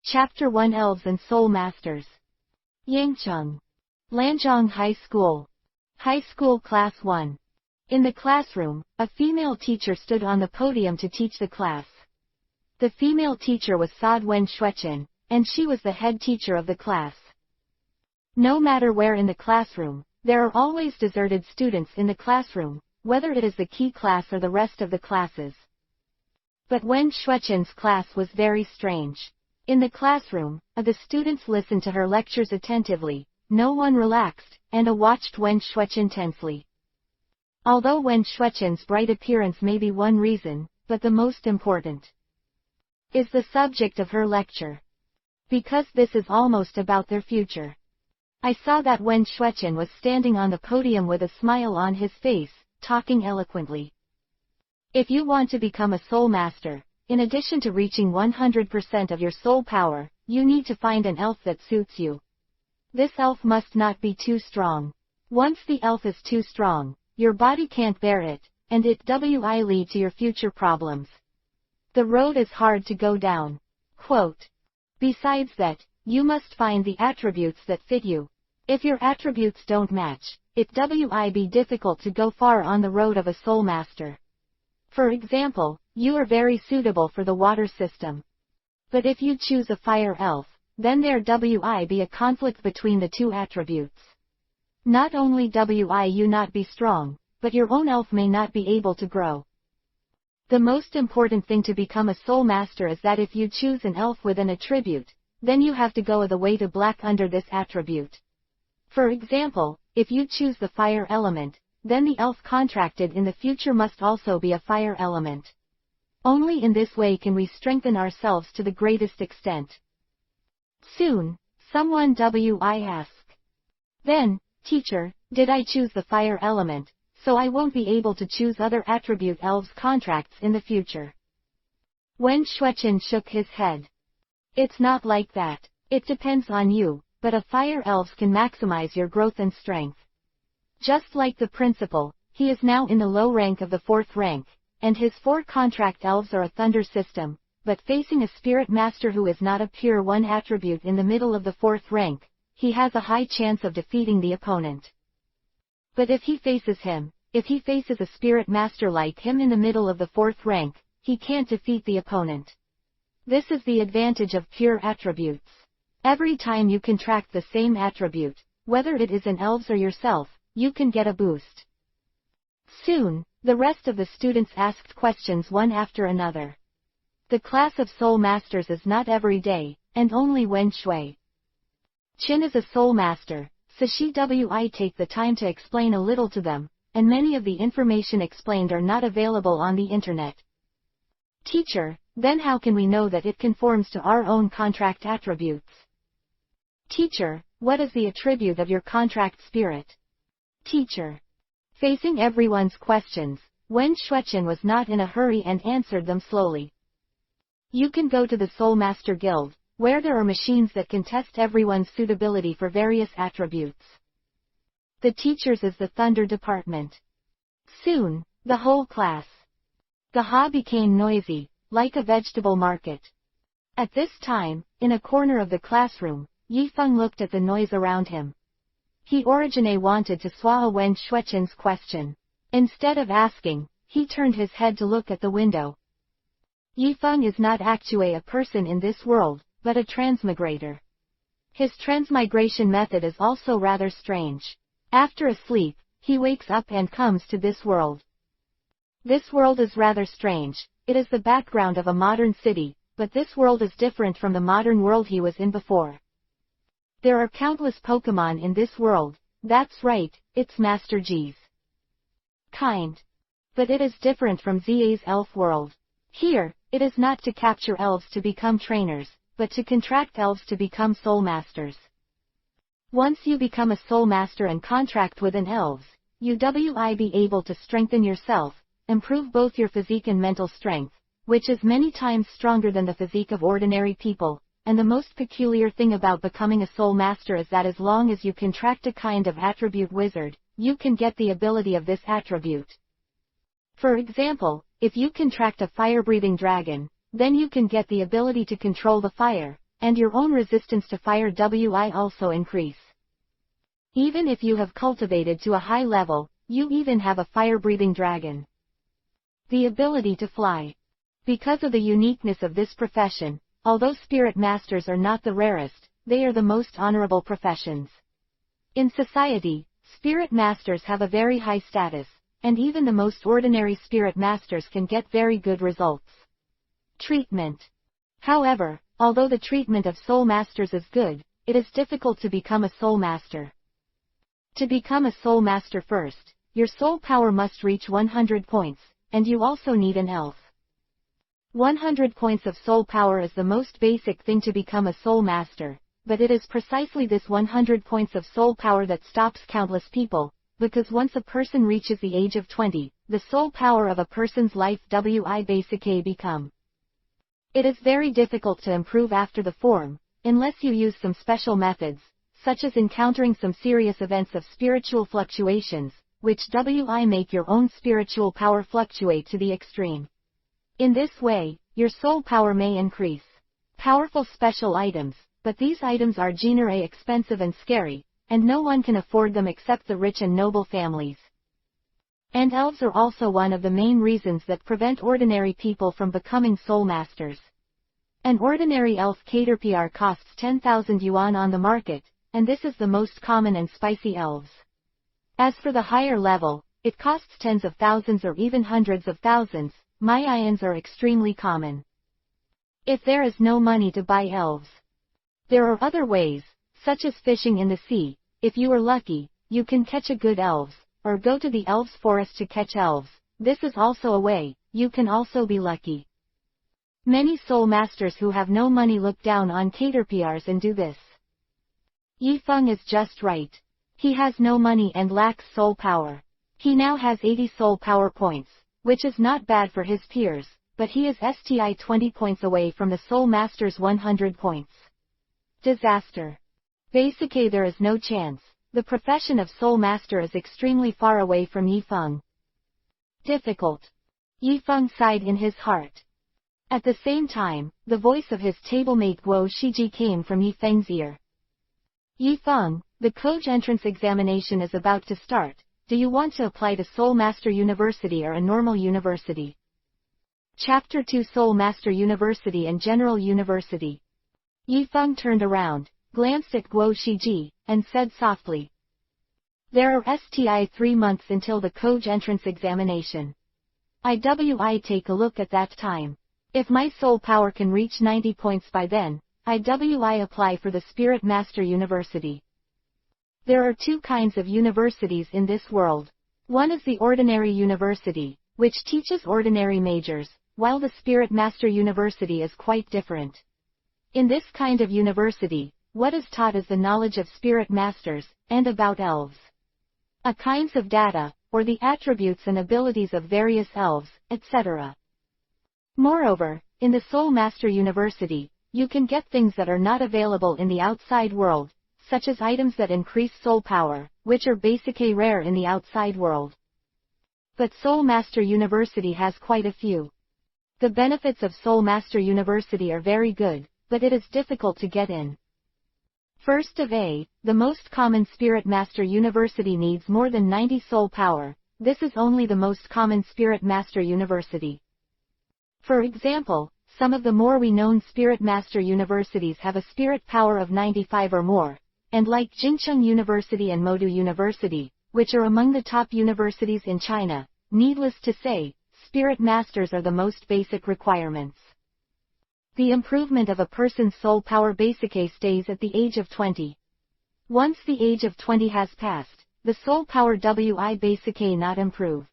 Chapter 1 Elves and Soul Masters. Yangcheng. Lanzhong High School. High School Class 1. In the classroom, a female teacher stood on the podium to teach the class. The female teacher was Sad Wen Shuechen, and she was the head teacher of the class. No matter where in the classroom, there are always deserted students in the classroom, whether it is the key class or the rest of the classes. But Wen Shuechen's class was very strange. In the classroom, the students listened to her lectures attentively, no one relaxed, and watched Wen Shuechen tensely. Although Wen Shuechen's bright appearance may be one reason, but the most important is the subject of her lecture. Because this is almost about their future. I saw that Wen Shuechen was standing on the podium with a smile on his face, talking eloquently. If you want to become a soul master, in addition to reaching 100% of your soul power, you need to find an elf that suits you. This elf must not be too strong. Once the elf is too strong, your body can't bear it, and it will lead to your future problems. The road is hard to go down. Quote. Besides that, you must find the attributes that fit you. If your attributes don't match, it will be difficult to go far on the road of a soul master. For example, you are very suitable for the water system. But if you choose a fire elf, then there will be a conflict between the two attributes. Not only will you not be strong, but your own elf may not be able to grow. The most important thing to become a soul master is that if you choose an elf with an attribute, then you have to go the way to black under this attribute. For example, if you choose the fire element, then the elf contracted in the future must also be a fire element. Only in this way can we strengthen ourselves to the greatest extent. Soon, someone will ask. Then, teacher, did I choose the fire element, so I won't be able to choose other attribute elves contracts in the future? Wen Shuechen shook his head. It's not like that. It depends on you, but a fire elves can maximize your growth and strength. Just like the principal, he is now in the low rank of the 4th rank, and his 4 contract elves are a thunder system, but facing a spirit master who is not a pure 1 attribute in the middle of the 4th rank, he has a high chance of defeating the opponent. But if he faces a spirit master like him in the middle of the 4th rank, he can't defeat the opponent. This is the advantage of pure attributes. Every time you contract the same attribute, whether it is an elves or yourself, you can get a boost. Soon, the rest of the students asked questions one after another. The class of soul masters is not every day, and only Wen Shui Chin is a soul master, so she will take the time to explain a little to them, and many of the information explained are not available on the internet. Teacher, then how can we know that it conforms to our own contract attributes? Teacher, what is the attribute of your contract spirit? Teacher. Facing everyone's questions, Wen Shuechen was not in a hurry and answered them slowly. You can go to the Soul Master Guild, where there are machines that can test everyone's suitability for various attributes. The teachers is the Thunder Department. Soon, the whole class. The ha became noisy, like a vegetable market. At this time, in a corner of the classroom, Yifeng looked at the noise around him. He originally wanted to swallow Wen Shuechen's question. Instead of asking, he turned his head to look at the window. Yifeng is not actually a person in this world, but a transmigrator. His transmigration method is also rather strange. After a sleep, he wakes up and comes to this world. This world is rather strange. It is the background of a modern city, but this world is different from the modern world he was in before. There are countless Pokemon in this world, that's right, it's Master G's kind. But it is different from ZA's elf world. Here, it is not to capture elves to become trainers, but to contract elves to become soul masters. Once you become a soul master and contract with an elves, you will be able to strengthen yourself, improve both your physique and mental strength, which is many times stronger than the physique of ordinary people. And the most peculiar thing about becoming a soul master is that as long as you contract a kind of attribute wizard, you can get the ability of this attribute. For example, if you contract a fire-breathing dragon, then you can get the ability to control the fire, and your own resistance to fire will also increase. Even if you have cultivated to a high level, you even have a fire-breathing dragon. The ability to fly. Because of the uniqueness of this profession, although spirit masters are not the rarest, they are the most honorable professions. In society, spirit masters have a very high status, and even the most ordinary spirit masters can get very good results. Treatment. However, although the treatment of soul masters is good, it is difficult to become a soul master. To become a soul master first, your soul power must reach 100 points, and you also need an elf. 100 points of soul power is the most basic thing to become a soul master, but it is precisely this 100 points of soul power that stops countless people, because once a person reaches the age of 20, the soul power of a person's life will basically become. It is very difficult to improve after the form, unless you use some special methods, such as encountering some serious events of spiritual fluctuations, which will make your own spiritual power fluctuate to the extreme. In this way, your soul power may increase. Powerful special items, but these items are generally expensive and scary, and no one can afford them except the rich and noble families. And elves are also one of the main reasons that prevent ordinary people from becoming soul masters. An ordinary elf caterpillar costs 10,000 yuan on the market, and this is the most common and spicy elves. As for the higher level, it costs tens of thousands or even hundreds of thousands. Mayans are extremely common. If there is no money to buy elves, there are other ways, such as fishing in the sea. If you are lucky, you can catch a good elves, or go to the elves forest to catch elves. This is also a way. You can also be lucky. Many soul masters who have no money look down on caterpillars and do this. Yifeng is just right. He has no money and lacks soul power. He now has 80 soul power points, which is not bad for his peers, but he is 20 points away from the soul master's 100 points. Disaster. Basically there is no chance. The profession of soul master is extremely far away from Yifeng. Difficult. Yifeng sighed in his heart. At the same time, the voice of his tablemate Guo Shiji came from Yifeng's ear. Yifeng, the Koji entrance examination is about to start. Do you want to apply to Soul Master University or a normal university? Chapter 2 Soul Master University and General University. Yifeng turned around, glanced at Guo Shiji, and said softly. There are 3 months until the Koji entrance examination. I take a look at that time. If my soul power can reach 90 points by then, I apply for the Spirit Master University. There are 2 kinds of universities in this world. One is the ordinary university, which teaches ordinary majors, while the Spirit Master University is quite different. In this kind of university, what is taught is the knowledge of spirit masters, and about elves. A kinds of data, or the attributes and abilities of various elves, etc. Moreover, in the Soul Master University, you can get things that are not available in the outside world, such as items that increase soul power, which are basically rare in the outside world. But Soul Master University has quite a few. The benefits of Soul Master University are very good, but it is difficult to get in. First of all, the most common Spirit Master University needs more than 90 soul power. This is only the most common Spirit Master University. For example, some of the more renowned Spirit Master Universities have a spirit power of 95 or more. And like Jingcheng University and Modu University, which are among the top universities in China, needless to say, spirit masters are the most basic requirements. The improvement of a person's soul power basically stays at the age of 20. Once the age of 20 has passed, the soul power will basically not improve.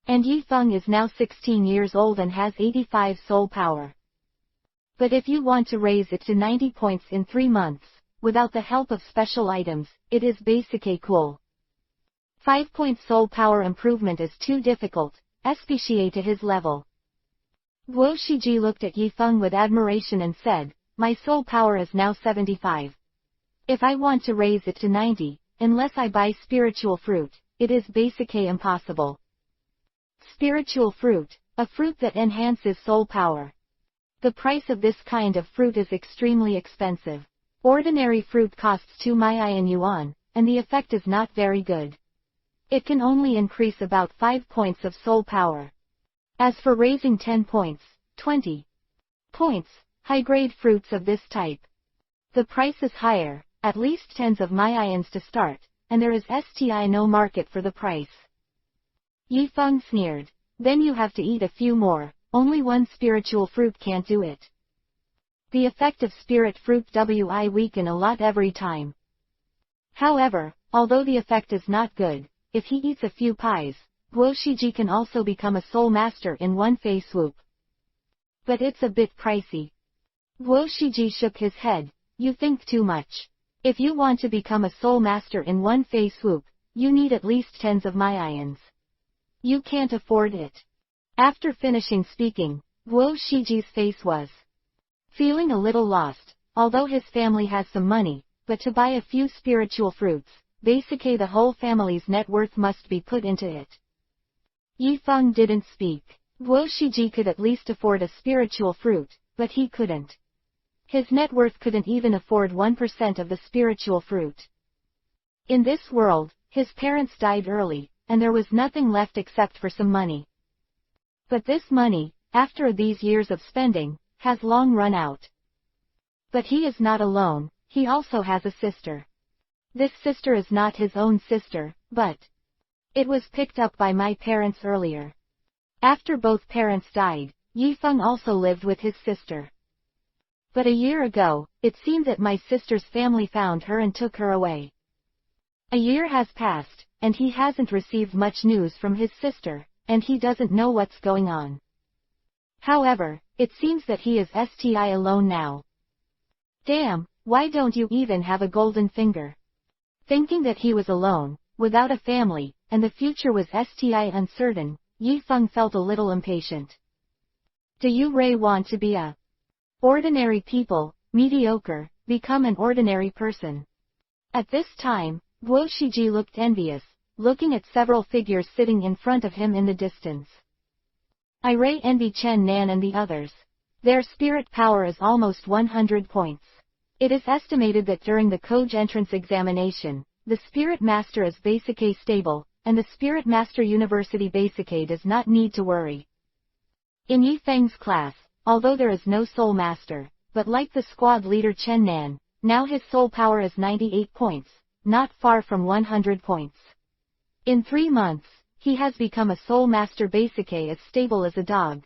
And Yifeng is now 16 years old and has 85 soul power. But if you want to raise it to 90 points in 3 months, without the help of special items, it is basically cool. 5-point soul power improvement is too difficult, especially to his level. Guo Shiji looked at Yifeng with admiration and said, my soul power is now 75. If I want to raise it to 90, unless I buy spiritual fruit, it is basically impossible. Spiritual fruit, a fruit that enhances soul power. The price of this kind of fruit is extremely expensive. Ordinary fruit costs 2 million yuan, and the effect is not very good. It can only increase about 5 points of soul power. As for raising 10 points, 20 points, high-grade fruits of this type, the price is higher, at least tens of millions to start, and there is no market for the price. Yifeng sneered. Then you have to eat a few more, only one spiritual fruit can't do it. The effect of spirit fruit wi weaken a lot every time. However, although the effect is not good, if he eats a few pies, Guo Shiji can also become a soul master in one fei swoop. But it's a bit pricey. Guo Shiji shook his head. You think too much. If you want to become a soul master in one fei swoop, you need at least tens of millions. You can't afford it. After finishing speaking, Guo Shiji's face was feeling a little lost, although his family has some money, but to buy a few spiritual fruits, basically the whole family's net worth must be put into it. Yifeng didn't speak. Guo Shiji could at least afford a spiritual fruit, but he couldn't. His net worth couldn't even afford 1% of the spiritual fruit. In this world, his parents died early, and there was nothing left except for some money. But this money, after these years of spending, has long run out. But he is not alone, he also has a sister. This sister is not his own sister, but it was picked up by my parents earlier. After both parents died, Yifeng also lived with his sister. But a year ago, it seemed that my sister's family found her and took her away. A year has passed, and he hasn't received much news from his sister, and he doesn't know what's going on. However, it seems that he is alone now. Damn, why don't you even have a golden finger? Thinking that he was alone, without a family, and the future was uncertain, Yifeng felt a little impatient. Do you really want to be a ordinary people, mediocre, become an ordinary person? At this time, Guo Shiji looked envious, looking at several figures sitting in front of him in the distance. I envy Chen Nan and the others. Their spirit power is almost 100 points. It is estimated that during the Koj entrance examination, the Spirit Master is basically stable, and the Spirit Master University basically does not need to worry. In Yifeng's class, although there is no Soul Master, but like the squad leader Chen Nan, now his soul power is 98 points, not far from 100 points. In 3 months, he has become a Soul Master basically as stable as a dog.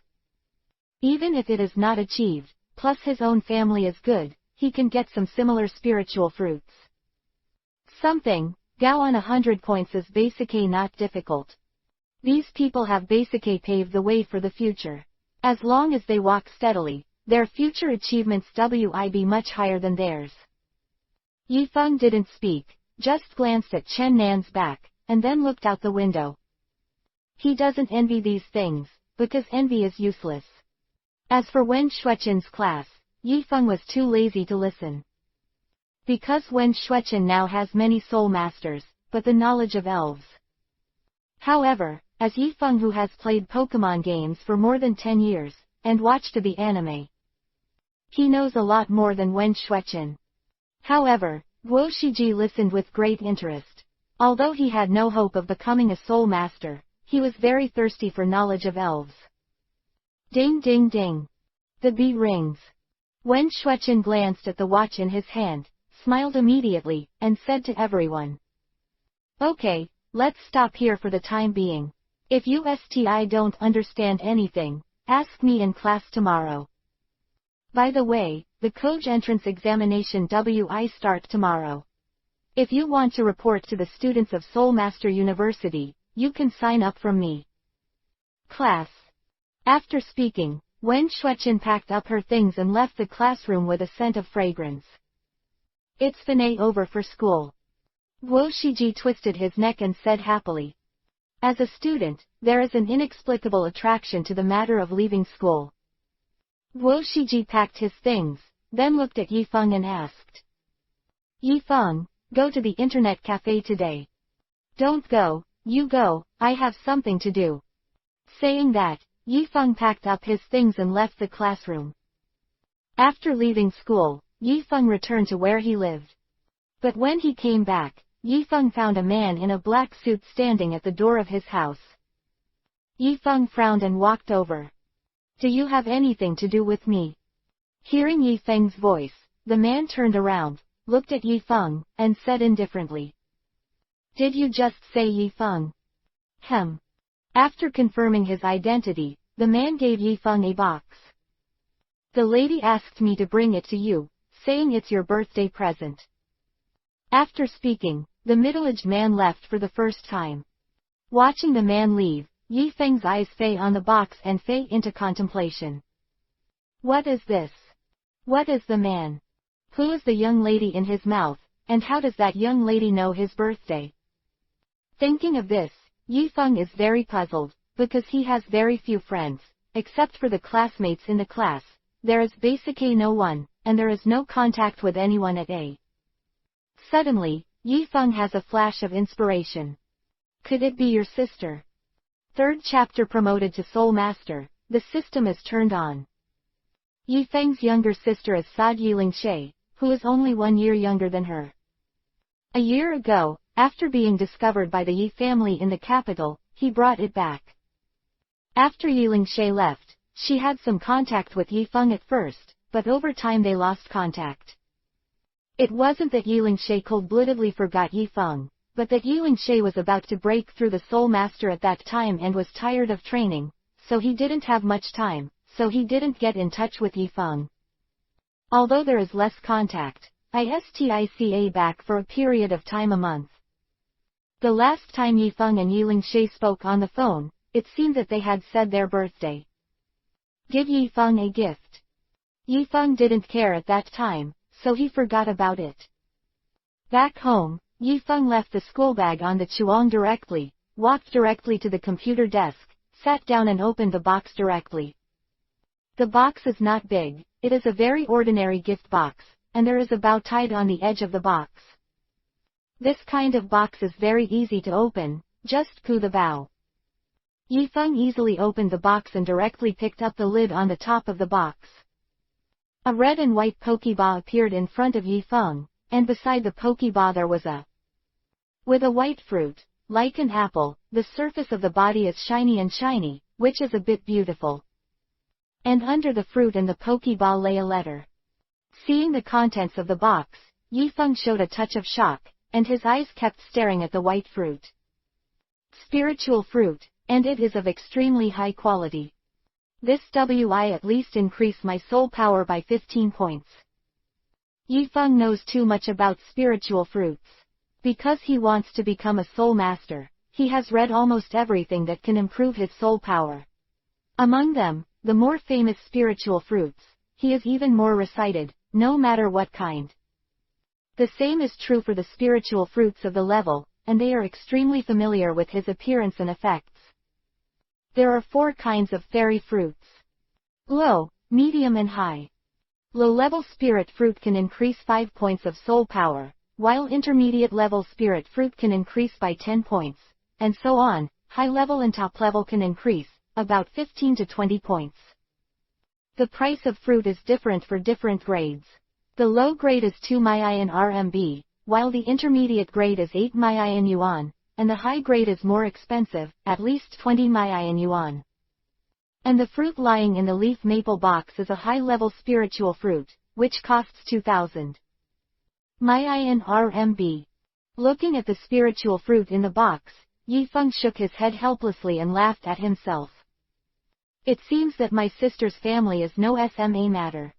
Even if it is not achieved, plus his own family is good, he can get some similar spiritual fruits. Something, Gao on 100 points is basically not difficult. These people have basically paved the way for the future. As long as they walk steadily, their future achievements will be much higher than theirs. Yifeng didn't speak, just glanced at Chen Nan's back, and then looked out the window. He doesn't envy these things, because envy is useless. As for Wen Shuechen's class, Yifeng was too lazy to listen. Because Wen Shuechen now has many soul masters, but the knowledge of elves. However, as Yifeng who has played Pokemon games for more than 10 years, and watched the anime, he knows a lot more than Wen Shuechen. However, Guo Shiji listened with great interest. Although he had no hope of becoming a soul master, he was very thirsty for knowledge of elves. Ding ding ding. The bell rings. Wen Shuechen glanced at the watch in his hand, smiled immediately, and said to everyone, "Okay, let's stop here for the time being. If you don't understand anything, ask me in class tomorrow. By the way, the Koj entrance examination will start tomorrow. If you want to report to the students of Soul Master University, you can sign up from me." Class. After speaking, Wen Shuechen packed up her things and left the classroom with a scent of fragrance. It's finally over for school. Guo Shiji twisted his neck and said happily. As a student, there is an inexplicable attraction to the matter of leaving school. Guo Shiji packed his things, then looked at Yifeng and asked. Yifeng, go to the internet cafe today. Don't go, you go, I have something to do. Saying that, Yifeng packed up his things and left the classroom. After leaving school, Yifeng returned to where he lived. But when he came back, Yifeng found a man in a black suit standing at the door of his house. Yifeng frowned and walked over. "Do you have anything to do with me?" Hearing Yifeng's voice, the man turned around, looked at Yifeng, and said indifferently, "Did you just say Yifeng?" After confirming his identity, the man gave Yifeng a box. "The lady asked me to bring it to you, saying it's your birthday present." After speaking, the middle-aged man left for the first time. Watching the man leave, Yifeng's eyes fade on the box and fade into contemplation. What is this? What is the man? Who is the young lady in his mouth, and how does that young lady know his birthday? Thinking of this, Yifeng is very puzzled, because he has very few friends, except for the classmates in the class. There is basically no one, and there is no contact with anyone at A. Suddenly, Yifeng has a flash of inspiration. Could it be your sister? Third chapter promoted to Soul Master, the system is turned on. Yifeng's younger sister is Sad Yilingshe, who is only 1 year younger than her. A year ago, after being discovered by the Yi family in the capital, he brought it back. After Yilingshe left, she had some contact with Yifeng at first, but over time they lost contact. It wasn't that Yilingshe cold-bloodedly forgot Yifeng, but that Yilingshe was about to break through the Soul Master at that time and was tired of training, so he didn't have much time, so he didn't get in touch with Yifeng. Although there is less contact, ISTICA back for a period of time a month. The last time Yifeng and Yilingshe spoke on the phone, it seemed that they had said their birthday. Give Yifeng a gift. Yifeng didn't care at that time, so he forgot about it. Back home, Yifeng left the school bag on the chuang directly, walked directly to the computer desk, sat down and opened the box directly. The box is not big, it is a very ordinary gift box, and there is a bow tied on the edge of the box. This kind of box is very easy to open, just pull the bow. Yifeng easily opened the box and directly picked up the lid on the top of the box. A red and white Pokeball appeared in front of Yifeng, and beside the Pokeball there was with a white fruit, like an apple, the surface of the body is shiny, which is a bit beautiful. And under the fruit and the Pokeball lay a letter. Seeing the contents of the box, Yifeng showed a touch of shock, and his eyes kept staring at the white fruit. Spiritual fruit, and it is of extremely high quality. This will at least increase my soul power by 15 points. Yifeng knows too much about spiritual fruits. Because he wants to become a soul master, he has read almost everything that can improve his soul power. Among them, the more famous spiritual fruits, he is even more recited, no matter what kind. The same is true for the spiritual fruits of the level, and they are extremely familiar with his appearance and effects. There are 4 kinds of fairy fruits. Low, medium and high. Low-level spirit fruit can increase 5 points of soul power, while intermediate-level spirit fruit can increase by 10 points, and so on. High-level and top-level can increase about 15 to 20 points. The price of fruit is different for different grades. The low grade is 2 Mayan RMB, while the intermediate grade is 8 Mayan Yuan, and the high grade is more expensive, at least 20 Mayan Yuan. And the fruit lying in the leaf maple box is a high-level spiritual fruit, which costs 2,000 Mayan RMB. Looking at the spiritual fruit in the box, Yifeng shook his head helplessly and laughed at himself. It seems that my sister's family is no SMA matter.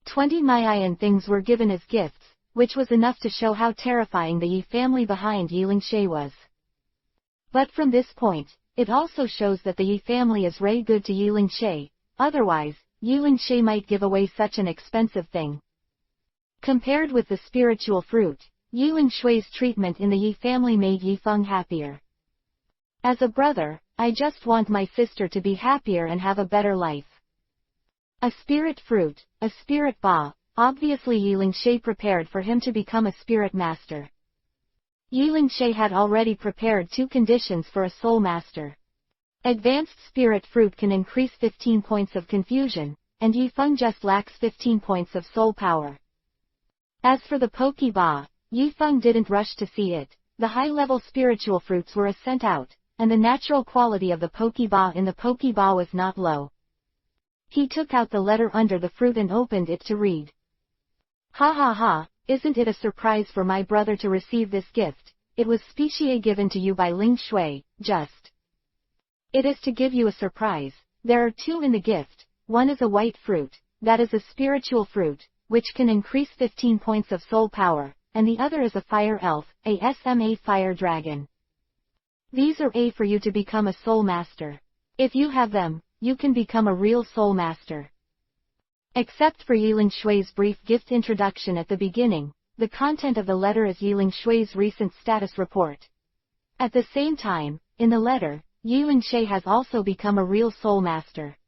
20 Mayan things were given as gifts, which was enough to show how terrifying the Yi family behind Yilingshe was. But from this point, it also shows that the Yi family is very good to Yilingshe, otherwise, Yilingshe might give away such an expensive thing. Compared with the spiritual fruit, Yilingshe's treatment in the Yi family made Yifeng happier. As a brother, I just want my sister to be happier and have a better life. A spirit fruit, a spirit ba. Obviously Yilingshe prepared for him to become a spirit master. Yilingshe had already prepared 2 conditions for a soul master. Advanced spirit fruit can increase 15 points of confusion, and Yifeng just lacks 15 points of soul power. As for the Pokeball, Yifeng didn't rush to see it. The high-level spiritual fruits were sent out, and the natural quality of the Pokeball in the Pokeball was not low. He took out the letter under the fruit and opened it to read. Ha ha ha, isn't it a surprise for my brother to receive this gift? It was specially given to you by Ling Shui, just. It is to give you a surprise. There are two in the gift. One is a white fruit, that is a spiritual fruit, which can increase 15 points of soul power, and the other is a fire elf, a SMA fire dragon. These are A for you to become a soul master. If you have them, you can become a real soul master. Except for Yiling Shui's brief gift introduction at the beginning, the content of the letter is Yiling Shui's recent status report. At the same time, in the letter, Yiling Shui has also become a real soul master.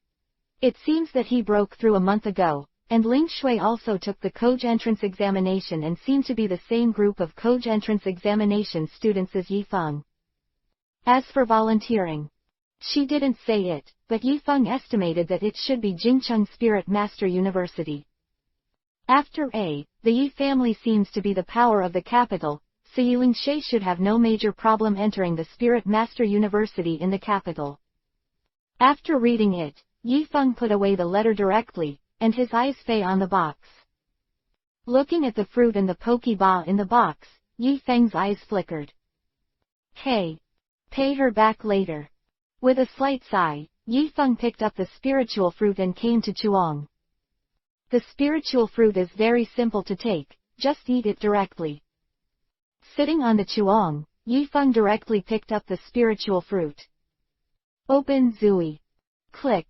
It seems that he broke through a month ago, and Ling Shui also took the Koj entrance examination and seemed to be the same group of Koj entrance examination students as Yifeng. As for volunteering, she didn't say it, but Yifeng estimated that it should be Jingcheng Spirit Master University. After A, the Yi family seems to be the power of the capital, so Yiling Shui should have no major problem entering the Spirit Master University in the capital. After reading it, Yifeng put away the letter directly, and his eyes fell on the box. Looking at the fruit and the Pokeball in the box, Yifeng's eyes flickered. Hey! Pay her back later. With a slight sigh, Yifeng picked up the spiritual fruit and came to Chuang. The spiritual fruit is very simple to take, just eat it directly. Sitting on the Chuang, Yifeng directly picked up the spiritual fruit. Open Zui. Click.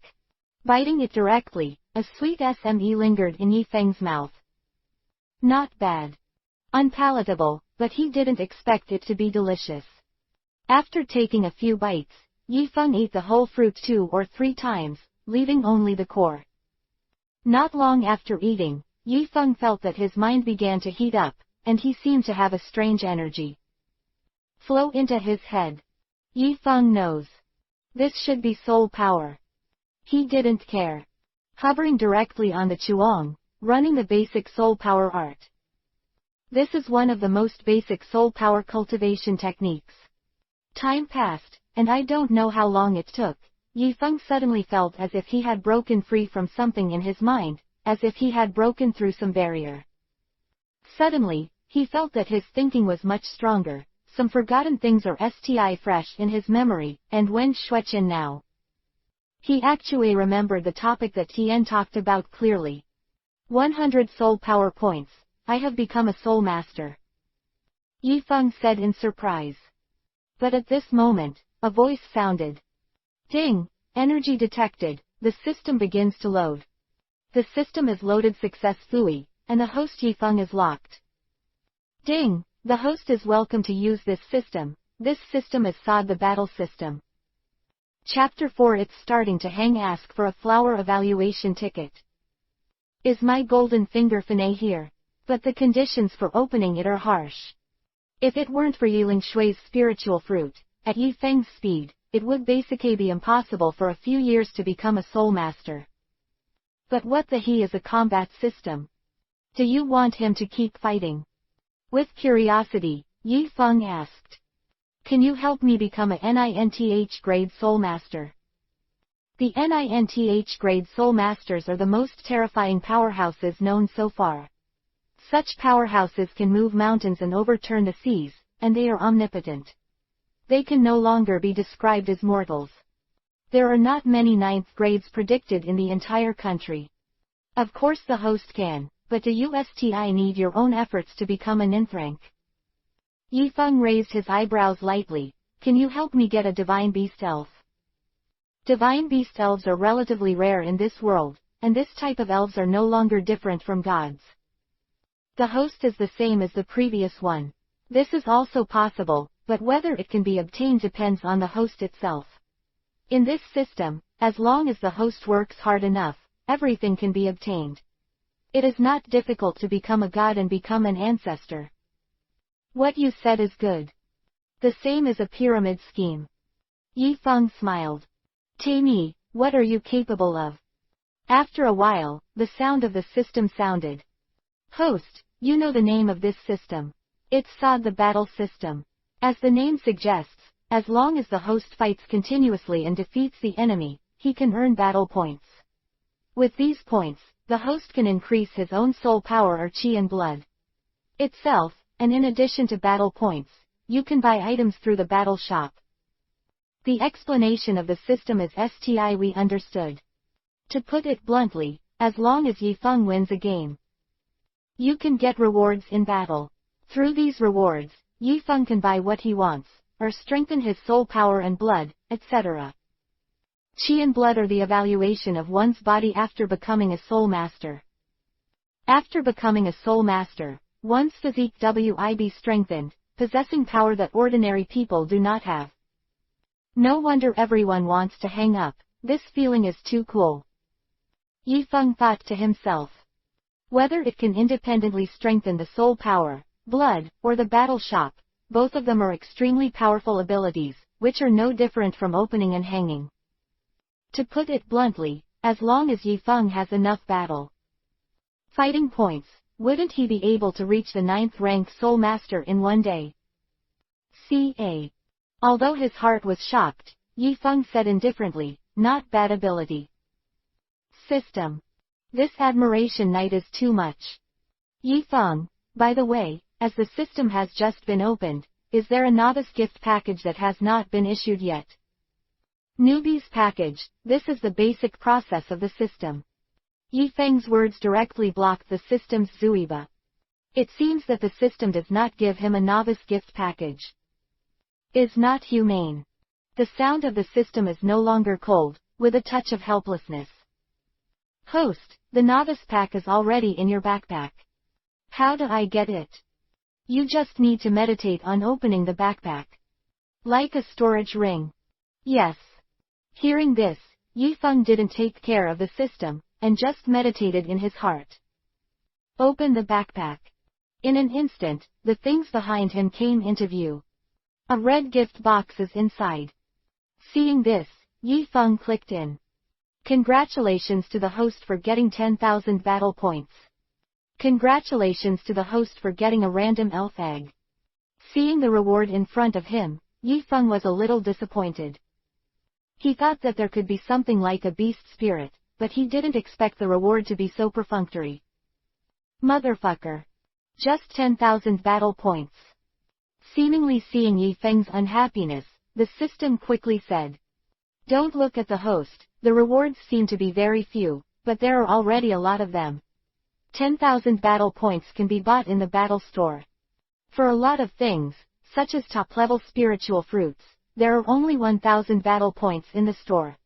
Biting it directly, a sweet SME lingered in Yifeng's mouth. Not bad. Unpalatable, but he didn't expect it to be delicious. After taking a few bites, Yifeng ate the whole fruit 2 or 3 times, leaving only the core. Not long after eating, Yifeng felt that his mind began to heat up, and he seemed to have a strange energy flow into his head. Yifeng knows. This should be soul power. He didn't care. Hovering directly on the Chuang, running the basic soul power art. This is one of the most basic soul power cultivation techniques. Time passed, and I don't know how long it took. Yifeng suddenly felt as if he had broken free from something in his mind, as if he had broken through some barrier. Suddenly, he felt that his thinking was much stronger, some forgotten things are still fresh in his memory, and when Shuechen now. He actually remembered the topic that Tien talked about clearly. 100 soul power points, I have become a soul master. Yifeng said in surprise. But at this moment, a voice sounded. Ding! Energy detected, the system begins to load. The system is loaded successfully, and the host Yifeng is locked. Ding! The host is welcome to use this system. This system is SOD the battle system. Chapter 4 It's starting to hang. Ask for a flower evaluation ticket. Is my golden finger Fanay here? But the conditions for opening it are harsh. If it weren't for Yiling Shui's spiritual fruit, at Yifeng's speed, it would basically be impossible for a few years to become a soul master. But what the he is a combat system? Do you want him to keep fighting? With curiosity, Yifeng asked. Can you help me become a NINTH grade soul master? The NINTH grade soul masters are the most terrifying powerhouses known so far. Such powerhouses can move mountains and overturn the seas, and they are omnipotent. They can no longer be described as mortals. There are not many 9th grades predicted in the entire country. Of course the host can, but do you still need your own efforts to become an nth rank? Yifeng raised his eyebrows lightly. Can you help me get a divine beast elf? Divine beast elves are relatively rare in this world, and this type of elves are no longer different from gods. The host is the same as the previous one. This is also possible, but whether it can be obtained depends on the host itself. In this system, as long as the host works hard enough, everything can be obtained. It is not difficult to become a god and become an ancestor. What you said is good. The same as a pyramid scheme. Yifeng smiled. Tell me, what are you capable of? After a while, the sound of the system sounded. Host, you know the name of this system. It's SOD, the battle system. As the name suggests, as long as the host fights continuously and defeats the enemy, he can earn battle points. With these points, the host can increase his own soul power or chi and blood itself, and in addition to battle points, you can buy items through the battle shop. The explanation of the system is STI we understood. To put it bluntly, as long as Yifeng wins a game, you can get rewards in battle. Through these rewards, Yifeng can buy what he wants, or strengthen his soul power and blood, etc. Qi and blood are the evaluation of one's body after becoming a soul master. After becoming a soul master, one's physique will be strengthened, possessing power that ordinary people do not have. No wonder everyone wants to hang up, this feeling is too cool. Yifeng thought to himself. Whether it can independently strengthen the soul power, blood, or the battle shop, both of them are extremely powerful abilities, which are no different from opening and hanging. To put it bluntly, as long as Yifeng has enough battle fighting points, wouldn't he be able to reach the 9th rank soul master in one day? Ca. Although his heart was shocked, Yifeng said indifferently, not bad ability. System. This admiration night is too much. Yifeng, by the way, as the system has just been opened, is there a novice gift package that has not been issued yet? Newbie's package, this is the basic process of the system. Yifeng's words directly blocked the system's Zuiba. It seems that the system does not give him a novice gift package. Is not humane. The sound of the system is no longer cold, with a touch of helplessness. Host, the novice pack is already in your backpack. How do I get it? You just need to meditate on opening the backpack. Like a storage ring. Yes. Hearing this, Yifeng didn't take care of the system, and just meditated in his heart. Open the backpack. In an instant, the things behind him came into view. A red gift box is inside. Seeing this, Yifeng clicked in. Congratulations to the host for getting 10,000 battle points. Congratulations to the host for getting a random elf egg. Seeing the reward in front of him, Yifeng was a little disappointed. He thought that there could be something like a beast spirit, but he didn't expect the reward to be so perfunctory. Motherfucker. Just 10,000 battle points. Seemingly seeing Yifeng's unhappiness, the system quickly said. Don't look at the host, the rewards seem to be very few, but there are already a lot of them. 10,000 battle points can be bought in the battle store. For a lot of things, such as top-level spiritual fruits, there are only 1,000 battle points in the store.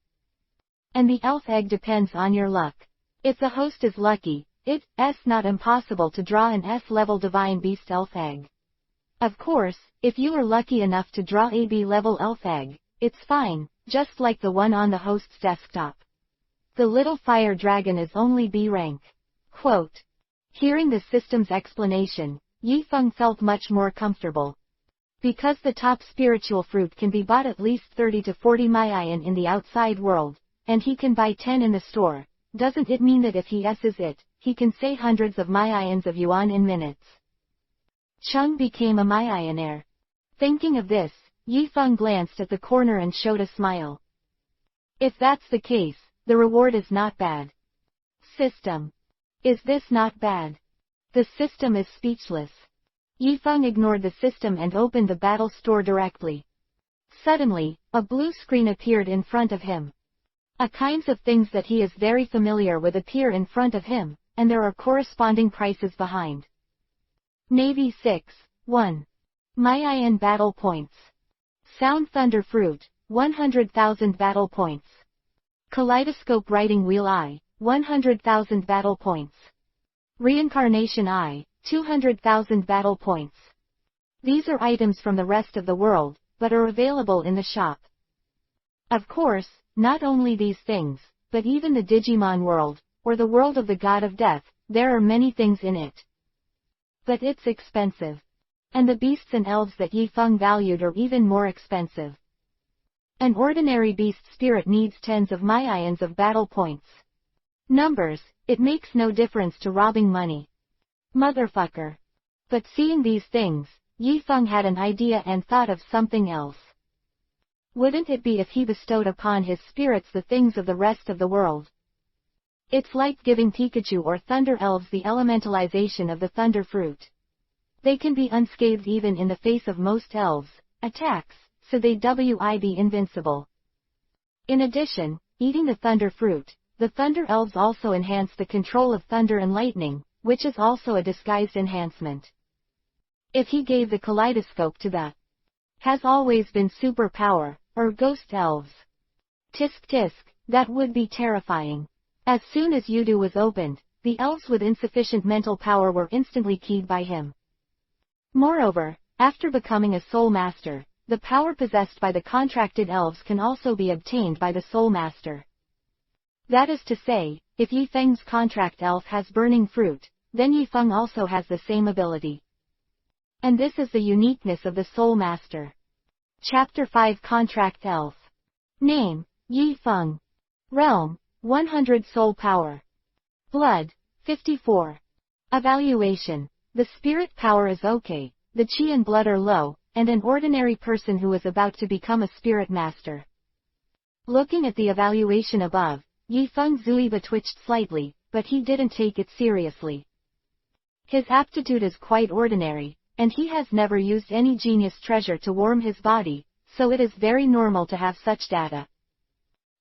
And the elf egg depends on your luck. If the host is lucky, it's not impossible to draw an S-level divine beast elf egg. Of course, if you are lucky enough to draw a B-level elf egg, it's fine, just like the one on the host's desktop. The little fire dragon is only B rank. Quote. Hearing the system's explanation, Yifeng felt much more comfortable. Because the top spiritual fruit can be bought at least 30 to 40 Mayan in the outside world, and he can buy 10 in the store, doesn't it mean that if he S's it, he can say hundreds of Mayans of yuan in minutes? Chung became a Mayaner. Thinking of this, Yifeng glanced at the corner and showed a smile. If that's the case, the reward is not bad. System. Is this not bad? The system is speechless. Yifeng ignored the system and opened the battle store directly. Suddenly, a blue screen appeared in front of him. A kinds of things that he is very familiar with appear in front of him, and there are corresponding prices behind. Navy 6, 1. Mayan battle points. Sound Thunder Fruit, 100,000 battle points. Kaleidoscope Writing Wheel I, 100,000 battle points. Reincarnation I, 200,000 battle points. These are items from the rest of the world, but are available in the shop. Of course, not only these things, but even the Digimon world, or the world of the god of death, there are many things in it. But it's expensive. And the beasts and elves that Yifeng valued are even more expensive. An ordinary beast spirit needs tens of Mayans of battle points. Numbers, it makes no difference to robbing money. Motherfucker. But seeing these things, Yifeng had an idea and thought of something else. Wouldn't it be if he bestowed upon his spirits the things of the rest of the world? It's like giving Pikachu or Thunder Elves the elementalization of the Thunder Fruit. They can be unscathed even in the face of most elves' attacks, so they would be invincible. In addition, eating the Thunder Fruit, the Thunder Elves also enhance the control of thunder and lightning, which is also a disguised enhancement. If he gave the kaleidoscope to the has always been superpower, or ghost elves. Tisk tisk, that would be terrifying. As soon as Yudu was opened, the elves with insufficient mental power were instantly keyed by him. Moreover, after becoming a soul master, the power possessed by the contracted elves can also be obtained by the soul master. That is to say, if Yifeng's contract elf has burning fruit, then Yifeng also has the same ability. And this is the uniqueness of the soul master. Chapter 5 Contract Elf. Name, Yifeng. Realm, 100 soul power. Blood, 54. Evaluation. The spirit power is okay, the chi and blood are low, and an ordinary person who is about to become a spirit master. Looking at the evaluation above, Yifeng's Zuiba twitched slightly, but he didn't take it seriously. His aptitude is quite ordinary, and he has never used any genius treasure to warm his body, so it is very normal to have such data.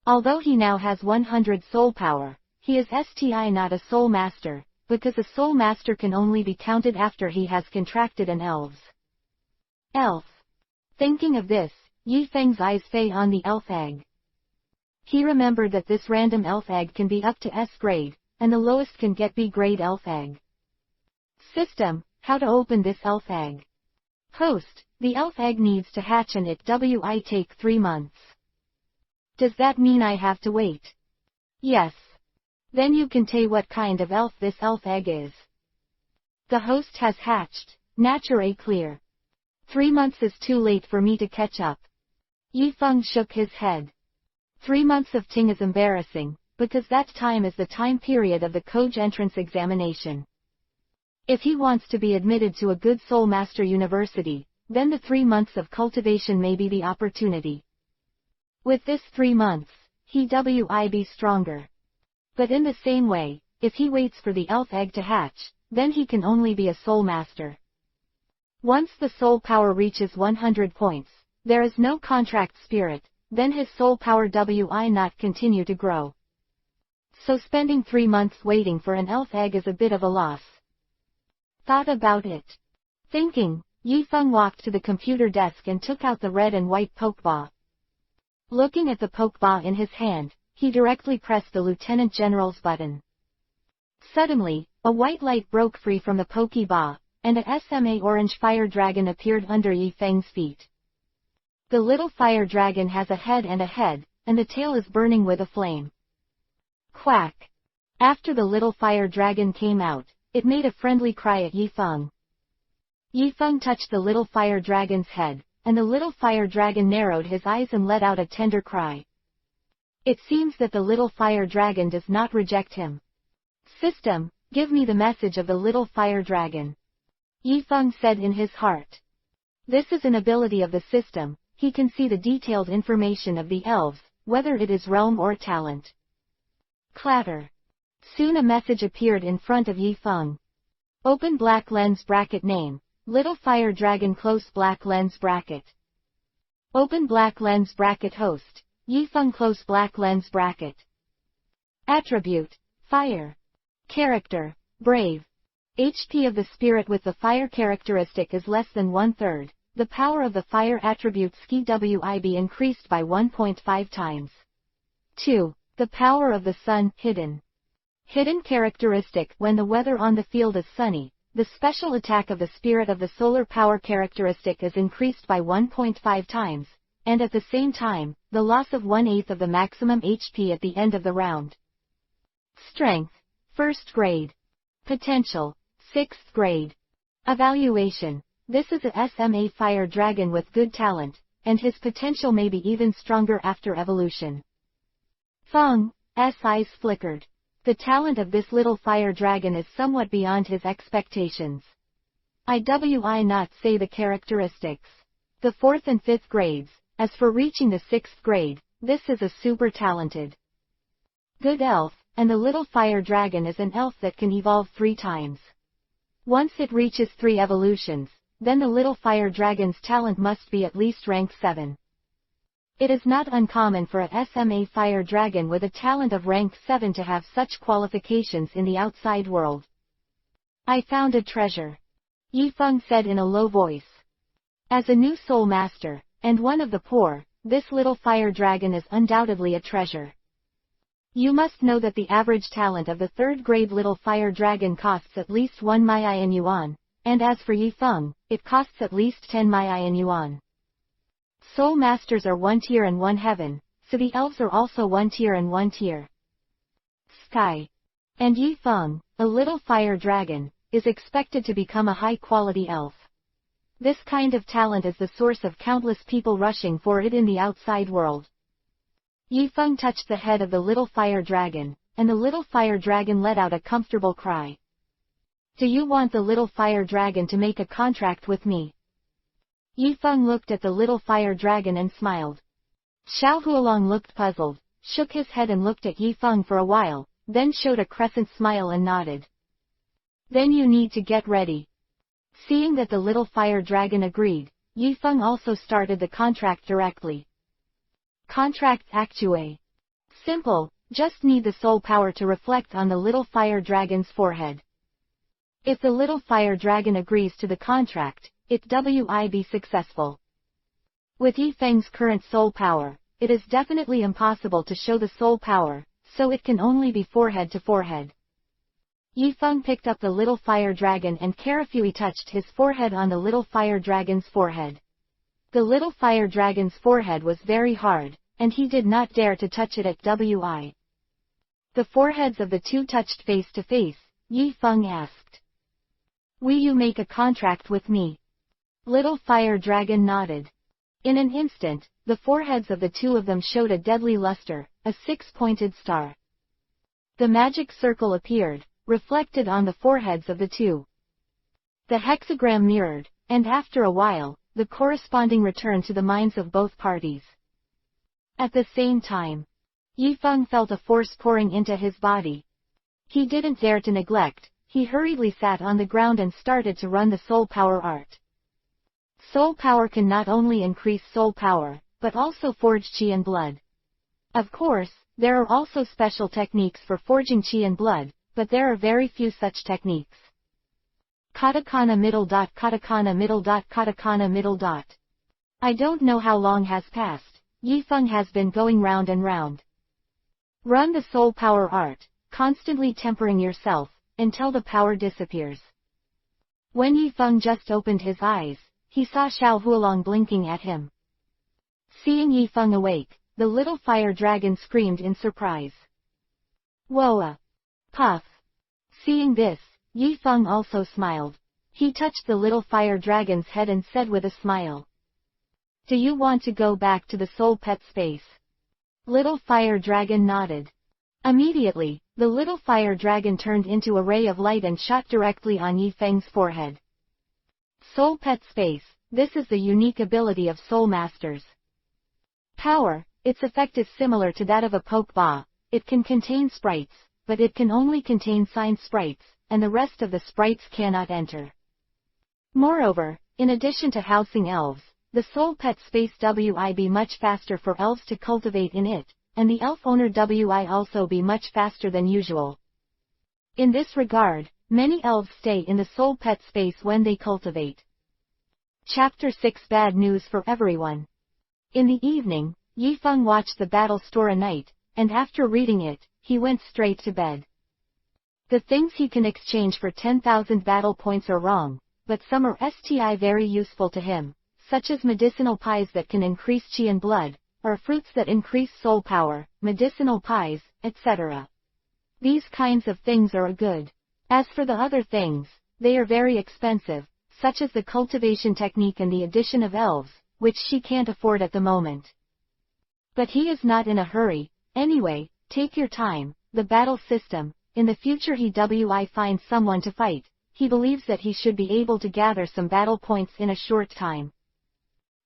Although he now has 100 soul power, he is not a soul master, because a soul master can only be counted after he has contracted an elves. Elf. Thinking of this, Yifeng's eyes fell on the elf egg. He remembered that this random elf egg can be up to S grade, and the lowest can get B grade elf egg. System, how to open this elf egg. Host, the elf egg needs to hatch and it will take 3 months. Does that mean I have to wait? Yes. Then you can tell what kind of elf this elf egg is. The host has hatched, nature clear. 3 months is too late for me to catch up. Yifeng shook his head. 3 months of Ting is embarrassing, because that time is the time period of the Koj entrance examination. If he wants to be admitted to a good soul master university, then the 3 months of cultivation may be the opportunity. With this 3 months, he will be stronger. But in the same way, if he waits for the elf egg to hatch, then he can only be a soul master. Once the soul power reaches 100 points, there is no contract spirit, then his soul power will not continue to grow. So spending 3 months waiting for an elf egg is a bit of a loss. Thought about it. Thinking, Yifeng walked to the computer desk and took out the red and white pokeball. Looking at the pokeball in his hand, he directly pressed the Lieutenant General's button. Suddenly, a white light broke free from the pokeball, and a SMA orange fire dragon appeared under Yifeng's feet. The little fire dragon has a head, and the tail is burning with a flame. Quack! After the little fire dragon came out, it made a friendly cry at Yifeng. Yifeng touched the little fire dragon's head, and the little fire dragon narrowed his eyes and let out a tender cry. It seems that the little fire dragon does not reject him. System, give me the message of the little fire dragon. Yifeng said in his heart. This is an ability of the system, he can see the detailed information of the elves, whether it is realm or talent. Clatter. Soon a message appeared in front of Yifeng. Open black lens bracket name, little fire dragon close black lens bracket. Open black lens bracket host, Yifeng close black lens bracket. Attribute, fire. Character, brave. HP of the spirit with the fire characteristic is less than 1/3. The power of the fire attribute ski will be increased by 1.5 times. 2. The power of the sun, hidden. Hidden characteristic, when the weather on the field is sunny, the special attack of the spirit of the solar power characteristic is increased by 1.5 times, and at the same time, the loss of 1/8 of the maximum HP at the end of the round. Strength, 1st grade. Potential, 6th grade. Evaluation. This is a SMA fire dragon with good talent, and his potential may be even stronger after evolution. Feng, S eyes flickered. The talent of this little fire dragon is somewhat beyond his expectations. I not say the characteristics. The 4th and 5th grades, as for reaching the 6th grade, this is a super talented good elf, and the little fire dragon is an elf that can evolve 3 times. Once it reaches 3 evolutions, then the little fire dragon's talent must be at least rank 7. It is not uncommon for a SMA fire dragon with a talent of rank 7 to have such qualifications in the outside world. I found a treasure, Yifeng said in a low voice. As a new soul master, and one of the poor, this little fire dragon is undoubtedly a treasure. You must know that the average talent of the 3rd grade little fire dragon costs at least 1 Mayan yuan, and as for Yifeng, it costs at least 10 Mayan yuan. Soul masters are 1 tier and 1 heaven, so the elves are also 1 tier and 1 tier sky. And Yifeng, a little fire dragon, is expected to become a high-quality elf. This kind of talent is the source of countless people rushing for it in the outside world. Yifeng touched the head of the little fire dragon, and the little fire dragon let out a comfortable cry. Do you want the little fire dragon to make a contract with me? Yifeng looked at the little fire dragon and smiled. Xiao Huolong looked puzzled, shook his head and looked at Yifeng for a while, then showed a crescent smile and nodded. Then you need to get ready. Seeing that the little fire dragon agreed, Yifeng also started the contract directly. Contract actuate. Simple, just need the soul power to reflect on the little fire dragon's forehead. If the little fire dragon agrees to the contract, it will be successful. With Yifeng's current soul power, it is definitely impossible to show the soul power, so it can only be forehead to forehead. Yifeng picked up the little fire dragon and carefully touched his forehead on the little fire dragon's forehead. The little fire dragon's forehead was very hard, and he did not dare to touch it at The foreheads of the two touched face to face. Yifeng asked, "Will you make a contract with me?" Little fire dragon nodded. In an instant, the foreheads of the two of them showed a deadly luster, a 6-pointed star. The magic circle appeared, reflected on the foreheads of the two. The hexagram mirrored, and after a while, the corresponding returned to the minds of both parties. At the same time, Yifeng felt a force pouring into his body. He didn't dare to neglect, he hurriedly sat on the ground and started to run the soul power art. Soul power can not only increase soul power, but also forge chi and blood. Of course, there are also special techniques for forging chi and blood, but there are very few such techniques. Katakana middle dot katakana middle dot katakana middle dot. I don't know how long has passed, Yifeng has been going round and round. Run the soul power art, constantly tempering yourself, until the power disappears. When Yifeng just opened his eyes, he saw Xiao Huolong blinking at him. Seeing Yifeng awake, the little fire dragon screamed in surprise. Whoa! Puff! Seeing this, Yifeng also smiled. He touched the little fire dragon's head and said with a smile, "Do you want to go back to the soul pet space?" Little fire dragon nodded. Immediately, the little fire dragon turned into a ray of light and shot directly on Yifeng's forehead. Soul pet space, this is the unique ability of soul masters. Power, its effect is similar to that of a Pokeball. It can contain sprites, but it can only contain signed sprites, and the rest of the sprites cannot enter. Moreover, in addition to housing elves, the soul pet space will be much faster for elves to cultivate in it, and the elf owner will also be much faster than usual. In this regard, many elves stay in the soul pet space when they cultivate. Chapter 6 Bad News for Everyone. In the evening, Yifeng watched the battle store a night, and after reading it, he went straight to bed. The things he can exchange for 10,000 battle points are wrong, but some are very useful to him, such as medicinal pies that can increase chi and blood, or fruits that increase soul power, medicinal pies, etc. These kinds of things are good. As for the other things, they are very expensive, such as the cultivation technique and the addition of elves, which she can't afford at the moment. But he is not in a hurry. Anyway, take your time, the battle system. In the future he finds someone to fight. He believes that he should be able to gather some battle points in a short time.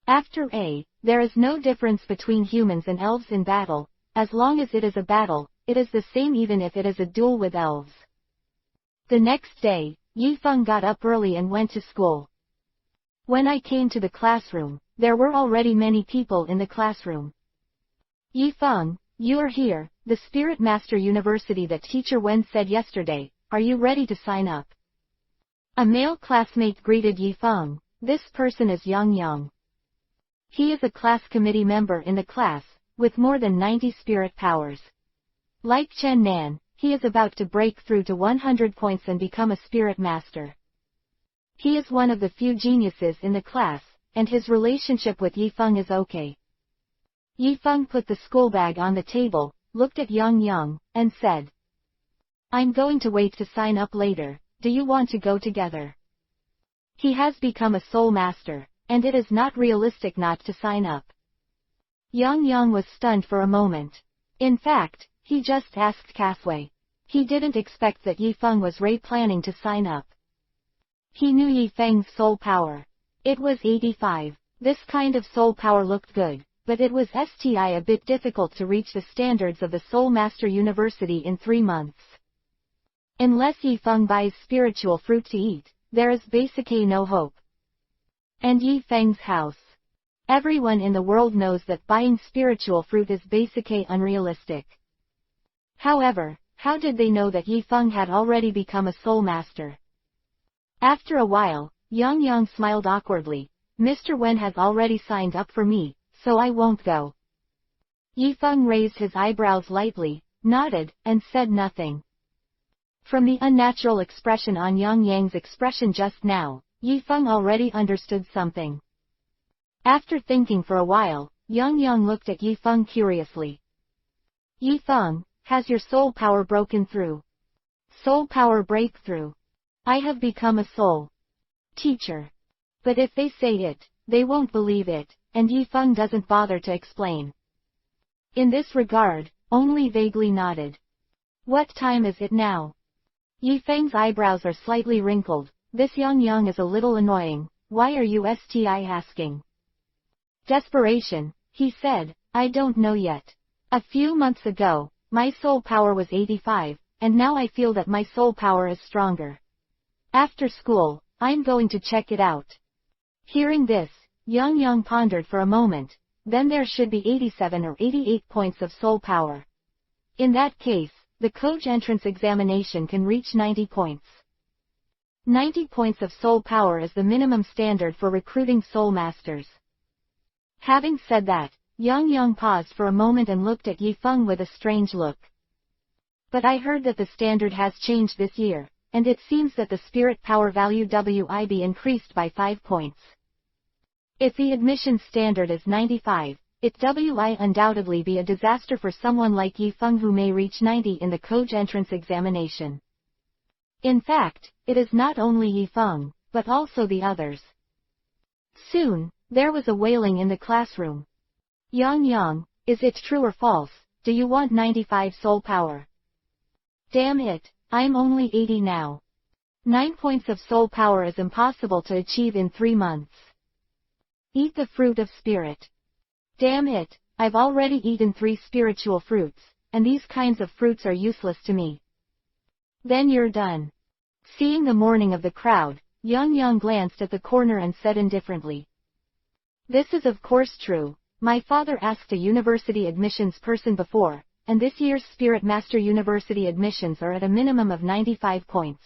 After A, there is no difference between humans and elves in battle. As long as it is a battle, it is the same even if it is a duel with elves. The next day, Yifeng got up early and went to school. When I came to the classroom, there were already many people in the classroom. Yifeng, you are here, the Spirit Master University that Teacher Wen said yesterday. Are you ready to sign up? A male classmate greeted Yifeng. This person is Yang. He is a class committee member in the class, with more than 90 spirit powers. Like Chen Nan, he is about to break through to 100 points and become a spirit master. He is one of the few geniuses in the class, and his relationship with Yifeng is okay. Yifeng put the school bag on the table, looked at Yang, and said, I'm going to wait to sign up later. Do you want to go together? He has become a soul master, and it is not realistic not to sign up. Yang was stunned for a moment. In fact, he just asked halfway. He didn't expect that Yifeng was planning to sign up. He knew Yifeng's soul power. It was 85. This kind of soul power looked good, but it was a bit difficult to reach the standards of the Soul Master University in 3 months. Unless Yifeng buys spiritual fruit to eat, there is basically no hope. And Yifeng's house. Everyone in the world knows that buying spiritual fruit is basically unrealistic. However, how did they know that Yifeng had already become a soul master? After a while, Yang smiled awkwardly. Mr. Wen has already signed up for me, so I won't go. Yifeng raised his eyebrows lightly, nodded, and said nothing. From the unnatural expression on Yang's expression just now, Yifeng already understood something. After thinking for a while, Yang looked at Yifeng curiously. Yifeng, has your soul power broken through? Soul power breakthrough. I have become a soul teacher. But if they say it, they won't believe it, and Yifeng doesn't bother to explain. In this regard, only vaguely nodded. What time is it now? Yifeng's eyebrows are slightly wrinkled. This Yang is a little annoying. Why are you asking? Desperation, he said, I don't know yet. A few months ago, my soul power was 85, and now I feel that my soul power is stronger. After school, I'm going to check it out. Hearing this, Yang pondered for a moment. Then there should be 87 or 88 points of soul power. In that case, the Coach entrance examination can reach 90 points. 90 points of soul power is the minimum standard for recruiting soul masters. Having said that, Yang paused for a moment and looked at Yifeng with a strange look. But I heard that the standard has changed this year, and it seems that the spirit power value WIB increased by 5 points. If the admission standard is 95, it will undoubtedly be a disaster for someone like Yifeng who may reach 90 in the Coach entrance examination. In fact, it is not only Yifeng, but also the others. Soon, there was a wailing in the classroom. Yang, is it true or false? Do you want 95 soul power? Damn it, I'm only 80 now. 9 points of soul power is impossible to achieve in 3 months. Eat the fruit of spirit. Damn it, I've already eaten 3 spiritual fruits, and these kinds of fruits are useless to me. Then you're done. Seeing the mourning of the crowd, Yang glanced at the corner and said indifferently. This is of course true. My father asked a university admissions person before, and this year's Spirit Master University admissions are at a minimum of 95 points.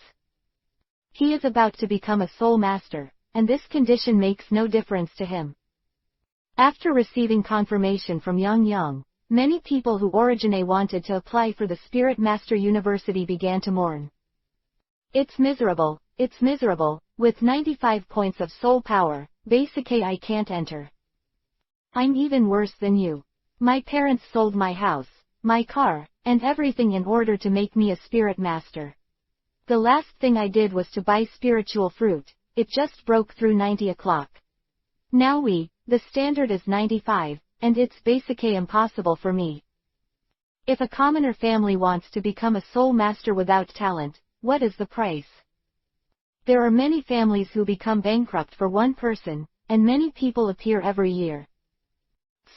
He is about to become a soul master, and this condition makes no difference to him. After receiving confirmation from Yang, many people who originally wanted to apply for the Spirit Master University began to mourn. It's miserable, with 95 points of soul power, basically I can't enter. I'm even worse than you. My parents sold my house, my car, and everything in order to make me a spirit master. The last thing I did was to buy spiritual fruit, it just broke through 90 o'clock. Now the standard is 95, and it's basically impossible for me. If a commoner family wants to become a soul master without talent, what is the price? There are many families who become bankrupt for one person, and many people appear every year.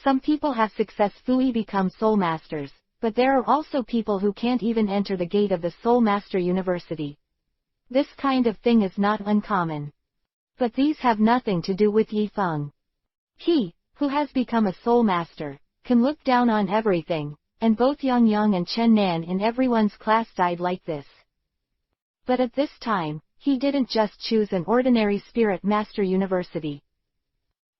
Some people have successfully become soul masters, but there are also people who can't even enter the gate of the Soul Master University. This kind of thing is not uncommon. But these have nothing to do with Yi Feng. He, who has become a soul master, can look down on everything, and both Yang Yang and Chen Nan in everyone's class died like this. But at this time, he didn't just choose an ordinary Spirit Master University.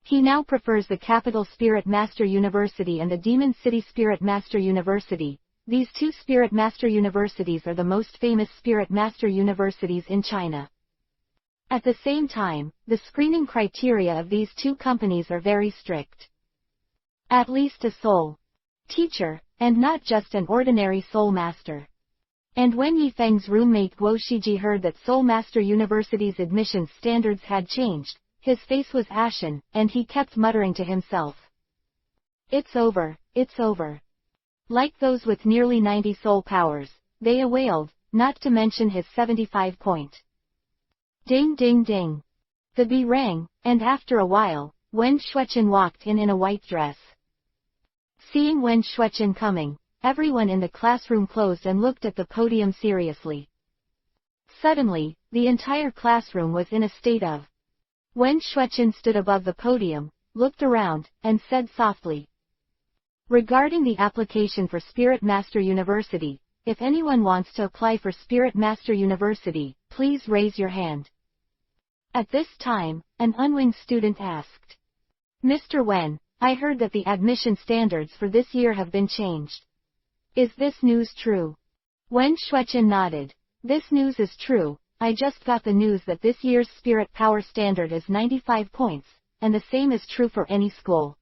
He now prefers the Capital Spirit Master University and the Demon City Spirit Master University. These two Spirit Master Universities are the most famous Spirit Master Universities in China. At the same time, the screening criteria of these two companies are very strict. At least a soul teacher, and not just an ordinary soul master. And when Yi Feng's roommate Guo Shiji heard that Soul Master University's admissions standards had changed, his face was ashen, and he kept muttering to himself. It's over, it's over. Like those with nearly 90 soul powers, they wailed, not to mention his 75 point. Ding ding ding. The bell rang, and after a while, Wen Shueqin walked in a white dress. Seeing Wen Shueqin coming, everyone in the classroom closed and looked at the podium seriously. Suddenly, the entire classroom was in a state of. Wen Shueqin stood above the podium, looked around, and said softly. Regarding the application for Spirit Master University, if anyone wants to apply for Spirit Master University, please raise your hand. At this time, an unwinged student asked. Mr. Wen, I heard that the admission standards for this year have been changed. Is this news true? Wen Shueqin nodded. This news is true. I just got the news that this year's spirit power standard is 95 points, and the same is true for any school.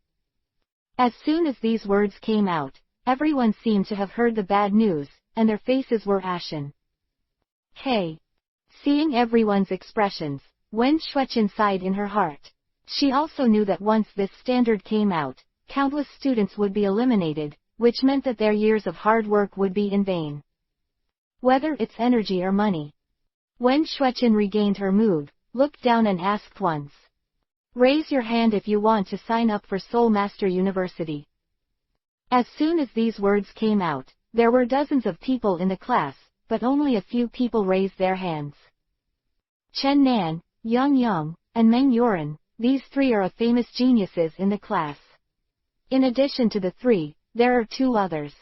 As soon as these words came out, everyone seemed to have heard the bad news, and their faces were ashen. Hey! Seeing everyone's expressions, Wen Shueqin sighed in her heart. She also knew that once this standard came out, countless students would be eliminated, which meant that their years of hard work would be in vain. Whether it's energy or money. Wen Shueqin regained her mood, looked down and asked once. Raise your hand if you want to sign up for Soul Master University. As soon as these words came out, there were dozens of people in the class, but only a few people raised their hands. Chen Nan, Yang Yang, and Meng Yuran, these three are famous geniuses in the class. In addition to the three, there are two others.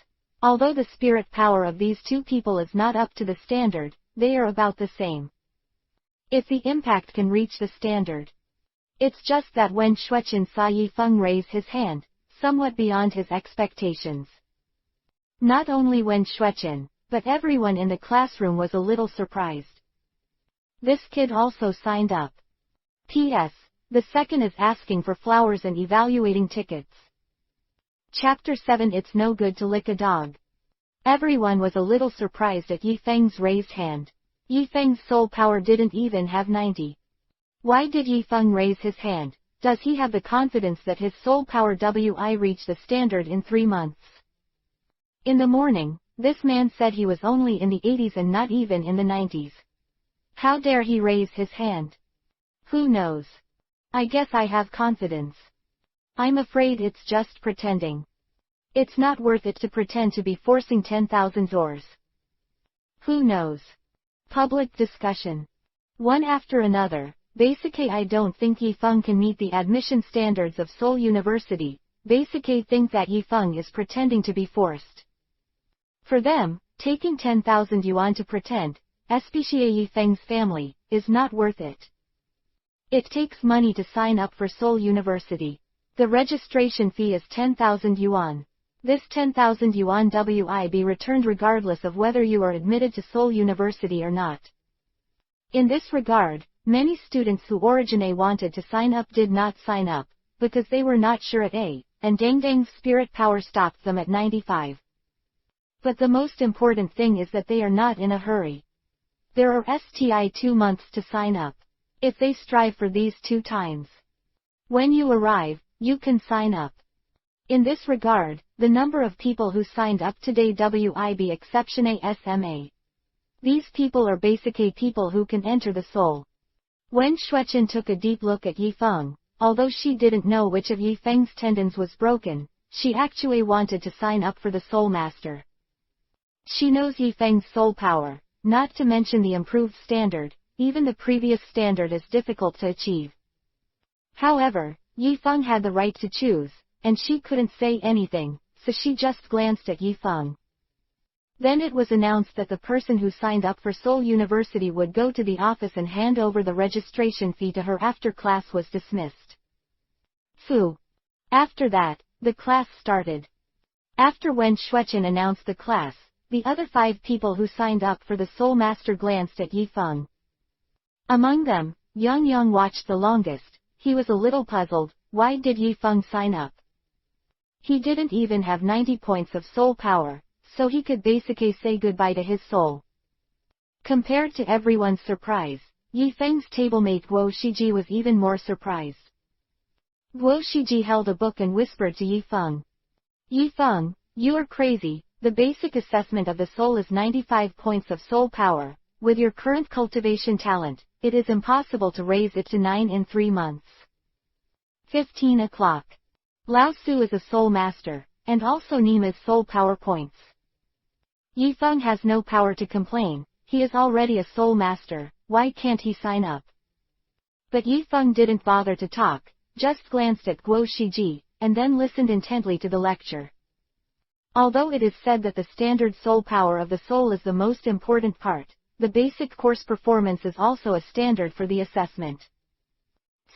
Although the spirit power of these two people is not up to the standard, they are about the same. If the impact can reach the standard. It's just that when Shueqin saw Yi Feng raise his hand, somewhat beyond his expectations. Not only Wen Shueqin, but everyone in the classroom was a little surprised. This kid also signed up. P.S. The second is asking for flowers and evaluating tickets. Chapter 7 It's no good to lick a dog. Everyone was a little surprised at Yi Feng's raised hand. Yi Feng's soul power didn't even have 90. Why did Yi Feng raise his hand? Does he have the confidence that his soul power will reach the standard in 3 months? In the morning, this man said he was only in the 80s and not even in the 90s. How dare he raise his hand? Who knows? I guess I have confidence. I'm afraid it's just pretending. It's not worth it to pretend to be forcing 10,000 doors. Who knows? Public discussion. One after another. Basically, I don't think Yi Feng can meet the admission standards of Seoul University. Basically think that Yi Feng is pretending to be forced. For them, taking 10,000 yuan to pretend, especially Yi Feng's family, is not worth it. It takes money to sign up for Seoul University. The registration fee is 10,000 yuan. This 10,000 yuan will be returned regardless of whether you are admitted to Seoul University or not. In this regard, many students who originally wanted to sign up did not sign up, because they were not sure at A, and Dang Dang's spirit power stopped them at 95. But the most important thing is that they are not in a hurry. There are 2 months to sign up. If they strive for these 2 times. When you arrive, you can sign up. In this regard, the number of people who signed up today WIB exception ASMA. These people are basically people who can enter the soul. When Shueqin took a deep look at Yifeng, although she didn't know which of Yifeng's tendons was broken, she actually wanted to sign up for the Soul Master. She knows Yifeng's soul power, not to mention the improved standard, even the previous standard is difficult to achieve. However, Yifeng had the right to choose, and she couldn't say anything, so she just glanced at Yifeng. Then it was announced that the person who signed up for Seoul University would go to the office and hand over the registration fee to her after class was dismissed. Phew. After that, the class started. After when Shueqin announced the class, the other 5 people who signed up for the Soul Master glanced at Yifeng. Among them, Yang watched the longest. He was a little puzzled. Why did Yifeng sign up? He didn't even have 90 points of soul power, so he could basically say goodbye to his soul. Compared to everyone's surprise, Yifeng's tablemate Guo Shiji was even more surprised. Guo Shiji held a book and whispered to Yifeng. Yifeng, you are crazy, the basic assessment of the soul is 95 points of soul power. With your current cultivation talent, it is impossible to raise it to 9 in 3 months. 15 o'clock. Lao Su is a soul master, and also Nima's soul power points. Yifeng has no power to complain, he is already a soul master, why can't he sign up? But Yifeng didn't bother to talk, just glanced at Guo Shiji, and then listened intently to the lecture. Although it is said that the standard soul power of the soul is the most important part, the basic course performance is also a standard for the assessment.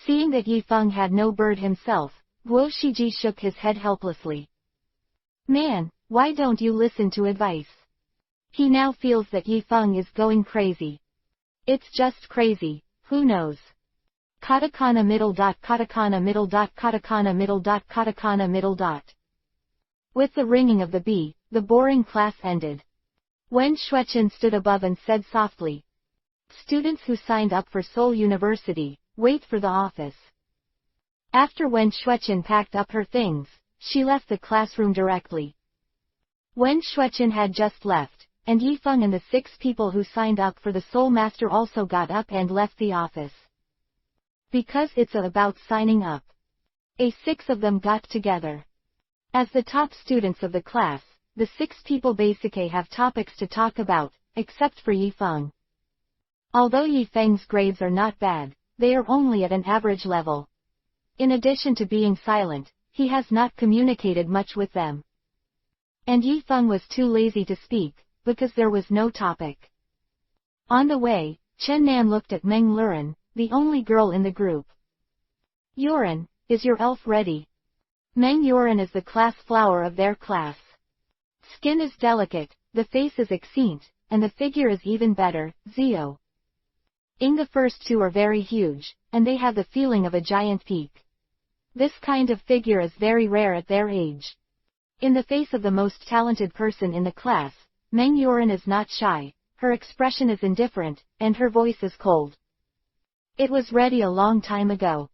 Seeing that Yifeng had no bird himself, Guo Shiji shook his head helplessly. Man, why don't you listen to advice? He now feels that Yifeng is going crazy. It's just crazy, who knows? Katakana middle dot katakana middle dot katakana middle dot katakana middle dot. With the ringing of the bee, the boring class ended. When Shueqin stood above and said softly, "Students who signed up for Seoul University, wait for the office." After when Shueqin packed up her things, she left the classroom directly. When Shueqin had just left, and Yifeng and the 6 people who signed up for the Soul Master also got up and left the office. Because it's about signing up. 6 of them got together. As the top students of the class, the 6 people basically have topics to talk about, except for Yifeng. Although Yifeng's grades are not bad, they are only at an average level. In addition to being silent, he has not communicated much with them. And Yifeng was too lazy to speak, because there was no topic. On the way, Chen Nan looked at Meng Luren, the only girl in the group. "Yuren, is your elf ready?" Meng Yuren is the class flower of their class. Skin is delicate, the face is excellent, and the figure is even better, Zio. The first 2 are very huge, and they have the feeling of a giant peak. This kind of figure is very rare at their age. In the face of the most talented person in the class, Meng Yuren is not shy, her expression is indifferent, and her voice is cold. It was ready a long time ago.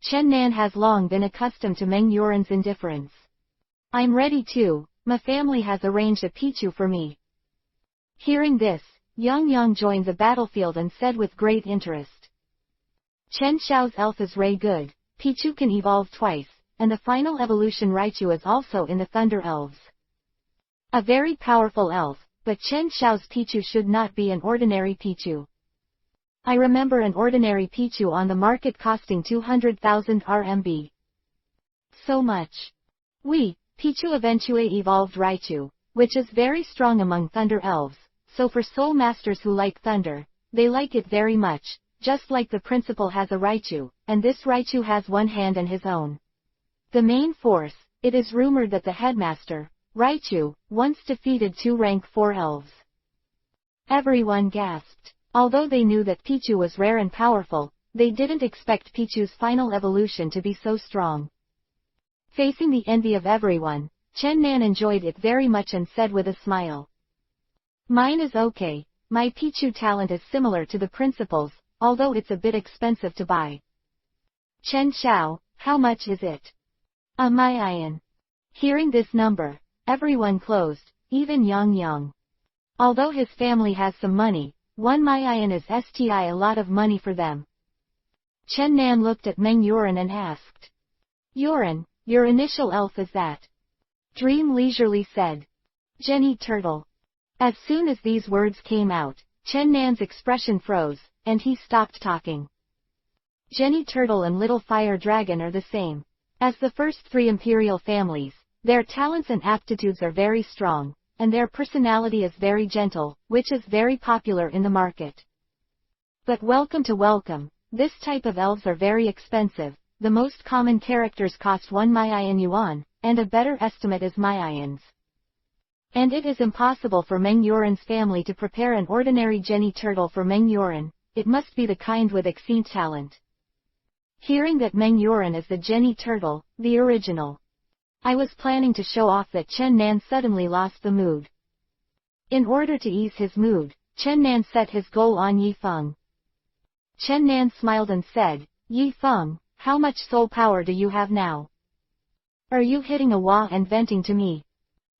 Chen Nan has long been accustomed to Meng Yuren's indifference. "I'm ready too, my family has arranged a Pichu for me." Hearing this, Yang joined the battlefield and said with great interest. Chen Xiao's elf is Ray good, Pichu can evolve twice, and the final evolution Raichu is also in the Thunder Elves. A very powerful elf, but Chen Xiao's Pichu should not be an ordinary Pichu. I remember an ordinary Pichu on the market costing 200,000 RMB. So much. Pichu eventually evolved Raichu, which is very strong among Thunder Elves, so for soul masters who like thunder, they like it very much, just like the principal has a Raichu, and this Raichu has one hand and his own. The main force, it is rumored that the headmaster, Raichu, once defeated 2 rank 4 elves. Everyone gasped. Although they knew that Pichu was rare and powerful, they didn't expect Pichu's final evolution to be so strong. Facing the envy of everyone, Chen Nan enjoyed it very much and said with a smile. "Mine is okay, my Pichu talent is similar to the principal's, although it's a bit expensive to buy." "Chen Xiao, how much is it?" "My iron." Hearing this number, everyone closed, even Yang Yang. Although his family has some money, 1 million is a lot of money for them. Chen Nan looked at Meng Yuran and asked. Yuran, your initial elf is that? Dream leisurely said. Jenny Turtle. As soon as these words came out, Chen Nan's expression froze, and he stopped talking. Jenny Turtle and Little Fire Dragon are the same. As the first 3 imperial families, their talents and aptitudes are very strong, and their personality is very gentle, which is very popular in the market. But welcome to welcome, this type of elves are very expensive. The most common characters cost 1 million yuan, and a better estimate is millions. And it is impossible for Meng Yuran's family to prepare an ordinary Jenny Turtle for Meng Yuran, it must be the kind with excellent talent. Hearing that Meng Yuran is the Jenny Turtle, the original. I was planning to show off that Chen Nan suddenly lost the mood. In order to ease his mood, Chen Nan set his goal on Yi Feng. Chen Nan smiled and said, Yi Feng, how much soul power do you have now? Are you hitting a wall and venting to me?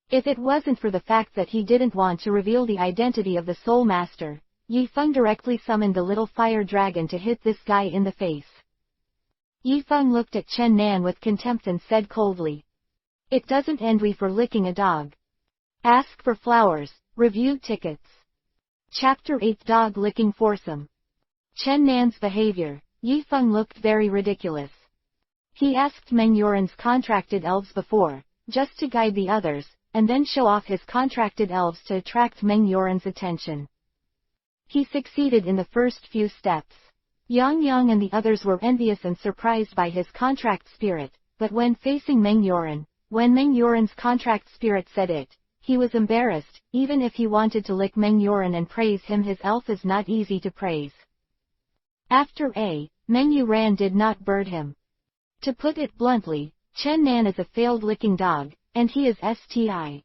If it wasn't for the fact that he didn't want to reveal the identity of the Soul Master, Yi Feng directly summoned the little fire dragon to hit this guy in the face. Yi Feng looked at Chen Nan with contempt and said coldly. It doesn't envy for licking a dog. Ask for flowers, review tickets. Chapter 8 Dog Licking Foursome. Chen Nan's behavior, Yi Feng looked very ridiculous. He asked Meng Yuran's contracted elves before, just to guide the others, and then show off his contracted elves to attract Meng Yuran's attention. He succeeded in the first few steps. Yang Yang and the others were envious and surprised by his contract spirit, but when facing Meng Yuran, when Meng Yuran's contract spirit said it, he was embarrassed. Even if he wanted to lick Meng Yuran and praise him, his elf is not easy to praise. After Meng Yuran did not bird him. To put it bluntly, Chen Nan is a failed licking dog, and he is a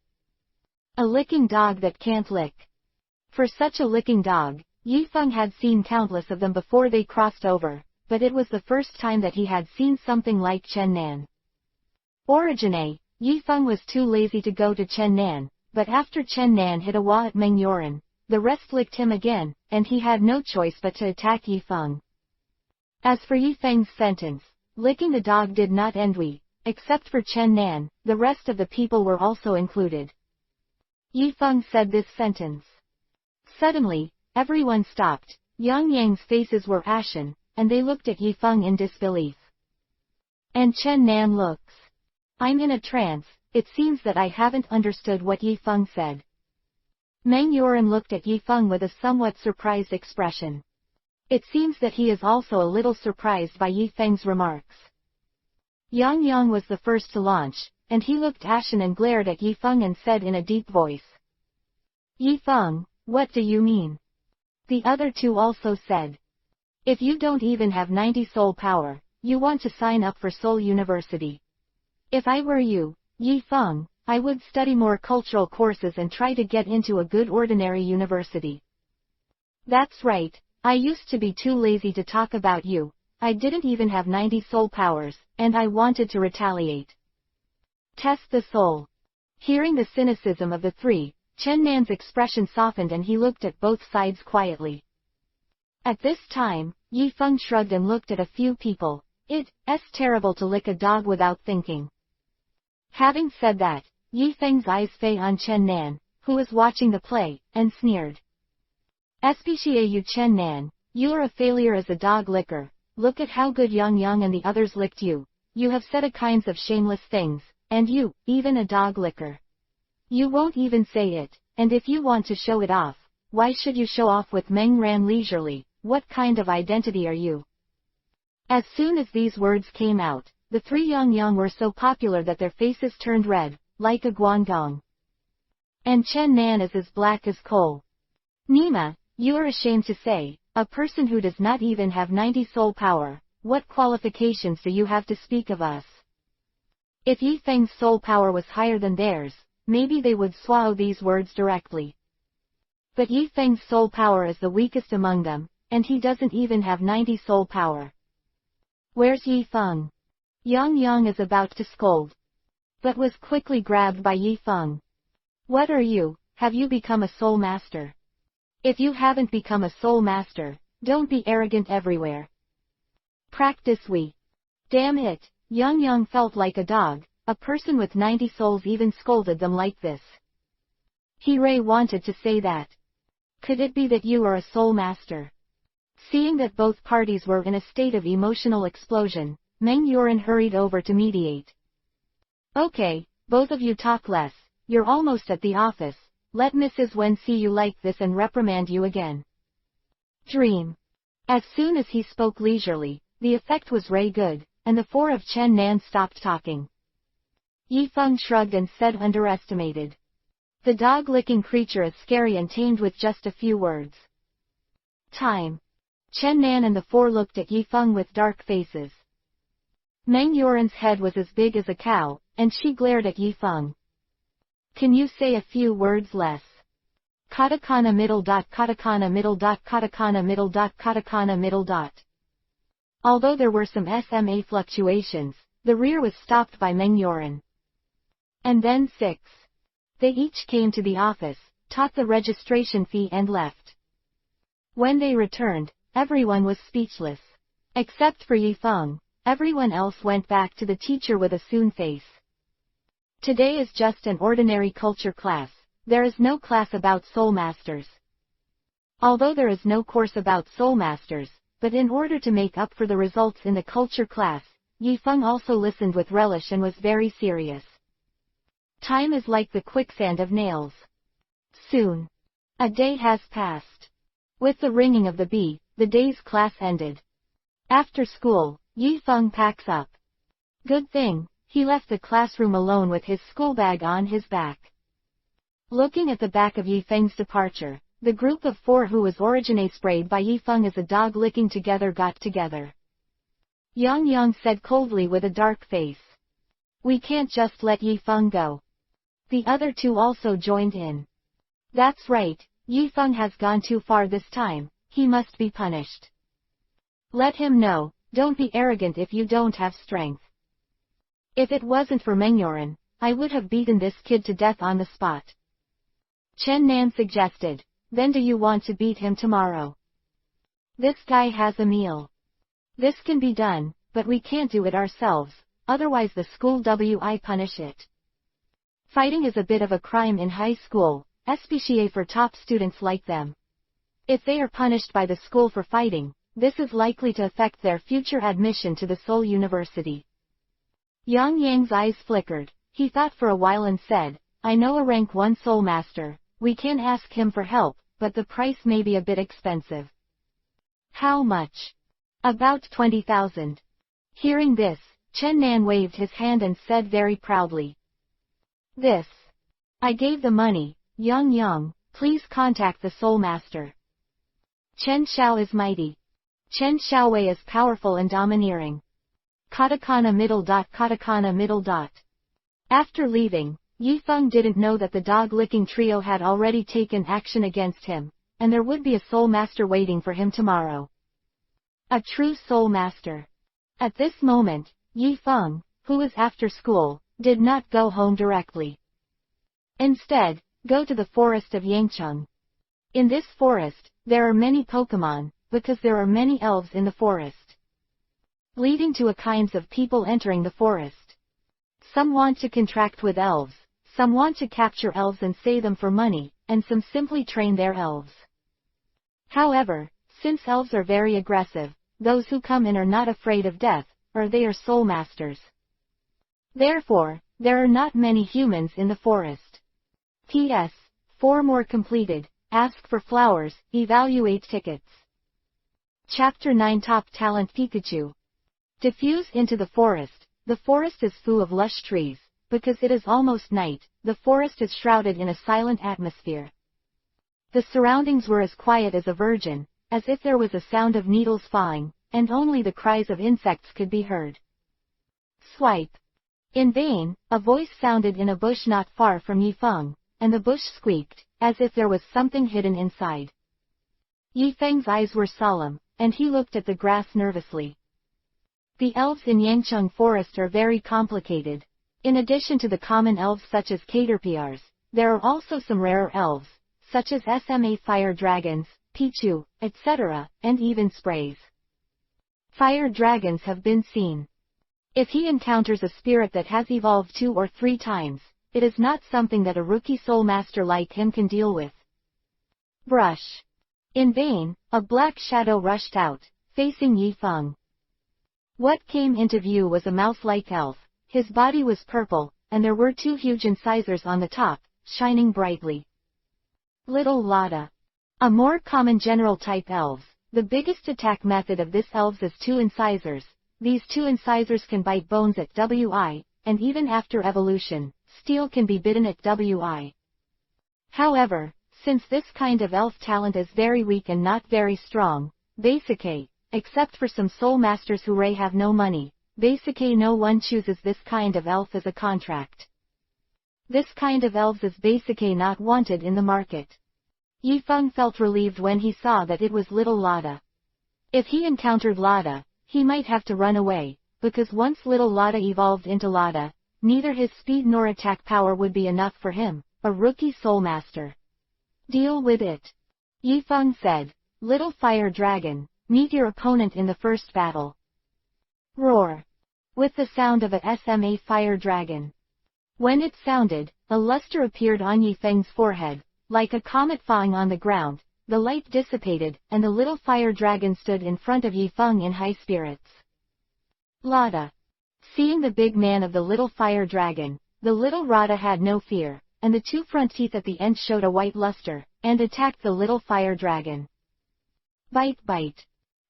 licking dog that can't lick. For such a licking dog, Yi Feng had seen countless of them before they crossed over, but it was the first time that he had seen something like Chen Nan. Origine, Yi Feng was too lazy to go to Chen Nan, but after Chen Nan hit a wah at Meng Yuran, the rest licked him again, and he had no choice but to attack Yi Feng. As for Yi Feng's sentence, licking the dog did not envy. Except for Chen Nan, the rest of the people were also included. Yi Feng said this sentence. Suddenly, everyone stopped. Yang Yang's faces were ashen, and they looked at Yi Feng in disbelief. And Chen Nan looks. I'm in a trance, it seems that I haven't understood what Yi Feng said. Meng Yuran looked at Yi Feng with a somewhat surprised expression. It seems that he is also a little surprised by Yi Feng's remarks. Yang Yang was the first to launch, and he looked ashen and glared at Yi Feng and said in a deep voice. Yi Feng, what do you mean? The other 2 also said. If you don't even have 90 soul power, you want to sign up for Soul University. If I were you, Yi Feng, I would study more cultural courses and try to get into a good ordinary university. That's right, I used to be too lazy to talk about you. I didn't even have 90 soul powers, and I wanted to retaliate. Test the soul. Hearing the cynicism of the 3, Chen Nan's expression softened and he looked at both sides quietly. At this time, Yi Feng shrugged and looked at a few people. It's terrible to lick a dog without thinking. Having said that, Yi Feng's eyes fell on Chen Nan, who was watching the play, and sneered. Especially you Chen Nan, you're a failure as a dog licker. Look at how good Yang Yang and the others licked you. You have said a kinds of shameless things, and you, even a dog licker. You won't even say it, and if you want to show it off, why should you show off with Meng Ran leisurely? What kind of identity are you? As soon as these words came out, the 3 Yang Yang were so popular that their faces turned red, like a guangdong. And Chen Nan is as black as coal. Nima, you are ashamed to say. A person who does not even have 90 soul power, what qualifications do you have to speak of us? If Yi Feng's soul power was higher than theirs, maybe they would swallow these words directly. But Yi Feng's soul power is the weakest among them, and he doesn't even have 90 soul power. Where's Yi Feng? Yang Yang is about to scold. but was quickly grabbed by Yifeng. What are you? Have you become a soul master? If you haven't become a soul master, don't be arrogant everywhere. Practice we. Damn it, Yang felt like a dog, a person with 90 souls even scolded them like this. Ray wanted to say that. Could it be that you are a soul master? Seeing that both parties were in a state of emotional explosion, Meng Yuan hurried over to mediate. Okay, both of you talk less, you're almost at the office, let Mrs. Wen see you like this and reprimand you again. Dream. As soon as he spoke leisurely, the effect was good, and the four of Chen Nan stopped talking. Yifeng shrugged and said underestimated. The dog-licking creature is scary and tamed with just a few words. Time. Chen Nan and the four looked at Yifeng with dark faces. Meng Yuan's head was as big as a cow, and she glared at Yifeng. Can you say a few words less? Katakana middle dot katakana middle dot katakana middle dot katakana middle dot. Although there were some SMA fluctuations, the rear was stopped by Meng Yuan. And then 6. They each came to the office, taught the registration fee and left. When they returned, everyone was speechless. Except for Yifeng, everyone else went back to the teacher with a soon face. Today is just an ordinary culture class, there is no class about soul masters. Although there is no course about soul masters, but in order to make up for the results in the culture class, Yifeng also listened with relish and was very serious. Time is like the quicksand of nails. Soon. A day has passed. With the ringing of the bee, the day's class ended. After school, Yifeng packs up. Good thing, he left the classroom alone with his schoolbag on his back. Looking at the back of Yifeng's departure, the group of four who was originally sprayed by Yifeng as a dog licking together got together. Yang said coldly with a dark face. We can't just let Yifeng go. The other two also joined in. That's right, Yifeng has gone too far this time, he must be punished. Let him know, don't be arrogant if you don't have strength. If it wasn't for Meng Yuan, I would have beaten this kid to death on the spot. Chen Nan suggested, then do you want to beat him tomorrow? This guy has a meal. This can be done, but we can't do it ourselves, otherwise the school will punish it. Fighting is a bit of a crime in high school, especially for top students like them. If they are punished by the school for fighting, this is likely to affect their future admission to the Seoul University. Yang's eyes flickered, he thought for a while and said, I know a rank 1 soul master, we can ask him for help, but the price may be a bit expensive. How much? About 20,000. Hearing this, Chen Nan waved his hand and said very proudly. This. I gave the money, Yang, please contact the soul master. Chen Xiao is mighty. Chen Xiaowei is powerful and domineering. Katakana middle dot katakana middle dot. After leaving, Yifeng didn't know that the dog-licking trio had already taken action against him, and there would be a soul master waiting for him tomorrow. A true soul master. At this moment, Yifeng, who was after school, did not go home directly. Instead, go to the forest of Yangcheng. In this forest, there are many Pokemon, because there are many elves in the forest. Leading to a kinds of people entering the forest. Some want to contract with elves, some want to capture elves and sell them for money, and some simply train their elves. However, since elves are very aggressive, those who come in are not afraid of death, or they are soul masters. Therefore, there are not many humans in the forest. P.S. 4 more completed, ask for flowers, evaluate tickets. Chapter 9 Top Talent Pikachu. Diffuse into the forest is full of lush trees, because it is almost night, the forest is shrouded in a silent atmosphere. The surroundings were as quiet as a virgin, as if there was a sound of needles falling, and only the cries of insects could be heard. Swipe. In vain, a voice sounded in a bush not far from Yifeng, and the bush squeaked, as if there was something hidden inside. Yifeng's eyes were solemn, and he looked at the grass nervously. The elves in Yangcheng Forest are very complicated. In addition to the common elves such as caterpillars, there are also some rarer elves, such as SMA fire dragons, Pichu, etc., and even sprays. Fire dragons have been seen. If he encounters a spirit that has evolved 2 or 3 times, it is not something that a rookie soul master like him can deal with. Brush. In vain, a black shadow rushed out, facing Yi Feng. What came into view was a mouse-like elf. His body was purple, and there were 2 huge incisors on the top, shining brightly. Little Lotta. A more common general type elves. The biggest attack method of this elves is 2 incisors. These 2 incisors can bite bones at WI, and even after evolution, steel can be bitten at WI. However, since this kind of elf talent is very weak and not very strong, basically, except for some soul masters who have no money, basically no one chooses this kind of elf as a contract. This kind of elves is basically not wanted in the market. Yi Feng felt relieved when he saw that it was little Lotta. If he encountered Lotta, he might have to run away, because once little Lotta evolved into Lotta, neither his speed nor attack power would be enough for him, a rookie soul master. Deal with it. Yi Feng said. Little fire dragon, meet your opponent in the first battle. Roar. With the sound of a SMA fire dragon. When it sounded, a luster appeared on Yi Feng's forehead. Like a comet falling on the ground, the light dissipated, and the little fire dragon stood in front of Yi Feng in high spirits. Lotta. Seeing the big man of the little fire dragon, the little Lotta had no fear, and the 2 front teeth at the end showed a white luster, and attacked the little fire dragon. Bite bite.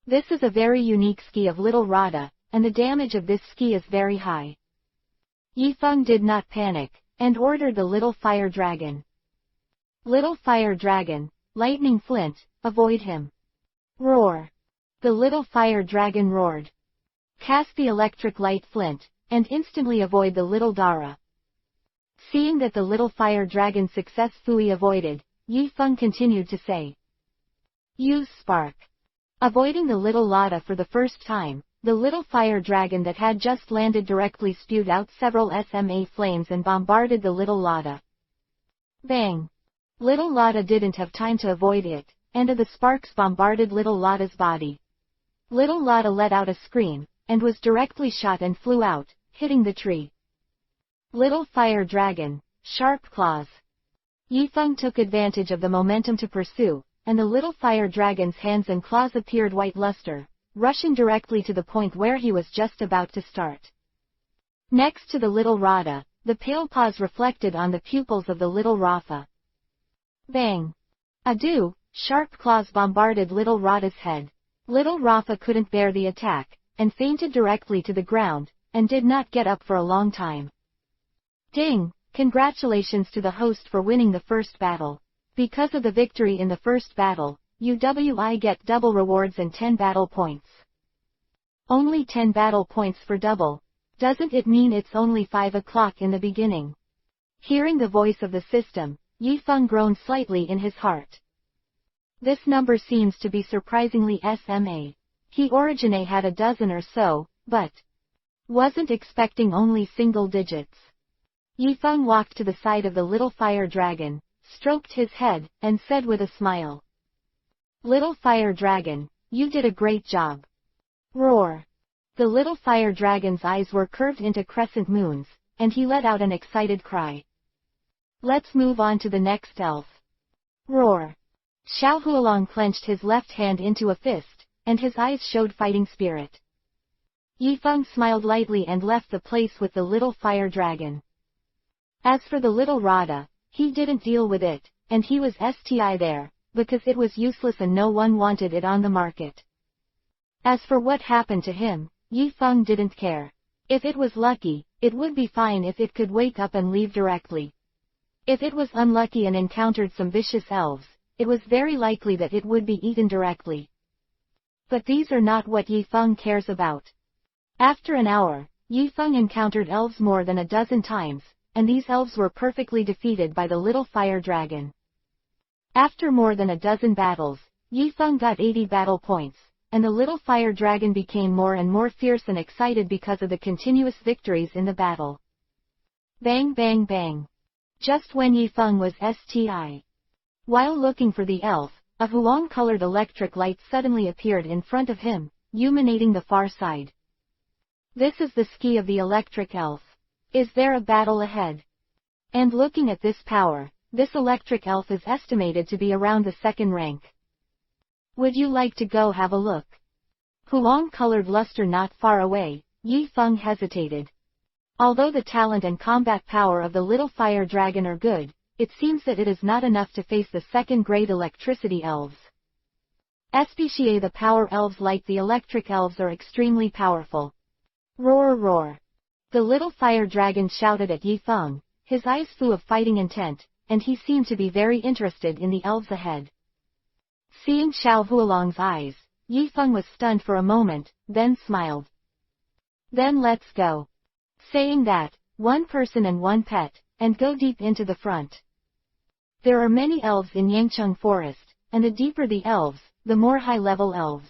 This is a very unique ski of little Lotta, and the damage of this ski is very high. Yi Feng did not panic, and ordered the little fire dragon. Little fire dragon, lightning flint, avoid him. Roar. The little fire dragon roared. Cast the electric light flint, and instantly avoid the little Dara. Seeing that the little fire dragon successfully avoided, Yi Feng continued to say. Use spark. Avoiding the little Lotta for the first time, the little fire dragon that had just landed directly spewed out several SMA flames and bombarded the little Lotta. Bang. Little Lotta didn't have time to avoid it, and the sparks bombarded little Lotta's body. Little Lotta let out a scream, and was directly shot and flew out, hitting the tree. Little fire dragon, sharp claws. Yi Feng took advantage of the momentum to pursue, and the little fire dragon's hands and claws appeared white luster, rushing directly to the point where he was just about to start. Next to the little Lotta, the pale paws reflected on the pupils of the little Rafa. Bang! Adieu! Sharp claws bombarded little Lotta's head. Little Rafa couldn't bear the attack, and fainted directly to the ground, and did not get up for a long time. Ding! Congratulations to the host for winning the first battle. Because of the victory in the first battle, you get double rewards and 10 battle points. Only 10 battle points for double. Doesn't it mean it's only 5 o'clock in the beginning? Hearing the voice of the system, Yi Feng groaned slightly in his heart. This number seems to be surprisingly SMA. He originally had a dozen or so, but wasn't expecting only single digits. Yi Feng walked to the side of the little fire dragon, stroked his head, and said with a smile. Little fire dragon, you did a great job. Roar. The little fire dragon's eyes were curved into crescent moons, and he let out an excited cry. Let's move on to the next elf. Roar. Xiao Hualong clenched his left hand into a fist, and his eyes showed fighting spirit. Yi Feng smiled lightly and left the place with the little fire dragon. As for the little Lotta, he didn't deal with it, and he was STI there, because it was useless and no one wanted it on the market. As for what happened to him, Yi Feng didn't care. If it was lucky, it would be fine if it could wake up and leave directly. If it was unlucky and encountered some vicious elves, it was very likely that it would be eaten directly. But these are not what Yi Feng cares about. After an hour, Yi Feng encountered elves more than a dozen times, and these elves were perfectly defeated by the little fire dragon. After more than a dozen battles, Yi Feng got 80 battle points, and the little fire dragon became more and more fierce and excited because of the continuous victories in the battle. Bang bang bang. Just when Yifeng was sti. While looking for the elf, a huang-colored electric light suddenly appeared in front of him, illuminating the far side. This is the ski of the electric elf. Is there a battle ahead? And looking at this power, this electric elf is estimated to be around the second rank. Would you like to go have a look? Huang-colored luster not far away, Yifeng hesitated. Although the talent and combat power of the little fire dragon are good, it seems that it is not enough to face the second-grade electricity elves. Especially the power elves like the electric elves are extremely powerful. Roar roar. The little fire dragon shouted at Yifeng, his eyes full of fighting intent, and he seemed to be very interested in the elves ahead. Seeing Xiao Huolong's eyes, Yifeng was stunned for a moment, then smiled. Then let's go. Saying that, one person and one pet, and go deep into the front. There are many elves in Yangcheng Forest, and the deeper the elves, the more high-level elves.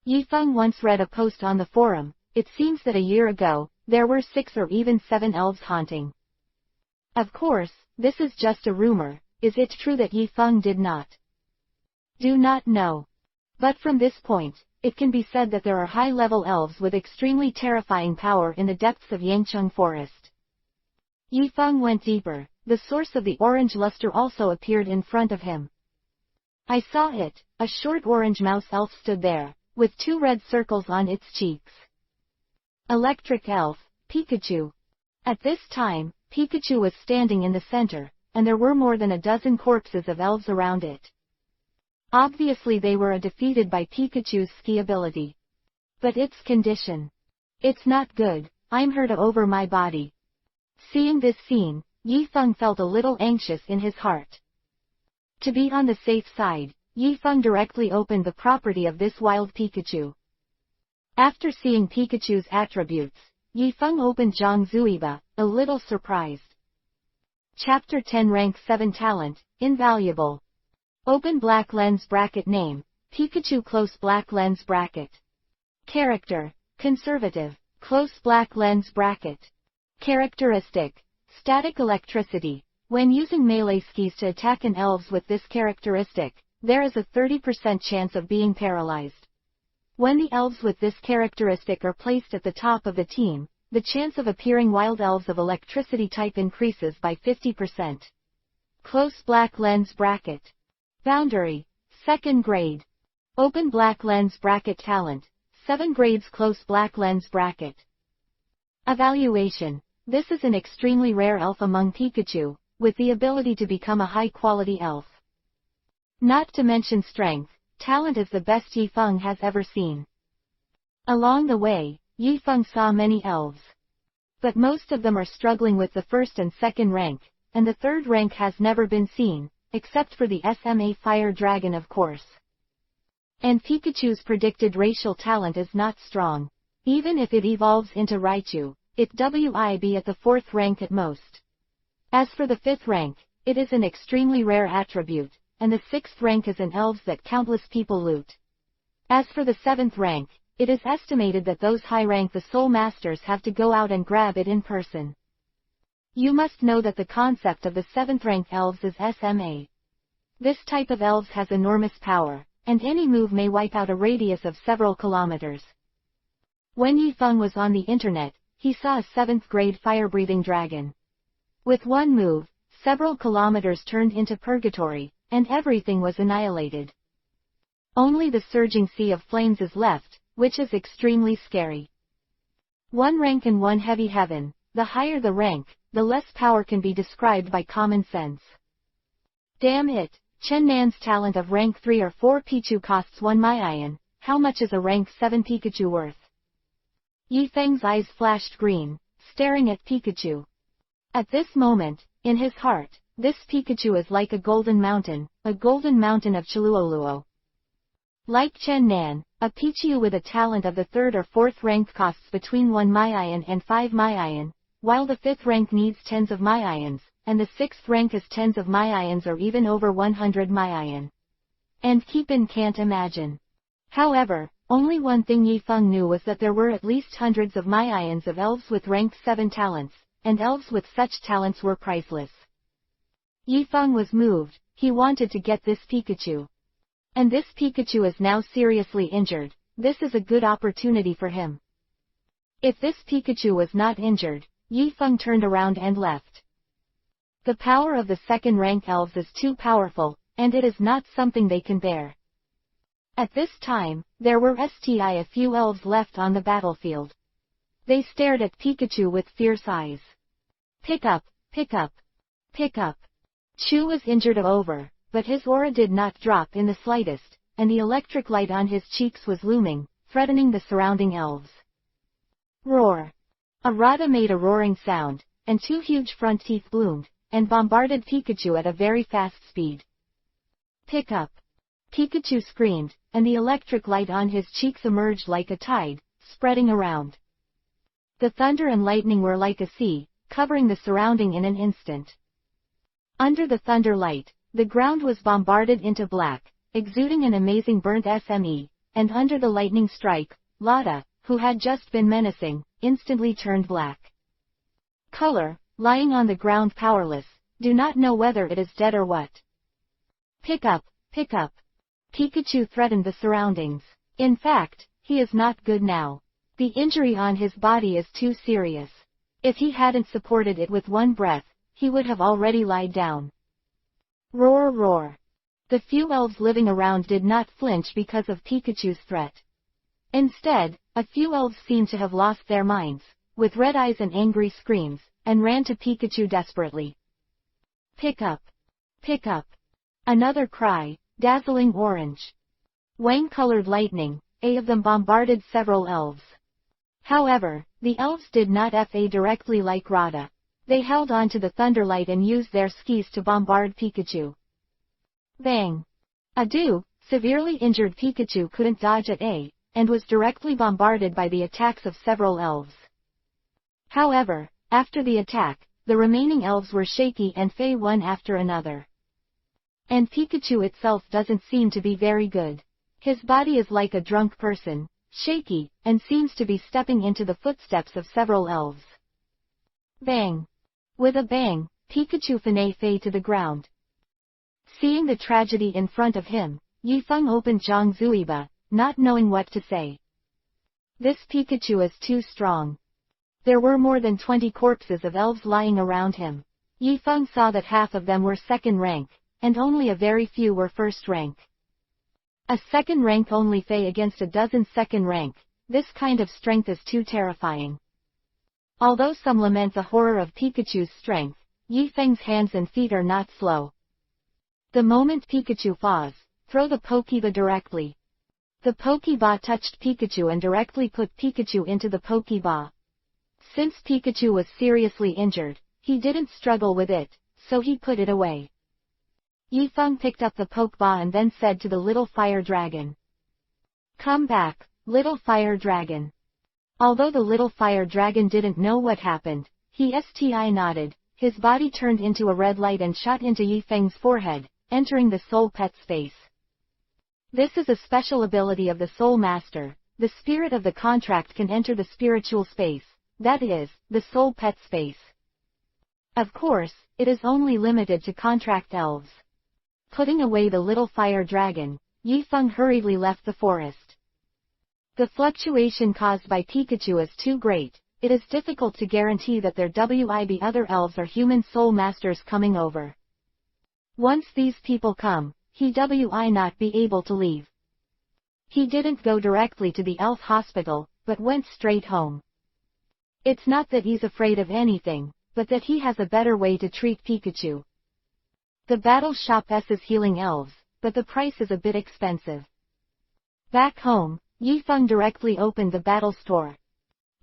Yifeng once read a post on the forum. It seems that a year ago, there were 6 or even 7 elves haunting. Of course, this is just a rumor. Is it true that Yifeng did not? Do not know. But from this point, it can be said that there are high-level elves with extremely terrifying power in the depths of Yangcheng Forest. Yifeng went deeper. The source of the orange luster also appeared in front of him. I saw it. A short orange mouse elf stood there, with 2 red circles on its cheeks. Electric elf, Pikachu. At this time, Pikachu was standing in the center, and there were more than a dozen corpses of elves around it. Obviously they were defeated by Pikachu's ski ability. But its condition. It's not good, I'm hurt over my body. Seeing this scene, Yifeng felt a little anxious in his heart. To be on the safe side, Yifeng directly opened the property of this wild Pikachu. After seeing Pikachu's attributes, Yifeng opened Zhang Zuiba, a little surprised. Chapter 10 Rank 7 Talent, Invaluable. Open black lens bracket name, Pikachu close black lens bracket. Character, Conservative, close black lens bracket. Characteristic, Static electricity. When using melee skis to attack an elves with this characteristic, there is a 30% chance of being paralyzed. When the elves with this characteristic are placed at the top of the team, the chance of appearing wild elves of electricity type increases by 50%. Close black lens bracket. Boundary, 2nd grade. Open black lens bracket talent, 7 grades close black lens bracket. Evaluation. This is an extremely rare elf among Pikachu, with the ability to become a high-quality elf. Not to mention strength, talent is the best Yifeng has ever seen. Along the way, Yifeng saw many elves. But most of them are struggling with the 1st and 2nd rank, and the 3rd rank has never been seen, except for the SMA Fire Dragon of course. And Pikachu's predicted racial talent is not strong. Even if it evolves into Raichu, it will be at the 4th rank at most. As for the 5th rank, it is an extremely rare attribute, and the 6th rank is an elves that countless people loot. As for the 7th rank, it is estimated that those high rank the Soul Masters have to go out and grab it in person. You must know that the concept of the 7th rank elves is SMA. This type of elves has enormous power, and any move may wipe out a radius of several kilometers. When Yifeng was on the internet, he saw a 7th grade fire-breathing dragon. With one move, several kilometers turned into purgatory, and everything was annihilated. Only the surging sea of flames is left, which is extremely scary. 1 rank and 1 heavy heaven. The higher the rank, the less power can be described by common sense. Damn it, Chen Nan's talent of rank 3 or 4 Pichu costs 1 Maiyan. How much is a rank 7 Pikachu worth? Yifeng's eyes flashed green, staring at Pikachu. At this moment, in his heart, this Pikachu is like a golden mountain of Chuluoluo. Like Chen Nan, a Pichu with a talent of the 3rd or 4th rank costs between 1 Maiyan and 5 Maiyan, while the 5th rank needs tens of Maians, and the 6th rank is tens of Maians or even over 100 Maiyan. And Keepin can't imagine. However, only one thing Yifeng knew was that there were at least hundreds of Maians of elves with rank 7 talents, and elves with such talents were priceless. Yifeng was moved. He wanted to get this Pikachu. And this Pikachu is now seriously injured. This is a good opportunity for him. If this Pikachu was not injured, Yifeng turned around and left. The power of the second-rank elves is too powerful, and it is not something they can bear. At this time, there were a few elves left on the battlefield. They stared at Pikachu with fierce eyes. Pick up, pick up, pick up. Chu was injured over, but his aura did not drop in the slightest, and the electric light on his cheeks was looming, threatening the surrounding elves. Roar! A Rada made a roaring sound, and two huge front teeth bloomed, and bombarded Pikachu at a very fast speed. Pick up! Pikachu screamed, and the electric light on his cheeks emerged like a tide, spreading around. The thunder and lightning were like a sea, covering the surrounding in an instant. Under the thunder light, the ground was bombarded into black, exuding an amazing burnt SME, and under the lightning strike, Lada, who had just been menacing, instantly turned black. Color, lying on the ground powerless, do not know whether it is dead or what. Pick up, pick up. Pikachu threatened the surroundings. In fact, he is not good now. The injury on his body is too serious. If he hadn't supported it with one breath, he would have already lied down. Roar, roar. The few elves living around did not flinch because of Pikachu's threat. Instead, a few elves seemed to have lost their minds, with red eyes and angry screams, and ran to Pikachu desperately. Pick up. Pick up. Another cry, dazzling orange. Wang-colored lightning, of them bombarded several elves. However, the elves did not fa directly like Rada. They held on to the thunderlight and used their skis to bombard Pikachu. Bang! Adieu, severely injured Pikachu couldn't dodge at A, and was directly bombarded by the attacks of several elves. However, after the attack, the remaining elves were shaky and fell one after another. And Pikachu itself doesn't seem to be very good. His body is like a drunk person, shaky, and seems to be stepping into the footsteps of several elves. Bang! With a bang, Pikachu fell to the ground. Seeing the tragedy in front of him, Yifeng opened Zhang Zuiba, not knowing what to say. This Pikachu is too strong. There were more than 20 corpses of elves lying around him. Yifeng saw that half of them were second rank, and only a very few were first rank. A second rank only fell against a dozen second rank. This kind of strength is too terrifying. Although some lament the horror of Pikachu's strength, Yifeng's hands and feet are not slow. The moment Pikachu falls, throw the Pokeball directly. The Pokeball touched Pikachu and directly put Pikachu into the Pokeball. Since Pikachu was seriously injured, he didn't struggle with it, so he put it away. Yifeng picked up the Pokeball and then said to the little fire dragon. Come back, little fire dragon. Although the little fire dragon didn't know what happened, he nodded, his body turned into a red light and shot into Yifeng's forehead, entering the Soul Pet space. This is a special ability of the Soul Master. The spirit of the contract can enter the spiritual space, that is, the Soul Pet space. Of course, it is only limited to contract elves. Putting away the little fire dragon, Yifeng hurriedly left the forest. The fluctuation caused by Pikachu is too great. It is difficult to guarantee that there will be other elves or human soul masters coming over. Once these people come, he will not be able to leave. He didn't go directly to the elf hospital, but went straight home. It's not that he's afraid of anything, but that he has a better way to treat Pikachu. The battle shop is healing elves, but the price is a bit expensive. Back home, Yifeng directly opened the battle store.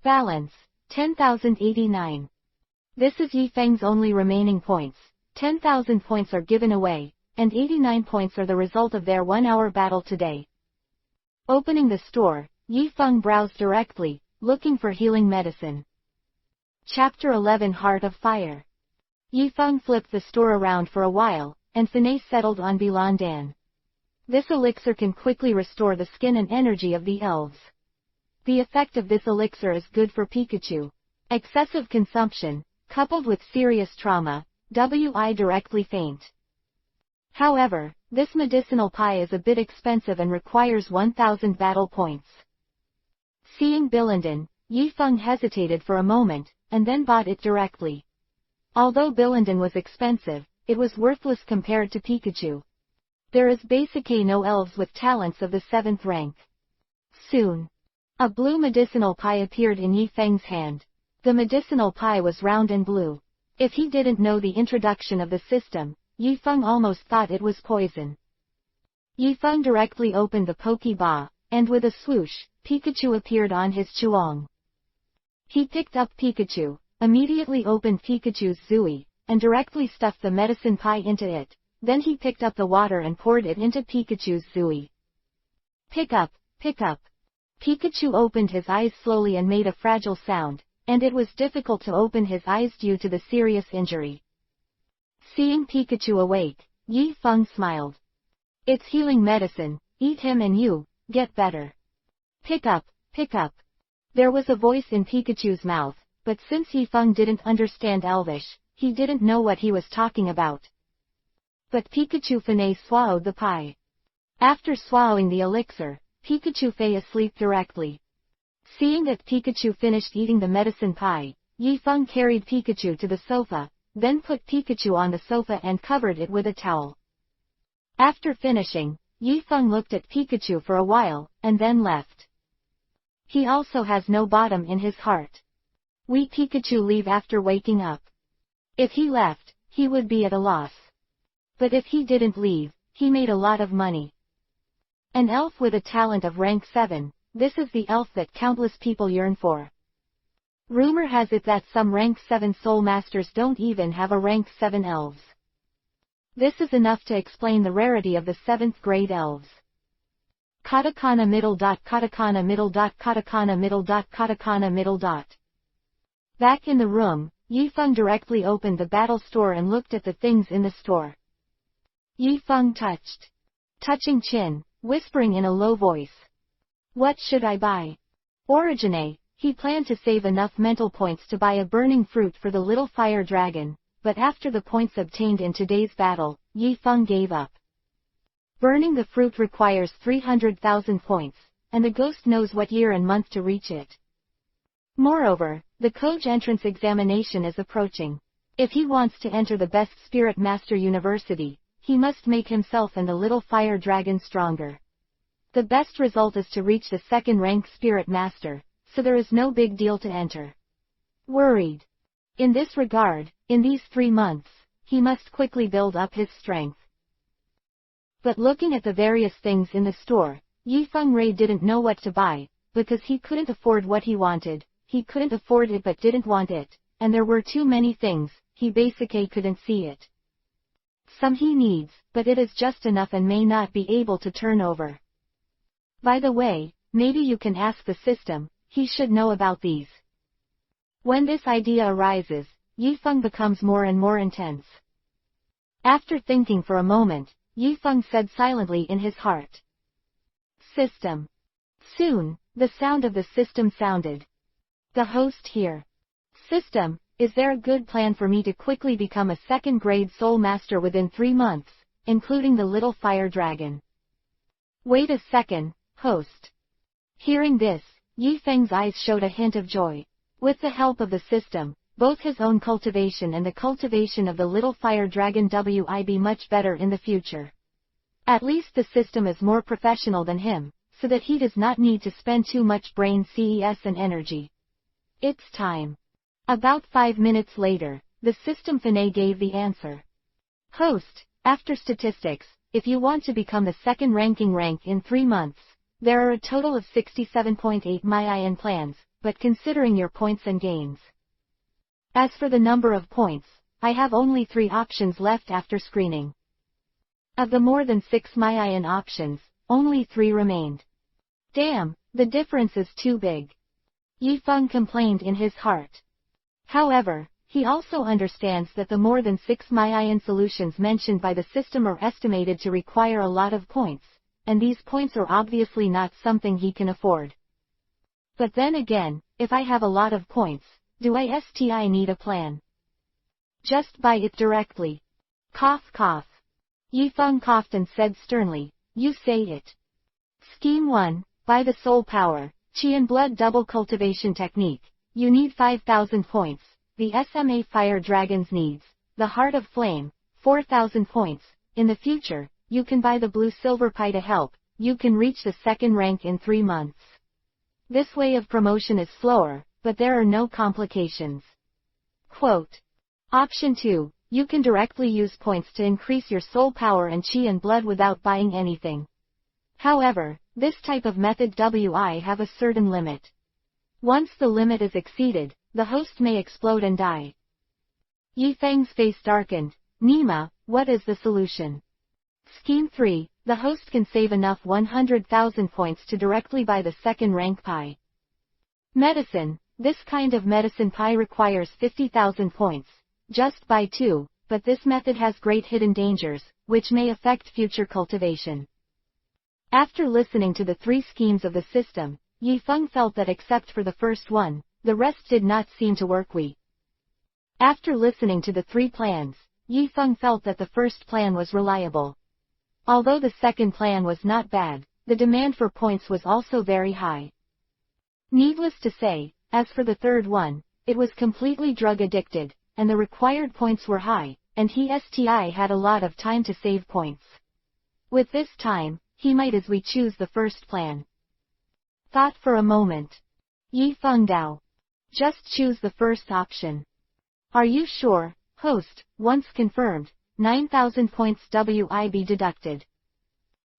Balance, 10,089. This is Yifeng's only remaining points. 10,000 points are given away, and 89 points are the result of their 1-hour battle today. Opening the store, Yifeng browsed directly, looking for healing medicine. Chapter 11 Heart of Fire. Yifeng flipped the store around for a while, and finesse settled on Bilandan. This elixir can quickly restore the skin and energy of the elves. The effect of this elixir is good for Pikachu. Excessive consumption, coupled with serious trauma, Wi directly faint. However, this medicinal pie is a bit expensive and requires 1,000 battle points. Seeing Billenden, Yifeng hesitated for a moment, and then bought it directly. Although Billenden was expensive, it was worthless compared to Pikachu. There is basically no elves with talents of the 7th rank. Soon, a blue medicinal pie appeared in Yifeng's hand. The medicinal pie was round and blue. If he didn't know the introduction of the system, Yifeng almost thought it was poison. Yifeng directly opened the Pokeball, and with a swoosh, Pikachu appeared on his Chuong. He picked up Pikachu, immediately opened Pikachu's Zui, and directly stuffed the medicine pie into it. Then he picked up the water and poured it into Pikachu's Zui. Pick up, pick up. Pikachu opened his eyes slowly and made a fragile sound, and it was difficult to open his eyes due to the serious injury. Seeing Pikachu awake, Yifeng smiled. It's healing medicine, eat him and you get better. Pick up, pick up. There was a voice in Pikachu's mouth, but since Yifeng didn't understand Elvish, he didn't know what he was talking about. But Pikachu swallowed the pie. After swallowing the elixir, Pikachu fell asleep directly. Seeing that Pikachu finished eating the medicine pie, Yifeng carried Pikachu to the sofa, then put Pikachu on the sofa and covered it with a towel. After finishing, Yifeng looked at Pikachu for a while, and then left. He also has no bottom in his heart. We Pikachu leave after waking up. If he left, he would be at a loss. But if he didn't leave, he made a lot of money. An elf with a talent of rank 7, this is the elf that countless people yearn for. Rumor has it that some rank 7 soul masters don't even have a rank 7 elves. This is enough to explain the rarity of the 7th grade elves. Katakana middle dot katakana middle dot katakana middle dot katakana middle dot. Back in the room, Yifeng directly opened the battle store and looked at the things in the store. Yifeng touching chin, whispering in a low voice. What should I buy? Origine, he planned to save enough mental points to buy a burning fruit for the little fire dragon, but after the points obtained in today's battle, Yifeng gave up. Burning the fruit requires 300,000 points, and the ghost knows what year and month to reach it. Moreover, the Koj entrance examination is approaching. If he wants to enter the best Spirit Master University, he must make himself and the little fire dragon stronger. The best result is to reach the 2nd rank Spirit Master, so there is no big deal to enter. Worried. In this regard, in these 3 months, he must quickly build up his strength. But looking at the various things in the store, Yifeng Ray didn't know what to buy, because he couldn't afford what he wanted, he couldn't afford it but didn't want it, and there were too many things, he basically couldn't see it. Some he needs, but it is just enough and may not be able to turn over. By the way, maybe you can ask the system, he should know about these. When this idea arises, Yifeng becomes more and more intense. After thinking for a moment, Yifeng said silently in his heart. System. Soon, the sound of the system sounded. The host here. System, is there a good plan for me to quickly become a 2nd grade soul master within 3 months, including the little fire dragon? Wait a second, host. Hearing this, Yifeng's eyes showed a hint of joy. With the help of the system, both his own cultivation and the cultivation of the little fire dragon will be much better in the future. At least the system is more professional than him, so that he does not need to spend too much brain ces and energy. It's time. About 5 minutes later, the system finale gave the answer. Host, after statistics, if you want to become the 2nd ranking rank in 3 months, there are a total of 67.8 million plans, but considering your points and gains. As for the number of points, I have only 3 options left after screening. Of the more than 6 million options, only 3 remained. Damn, the difference is too big. Yifeng complained in his heart. However, he also understands that the more than 6 million solutions mentioned by the system are estimated to require a lot of points, and these points are obviously not something he can afford. But then again, if I have a lot of points, do I need a plan? Just buy it directly. Cough cough. Yifeng coughed and said sternly, you say it. Scheme 1, buy the soul power, Qi and blood double cultivation technique. You need 5,000 points. The SMA fire dragons needs the heart of flame, 4,000 points. In the future, you can buy the blue silver pie to help. You can reach the second rank in 3 months. This way of promotion is slower, but there are no complications. Quote. Option 2, you can directly use points to increase your soul power and Qi and blood without buying anything. However, this type of method will have a certain limit. Once the limit is exceeded, the host may explode and die. Yifeng's face darkened. Nima, what is the solution? Scheme 3, the host can save enough 100,000 points to directly buy the second rank pie. Medicine, this kind of medicine pie requires 50,000 points. Just buy 2, but this method has great hidden dangers, which may affect future cultivation. After listening to the 3 schemes of the system, Yifeng felt that except for the first one, the rest did not seem to work. After listening to the 3 plans, Yifeng felt that the first plan was reliable. Although the second plan was not bad, the demand for points was also very high. Needless to say, as for the third one, it was completely drug addicted, and the required points were high, and he had a lot of time to save points. With this time, he might as well choose the first plan. Thought for a moment. Yifeng Dao. Just choose the first option. Are you sure, host? Once confirmed, 9,000 points will be deducted.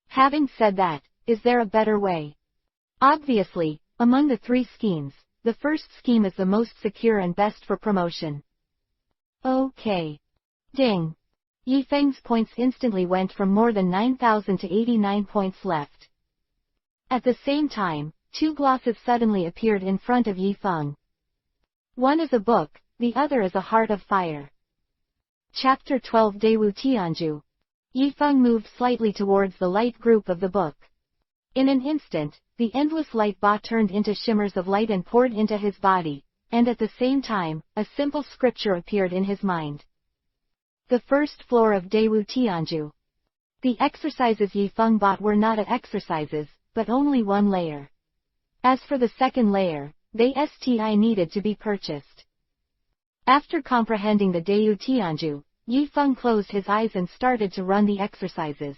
Having said that, is there a better way? Obviously, among the 3 schemes, the first scheme is the most secure and best for promotion. Okay. Ding. Yifeng's points instantly went from more than 9,000 to 89 points left. At the same time, 2 glosses suddenly appeared in front of Yifeng. One is a book, the other is a heart of fire. Chapter 12 Daewu Tianju. Yifeng moved slightly towards the light group of the book. In an instant, the endless light ba turned into shimmers of light and poured into his body, and at the same time, a simple scripture appeared in his mind. The first floor of Daewu Tianju. The exercises Yifeng bought were not exercises, but only 1 layer. As for the second layer, they needed to be purchased. After comprehending the Daewu Tianju, Yifeng closed his eyes and started to run the exercises.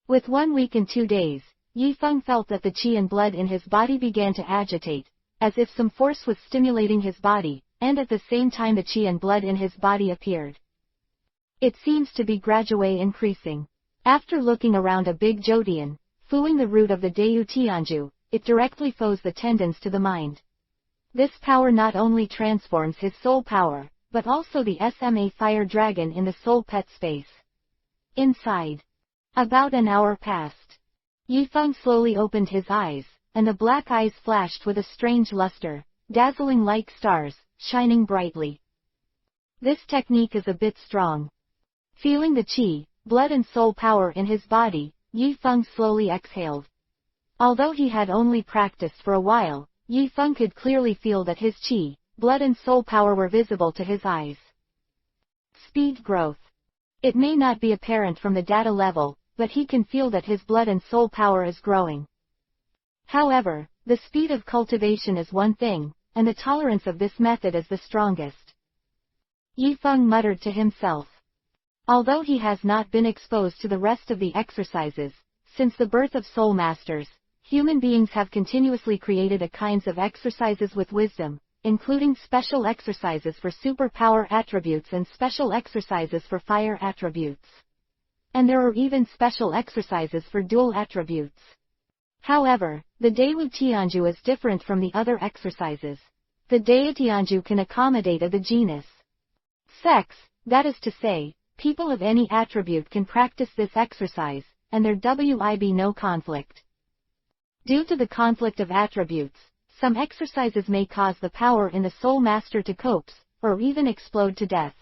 With 1 week and 2 days, Yifeng felt that the qi and blood in his body began to agitate, as if some force was stimulating his body, and at the same time the qi and blood in his body appeared. It seems to be gradually increasing. After looking around a big Jodian, fooing the root of the Daewu Tianju, it directly foes the tendons to the mind. This power not only transforms his soul power, but also the SMA fire dragon in the soul pet space. Inside. About an hour passed. Yifeng slowly opened his eyes, and the black eyes flashed with a strange luster, dazzling like stars, shining brightly. This technique is a bit strong. Feeling the qi, blood and soul power in his body, Yifeng slowly exhaled. Although he had only practiced for a while, Yifeng could clearly feel that his qi, blood and soul power were visible to his eyes. Speed growth. It may not be apparent from the data level, but he can feel that his blood and soul power is growing. However, the speed of cultivation is one thing, and the tolerance of this method is the strongest. Yifeng muttered to himself. Although he has not been exposed to the rest of the exercises, since the birth of soul masters, human beings have continuously created a kinds of exercises with wisdom, including special exercises for superpower attributes and special exercises for fire attributes. And there are even special exercises for dual attributes. However, the Daewu Tianju is different from the other exercises. The Daewu Tianju can accommodate the genus. Sex, that is to say, people of any attribute can practice this exercise, and there will be no conflict. Due to the conflict of attributes, some exercises may cause the power in the soul master to collapse, or even explode to death.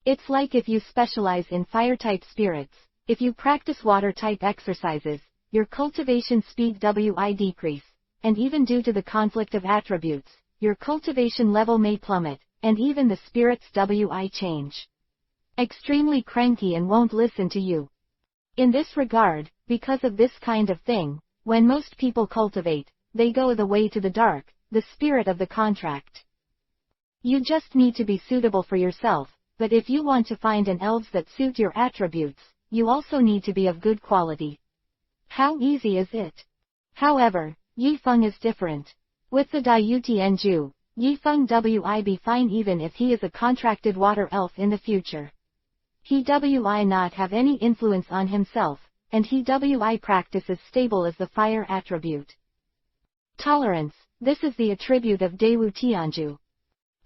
It's like if you specialize in fire-type spirits, if you practice water-type exercises, your cultivation speed will decrease, and even due to the conflict of attributes, your cultivation level may plummet, and even the spirits wi change. Extremely cranky and won't listen to you. In this regard, because of this kind of thing, when most people cultivate, they go the way to the dark, the spirit of the contract. You just need to be suitable for yourself, but if you want to find an elves that suit your attributes, you also need to be of good quality. How easy is it? However, Yifeng is different. With the Diutianju, Yifeng wi be fine even if he is a contracted water elf in the future. He wi not have any influence on himself, and he wi practice as stable as the fire attribute. Tolerance, this is the attribute of Dawu Tianju.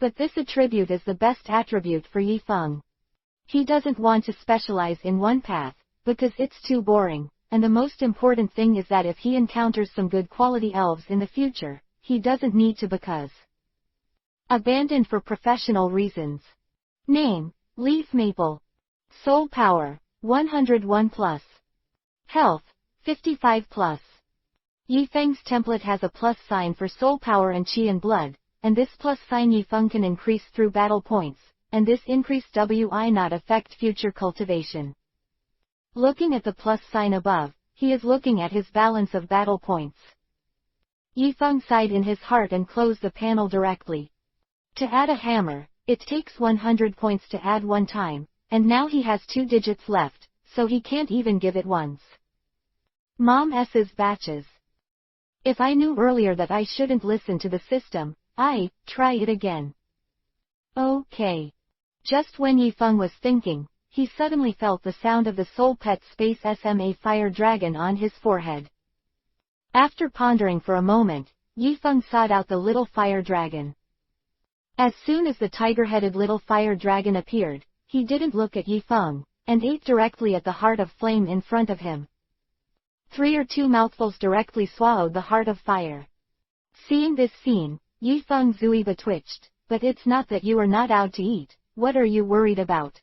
But this attribute is the best attribute for Yifeng. He doesn't want to specialize in one path, because it's too boring, and the most important thing is that if he encounters some good quality elves in the future, he doesn't need to because abandoned for professional reasons. Name, Leaf Maple. Soul Power, 101 plus. Health, 55 plus. Yifeng's template has a plus sign for soul power and chi and blood, and this plus sign Yifeng can increase through battle points, and this increase wi not affect future cultivation. Looking at the plus sign above, he is looking at his balance of battle points. Yifeng sighed in his heart and closed the panel directly. To add a hammer, it takes 100 points to add one time, and now he has 2 digits left, so he can't even give it once. Mom's batches. If I knew earlier that I shouldn't listen to the system, I'd try it again. Okay. Just when Yifeng was thinking, he suddenly felt the sound of the Soul Pet Space SMA Fire Dragon on his forehead. After pondering for a moment, Yifeng sought out the little fire dragon. As soon as the tiger-headed little fire dragon appeared, he didn't look at Yifeng, and ate directly at the heart of flame in front of him. 3 or 2 mouthfuls directly swallowed the heart of fire. Seeing this scene, Yifeng's Zuiba twitched, but it's not that you are not out to eat, what are you worried about?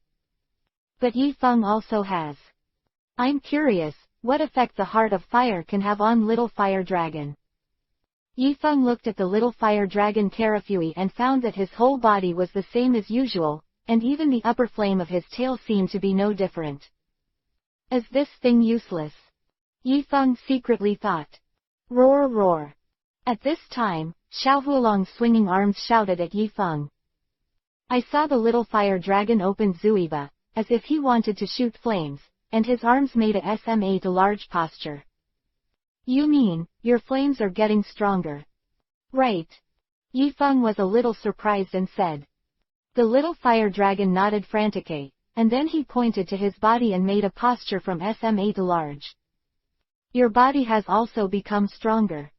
But Yifeng also has. I'm curious, what effect the heart of fire can have on little fire dragon. Yifeng looked at the little fire dragon carefully and found that his whole body was the same as usual, and even the upper flame of his tail seemed to be no different. Is this thing useless? Yifeng secretly thought. Roar roar. At this time, Xiaohualong's swinging arms shouted at Yifeng. I saw the little fire dragon open Zuiba, as if he wanted to shoot flames, and his arms made a SMA to large posture. You mean, your flames are getting stronger? Right. Yifeng was a little surprised and said. The little fire dragon nodded frantically, and then he pointed to his body and made a posture from SMA to large. Your body has also become stronger.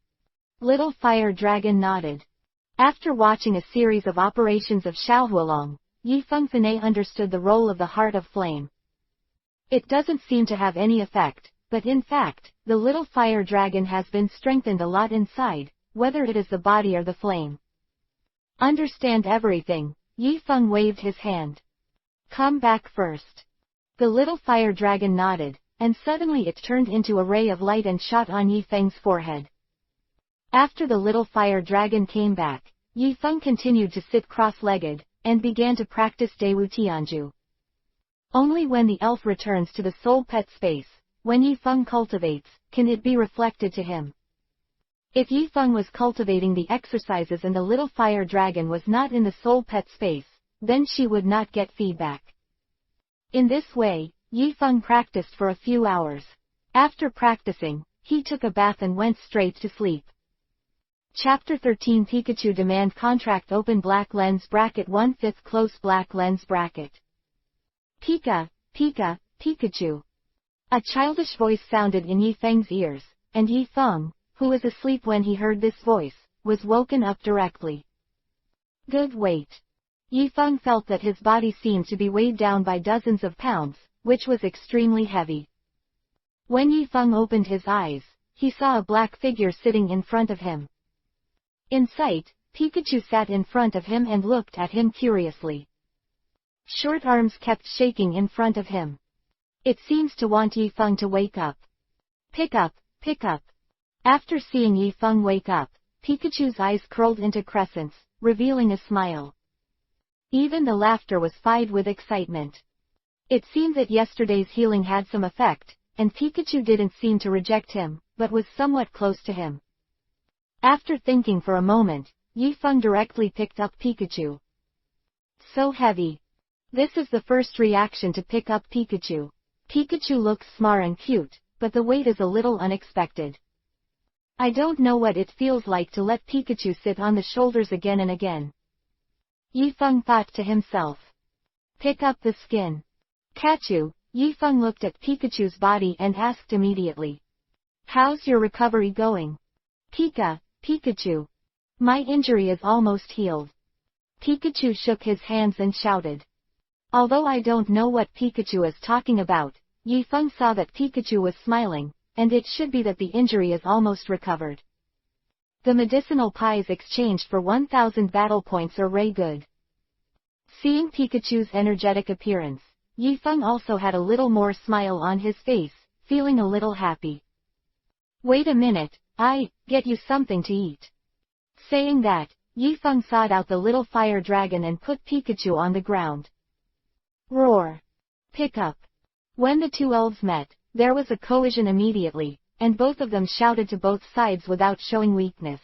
Little fire dragon nodded. After watching a series of operations of Xiaohualong, Yifeng Fanei understood the role of the heart of flame. It doesn't seem to have any effect, but in fact, the little fire dragon has been strengthened a lot inside, whether it is the body or the flame. Understand everything, Yifeng waved his hand. Come back first. The little fire dragon nodded, and suddenly it turned into a ray of light and shot on Yifeng's forehead. After the little fire dragon came back, Yifeng continued to sit cross-legged, and began to practice Dawu Tianju. Only when the elf returns to the soul pet space, when Yifeng cultivates, can it be reflected to him. If Yifeng was cultivating the exercises and the little fire dragon was not in the soul pet space, then she would not get feedback. In this way, Yifeng practiced for a few hours. After practicing, he took a bath and went straight to sleep. Chapter 13 Pikachu Demand Contract Open Black Lens Bracket 1/5 Close Black Lens Bracket. Pika, Pika, Pikachu. A childish voice sounded in Yifeng's ears, and Yifeng, who was asleep when he heard this voice, was woken up directly. Good wait. Yifeng felt that his body seemed to be weighed down by dozens of pounds, which was extremely heavy. When Yifeng opened his eyes, he saw a black figure sitting in front of him. In sight, Pikachu sat in front of him and looked at him curiously. Short arms kept shaking in front of him. It seems to want Yifeng to wake up. Pick up, pick up. After seeing Yifeng wake up, Pikachu's eyes curled into crescents, revealing a smile. Even the laughter was filled with excitement. It seemed that yesterday's healing had some effect, and Pikachu didn't seem to reject him, but was somewhat close to him. After thinking for a moment, Yifeng directly picked up Pikachu. So heavy. This is the first reaction to pick up Pikachu. Pikachu looks smart and cute, but the weight is a little unexpected. I don't know what it feels like to let Pikachu sit on the shoulders again and again. Yifeng thought to himself. Pick up the skin. Kachu, Yifeng looked at Pikachu's body and asked immediately. How's your recovery going? Pikachu. My injury is almost healed. Pikachu shook his hands and shouted. Although I don't know what Pikachu is talking about, Yifeng saw that Pikachu was smiling, and it should be that the injury is almost recovered. The medicinal pies exchanged for 1,000 battle points are very good. Seeing Pikachu's energetic appearance, Yifeng also had a little more smile on his face, feeling a little happy. Wait a minute, I get you something to eat. Saying that, Yifeng sought out the little fire dragon and put Pikachu on the ground. Roar. Pick up. When the two elves met, there was a collision immediately, and both of them shouted to both sides without showing weakness.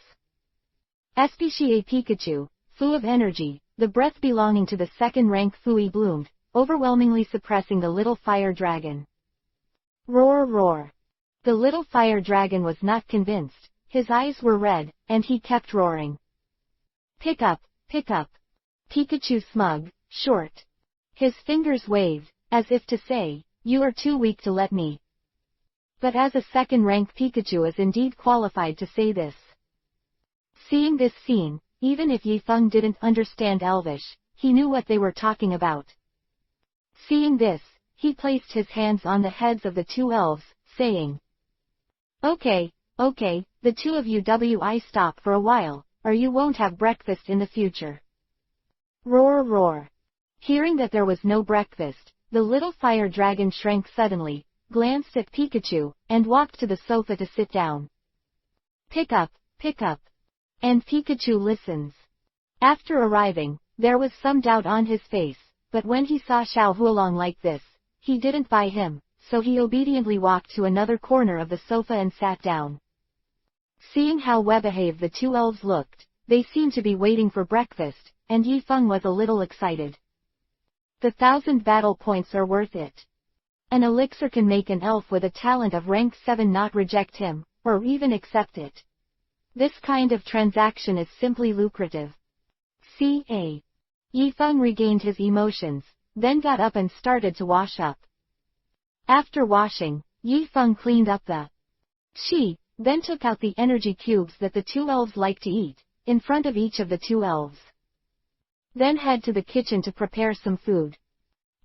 Especially Pikachu, full of energy, the breath belonging to the second-rank Fui bloomed, overwhelmingly suppressing the little fire dragon. Roar roar. The little fire dragon was not convinced, his eyes were red, and he kept roaring. Pick up. Pikachu smug, short. His fingers waved, as if to say, you are too weak to let me. But as a second-rank Pikachu is indeed qualified to say this. Seeing this scene, even if Yifeng didn't understand Elvish, he knew what they were talking about. Seeing this, he placed his hands on the heads of the two elves, saying, Okay, the two of you wi stop for a while, or you won't have breakfast in the future. Roar roar. Hearing that there was no breakfast, the little fire dragon shrank suddenly, glanced at Pikachu, and walked to the sofa to sit down. Pick up. And Pikachu listens. After arriving, there was some doubt on his face, but when he saw Xiao Huolong like this, he didn't buy him, so he obediently walked to another corner of the sofa and sat down. Seeing how well-behaved the two elves looked, they seemed to be waiting for breakfast, and Yifeng was a little excited. The 1,000 battle points are worth it. An elixir can make an elf with a talent of rank 7 not reject him, or even accept it. This kind of transaction is simply lucrative. Ca. Yifeng regained his emotions, then got up and started to wash up. After washing, Yifeng cleaned up the qi, then took out the energy cubes that the two elves like to eat, in front of each of the two elves. Then head to the kitchen to prepare some food.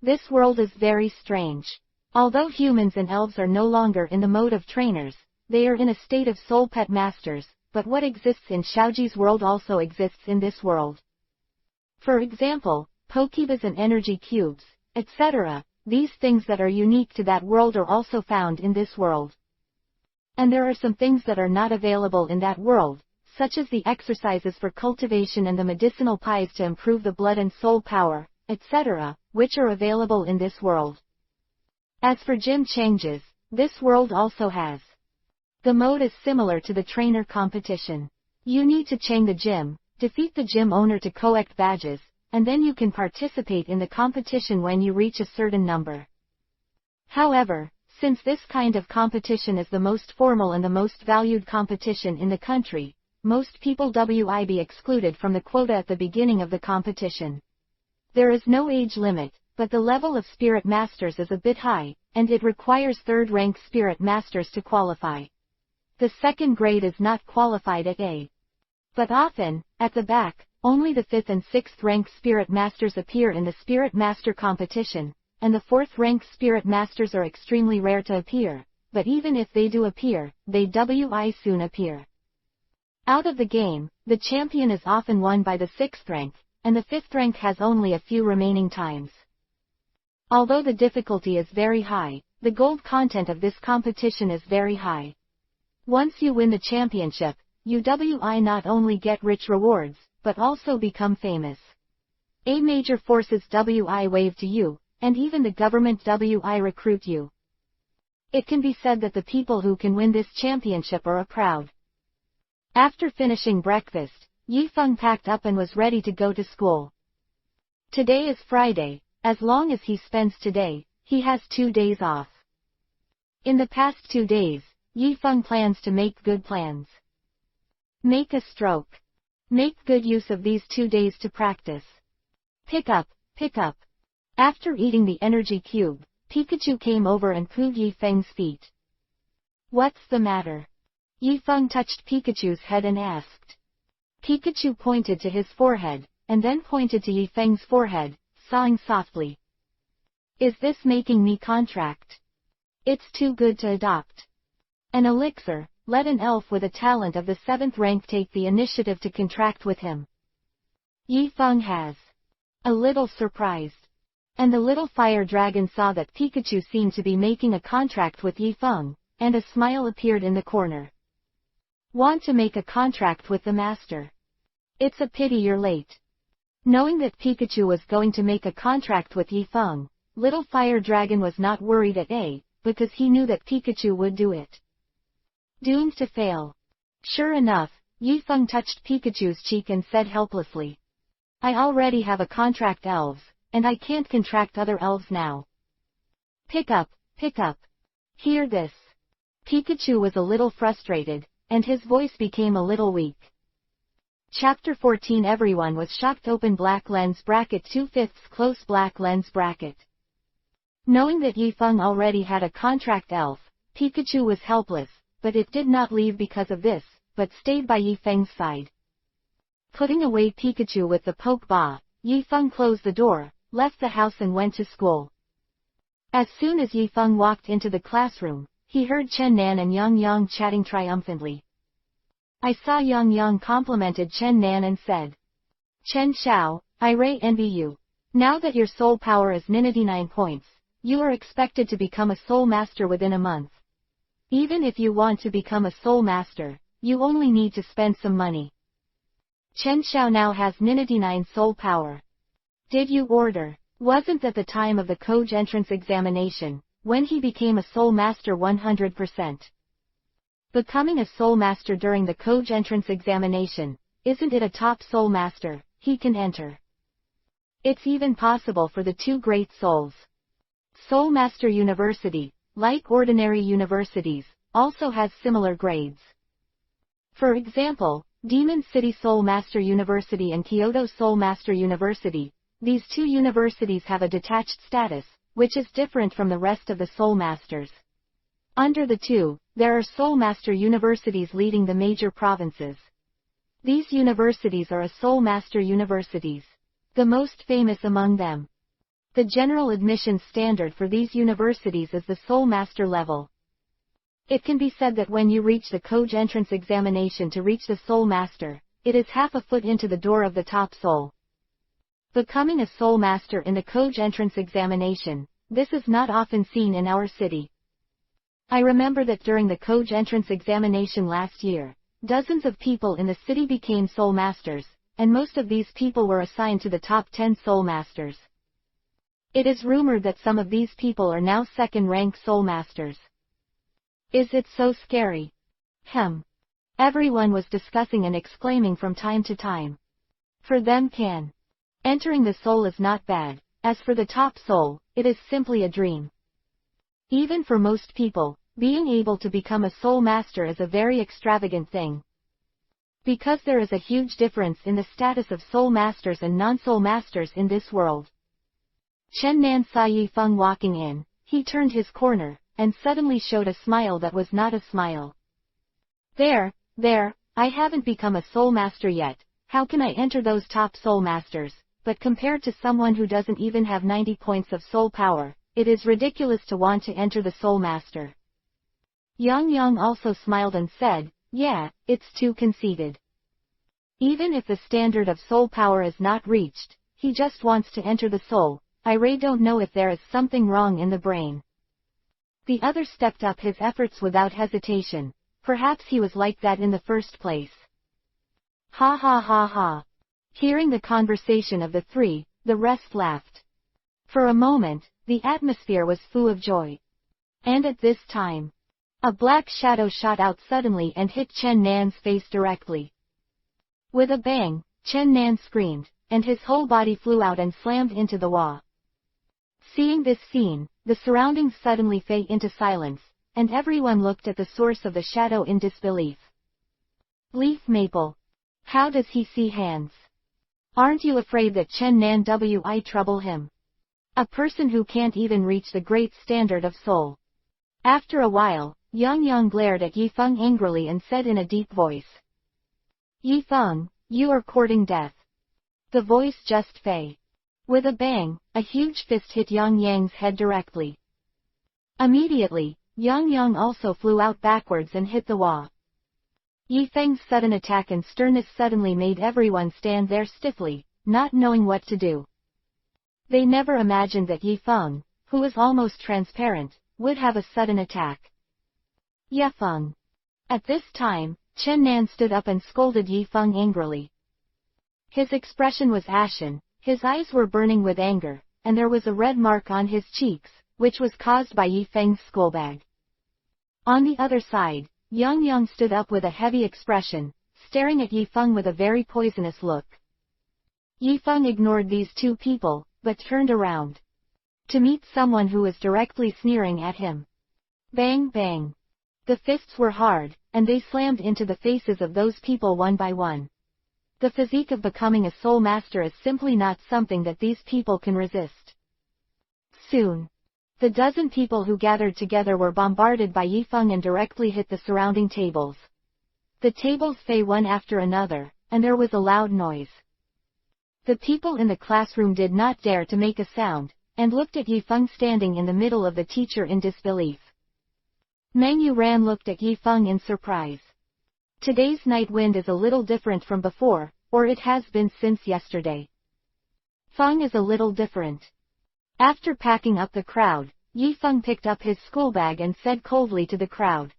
This world is very strange. Although humans and elves are no longer in the mode of trainers, they are in a state of soul pet masters, but what exists in Xiaoji's world also exists in this world. For example, Pokebas and energy cubes, etc., these things that are unique to that world are also found in this world. And there are some things that are not available in that world, such as the exercises for cultivation and the medicinal pies to improve the blood and soul power, etc., which are available in this world. As for gym changes, this world also has. The mode is similar to the trainer competition. You need to chain the gym, defeat the gym owner to collect badges, and then you can participate in the competition when you reach a certain number. However, since this kind of competition is the most formal and the most valued competition in the country, most people will be excluded from the quota at the beginning of the competition. There is no age limit, but the level of Spirit Masters is a bit high, and it requires third-rank Spirit Masters to qualify. The second grade is not qualified at A. But often, at the back, only the 5th and 6th rank Spirit Masters appear in the Spirit Master competition, and the 4th rank Spirit Masters are extremely rare to appear, but even if they do appear, they will soon appear. Out of the game, the champion is often won by the 6th rank, and the 5th rank has only a few remaining times. Although the difficulty is very high, the gold content of this competition is very high. Once you win the championship, you will not only get rich rewards, but also become famous. A major forces WI wave to you, and even the government WI recruit you. It can be said that the people who can win this championship are proud. After finishing breakfast, Yifeng packed up and was ready to go to school. Today is Friday. As long as he spends today, he has 2 days off. In the past 2 days, Yifeng plans to make good plans. Make a stroke. Make good use of these 2 days to practice. Pick up, pick up. After eating the energy cube, Pikachu came over and pooed Yifeng's feet. What's the matter? Yifeng touched Pikachu's head and asked. Pikachu pointed to his forehead, and then pointed to Yifeng's forehead, sighing softly. Is this making me contract? It's too good to adopt. An elixir, let an elf with a talent of the 7th rank take the initiative to contract with him. Yifeng has. A little surprised. And the little fire dragon saw that Pikachu seemed to be making a contract with Yifeng, and a smile appeared in the corner. Want to make a contract with the master? It's a pity you're late. Knowing that Pikachu was going to make a contract with Yifeng, little fire dragon was not worried at all, because he knew that Pikachu would do it. Doomed to fail. Sure enough, Yifeng touched Pikachu's cheek and said helplessly. I already have a contract elves, and I can't contract other elves now. Pick up, pick up. Hear this. Pikachu was a little frustrated, and his voice became a little weak. Chapter 14. Everyone was shocked. Open black lens bracket 2/5 close black lens bracket. Knowing that Yifeng already had a contract elf, Pikachu was helpless, but it did not leave because of this, but stayed by Yifeng's side. Putting away Pikachu with the Pokeball, Yifeng closed the door, left the house and went to school. As soon as Yifeng walked into the classroom, he heard Chen Nan and Yang Yang chatting triumphantly. I saw Yang Yang complimented Chen Nan and said, Chen Xiao, I envy you. Now that your soul power is 99 points, you are expected to become a soul master within a month. Even if you want to become a soul master, you only need to spend some money. Chen Xiao now has 99 soul power. Did you order? Wasn't that the time of the Code entrance examination, when he became a soul master 100%? Becoming a soul master during the Code entrance examination, isn't it a top soul master, he can enter? It's even possible for the 2 great souls. Soul Master University, like ordinary universities, also has similar grades. For example, Demon City Soul Master University and Kyoto Soul Master University, these 2 universities have a detached status, which is different from the rest of the Soul Masters. Under the 2, there are Soul Master Universities leading the major provinces. These universities are Soul Master Universities. The most famous among them. The general admissions standard for these universities is the Soul Master level. It can be said that when you reach the Code entrance examination to reach the Soul Master, it is half a foot into the door of the top soul. Becoming a Soul Master in the Code entrance examination, this is not often seen in our city. I remember that during the Code entrance examination last year, dozens of people in the city became Soul Masters, and most of these people were assigned to the top 10 Soul Masters. It is rumored that some of these people are now 2nd-rank Soul Masters. Is it so scary? Everyone was discussing and exclaiming from time to time. For them entering the soul is not bad, as for the top soul, it is simply a dream. Even for most people, being able to become a soul master is a very extravagant thing. Because there is a huge difference in the status of soul masters and non-soul masters in this world. Chen Nan saw Yifeng walking in, he turned his corner, and suddenly showed a smile that was not a smile. There, I haven't become a soul master yet, how can I enter those top soul masters, but compared to someone who doesn't even have 90 points of soul power, it is ridiculous to want to enter the soul master. Yang Yang also smiled and said, yeah, it's too conceited. Even if the standard of soul power is not reached, he just wants to enter the soul. I don't know if there is something wrong in the brain. The other stepped up his efforts without hesitation. Perhaps he was like that in the first place. Ha ha ha ha. Hearing the conversation of the 3, the rest laughed. For a moment, the atmosphere was full of joy. And at this time, a black shadow shot out suddenly and hit Chen Nan's face directly. With a bang, Chen Nan screamed, and his whole body flew out and slammed into the wall. Seeing this scene, the surroundings suddenly fell into silence, and everyone looked at the source of the shadow in disbelief. Leaf Maple. How does he see hands? Aren't you afraid that Chen Nan will trouble him? A person who can't even reach the great standard of soul. After a while, Yang Yang glared at Yi Feng angrily and said in a deep voice. Yi Feng, you are courting death. The voice just fell. With a bang, a huge fist hit Yang Yang's head directly. Immediately, Yang Yang also flew out backwards and hit the wall. Yi Feng's sudden attack and sternness suddenly made everyone stand there stiffly, not knowing what to do. They never imagined that Yi Feng, who was almost transparent, would have a sudden attack. Yi Feng. At this time, Chen Nan stood up and scolded Yi Feng angrily. His expression was ashen, his eyes were burning with anger, and there was a red mark on his cheeks, which was caused by Yi Feng's schoolbag. On the other side, Yang Yang stood up with a heavy expression, staring at Yi Feng with a very poisonous look. Yi Feng ignored these two people, but turned around to meet someone who was directly sneering at him. Bang bang. The fists were hard, and they slammed into the faces of those people one by one. The physique of becoming a soul master is simply not something that these people can resist. Soon, the dozen people who gathered together were bombarded by Yi Feng and directly hit the surrounding tables. The tables fell one after another, and there was a loud noise. The people in the classroom did not dare to make a sound, and looked at Yi Feng standing in the middle of the teacher in disbelief. Meng Yuran looked at Yi Feng in surprise. Today's night wind is a little different from before, or it has been since yesterday. Feng is a little different. After packing up the crowd, Yi Feng picked up his schoolbag and said coldly to the crowd.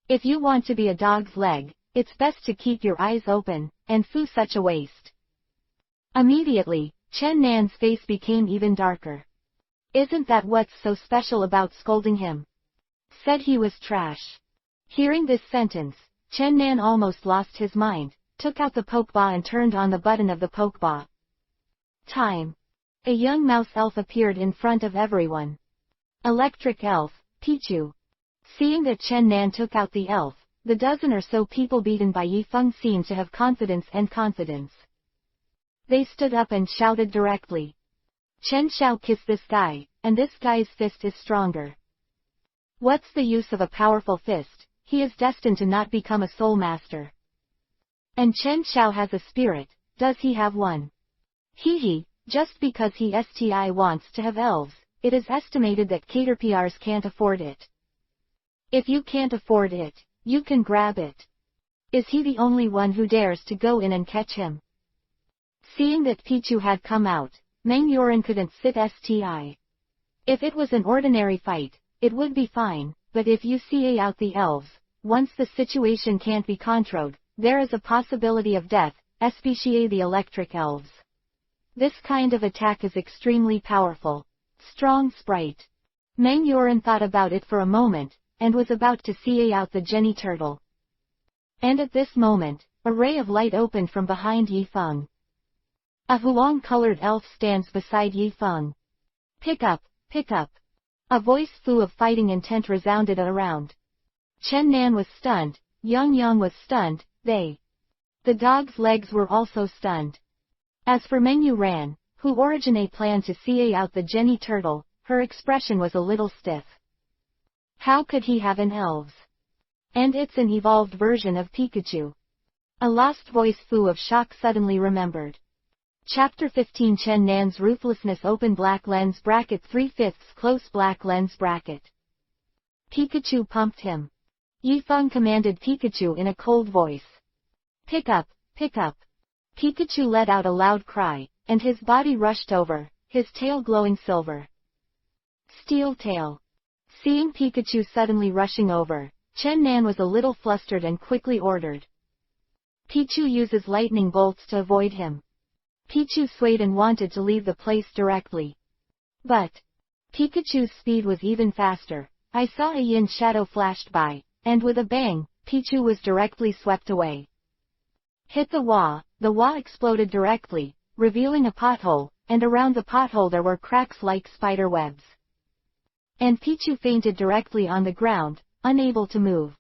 If you want to be a dog's leg, it's best to keep your eyes open, and foo such a waste. Immediately, Chen Nan's face became even darker. Isn't that what's so special about scolding him? Said he was trash. Hearing this sentence, Chen Nan almost lost his mind, took out the pokeball and turned on the button of the pokeball. Time. A young mouse elf appeared in front of everyone. Electric elf, Pichu. Seeing that Chen Nan took out the elf, the dozen or so people beaten by Yi Feng seemed to have confidence. They stood up and shouted directly. Chen shall kiss this guy, and this guy's fist is stronger. What's the use of a powerful fist? He is destined to not become a soul master. And Chen Xiao has a spirit, does he have one? Hee, just because he wants to have elves, it is estimated that caterpillars can't afford it. If you can't afford it, you can grab it. Is he the only one who dares to go in and catch him? Seeing that Pichu had come out, Meng Yuran couldn't sit still. If it was an ordinary fight, it would be fine, but if you see out the elves, once the situation can't be controlled, there is a possibility of death, especially the electric elves. This kind of attack is extremely powerful. Strong sprite. Meng Yuran thought about it for a moment, and was about to see out the Jenny turtle. And at this moment, a ray of light opened from behind Yi Feng. A huang-colored elf stands beside Yi Feng. Pick up, pick up. A voice full of fighting intent resounded around. Chen Nan was stunned, Yang Yang was stunned, the dog's legs were also stunned. As for Meng Yuran, who originally planned to see out the Jenny turtle, her expression was a little stiff. How could he have an elves? And it's an evolved version of Pikachu. A lost voice full of shock suddenly remembered. Chapter 15 Chen Nan's ruthlessness open black lens bracket 3/5 close black lens bracket. Pikachu pumped him. Yi Feng commanded Pikachu in a cold voice. Pick up, pick up. Pikachu let out a loud cry, and his body rushed over, his tail glowing silver. Steel tail. Seeing Pikachu suddenly rushing over, Chen Nan was a little flustered and quickly ordered. Pichu uses lightning bolts to avoid him. Pichu swayed and wanted to leave the place directly. But Pikachu's speed was even faster. I saw a yin shadow flashed by, and with a bang, Pichu was directly swept away. Hit the wah exploded directly, revealing a pothole, and around the pothole there were cracks like spider webs. And Pichu fainted directly on the ground, unable to move.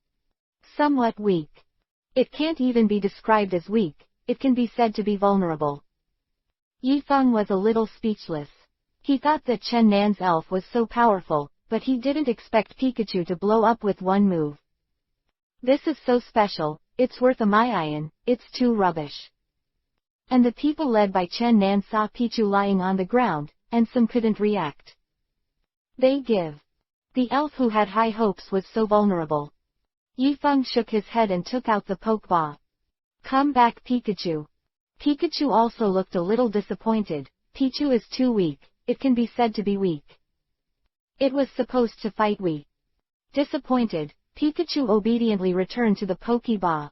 Somewhat weak. It can't even be described as weak, it can be said to be vulnerable. Yifeng was a little speechless. He thought that Chen Nan's elf was so powerful, but he didn't expect Pikachu to blow up with one move. This is so special, it's worth a million, it's too rubbish. And the people led by Chen Nan saw Pichu lying on the ground, and some couldn't react. They give. The elf who had high hopes was so vulnerable. Yifeng shook his head and took out the Pokeball. Come back Pikachu. Pikachu also looked a little disappointed. Pichu is too weak, it can be said to be weak. It was supposed to fight we. Disappointed, Pikachu obediently returned to the Pokeball.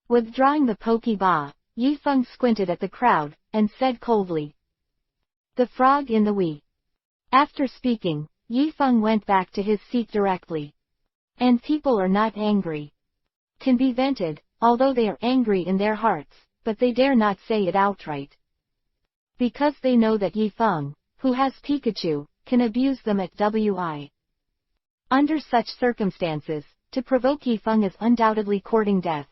Withdrawing the Pokeball, Yifeng squinted at the crowd, and said coldly. The frog in the Wii. After speaking, Yifeng went back to his seat directly. And people are not angry. Can be vented, although they are angry in their hearts, but they dare not say it outright. Because they know that Yifeng, who has Pikachu, can abuse them at Wi. Under such circumstances, to provoke Yifeng is undoubtedly courting death.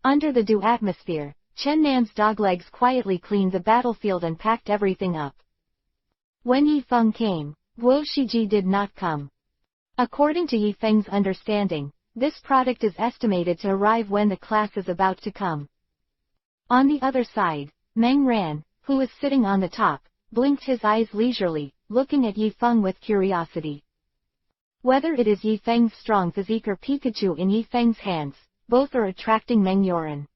Under the dew atmosphere, Chen Nan's doglegs quietly cleaned the battlefield and packed everything up. When Yifeng came, Guo Shiji did not come. According to Yifeng's understanding, this product is estimated to arrive when the class is about to come. On the other side, Meng Ran, who was sitting on the top, blinked his eyes leisurely, looking at Yifeng with curiosity. Whether it is Yifeng's strong physique or Pikachu in Yifeng's hands, both are attracting Meng Yoran.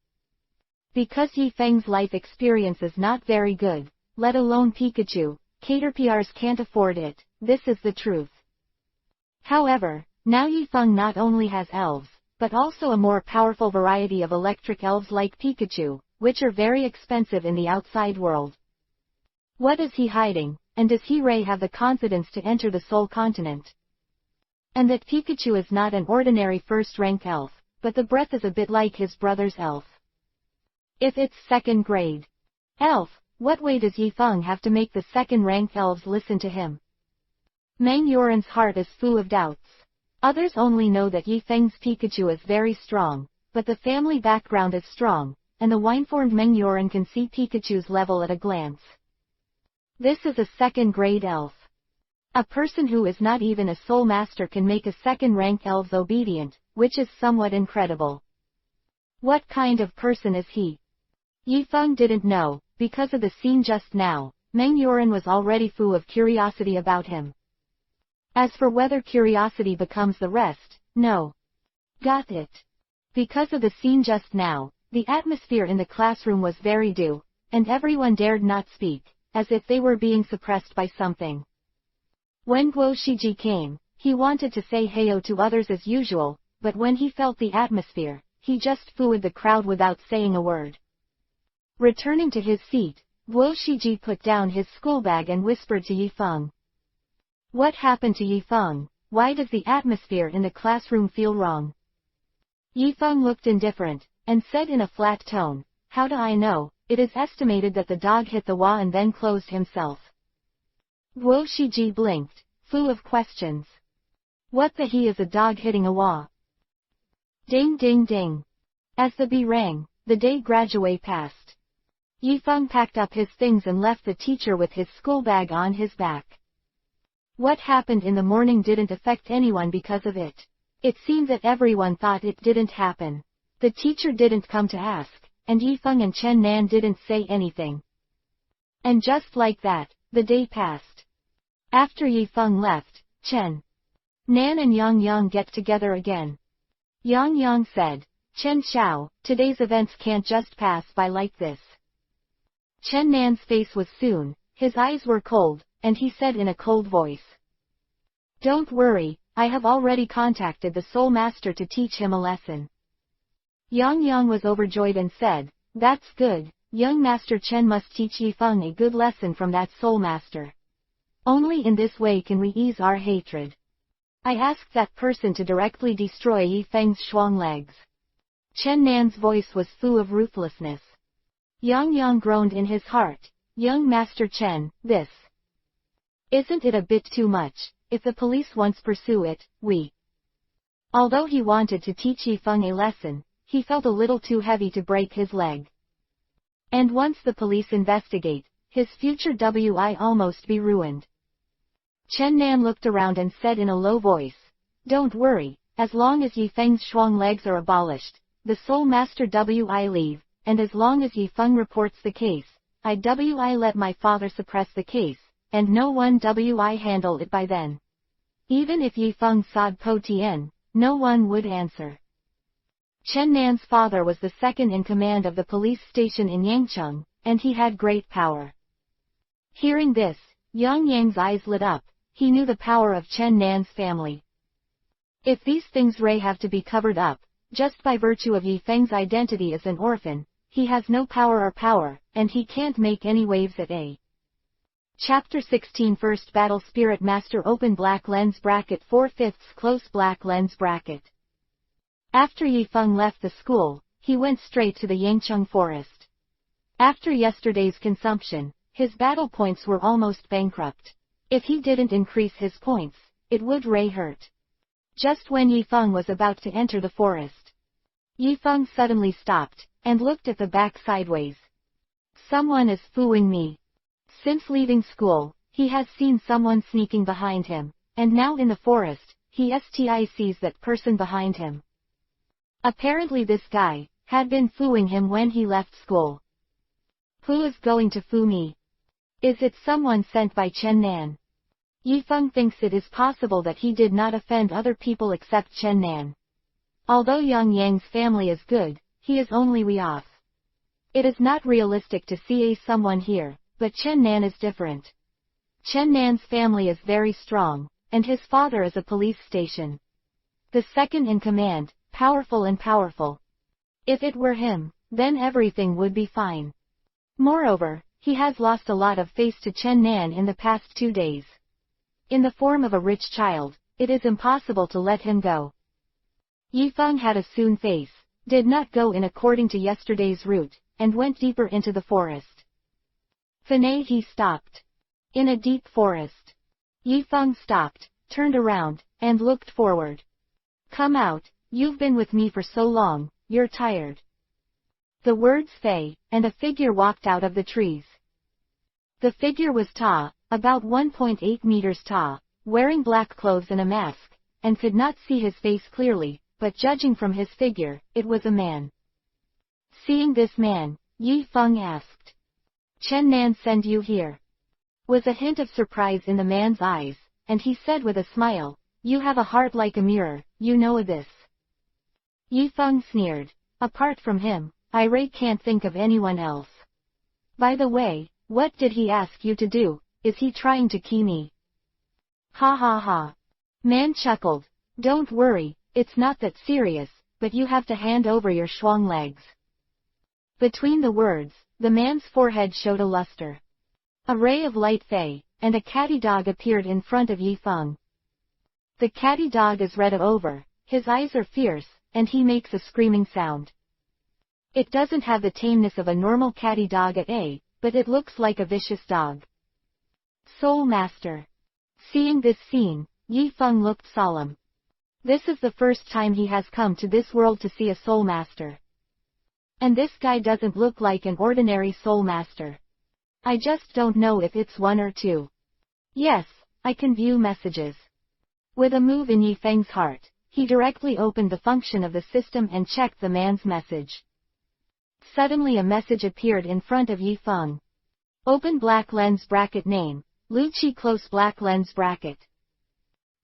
Because Yifeng's life experience is not very good, let alone Pikachu, Caterpillars can't afford it, this is the truth. However, now Yifeng not only has elves, but also a more powerful variety of electric elves like Pikachu, which are very expensive in the outside world. What is he hiding, and does he Ray have the confidence to enter the Soul Continent? And that Pikachu is not an ordinary first-rank elf, but the breath is a bit like his brother's elf. If it's second grade elf, what way does Yifeng have to make the second-rank elves listen to him? Meng Yoran's heart is full of doubts. Others only know that Yifeng's Pikachu is very strong, but the family background is strong, and the wine-formed Meng Yoran can see Pikachu's level at a glance. This is a second-grade elf. A person who is not even a soul master can make a second-rank elves obedient, which is somewhat incredible. What kind of person is he? Yifeng didn't know, because of the scene just now. Meng Yoran was already full of curiosity about him. As for whether curiosity becomes the rest, no. Got it. Because of the scene just now, the atmosphere in the classroom was very dew, and everyone dared not speak, as if they were being suppressed by something. When Guo Shiji came, he wanted to say heyo to others as usual, but when he felt the atmosphere, he just fooed the crowd without saying a word. Returning to his seat, Guo Shiji put down his schoolbag and whispered to Yifeng. What happened to Yifeng? Why does the atmosphere in the classroom feel wrong? Yifeng looked indifferent, and said in a flat tone, how do I know? It is estimated that the dog hit the wall and then closed himself. Guo Shiji blinked, full of questions. What the he is a dog hitting a wall? Ding ding ding. As the bee rang, the day graduate passed. Yifeng packed up his things and left the teacher with his schoolbag on his back. What happened in the morning didn't affect anyone because of it. It seemed that everyone thought it didn't happen. The teacher didn't come to ask, and Yifeng and Chen Nan didn't say anything. And just like that, the day passed. After Yifeng left, Chen Nan and Yang Yang get together again. Yang Yang said, Chen Xiao, today's events can't just pass by like this. Chen Nan's face was soon, his eyes were cold, and he said in a cold voice. Don't worry, I have already contacted the Soul Master to teach him a lesson. Yang Yang was overjoyed and said, that's good, young Master Chen must teach Yifeng a good lesson from that soul master. Only in this way can we ease our hatred. I asked that person to directly destroy Yifeng's shuang legs. Chen Nan's voice was full of ruthlessness. Yang Yang groaned in his heart. Young Master Chen, this. Isn't it a bit too much? If the police once pursue it, we. Although he wanted to teach Yifeng a lesson, he felt a little too heavy to break his leg. And once the police investigate, his future will almost be ruined. Chen Nan looked around and said in a low voice, "Don't worry, as long as Yifeng's shuang legs are abolished, the soul master will leave, and as long as Yifeng reports the case, I will let my father suppress the case, and no one will handle it by then. Even if Yifeng sod po tien, no one would answer." Chen Nan's father was the second in command of the police station in Yangcheng, and he had great power. Hearing this, Yang Yang's eyes lit up. He knew the power of Chen Nan's family. If these things have to be covered up, just by virtue of Yifeng's identity as an orphan, he has no power, and he can't make any waves at a. Chapter 16 First Battle Spirit Master Open black lens bracket 4/5 close black lens bracket. After Yifeng left the school, he went straight to the Yangcheng forest. After yesterday's consumption, his battle points were almost bankrupt. If he didn't increase his points, it would hurt. Just when Yifeng was about to enter the forest, Yifeng suddenly stopped, and looked at the back sideways. Someone is fooling me. Since leaving school, he has seen someone sneaking behind him, and now in the forest, he sees that person behind him. Apparently this guy had been fooling him when he left school. Who is going to fool me? Is it someone sent by Chen Nan? Yifeng thinks it is possible that he did not offend other people except Chen Nan. Although Yang Yang's family is good, he is only way off. It is not realistic to see someone here, but Chen Nan is different. Chen Nan's family is very strong, and his father is a police station. The second in command, powerful. If it were him, then everything would be fine. Moreover, he has lost a lot of face to Chen Nan in the past 2 days. In the form of a rich child, it is impossible to let him go. Yifeng had a soon face, did not go in according to yesterday's route, and went deeper into the forest. Finay he stopped. In a deep forest. Yifeng stopped, turned around, and looked forward. "Come out, you've been with me for so long, you're tired." The words fei, and a figure walked out of the trees. The figure was tall, about 1.8 meters tall, wearing black clothes and a mask, and could not see his face clearly, but judging from his figure, it was a man. Seeing this man, Yifeng asked, "Chen Nan send you here?" Was a hint of surprise in the man's eyes, and he said with a smile, "You have a heart like a mirror, you know this." Yifeng sneered. "Apart from him, I can't think of anyone else. By the way, what did he ask you to do? Is he trying to key me?" "Ha ha ha." Man chuckled. "Don't worry, it's not that serious, but you have to hand over your shuang legs." Between the words, the man's forehead showed a luster. A ray of light fei, and a catty dog appeared in front of Yifeng. The catty dog is red over, his eyes are fierce, and he makes a screaming sound. It doesn't have the tameness of a normal catty dog but it looks like a vicious dog. Soul Master. Seeing this scene, Yifeng looked solemn. This is the first time he has come to this world to see a Soul Master. And this guy doesn't look like an ordinary Soul Master. I just don't know if it's one or two. Yes, I can view messages. With a move in Yifeng's heart, he directly opened the function of the system and checked the man's message. Suddenly a message appeared in front of Yifeng. Open black lens bracket name, Lu Chi close black lens bracket.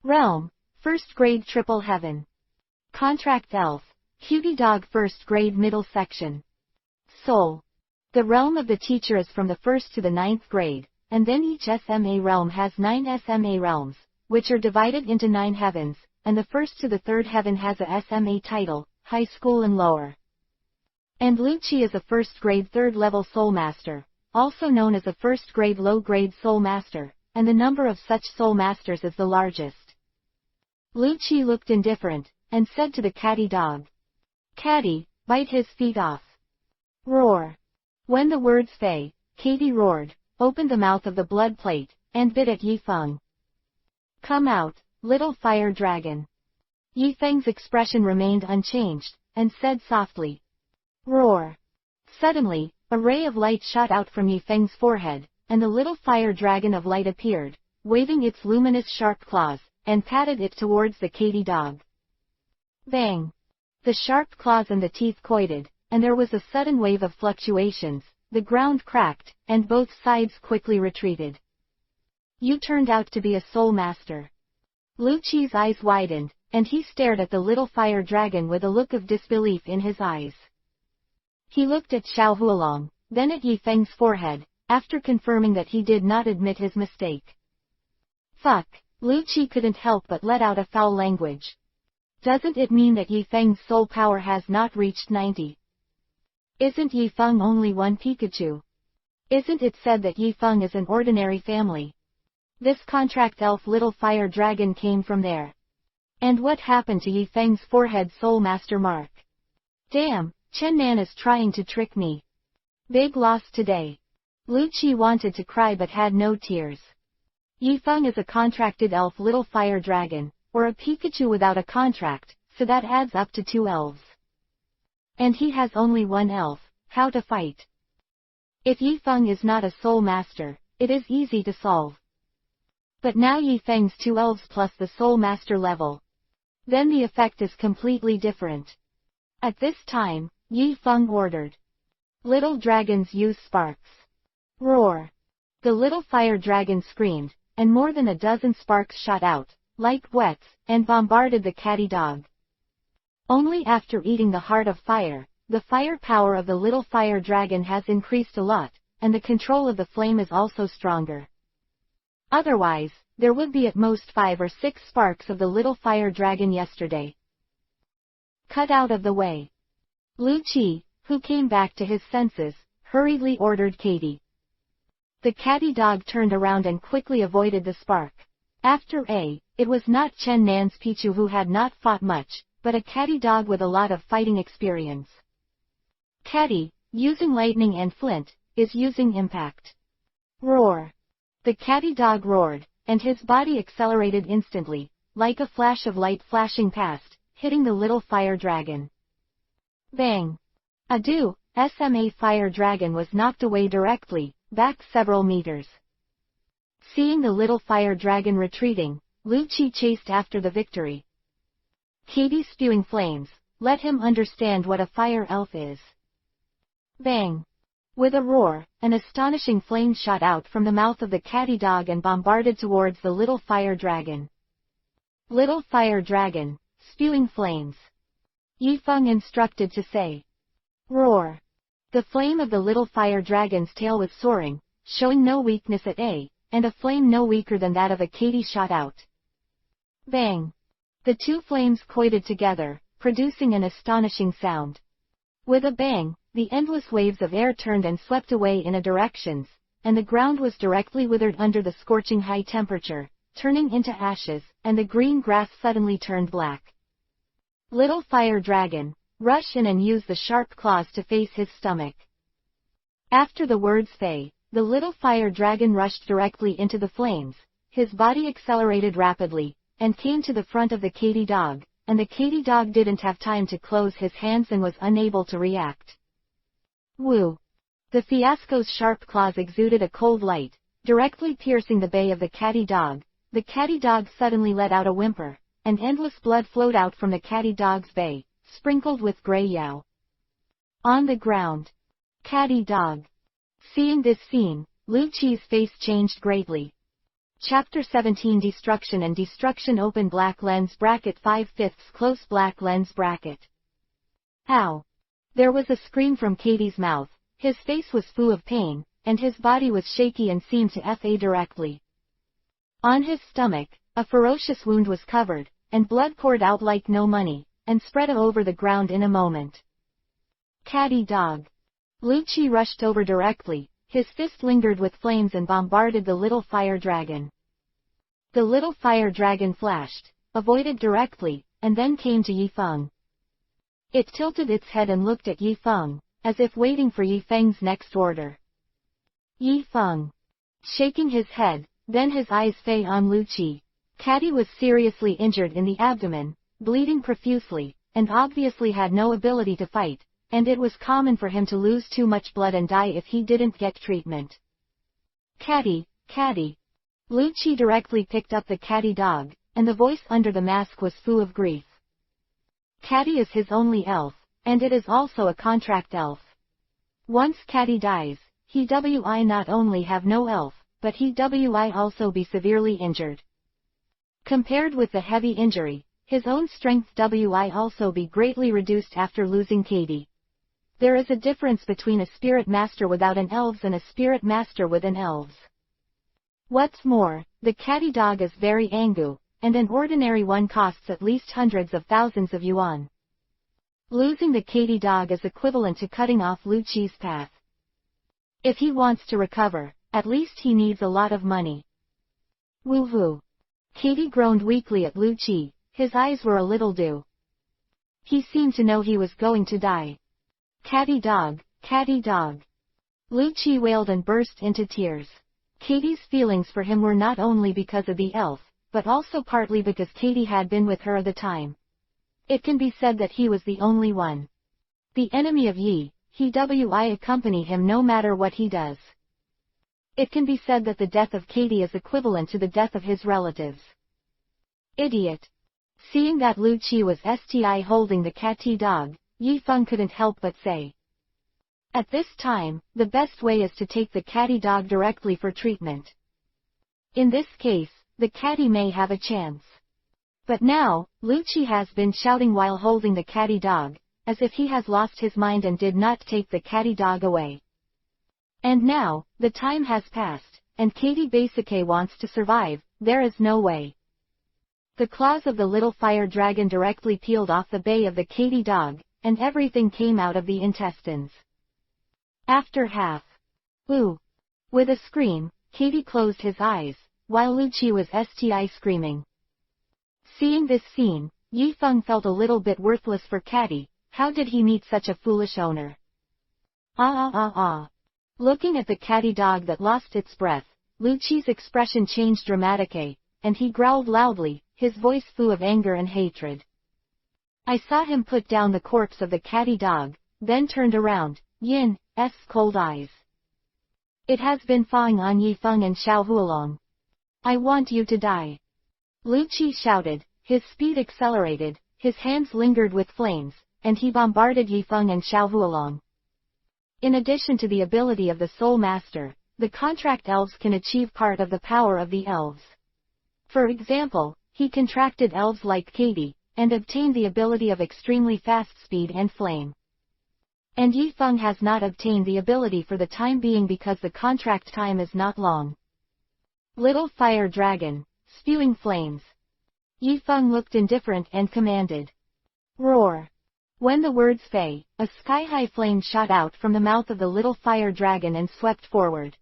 Realm, 1st grade triple heaven. Contract Elf, cutie dog 1st grade middle section. Soul. The realm of the teacher is from the 1st to the 9th grade, and then each SMA realm has 9 SMA realms, which are divided into 9 heavens, and the 1st to the 3rd heaven has a SMA title, high school and lower. And Lucci is a first-grade third-level Soul Master, also known as a first-grade low-grade Soul Master, and the number of such Soul Masters is the largest. Lucci looked indifferent, and said to the catty dog, "Catty, bite his feet off." Roar. When the words Fei, Katy roared, opened the mouth of the blood plate, and bit at Yifeng. "Come out, little fire dragon." Yifeng's expression remained unchanged, and said softly, "Roar." Suddenly, a ray of light shot out from Yifeng's forehead, and the little fire dragon of light appeared, waving its luminous sharp claws, and patted it towards the catty dog. Bang! The sharp claws and the teeth collided, and there was a sudden wave of fluctuations, the ground cracked, and both sides quickly retreated. "You turned out to be a Soul Master." Lucci's eyes widened, and he stared at the little fire dragon with a look of disbelief in his eyes. He looked at Xiao Hualong, then at Yifeng's forehead, after confirming that he did not admit his mistake. "Fuck," Lucci couldn't help but let out a foul language. "Doesn't it mean that Yifeng's soul power has not reached 90? Isn't Yifeng only one Pikachu? Isn't it said that Yifeng is an ordinary family? This contract elf little fire dragon came from there. And what happened to Yifeng's forehead Soul Master mark? Damn, Chen Nan is trying to trick me. Big loss today." Lucci wanted to cry but had no tears. Yifeng is a contracted elf little fire dragon, or a Pikachu without a contract, so that adds up to 2 elves. And he has only 1 elf, how to fight? If Yifeng is not a Soul Master, it is easy to solve. But now Yifeng's 2 elves plus the Soul Master level. Then the effect is completely different. At this time, Yifeng ordered, "Little dragons use sparks." Roar. The little fire dragon screamed, and more than a dozen sparks shot out, like wets, and bombarded the catty dog. Only after eating the heart of fire, the fire power of the little fire dragon has increased a lot, and the control of the flame is also stronger. Otherwise, there would be at most 5 or 6 sparks of the little fire dragon yesterday. "Cut out of the way." Lucci, who came back to his senses, hurriedly ordered Katy. The catty dog turned around and quickly avoided the spark. It was not Chen Nan's Pichu who had not fought much, but a catty dog with a lot of fighting experience. Catty, using lightning and flint, is using impact. Roar. The catty dog roared, and his body accelerated instantly, like a flash of light flashing past, hitting the little fire dragon. Bang! Adieu, SMA fire dragon was knocked away directly, back several meters. Seeing the little fire dragon retreating, Lucci chased after the victory. Katy spewing flames, let him understand what a fire elf is. Bang! With a roar, an astonishing flame shot out from the mouth of the catty dog and bombarded towards the little fire dragon. Little fire dragon, spewing flames. Yifeng instructed to say. Roar. The flame of the little fire dragon's tail was soaring, showing no weakness at A, and a flame no weaker than that of a catty shot out. Bang! The 2 flames collided together, producing an astonishing sound. With a bang, the endless waves of air turned and swept away in a directions, and the ground was directly withered under the scorching high temperature, turning into ashes, and the green grass suddenly turned black. Little fire dragon, rush in and use the sharp claws to face his stomach. After the words Fei, the little fire dragon rushed directly into the flames, his body accelerated rapidly, and came to the front of the catty dog, and the catty dog didn't have time to close his hands and was unable to react. Woo! The fiasco's sharp claws exuded a cold light, directly piercing the bay of the catty dog. The catty dog suddenly let out a whimper, and endless blood flowed out from the catty dog's bay, sprinkled with gray yao. On the ground. Catty dog. Seeing this scene, Lucci's face changed greatly. Chapter 17 Destruction and Destruction Open black lens bracket 5/5 close black lens bracket. Ow! There was a scream from Katie's mouth, his face was full of pain, and his body was shaky and seemed to fa directly. On his stomach, a ferocious wound was covered, and blood poured out like no money, and spread over the ground in a moment. Catty dog. Lucci rushed over directly, his fist lingered with flames and bombarded the little fire dragon. The little fire dragon flashed, avoided directly, and then came to Yifeng. It tilted its head and looked at Yifeng, as if waiting for Yifeng's next order. Yifeng, shaking his head, then his eyes fell on Lucci. Catty was seriously injured in the abdomen, bleeding profusely, and obviously had no ability to fight, and it was common for him to lose too much blood and die if he didn't get treatment. Catty, Catty. Lucci directly picked up the catty dog, and the voice under the mask was full of grief. Catty is his only elf, and it is also a contract elf. Once Catty dies, he will not only have no elf, but he will also be severely injured. Compared with the heavy injury, his own strength will also be greatly reduced after losing Catty. There is a difference between a spirit master without an elves and a spirit master with an elves. What's more, the catty dog is very angry, and an ordinary one costs at least hundreds of thousands of yuan. Losing the catty dog is equivalent to cutting off Lucci's path. If he wants to recover, at least he needs a lot of money. Woo-hoo. Catty groaned weakly at Lucci, his eyes were a little dim. He seemed to know he was going to die. Catty dog, catty dog. Lucci wailed and burst into tears. Catty's feelings for him were not only because of the elf, but also partly because Catty had been with her at the time. It can be said that he was the only one. The enemy of Yi, he will accompany him no matter what he does. It can be said that the death of Catty is equivalent to the death of his relatives. Idiot. Seeing that Lucci was holding the catty dog, Yifeng couldn't help but say. At this time, the best way is to take the catty dog directly for treatment. In this case, the catty may have a chance. But now, Lucci has been shouting while holding the catty dog, as if he has lost his mind and did not take the catty dog away. And now, the time has passed, and Catty basically wants to survive, there is no way. The claws of the little fire dragon directly peeled off the bay of the catty dog, and everything came out of the intestines. After half. Ooh! With a scream, Catty closed his eyes, while Lucci was screaming. Seeing this scene, Yifeng felt a little bit worthless for Catty. How did he meet such a foolish owner? Looking at the catty dog that lost its breath, Lucci's expression changed dramatically, and he growled loudly, his voice full of anger and hatred. I saw him put down the corpse of the catty dog, then turned around, Yin's cold eyes. It has been falling on Yifeng and Xiao Huolong. I want you to die. Lucci shouted, his speed accelerated, his hands lingered with flames, and he bombarded Yifeng and Xiao Huolong. In addition to the ability of the Soul Master, the contract elves can achieve part of the power of the elves. For example, he contracted elves like Catty, and obtained the ability of extremely fast speed and flame. And Yifeng has not obtained the ability for the time being because the contract time is not long. Little fire dragon, spewing flames. Yifeng looked indifferent and commanded. Roar. When the words fell, a sky-high flame shot out from the mouth of the little fire dragon and swept forward.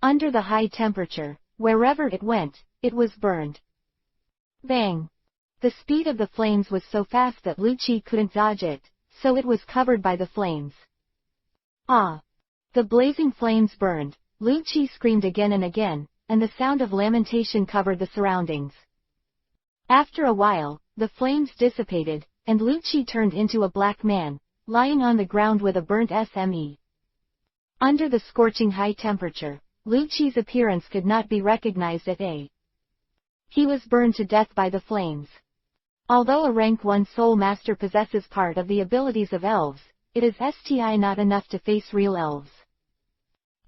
Under the high temperature, wherever it went, it was burned. Bang! The speed of the flames was so fast that Lucci couldn't dodge it, so it was covered by the flames. Ah! The blazing flames burned, Lucci screamed again and again, and the sound of lamentation covered the surroundings. After a while, the flames dissipated, and Lucci turned into a black man, lying on the ground with a burnt SME. Under the scorching high temperature, Lucci's appearance could not be recognized at all. He was burned to death by the flames. Although a rank 1 Soul Master possesses part of the abilities of elves, it is not enough to face real elves.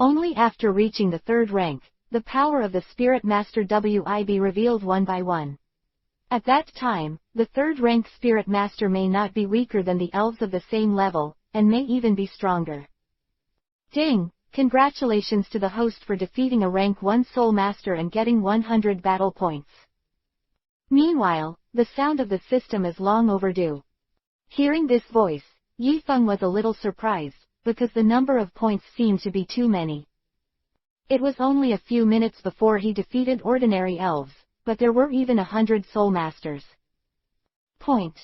Only after reaching the 3rd rank, the power of the Spirit Master will be revealed one by one. At that time, the 3rd rank Spirit Master may not be weaker than the elves of the same level, and may even be stronger. Ding! Congratulations to the host for defeating a rank 1 Soul Master and getting 100 battle points. Meanwhile, the sound of the system is long overdue. Hearing this voice, Yifeng was a little surprised, because the number of points seemed to be too many. It was only a few minutes before he defeated ordinary elves, but there were even 100 soul masters. Point.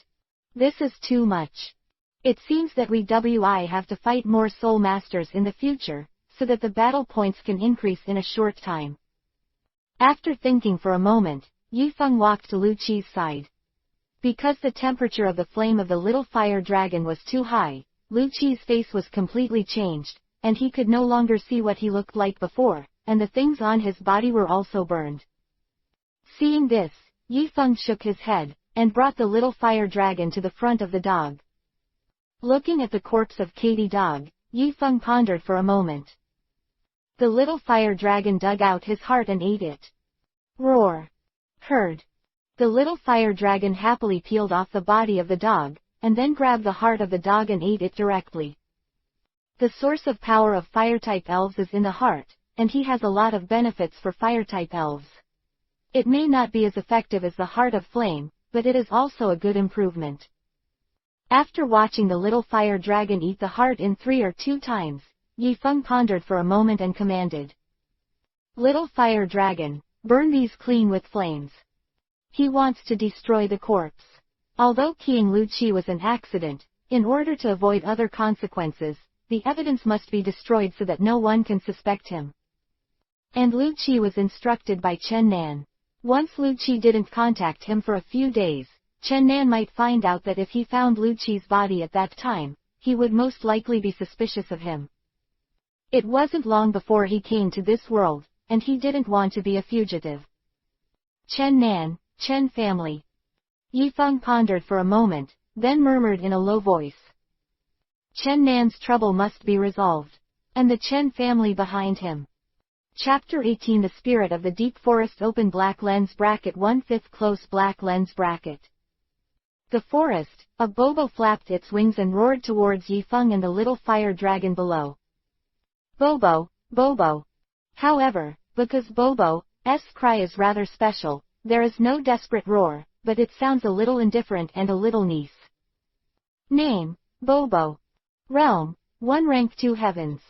This is too much. It seems that we have to fight more soul masters in the future, so that the battle points can increase in a short time. After thinking for a moment, Yifeng walked to Lu Qi's side. Because the temperature of the flame of the little fire dragon was too high, Lu Qi's face was completely changed, and he could no longer see what he looked like before, and the things on his body were also burned. Seeing this, Yifeng shook his head, and brought the little fire dragon to the front of the dog. Looking at the corpse of Katie dog, Yifeng pondered for a moment. The little fire dragon dug out his heart and ate it. Roar. Heard. The little fire dragon happily peeled off the body of the dog, and then grabbed the heart of the dog and ate it directly. The source of power of fire-type elves is in the heart, and he has a lot of benefits for fire-type elves. It may not be as effective as the heart of flame, but it is also a good improvement. After watching the little fire dragon eat the heart in 3 or 2 times, Yifeng pondered for a moment and commanded. Little fire dragon, burn these clean with flames. He wants to destroy the corpse. Although killing Lu Qi was an accident, in order to avoid other consequences, the evidence must be destroyed so that no one can suspect him. And Lu Qi was instructed by Chen Nan. Once Lu Qi didn't contact him for a few days, Chen Nan might find out that if he found Lu Qi's body at that time, he would most likely be suspicious of him. It wasn't long before he came to this world, and he didn't want to be a fugitive. Chen Nan, Chen family. Yifeng pondered for a moment, then murmured in a low voice. Chen Nan's trouble must be resolved. And the Chen family behind him. Chapter 18 The Spirit of the Deep Forest Open black lens bracket 1/5 close black lens bracket. The forest, a Bobo flapped its wings and roared towards Yifeng and the little fire dragon below. Bobo, Bobo. However, because Bobo's cry is rather special, there is no desperate roar, but it sounds a little indifferent and a little nice. Name, Bobo. Realm, 1 rank 2 heavens.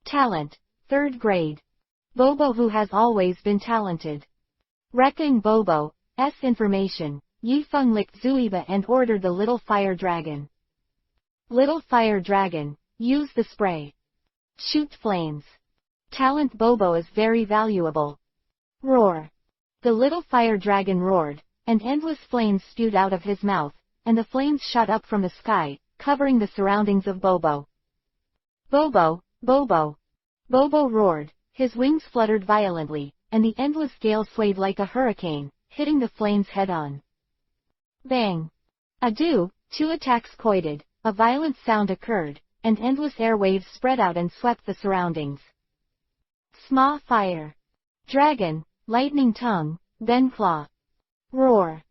Talent, 3rd grade. Bobo who has always been talented. Wrecking Bobo's information, Yifeng licked Zuiba and ordered the little fire dragon. Little fire dragon, use the spray. Shoot flames. Talent Bobo is very valuable. Roar. The little fire dragon roared, and endless flames spewed out of his mouth, and the flames shot up from the sky, covering the surroundings of Bobo. Bobo, Bobo. Bobo roared, his wings fluttered violently, and the endless gale swayed like a hurricane, hitting the flames head-on. Bang. Adieu, 2 attacks collided, a violent sound occurred, and endless air waves spread out and swept the surroundings. Sma fire. Dragon, lightning tongue, then claw. Roar.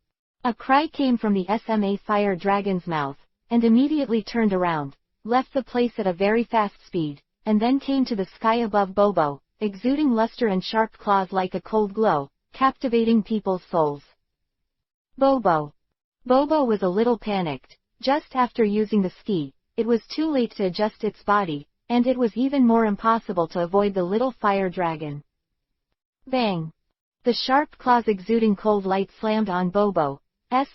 A cry came from the SMA fire dragon's mouth, and immediately turned around, left the place at a very fast speed, and then came to the sky above Bobo, exuding luster and sharp claws like a cold glow, captivating people's souls. Bobo. Bobo was a little panicked. Just after using the ski, it was too late to adjust its body, and it was even more impossible to avoid the little fire dragon. Bang. The sharp claws exuding cold light slammed on Bobo's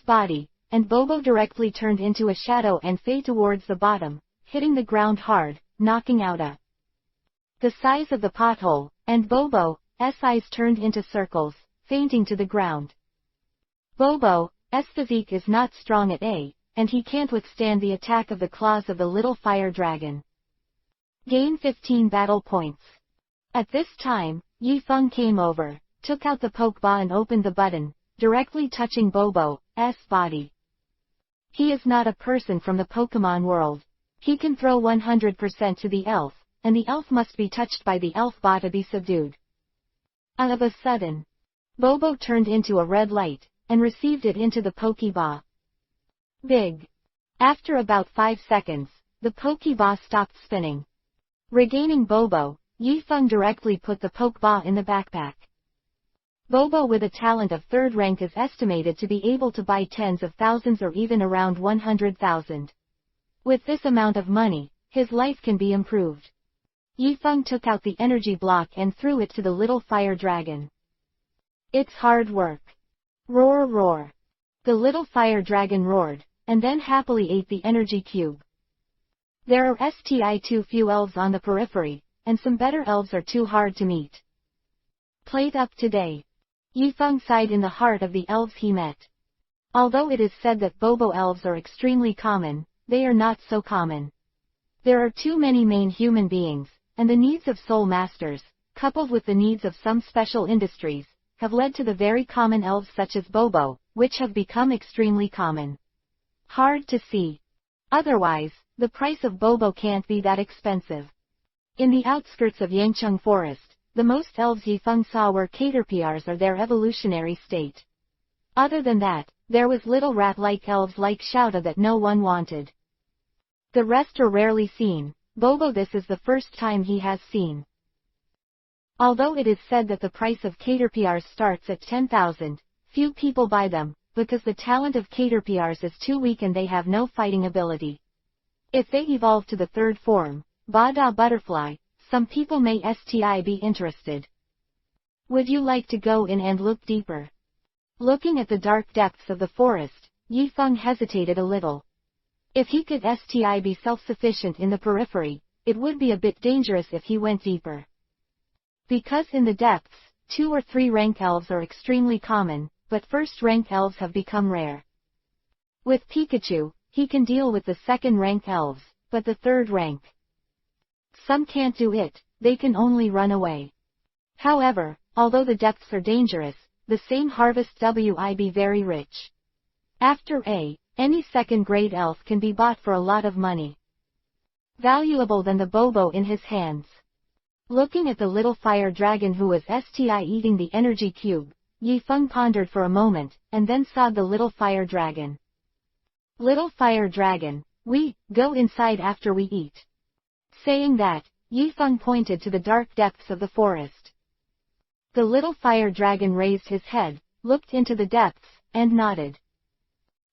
body, and Bobo directly turned into a shadow and fell towards the bottom, hitting the ground hard, knocking out the size of the pothole, and Bobo's eyes turned into circles, fainting to the ground. Bobo's physique is not strong at A, and he can't withstand the attack of the claws of the little fire dragon. Gain 15 battle points. At this time, Yifeng came over, took out the Pokeball and opened the button, directly touching Bobo's body. He is not a person from the Pokemon world. He can throw 100% to the elf, and the elf must be touched by the elf bot to be subdued. All of a sudden, Bobo turned into a red light, and received it into the Pokeball. Big. After about 5 seconds, the Pokeball stopped spinning. Regaining Bobo, Yifeng directly put the Pokeball in the backpack. Bobo with a talent of 3rd rank is estimated to be able to buy tens of thousands or even around 100,000. With this amount of money, his life can be improved. Yifeng took out the energy block and threw it to the little fire dragon. It's hard work. Roar roar. The little fire dragon roared, and then happily ate the energy cube. There are too few elves on the periphery, and some better elves are too hard to meet. Plate up today. Yifeng sighed in the heart of the elves he met. Although it is said that Bobo elves are extremely common, they are not so common. There are too many main human beings, and the needs of soul masters, coupled with the needs of some special industries, have led to the very common elves such as Bobo, which have become extremely common. Hard to see. Otherwise, the price of Bobo can't be that expensive. In the outskirts of Yangcheng Forest, the most elves Yifeng saw were caterpillars or their evolutionary state. Other than that, there was little rat-like elves like Shouta that no one wanted. The rest are rarely seen. Bobo this is the first time he has seen. Although it is said that the price of caterpillars starts at 10,000, few people buy them, because the talent of caterpillars is too weak and they have no fighting ability. If they evolve to the third form, Bada butterfly, some people may be interested. Would you like to go in and look deeper? Looking at the dark depths of the forest, Yifeng hesitated a little. If he could be self-sufficient in the periphery, it would be a bit dangerous if he went deeper. Because in the depths, 2 or 3 rank elves are extremely common, but first rank elves have become rare. With Pikachu, he can deal with the second rank elves, but the third rank. Some can't do it, they can only run away. However, although the depths are dangerous, the same harvest will be very rich. After any second-grade elf can be bought for a lot of money. Valuable than the Bobo in his hands. Looking at the little fire dragon who was eating the energy cube, Yifeng pondered for a moment, and then saw the little fire dragon. Little fire dragon, we go inside after we eat. Saying that, Yifeng pointed to the dark depths of the forest. The little fire dragon raised his head, looked into the depths, and nodded.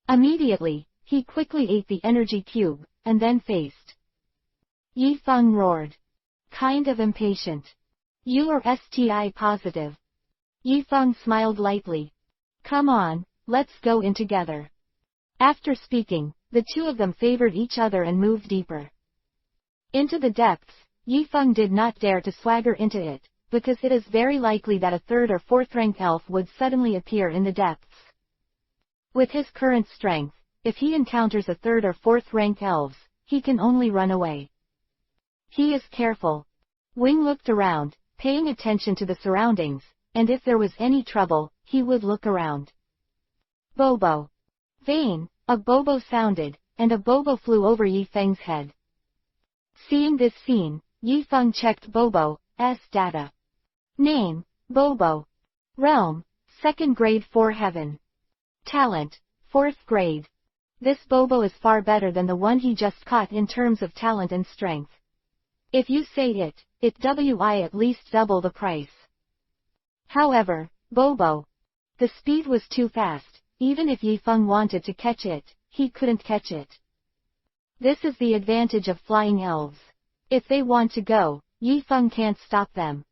Immediately, he quickly ate the energy cube, and then faced. Yifeng roared. Kind of impatient. You are positive. Yifeng smiled lightly. Come on, let's go in together. After speaking, the two of them favored each other and moved deeper. Into the depths, Yifeng did not dare to swagger into it, because it is very likely that a third or fourth rank elf would suddenly appear in the depths. With his current strength, if he encounters a third or fourth rank elves, he can only run away. He is careful. Wing looked around, paying attention to the surroundings, and if there was any trouble, he would look around. Bobo. Vain, a Bobo sounded, and a Bobo flew over Yifeng's head. Seeing this scene, Yifeng checked Bobo's data. Name, Bobo. Realm, 2nd grade 4 heaven. Talent, 4th grade. This Bobo is far better than the one he just caught in terms of talent and strength. If you say it at least double the price. However, Bobo. The speed was too fast, even if Yifeng wanted to catch it, he couldn't catch it. This is the advantage of flying elves. If they want to go, Yifeng can't stop them.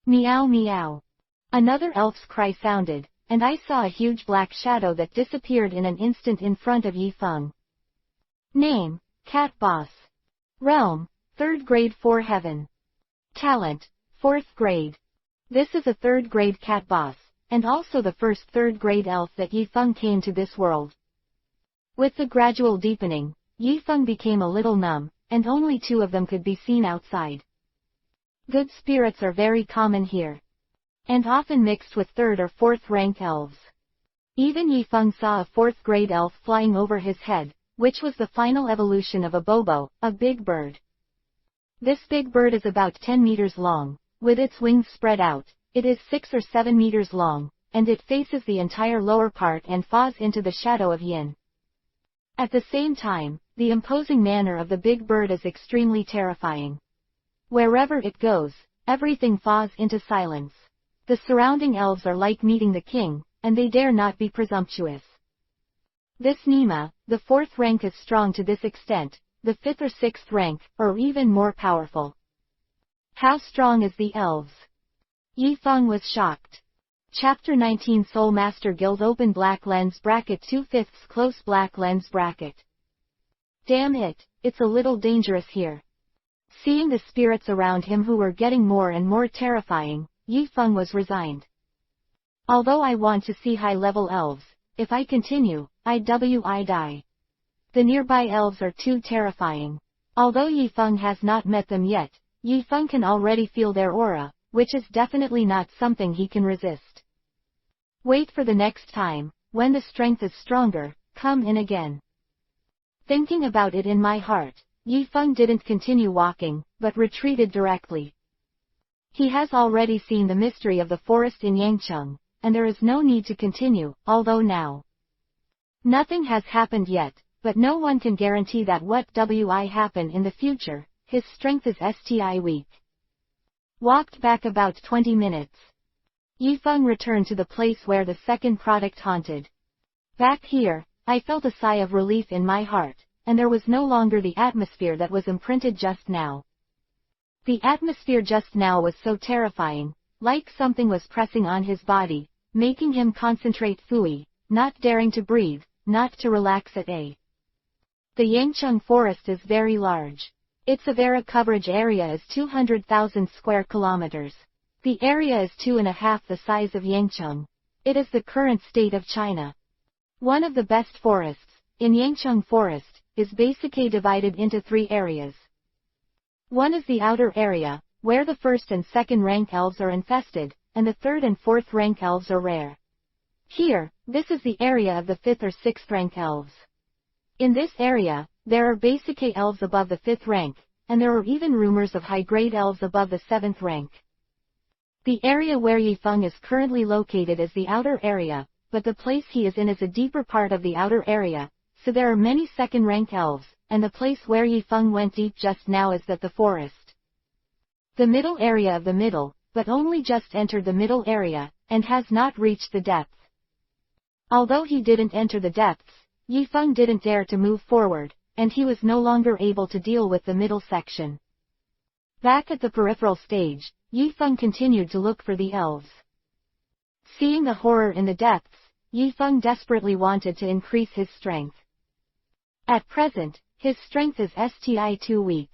Meow meow. Another elf's cry sounded, and I saw a huge black shadow that disappeared in an instant in front of Yifeng. Name, Cat Boss. Realm, 3rd grade 4 heaven. Talent, 4th grade. This is a 3rd grade cat boss, and also the first 3rd grade elf that Yifeng came to this world. With the gradual deepening, Yifeng became a little numb, and only 2 of them could be seen outside. Good spirits are very common here, and often mixed with 3rd or 4th rank elves. Even Yifeng saw a 4th grade elf flying over his head, which was the final evolution of a Bobo, a big bird. This big bird is about 10 meters long, with its wings spread out, it is 6 or 7 meters long, and it faces the entire lower part and falls into the shadow of Yin. At the same time, the imposing manner of the big bird is extremely terrifying. Wherever it goes, everything falls into silence. The surrounding elves are like meeting the king, and they dare not be presumptuous. This Nima, the 4th rank is strong to this extent, the 5th or 6th rank, or even more powerful. How strong is the Elves? Yifeng was shocked. Chapter 19 Soul Master Guild Open black lens bracket 2/5 close black lens bracket. Damn it, it's a little dangerous here. Seeing the spirits around him who were getting more and more terrifying, Yifeng was resigned. Although I want to see high-level elves, if I continue, I die. The nearby elves are too terrifying. Although Yifeng has not met them yet, Yifeng can already feel their aura, which is definitely not something he can resist. Wait for the next time, when the strength is stronger, come in again. Thinking about it in my heart, Yifeng didn't continue walking, but retreated directly. He has already seen the mystery of the forest in Yangcheng, and there is no need to continue, although now nothing has happened yet, but no one can guarantee that what will happen in the future. His strength is still weak. Walked back about 20 minutes. Yifeng returned to the place where the second product haunted. Back here, I felt a sigh of relief in my heart, and there was no longer the atmosphere that was imprinted just now. The atmosphere just now was so terrifying, like something was pressing on his body, making him concentrate fully, not daring to breathe, not to relax at all. The Yangcheng forest is very large. Its area coverage area is 200,000 square kilometers. The area is 2.5 the size of Yangcheng. It is the current state of China. One of the best forests, in Yangcheng forest, is basically divided into 3 areas. One is the outer area, where the 1st and 2nd rank elves are infested, and the 3rd and 4th rank elves are rare. Here, this is the area of the 5th or 6th rank elves. In this area, there are basically elves above the 5th rank, and there are even rumors of high-grade elves above the 7th rank. The area where Yifeng is currently located is the outer area, but the place he is in is a deeper part of the outer area, so there are many 2nd rank elves, and the place where Yifeng went deep just now is the forest. The middle area of the middle, but only just entered the middle area, and has not reached the depth. Although he didn't enter the depths, Yifeng didn't dare to move forward, and he was no longer able to deal with the middle section. Back at the peripheral stage, Yifeng continued to look for the elves. Seeing the horror in the depths, Yifeng desperately wanted to increase his strength. At present, his strength is still too weak.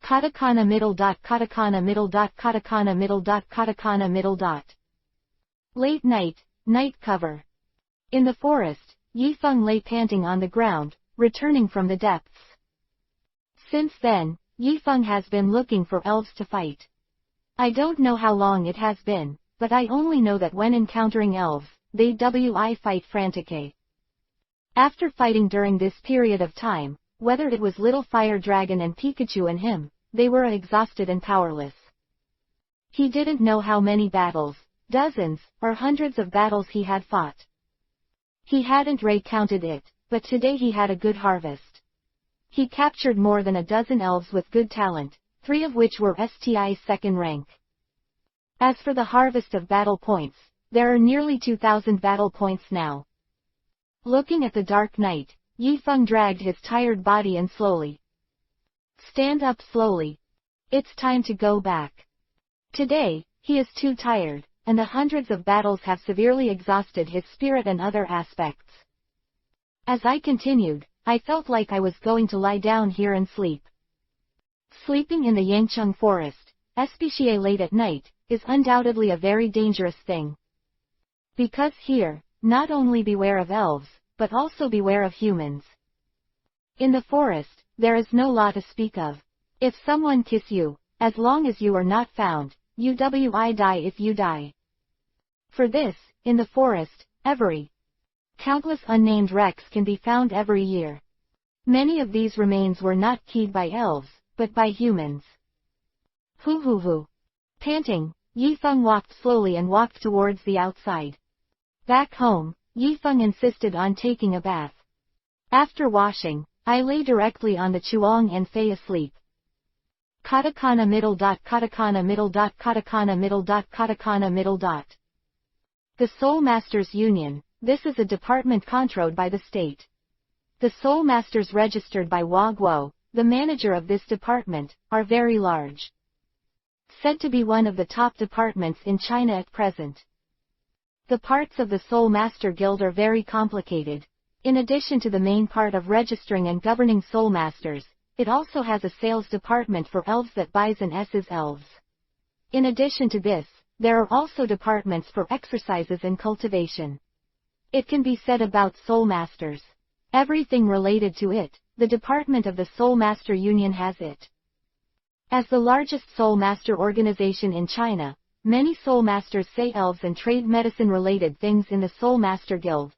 Katakana middle dot katakana middle dot katakana middle dot katakana middle dot. Late night, night cover. In the forest, Yifeng lay panting on the ground, returning from the depths. Since then, Yifeng has been looking for elves to fight. I don't know how long it has been, but I only know that when encountering elves, they fight frantically. After fighting during this period of time, whether it was Little Fire Dragon and Pikachu and him, they were exhausted and powerless. He didn't know how many battles, dozens, or hundreds of battles he had fought. He hadn't recounted it, but today he had a good harvest. He captured more than a dozen elves with good talent, 3 of which were STI 2nd rank. As for the harvest of battle points, there are nearly 2,000 battle points now. Looking at the dark night, Yifeng dragged his tired body and slowly stand up slowly. It's time to go back. Today, he is too tired, and the hundreds of battles have severely exhausted his spirit and other aspects. As I continued, I felt like I was going to lie down here and sleep. Sleeping in the Yangcheng forest, especially late at night, is undoubtedly a very dangerous thing. Because here, not only beware of elves, but also beware of humans. In the forest, there is no law to speak of. If someone kiss you, as long as you are not found, you die if you die. For this, in the forest, countless unnamed wrecks can be found every year. Many of these remains were not keyed by elves, but by humans. Hoo. Panting, Yifeng walked slowly and walked towards the outside. Back home, Yifeng insisted on taking a bath. After washing, I lay directly on the chuang and fell asleep. Katakana middle dot katakana middle dot katakana middle dot katakana middle dot. The Soul Masters Union, this is a department controlled by the state. The Soul Masters registered by Wagwo, the manager of this department, are very large. Said to be one of the top departments in China at present. The parts of the Soul Master Guild are very complicated. In addition to the main part of registering and governing Soul Masters, it also has a sales department for elves that buys and sells elves. In addition to this, there are also departments for exercises and cultivation. It can be said about Soul Masters. Everything related to it, the department of the Soul Master Union has it. As the largest Soul Master organization in China, many Soul Masters say elves and trade medicine-related things in the Soul Master Guild.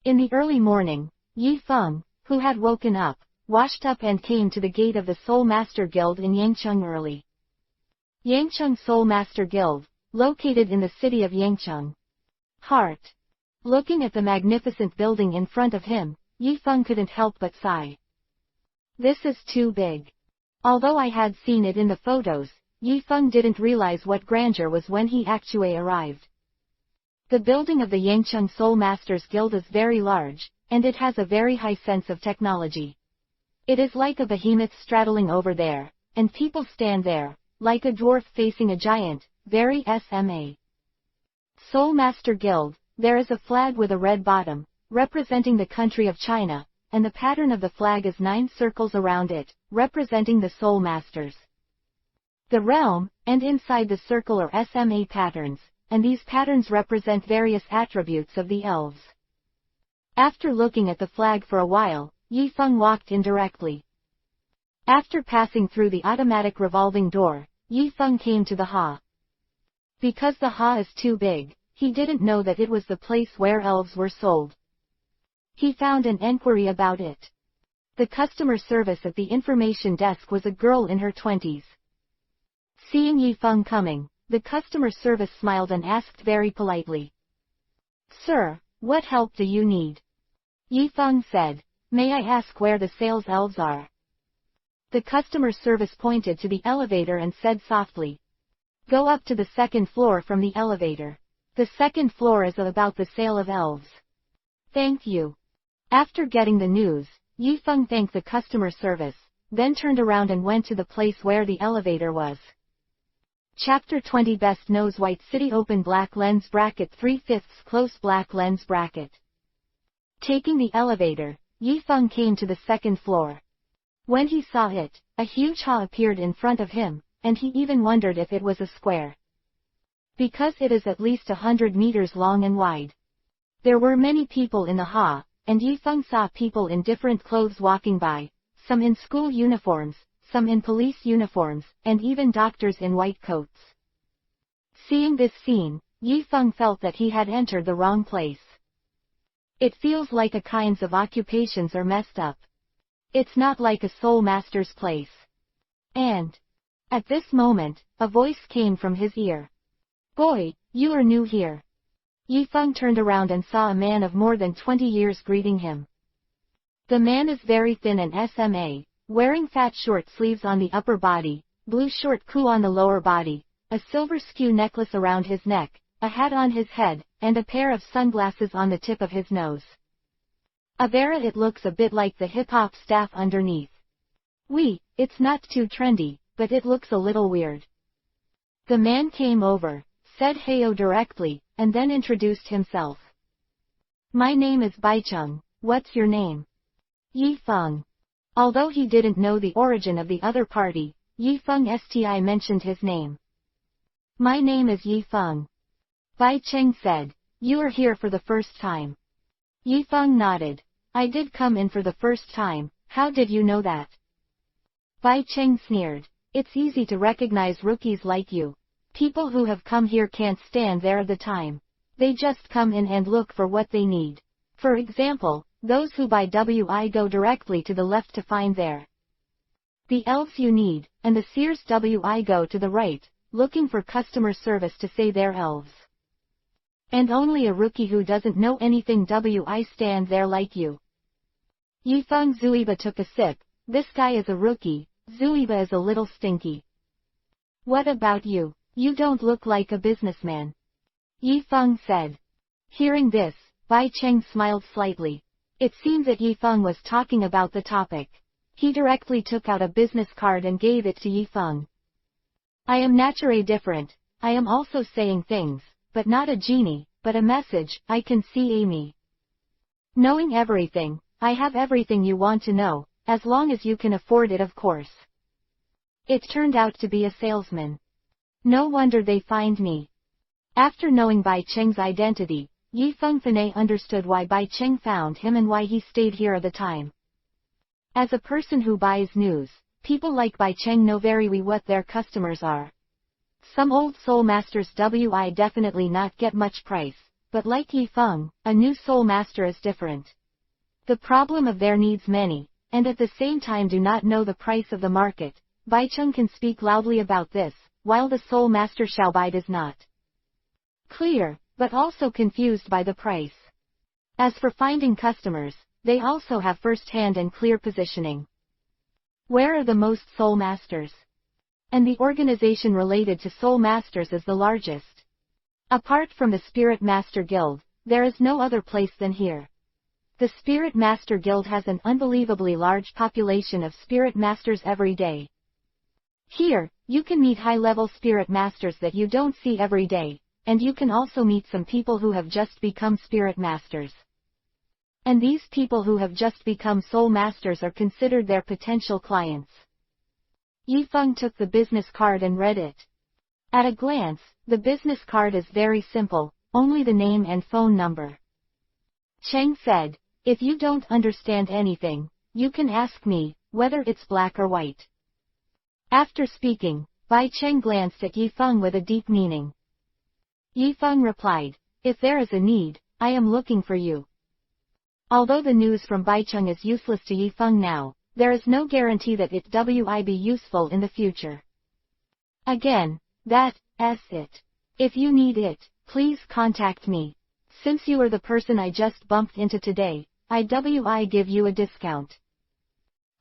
In the early morning, Yi Feng, who had woken up, washed up and came to the gate of the Soul Master Guild in Yangcheng early. Yangcheng Soul Master Guild, located in the city of Yangcheng. Heart. Looking at the magnificent building in front of him, Yi Feng couldn't help but sigh. This is too big. Although I had seen it in the photos, Yi Feng didn't realize what grandeur was when he actually arrived. The building of the Yangcheng Soul Masters Guild is very large, and it has a very high sense of technology. It is like a behemoth straddling over there, and people stand there, like a dwarf facing a giant, very SMA. Soul Master Guild, there is a flag with a red bottom, representing the country of China, and the pattern of the flag is 9 circles around it, representing the Soul Masters. The realm, and inside the circle are SMA patterns, and these patterns represent various attributes of the elves. After looking at the flag for a while, Yi Feng walked in directly. After passing through the automatic revolving door, Yi Feng came to the hall. Because the hall is too big, he didn't know that it was the place where elves were sold. He found an enquiry about it. The customer service at the information desk was a girl in her 20s. Seeing Yi Feng coming, the customer service smiled and asked very politely. "Sir, what help do you need?" Yi Feng said, "May I ask where the sales elves are?" The customer service pointed to the elevator and said softly, "Go up to the 2nd floor from the elevator. The 2nd floor is about the sale of elves." "Thank you." After getting the news, Yi Feng thanked the customer service, then turned around and went to the place where the elevator was. Chapter 20 Best Nose White City Open Black Lens Bracket 3/5 Close Black Lens Bracket. Taking the elevator, Yi Feng came to the 2nd floor. When he saw it, a huge hall appeared in front of him, and he even wondered if it was a square. Because it is at least 100 meters long and wide. There were many people in the hall, and Yi Feng saw people in different clothes walking by, some in school uniforms, some in police uniforms, and even doctors in white coats. Seeing this scene, Yi Feng felt that he had entered the wrong place. It feels like a kinds of occupations are messed up. It's not like a Soul Master's place. And at this moment, a voice came from his ear. "Boy, you are new here." Yi Feng turned around and saw a man of more than 20 years greeting him. The man is very thin and SMA, wearing fat short sleeves on the upper body, blue short ku on the lower body, a silver skew necklace around his neck, a hat on his head, and a pair of sunglasses on the tip of his nose. Avera, it looks a bit like the hip-hop staff underneath. It's not too trendy, but it looks a little weird. The man came over, said heyo directly, and then introduced himself. "My name is Baicheng, what's your name?" "Yi Feng." Although he didn't know the origin of the other party, Yi Feng sti mentioned his name. "My name is Yi Feng." Baicheng said, "You are here for the first time." Yi Feng nodded. "I did come in for the first time, how did you know that?" Baicheng sneered. "It's easy to recognize rookies like you. People who have come here can't stand there the time. They just come in and look for what they need. For example, those who buy WI go directly to the left to find the elves you need, and the seers WI go to the right, looking for customer service to say they're elves. And only a rookie who doesn't know anything WI stand there like you." Yi Feng Zuiba took a sip. "This guy is a rookie, Zuiba is a little stinky." "What about you? You don't look like a businessman," Yi Feng said. Hearing this, Baicheng smiled slightly. It seemed that Yi Feng was talking about the topic. He directly took out a business card and gave it to Yifeng. I am naturally different, I am also saying things, but not a genie, but a message, I can see Amy. Knowing everything, I have everything you want to know, as long as you can afford it of course. It turned out to be a salesman. No wonder they find me. After knowing Bai Cheng's identity, Yifeng Fanei understood why Bai Cheng found him and why he stayed here at the time. As a person who buys news, people like Bai Cheng know very well what their customers are. Some old soul masters wi definitely not get much price, but like Yifeng, a new soul master is different. The problem of their needs many, and at the same time do not know the price of the market. Bai Cheng can speak loudly about this, while the soul master Xiao Bai does not. Clear, but also confused by the price. As for finding customers, they also have first-hand and clear positioning. Where are the most soul masters? And the organization related to soul masters is the largest. Apart from the Spirit Master Guild, there is no other place than here. The Spirit Master Guild has an unbelievably large population of Spirit Masters every day. Here, you can meet high-level Spirit Masters that you don't see every day, and you can also meet some people who have just become Spirit Masters. And these people who have just become Soul Masters are considered their potential clients. Yifeng took the business card and read it. At a glance, the business card is very simple, only the name and phone number. Cheng said, if you don't understand anything, you can ask me, whether it's black or white. After speaking, Bai Cheng glanced at Yifeng with a deep meaning. Yifeng replied, if there is a need, I am looking for you. Although the news from Bai Cheng is useless to Yifeng now, there is no guarantee that it will be useful in the future. Again, that's it. If you need it, please contact me. Since you are the person I just bumped into today, I will give you a discount.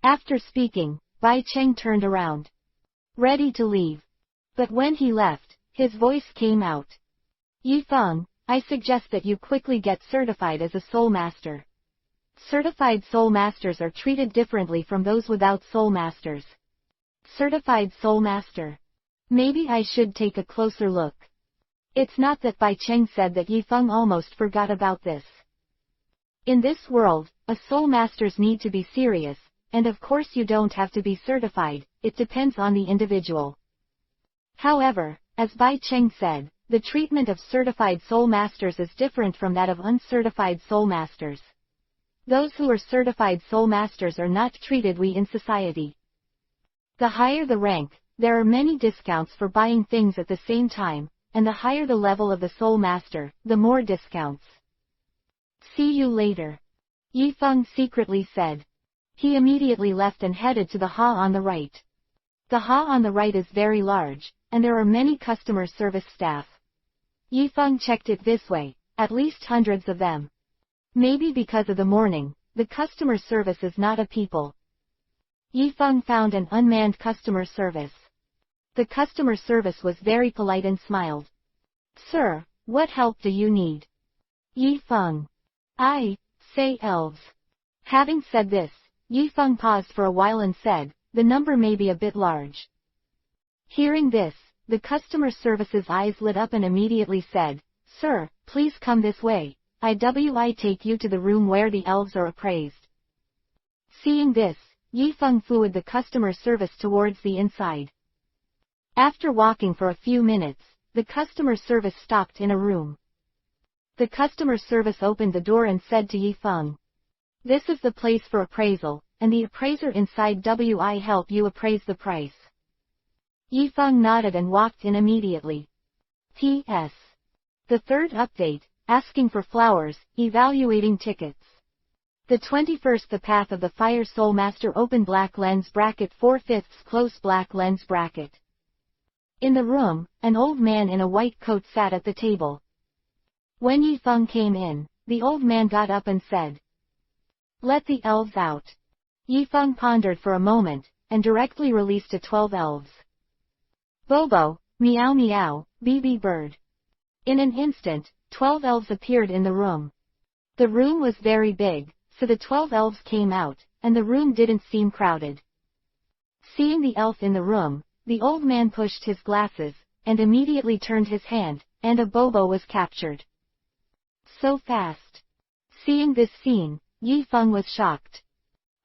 After speaking, Bai Cheng turned around, ready to leave. But when he left, his voice came out. Yifeng, I suggest that you quickly get certified as a soul master. Certified soul masters are treated differently from those without soul masters. Certified soul master. Maybe I should take a closer look. It's not that Bai Cheng said that Yifeng almost forgot about this. In this world, a soul masters need to be serious, and of course you don't have to be certified, it depends on the individual. However, as Bai Cheng said, the treatment of certified soul masters is different from that of uncertified soul masters. Those who are certified soul masters are not treated in society. The higher the rank, there are many discounts for buying things at the same time, and the higher the level of the soul master, the more discounts. See you later. Yifeng secretly said. He immediately left and headed to the hall on the right. The hall on the right is very large, and there are many customer service staff. Yifeng checked it this way, at least hundreds of them. Maybe because of the morning, the customer service is not a people. Yifeng found an unmanned customer service. The customer service was very polite and smiled. Sir, what help do you need? Yifeng. I say Elves. Having said this, Yifeng paused for a while and said, the number may be a bit large. Hearing this, the customer service's eyes lit up and immediately said, Sir, please come this way, I will take you to the room where the elves are appraised. Seeing this, Yifeng followed the customer service towards the inside. After walking for a few minutes, the customer service stopped in a room. The customer service opened the door and said to Yifeng, this is the place for appraisal, and the appraiser inside will help you appraise the price. Yifeng nodded and walked in immediately. P.S. The third update, asking for flowers, evaluating tickets. The 21st The Path of the Fire Soul Master open black lens bracket 4/5 close black lens bracket. In the room, an old man in a white coat sat at the table. When Yifeng came in, the old man got up and said, let the elves out. Yifeng pondered for a moment, and directly released 12 elves. Bobo, meow meow, BB bird. In an instant, 12 elves appeared in the room. The room was very big, so the 12 elves came out, and the room didn't seem crowded. Seeing the elf in the room, the old man pushed his glasses, and immediately turned his hand, and a bobo was captured. So fast. Seeing this scene, Yi Feng was shocked.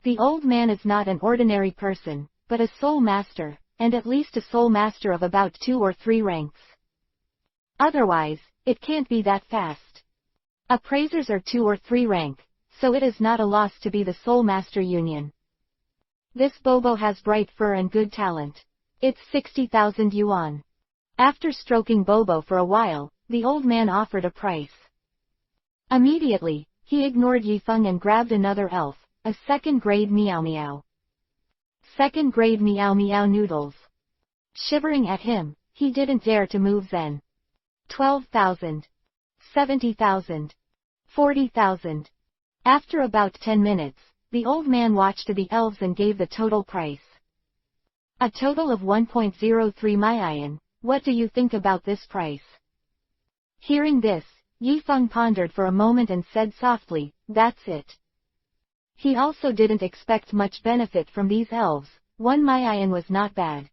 The old man is not an ordinary person, but a soul master, and at least a soul master of about 2 or 3 ranks. Otherwise, it can't be that fast. Appraisers are 2 or 3 rank, so it is not a loss to be the soul master union. This bobo has bright fur and good talent. It's 60,000 yuan. After stroking Bobo for a while, the old man offered a price. Immediately, he ignored Yi Feng and grabbed another elf, a second-grade Meow Meow. Second-grade Meow Meow noodles. Shivering at him, he didn't dare to move then. 12,000. 70,000. 40,000. After about 10 minutes, the old man watched the elves and gave the total price. A total of 1.03 million. What do you think about this price? Hearing this, Yi Feng pondered for a moment and said softly, that's it. He also didn't expect much benefit from these elves. 1 million was not bad.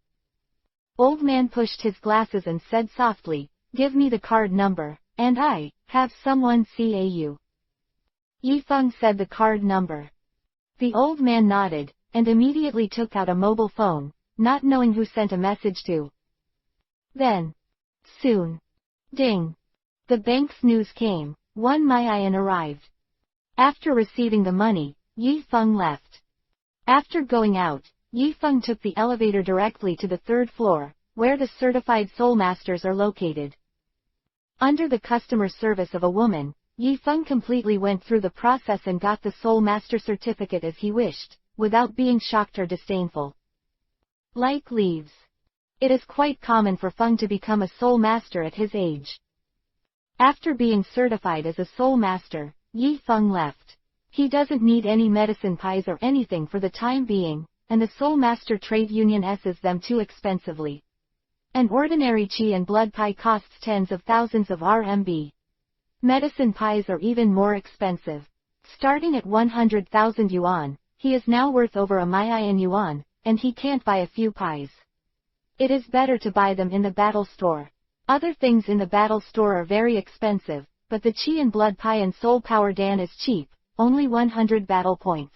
Old man pushed his glasses and said softly, give me the card number, and I have someone call you. Yi Feng said the card number. The old man nodded, and immediately took out a mobile phone, not knowing who sent a message to. Then, soon, ding, the bank's news came, 1 million arrived. After receiving the money, Yi Feng left. After going out, Yi Feng took the elevator directly to the 3rd floor, where the certified soul masters are located. Under the customer service of a woman, Yi Feng completely went through the process and got the soul master certificate as he wished, without being shocked or disdainful. Like leaves. It is quite common for Feng to become a soul master at his age. After being certified as a soul master, Yi Feng left. He doesn't need any medicine pies or anything for the time being, and the soul master trade union esses them too expensively. An ordinary qi and blood pie costs tens of thousands of RMB. Medicine pies are even more expensive. Starting at 100,000 yuan, he is now worth over 1 million yuan, and he can't buy a few pies. It is better to buy them in the battle store. Other things in the battle store are very expensive, but the Qi and Blood Pie and Soul Power Dan is cheap, only 100 battle points.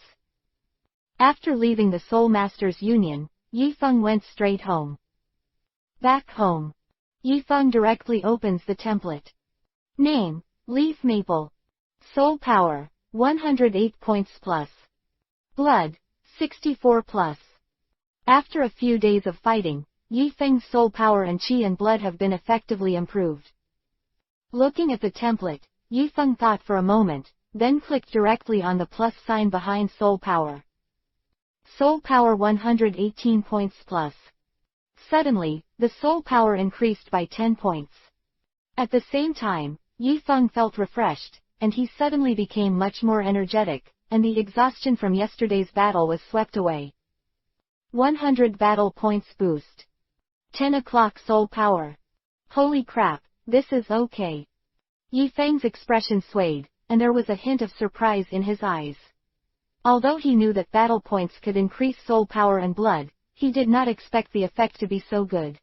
After leaving the Soul Masters Union, Yi Feng went straight home. Back home. Yi Feng directly opens the template. Name, Leaf Maple. Soul Power, 108 points plus. Blood, 64 plus. After a few days of fighting, Yi Feng's soul power and qi and blood have been effectively improved. Looking at the template, Yi Feng thought for a moment, then clicked directly on the plus sign behind soul power. Soul power 118 points plus. Suddenly, the soul power increased by 10 points. At the same time, Yi Feng felt refreshed, and he suddenly became much more energetic, and the exhaustion from yesterday's battle was swept away. 100 battle points boost. 10 o'clock soul power. Holy crap, this is okay. Yi Feng's expression swayed, and there was a hint of surprise in his eyes. Although he knew that battle points could increase soul power and blood, he did not expect the effect to be so good.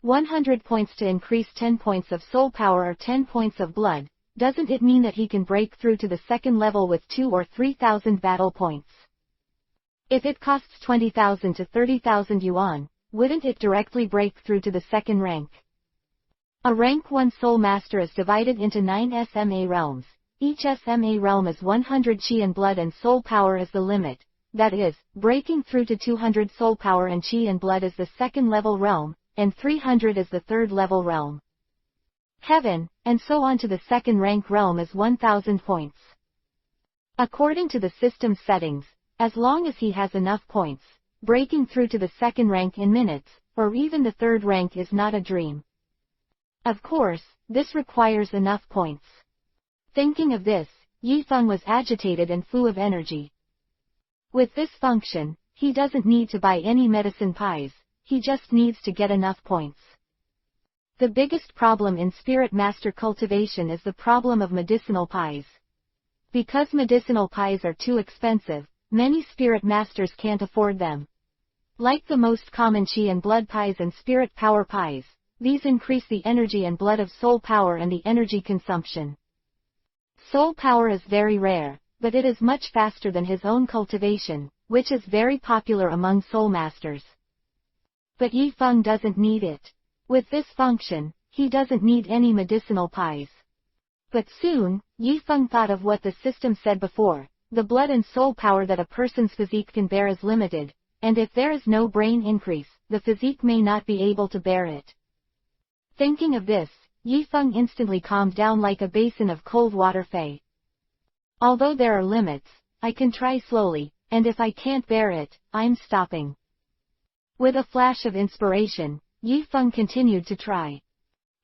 100 points to increase 10 points of soul power or 10 points of blood, doesn't it mean that he can break through to the second level with 2 or 3,000 battle points? If it costs 20,000 to 30,000 yuan, wouldn't it directly break through to the second rank? A rank 1 soul master is divided into 9 SMA realms. Each SMA realm is 100 qi and blood and soul power is the limit. That is, breaking through to 200 soul power and qi and blood is the second level realm, and 300 is the third level realm. Heaven, and so on to the second rank realm is 1,000 points. According to the system settings, as long as he has enough points, breaking through to the second rank in minutes, or even the third rank is not a dream. Of course, this requires enough points. Thinking of this, Yi Feng was agitated and full of energy. With this function, he doesn't need to buy any medicine pies, he just needs to get enough points. The biggest problem in Spirit Master cultivation is the problem of medicinal pies. Because medicinal pies are too expensive, many spirit masters can't afford them. Like the most common chi and blood pies and spirit power pies, these increase the energy and blood of soul power and the energy consumption. Soul power is very rare, but it is much faster than his own cultivation, which is very popular among soul masters. But Yifeng doesn't need it. With this function, he doesn't need any medicinal pies. But soon, Yifeng thought of what the system said before: the blood and soul power that a person's physique can bear is limited, and if there is no brain increase, the physique may not be able to bear it. Thinking of this, Yifeng instantly calmed down like a basin of cold water. Although there are limits, I can try slowly, and if I can't bear it, I'm stopping. With a flash of inspiration, Yifeng continued to try.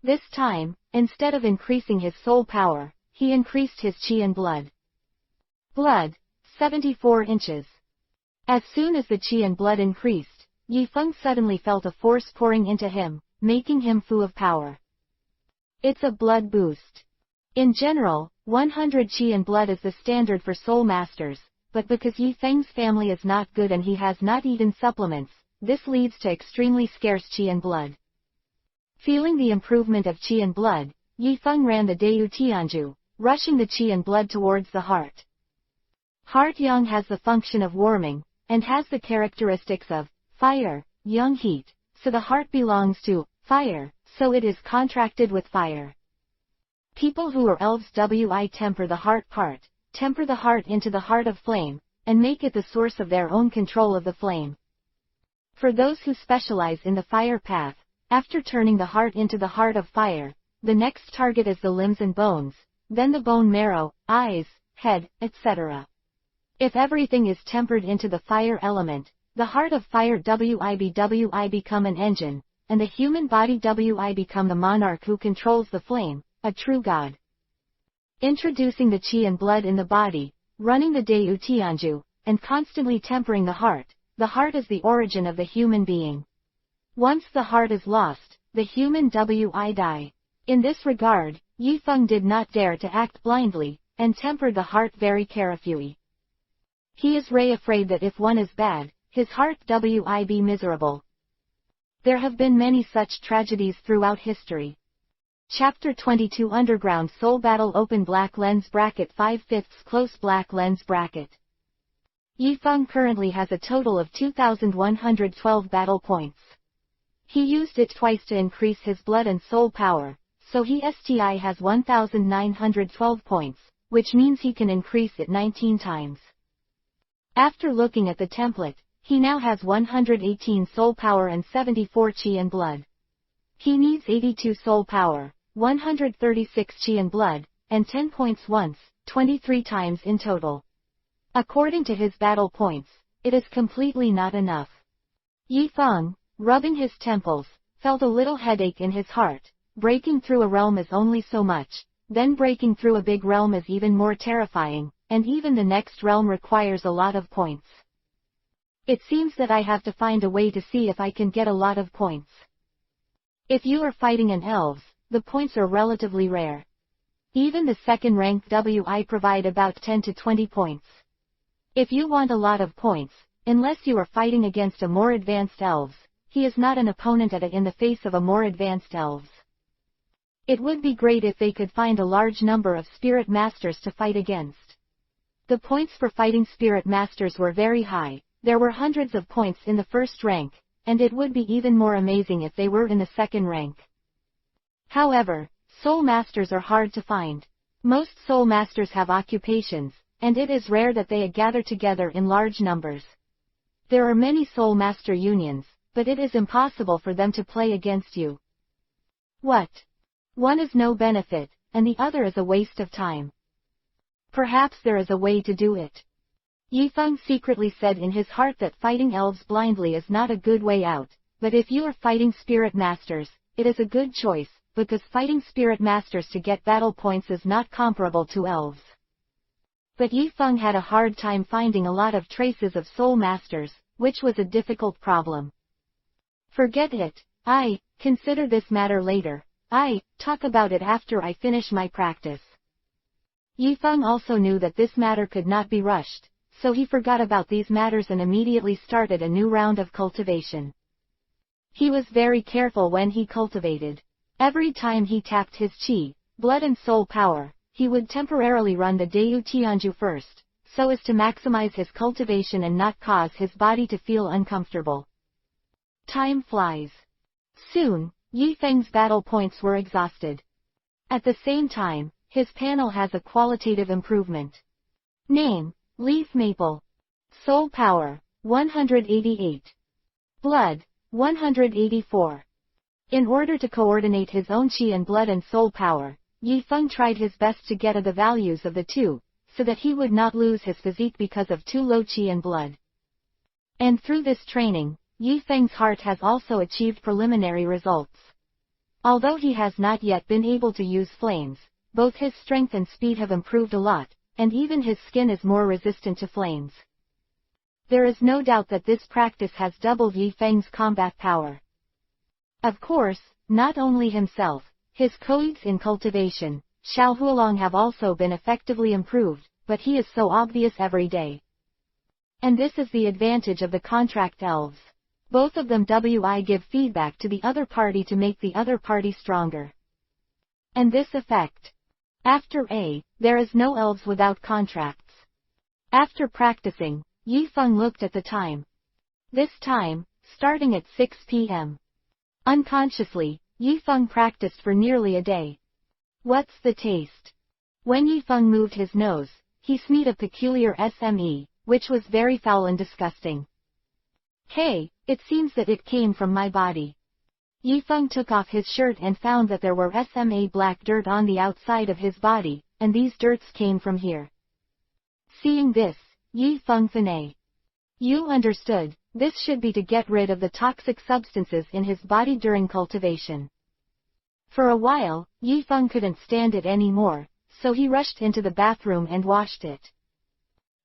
This time, instead of increasing his soul power, he increased his chi and blood. Blood, 74 inches. As soon as the chi and blood increased, Yifeng suddenly felt a force pouring into him, making him full of power. It's a blood boost. In general, 100 chi and blood is the standard for soul masters, but because Yifeng's family is not good and he has not eaten supplements, this leads to extremely scarce chi and blood. Feeling the improvement of chi and blood, Yifeng ran the Deu Tianju, rushing the chi and blood towards the heart. Heart yang has the function of warming, and has the characteristics of fire, yang heat, so the heart belongs to fire, so it is contracted with fire. People who are elves temper the heart part, temper the heart into the heart of flame, and make it the source of their own control of the flame. For those who specialize in the fire path, after turning the heart into the heart of fire, the next target is the limbs and bones, then the bone marrow, eyes, head, etc. If everything is tempered into the fire element, the heart of fire Wi become an engine, and the human body Wi become the monarch who controls the flame, a true god. Introducing the chi and blood in the body, running the Deu Tianju, and constantly tempering the heart is the origin of the human being. Once the heart is lost, the human Wi die. In this regard, Yifeng did not dare to act blindly, and tempered the heart very carefully. He is afraid that if one is bad, his heart Wi be miserable. There have been many such tragedies throughout history. Chapter 22 Underground Soul Battle Open Black Lens Bracket 5/5 Close Black Lens Bracket. Yifeng currently has a total of 2,112 battle points. He used it twice to increase his blood and soul power, so he has 1,912 points, which means he can increase it 19 times. After looking at the template, he now has 118 soul power and 74 chi and blood. He needs 82 soul power, 136 chi and blood, and 10 points once, 23 times in total. According to his battle points, it is completely not enough. Yifeng, rubbing his temples, felt a little headache in his heart. Breaking through a realm is only so much, then breaking through a big realm is even more terrifying, and even the next realm requires a lot of points. It seems that I have to find a way to see if I can get a lot of points. If you are fighting an elves, the points are relatively rare. Even the second rank Wi provide about 10 to 20 points. If you want a lot of points, unless you are fighting against a more advanced elves, he is not an opponent at it in the face of a more advanced elves. It would be great if they could find a large number of spirit masters to fight against. The points for fighting spirit masters were very high. There were hundreds of points in the first rank, and it would be even more amazing if they were in the second rank. However, soul masters are hard to find. Most soul masters have occupations, and it is rare that they gather together in large numbers. There are many soul master unions, but it is impossible for them to play against you. What? One is no benefit, and the other is a waste of time. Perhaps there is a way to do it. Yifeng secretly said in his heart that fighting elves blindly is not a good way out, but if you are fighting spirit masters, it is a good choice, because fighting spirit masters to get battle points is not comparable to elves. But Yifeng had a hard time finding a lot of traces of soul masters, which was a difficult problem. Forget it. I consider this matter later. I talk about it after I finish my practice. Yifeng also knew that this matter could not be rushed, so he forgot about these matters and immediately started a new round of cultivation. He was very careful when he cultivated. Every time he tapped his chi, blood and soul power, he would temporarily run the Dayu Tianju first, so as to maximize his cultivation and not cause his body to feel uncomfortable. Time flies. Soon, Yi Feng's battle points were exhausted. At the same time, his panel has a qualitative improvement. Name, Leaf Maple. Soul Power, 188. Blood, 184. In order to coordinate his own chi and blood and soul power, Yi Feng tried his best to get the values of the two, so that he would not lose his physique because of too low chi and blood. And through this training, Yi Feng's heart has also achieved preliminary results. Although he has not yet been able to use flames, both his strength and speed have improved a lot, and even his skin is more resistant to flames. There is no doubt that this practice has doubled Yi Feng's combat power. Of course, not only himself, his colleagues in cultivation, Xiao Huolong, have also been effectively improved, but he is so obvious every day. And this is the advantage of the contract elves. Both of them give feedback to the other party to make the other party stronger. And this effect. After A, there is no elves without contracts. After practicing, Yi Feng looked at the time. This time, starting at 6 p.m. Unconsciously, Yi Feng practiced for nearly a day. What's the taste? When Yi Feng moved his nose, he smelled a peculiar sme, which was very foul and disgusting. Hey, it seems that it came from my body. Yi Feng took off his shirt and found that there were SMA black dirt on the outside of his body, and these dirts came from here. Seeing this, Yi Feng finay. You understood, this should be to get rid of the toxic substances in his body during cultivation. For a while, Yi Feng couldn't stand it anymore, so he rushed into the bathroom and washed it.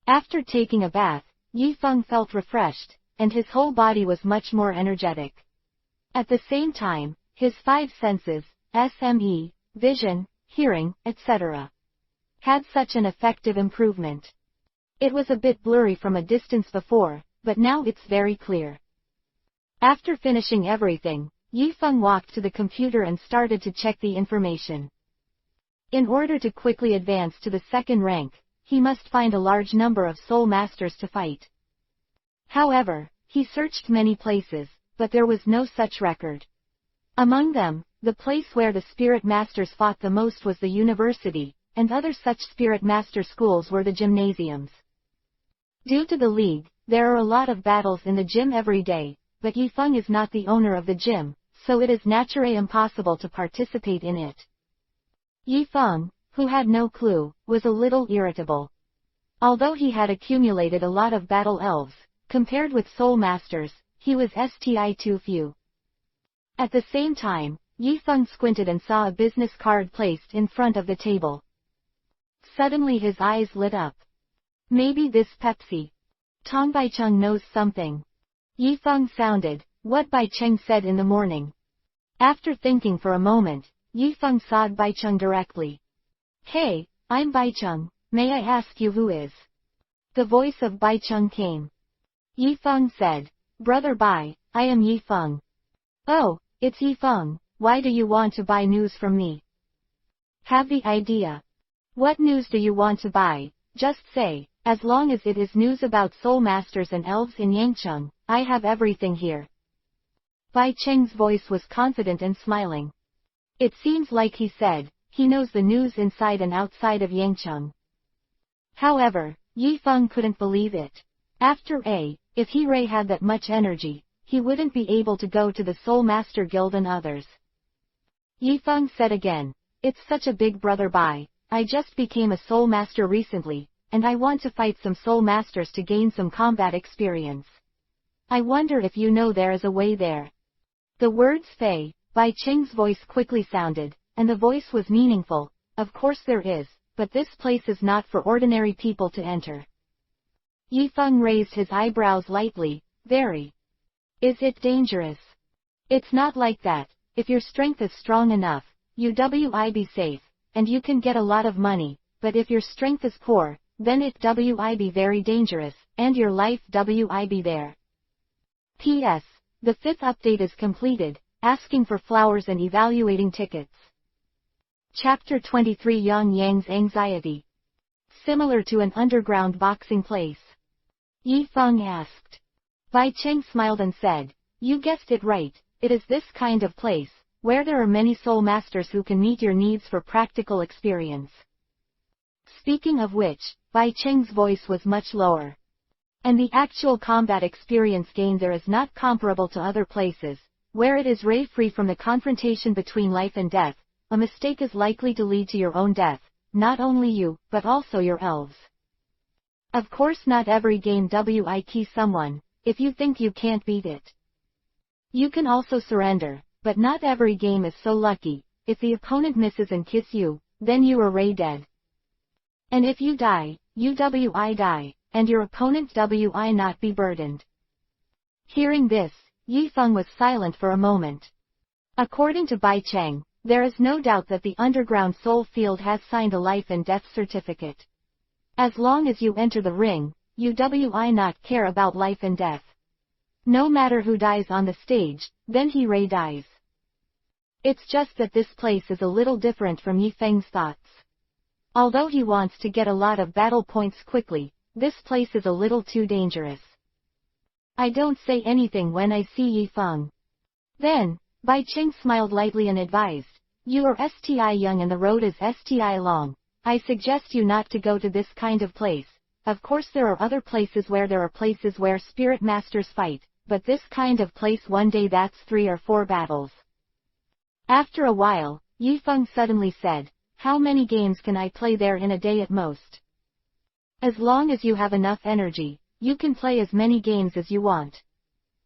After taking a bath, Yi Feng felt refreshed, and his whole body was much more energetic. At the same time, his 5 senses, SME, vision, hearing, etc., had such an effective improvement. It was a bit blurry from a distance before, but now it's very clear. After finishing everything, Yi Feng walked to the computer and started to check the information. In order to quickly advance to the second rank, he must find a large number of soul masters to fight. However, he searched many places, but there was no such record. Among them, the place where the spirit masters fought the most was the university, and other such spirit master schools were the gymnasiums. Due to the league, there are a lot of battles in the gym every day, but Yi Feng is not the owner of the gym, so it is naturally impossible to participate in it. Yi Feng, who had no clue, was a little irritable. Although he had accumulated a lot of battle elves, compared with soul masters, he was too few. At the same time, Yi Feng squinted and saw a business card placed in front of the table. Suddenly his eyes lit up. Maybe this Pepsi. Tong Baicheng knows something. Yi Feng sounded what Baicheng said in the morning. After thinking for a moment, Yi Feng saw Baicheng directly. Hey, I'm Baicheng, may I ask you who is? The voice of Baicheng came. Yi Feng said, Brother Bai, I am Yi Feng. Oh, it's Yi Feng, why do you want to buy news from me? Have the idea. What news do you want to buy? Just say, as long as it is news about soul masters and elves in Yangcheng, I have everything here. Bai Cheng's voice was confident and smiling. It seems like he said, he knows the news inside and outside of Yangcheng. However, Yi Feng couldn't believe it. After if he Ray had that much energy, he wouldn't be able to go to the Soul Master Guild and others. Yi Feng said again, it's such a big brother Bai, I just became a Soul Master recently, and I want to fight some Soul Masters to gain some combat experience. I wonder if you know there is a way there. The words Fei, Bai Cheng's voice quickly sounded, and the voice was meaningful. Of course there is, but this place is not for ordinary people to enter. Yi Feng raised his eyebrows lightly, very. Is it dangerous? It's not like that, if your strength is strong enough, you will be safe, and you can get a lot of money, but if your strength is poor, then it would be very dangerous, and your life would be there. P.S. The 5th update is completed, asking for flowers and evaluating tickets. Chapter 23 Yang Yang's Anxiety. Similar to an underground boxing place. Yi Feng asked. Bai Cheng smiled and said, you guessed it right, it is this kind of place, where there are many soul masters who can meet your needs for practical experience. Speaking of which, Bai Cheng's voice was much lower. And the actual combat experience gained there is not comparable to other places, where it is ray-free from the confrontation between life and death. A mistake is likely to lead to your own death, not only you, but also your elves. Of course not every game will kill someone, if you think you can't beat it. You can also surrender, but not every game is so lucky. If the opponent misses and kills you, then you are ray dead. And if you die, you will die, and your opponent will not be burdened. Hearing this, Yi Feng was silent for a moment. According to Bai Cheng, there is no doubt that the underground soul field has signed a life and death certificate. As long as you enter the ring, you will not care about life and death. No matter who dies on the stage, then he ray dies. It's just that this place is a little different from Yi Feng's thoughts. Although he wants to get a lot of battle points quickly, this place is a little too dangerous. I don't say anything when I see Yi Feng. Then, Bai Cheng smiled lightly and advised, you are sti young and the road is sti long. I suggest you not to go to this kind of place. Of course there are other places where spirit masters fight, but this kind of place one day that's 3 or 4 battles. After a while, Yi Feng suddenly said, how many games can I play there in a day at most? As long as you have enough energy, you can play as many games as you want.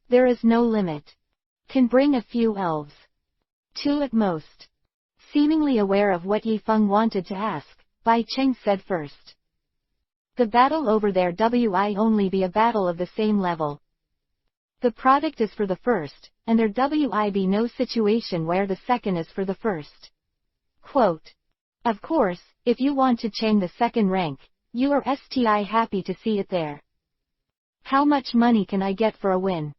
There is no limit. Can bring a few elves. 2 at most. Seemingly aware of what Yi Feng wanted to ask, Bai Cheng said first. The battle over there will only be a battle of the same level. The product is for the first, and there will be no situation where the second is for the first. Quote. Of course, if you want to change the second rank, you are sti happy to see it there. How much money can I get for a win?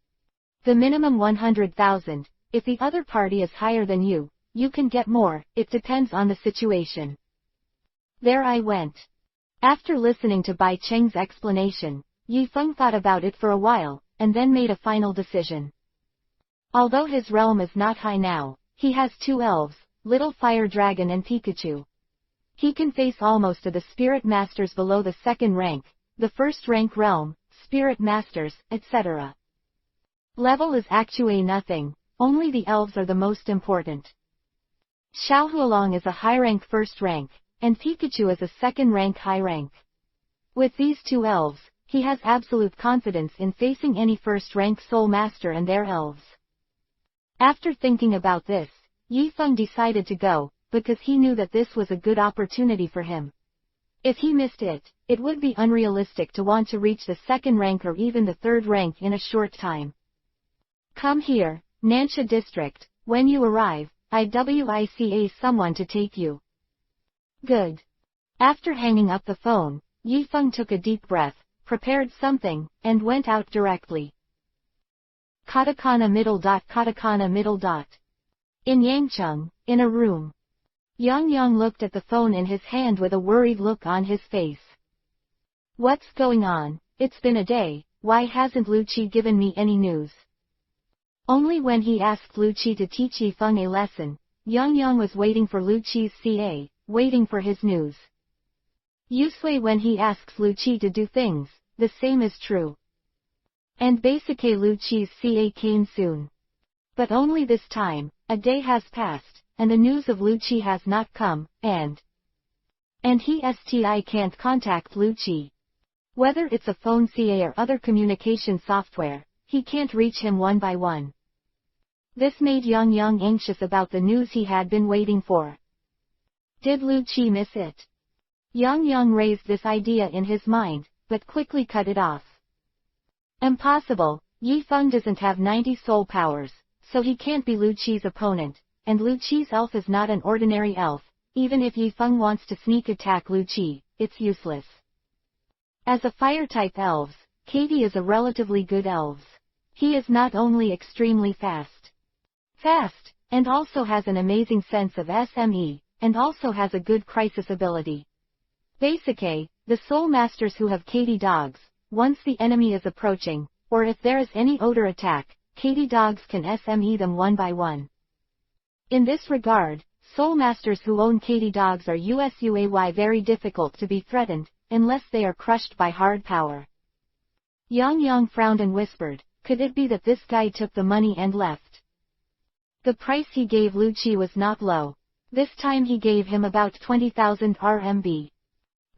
The minimum 100,000, if the other party is higher than you can get more, it depends on the situation. There I went. After listening to Bai Cheng's explanation, Yi Feng thought about it for a while, and then made a final decision. Although his realm is not high now, he has 2 elves, Little Fire Dragon and Pikachu. He can face almost to the spirit masters below the second rank, the first rank realm, spirit masters, etc. Level is actually nothing, only the elves are the most important. Xiaohualong is a high rank first rank, and Pikachu is a second rank high rank. With these 2 elves, he has absolute confidence in facing any first rank soul master and their elves. After thinking about this, Yi Feng decided to go, because he knew that this was a good opportunity for him. If he missed it, it would be unrealistic to want to reach the second rank or even the third rank in a short time. Come here, Nansha District, when you arrive, IWICA someone to take you. Good. After hanging up the phone, Yi Feng took a deep breath, prepared something, and went out directly. Katakana middle dot katakana middle dot. In Yangcheng, in a room. Yang Yang looked at the phone in his hand with a worried look on his face. What's going on? It's been a day, why hasn't Lu Qi given me any news? Only when he asked Lu Qi to teach Yi Feng a lesson, Yang Yang was waiting for Lu Qi's CA, waiting for his news. Usually when he asks Lu Qi to do things, the same is true. And basically Lu Qi's CA came soon. But only this time, a day has passed, and the news of Lu Qi has not come, and he can't contact Lu Qi. Whether it's a phone CA or other communication software, he can't reach him one by one. This made Yang Yang anxious about the news he had been waiting for. Did Lu Qi miss it? Yang Yang raised this idea in his mind, but quickly cut it off. Impossible, Yi Feng doesn't have 90 soul powers, so he can't be Lu Qi's opponent, and Lu Qi's elf is not an ordinary elf. Even if Yi Feng wants to sneak attack Lu Qi, it's useless. As a fire-type elves, Katie is a relatively good elves. He is not only extremely fast, and also has an amazing sense of SME, and also has a good crisis ability. Basically, the soul masters who have Katie dogs, once the enemy is approaching, or if there is any odor attack, Katie dogs can SME them one by one. In this regard, soul masters who own Katie dogs are usually very difficult to be threatened, unless they are crushed by hard power. Yang frowned and whispered, could it be that this guy took the money and left? The price he gave Lucci was not low. This time he gave him about 20,000 RMB.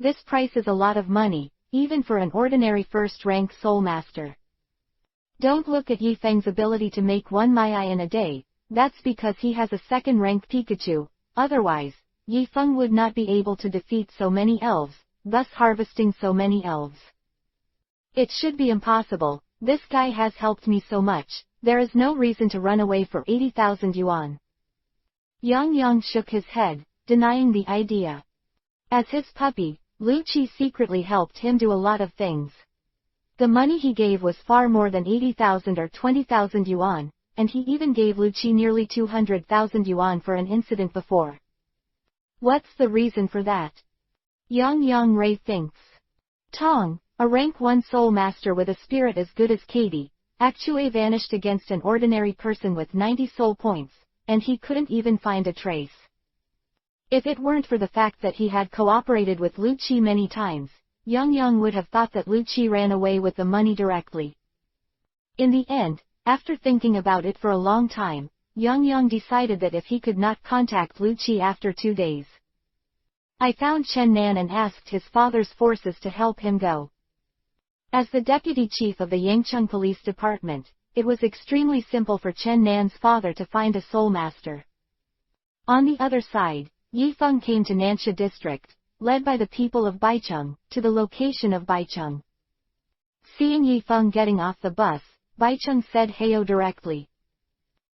This price is a lot of money, even for an ordinary first-rank soul master. Don't look at Yi Feng's ability to make 1 Mai in a day, that's because he has a second-rank Pikachu, otherwise, Yi Feng would not be able to defeat so many elves, thus harvesting so many elves. It should be impossible, this guy has helped me so much, there is no reason to run away for 80,000 yuan. Yang shook his head, denying the idea. As his puppy, Lucci secretly helped him do a lot of things. The money he gave was far more than 80,000 or 20,000 yuan, and he even gave Lucci nearly 200,000 yuan for an incident before. What's the reason for that? Yang Ray thinks. Tong, a rank 1 soul master with a spirit as good as Katie, actually vanished against an ordinary person with 90 soul points, and he couldn't even find a trace. If it weren't for the fact that he had cooperated with Lucci many times, Yang would have thought that Lucci ran away with the money directly. In the end, after thinking about it for a long time, Yang decided that if he could not contact Lucci after 2 days, I found Chen Nan and asked his father's forces to help him go. As the deputy chief of the Yangcheng Police Department, it was extremely simple for Chen Nan's father to find a soul master. On the other side, Yi Feng came to Nansha district, led by the people of Baicheng, to the location of Baicheng. Seeing Yi Feng getting off the bus, Baicheng said heyo directly.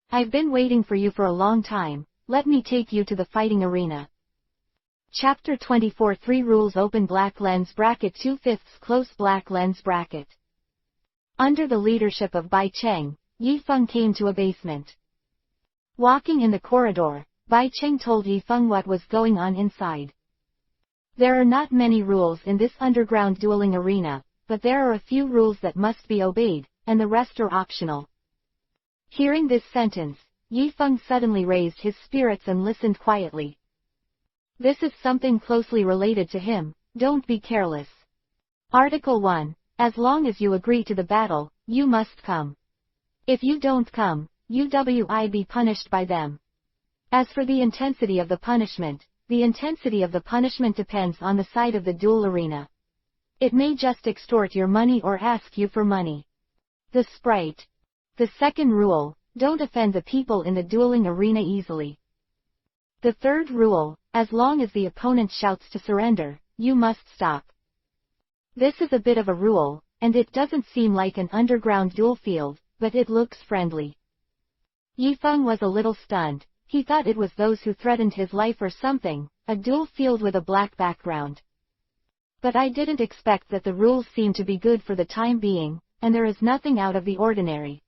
I've been waiting for you for a long time, let me take you to the fighting arena. Chapter 24 3 Rules Open Black Lens Bracket 2/5 Close Black Lens Bracket. Under the leadership of Bai Cheng, Yi Feng came to a basement. Walking in the corridor, Bai Cheng told Yi Feng what was going on inside. There are not many rules in this underground dueling arena, but there are a few rules that must be obeyed, and the rest are optional. Hearing this sentence, Yi Feng suddenly raised his spirits and listened quietly. This is something closely related to him, don't be careless. Article 1. As long as you agree to the battle, you must come. If you don't come, you will be punished by them. As for the intensity of the punishment depends on the side of the duel arena. It may just extort your money or ask you for money. The sprite. The second rule, don't offend the people in the dueling arena easily. The third rule, as long as the opponent shouts to surrender, you must stop. This is a bit of a rule, and it doesn't seem like an underground duel field, but it looks friendly. Yi Feng was a little stunned, he thought it was those who threatened his life or something, a duel field with a black background. But I didn't expect that the rules seem to be good for the time being, and there is nothing out of the ordinary.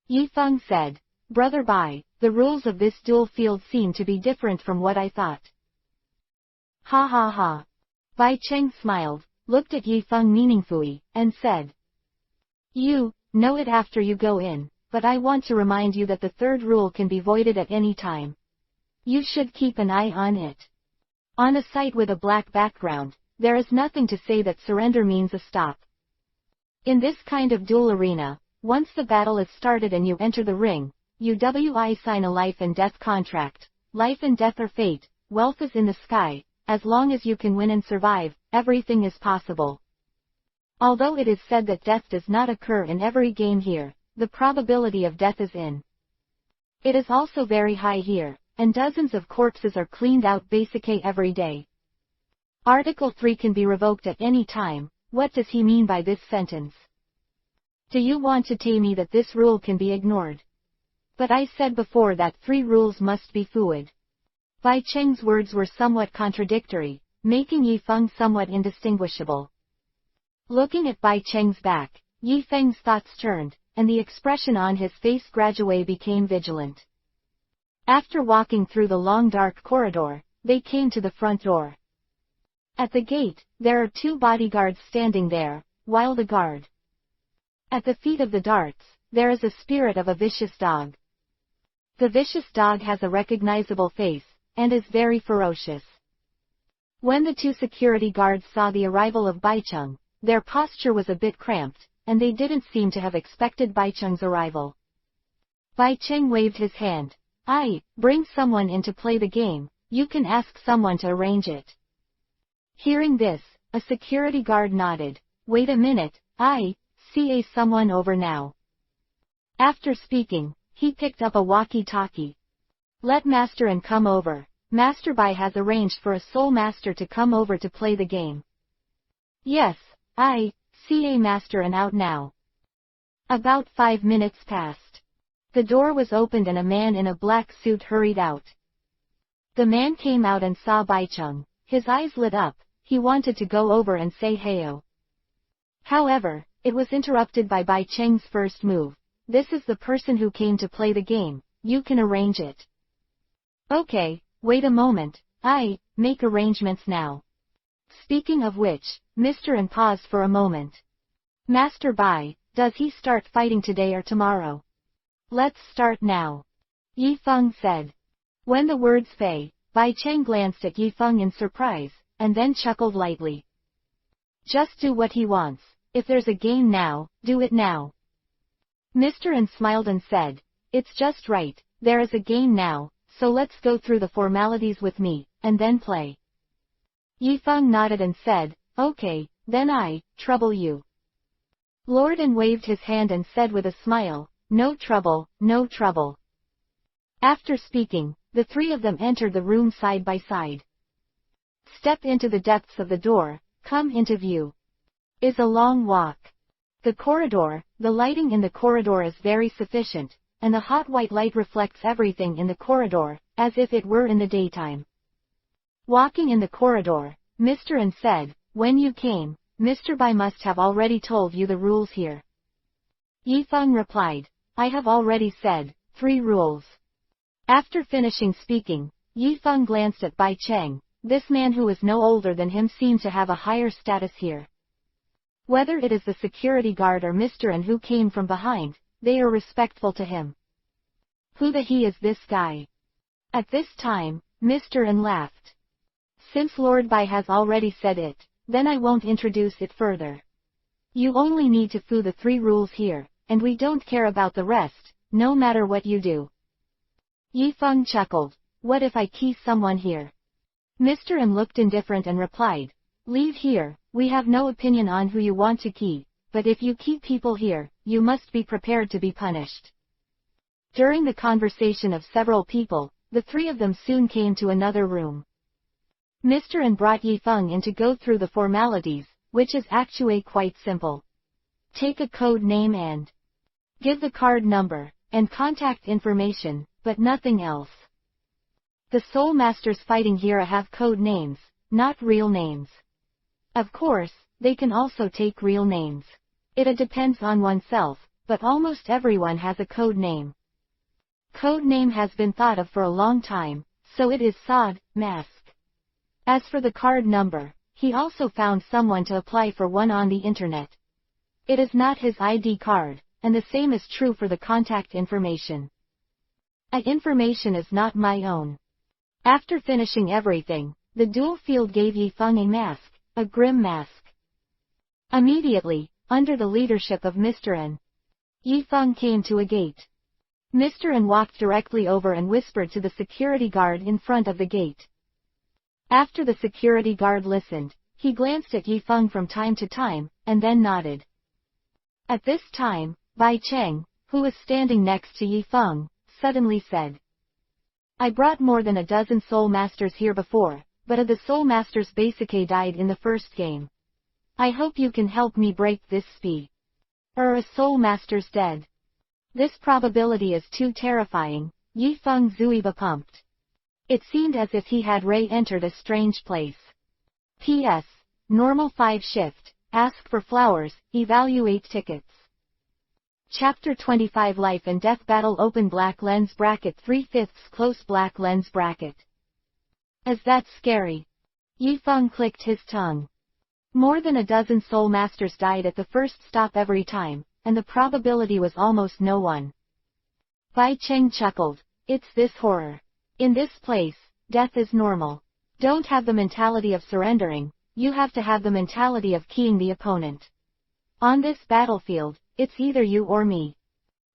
Yi Feng said, Brother Bai, the rules of this duel field seem to be different from what I thought. Ha ha ha. Bai Cheng smiled, looked at Yi Feng meaningfully, and said, You know it after you go in, but I want to remind you that the third rule can be voided at any time. You should keep an eye on it. On a site with a black background, there is nothing to say that surrender means a stop. In this kind of duel arena, once the battle is started and you enter the ring, you sign a life and death contract. Life and death are fate, wealth is in the sky, as long as you can win and survive, everything is possible. Although it is said that death does not occur in every game here, the probability of death is in. It is also very high here, and dozens of corpses are cleaned out basically every day. Article 3 can be revoked at any time. What does he mean by this sentence? Do you want to tell me that this rule can be ignored? But I said before that 3 rules must be fluid. Bai Cheng's words were somewhat contradictory, making Yi Feng somewhat indistinguishable. Looking at Bai Cheng's back, Yi Feng's thoughts turned, and the expression on his face gradually became vigilant. After walking through the long dark corridor, they came to the front door. At the gate, there are 2 bodyguards standing there, while the guard. At the feet of the darts, there is a spirit of a vicious dog. The vicious dog has a recognizable face, and is very ferocious. When the 2 security guards saw the arrival of Baicheng, their posture was a bit cramped, and they didn't seem to have expected Baicheng's arrival. Baicheng waved his hand. Bring someone in to play the game, you can ask someone to arrange it. Hearing this, a security guard nodded. Wait a minute, see someone over now. After speaking, he picked up a walkie-talkie. Let Master An come over. Master Bai has arranged for a soul master to come over to play the game. Yes, see Master An out now. About 5 minutes passed. The door was opened and a man in a black suit hurried out. The man came out and saw Baicheng. His eyes lit up, he wanted to go over and say heyo. However, it was interrupted by Baicheng's first move. This is the person who came to play the game, you can arrange it. Okay, wait a moment, make arrangements now. Speaking of which, Mr. An paused for a moment. Master Bai, does he start fighting today or tomorrow? Let's start now. Yi Feng said. When the words Fei, Baicheng glanced at Yi Feng in surprise, and then chuckled lightly. Just do what he wants. If there's a game now, do it now. Mr. An smiled and said, it's just right, there is a game now, so let's go through the formalities with me, and then play. Yi Feng nodded and said, okay, then trouble you. Lord An waved his hand and said with a smile, no trouble, no trouble. After speaking, the 3 of them entered the room side by side. Step into the depths of the door, come into view. Is a long walk. The corridor, the lighting in the corridor is very sufficient, and the hot white light reflects everything in the corridor, as if it were in the daytime. Walking in the corridor, Mr. An said, when you came, Mr. Bai must have already told you the rules here. Yi Feng replied, I have already said, 3 rules. After finishing speaking, Yi Feng glanced at Baicheng. This man who is no older than him seemed to have a higher status here. Whether it is the security guard or Mr. An who came from behind, they are respectful to him. Who the he is this guy? At this time, Mr. An laughed. Since Lord Bai has already said it, then I won't introduce it further. You only need to follow the 3 rules here, and we don't care about the rest, no matter what you do. Yi Feng chuckled. What if I key someone here? Mr. An looked indifferent and replied, leave here, we have no opinion on who you want to key, but if you key people here, you must be prepared to be punished. During the conversation of several people, the 3 of them soon came to another room. Mr. An brought Yi Feng in to go through the formalities, which is actually quite simple. Take a code name and give the card number, and contact information, but nothing else. The soul masters fighting here have code names, not real names. Of course, they can also take real names. It depends on oneself, but almost everyone has a code name. Code name has been thought of for a long time, so it is Sod, mask. As for the card number, he also found someone to apply for one on the internet. It is not his ID card, and the same is true for the contact information. Information is not my own. After finishing everything, the dual field gave Yi Feng a mask, a grim mask. Immediately, under the leadership of Mr. An, Yi Feng came to a gate. Mr. An walked directly over and whispered to the security guard in front of the gate. After the security guard listened, he glanced at Yi Feng from time to time, and then nodded. At this time, Baicheng, who was standing next to Yi Feng, suddenly said, I brought more than a dozen soul masters here before, but the soul masters basically died in the first game. I hope you can help me break this spell. A soul master's dead. This probability is too terrifying. Yi Feng Zuiba pumped. It seemed as if he had re-entered a strange place. P.S. Normal 5 shift, ask for flowers, evaluate tickets. Chapter 25 Life and Death Battle Open black lens bracket 3/5 close black lens bracket. Is that scary? Yifeng clicked his tongue. More than a dozen soul masters died at the first stop every time, and the probability was almost no one. Bai Cheng chuckled. It's this horror. In this place, death is normal. Don't have the mentality of surrendering, you have to have the mentality of keying the opponent. On this battlefield, it's either you or me.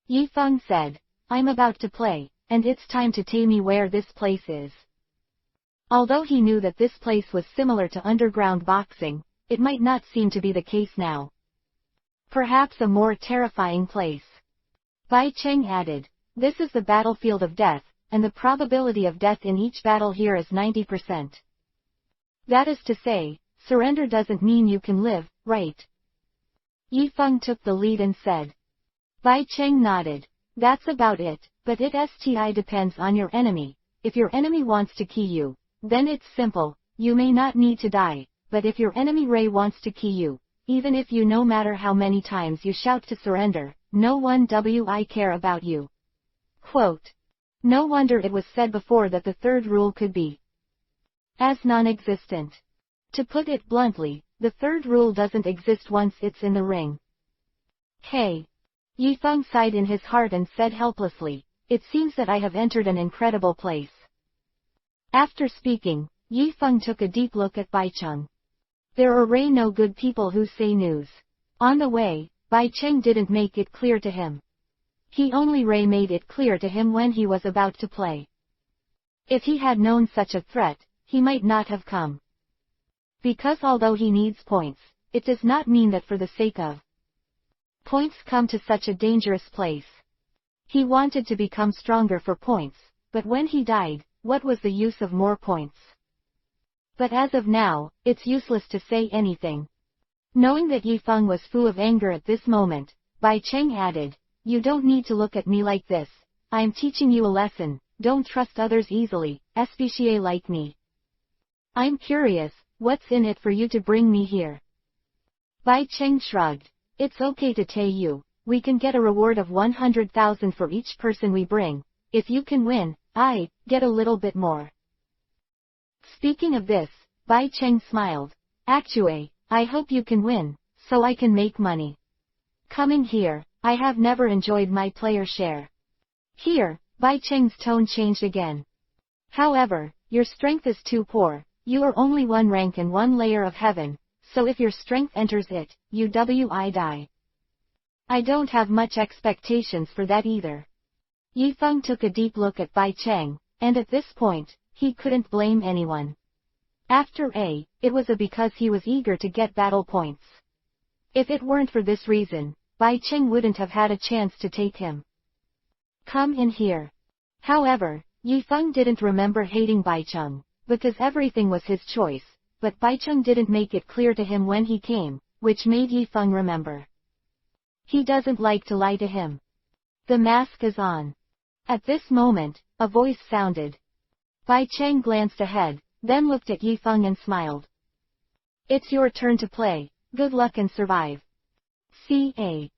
Yifeng said. I'm about to play, and it's time to tell me where this place is. Although he knew that this place was similar to underground boxing, it might not seem to be the case now. Perhaps a more terrifying place. Bai Cheng added. This is the battlefield of death, and the probability of death in each battle here is 90%. That is to say, surrender doesn't mean you can live, right? Yifeng took the lead and said. Bai Cheng nodded. That's about it, but it depends on your enemy. If your enemy wants to key you, then it's simple, you may not need to die, but if your enemy Ray wants to key you, even if you no matter how many times you shout to surrender, no one will care about you. Quote. No wonder it was said before that the third rule could be as non-existent. To put it bluntly, the third rule doesn't exist once it's in the ring. Hey. Yifeng sighed in his heart and said helplessly, it seems that I have entered an incredible place. After speaking, Yifeng took a deep look at Bai Cheng. There are no good people who say news. On the way, Bai Cheng didn't make it clear to him. He only made it clear to him when he was about to play. If he had known such a threat, he might not have come. Because although he needs points, it does not mean that for the sake of points come to such a dangerous place. He wanted to become stronger for points, but when he died, what was the use of more points? But as of now, it's useless to say anything. Knowing that Yifeng was full of anger at this moment, Bai Cheng added, you don't need to look at me like this, I'm teaching you a lesson, don't trust others easily, especially like me. I'm curious, what's in it for you to bring me here? Bai Cheng shrugged. It's okay to tell you, we can get a reward of 100,000 for each person we bring. If you can win, I get a little bit more. Speaking of this, Bai Cheng smiled. Actually, I hope you can win, so I can make money. Coming here, I have never enjoyed my player share. Here, Bai Cheng's tone changed again. However, your strength is too poor, you are only one rank and one layer of heaven, so if your strength enters it, you die. I don't have much expectations for that either. Yifeng took a deep look at Bai Cheng, and at this point, he couldn't blame anyone. After it was because he was eager to get battle points. If it weren't for this reason, Bai Cheng wouldn't have had a chance to take him. Come in here. However, Yifeng didn't remember hating Bai Cheng, because everything was his choice, but Bai Cheng didn't make it clear to him when he came, which made Yifeng remember. He doesn't like to lie to him. The mask is on. At this moment, a voice sounded. Bai Cheng glanced ahead, then looked at Yifeng and smiled. It's your turn to play, good luck and survive. Ca.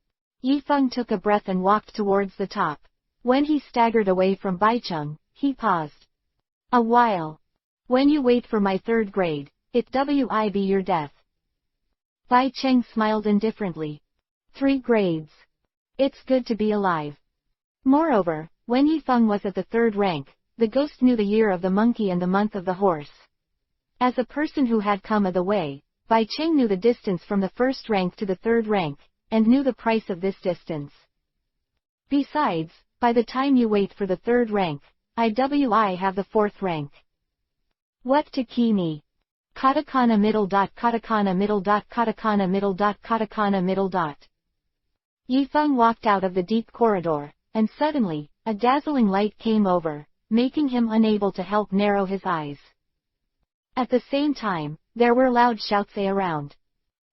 Yifeng took a breath and walked towards the top. When he staggered away from Bai Cheng, he paused. A while. When you wait for my third grade, it will be your death. Bai Cheng smiled indifferently. 3 grades. It's good to be alive. Moreover, when Yifeng was at the 3rd rank, the ghost knew the year of the monkey and the month of the horse. As a person who had come a the way, Bai Cheng knew the distance from the 1st rank to the 3rd rank, and knew the price of this distance. Besides, by the time you wait for the 3rd rank, I have the 4th rank. What to key me? Katakana middle dot katakana middle dot katakana middle dot katakana middle dot. Yifeng walked out of the deep corridor, and suddenly, a dazzling light came over, making him unable to help narrow his eyes. At the same time, there were loud shouts around.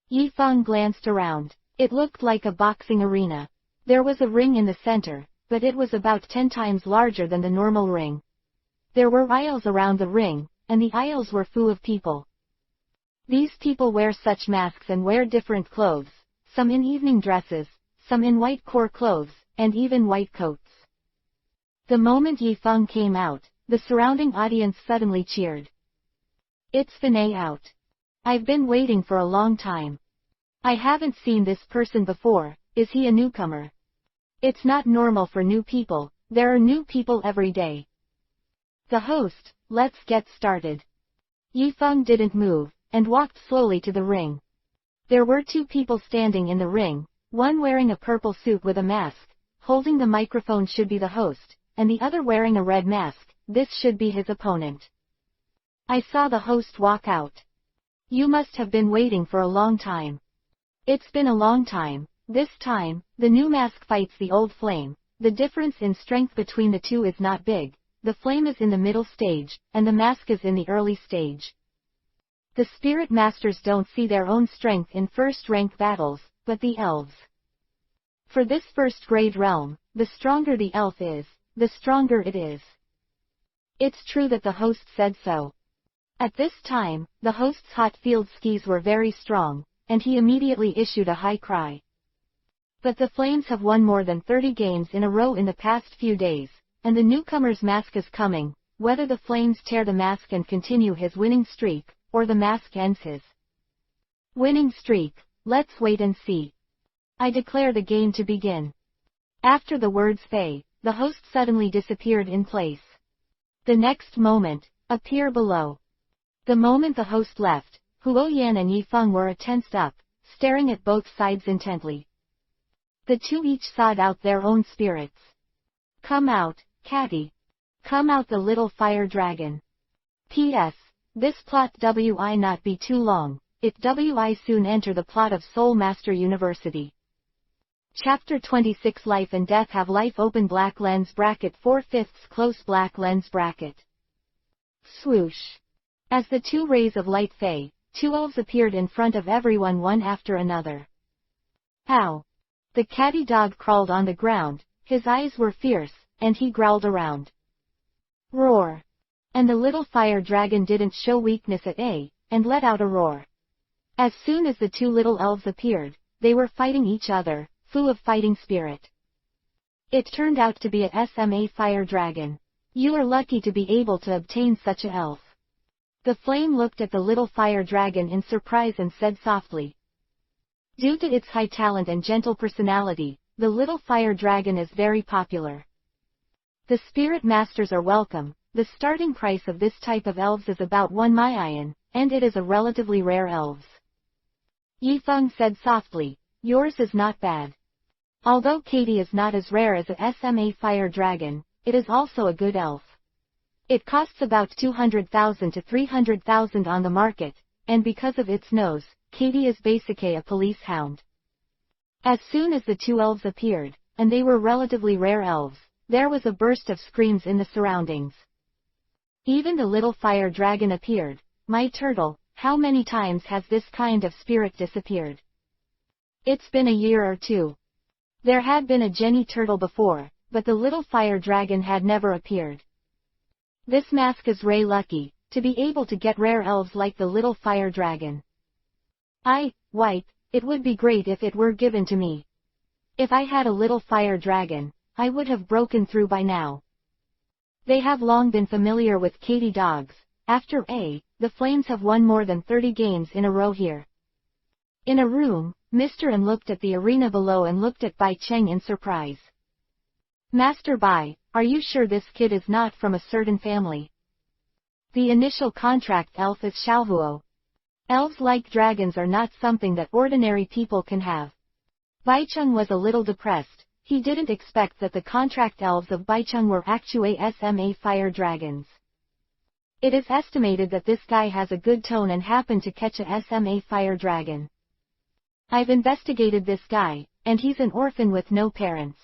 Yifeng glanced around. It looked like a boxing arena. There was a ring in the center, but it was about 10 times larger than the normal ring. There were aisles around the ring, and the aisles were full of people. These people wear such masks and wear different clothes, some in evening dresses, some in white core clothes, and even white coats. The moment Yi Feng came out, the surrounding audience suddenly cheered. It's Finay out. I've been waiting for a long time. I haven't seen this person before. Is he a newcomer? It's not normal for new people, there are new people every day. The host, let's get started. Yi Feng didn't move, and walked slowly to the ring. There were two people standing in the ring, one wearing a purple suit with a mask, holding the microphone should be the host, and the other wearing a red mask, this should be his opponent. I saw the host walk out. You must have been waiting for a long time. It's been a long time. This time, the new mask fights the old flame. The difference in strength between the two is not big. The flame is in the middle stage, and the mask is in the early stage. The spirit masters don't see their own strength in first-rank battles, but the elves. For this first-grade realm, the stronger the elf is, the stronger it is. It's true that the host said so. At this time, the host's hot field skis were very strong, and he immediately issued a high cry. But the Flames have won more than 30 games in a row in the past few days, and the newcomer's mask is coming. Whether the Flames tear the mask and continue his winning streak, or the mask ends his winning streak, let's wait and see. I declare the game to begin. After the words "Fei," the host suddenly disappeared in place. The next moment, appear below. The moment the host left, Huo Yan and Yi Feng were tensed up, staring at both sides intently. The two each sought out their own spirits. Come out, Catty. Come out, the little fire dragon. P.S. This plot wi not be too long, it wi soon enter the plot of Soul Master University. Chapter 26 Life and Death. Have life open black lens bracket 4/5 close black lens bracket. Swoosh. As the two rays of light fade, two elves appeared in front of everyone one after another. Ow! The catty dog crawled on the ground, his eyes were fierce, and he growled around. Roar! And the little fire dragon didn't show weakness at all, and let out a roar. As soon as the two little elves appeared, they were fighting each other, full of fighting spirit. It turned out to be a SMA fire dragon. You are lucky to be able to obtain such a elf. The flame looked at the little fire dragon in surprise and said softly. Due to its high talent and gentle personality, the little fire dragon is very popular. The spirit masters are welcome. The starting price of this type of elves is about 1 Mayan, and it is a relatively rare elves. Yi Feng said softly, yours is not bad. Although Katie is not as rare as a SMA fire dragon, it is also a good elf. It costs about 200,000 to 300,000 on the market, and because of its nose, Katie is basically a police hound. As soon as the two elves appeared, and they were relatively rare elves, there was a burst of screams in the surroundings. Even the little fire dragon appeared. My turtle, how many times has this kind of spirit disappeared? It's been a year or two. There had been a Jenny turtle before, but the little fire dragon had never appeared. This mask is Ray lucky, to be able to get rare elves like the little fire dragon. White, it would be great if it were given to me. If I had a little fire dragon, I would have broken through by now. They have long been familiar with Katy dogs. After the Flames have won more than 30 games in a row here. In a room, Mr. N looked at the arena below and looked at Bai Cheng in surprise. Master Bai, are you sure this kid is not from a certain family? The initial contract elf is Xiaohuo. Elves like dragons are not something that ordinary people can have. Bai Cheng was a little depressed. He didn't expect that the contract elves of Bai Cheng were actually SMA fire dragons. It is estimated that this guy has a good tone and happened to catch a SMA fire dragon. I've investigated this guy, and he's an orphan with no parents.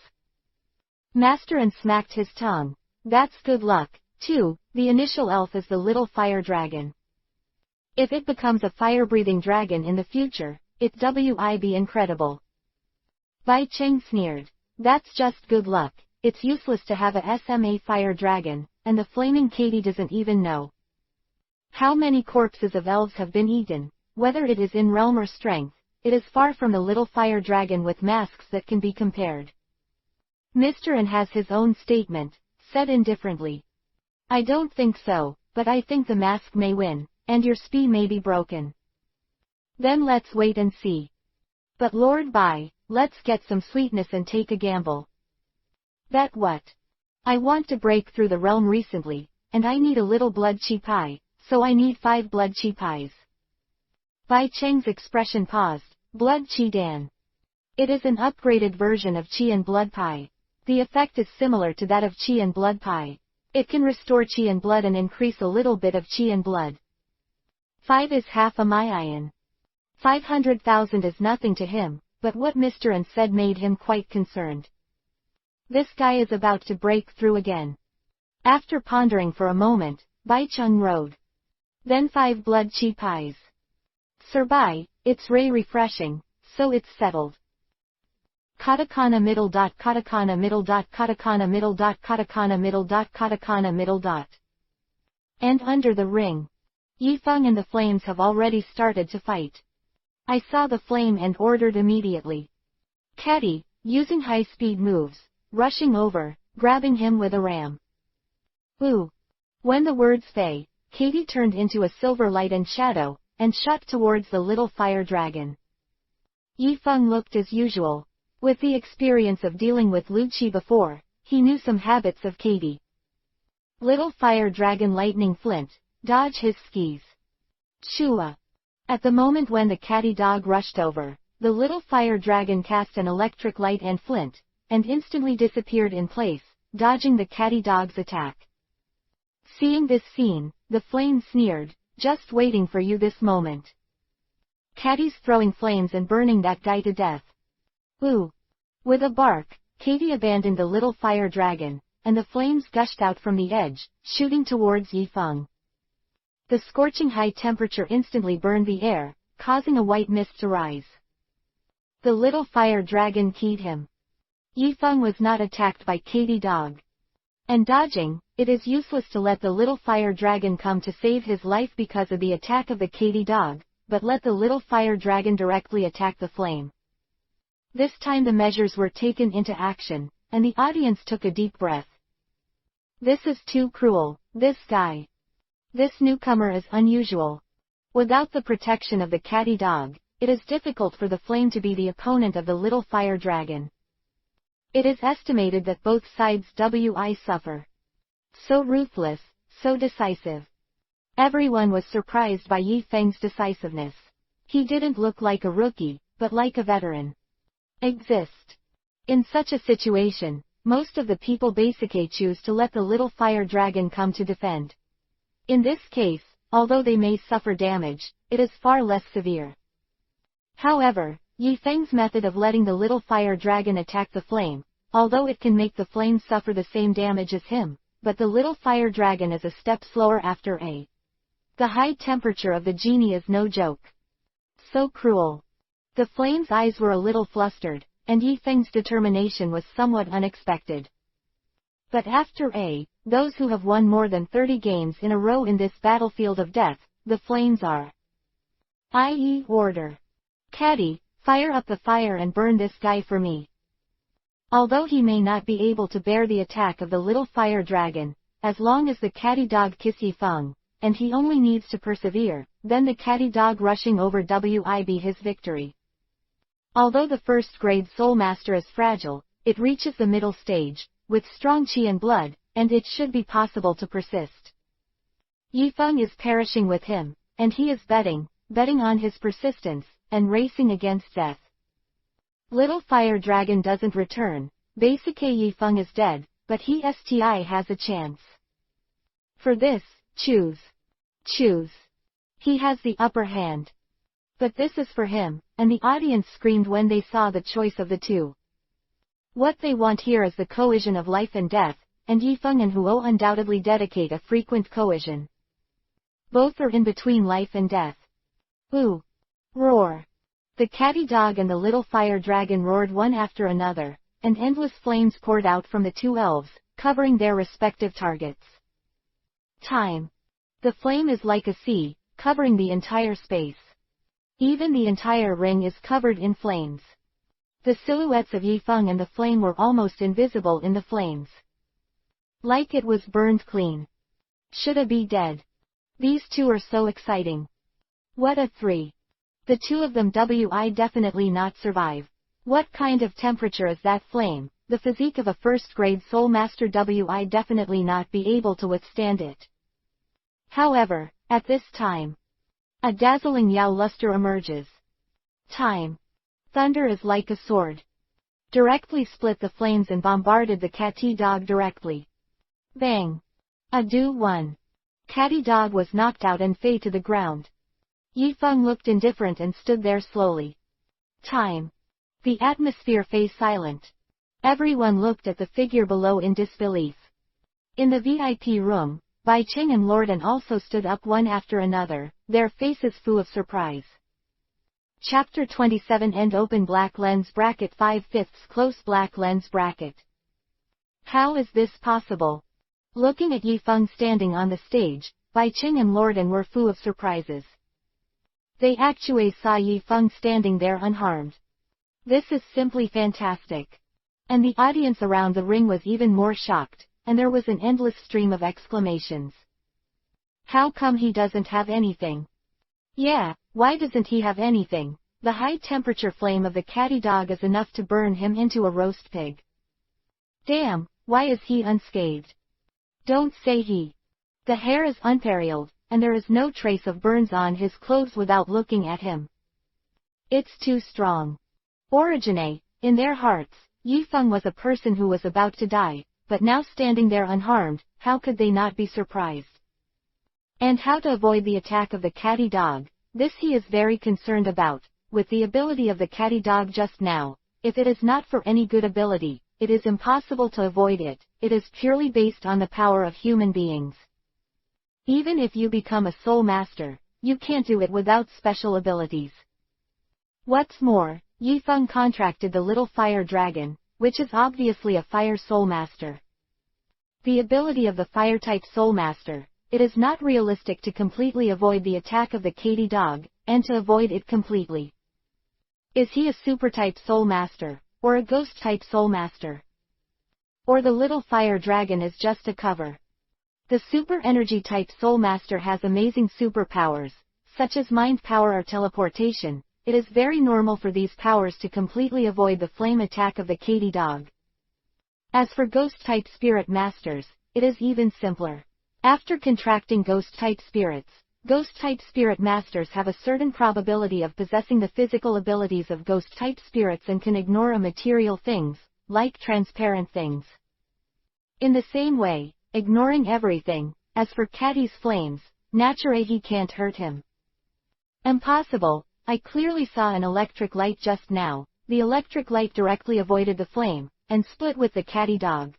Master N smacked his tongue. That's good luck, too. The initial elf is the little fire dragon. If it becomes a fire-breathing dragon in the future, it will be incredible. Bai Cheng sneered. That's just good luck. It's useless to have a SMA fire dragon, and the flaming Katy doesn't even know how many corpses of elves have been eaten. whether it is in realm or strength, it is far from the little fire dragon with masks that can be compared. Mr. N has his own statement, said indifferently. I don't think so, but I think the mask may win, and your spee may be broken. Then let's wait and see. But Lord bye, let's get some sweetness and take a gamble. Bet what? I want to break through the realm recently, and I need a little blood chi pie, so I need 5 blood chi pies. Bai Cheng's expression paused. Blood chi dan. It is an upgraded version of chi and blood pie. The effect is similar to that of chi and blood pie. It can restore chi and blood and increase a little bit of chi and blood. 5 is half a million. 500,000 is nothing to him, but what Mr. N said made him quite concerned. This guy is about to break through again. After pondering for a moment, Bai Cheng wrote. Then 5 blood chi pies. Sir Bai, it's refreshing, so it's settled. Katakana middle dot katakana middle dot katakana middle dot katakana middle dot katakana middle dot. And under the ring. Yifeng and the flames have already started to fight. I saw the flame and ordered immediately. Catty, using high-speed moves, rushing over, grabbing him with a ram. Ooh! When the words Fei, Katie turned into a silver light and shadow, and shot towards the little fire dragon. Yifeng looked as usual. With the experience of dealing with Lu Qi before, he knew some habits of Katie. Little fire dragon lightning flint, dodge his skis. Chua. At the moment when the catty dog rushed over, the little fire dragon cast an electric light and flint, and instantly disappeared in place, dodging the catty dog's attack. Seeing this scene, the flame sneered, just waiting for you this moment. Catty's throwing flames and burning that guy to death. Ooh! With a bark, Katie abandoned the little fire dragon, and the flames gushed out from the edge, shooting towards Yifeng. The scorching high temperature instantly burned the air, causing a white mist to rise. The little fire dragon keyed him. Yifeng was not attacked by Katie dog. And dodging, it is useless to let the little fire dragon come to save his life because of the attack of the Katie dog, but let the little fire dragon directly attack the flame. This time the measures were taken into action, and the audience took a deep breath. This is too cruel, this guy. This newcomer is unusual. Without the protection of the catty dog, it is difficult for the flame to be the opponent of the little fire dragon. It is estimated that both sides will suffer. So ruthless, so decisive. Everyone was surprised by Yifeng's decisiveness. He didn't look like a rookie, but like a veteran. Exist. In such a situation, most of the people basically choose to let the little fire dragon come to defend. In this case, although they may suffer damage, it is far less severe. However, Yifeng's method of letting the little fire dragon attack the flame, although it can make the flame suffer the same damage as him, but the little fire dragon is a step slower after A. The high temperature of the genie is no joke. So cruel. The flame's eyes were a little flustered, and Yifeng's determination was somewhat unexpected. But after A, those who have won more than 30 games in a row in this battlefield of death, the flames are. I.e. order. Catty, fire up the fire and burn this guy for me. Although he may not be able to bear the attack of the little fire dragon, as long as the catty dog kiss Yifeng, and he only needs to persevere, then the catty dog rushing over will be his victory. Although the first grade soul master is fragile, it reaches the middle stage, with strong chi and blood, and it should be possible to persist. Yifeng is perishing with him, and he is betting on his persistence, and racing against death. Little fire dragon doesn't return, basically Yifeng is dead, but he has a chance. For this, choose. He has the upper hand. But this is for him, and the audience screamed when they saw the choice of the two. What they want here is the cohesion of life and death, and Yifeng and Huo undoubtedly dedicate a frequent cohesion. Both are in between life and death. Ooh! Roar! The catty dog and the little fire dragon roared one after another, and endless flames poured out from the two elves, covering their respective targets. Time. The flame is like a sea, covering the entire space. Even the entire ring is covered in flames. The silhouettes of Yifeng and the flame were almost invisible in the flames. Like it was burned clean. Shoulda be dead. These two are so exciting. What a three. The two of them will definitely not survive. What kind of temperature is that flame? The physique of a first-grade soul master will definitely not be able to withstand it. However, at this time, a dazzling Yao luster emerges. Time. Thunder is like a sword. Directly split the flames and bombarded the catty dog directly. Bang. Ado 1. Catty dog was knocked out and fell to the ground. Yifeng looked indifferent and stood there slowly. Time. The atmosphere fell silent. Everyone looked at the figure below in disbelief. In the VIP room, Bai Ching and Lorden also stood up one after another, their faces full of surprise. Chapter 27 End open black lens bracket 5/5 close black lens bracket. How is this possible? Looking at Yifeng standing on the stage, Bai Ching and Lorden were full of surprises. They actually saw Yifeng standing there unharmed. This is simply fantastic. And the audience around the ring was even more shocked, and there was an endless stream of exclamations. How come he doesn't have anything? Yeah, why doesn't he have anything? The high temperature flame of the catty dog is enough to burn him into a roast pig. Damn, why is he unscathed? Don't say he. The hair is unparalleled, and there is no trace of burns on his clothes without looking at him. It's too strong. Origine, in their hearts, Yifeng was a person who was about to die, but now standing there unharmed, how could they not be surprised? And how to avoid the attack of the catty dog, this he is very concerned about. With the ability of the catty dog just now, if it is not for any good ability, it is impossible to avoid it. It is purely based on the power of human beings. Even if you become a soul master, you can't do it without special abilities. What's more, Yifeng contracted the little fire dragon, which is obviously a fire soul master. The ability of the fire-type soul master, it is not realistic to completely avoid the attack of the catty dog, and to avoid it completely. Is he a super-type soul master, or a ghost-type soul master? Or the little fire dragon is just a cover? The super energy type soul master has amazing superpowers, such as mind power or teleportation. It is very normal for these powers to completely avoid the flame attack of the catty dog. As for ghost-type spirit masters, it is even simpler. After contracting ghost-type spirits, ghost-type spirit masters have a certain probability of possessing the physical abilities of ghost-type spirits and can ignore material things, like transparent things. In the same way, ignoring everything, as for Catty's flames, naturally he can't hurt him. Impossible. I clearly saw an electric light just now. The electric light directly avoided the flame, and split with the catty dog.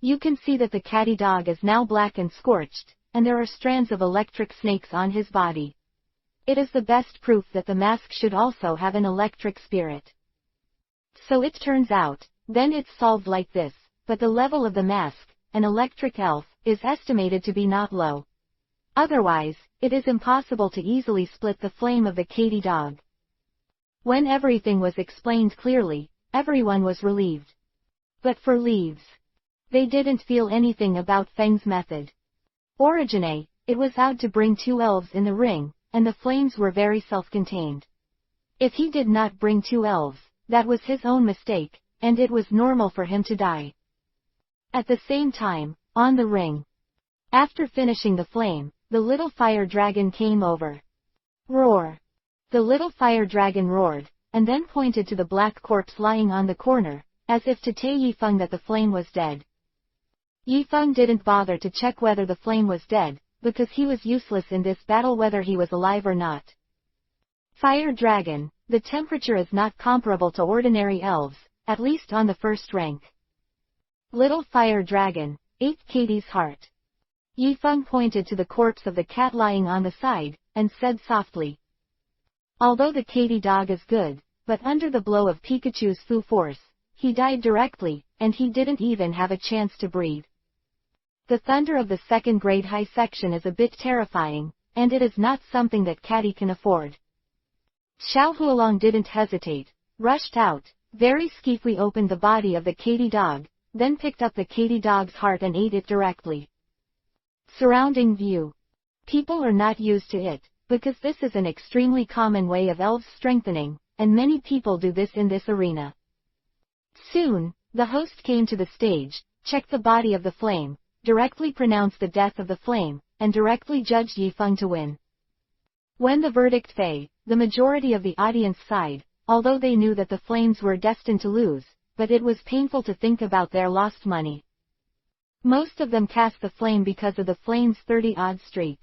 You can see that the catty dog is now black and scorched, and there are strands of electric snakes on his body. It is the best proof that the mask should also have an electric spirit. So it turns out, then it's solved like this, but the level of the mask, an electric elf, is estimated to be not low. Otherwise, it is impossible to easily split the flame of the catty dog. When everything was explained clearly, everyone was relieved. But for Leaves, they didn't feel anything about Feng's method. Origine, it was out to bring two elves in the ring, and the flames were very self-contained. If he did not bring two elves, that was his own mistake, and it was normal for him to die. At the same time, on the ring, after finishing the flame, the little fire dragon came over. Roar! The little fire dragon roared, and then pointed to the black corpse lying on the corner, as if to tell Yifeng that the flame was dead. Yifeng didn't bother to check whether the flame was dead, because he was useless in this battle whether he was alive or not. Fire dragon, the temperature is not comparable to ordinary elves, at least on the first rank. Little fire dragon, ate Katie's heart. Yifeng pointed to the corpse of the cat lying on the side, and said softly. Although the catty dog is good, but under the blow of Pikachu's full force, he died directly, and he didn't even have a chance to breathe. The thunder of the second grade high section is a bit terrifying, and it is not something that Catty can afford. Xiao Hualong didn't hesitate, rushed out, very skeefly opened the body of the Katy dog, then picked up the Katy dog's heart and ate it directly. Surrounding view. People are not used to it, because this is an extremely common way of elves strengthening, and many people do this in this arena. Soon, the host came to the stage, checked the body of the flame, directly pronounced the death of the flame, and directly judged Yifeng to win. When the verdict fell, the majority of the audience sighed, although they knew that the flames were destined to lose, but it was painful to think about their lost money. Most of them cast the flame because of the flame's 30-odd streak.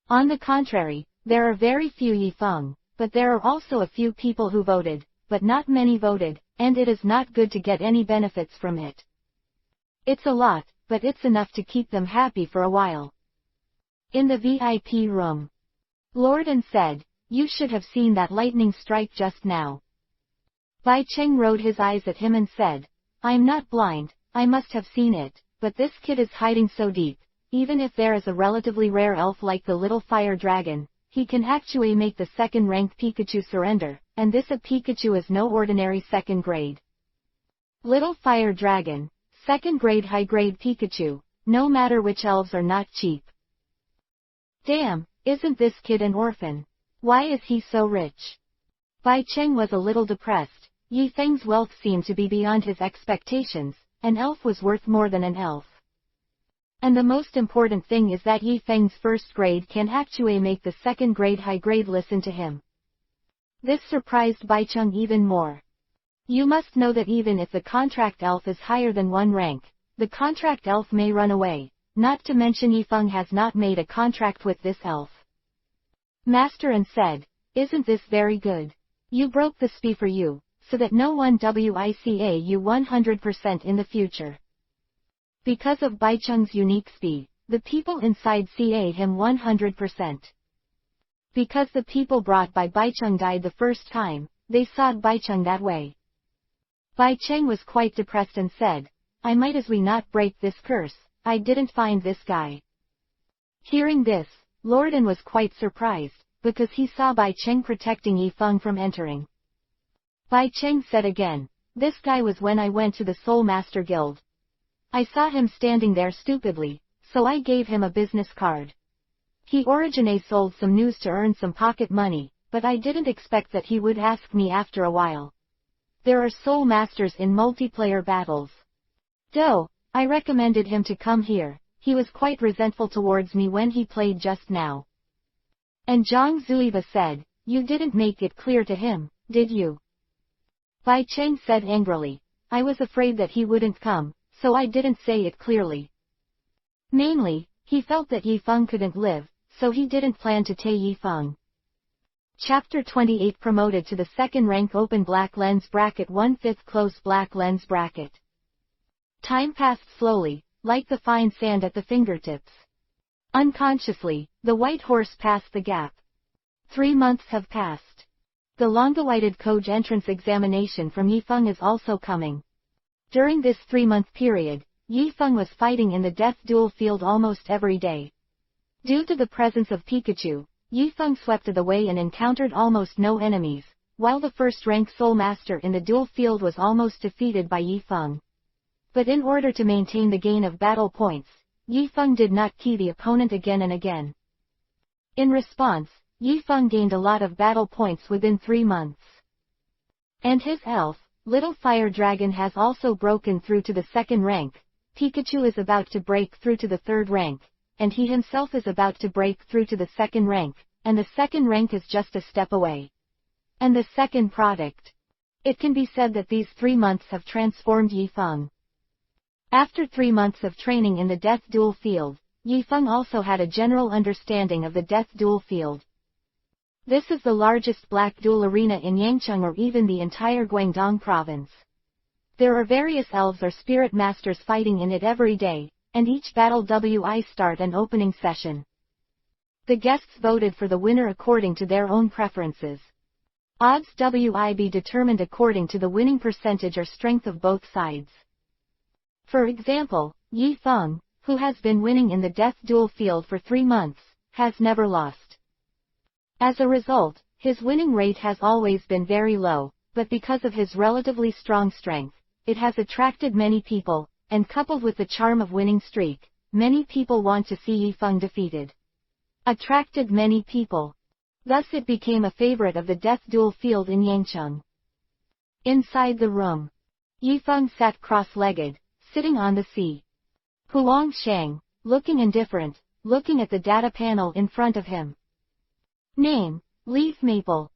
On the contrary, there are very few Yifeng, but there are also a few people who voted, but not many voted, and it is not good to get any benefits from it. It's a lot, but it's enough to keep them happy for a while. In the VIP room. Lorden said, "You should have seen that lightning strike just now." Bai Cheng rolled his eyes at him and said, "I'm not blind, I must have seen it, but this kid is hiding so deep, even if there is a relatively rare elf like the little fire dragon, he can actually make the second-rank Pikachu surrender, and this a Pikachu is no ordinary second grade. Little fire dragon, second grade high-grade Pikachu, no matter which elves are not cheap. Damn, isn't this kid an orphan? Why is he so rich?" Bai Cheng was a little depressed. Yifeng's wealth seemed to be beyond his expectations. An elf was worth more than an elf. And the most important thing is that Yifeng's first grade can actually make the second grade high grade listen to him. This surprised Bai Cheng even more. You must know that even if the contract elf is higher than one rank, the contract elf may run away, not to mention Yifeng has not made a contract with this elf. Master and said, "Isn't this very good? You broke the SPI for you, so that no one WICA you 100% in the future." Because of Bai Cheng's unique SPI, the people inside CA him 100%. Because the people brought by Bai Cheng died the first time, they saw Bai Cheng that way. Bai Cheng was quite depressed and said, "I might as well not break this curse, I didn't find this guy." Hearing this, Lorden was quite surprised, because he saw Bai Cheng protecting Yifeng from entering. Bai Cheng said again, "This guy was when I went to the Soul Master Guild. I saw him standing there stupidly, so I gave him a business card. He originally sold some news to earn some pocket money, but I didn't expect that he would ask me after a while. There are Soul Masters in multiplayer battles. Though, I recommended him to come here, he was quite resentful towards me when he played just now." And Zhang Zuiba said, "You didn't make it clear to him, did you?" Bai Cheng said angrily, "I was afraid that he wouldn't come, so I didn't say it clearly. Mainly, he felt that Yifeng couldn't live, so he didn't plan to take Yifeng." Chapter 28 promoted to the second rank open black lens bracket 1/5 close black lens bracket. Time passed slowly, like the fine sand at the fingertips. Unconsciously, the white horse passed the gap. 3 months have passed. The long-awaited Code entrance examination from Yifeng is also coming. During this 3-month period, Yifeng was fighting in the death duel field almost every day. Due to the presence of Pikachu, Yifeng swept it away and encountered almost no enemies, while the first-rank Soul Master in the duel field was almost defeated by Yifeng. But in order to maintain the gain of battle points, Yifeng did not key the opponent again and again. In response, Yifeng gained a lot of battle points within 3 months. And his elf, Little Fire Dragon, has also broken through to the second rank. Pikachu is about to break through to the third rank, and he himself is about to break through to the second rank, and the second rank is just a step away. And the second product. It can be said that these 3 months have transformed Yifeng. After 3 months of training in the death duel field, Yifeng also had a general understanding of the death duel field. This is the largest black duel arena in Yangcheng or even the entire Guangdong province. There are various elves or spirit masters fighting in it every day, and each battle wi start an opening session. The guests voted for the winner according to their own preferences. Odds wi be determined according to the winning percentage or strength of both sides. For example, Yifeng, who has been winning in the death duel field for 3 months, has never lost. As a result, His winning rate has always been very low, but because of his relatively strong strength, it has attracted many people, and coupled with the charm of winning streak, many people want to see Yifeng defeated. Attracted many people. Thus it became a favorite of the death duel field in Yangcheng. Inside the room, Yifeng sat cross-legged, sitting on the sea. Huang Shang, looking indifferent, looking at the data panel in front of him. Name, Leaf Maple.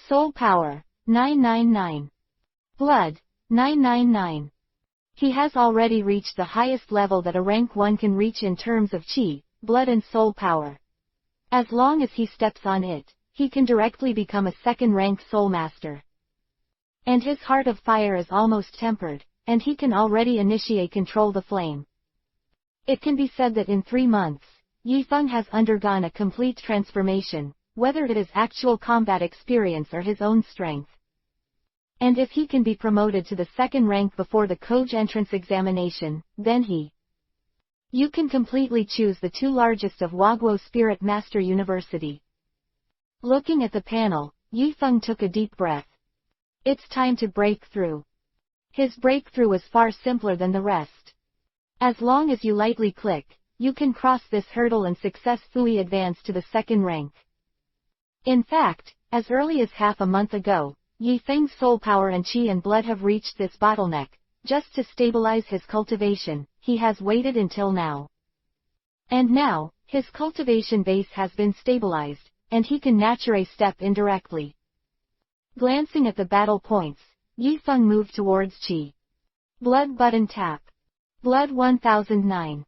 Soul Power, 999. Blood, 999. He has already reached the highest level that a rank 1 can reach in terms of Qi, blood and soul power. As long as he steps on it, he can directly become a second-rank soul master. And his heart of fire is almost tempered, and he can already initiate control the flame. It can be said that in 3 months, Yifeng has undergone a complete transformation, whether it is actual combat experience or his own strength. And if he can be promoted to the second rank before the Koj entrance examination, then you can completely choose the 2 largest of Wagwo Spirit Master University. Looking at the panel, Yifeng took a deep breath. It's time to break through. His breakthrough was far simpler than the rest. As long as you lightly click, you can cross this hurdle and successfully advance to the second rank. In fact, as early as half a month ago, Yifeng's soul power and qi and blood have reached this bottleneck. Just to stabilize his cultivation, he has waited until now. And now, his cultivation base has been stabilized, and he can naturally step in directly. Glancing at the battle points, Yifeng moved towards qi. Blood button tap. Blood 1009.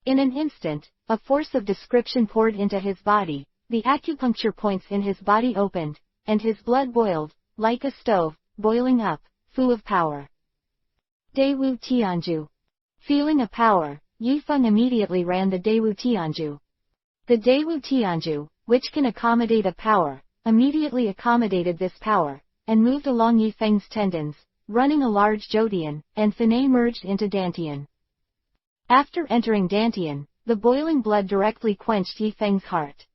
In an instant, a force of description poured into his body, the acupuncture points in his body opened, and his blood boiled, like a stove, boiling up, full of power. Daewu Tianju. Feeling a power, Yifeng immediately ran the Daewu Tianju. The Daewu Tianju, which can accommodate a power, immediately accommodated this power, and moved along Yifeng's tendons, running a large Zhodian, and Fanei merged into Dantian. After entering Dantian, the boiling blood directly quenched Yifeng's heart.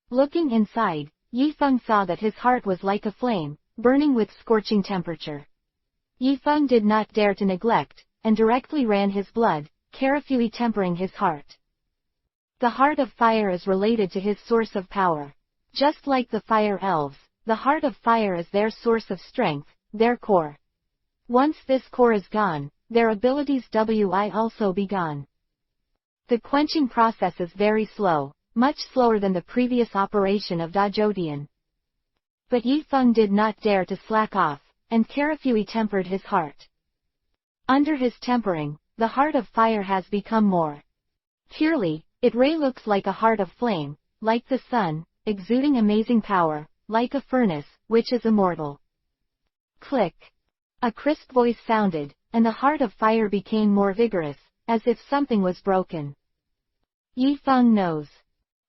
Looking inside, Yifeng saw that his heart was like a flame, burning with scorching temperature. Yifeng did not dare to neglect, and directly ran his blood, carefully tempering his heart. The heart of fire is related to his source of power. Just like the fire elves, the heart of fire is their source of strength, their core. Once this core is gone, their abilities will also be gone. The quenching process is very slow, much slower than the previous operation of Dajodian. But Yifeng did not dare to slack off, and carefully tempered his heart. Under his tempering, the heart of fire has become more purely, it looks like a heart of flame, like the sun, exuding amazing power, like a furnace, which is immortal. Click. A crisp voice sounded, and the heart of fire became more vigorous, as if something was broken. Yifeng knows.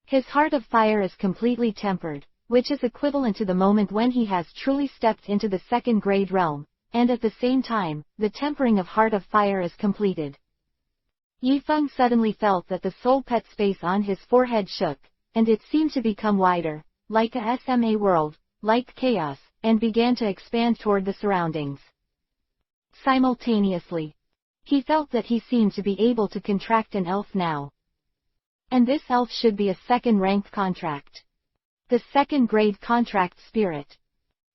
His heart of fire is completely tempered, which is equivalent to the moment when he has truly stepped into the second grade realm, and at the same time, the tempering of heart of fire is completed. Yifeng suddenly felt that the soul pet space on his forehead shook, and it seemed to become wider, like a SMA world, like chaos, and began to expand toward the surroundings. Simultaneously, he felt that he seemed to be able to contract an elf now. And this elf should be a second-rank contract. The second-grade contract spirit.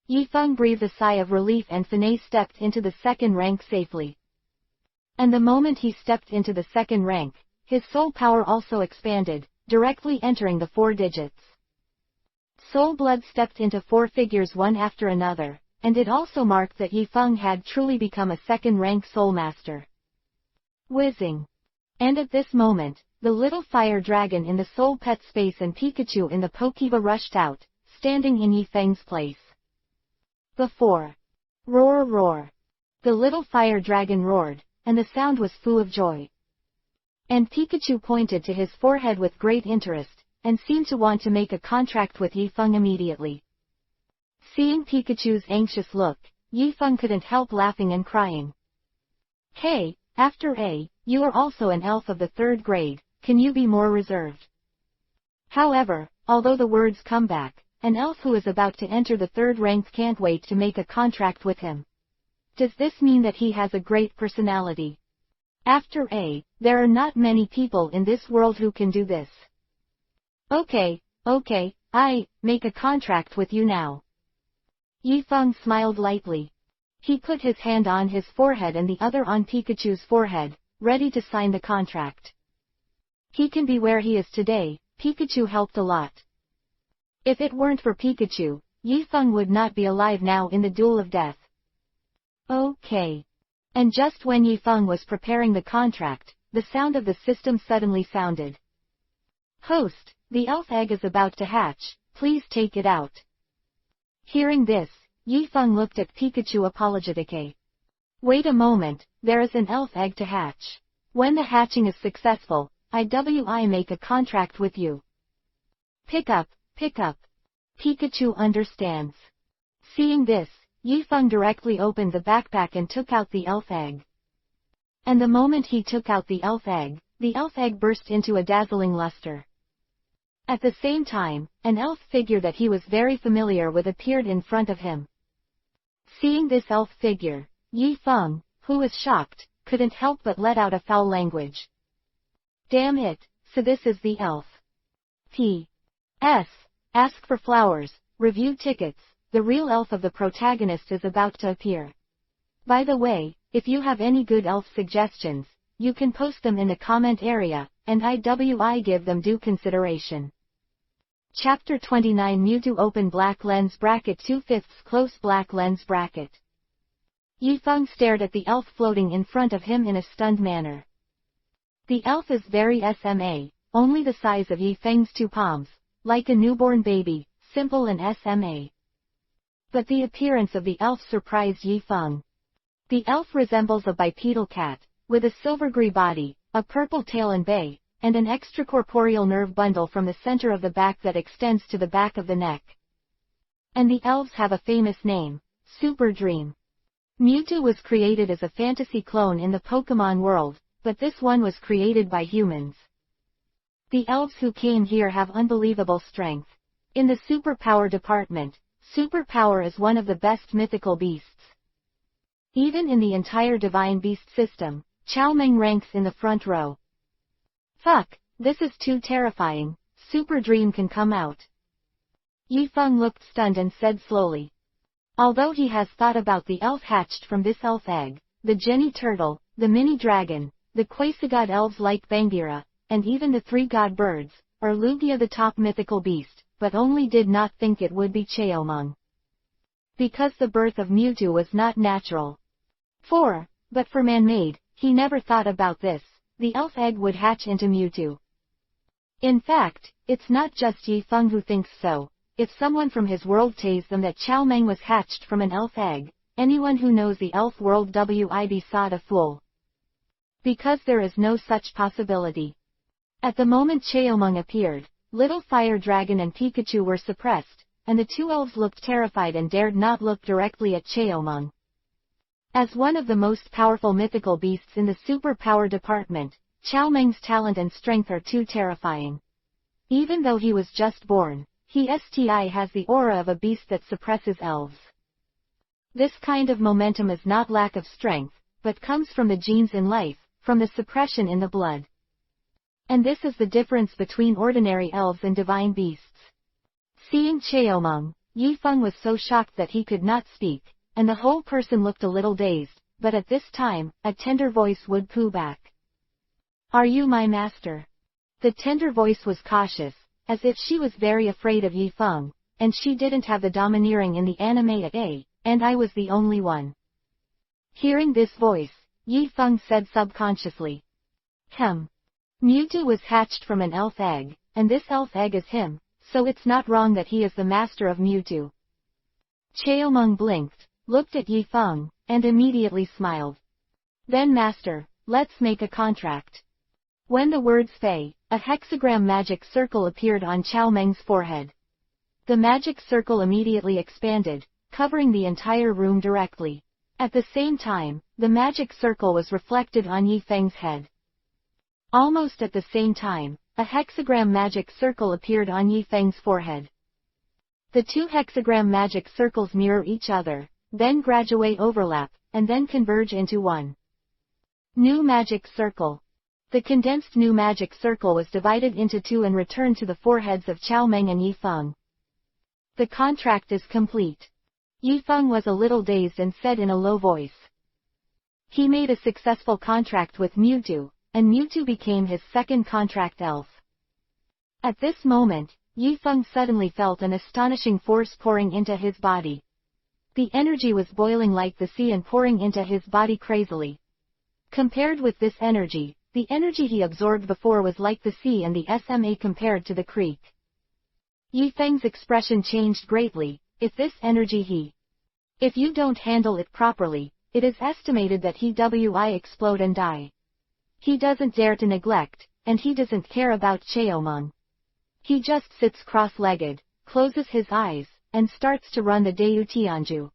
Yifeng breathed a sigh of relief and Fanei stepped into the second rank safely. And the moment he stepped into the second rank, his soul power also expanded, directly entering the 4 digits. Soul blood stepped into 4 figures one after another, and it also marked that Yifeng had truly become a second-rank soul master. Whizzing. And at this moment, the little fire dragon in the soul pet space and Pikachu in the Pokeba rushed out, standing in Yifeng's place. Before. Roar roar. The little fire dragon roared, and the sound was full of joy. And Pikachu pointed to his forehead with great interest, and seemed to want to make a contract with Yifeng immediately. Seeing Pikachu's anxious look, Yifeng couldn't help laughing and crying. Hey, after A, you are also an elf of the 3rd grade, can you be more reserved? However, although the words come back, an elf who is about to enter the third rank can't wait to make a contract with him. Does this mean that he has a great personality? After A, there are not many people in this world who can do this. Okay, I make a contract with you now. Yifeng smiled lightly. He put his hand on his forehead and the other on Pikachu's forehead, ready to sign the contract. He can be where he is today. Pikachu helped a lot. If it weren't for Pikachu, Yifeng would not be alive now in the duel of death. Okay. And just when Yifeng was preparing the contract, the sound of the system suddenly sounded. Host, the elf egg is about to hatch, please take it out. Hearing this, Yifeng looked at Pikachu apologetically. Wait a moment, there is an elf egg to hatch. When the hatching is successful, I make a contract with you. Pick up. Pikachu understands. Seeing this, Yifeng directly opened the backpack and took out the elf egg. And the moment he took out the elf egg burst into a dazzling luster. At the same time, an elf figure that he was very familiar with appeared in front of him. Seeing this elf figure, Yifeng, who was shocked, couldn't help but let out a foul language. Damn it, so this is the elf. P.S. Ask for flowers, review tickets, the real elf of the protagonist is about to appear. By the way, if you have any good elf suggestions, you can post them in the comment area, and I give them due consideration. Chapter 29 Mewtwo Open Black Lens Bracket 2/5 Close Black Lens Bracket. Yifeng stared at the elf floating in front of him in a stunned manner. The elf is very SMA, only the size of Yifeng's 2 palms, like a newborn baby, simple and SMA. But the appearance of the elf surprised Yifeng. The elf resembles a bipedal cat, with a silver-gray body, a purple tail and bay, and an extracorporeal nerve bundle from the center of the back that extends to the back of the neck. And the elves have a famous name, Super Dream. Mewtwo was created as a fantasy clone in the Pokemon world, but this one was created by humans. The elves who came here have unbelievable strength. In the superpower department, superpower is one of the best mythical beasts. Even in the entire divine beast system, Xiaomeng ranks in the front row. Fuck, this is too terrifying, Super Dream can come out. Yifeng looked stunned and said slowly. Although he has thought about the elf hatched from this elf egg, the Jenny Turtle, the Mini Dragon, the Quasi-God elves like Bangira, and even the 3 god birds, or Lugia the top mythical beast, but only did not think it would be Xiaomeng. Because the birth of Mewtwo was not natural. But for man-made, he never thought about this, the elf egg would hatch into Mewtwo. In fact, it's not just Yifeng who thinks so. If someone from his world tells them that Xiaomeng was hatched from an elf egg, anyone who knows the elf world would be thought a fool. Because there is no such possibility. At the moment Xiaomeng appeared, Little Fire Dragon and Pikachu were suppressed, and the 2 elves looked terrified and dared not look directly at Xiaomeng. As one of the most powerful mythical beasts in the superpower department, Xiaomeng's talent and strength are too terrifying. Even though he was just born, he has the aura of a beast that suppresses elves. This kind of momentum is not lack of strength, but comes from the genes in life, from the suppression in the blood. And this is the difference between ordinary elves and divine beasts. Seeing Xiaomeng, Yifeng was so shocked that he could not speak, and the whole person looked a little dazed, but at this time, a tender voice would coo back. Are you my master? The tender voice was cautious, as if she was very afraid of Yifeng, and she didn't have the domineering in the anime at A, and I was the only one. Hearing this voice, Yifeng said subconsciously. Mewtwo was hatched from an elf egg, and this elf egg is him, so it's not wrong that he is the master of Mewtwo. Xiaomeng blinked, looked at Yifeng, and immediately smiled. Then master, let's make a contract. When the words Fei, a hexagram magic circle appeared on Xiaomeng's forehead. The magic circle immediately expanded, covering the entire room directly. At the same time, the magic circle was reflected on Yifeng's head. Almost at the same time, a hexagram magic circle appeared on Yifeng's forehead. The two hexagram magic circles mirror each other, then graduate overlap, and then converge into one new magic circle. The condensed new magic circle was divided into two and returned to the foreheads of Chao Meng and Yi Feng. The contract is complete. Yi Feng was a little dazed and said in a low voice. He made a successful contract with Mewtwo, and Mewtwo became his second contract elf. At this moment, Yi Feng suddenly felt an astonishing force pouring into his body. The energy was boiling like the sea and pouring into his body crazily. Compared with this energy, the energy he absorbed before was like the sea and the SMA compared to the creek. Yi Feng's expression changed greatly. If you don't handle it properly, it is estimated that he will explode and die. He doesn't dare to neglect, and he doesn't care about Cheomeng. He just sits cross-legged, closes his eyes, and starts to run the Deu Tianju.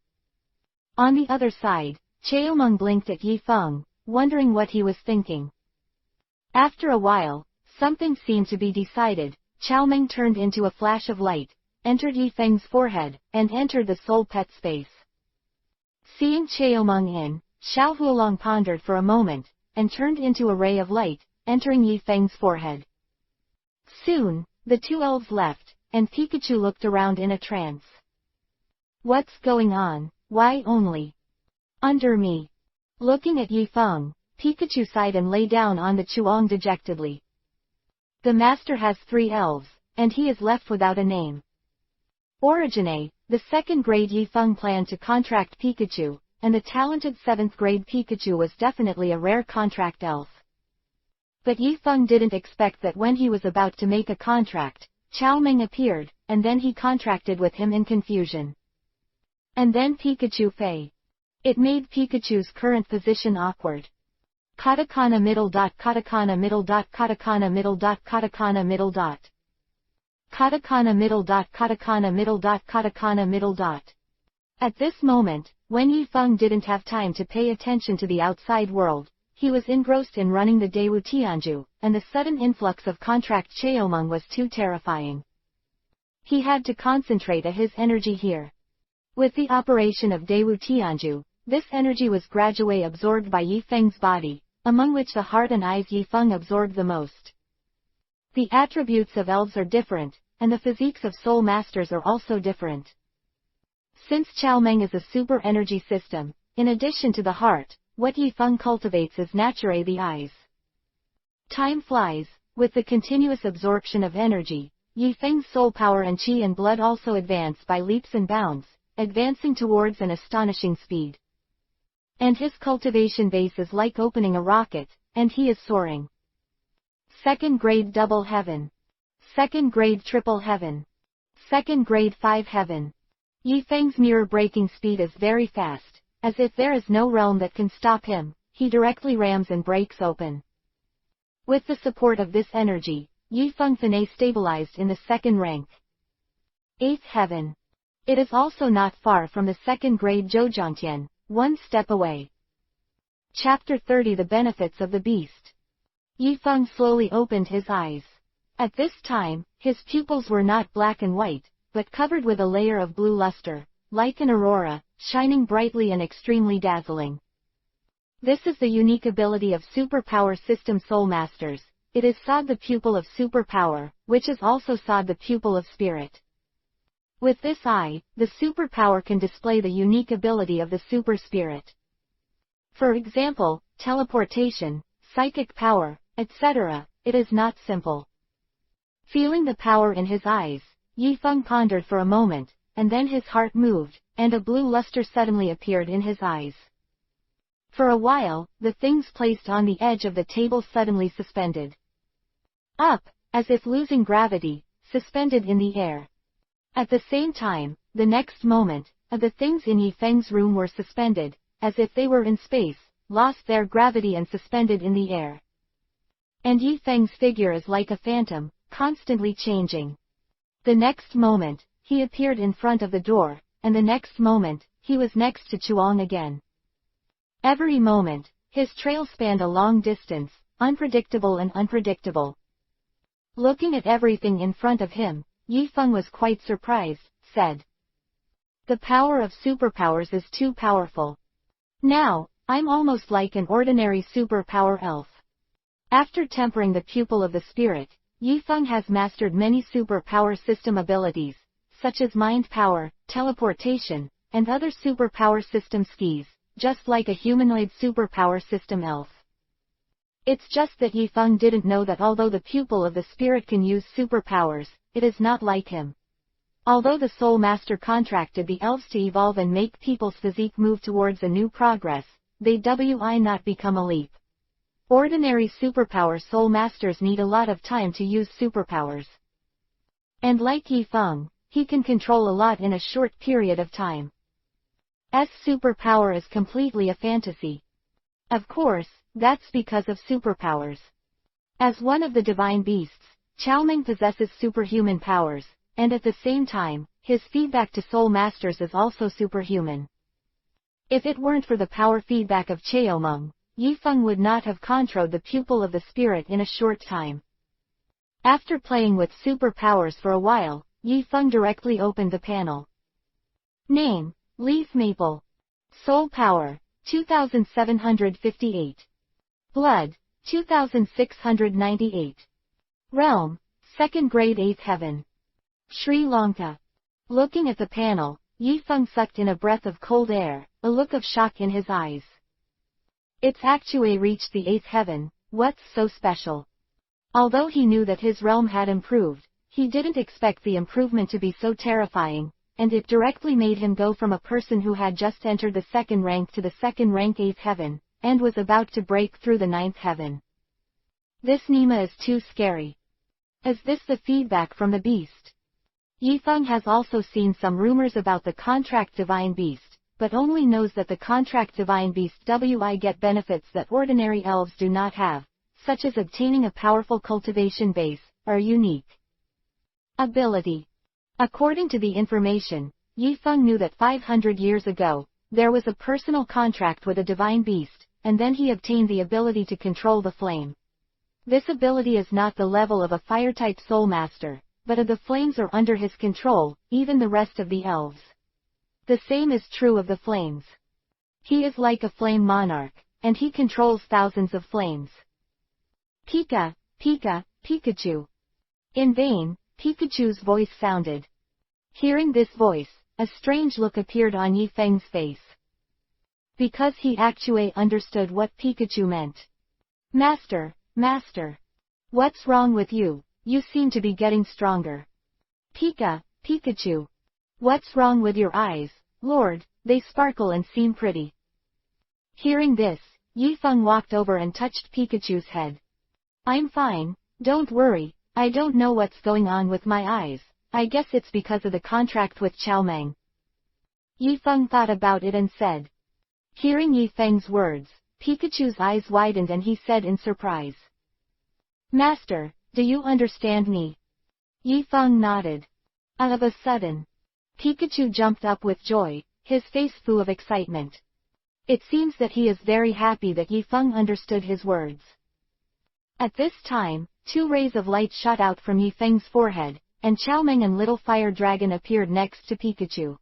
On the other side, Cheomeng blinked at Yi Feng, wondering what he was thinking. After a while, something seemed to be decided. Chao Meng turned into a flash of light, entered Yi Feng's forehead, and entered the soul pet space. Seeing Cheomeng in, Xiao Huolong pondered for a moment, and turned into a ray of light, entering Yi Feng's forehead. Soon, the two elves left, and Pikachu looked around in a trance. What's going on? Why only under me? Looking at Yi Feng, Pikachu sighed and lay down on the Chuang dejectedly. The master has 3 elves, and he is left without a name. Origine, the 2nd grade Yi Feng planned to contract Pikachu, and the talented 7th grade Pikachu was definitely a rare contract elf. But Yi Feng didn't expect that when he was about to make a contract, Chao Meng appeared, and then he contracted with him in confusion. And then Pikachu Fei. It made Pikachu's current position awkward. Katakana middle dot katakana middle dot katakana middle dot katakana middle dot. Katakana middle dot katakana middle dot katakana middle dot. At this moment, when Yi Feng didn't have time to pay attention to the outside world, he was engrossed in running the Daewoo Tianju, and the sudden influx of contract Cheomeng was too terrifying. He had to concentrate his energy here. With the operation of Daewoo Tianju, this energy was gradually absorbed by Yi Feng's body, among which the heart and eyes Yi Feng absorbed the most. The attributes of elves are different, and the physiques of soul masters are also different. Since Chao Meng is a super energy system, in addition to the heart, what Yi Feng cultivates is naturally the eyes. Time flies. With the continuous absorption of energy, Yi Feng's soul power and qi and blood also advance by leaps and bounds, advancing towards an astonishing speed. And his cultivation base is like opening a rocket, and he is soaring. 2nd grade double heaven. 2nd grade triple heaven. 2nd grade 5 heaven. Yi Feng's mirror-breaking speed is very fast, as if there is no realm that can stop him, he directly rams and breaks open. With the support of this energy, Yi Feng finesse stabilized in the 2nd rank. 8th heaven. It is also not far from the 2nd grade Zhoujiangtian, 1 step away. Chapter 30 The Benefits of the Beast. Yi Feng slowly opened his eyes. At this time, his pupils were not black and white, but covered with a layer of blue luster, like an aurora, shining brightly and extremely dazzling. This is the unique ability of superpower system soul masters. It is Sod the pupil of superpower, which is also Sod the pupil of spirit. With this eye, the superpower can display the unique ability of the super spirit. For example, teleportation, psychic power, etc. It is not simple. Feeling the power in his eyes, Yi Feng pondered for a moment, and then his heart moved, and a blue luster suddenly appeared in his eyes. For a while, the things placed on the edge of the table suddenly suspended. Up, as if losing gravity, suspended in the air. At the same time, the next moment, the things in Yi Feng's room were suspended, as if they were in space, lost their gravity and suspended in the air. And Yi Feng's figure is like a phantom, constantly changing. The next moment, he appeared in front of the door, and the next moment, he was next to Chuang again. Every moment, his trail spanned a long distance, unpredictable and unpredictable. Looking at everything in front of him, Yi Feng was quite surprised, said. The power of superpowers is too powerful. Now, I'm almost like an ordinary superpower elf. After tempering the pupil of the spirit, Yifeng has mastered many superpower system abilities, such as mind power, teleportation, and other superpower system skis, just like a humanoid superpower system elf. It's just that Yifeng didn't know that although the pupil of the spirit can use superpowers, it is not like him. Although the Soul Master contracted the elves to evolve and make people's physique move towards a new progress, they will not become a leap. Ordinary superpower Soul Masters need a lot of time to use superpowers. And like Yifeng, he can control a lot in a short period of time. S superpower is completely a fantasy. Of course, that's because of superpowers. As one of the divine beasts, Xiaomeng possesses superhuman powers, and at the same time, his feedback to Soul Masters is also superhuman. If it weren't for the power feedback of Xiaomeng, Yifeng would not have controlled the pupil of the spirit in a short time. After playing with superpowers for a while, Yifeng directly opened the panel. Name: Leaf Maple. Soul Power: 2758. Blood: 2698. Realm: 2nd grade 8th heaven. Sri Lanka. Looking at the panel, Yifeng sucked in a breath of cold air, a look of shock in his eyes. It's actually reached the 8th heaven, what's so special? Although he knew that his realm had improved, he didn't expect the improvement to be so terrifying, and it directly made him go from a person who had just entered the 2nd rank to the 2nd rank 8th heaven, and was about to break through the 9th heaven. This Nima is too scary. Is this the feedback from the beast? Yifeng has also seen some rumors about the contract divine beast, but only knows that the contract divine beast will get benefits that ordinary elves do not have, such as obtaining a powerful cultivation base, or unique ability. According to the information, Yifeng knew that 500 years ago, there was a personal contract with a divine beast, and then he obtained the ability to control the flame. This ability is not the level of a fire-type soul master, but of the flames are under his control, even the rest of the elves. The same is true of the flames. He is like a flame monarch, and he controls thousands of flames. Pika, Pika, Pikachu. In vain, Pikachu's voice sounded. Hearing this voice, a strange look appeared on Yifeng's face. Because he actually understood what Pikachu meant. Master, Master. What's wrong with you? You seem to be getting stronger. Pika, Pikachu. What's wrong with your eyes, Lord? They sparkle and seem pretty. Hearing this, Yifeng walked over and touched Pikachu's head. I'm fine, don't worry, I don't know what's going on with my eyes, I guess it's because of the contract with Xiaomeng. Yifeng thought about it and said. Hearing Yifeng's words, Pikachu's eyes widened and he said in surprise. Master, do you understand me? Yifeng nodded. All of a sudden, Pikachu jumped up with joy, his face full of excitement. It seems that he is very happy that Yifeng understood his words. At this time, 2 rays of light shot out from Yifeng's forehead, and Xiaomeng and Little Fire Dragon appeared next to Pikachu.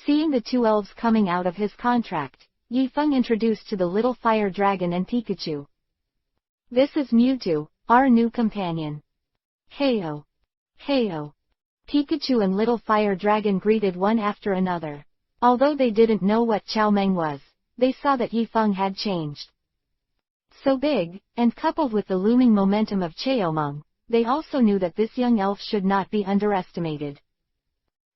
Seeing the 2 elves coming out of his contract, Yifeng introduced to the Little Fire Dragon and Pikachu. This is Mewtwo, our new companion. Heyo. Heyo. Pikachu and Little Fire Dragon greeted one after another. Although they didn't know what Xiaomeng was, they saw that Yifeng had changed. So big, and coupled with the looming momentum of Xiaomeng, they also knew that this young elf should not be underestimated.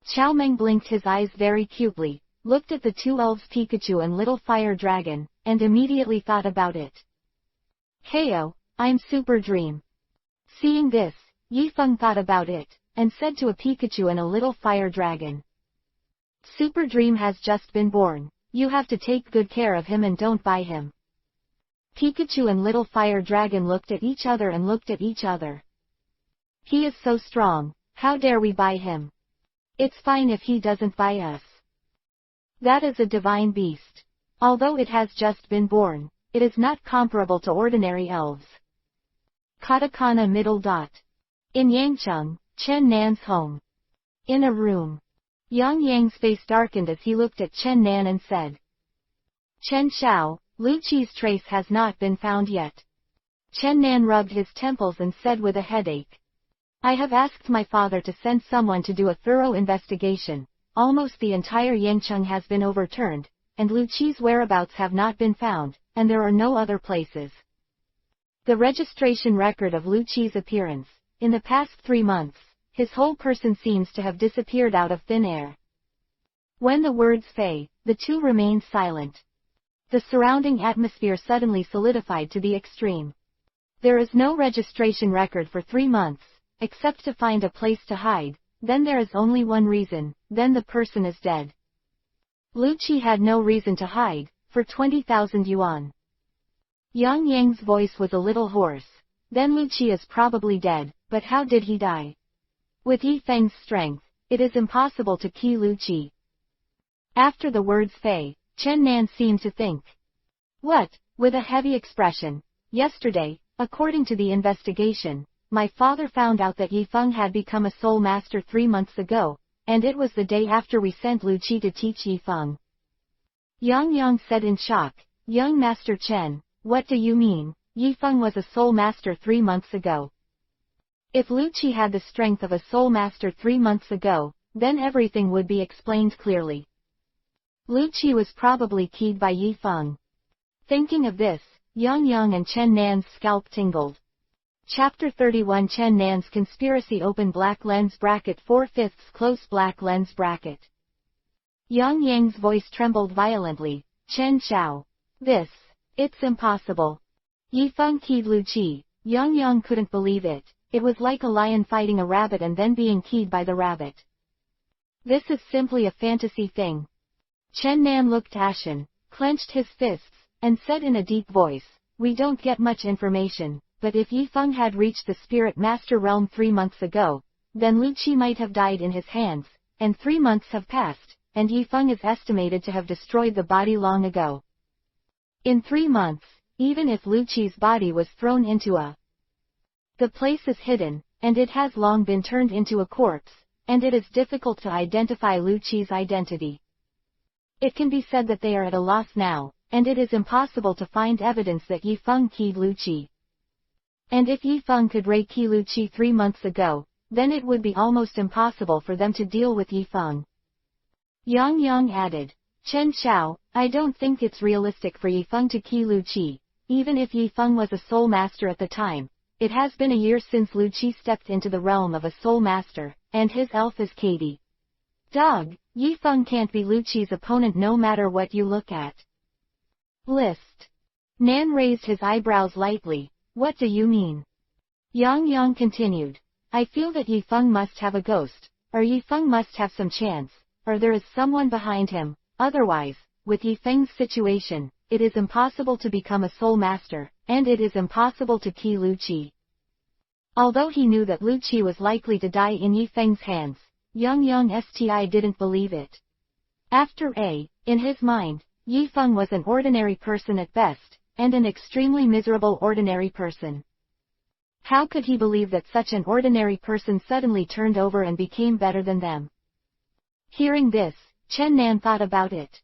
Xiaomeng blinked his eyes very cutely, looked at the 2 elves Pikachu and Little Fire Dragon, and immediately thought about it. Heyo, I'm Super Dream. Seeing this, Yifeng thought about it, and said to a Pikachu and a Little Fire Dragon. Super Dream has just been born, you have to take good care of him and don't buy him. Pikachu and Little Fire Dragon looked at each other and looked at each other. He is so strong, how dare we buy him? It's fine if he doesn't buy us. That is a divine beast. Although it has just been born, it is not comparable to ordinary elves. Katakana middle dot. In Yangcheng, Chen Nan's home. In a room. Yang Yang's face darkened as he looked at Chen Nan and said, Chen Xiao, Lu Qi's trace has not been found yet. Chen Nan rubbed his temples and said with a headache, I have asked my father to send someone to do a thorough investigation. Almost the entire Yangcheng has been overturned, and Lu Qi's whereabouts have not been found, and there are no other places. The registration record of Lu Qi's appearance, in the past 3 months, his whole person seems to have disappeared out of thin air. When the words fei, the two remained silent. The surrounding atmosphere suddenly solidified to the extreme. There is no registration record for 3 months, except to find a place to hide, then there is only one reason, then the person is dead. Lu Qi had no reason to hide, for 20,000 yuan. Yang Yang's voice was a little hoarse. Then Lu Qi is probably dead, but how did he die? With Yi Feng's strength, it is impossible to kill Lu Qi. After the words fei, Chen Nan seemed to think. What? With a heavy expression. Yesterday, according to the investigation, my father found out that Yi Feng had become a soul master 3 months ago, and it was the day after we sent Lu Qi to teach Yi Feng. Yang Yang said in shock, Young Master Chen, what do you mean? Yi Feng was a soul master 3 months ago. If Lu Qi had the strength of a soul master 3 months ago, then everything would be explained clearly. Lu Qi was probably keyed by Yi Feng. Thinking of this, Yang Yang and Chen Nan's scalp tingled. Chapter 31 Chen Nan's Conspiracy Open black lens bracket 4/5 close black lens bracket. Yang Yang's voice trembled violently. Chen Xiao. It's impossible. Yi Feng keyed Lu Qi. Yang Yang couldn't believe it. It was like a lion fighting a rabbit and then being keyed by the rabbit. This is simply a fantasy thing. Chen Nan looked ashen, clenched his fists, and said in a deep voice, we don't get much information, but if Yi Feng had reached the Spirit Master realm 3 months ago, then Lu Qi might have died in his hands, and 3 months have passed, and Yi Feng is estimated to have destroyed the body long ago. In 3 months, even if Lu Qi's body was thrown into the place is hidden, and it has long been turned into a corpse, and it is difficult to identify Lu Qi's identity. It can be said that they are at a loss now, and it is impossible to find evidence that Yi Feng keyed Lu Qi. And if Yi Feng could re-key Lu Qi 3 months ago, then it would be almost impossible for them to deal with Yi Feng. Yang Yang added, Chen Xiao, I don't think it's realistic for Yi Feng to key Lu Qi, even if Yi Feng was a soul master at the time. It has been a year since Lu Qi stepped into the realm of a soul master, and his elf is Katie. Dog, Yi Feng can't be Lu Qi's opponent no matter what you look at. List. Nan raised his eyebrows lightly. What do you mean? Yang Yang continued. I feel that Yi Feng must have a ghost, or Yi Feng must have some chance, or there is someone behind him. Otherwise, with Yi Feng's situation, it is impossible to become a soul master, and it is impossible to key Lu Qi. Although he knew that Lu Qi was likely to die in Yi Feng's hands, Yang Yang didn't believe it. In his mind, Yi Feng was an ordinary person at best, and an extremely miserable ordinary person. How could he believe that such an ordinary person suddenly turned over and became better than them? Hearing this, Chen Nan thought about it.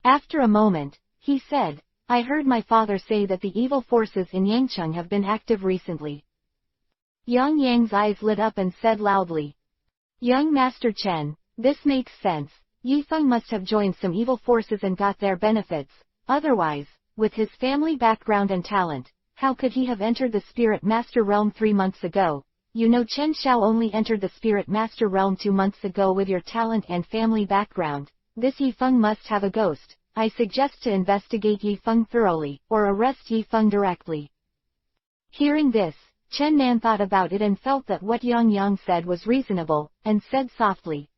After a moment, he said, I heard my father say that the evil forces in Yangcheng have been active recently. Yang Yang's eyes lit up and said loudly, Young Master Chen, this makes sense. Yi Feng must have joined some evil forces and got their benefits. Otherwise, with his family background and talent, how could he have entered the Spirit Master realm 3 months ago? You know Chen Xiao only entered the Spirit Master realm 2 months ago with your talent and family background. This Yi Feng must have a ghost. I suggest to investigate Yi Feng thoroughly, or arrest Yi Feng directly. Hearing this, Chen Nan thought about it and felt that what Yang Yang said was reasonable, and said softly,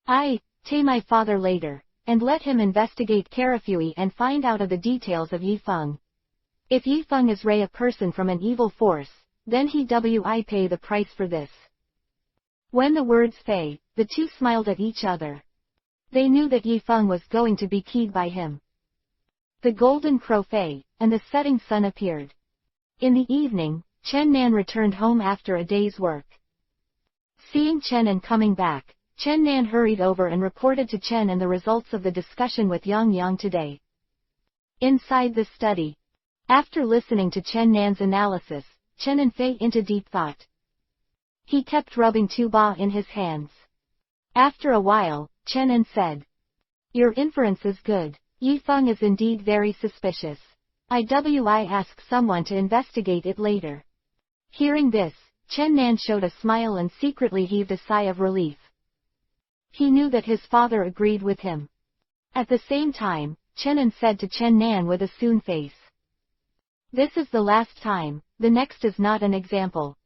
I tell my father later, and let him investigate carefully and find out of the details of Yi Feng. If Yi Feng is a person from an evil force, then he will pay the price for this. When the words fei, the two smiled at each other. They knew that Yi Feng was going to be keyed by him. The golden crow fei, and the setting sun appeared. In the evening, Chen Nan returned home after a day's work. Seeing Chen An coming back, Chen Nan hurried over and reported to Chen An the results of the discussion with Yang Yang today. Inside the study. After listening to Chen Nan's analysis, Chen An fell into deep thought. He kept rubbing two ba in his hands. After a while, Chen An said, "Your inference is good. Yi Feng is indeed very suspicious. I ask someone to investigate it later." Hearing this, Chen Nan showed a smile and secretly heaved a sigh of relief. He knew that his father agreed with him. At the same time, Chen An said to Chen Nan with a soon face, "This is the last time, the next is not an example."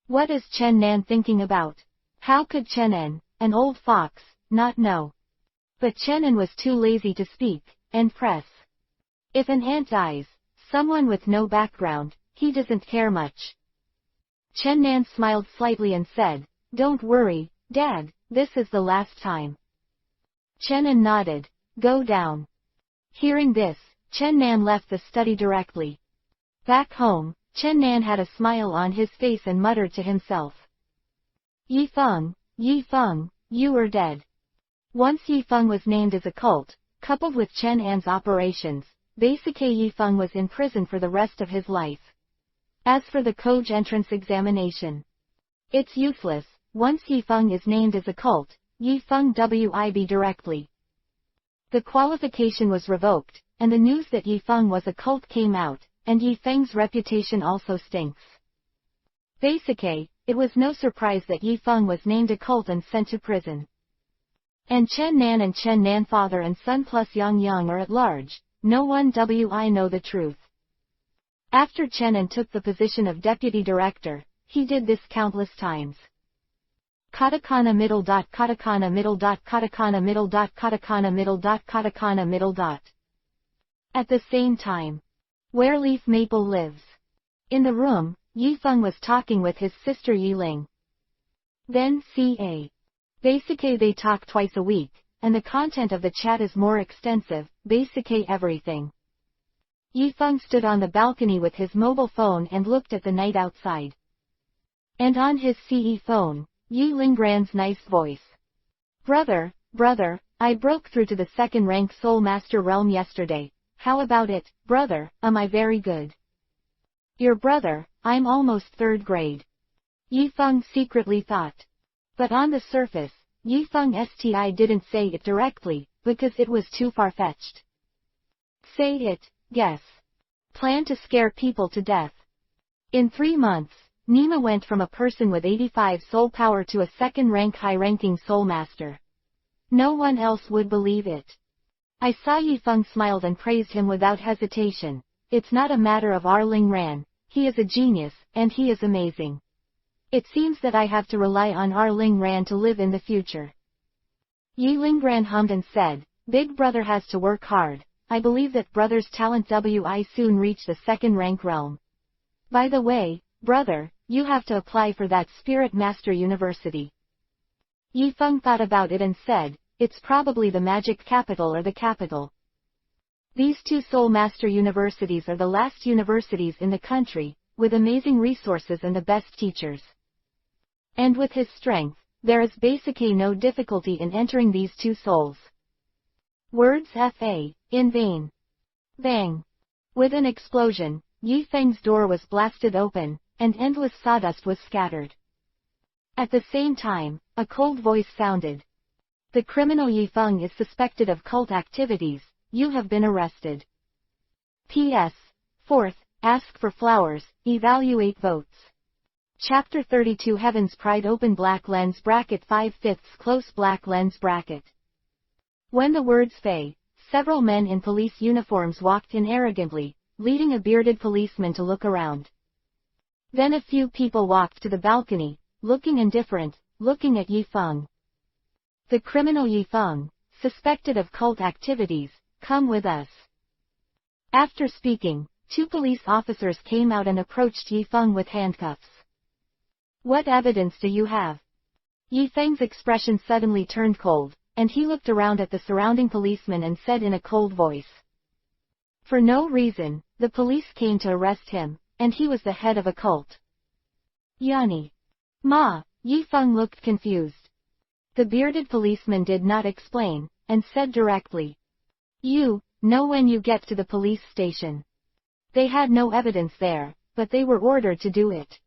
What is Chen Nan thinking about? How could Chen An, an old fox, not know? But Chen An was too lazy to speak and press. If an ant dies, someone with no background, he doesn't care much. Chen Nan smiled slightly and said, "Don't worry, Dad, this is the last time." Chen An nodded. "Go down." Hearing this, Chen Nan left the study directly. Back home, Chen Nan had a smile on his face and muttered to himself, Yi Feng, you are dead." Once Yi Feng was named as a cult, coupled with Chen An's operations, basically Yi Feng was in prison for the rest of his life. As for the Koj entrance examination, it's useless. Once Yi Feng is named as a cult, Yi Feng WIB directly. The qualification was revoked, and the news that Yi Feng was a cult came out, and Yi Feng's reputation also stinks. Basically, it was no surprise that Yi Feng was named a cult and sent to prison. And Chen Nan father and son plus Yang Yang are at large. No one know the truth. After Chen An took the position of deputy director, he did this countless times. Katakana middle dot katakana middle dot katakana middle dot katakana middle dot katakana middle dot. At the same time, where Leaf Maple lives. In the room, Yi Feng was talking with his sister Yi Ling. Then ca. Basically they talk twice a week, and the content of the chat is more extensive, basically everything. Yi Feng stood on the balcony with his mobile phone and looked at the night outside. And on his CE phone, Yi Lingran's nice voice. Brother, I broke through to the second rank Soul Master realm yesterday. How about it, brother, am I very good? Your brother, I'm almost third grade. Yi Feng secretly thought. But on the surface, Yi Feng didn't say it directly, because it was too far-fetched. Say it, guess. Plan to scare people to death. In 3 months, Nima went from a person with 85 soul power to a second-rank high-ranking soul master. No one else would believe it. I saw Yi Feng smiled and praised him without hesitation. It's not a matter of Ling Ran, he is a genius, and he is amazing. It seems that I have to rely on Ling Ran to live in the future. Yi Lingran hummed and said, Big brother has to work hard. I believe that brother's talent will soon reach the second rank realm. By the way, brother, you have to apply for that Spirit Master University. Yi Feng thought about it and said, it's probably the magic capital or the capital. These two Soul Master Universities are the last universities in the country, with amazing resources and the best teachers. And with his strength, there is basically no difficulty in entering these two souls. Words Fa, in vain. Bang. With an explosion, Yi Feng's door was blasted open, and endless sawdust was scattered. At the same time, a cold voice sounded. The criminal Yi Feng is suspected of cult activities. You have been arrested. P.S. 4th, ask for flowers, evaluate votes. Chapter 32 Heaven's Pride Open black lens bracket 5/5 close black lens bracket. When the words fay, several men in police uniforms walked in arrogantly, leading a bearded policeman to look around. Then a few people walked to the balcony, looking indifferent, looking at Yi Feng. The criminal Yi Feng, suspected of cult activities, come with us. After speaking, 2 police officers came out and approached Yi Feng with handcuffs. What evidence do you have? Yi Feng's expression suddenly turned cold, and he looked around at the surrounding policemen and said in a cold voice. For no reason, the police came to arrest him, and he was the head of a cult. Yani. Ma, Yifeng looked confused. The bearded policeman did not explain, and said directly, "You know when you get to the police station." They had no evidence there, but they were ordered to do it.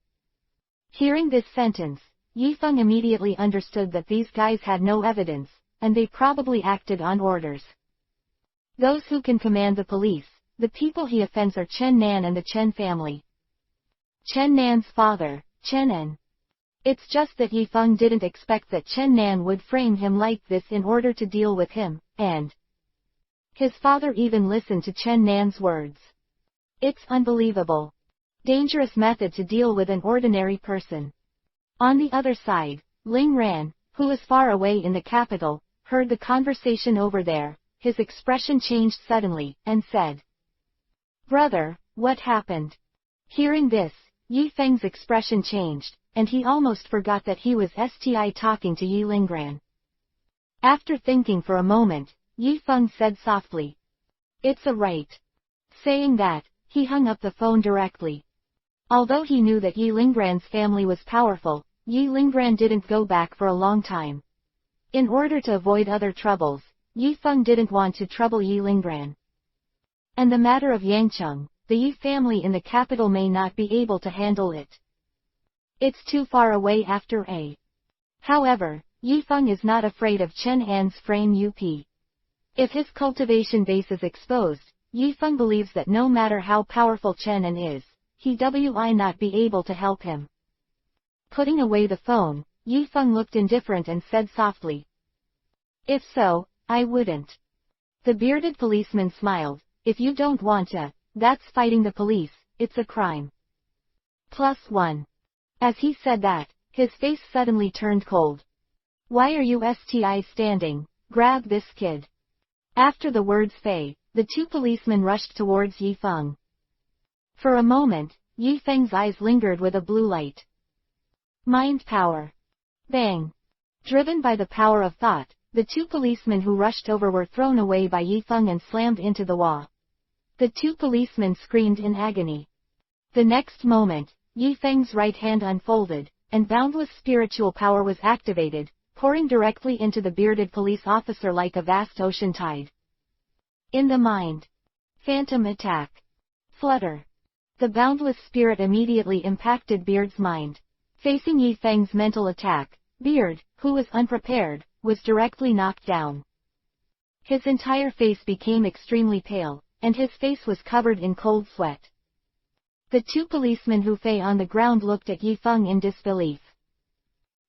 Hearing this sentence, Yifeng immediately understood that these guys had no evidence, and they probably acted on orders. Those who can command the police, the people he offends are Chen Nan and the Chen family. Chen Nan's father, Chen En. It's just that Yifeng didn't expect that Chen Nan would frame him like this in order to deal with him, and his father even listened to Chen Nan's words. It's unbelievable. Dangerous method to deal with an ordinary person. On the other side, Ling Ran, who was far away in the capital, heard the conversation over there. His expression changed suddenly, and said, "Brother, what happened?" Hearing this, Yifeng's expression changed, and he almost forgot that he was talking to Yi Lingran. After thinking for a moment, Yifeng said softly, "It's a right." Saying that, he hung up the phone directly. Although he knew that Yi Lingran's family was powerful, Yi Lingran didn't go back for a long time. In order to avoid other troubles, Yifeng didn't want to trouble Yi Lingran. And the matter of Yangcheng, the Yi family in the capital may not be able to handle it. It's too far away after a. However, Yifeng is not afraid of Chen An's frame up. If his cultivation base is exposed, Yifeng believes that no matter how powerful Chen An is, he will not be able to help him. Putting away the phone, Yifeng looked indifferent and said softly, "If so, I wouldn't." The bearded policeman smiled. "If you don't want to, that's fighting the police, it's a crime. +1. As he said that, his face suddenly turned cold. "Why are you standing? Grab this kid." After the words Fei, the two policemen rushed towards Yifeng. For a moment, Yifeng's eyes lingered with a blue light. Mind power. Bang. Driven by the power of thought, the two policemen who rushed over were thrown away by Yifeng and slammed into the wall. The two policemen screamed in agony. The next moment, Yifeng's right hand unfolded, and boundless spiritual power was activated, pouring directly into the bearded police officer like a vast ocean tide. In the mind. Phantom attack. Flutter. The boundless spirit immediately impacted Beard's mind. Facing Yifeng's mental attack, Beard, who was unprepared, was directly knocked down. His entire face became extremely pale, and his face was covered in cold sweat. The two policemen who fell on the ground looked at Yifeng in disbelief.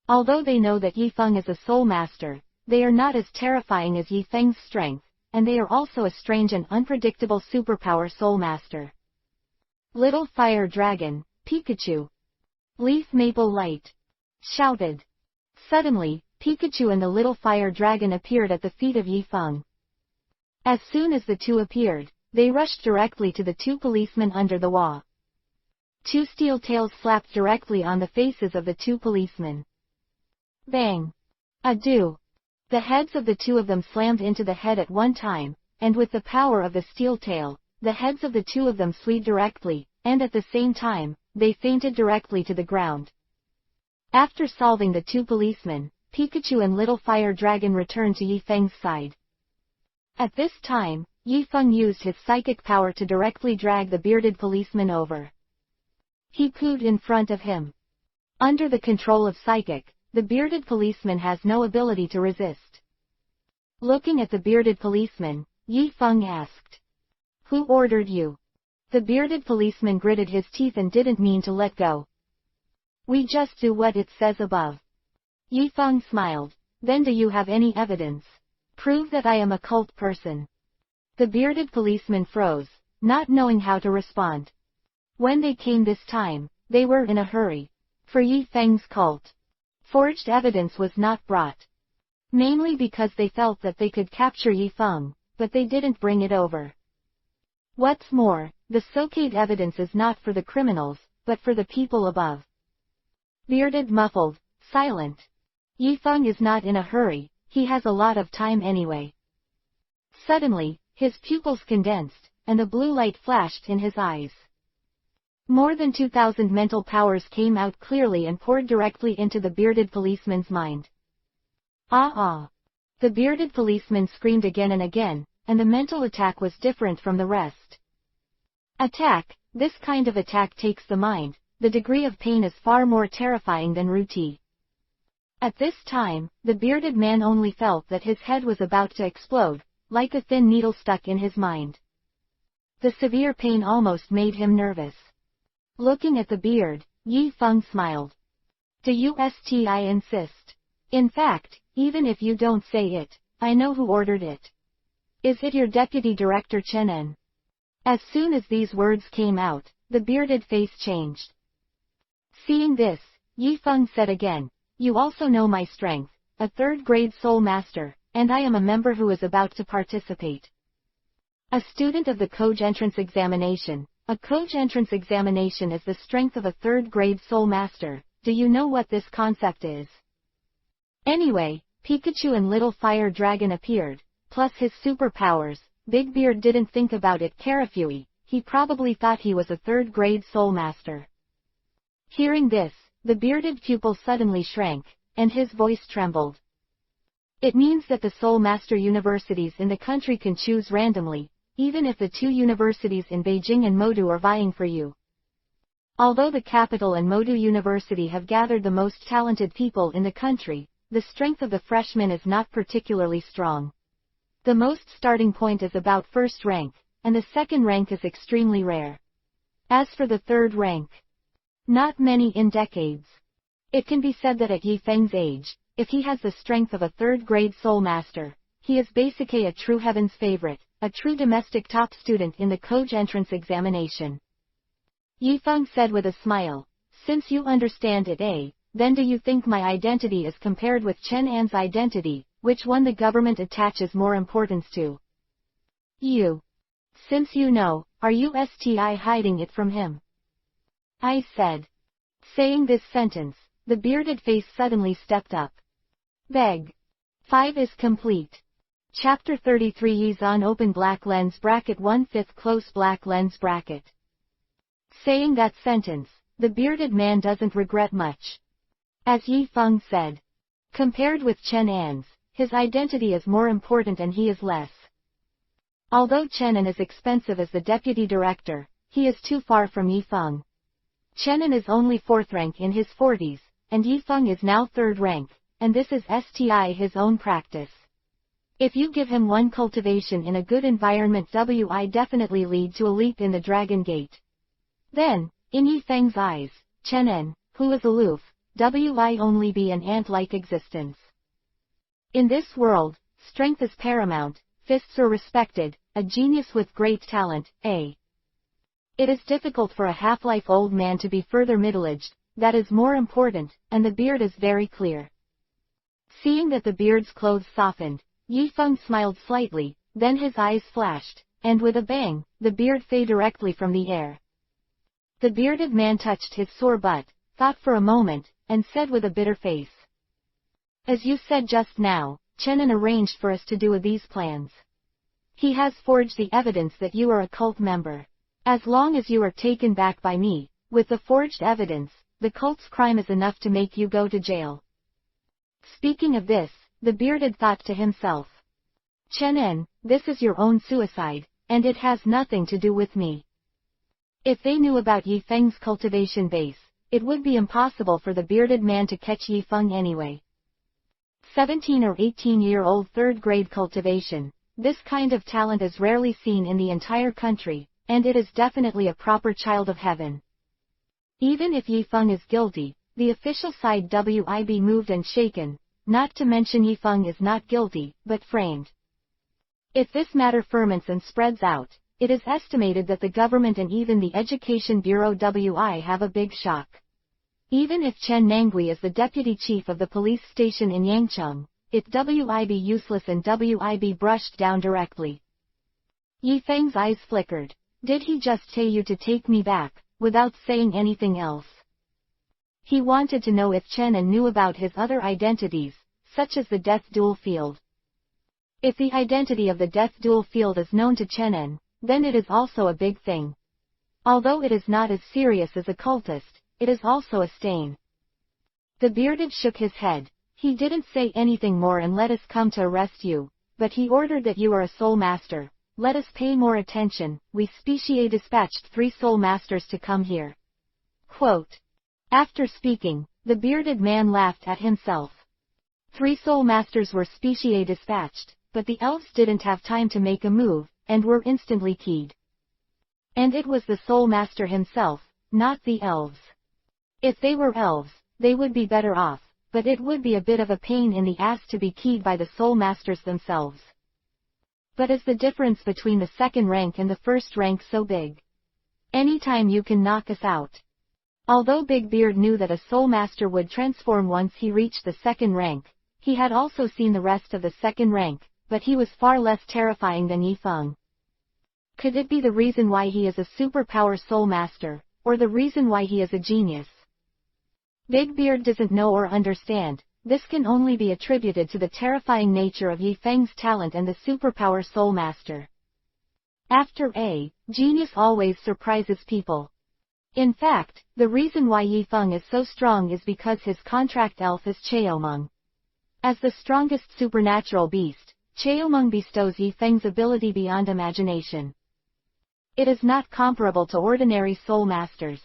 Although they know that Yifeng is a soul master, they are not as terrifying as Yifeng's strength, and they are also a strange and unpredictable superpower soul master. Little Fire Dragon, Pikachu. Leaf Maple Light. Shouted. Suddenly, Pikachu and the Little Fire Dragon appeared at the feet of Yifeng. As soon as the two appeared, they rushed directly to the two policemen under the wall. Two steel tails slapped directly on the faces of the two policemen. Bang. Adieu. The heads of the two of them slammed into the head at one time, and with the power of the steel tail, the heads of the two of them slid directly, and at the same time, they fainted directly to the ground. After solving the two policemen, Pikachu and Little Fire Dragon returned to Yifeng's side. At this time, Yifeng used his psychic power to directly drag the bearded policeman over. He pooed in front of him. Under the control of psychic, the bearded policeman has no ability to resist. Looking at the bearded policeman, Yifeng asked, "Who ordered you?" The bearded policeman gritted his teeth and didn't mean to let go. "We just do what it says above." Yifeng smiled. "Then do you have any evidence? Prove that I am a cult person." The bearded policeman froze, not knowing how to respond. When they came this time, they were in a hurry. For Yifeng's cult, forged evidence was not brought. Mainly because they felt that they could capture Yifeng, but they didn't bring it over. What's more, the Sokate evidence is not for the criminals, but for the people above. Bearded muffled, silent. Yifeng is not in a hurry, he has a lot of time anyway. Suddenly, his pupils condensed, and a blue light flashed in his eyes. More than 2,000 mental powers came out clearly and poured directly into the bearded policeman's mind. Ah ah! The bearded policeman screamed again and again, and the mental attack was different from the rest. Attack, this kind of attack takes the mind, the degree of pain is far more terrifying than routine. At this time, the bearded man only felt that his head was about to explode, like a thin needle stuck in his mind. The severe pain almost made him nervous. Looking at the beard, Yi Feng smiled. Do you insist? In fact, even if you don't say it, I know who ordered it. Is it your deputy director Chen En? As soon as these words came out, the bearded face changed. Seeing this, Yi Feng said again, you also know my strength, a third-grade soul master, and I am a member who is about to participate. A student of the Koj entrance examination. A Koj entrance examination is the strength of a third-grade soul master. Do you know what this concept is? Anyway, Pikachu and Little Fire Dragon appeared, plus his superpowers. Big Beard didn't think about it carefully, he probably thought he was a third-grade soul master. Hearing this, the bearded pupil suddenly shrank, and his voice trembled. It means that the soul master universities in the country can choose randomly, even if the two universities in Beijing and Modu are vying for you. Although the capital and Modu University have gathered the most talented people in the country, the strength of the freshmen is not particularly strong. The most starting point is about first rank, and the second rank is extremely rare. As for the third rank, not many in decades. It can be said that at Yi Feng's age, if he has the strength of a third-grade soul master, he is basically a true heaven's favorite, a true domestic top student in the Koj entrance examination. Yi Feng said with a smile, since you understand it, then do you think my identity is compared with Chen An's identity, which one the government attaches more importance to? You. Since you know, are you hiding it from him? I said. Saying this sentence, the bearded face suddenly stepped up. Beg. 5 is complete. Chapter 33 Yi's on open black lens bracket 1/5 close black lens bracket. Saying that sentence, the bearded man doesn't regret much. As Yi Feng said. Compared with Chen An's, his identity is more important and he is less. Although Chen An is expensive as the deputy director, he is too far from Yi Feng. Chen An is only 4th rank in his 40s, and Yi Feng is now 3rd rank, and this is his own practice. If you give him one cultivation in a good environment wi definitely lead to a leap in the Dragon Gate. Then, in Yi Feng's eyes, Chen An, who is aloof, wi only be an ant-like existence. In this world, strength is paramount, fists are respected, a genius with great talent, It is difficult for a half-life old man to be further middle-aged, that is more important, and the beard is very clear. Seeing that the beard's clothes softened, Yi Feng smiled slightly, then his eyes flashed, and with a bang, the beard faded directly from the air. The bearded man touched his sore butt, thought for a moment, and said with a bitter face. As you said just now, Chen An arranged for us to do these plans. He has forged the evidence that you are a cult member. As long as you are taken back by me, with the forged evidence, the cult's crime is enough to make you go to jail. Speaking of this, the bearded thought to himself. Chen An, this is your own suicide, and it has nothing to do with me. If they knew about Yi Feng's cultivation base, it would be impossible for the bearded man to catch Yi Feng anyway. 17 or 18-year-old 3rd-grade cultivation, this kind of talent is rarely seen in the entire country, and it is definitely a proper child of heaven. Even if Yi Feng is guilty, the official side WIB moved and shaken, not to mention Yi Feng is not guilty, but framed. If this matter ferments and spreads out, it is estimated that the government and even the Education Bureau WI have a big shock. Even if Chen Nangui is the deputy chief of the police station in Yangcheng, it WIB useless and WIB brushed down directly. Yi Feng's eyes flickered. Did he just tell you to take me back, without saying anything else? He wanted to know if Chen An knew about his other identities, such as the Death Duel Field. If the identity of the Death Duel Field is known to Chen An, then it is also a big thing. Although it is not as serious as a cultist, it is also a stain. The bearded shook his head. He didn't say anything more and let us come to arrest you, but he ordered that you are a soul master. Let us pay more attention. We specially dispatched 3 soul masters to come here. Quote. After speaking, the bearded man laughed at himself. 3 soul masters were specially dispatched, but the elves didn't have time to make a move, and were instantly keyed. And it was the soul master himself, not the elves. If they were elves, they would be better off, but it would be a bit of a pain in the ass to be keyed by the soul masters themselves. But is the difference between the second rank and the first rank so big? Anytime you can knock us out. Although Big Beard knew that a soul master would transform once he reached the second rank, he had also seen the rest of the second rank, but he was far less terrifying than Yi Feng. Could it be the reason why he is a superpower soul master, or the reason why he is a genius? Big Beard doesn't know or understand. This can only be attributed to the terrifying nature of Yi Feng's talent and the superpower soul master. After A, genius always surprises people. In fact, the reason why Yi Feng is so strong is because his contract elf is Cheomeng. As the strongest supernatural beast, Cheomeng bestows Yi Feng's ability beyond imagination. It is not comparable to ordinary soul masters.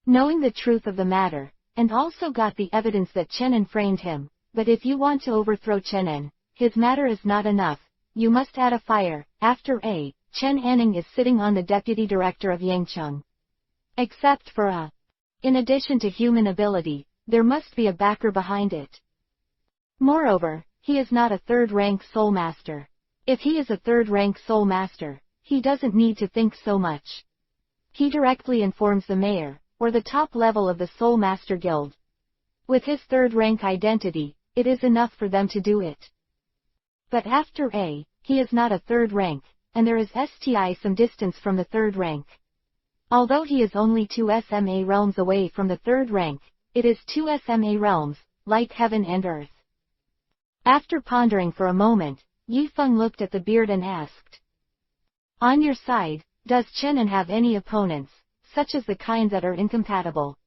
Knowing the truth of the matter, and also got the evidence that Chenin framed him, but if you want to overthrow Chenin, his matter is not enough, you must add a fire. After A, Chen Anning is sitting on the deputy director of Yangcheng. Except for A. In addition to human ability, there must be a backer behind it. Moreover, he is not a third-rank soul master. If he is a third-rank soul master, he doesn't need to think so much. He directly informs the mayor, or the top level of the Soul Master Guild. With his third-rank identity, it is enough for them to do it. But after A, he is not a third rank, and there is some distance from the third rank. Although he is only 2 SMA realms away from the third rank, it is 2 SMA realms, like heaven and earth. After pondering for a moment, Yi Feng looked at the beard and asked. On your side, does Chenin have any opponents, such as the kind that are incompatible?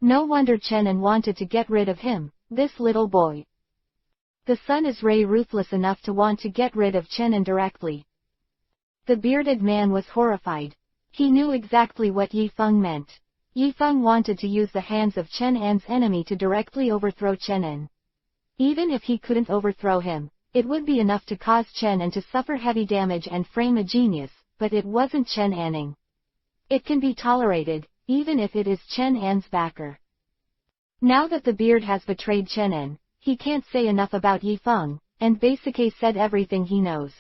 No wonder Chenin wanted to get rid of him, this little boy. The son is ruthless enough to want to get rid of Chenin directly. The bearded man was horrified. He knew exactly what Yi Feng meant. Yi Feng wanted to use the hands of Chen An's enemy to directly overthrow Chenin. Even if he couldn't overthrow him, it would be enough to cause Chen An to suffer heavy damage and frame a genius, but it wasn't Chen Anning. It can be tolerated, even if it is Chen An's backer. Now that the beard has betrayed Chen An, he can't say enough about Yi Feng, and basically said everything he knows.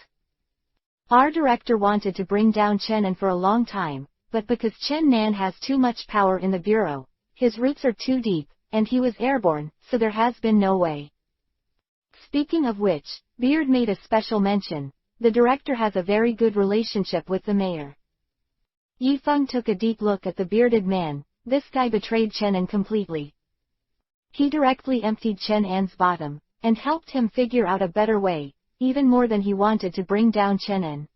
Our director wanted to bring down Chen An for a long time, but because Chen Nan has too much power in the bureau, his roots are too deep, and he was airborne, so there has been no way. Speaking of which, Beard made a special mention. The director has a very good relationship with the mayor. Yi Feng took a deep look at the bearded man. This guy betrayed Chen An completely. He directly emptied Chen An's bottom, and helped him figure out a better way, even more than he wanted to bring down Chen An.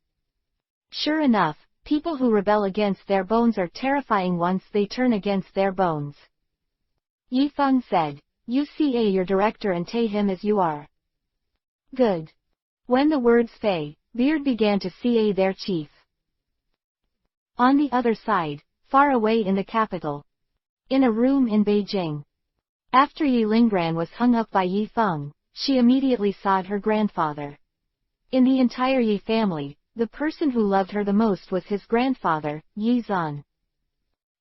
Sure enough, people who rebel against their bones are terrifying once they turn against their bones. Yi Feng said, "You CA your director and take him as you are." Good. When the words Fei, Beard began to CA their chief. On the other side, far away in the capital. In a room in Beijing. After Yi Lingran was hung up by Yi Feng, she immediately sought her grandfather. In the entire Yi family, the person who loved her the most was his grandfather, Yi Zan.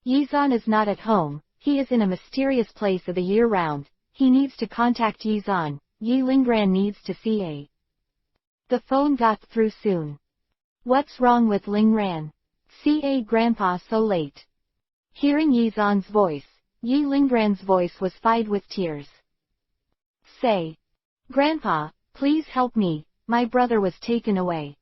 Yi Zan is not at home, he is in a mysterious place of the year round. He needs to contact Yi Zan. Yi Lingran needs to CA. The phone got through soon. What's wrong with Lingran? CA grandpa so late. Hearing Yi Zan's voice, Yi Lingran's voice was filled with tears. Say. Grandpa, please help me, my brother was taken away.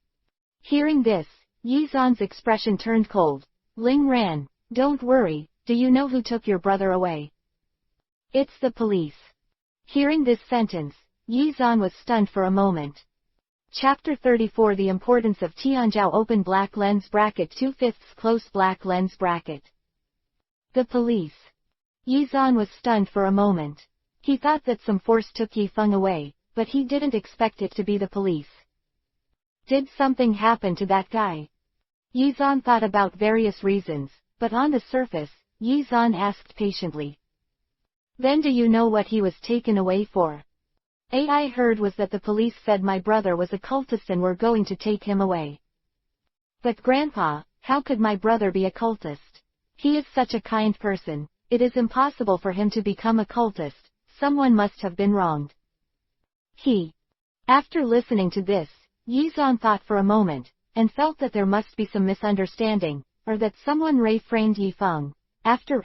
Hearing this, Yi Zan's expression turned cold. Lingran, don't worry, do you know who took your brother away? It's the police. Hearing this sentence, Yi Zan was stunned for a moment. Chapter 34 The Importance of Tianjiao Open Black Lens Bracket 2/5 Close Black Lens Bracket. The police. Yizan was stunned for a moment. He thought that some force took Yifeng away, but he didn't expect it to be the police. Did something happen to that guy? Yizan thought about various reasons, but on the surface, Yizan asked patiently. Then do you know what he was taken away for? I heard was that the police said my brother was a cultist and were going to take him away. But Grandpa, how could my brother be a cultist? He is such a kind person, it is impossible for him to become a cultist, someone must have been wronged. After listening to this, Yizan thought for a moment, and felt that there must be some misunderstanding, or that someone reframed Yifeng. After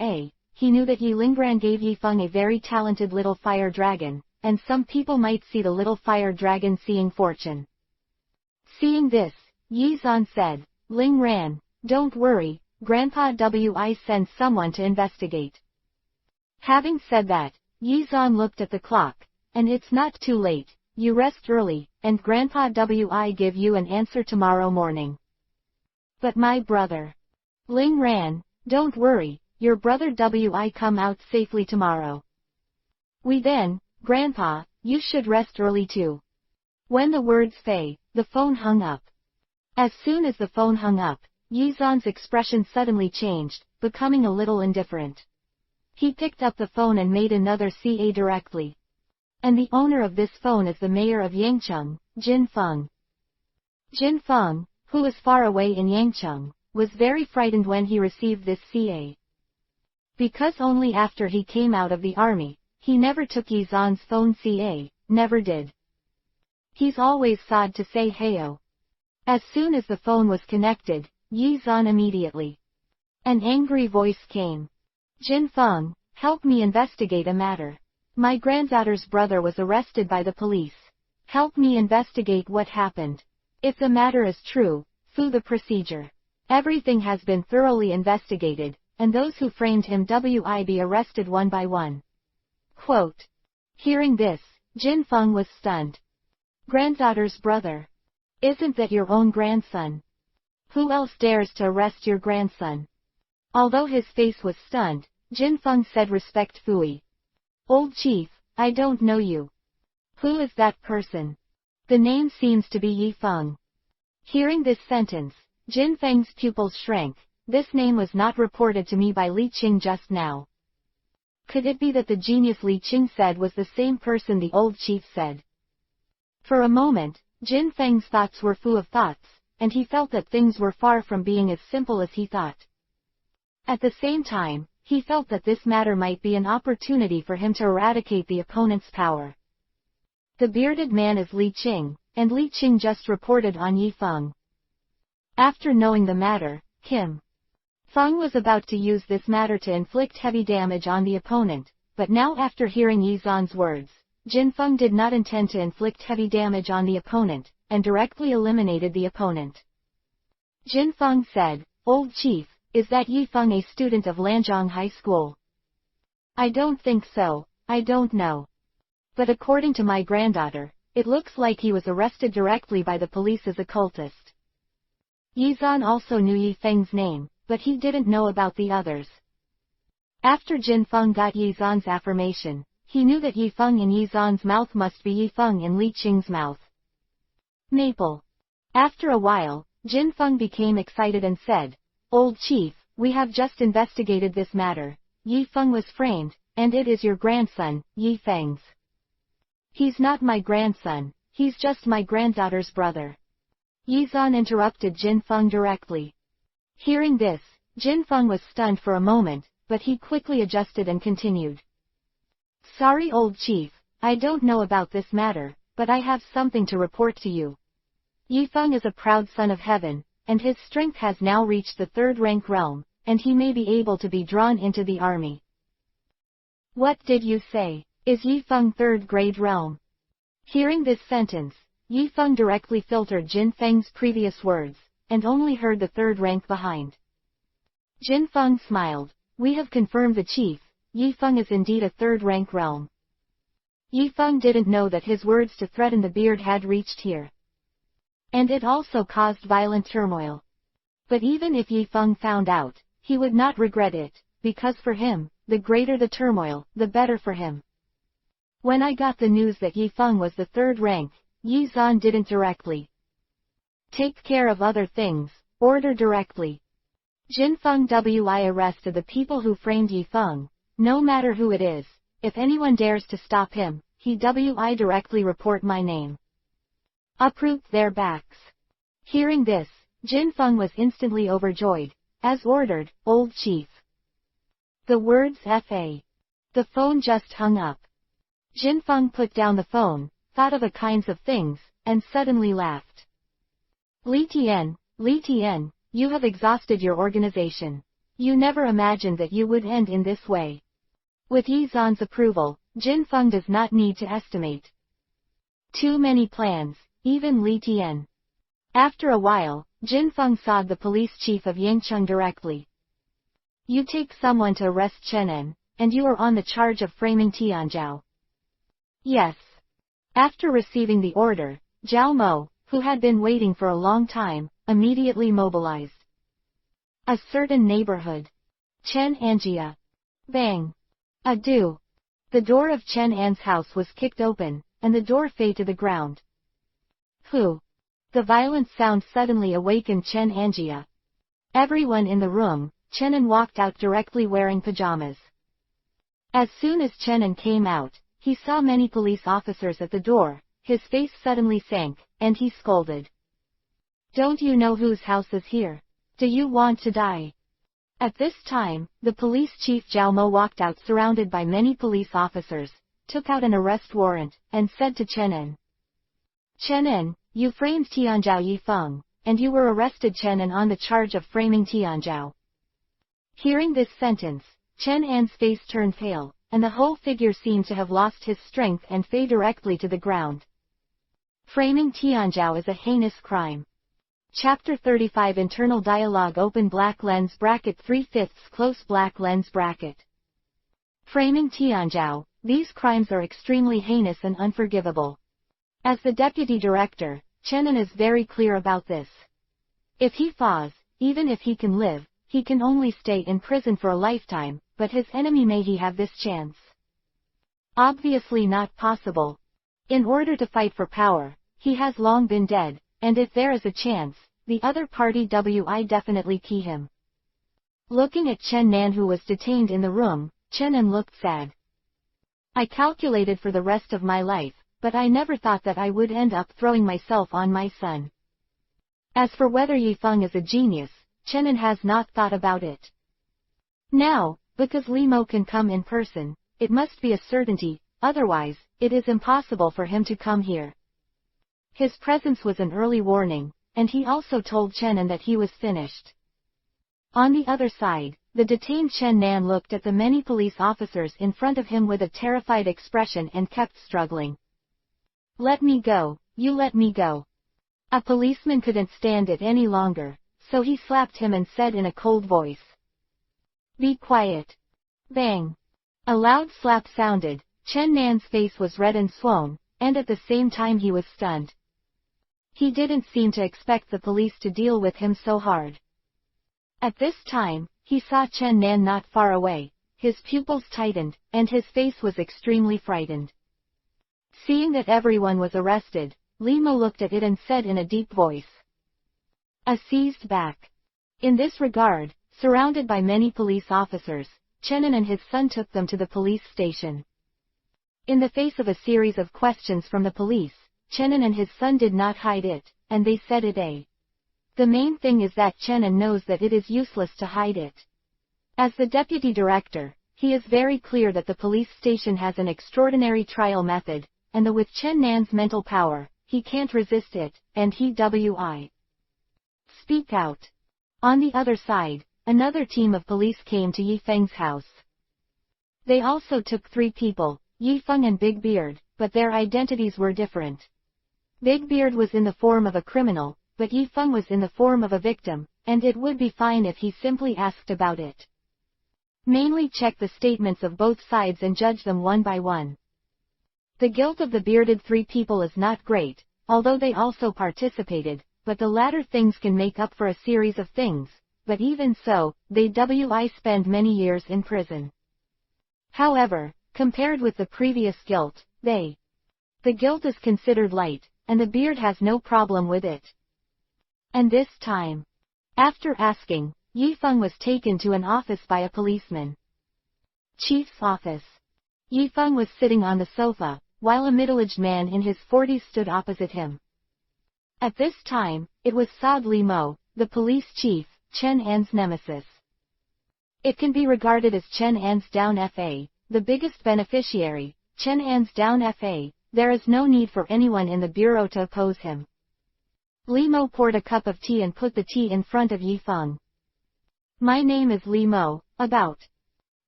he knew that Yi Lingran gave Yifeng a very talented little fire dragon, and some people might see the little fire dragon seeing fortune. Seeing this, Yizan said, Lingran, don't worry, Grandpa Wi sends someone to investigate. Having said that, Yizan looked at the clock, and it's not too late, you rest early, and Grandpa Wi give you an answer tomorrow morning. But my brother. Lingran, don't worry, your brother Wi come out safely tomorrow. Grandpa, you should rest early too. When the words fade, the phone hung up. As soon as the phone hung up, Yizan's expression suddenly changed, becoming a little indifferent. He picked up the phone and made another CA directly. And the owner of this phone is the mayor of Yangcheng, Jin Feng. Jin Feng, who was far away in Yangcheng, was very frightened when he received this CA. Because only after he came out of the army, he never took Yizan's phone CA, never did. He's always sad to say heyo. As soon as the phone was connected, Yizan immediately. An angry voice came. Jin Feng, help me investigate a matter. My granddaughter's brother was arrested by the police. Help me investigate what happened. If the matter is true, through the procedure. Everything has been thoroughly investigated, and those who framed him will be arrested one by one. Quote. Hearing this, Jin Feng was stunned. Granddaughter's brother. Isn't that your own grandson? Who else dares to arrest your grandson? Although his face was stunned, Jin Feng said respectfully. Old chief, I don't know you. Who is that person? The name seems to be Yi Feng. Hearing this sentence, Jin Feng's pupils shrank. This name was not reported to me by Li Qing just now. Could it be that the genius Li Qing said was the same person the old chief said? For a moment, Jin Feng's thoughts were full of thoughts, and he felt that things were far from being as simple as he thought. At the same time, he felt that this matter might be an opportunity for him to eradicate the opponent's power. The bearded man is Li Qing, and Li Qing just reported on Yi Feng. After knowing the matter, Kim Feng was about to use this matter to inflict heavy damage on the opponent, but now after hearing Yizan's words, Jin Feng did not intend to inflict heavy damage on the opponent, and directly eliminated the opponent. Jin Feng said, Old chief, is that Yi Feng a student of Lanzhong High School? I don't think so, I don't know. But according to my granddaughter, it looks like he was arrested directly by the police as a cultist. Yizan also knew Yi Feng's name, but he didn't know about the others. After Jin Feng got Yizan's affirmation, he knew that Yi Feng in Yizan's mouth must be Yi Feng in Li Qing's mouth. Maple. After a while, Jin Feng became excited and said, Old chief, we have just investigated this matter. Yi Feng was framed, and it is your grandson, Yi Feng's. He's not my grandson, he's just my granddaughter's brother. Yizan interrupted Jin Feng directly. Hearing this, Jin Feng was stunned for a moment, but he quickly adjusted and continued. Sorry old chief, I don't know about this matter, but I have something to report to you. Yi Feng is a proud son of heaven, and his strength has now reached the third-rank realm, and he may be able to be drawn into the army. What did you say? Is Yi Feng third-grade realm? Hearing this sentence, Yi Feng directly filtered Jin Feng's previous words, and only heard the third rank behind. Jin Feng smiled. We have confirmed the chief, Yi Feng is indeed a third-rank realm. Yi Feng didn't know that his words to threaten the beard had reached here. And it also caused violent turmoil. But even if Yi Feng found out, he would not regret it, because for him, the greater the turmoil, the better for him. When I got the news that Yi Feng was the third rank, Yi Zhan didn't directly take care of other things, order directly. Jin Feng Wi arrested the people who framed Yi Feng, no matter who it is, if anyone dares to stop him, he Wi directly report my name. Uproot their backs. Hearing this, Jin Feng was instantly overjoyed. As ordered, old chief. The words F.A. The phone just hung up. Jin Feng put down the phone, thought of a kinds of things, and suddenly laughed. Li Tian, you have exhausted your organization. You never imagined that you would end in this way. With Yi Zhan's approval, Jin Feng does not need to estimate too many plans, even Li Tian. After a while, Jin Feng saw the police chief of Yangcheng directly. You take someone to arrest Chen En, and you are on the charge of framing Tianzhao. Yes. After receiving the order, Zhao Mo, who had been waiting for a long time, immediately mobilized. A certain neighborhood. Chen Anjia. Bang. Adieu. The door of Chen An's house was kicked open, and the door fell to the ground. Who? The violent sound suddenly awakened Chen Anjia. Everyone in the room, Chen An walked out directly wearing pajamas. As soon as Chen An came out, he saw many police officers at the door, his face suddenly sank, and he scolded. Don't you know whose house is here? Do you want to die? At this time, the police chief Zhao Mo walked out surrounded by many police officers, took out an arrest warrant, and said to Chen An. Chen An, you framed Tianzhao Yi Feng, and you were arrested Chen An on the charge of framing Tianzhao. Hearing this sentence, Chen An's face turned pale, and the whole figure seemed to have lost his strength and fell directly to the ground. Framing Tianzhao is a heinous crime. Chapter 35 Internal Dialogue Open black lens bracket 3/5 close black lens bracket. Framing Tianzhao, these crimes are extremely heinous and unforgivable. As the deputy director, Chen An is very clear about this. If he falls, even if he can live, he can only stay in prison for a lifetime, but his enemy may he have this chance? Obviously not possible. In order to fight for power, he has long been dead, and if there is a chance, the other party will definitely kill him. Looking at Chen Nan who was detained in the room, Chen An looked sad. I calculated for the rest of my life, but I never thought that I would end up throwing myself on my son. As for whether Yi Feng is a genius, Chen An has not thought about it. Now, because Li Mo can come in person, it must be a certainty, otherwise, it is impossible for him to come here. His presence was an early warning, and he also told Chen An that he was finished. On the other side, the detained Chen Nan looked at the many police officers in front of him with a terrified expression and kept struggling. Let me go, you let me go. A policeman couldn't stand it any longer, so he slapped him and said in a cold voice. Be quiet. Bang. A loud slap sounded, Chen Nan's face was red and swollen, and at the same time he was stunned. He didn't seem to expect the police to deal with him so hard. At this time, he saw Chen Nan not far away, his pupils tightened, and his face was extremely frightened. Seeing that everyone was arrested, Li Mo looked at it and said in a deep voice. A seized back. In this regard, surrounded by many police officers, Chen An and his son took them to the police station. In the face of a series of questions from the police, Chen An and his son did not hide it, and they said it. The main thing is that Chen An knows that it is useless to hide it. As the deputy director, he is very clear that the police station has an extraordinary trial method, and with Chen Nan's mental power, he can't resist it, and he will speak out. On the other side, another team of police came to Yi Feng's house. They also took 3 people, Yi Feng and Big Beard, but their identities were different. Big Beard was in the form of a criminal, but Yi Feng was in the form of a victim, and it would be fine if he simply asked about it. Mainly check the statements of both sides and judge them one by one. The guilt of the bearded 3 people is not great, although they also participated, but the latter things can make up for a series of things, but even so, they spend many years in prison. However, compared with the previous guilt, the guilt is considered light, and the beard has no problem with it. And this time, after asking, Yifeng was taken to an office by a policeman. Chief's office. Yifeng was sitting on the sofa, while a middle-aged man in his 40s stood opposite him. At this time, it was Saad Limo, the police chief, Chen An's nemesis. It can be regarded as Chen An's down FA, the biggest beneficiary. Chen An's down FA, there is no need for anyone in the bureau to oppose him. Limo poured a cup of tea and put the tea in front of Yifeng. My name is Limo, about.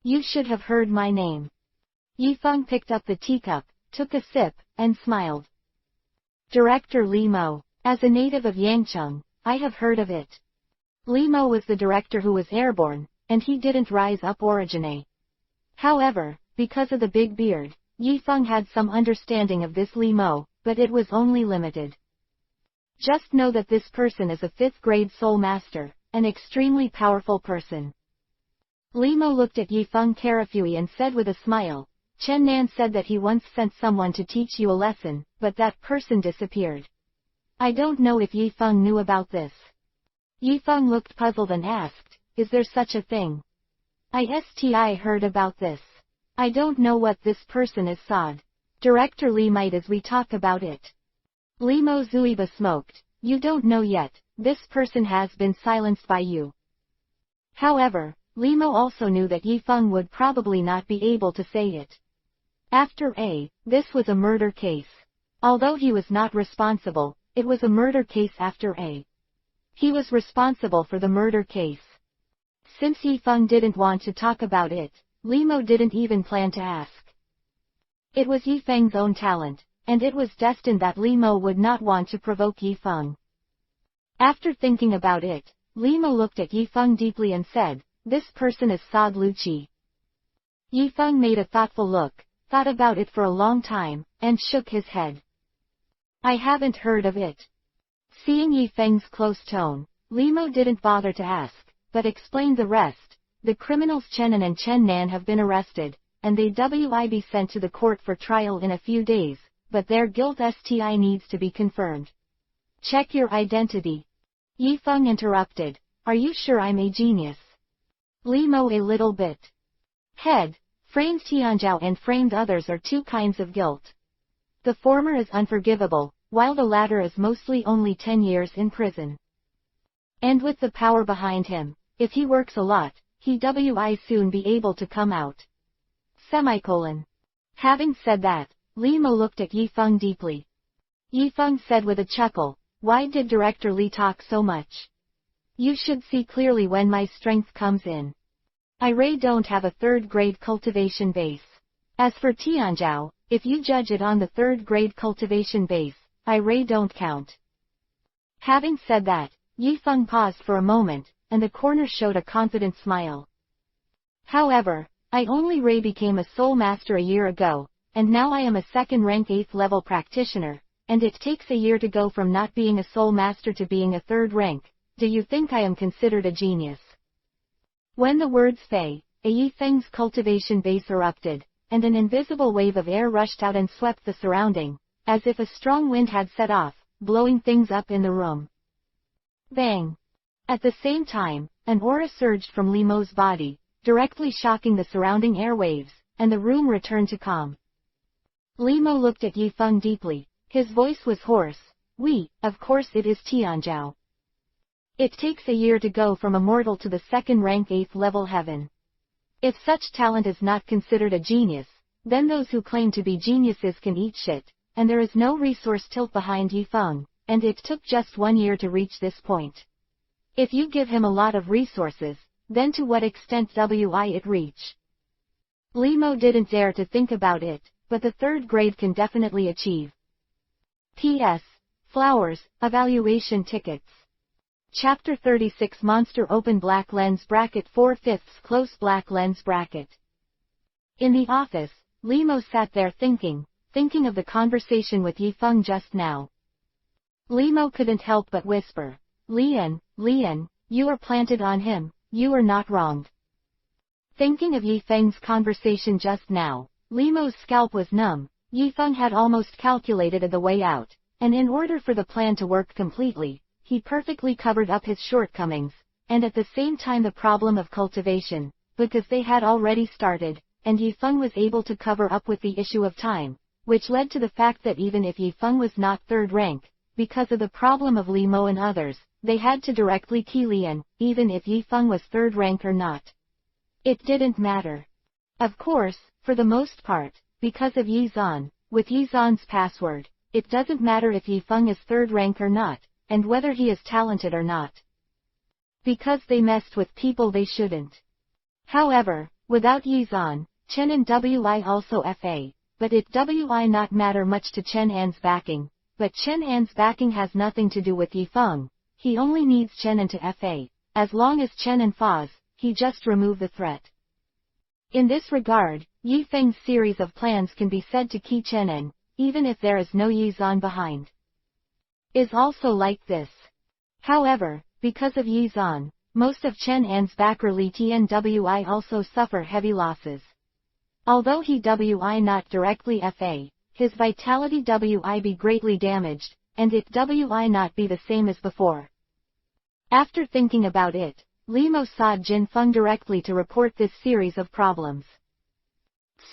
You should have heard my name. Yifeng picked up the teacup, took a sip, and smiled. Director Limo, as a native of Yangcheng, I have heard of it. Limo was the director who was airborne, and he didn't rise up origine. However, because of the big beard, Yifeng had some understanding of this Limo, but it was only limited. Just know that this person is a 5th grade soul master, an extremely powerful person. Limo looked at Yifeng carefully and said with a smile, Chen Nan said that he once sent someone to teach you a lesson, but that person disappeared. I don't know if Yifeng knew about this. Yifeng looked puzzled and asked, is there such a thing? I heard about this. I don't know what this person is. Saad. Director Li might as we talk about it. Limo Zuiba smoked. You don't know yet, this person has been silenced by you. However, Limo also knew that Yifeng would probably not be able to say it. After this was a murder case. Although he was not responsible, it was a murder case after he was responsible for the murder case. Since Yifeng didn't want to talk about it, Limo didn't even plan to ask. It was Yifeng's own talent, and it was destined that Limo would not want to provoke Yifeng. After thinking about it, Limo looked at Yifeng deeply and said, this person is Saad Luchi. Yifeng made a thoughtful look, thought about it for a long time, and shook his head. I haven't heard of it. Seeing Yifeng's close tone, Limo didn't bother to ask, but explained the rest. The criminals Chen An and Chen Nan have been arrested, and they will be sent to the court for trial in a few days, but their guilt needs to be confirmed. Check your identity. Yifeng interrupted. Are you sure I'm a genius? Limo a little bit. Head. Framed Tianzhao and framed others are two kinds of guilt. The former is unforgivable, while the latter is mostly only 10 years in prison. And with the power behind him, if he works a lot, he will soon be able to come out. Having said that, Limo looked at Yifeng deeply. Yifeng said with a chuckle, why did Director Li talk so much? You should see clearly when my strength comes in. I don't have a 3rd grade cultivation base. As for Tianzhao, if you judge it on the 3rd grade cultivation base, I don't count. Having said that, Yifeng paused for a moment, and the corner showed a confident smile. However, I only became a soul master a year ago, and now I am a 2nd rank 8th level practitioner, and it takes a year to go from not being a soul master to being a 3rd rank. Do you think I am considered a genius? When the words Fei, Yifeng's cultivation base erupted, and an invisible wave of air rushed out and swept the surrounding, as if a strong wind had set off, blowing things up in the room. Bang! At the same time, an aura surged from Limo's body, directly shocking the surrounding airwaves, and the room returned to calm. Limo looked at Yifeng deeply. His voice was hoarse. Of course it is Tianzhao. It takes a year to go from a mortal to the 2nd rank 8th level heaven. If such talent is not considered a genius, then those who claim to be geniuses can eat shit, and there is no resource tilt behind Yifeng, and it took just 1 year to reach this point. If you give him a lot of resources, then to what extent will it reach? Limo didn't dare to think about it, but the 3rd grade can definitely achieve. P.S. Flowers, evaluation tickets. Chapter 36 Monster Open Black Lens Bracket 4/5 Close Black Lens Bracket. In the office, Limo sat there thinking of the conversation with Yifeng just now. Limo couldn't help but whisper, Lian, you are planted on him, you are not wronged. Thinking of Yifeng's conversation just now, Limo's scalp was numb. Yifeng had almost calculated the way out, and in order for the plan to work completely, he perfectly covered up his shortcomings, and at the same time the problem of cultivation, because they had already started, and Yifeng was able to cover up with the issue of time, which led to the fact that even if Yifeng was not third rank, because of the problem of Limo and others, they had to directly key Lian, even if Yifeng was third rank or not. It didn't matter. Of course, for the most part, because of Yizan, with Yizan's password, it doesn't matter if Yifeng is third rank or not, and whether he is talented or not. Because they messed with people they shouldn't. However, without Yizan, Chen and Wi also FA, but it Wi not matter much to Chen An's backing, but Chen An's backing has nothing to do with Yifeng, he only needs Chen An to FA, as long as Chen An FAs, he just remove the threat. In this regard, Yifeng's series of plans can be said to key Chen An, even if there is no Yizan behind. Is also like this. However, because of Yizan, most of Chen An's backer Li Tian Wi also suffer heavy losses. Although he Wi not directly FA, his vitality Wi be greatly damaged, and it Wi not be the same as before. After thinking about it, Limo sought Jin Feng directly to report this series of problems.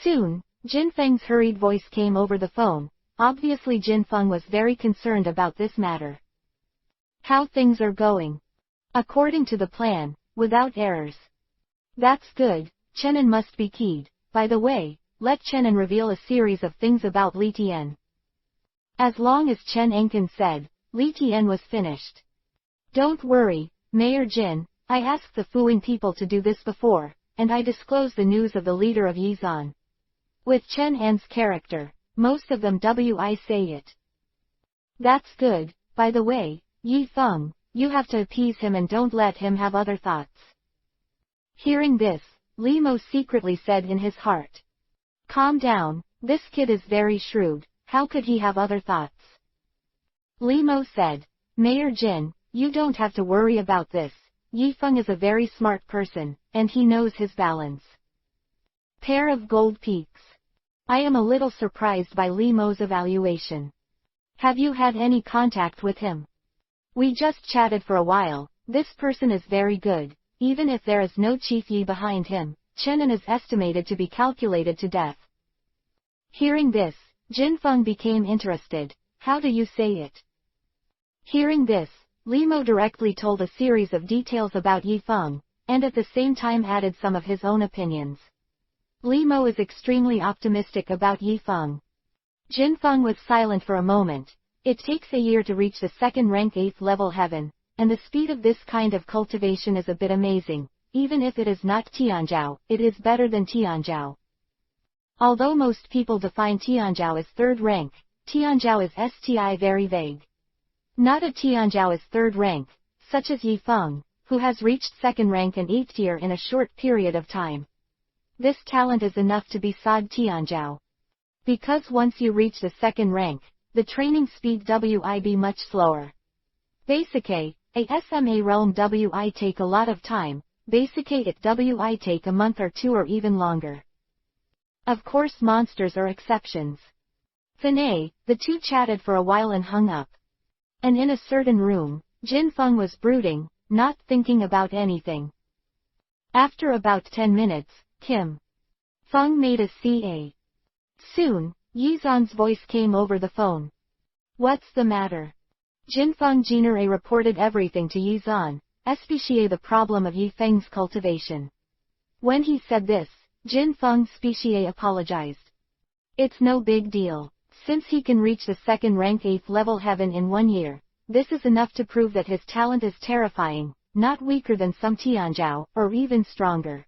Soon, Jin Feng's hurried voice came over the phone. Obviously Jin Feng was very concerned about this matter. How things are going? According to the plan, without errors. That's good, Chen An must be keyed. By the way, let Chen An reveal a series of things about Li Tian. As long as Chen Ankin said, Li Tian was finished. Don't worry, Mayor Jin, I asked the Fuing people to do this before, and I disclosed the news of the leader of Yizan. With Chen An's character, most of them Wi say it. That's good. By the way, Yifeng, you have to appease him and don't let him have other thoughts. Hearing this, Limo secretly said in his heart. Calm down, this kid is very shrewd, how could he have other thoughts? Limo said, Mayor Jin, you don't have to worry about this. Yifeng is a very smart person, and he knows his balance. Pair of gold peaks. I am a little surprised by Limo's evaluation. Have you had any contact with him? We just chatted for a while. This person is very good, even if there is no Chief Yi behind him. Chen An is estimated to be calculated to death. Hearing this, Jin Feng became interested. How do you say it? Hearing this, Limo directly told a series of details about Yifeng, and at the same time added some of his own opinions. Limo is extremely optimistic about Yifeng. Jin Feng was silent for a moment. It takes a year to reach the second rank 8th level heaven, and the speed of this kind of cultivation is a bit amazing. Even if it is not Tianzhao, it is better than Tianzhao. Although most people define Tianzhao as third rank, Tianzhao is STI very vague. Not a Tianzhao is third rank, such as Yifeng, who has reached second rank and 8th tier in a short period of time. This talent is enough to be Sad Tianzhao. Because once you reach the second rank, the training speed Wi be much slower. Basic A SMA realm Wi take a lot of time, Basic A it Wi take a month or two or even longer. Of course monsters are exceptions. Finay, the two chatted for a while and hung up. And in a certain room, Jin Feng was brooding, not thinking about anything. After about 10 minutes, Kim Feng made a CA. Soon, Yizan's voice came over the phone. What's the matter? Jin Feng Jinere reported everything to Yizan, especially the problem of Yifeng's cultivation. When he said this, Jin Feng specially apologized. It's no big deal. Since he can reach the second rank 8th level heaven in 1 year, this is enough to prove that his talent is terrifying, not weaker than some Tianzhao, or even stronger.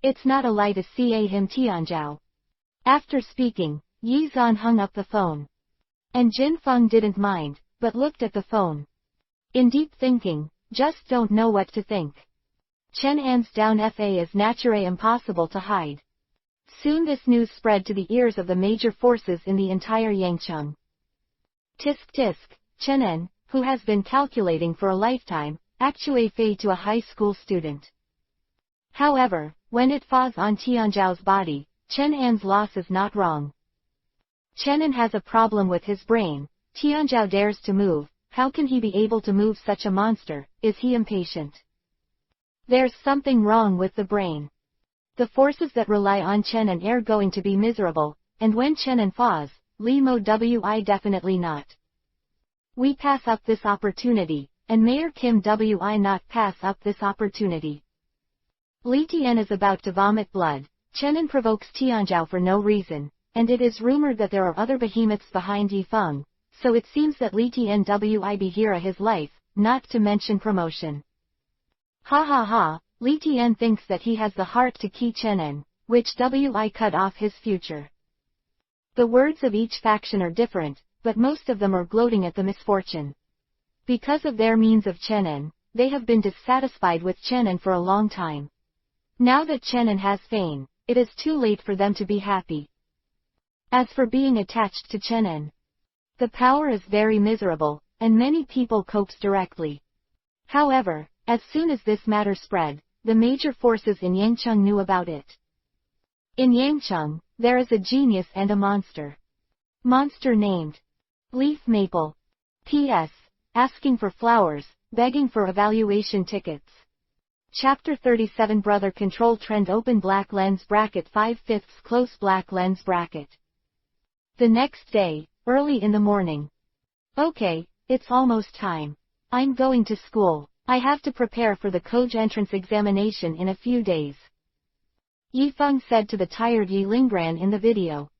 It's not a lie to CA him Tianzhao. After speaking, Yizan hung up the phone. And Jin Feng didn't mind, but looked at the phone. In deep thinking, just don't know what to think. Chen An's down FA is naturally impossible to hide. Soon this news spread to the ears of the major forces in the entire Yangcheng. Tisk tisk, Chen, who has been calculating for a lifetime, actually fei to a high school student. However, when it falls on Tianzhao's body, Chen's loss is not wrong. Chen has a problem with his brain. Tianzhao dares to move. How can he be able to move such a monster? Is he impatient? There's something wrong with the brain. The forces that rely on Chen are going to be miserable, and when Chen falls, Li Mo Wi definitely not. We pass up this opportunity, and Mayor Kim Wi not pass up this opportunity. Li Tian is about to vomit blood. Chen provokes Tianzhao for no reason, and it is rumored that there are other behemoths behind Yi Feng, so it seems that Li Tian Wi be here his life, not to mention promotion. Ha ha ha, Li Tian thinks that he has the heart to key Chen, which Wi cut off his future. The words of each faction are different, but most of them are gloating at the misfortune. Because of their means of Chen, they have been dissatisfied with Chen for a long time. Now that Chen has fame, it is too late for them to be happy. As for being attached to Chen, the power is very miserable, and many people copes directly. However, as soon as this matter spread, the major forces in Yangcheng knew about it. In Yangcheng, there is a genius and a monster. Monster named Leaf Maple. P.S. Asking for flowers, begging for evaluation tickets. Chapter 37 Brother Control Trend Open Black Lens Bracket 5/5 Close Black Lens Bracket. The next day, early in the morning. Okay, it's almost time. I'm going to school. I have to prepare for the Koj entrance examination in a few days. Yi Feng said to the tired Yi Lingran in the video.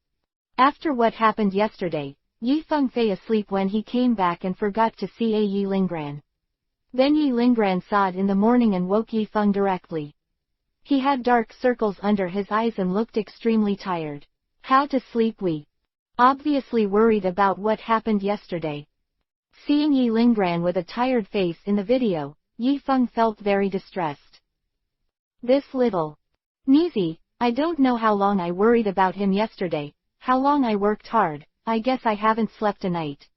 After what happened yesterday, Yi Feng fell asleep when he came back and forgot to see Yi Lingran. Then Yi Lingran saw it in the morning and woke Yi Feng directly. He had dark circles under his eyes and looked extremely tired. How to sleep? We obviously worried about what happened yesterday. Seeing Yi Lingran with a tired face in the video, Yi Feng felt very distressed. This little Nizi, I don't know how long I worried about him yesterday, how long I worked hard, I guess I haven't slept a night.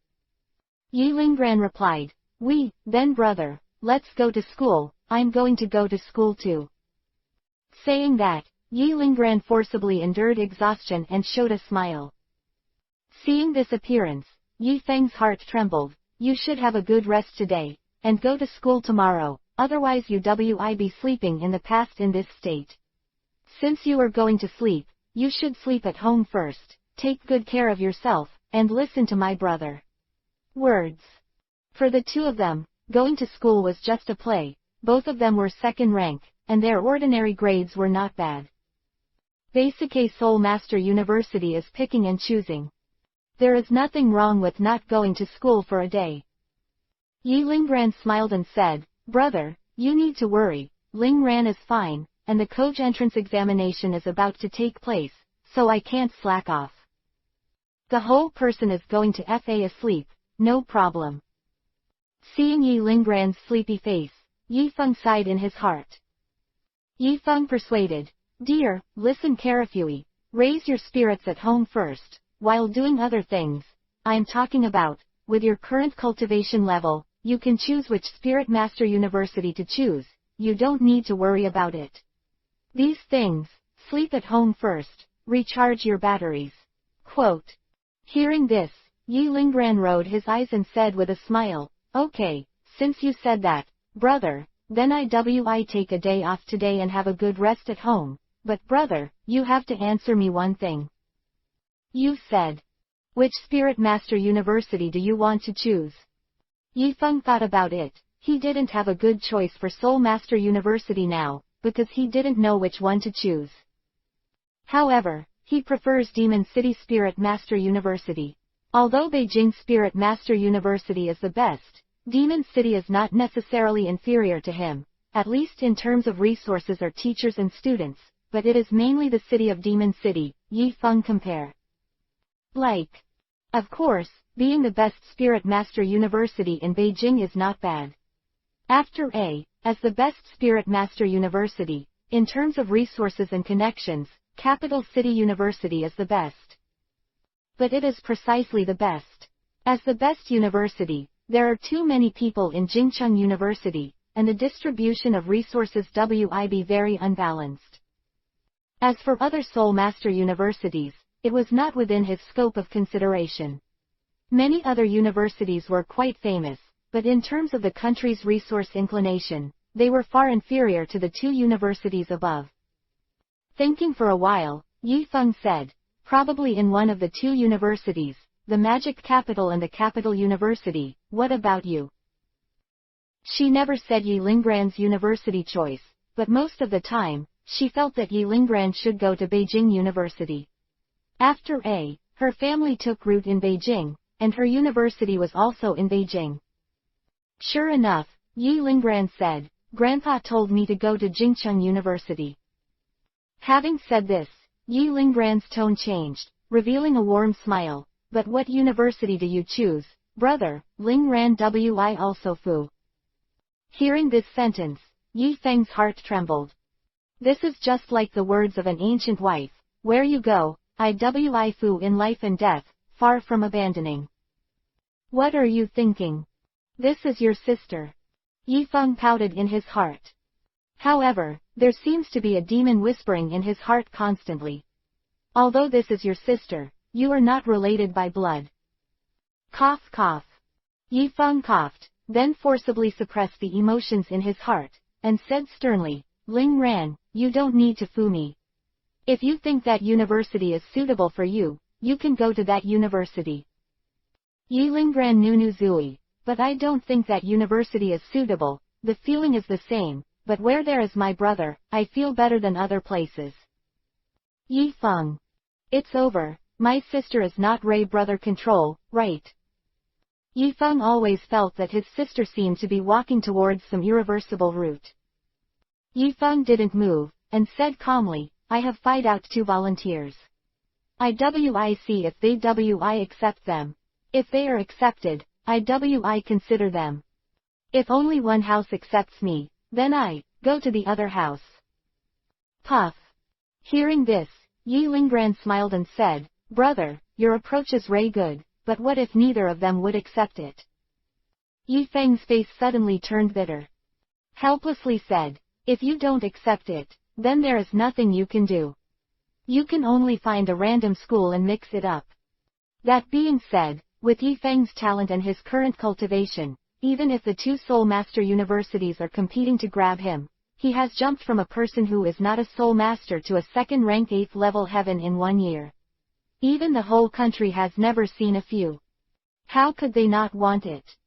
Yi Lingran replied, then brother, let's go to school, I'm going to go to school too. Saying that, Yi Lingran forcibly endured exhaustion and showed a smile. Seeing this appearance, Yi Feng's heart trembled. You should have a good rest today, and go to school tomorrow, otherwise you will be sleeping in the past in this state. Since you are going to sleep, you should sleep at home first, take good care of yourself, and listen to my brother. Words. For the two of them, going to school was just a play, both of them were second rank, and their ordinary grades were not bad. Basic Soul Master University is picking and choosing. There is nothing wrong with not going to school for a day. Yi Lingran smiled and said, brother, you need to worry, Lingran is fine, and the Koj entrance examination is about to take place, so I can't slack off. The whole person is going to fa asleep, no problem. Seeing Yi Lingran's sleepy face, Yi Feng sighed in his heart. Yi Feng persuaded, dear, listen carefully, raise your spirits at home first. While doing other things, I'm talking about, with your current cultivation level, you can choose which Spirit Master University to choose, you don't need to worry about it. These things, sleep at home first, recharge your batteries. Quote. Hearing this, Yi Lingran rolled his eyes and said with a smile, okay, since you said that, brother, then I take a day off today and have a good rest at home, but brother, you have to answer me one thing. You said. Which Spirit Master University do you want to choose? Yi Feng thought about it. He didn't have a good choice for Soul Master University now, because he didn't know which one to choose. However, he prefers Demon City Spirit Master University. Although Beijing Spirit Master University is the best, Demon City is not necessarily inferior to him, at least in terms of resources or teachers and students, but it is mainly the city of Demon City, Yi Feng compare. Of course, being the best Spirit Master University in Beijing is not bad. After as the best Spirit Master University, in terms of resources and connections, Capital City University is the best. But it is precisely the best. As the best university, there are too many people in Jingcheng University, and the distribution of resources WIB very unbalanced. As for other Soul Master universities, it was not within his scope of consideration. Many other universities were quite famous, but in terms of the country's resource inclination, they were far inferior to the two universities above. Thinking for a while, Yi Feng said, probably in one of the two universities, the Magic Capital and the Capital University. What about you? She never said Yi Linggran's university choice, but most of the time, she felt that Yi Linggran should go to Beijing University. After her family took root in Beijing, and her university was also in Beijing. Sure enough, Yi Linggran said, Grandpa told me to go to Jingcheng University. Having said this, Yi Linggran's tone changed, revealing a warm smile. But what university do you choose, brother? Linggran Wi also fu. Hearing this sentence, Yi Feng's heart trembled. This is just like the words of an ancient wife, where you go, I fu in life and death, far from abandoning. What are you thinking? This is your sister. Yi Feng pouted in his heart. However, there seems to be a demon whispering in his heart constantly. Although this is your sister, you are not related by blood. Cough cough. Yi Feng coughed, then forcibly suppressed the emotions in his heart, and said sternly, Linggran, you don't need to fool me. If you think that university is suitable for you, you can go to that university. Yi Linggran Nunu Zui, but I don't think that university is suitable. The feeling is the same, but where there is my brother, I feel better than other places. Yi Feng. It's over, my sister is not Ray brother control, right? Yi Feng always felt that his sister seemed to be walking towards some irreversible route. Yi Feng didn't move, and said calmly, I have find out two volunteers. See if they accept them. If they are accepted, I consider them. If only one house accepts me, then I go to the other house. Puff. Hearing this, Yi Linggran smiled and said, Brother, your approach is very good, but what if neither of them would accept it? Yi Feng's face suddenly turned bitter. Helplessly said, if you don't accept it, then there is nothing you can do. You can only find a random school and mix it up. That being said, with Yi Feng's talent and his current cultivation, even if the two Soul Master universities are competing to grab him, he has jumped from a person who is not a Soul Master to a second-rank 8th level heaven in 1 year. Even the whole country has never seen a few. How could they not want it?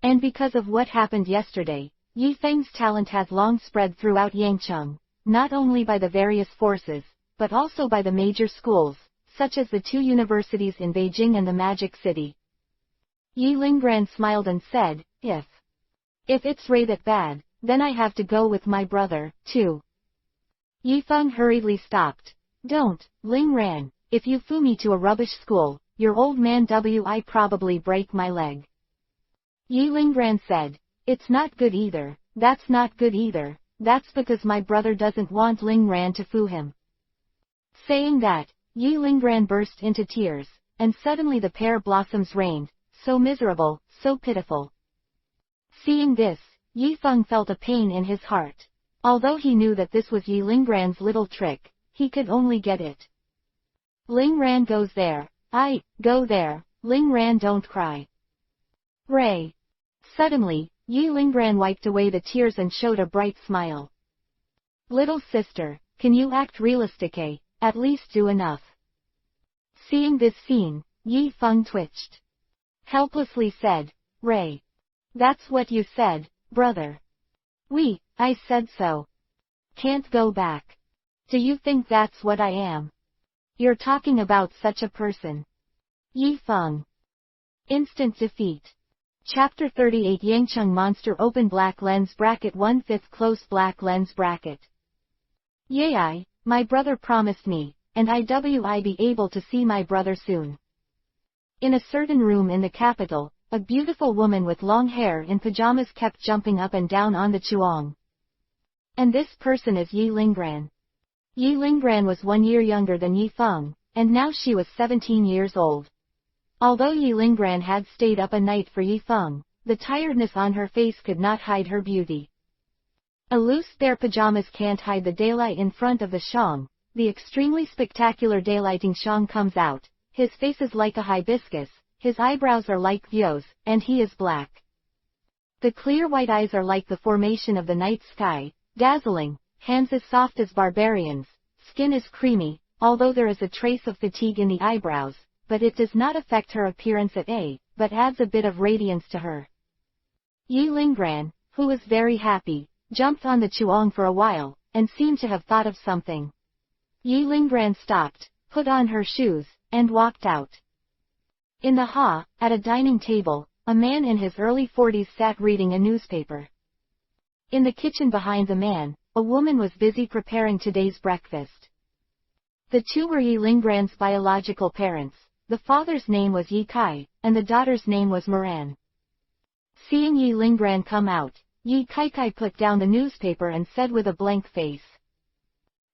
And because of what happened yesterday, Yi Feng's talent has long spread throughout Yangcheng, not only by the various forces, but also by the major schools, such as the two universities in Beijing and the Magic City. Yi Linggran smiled and said, if it's that bad, then I have to go with my brother, too. Yi Feng hurriedly stopped. Don't, Linggran, if you fool me to a rubbish school, your old man Wi probably break my leg. Yi Linggran said, it's not good either, that's not good either, that's because my brother doesn't want Linggran to fool him. Saying that, Yi Linggran burst into tears, and suddenly the pear blossoms rained, so miserable, so pitiful. Seeing this, Yi Feng felt a pain in his heart. Although he knew that this was Yi Linggran's little trick, he could only get it. Linggran goes there, I go there, Linggran don't cry. Ray. Suddenly, Yi Linggran wiped away the tears and showed a bright smile. Little sister, can you act realistic, at least do enough. Seeing this scene, Yi Feng twitched. Helplessly said, Ray. That's what you said, brother. I said so. Can't go back. Do you think that's what I am? You're talking about such a person. Yi Feng. Instant defeat. Chapter 38 Yangcheng Monster Open Black Lens Bracket 1/5 Close Black Lens Bracket. Yay, my brother promised me, and I be able to see my brother soon. In a certain room in the capital, a beautiful woman with long hair in pajamas kept jumping up and down on the chuang. And this person is Yi Linggran. Yi Linggran was 1 year younger than Yi Feng, and now she was 17 years old. Although Yi Linggran had stayed up a night for Yi Feng, the tiredness on her face could not hide her beauty. A loose bare pajamas can't hide the daylight in front of the Shang. The extremely spectacular daylighting Shang comes out. His face is like a hibiscus, his eyebrows are like viols, and he is black. The clear white eyes are like the formation of the night sky, dazzling, hands as soft as barbarians, skin is creamy, although there is a trace of fatigue in the eyebrows, but it does not affect her appearance at all, but adds a bit of radiance to her. Yi Linggran, who was very happy, jumped on the Chuang for a while, and seemed to have thought of something. Yi Linggran stopped, put on her shoes, and walked out. In the hall, at a dining table, a man in his early 40s sat reading a newspaper. In the kitchen behind the man, a woman was busy preparing today's breakfast. The two were Yi Linggran's biological parents. The father's name was Yi Kai, and the daughter's name was Moran. Seeing Yi Linggran come out, Yi Kai put down the newspaper and said with a blank face,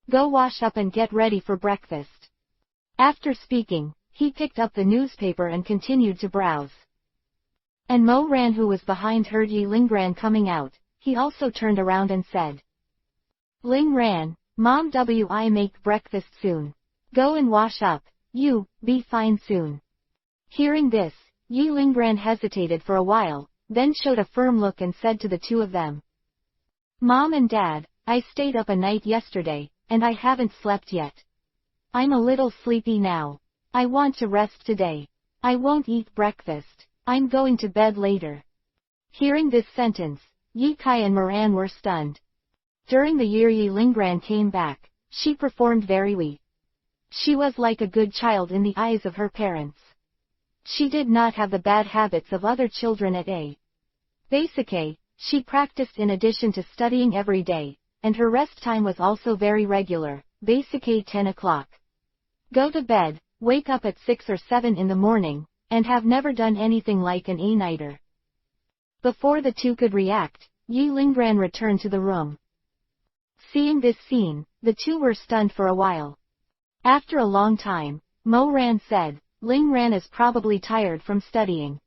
"Go wash up and get ready for breakfast." After speaking, he picked up the newspaper and continued to browse. And Moran, who was behind, heard Yi Linggran coming out. He also turned around and said, "Linggran, Mom wi make breakfast soon. Go and wash up, you, be fine soon." Hearing this, Yi Linggran hesitated for a while, then showed a firm look and said to the two of them, "Mom and Dad, I stayed up a night yesterday, and I haven't slept yet. I'm a little sleepy now. I want to rest today. I won't eat breakfast. I'm going to bed later." Hearing this sentence, Yi Kai and Moran were stunned. During the year Yi Linggran came back, she performed very well. She was like a good child in the eyes of her parents. She did not have the bad habits of other children at a. Basic. She practiced in addition to studying every day, and her rest time was also very regular, basic 10 o'clock. Go to bed, wake up at 6 or 7 in the morning, and have never done anything like an A-nighter. Before the two could react, Yi Linggran returned to the room. Seeing this scene, the two were stunned for a while. After a long time, Moran said, "Linggran is probably tired from studying.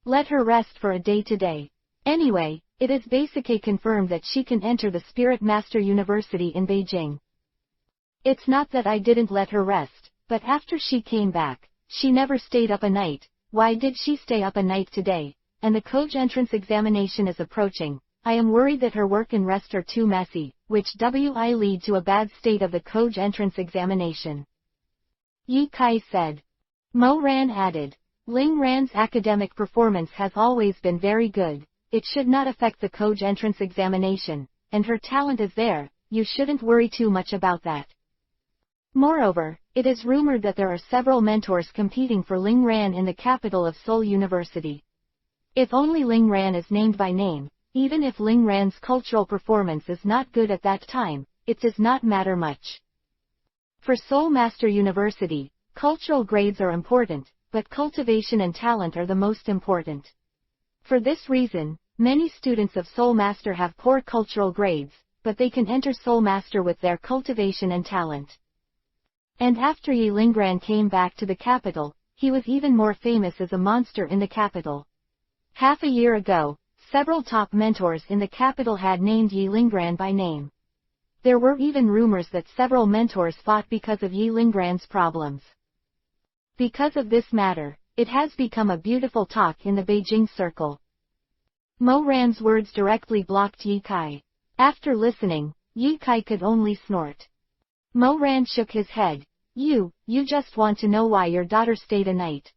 Let her rest for a day today. Anyway, it is basically confirmed that she can enter the Spirit Master University in Beijing. It's not that I didn't let her rest, but after she came back, she never stayed up a night. Why did she stay up a night today? And the Koj entrance examination is approaching. I am worried that her work and rest are too messy, which will lead to a bad state of the Koj entrance examination." Yi Kai said. Moran added, "Linggran's academic performance has always been very good. It should not affect the Koj entrance examination, and her talent is there. You shouldn't worry too much about that." Moreover, it is rumored that there are several mentors competing for Linggran in the capital of Seoul University. If only Linggran is named by name, even if Linggran's cultural performance is not good at that time, it does not matter much. For Seoul Master University, cultural grades are important, but cultivation and talent are the most important. For this reason, many students of Seoul Master have poor cultural grades, but they can enter Seoul Master with their cultivation and talent. And after Yi Linggran came back to the capital, he was even more famous as a monster in the capital. Half a year ago, several top mentors in the capital had named Yi Linggran by name. There were even rumors that several mentors fought because of Yi Linggran's problems. Because of this matter, it has become a beautiful talk in the Beijing circle. Moran's words directly blocked Yi Kai. After listening, Yi Kai could only snort. Moran shook his head. You just want to know why your daughter stayed a night.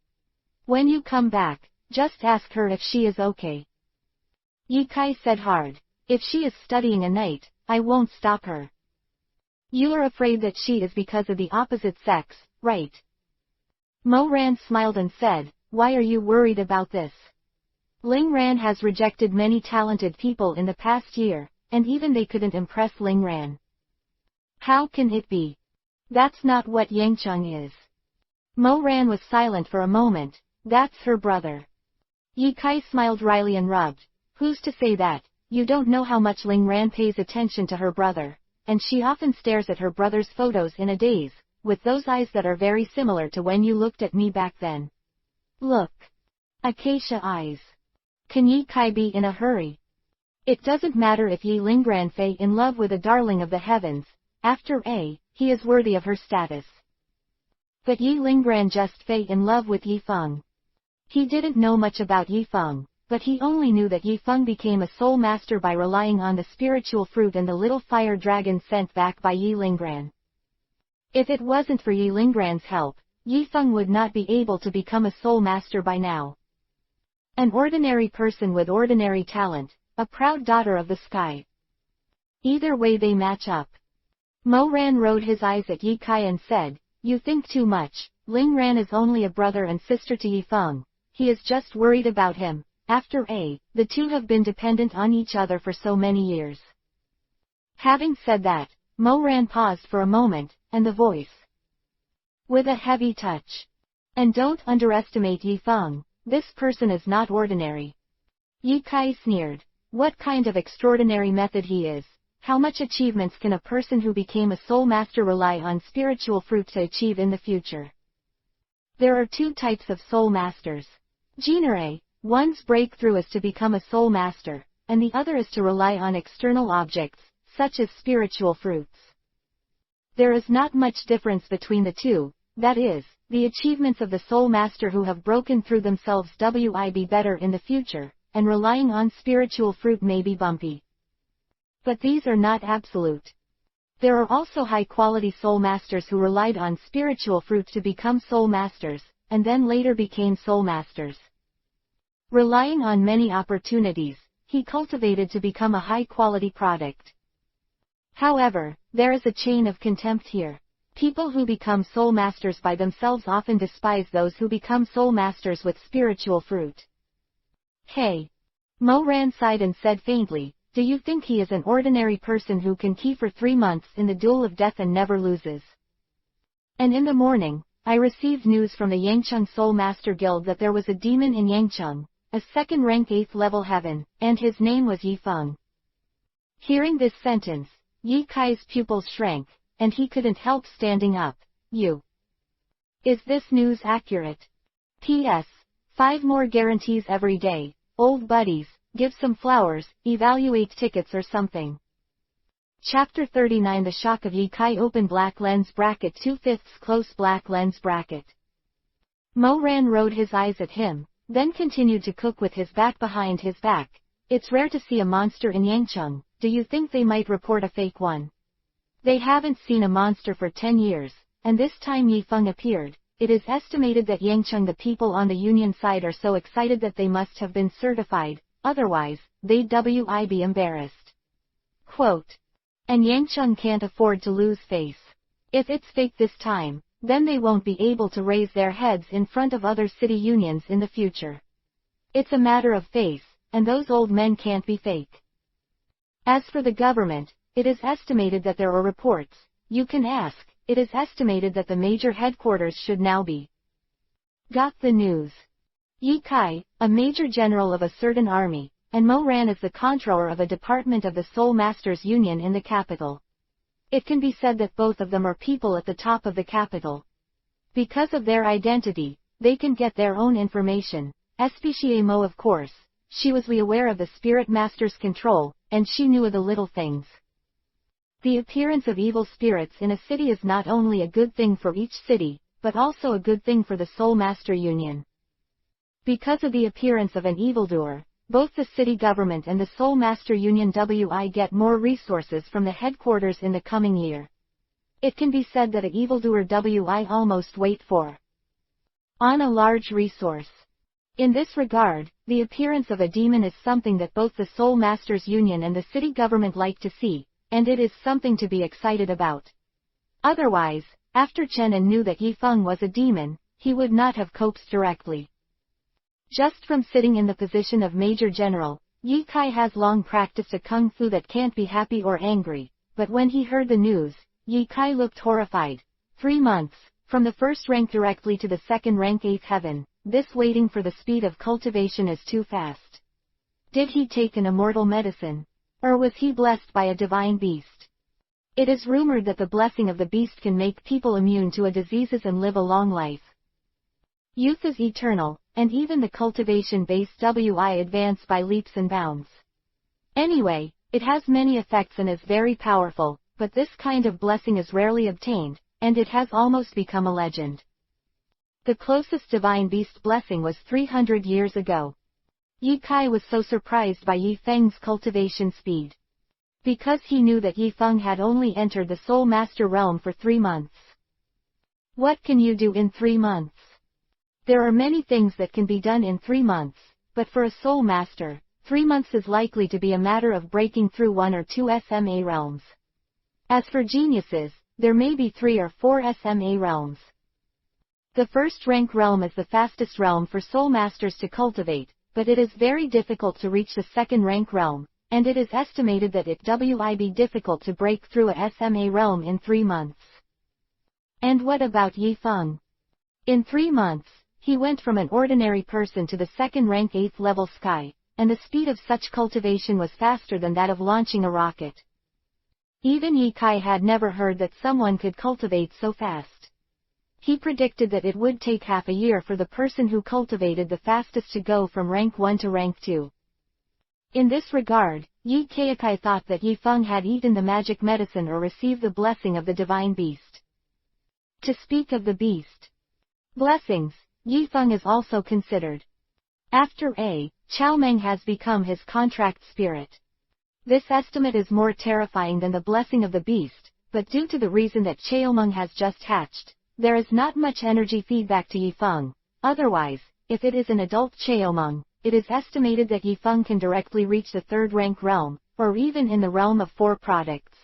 When you come back, just ask her if she is okay." Yi Kai said hard. "If she is studying a night, I won't stop her." "You are afraid that she is because of the opposite sex, right?" Moran smiled and said, "Why are you worried about this? Linggran has rejected many talented people in the past year, and even they couldn't impress Linggran." "How can it be? That's not what Yangcheng is." Moran was silent for a moment. "That's her brother." Yi Kai smiled wryly and rubbed. "Who's to say that? You don't know how much Linggran pays attention to her brother, and she often stares at her brother's photos in a daze, with those eyes that are very similar to when you looked at me back then. Look. Acacia eyes." Can Yi Kai be in a hurry? It doesn't matter if Yi Linggran fell in love with a darling of the heavens, after A, he is worthy of her status. But Yi Linggran just fell in love with Yi Feng. He didn't know much about Yi Feng, but he only knew that Yi Feng became a soul master by relying on the spiritual fruit and the little fire dragon sent back by Yi Linggran. If it wasn't for Yi Linggran's help, Yi Feng would not be able to become a soul master by now. An ordinary person with ordinary talent, a proud daughter of the sky. Either way they match up. Mo Ran rolled his eyes at Yi Kai and said, "You think too much. Ling Ran is only a brother and sister to Yi Feng. He is just worried about him. After A, the two have been dependent on each other for so many years." Having said that, Mo Ran paused for a moment, and the voice, with a heavy touch. "And don't underestimate Yi Feng. This person is not ordinary." Yi Kai sneered. What kind of extraordinary method he is. How much achievements can a person who became a soul master rely on spiritual fruit to achieve in the future? There are two types of soul masters. Genre, one's breakthrough is to become a soul master, and the other is to rely on external objects, such as spiritual fruits. There is not much difference between the two, that is, the achievements of the soul master who have broken through themselves will be better in the future, and relying on spiritual fruit may be bumpy. But these are not absolute. There are also high-quality soul masters who relied on spiritual fruit to become soul masters, and then later became soul masters. Relying on many opportunities, he cultivated to become a high-quality product. However, there is a chain of contempt here. People who become soul masters by themselves often despise those who become soul masters with spiritual fruit. Hey! Mo Ran sighed and said faintly, "Do you think he is an ordinary person who can key for 3 months in the duel of death and never loses?" And in the morning, I received news from the Yangcheng Soul Master Guild that there was a demon in Yangcheng, a second-rank 8th level heaven, and his name was Yi Feng. Hearing this sentence, Yi Kai's pupils shrank, and he couldn't help standing up. Is this news accurate? P.S. 5 more guarantees every day. Old buddies, give some flowers, evaluate tickets or something. Chapter 39 The Shock of Yi Kai Open black lens bracket 2/5 close black lens bracket. Mo Ran rolled his eyes at him, then continued to cook with his bat behind his back. "It's rare to see a monster in Yangcheng. Do you think they might report a fake one? They haven't seen a monster for 10 years, and this time Yi Feng appeared. It is estimated that Yangcheng the people on the Union side are so excited that they must have been certified, otherwise, they'd be embarrassed." Quote. "And Yangcheng can't afford to lose face. If it's fake this time, then they won't be able to raise their heads in front of other city unions in the future. It's a matter of face, and those old men can't be fake. As for the government, it is estimated that there are reports. You can ask. It is estimated that the major headquarters should now be." Got the news. Yi Kai, a major general of a certain army, and Mo Ran is the controller of a department of the Soul Masters Union in the capital. It can be said that both of them are people at the top of the capital. Because of their identity, they can get their own information, especially Mo of course. She was aware of the Spirit Master's control, and she knew of the little things. The appearance of evil spirits in a city is not only a good thing for each city, but also a good thing for the Soul Master Union. Because of the appearance of an evildoer, both the city government and the Soul Master Union get more resources from the headquarters in the coming year. It can be said that an evildoer almost wait for on a large resource. In this regard, the appearance of a demon is something that both the Soul Masters Union and the city government like to see, and it is something to be excited about. Otherwise, after Chen En knew that Yi Feng was a demon, he would not have coped directly. Just from sitting in the position of Major General, Yi Kai has long practiced a kung fu that can't be happy or angry, but when he heard the news, Yi Kai looked horrified. 3 months, from the first rank directly to the second rank 8th heaven, this waiting for the speed of cultivation is too fast. Did he take an immortal medicine? Or was he blessed by a divine beast? It is rumored that the blessing of the beast can make people immune to diseases and live a long life. Youth is eternal, and even the cultivation-based WI advanced by leaps and bounds. Anyway, it has many effects and is very powerful, but this kind of blessing is rarely obtained, and it has almost become a legend. The closest divine beast blessing was 300 years ago. Yi Kai was so surprised by Yi Feng's cultivation speed. Because he knew that Yi Feng had only entered the Soul Master realm for 3 months. What can you do in 3 months? There are many things that can be done in 3 months, but for a Soul Master, 3 months is likely to be a matter of breaking through 1 or 2 SMA realms. As for geniuses, there may be 3 or 4 SMA realms. The first rank realm is the fastest realm for Soul Masters to cultivate, but it is very difficult to reach the second rank realm, and it is estimated that it will be difficult to break through a SMA realm in 3 months. And what about Yi Feng? In 3 months, he went from an ordinary person to the second rank 8th level sky, and the speed of such cultivation was faster than that of launching a rocket. Even Yi Kai had never heard that someone could cultivate so fast. He predicted that it would take half a year for the person who cultivated the fastest to go from rank 1 to rank 2. In this regard, Yi Kai thought that Yi Feng had eaten the magic medicine or received the blessing of the divine beast. To speak of the beast blessings, Yi Feng is also considered. After Chao Meng has become his contract spirit. This estimate is more terrifying than the blessing of the beast, but due to the reason that Chao Meng has just hatched, there is not much energy feedback to Yi Feng. Otherwise, if it is an adult Chao Meng, it is estimated that Yi Feng can directly reach the 3rd rank realm, or even in the realm of 4 products.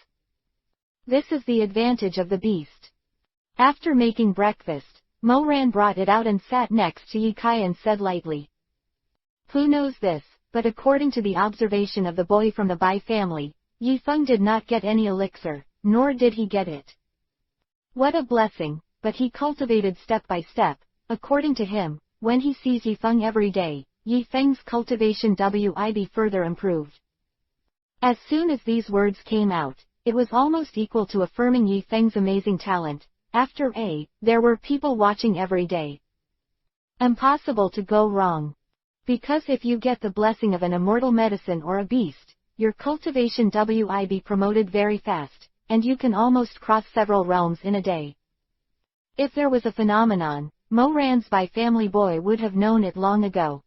This is the advantage of the beast. After making breakfast, Mo Ran brought it out and sat next to Yi Kai and said lightly, "Who knows this, but according to the observation of the boy from the Bai family, Yi Feng did not get any elixir, nor did he get it. What a blessing, but he cultivated step by step. According to him, when he sees Yi Feng every day, Yi Feng's cultivation will be further improved." As soon as these words came out, it was almost equal to affirming Yi Feng's amazing talent. After there were people watching every day. Impossible to go wrong. Because if you get the blessing of an immortal medicine or a beast, your cultivation will be promoted very fast, and you can almost cross several realms in a day. If there was a phenomenon, Mo Ran's Bai family boy would have known it long ago.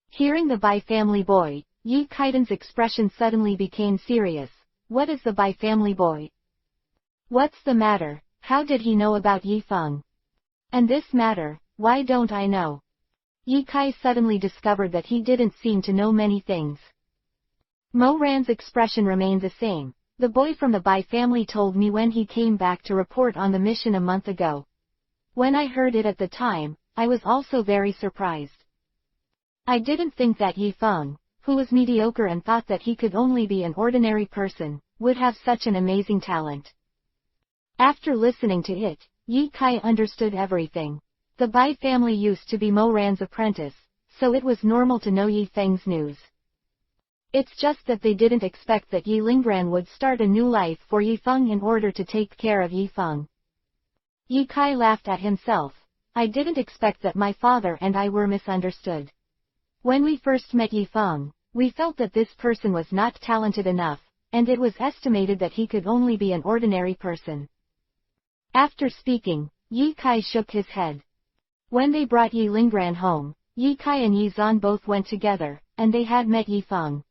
Hearing the Bai family boy, Yi Kaiden's expression suddenly became serious. What is the Bai family boy? What's the matter? How did he know about Yi Feng? And this matter, why don't I know? Yi Kai suddenly discovered that he didn't seem to know many things. Mo Ran's expression remained the same. The boy from the Bai family told me when he came back to report on the mission a month ago. When I heard it at the time, I was also very surprised. I didn't think that Yi Feng, who was mediocre and thought that he could only be an ordinary person, would have such an amazing talent. After listening to it, Yi Kai understood everything. The Bai family used to be Mo Ran's apprentice, so it was normal to know Yi Feng's news. It's just that they didn't expect that Yi Lingran would start a new life for Yi Feng in order to take care of Yi Feng. Yi Kai laughed at himself. I didn't expect that my father and I were misunderstood. When we first met Yi Feng, we felt that this person was not talented enough, and it was estimated that he could only be an ordinary person. After speaking, Yi Kai shook his head. When they brought Yi Lingran home, Yi Kai and Yi Zan both went together, and they had met Yi Feng.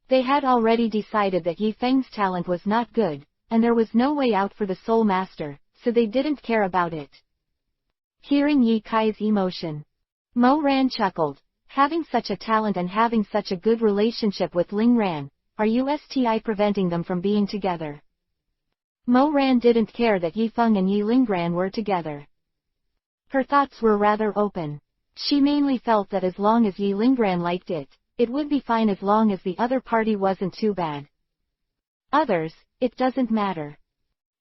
They had already decided that Yi Feng's talent was not good, and there was no way out for the Soul Master, so they didn't care about it. Hearing Yi Kai's emotion, Mo Ran chuckled. Having such a talent and having such a good relationship with Lingran, are you preventing them from being together? Mo Ran didn't care that Yi Feng and Yi Lingran were together. Her thoughts were rather open. She mainly felt that as long as Yi Lingran liked it, it would be fine as long as the other party wasn't too bad. Others, it doesn't matter.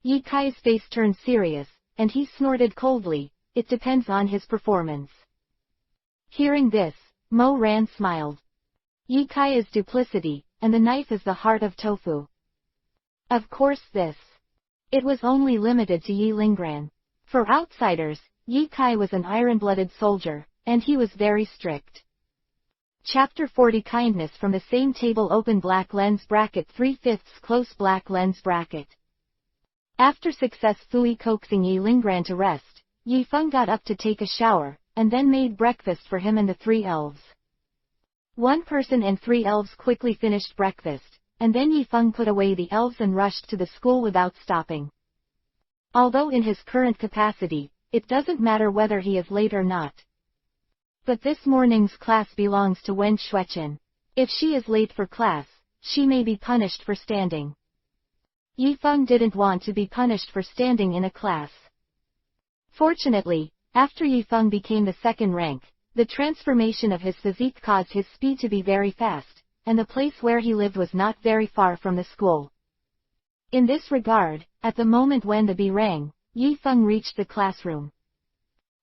Yi Kai's face turned serious, and he snorted coldly, it depends on his performance. Hearing this, Mo Ran smiled. Yi Kai is duplicity, and the knife is the heart of tofu. Of course it was only limited to Yi Lingran. For outsiders, Yi Kai was an iron-blooded soldier, and he was very strict. Chapter 40 Kindness from the same table open black lens bracket 3/5 close black lens bracket. After successfully coaxing Yi Lingran to rest, Yi Feng got up to take a shower, and then made breakfast for him and the 3 elves. One person and 3 elves quickly finished breakfast, and then Yi Feng put away the elves and rushed to the school without stopping. Although in his current capacity, it doesn't matter whether he is late or not. But this morning's class belongs to Wen Xuechen. If she is late for class, she may be punished for standing. Yi Feng didn't want to be punished for standing in a class. Fortunately, after Yi Feng became the second rank, the transformation of his physique caused his speed to be very fast, and the place where he lived was not very far from the school. In this regard, at the moment when the bell rang, Yi Feng reached the classroom.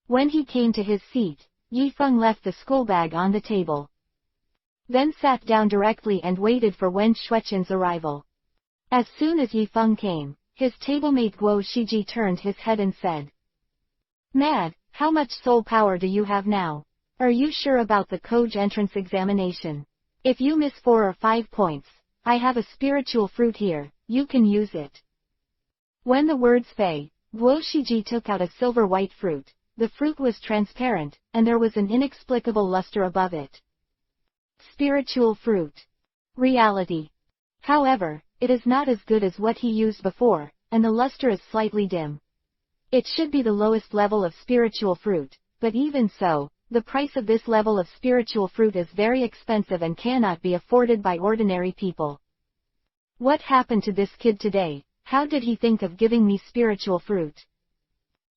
When he came to his seat, Yi Feng left the schoolbag on the table. Then sat down directly and waited for Wen Xuechen's arrival. As soon as Yi Feng came, his tablemate Guo Shiji turned his head and said, "Mad, how much soul power do you have now? Are you sure about the Koj entrance examination? If you miss 4 or 5 points, I have a spiritual fruit here, you can use it." When the words fei, Guo Shiji took out a silver white fruit. The fruit was transparent, and there was an inexplicable luster above it. Spiritual fruit. Reality. However, it is not as good as what he used before, and the luster is slightly dim. It should be the lowest level of spiritual fruit, but even so, the price of this level of spiritual fruit is very expensive and cannot be afforded by ordinary people. What happened to this kid today? How did he think of giving me spiritual fruit?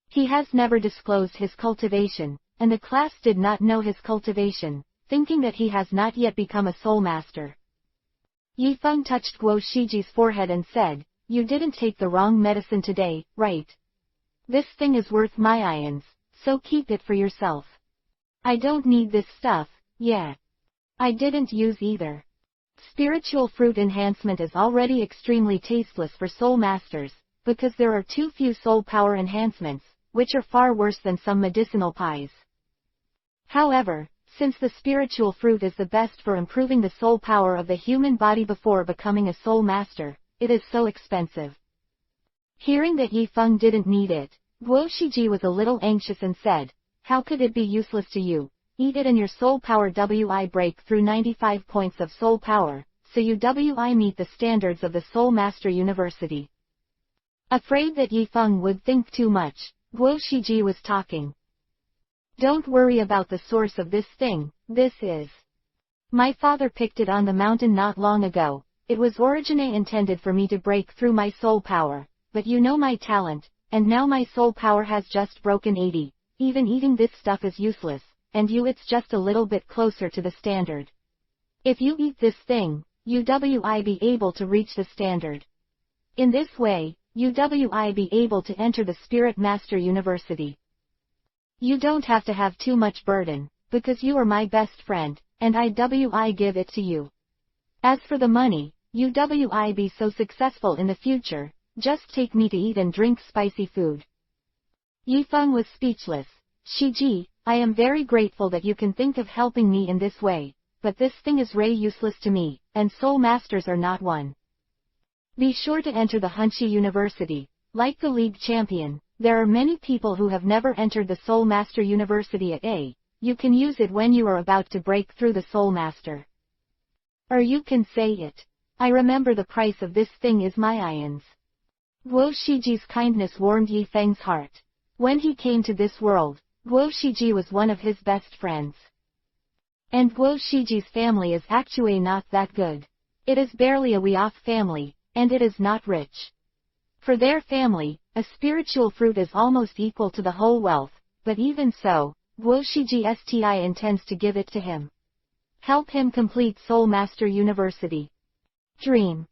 He has never disclosed his cultivation, and the class did not know his cultivation, thinking that he has not yet become a soul master. Yi Feng touched Guo Shiji's forehead and said, "You didn't take the wrong medicine today, right? This thing is worth my ions, so keep it for yourself." "I don't need this stuff, yeah. I didn't use either." Spiritual fruit enhancement is already extremely tasteless for soul masters, because there are too few soul power enhancements, which are far worse than some medicinal pies. However, since the spiritual fruit is the best for improving the soul power of the human body before becoming a soul master, it is so expensive. Hearing that Yi Feng didn't need it, Guo Shiji was a little anxious and said, "How could it be useless to you? Eat it and your soul power wi break through 95 points of soul power, so you wi meet the standards of the Soul Master University." Afraid that Yi Feng would think too much, Guo Shiji was talking. "Don't worry about the source of this thing, this is. My father picked it on the mountain not long ago. It was originally intended for me to break through my soul power, but you know my talent, and now my soul power has just broken 80, even eating this stuff is useless, and it's just a little bit closer to the standard. If you eat this thing, you be able to reach the standard. In this way, you be able to enter the Spirit Master University. You don't have to have too much burden, because you are my best friend, and I give it to you. As for the money, you be so successful in the future, just take me to eat and drink spicy food." Yi Feng was speechless. "Shiji, I am very grateful that you can think of helping me in this way, but this thing is useless to me, and soul masters are not one. Be sure to enter the Hunchi University. Like the league champion, there are many people who have never entered the Soul Master University at A. You can use it when you are about to break through the Soul Master. Or you can say it. I remember the price of this thing is my ions." Guo Shiji's kindness warmed Yi Feng's heart. When he came to this world, Guo Shiji was one of his best friends. And Guo Shiji's family is actually not that good. It is barely a wealthy family, and it is not rich. For their family, a spiritual fruit is almost equal to the whole wealth, but even so, Guo Shiji intends to give it to him. Help him complete Soul Master University. Dream.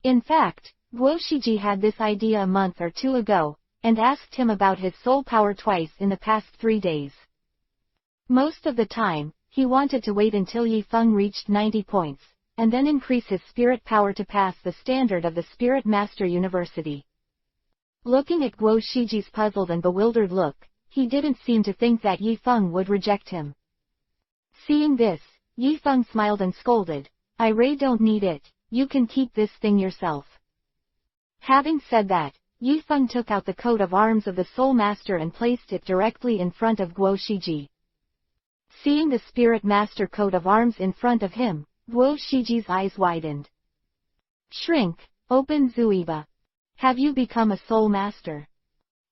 In fact, Guo Shiji had this idea a month or 2 ago, and asked him about his soul power twice in the past 3 days. Most of the time, he wanted to wait until Yi Feng reached 90 points, and then increase his spirit power to pass the standard of the Spirit Master University. Looking at Guo Shiji's puzzled and bewildered look, he didn't seem to think that Yifeng would reject him. Seeing this, Yifeng smiled and scolded, "I really don't need it, you can keep this thing yourself." Having said that, Yifeng took out the coat of arms of the Soul Master and placed it directly in front of Guo Shiji. Seeing the Spirit Master coat of arms in front of him, Guo Shiji's eyes widened. "Shrink, open Zuiba. Have you become a Soul Master?"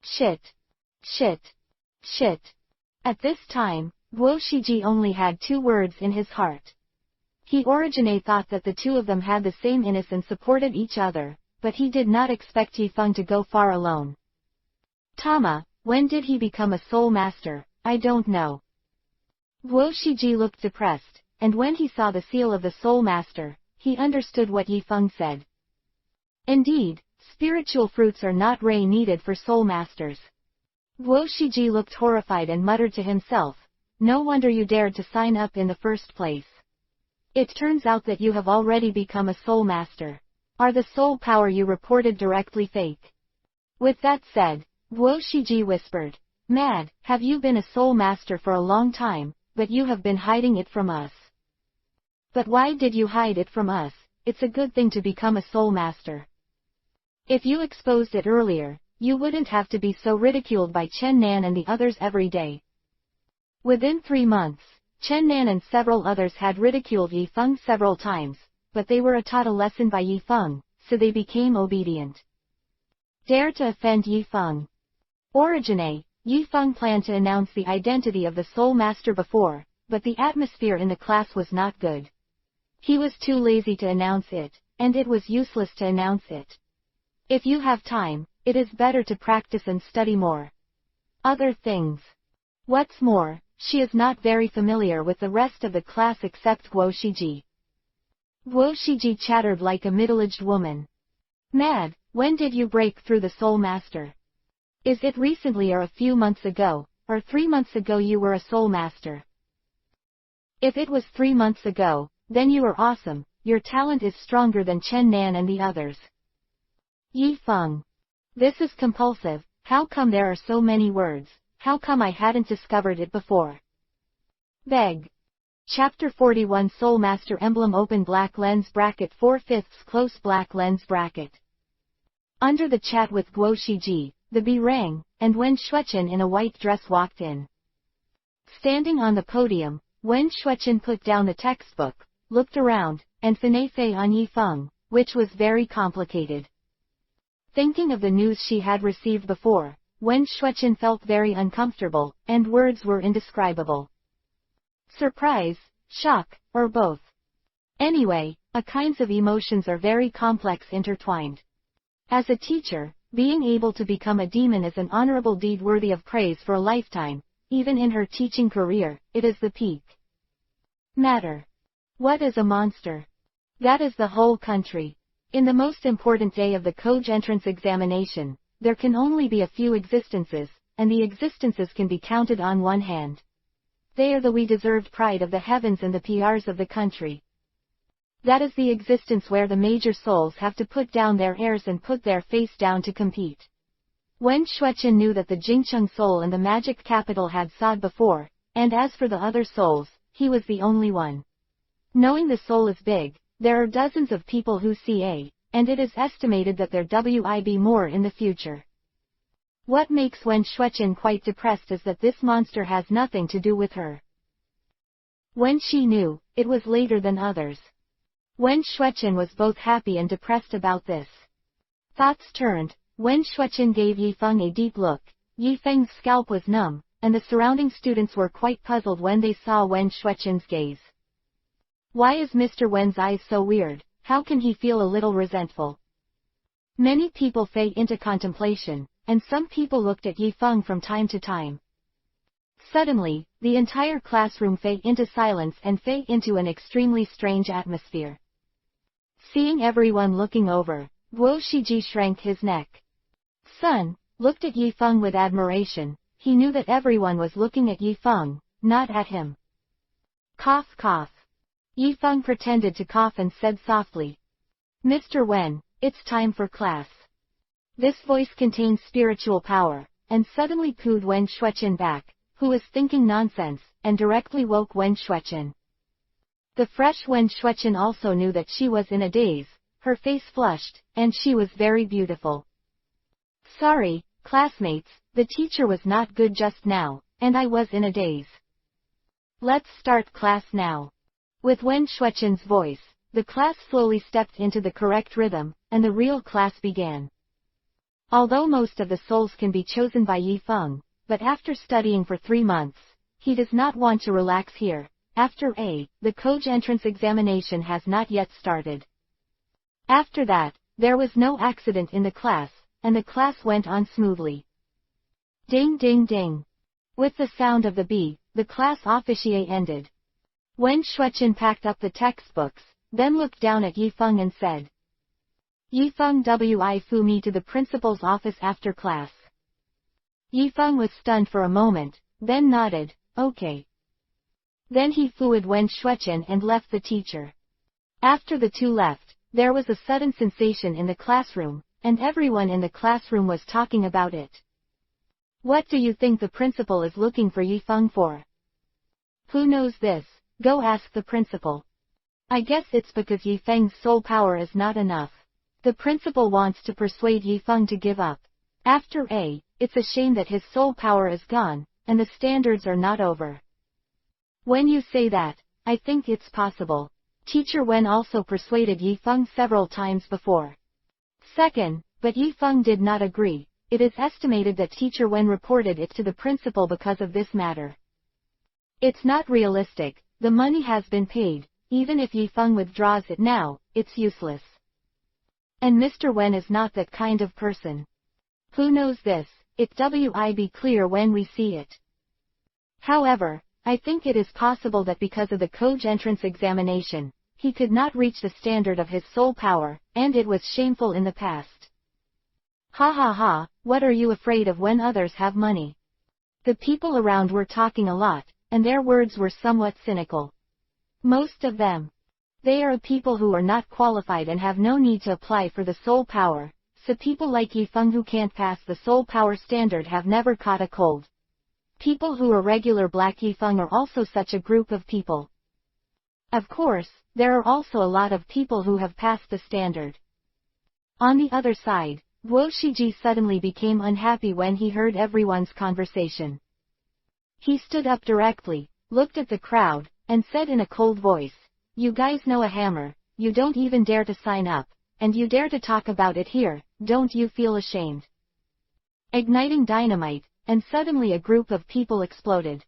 Shit. Shit. Shit. At this time, Guo Shiji only had 2 words in his heart. He originally thought that the 2 of them had the same innocence and supported each other, but he did not expect Yifeng to go far alone. "Tama, when did he become a Soul Master? I don't know." Guo Shiji looked depressed, and when he saw the seal of the Soul Master, he understood what Yifeng said. Indeed, spiritual fruits are not really needed for Soul Masters. Guo Shiji looked horrified and muttered to himself, "No wonder you dared to sign up in the first place. It turns out that you have already become a Soul Master. Are the soul power you reported directly fake?" With that said, Guo Shiji whispered, "Mad, have you been a Soul Master for a long time, but you have been hiding it from us?" "But why did you hide it from us? It's a good thing to become a Soul Master. If you exposed it earlier, you wouldn't have to be so ridiculed by Chen Nan and the others every day." Within 3 months, Chen Nan and several others had ridiculed Yifeng several times, but they were taught a lesson by Yifeng, so they became obedient. Dare to offend Yifeng. Originally, Yifeng planned to announce the identity of the Soul Master before, but the atmosphere in the class was not good. He was too lazy to announce it, and it was useless to announce it. If you have time, it is better to practice and study more. Other things. What's more, she is not very familiar with the rest of the class except Guo Shiji. Guo Shiji chattered like a middle-aged woman. "Mad, when did you break through the Soul Master? Is it recently or a few months ago, or 3 months ago you were a Soul Master? If it was 3 months ago, then you are awesome, your talent is stronger than Chen Nan and the others." Yifeng. This is compulsive, how come there are so many words, how come I hadn't discovered it before? Beg. Chapter 41 Soul Master Emblem Open Black Lens Bracket 4/5 Close Black Lens Bracket. Under the chat with Guo Shiji, the bell rang, and Wen Shueqin in a white dress walked in. Standing on the podium, Wen Shueqin put down the textbook, looked around, and Fanfei on Yifeng, which was very complicated. Thinking of the news she had received before, Wen Shueqin felt very uncomfortable, and words were indescribable. Surprise, shock, or both. Anyway, kinds of emotions are very complex intertwined. As a teacher, being able to become a demon is an honorable deed worthy of praise for a lifetime. Even in her teaching career, it is the peak. Matter. What is a monster? That is the whole country. In the most important day of the Koj entrance examination, there can only be a few existences, and the existences can be counted on one hand. They are the we-deserved pride of the heavens and the PRs of the country. That is the existence where the major souls have to put down their airs and put their face down to compete. Wen Shueqin knew that the Jingcheng soul and the magic capital had sawed before, and as for the other souls, he was the only one. Knowing the soul is big, there are dozens of people who see and it is estimated that there will be more in the future. What makes Wen Shueqin quite depressed is that this monster has nothing to do with her. When she knew, it was later than others. Wen Shueqin was both happy and depressed about this. Thoughts turned, Wen Shueqin gave Yifeng a deep look. Yifeng's scalp was numb, and the surrounding students were quite puzzled when they saw Wen Shueqin's gaze. Why is Mr. Wen's eyes so weird? How can he feel a little resentful? Many people fell into contemplation, and some people looked at Yifeng from time to time. Suddenly, the entire classroom fell into silence and fell into an extremely strange atmosphere. Seeing everyone looking over, Guo Shiji shrank his neck. Sun looked at Yifeng with admiration. He knew that everyone was looking at Yifeng, not at him. Cough cough. Yifeng pretended to cough and said softly, "Mr. Wen, it's time for class." This voice contained spiritual power, and suddenly pulled Wen Shueqin back, who was thinking nonsense, and directly woke Wen Shueqin. The fresh Wen Shueqin also knew that she was in a daze, her face flushed, and she was very beautiful. Sorry, classmates, the teacher was not good just now, and I was in a daze. Let's start class now. With Wen Shueqin's voice, the class slowly stepped into the correct rhythm, and the real class began. Although most of the souls can be chosen by Yifeng, but after studying for 3 months, he does not want to relax here. After the Koj entrance examination has not yet started. After that, there was no accident in the class, and the class went on smoothly. Ding ding ding. With the sound of the bee, the class officier ended. Wen Shueqin packed up the textbooks, then looked down at Yifeng and said, Yifeng wi fu me to the principal's office after class. Yifeng was stunned for a moment, then nodded, okay. Then he fooed Wen Shueqin and left the teacher. After the two left, there was a sudden sensation in the classroom, and everyone in the classroom was talking about it. What do you think the principal is looking for Yifeng for? Who knows this? Go ask the principal. I guess it's because Yifeng's soul power is not enough. The principal wants to persuade Yifeng to give up. After it's a shame that his soul power is gone, and the standards are not over. When you say that, I think it's possible. Teacher Wen also persuaded Yifeng several times before. Second, but Yifeng did not agree. It is estimated that Teacher Wen reported it to the principal because of this matter. It's not realistic, the money has been paid, even if Yifeng withdraws it now, it's useless. And Mr. Wen is not that kind of person. Who knows this? It will be clear when we see it. However, I think it is possible that because of the Koj entrance examination, he could not reach the standard of his soul power, and it was shameful in the past. Ha ha ha, what are you afraid of when others have money? The people around were talking a lot, and their words were somewhat cynical. Most of them. They are people who are not qualified and have no need to apply for the soul power, so people like Yifeng who can't pass the soul power standard have never caught a cold. People who are regular black Yifeng are also such a group of people. Of course, there are also a lot of people who have passed the standard. On the other side, Guo Shiji suddenly became unhappy when he heard everyone's conversation. He stood up directly, looked at the crowd, and said in a cold voice, You guys know a hammer, you don't even dare to sign up, and you dare to talk about it here, don't you feel ashamed? Igniting dynamite, and suddenly a group of people exploded.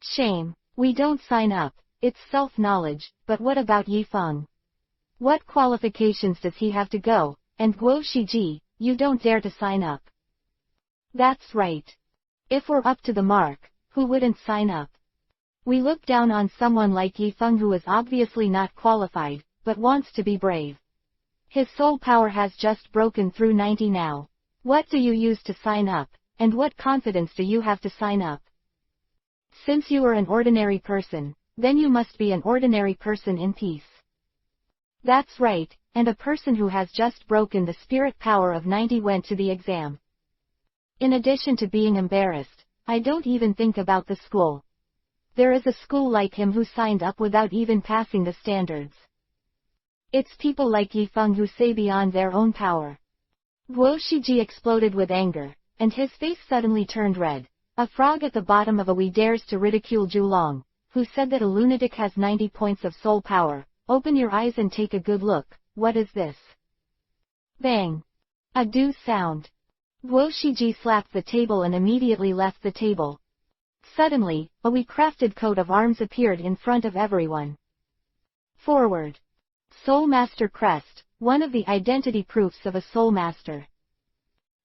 Shame, we don't sign up, it's self-knowledge, but what about Yifeng? What qualifications does he have to go, and Guo Shiji, you don't dare to sign up. That's right. If we're up to the mark, who wouldn't sign up? We look down on someone like Yifeng who is obviously not qualified, but wants to be brave. His soul power has just broken through 90 now. What do you use to sign up, and what confidence do you have to sign up? Since you are an ordinary person, then you must be an ordinary person in peace. That's right, and a person who has just broken the spirit power of 90 went to the exam. In addition to being embarrassed, I don't even think about the school. There is a school like him who signed up without even passing the standards. It's people like Yifeng who say beyond their own power. Guo Shiji exploded with anger, and his face suddenly turned red. A frog at the bottom of a we dares to ridicule Zhulong, who said that a lunatic has 90 points of soul power. Open your eyes and take a good look, what is this? Bang! A do sound. Guo Shiji slapped the table and immediately left the table. Suddenly, a we-crafted coat of arms appeared in front of everyone. Forward. Soul Master Crest, one of the identity proofs of a Soul Master.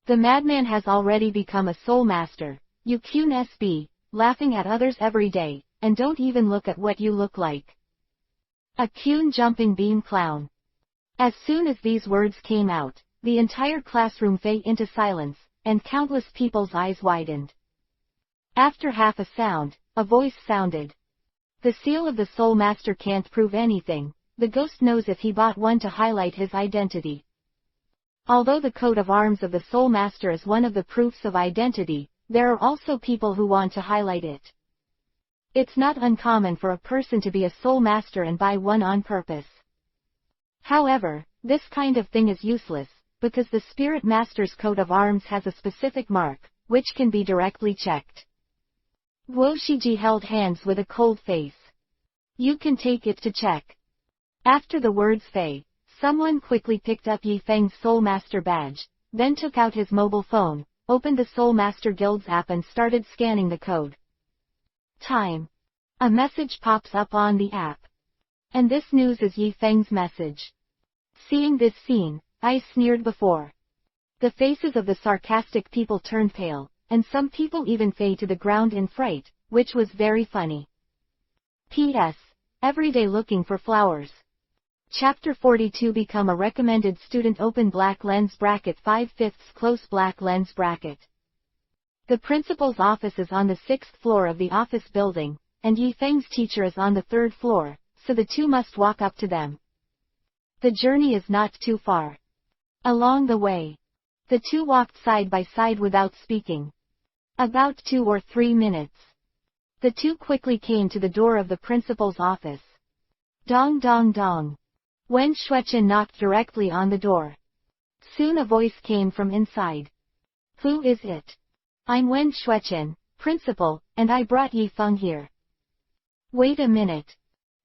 The madman has already become a Soul Master. You Qun SB, laughing at others every day, and don't even look at what you look like. A Qun jumping beam clown. As soon as these words came out, the entire classroom fell into silence, and countless people's eyes widened. After half a sound, a voice sounded. The seal of the Soul Master can't prove anything. The ghost knows if he bought one to highlight his identity. Although the coat of arms of the Soul Master is one of the proofs of identity, there are also people who want to highlight it. It's not uncommon for a person to be a Soul Master and buy one on purpose. However, this kind of thing is useless, because the Spirit Master's coat of arms has a specific mark, which can be directly checked. Guo Shiji held hands with a cold face. You can take it to check. After the words Fei, someone quickly picked up Yi Feng's Soul Master badge, then took out his mobile phone, opened the Soul Master Guild's app and started scanning the code. Time. A message pops up on the app. And this news is Yi Feng's message. Seeing this scene, I sneered before. The faces of the sarcastic people turned pale, and some people even fell to the ground in fright, which was very funny. P.S. Every day looking for flowers. Chapter 42 Become a recommended student. Open black lens bracket 5/5 close black lens bracket. The principal's office is on the 6th floor of the office building, and Yi Feng's teacher is on the 3rd floor, so the two must walk up to them. The journey is not too far. Along the way, the two walked side by side without speaking. About 2 or 3 minutes. The two quickly came to the door of the principal's office. Dong dong dong. Wen Shuechen knocked directly on the door. Soon a voice came from inside. Who is it? I'm Wen Shuechen, principal, and I brought Yi Feng here. Wait a minute.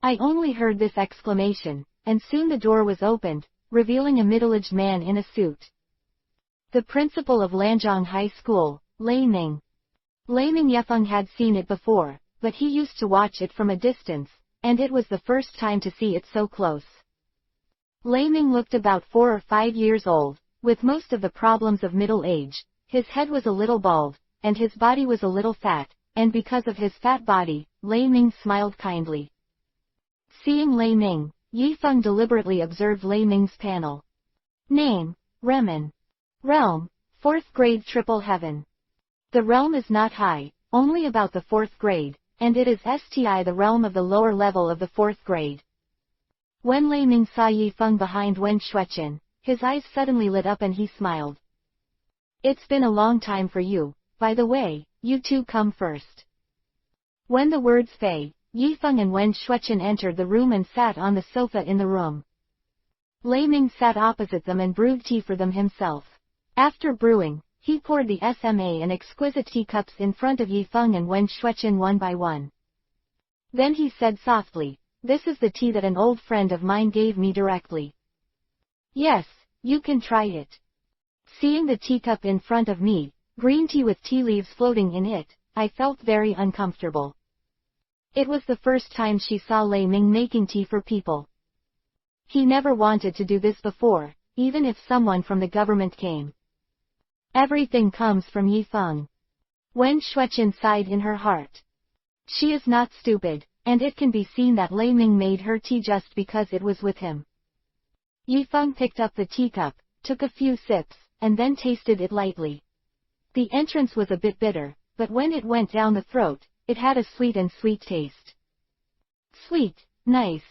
I only heard this exclamation, and soon the door was opened, revealing a middle-aged man in a suit. The principal of Lanzhong High School, Lei Ming. Lei Ming Yifeng had seen it before, but he used to watch it from a distance, and it was the first time to see it so close. Lei Ming looked about 4 or 5 years old, with most of the problems of middle age. His head was a little bald, and his body was a little fat, and because of his fat body, Lei Ming smiled kindly. Seeing Lei Ming, Yi Feng deliberately observed Lei Ming's panel. Name, Remen. Realm, 4th grade Triple Heaven. The realm is not high, only about the 4th grade, and it is STI the realm of the lower level of the 4th grade. When Lei Ming saw Yi Feng behind Wen Shuechen, his eyes suddenly lit up and he smiled. It's been a long time for you, by the way, you two come first. When the words Fei, Yi Feng and Wen Shuechen entered the room and sat on the sofa in the room. Lei Ming sat opposite them and brewed tea for them himself. After brewing, he poured the SMA and exquisite teacups in front of Yi Feng and Wen Shuechen one by one. Then he said softly, This is the tea that an old friend of mine gave me directly. Yes, you can try it. Seeing the teacup in front of me, green tea with tea leaves floating in it, I felt very uncomfortable. It was the first time she saw Lei Ming making tea for people. He never wanted to do this before, even if someone from the government came. Everything comes from Yi Feng. Wen Shuechen sighed in her heart. She is not stupid, and it can be seen that Lei Ming made her tea just because it was with him. Yi Feng picked up the teacup, took a few sips, and then tasted it lightly. The entrance was a bit bitter, but when it went down the throat, it had a sweet and sweet taste. Sweet, nice.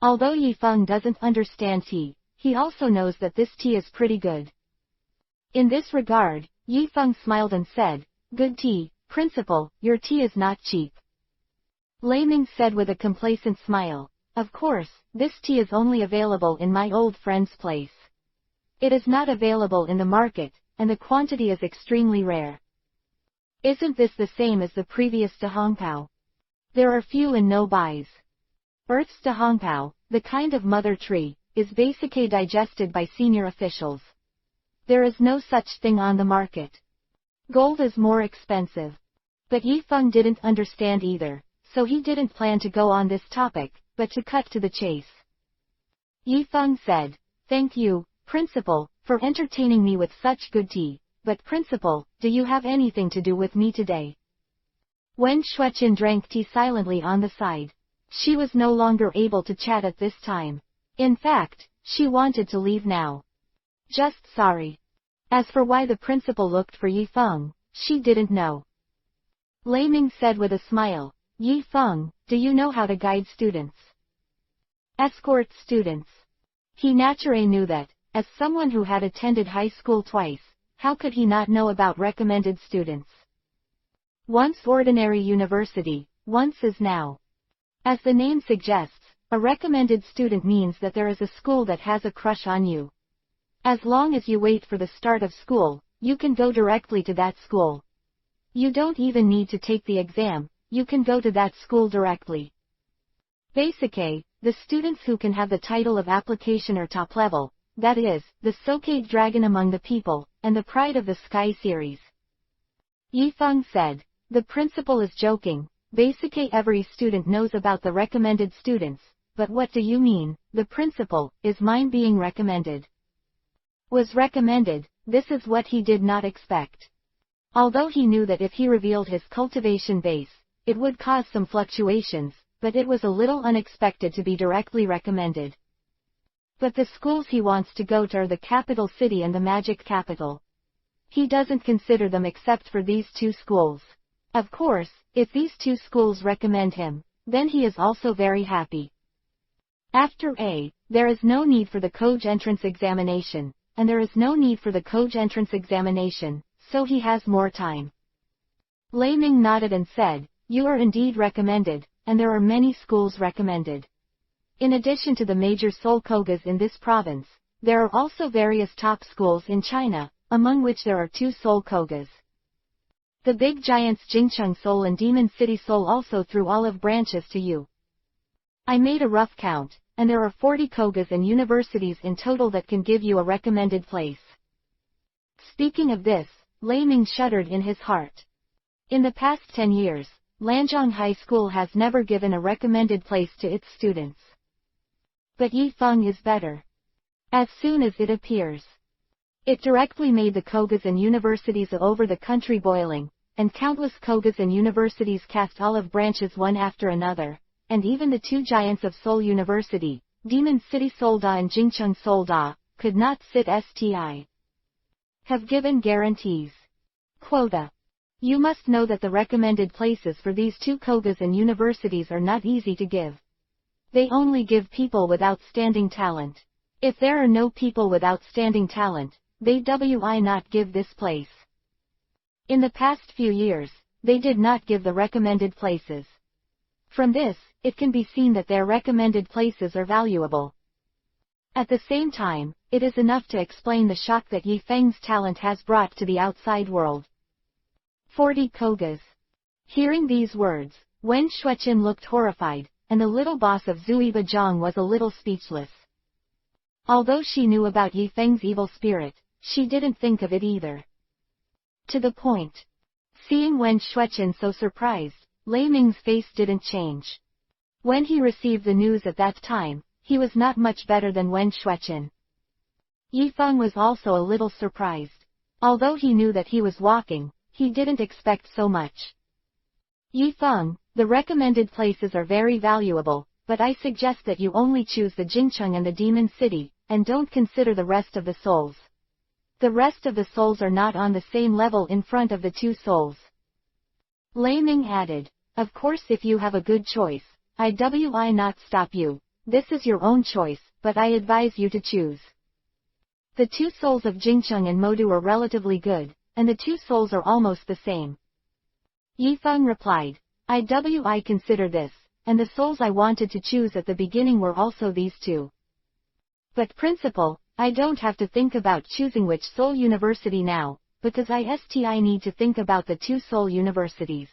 Although Yi Feng doesn't understand tea, he also knows that this tea is pretty good. In this regard, Yi Feng smiled and said, Good tea, principal, your tea is not cheap. Lei Ming said with a complacent smile, Of course, this tea is only available in my old friend's place. It is not available in the market, and the quantity is extremely rare. Isn't this the same as the previous Dahongpao? There are few and no buys. Earth's Dahongpao, the kind of mother tree, is basically digested by senior officials. There is no such thing on the market. Gold is more expensive. But Yi Feng didn't understand either, so he didn't plan to go on this topic, but to cut to the chase. Yi Feng said, Thank you, principal, for entertaining me with such good tea, but principal, do you have anything to do with me today? Wen Shuechen drank tea silently on the side. She was no longer able to chat at this time. In fact, she wanted to leave now. Just sorry. As for why the principal looked for Yi Feng, she didn't know. Lei Ming said with a smile, Yi Feng, do you know how to guide students? Escort students. He naturally knew that, as someone who had attended high school twice, how could he not know about recommended students? Once ordinary university, once is now. As the name suggests, a recommended student means that there is a school that has a crush on you. As long as you wait for the start of school, you can go directly to that school. You don't even need to take the exam, you can go to that school directly. Basic A, the students who can have the title of application or top level, that is, the Sokate Dragon among the people, and the Pride of the Sky series. Yifeng said. The principal is joking. Basic A, every student knows about the recommended students, but what do you mean? The principal, is mine being recommended? Was recommended, this is what he did not expect. Although he knew that if he revealed his cultivation base, it would cause some fluctuations, but it was a little unexpected to be directly recommended. But the schools he wants to go to are the capital city and the magic capital. He doesn't consider them except for these two schools. Of course, if these two schools recommend him, then he is also very happy. After A, there is no need for the Koj entrance examination, and there is no need for the Koj entrance examination, so he has more time. Lei Ming nodded and said, you are indeed recommended, and there are many schools recommended. In addition to the major Seoul Kogas in this province, there are also various top schools in China, among which there are 2 Seoul Kogas. The big giants Jingcheng Seoul and Demon City Seoul also threw olive branches to you. I made a rough count, and there are 40 Kogas and universities in total that can give you a recommended place. Speaking of this, Lei Ming shuddered in his heart. In the past 10 years, Lanzhong High School has never given a recommended place to its students. But Yifeng is better. As soon as it appears, it directly made the Kogas and universities over the country boiling, and countless Kogas and universities cast olive branches one after another, and even the 2 giants of Seoul University, Demon City Seoulda and Jingcheng Seoulda, could not sit sti. Have given guarantees. Quota. You must know that the recommended places for these 2 Kogas and universities are not easy to give. They only give people with outstanding talent. If there are no people with outstanding talent, they will not give this place. In the past few years, they did not give the recommended places. From this, it can be seen that their recommended places are valuable. At the same time, it is enough to explain the shock that Yifeng's talent has brought to the outside world. 40 Kogas. Hearing these words, Wen Shueqin looked horrified, and the little boss of Zuiba Zhang was a little speechless. Although she knew about Yifeng's evil spirit, she didn't think of it either. To the point. Seeing Wen Shueqin so surprised, Lei Ming's face didn't change. When he received the news at that time, he was not much better than Wen Shueqin. Yifeng was also a little surprised. Although he knew that he was walking, he didn't expect so much. Yifeng, the recommended places are very valuable, but I suggest that you only choose the Jingcheng and the Demon City, and don't consider the rest of the souls. The rest of the souls are not on the same level in front of the 2 souls. Lei Ming added, of course if you have a good choice, I will not stop you. This is your own choice, but I advise you to choose. The 2 souls of Jingcheng and Modu are relatively good, and the 2 souls are almost the same. Yifeng replied, I will consider this, and the souls I wanted to choose at the beginning were also these 2. But principal, I don't have to think about choosing which Seoul University now, because I need to think about the 2 Seoul universities.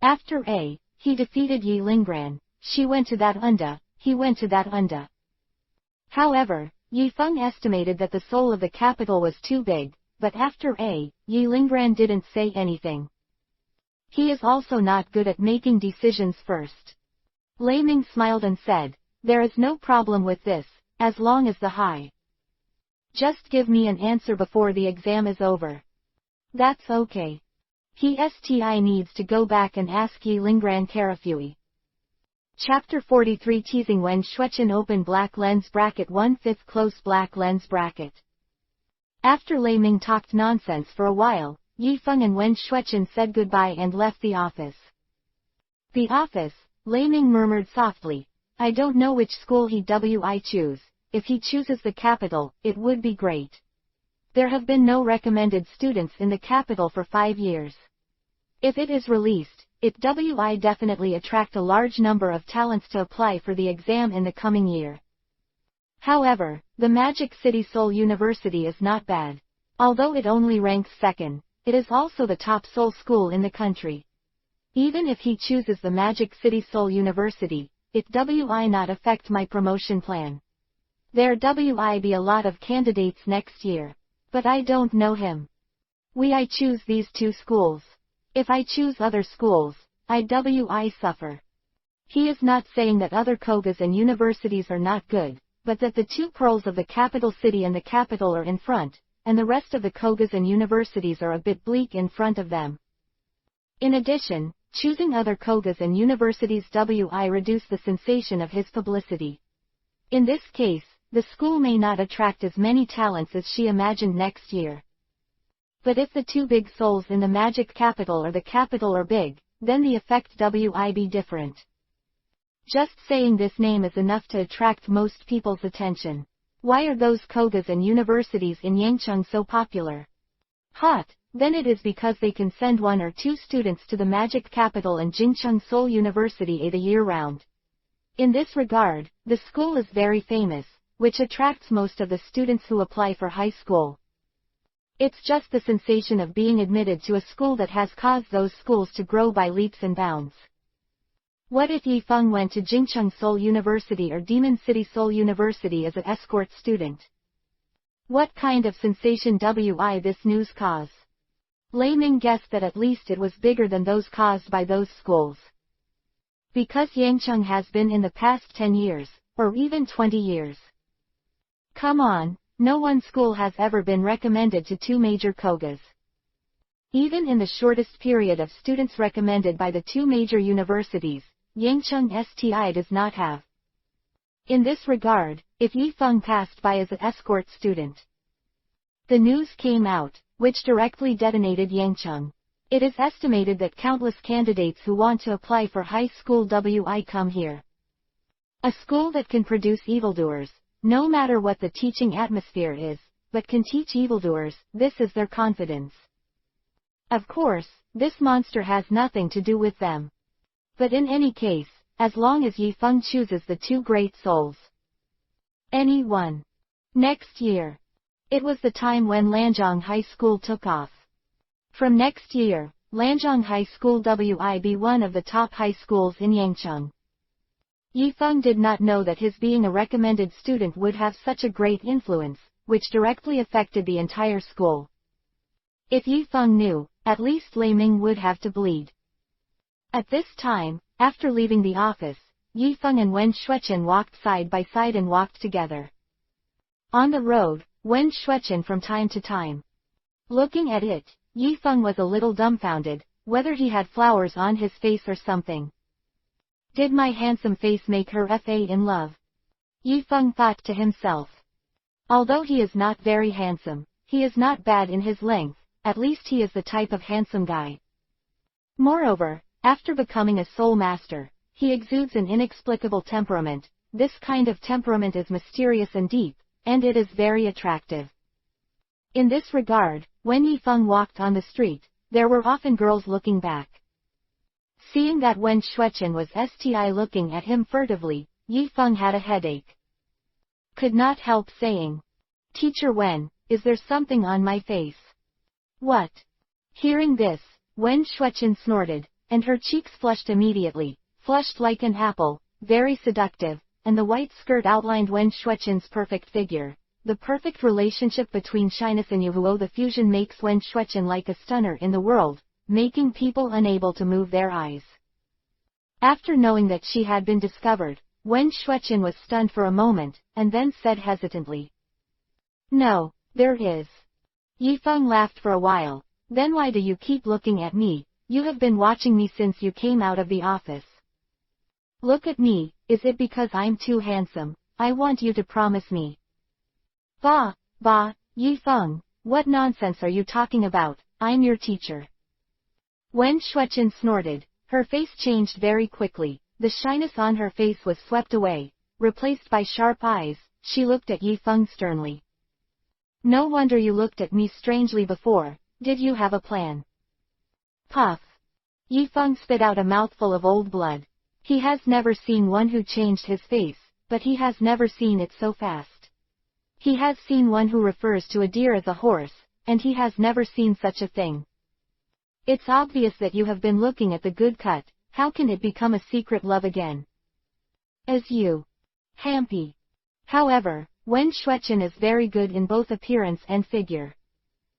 After A, he defeated Yi Linggran, she went to that Unda, he went to that Unda. However, Yifeng estimated that the soul of the capital was too big, but after A, Yi Linggran didn't say anything. He is also not good at making decisions first. Lei Ming smiled and said, there is no problem with this, as long as the high. Just give me an answer before the exam is over. That's okay. He needs to go back and ask Yi Linggran Karafui. Chapter 43 Teasing Wen Shueqin Open Black Lens Bracket 1/5 Close Black Lens Bracket. After Lei Ming talked nonsense for a while, Yifeng and Wen Shueqin said goodbye and left the office. The office, Lei Ming murmured softly, I don't know which school he will choose, if he chooses the capital, it would be great. There have been no recommended students in the capital for 5 years. If it is released, it will definitely attract a large number of talents to apply for the exam in the coming year. However, the Magic City Seoul University is not bad. Although it only ranks second, it is also the top Seoul school in the country. Even if he chooses the Magic City Seoul University, it will not affect my promotion plan. There will be a lot of candidates next year. But I don't know him. I choose these 2 schools. If I choose other schools, I will suffer. He is not saying that other kogas and universities are not good, but that the 2 pearls of the capital city and the capital are in front, and the rest of the kogas and universities are a bit bleak in front of them. In addition, choosing other kogas and universities will reduce the sensation of his publicity. In this case, the school may not attract as many talents as she imagined next year. But if the 2 big souls in the magic capital or the capital are big, then the effect will be different. Just saying this name is enough to attract most people's attention. Why are those kogas and universities in Yangcheng so popular? Hot, then it is because they can send 1 or 2 students to the magic capital and Jingcheng Seoul University the year round. In this regard, the school is very famous, which attracts most of the students who apply for high school. It's just the sensation of being admitted to a school that has caused those schools to grow by leaps and bounds. What if Yifeng went to Jingcheng Seoul University or Demon City Seoul University as an escort student? What kind of sensation will this news cause? Lei Ming guessed that at least it was bigger than those caused by those schools. Because Yangcheng has been in the past 10 years, or even 20 years. Come on, no one school has ever been recommended to 2 major kogas. Even in the shortest period of students recommended by the 2 major universities, Yangcheng STI does not have. In this regard, if Yifeng passed by as an escort student. The news came out, which directly detonated Yangcheng. It is estimated that countless candidates who want to apply for high school will come here. A school that can produce evildoers, no matter what the teaching atmosphere is, but can teach evildoers, this is their confidence. Of course, this monster has nothing to do with them. But in any case, as long as Yifeng chooses the 2 great souls. Anyone. Next year. It was the time when Lanzhong High School took off. From next year, Lanzhong High School will be one of the top high schools in Yangcheng. Yifeng did not know that his being a recommended student would have such a great influence, which directly affected the entire school. If Yifeng knew, at least Lei Ming would have to bleed. At this time, after leaving the office, Yifeng and Wen Shuechen walked side by side and walked together. On the road, Wen Shuechen from time to time. Looking at it, Yifeng was a little dumbfounded, whether he had flowers on his face or something. Did my handsome face make her in love? Yifeng thought to himself. Although he is not very handsome, he is not bad in his length, at least he is the type of handsome guy. Moreover, after becoming a soul master, he exudes an inexplicable temperament. This kind of temperament is mysterious and deep, and it is very attractive. In this regard, when Yifeng walked on the street, there were often girls looking back. Seeing that Wen Shuechen was looking at him furtively, Yifeng had a headache. Could not help saying, "Teacher Wen, is there something on my face?" "What?" Hearing this, Wen Shuechen snorted, and her cheeks flushed immediately, flushed like an apple, very seductive, and the white skirt outlined Wen Shuechen's perfect figure. The perfect relationship between shyness and yuhuo, the fusion makes Wen Shuechen like a stunner in the world, making people unable to move their eyes. After knowing that she had been discovered, Wen Shuechen was stunned for a moment, and then said hesitantly, "No, there is." Yifeng laughed for a while. "Then why do you keep looking at me? You have been watching me since you came out of the office. Look at me, is it because I'm too handsome? I want you to promise me." "Bah, Yifeng, what nonsense are you talking about? I'm your teacher." Wen Shuechen snorted. Her face changed very quickly. The shyness on her face was swept away, replaced by sharp eyes. she looked at Yifeng sternly. No wonder you looked at me strangely before, did you have a plan? Puff. Yifeng spit out a mouthful of old blood. He has never seen one who changed his face, but he has never seen it so fast. He has seen one who refers to a deer as a horse, and he has never seen such a thing. It's obvious that you have been looking at the good cut, how can it become a secret love again? As you. Hampy. However, Wen Xueqin is very good in both appearance and figure.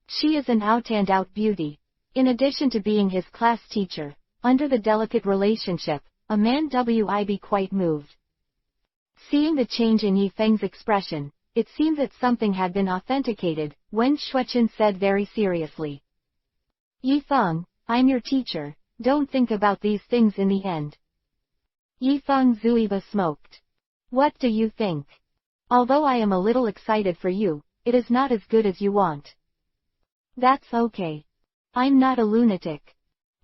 She is an out-and-out beauty. In addition to being his class teacher, under the delicate relationship, a man would be quite moved. Seeing the change in Yifeng's expression, it seemed that something had been authenticated, Wen Xueqin said very seriously. Yifeng, I'm your teacher, don't think about these things in the end. Yifeng Zuiba smoked. What do you think? Although I am a little excited for you, it is not as good as you want. That's okay. I'm not a lunatic.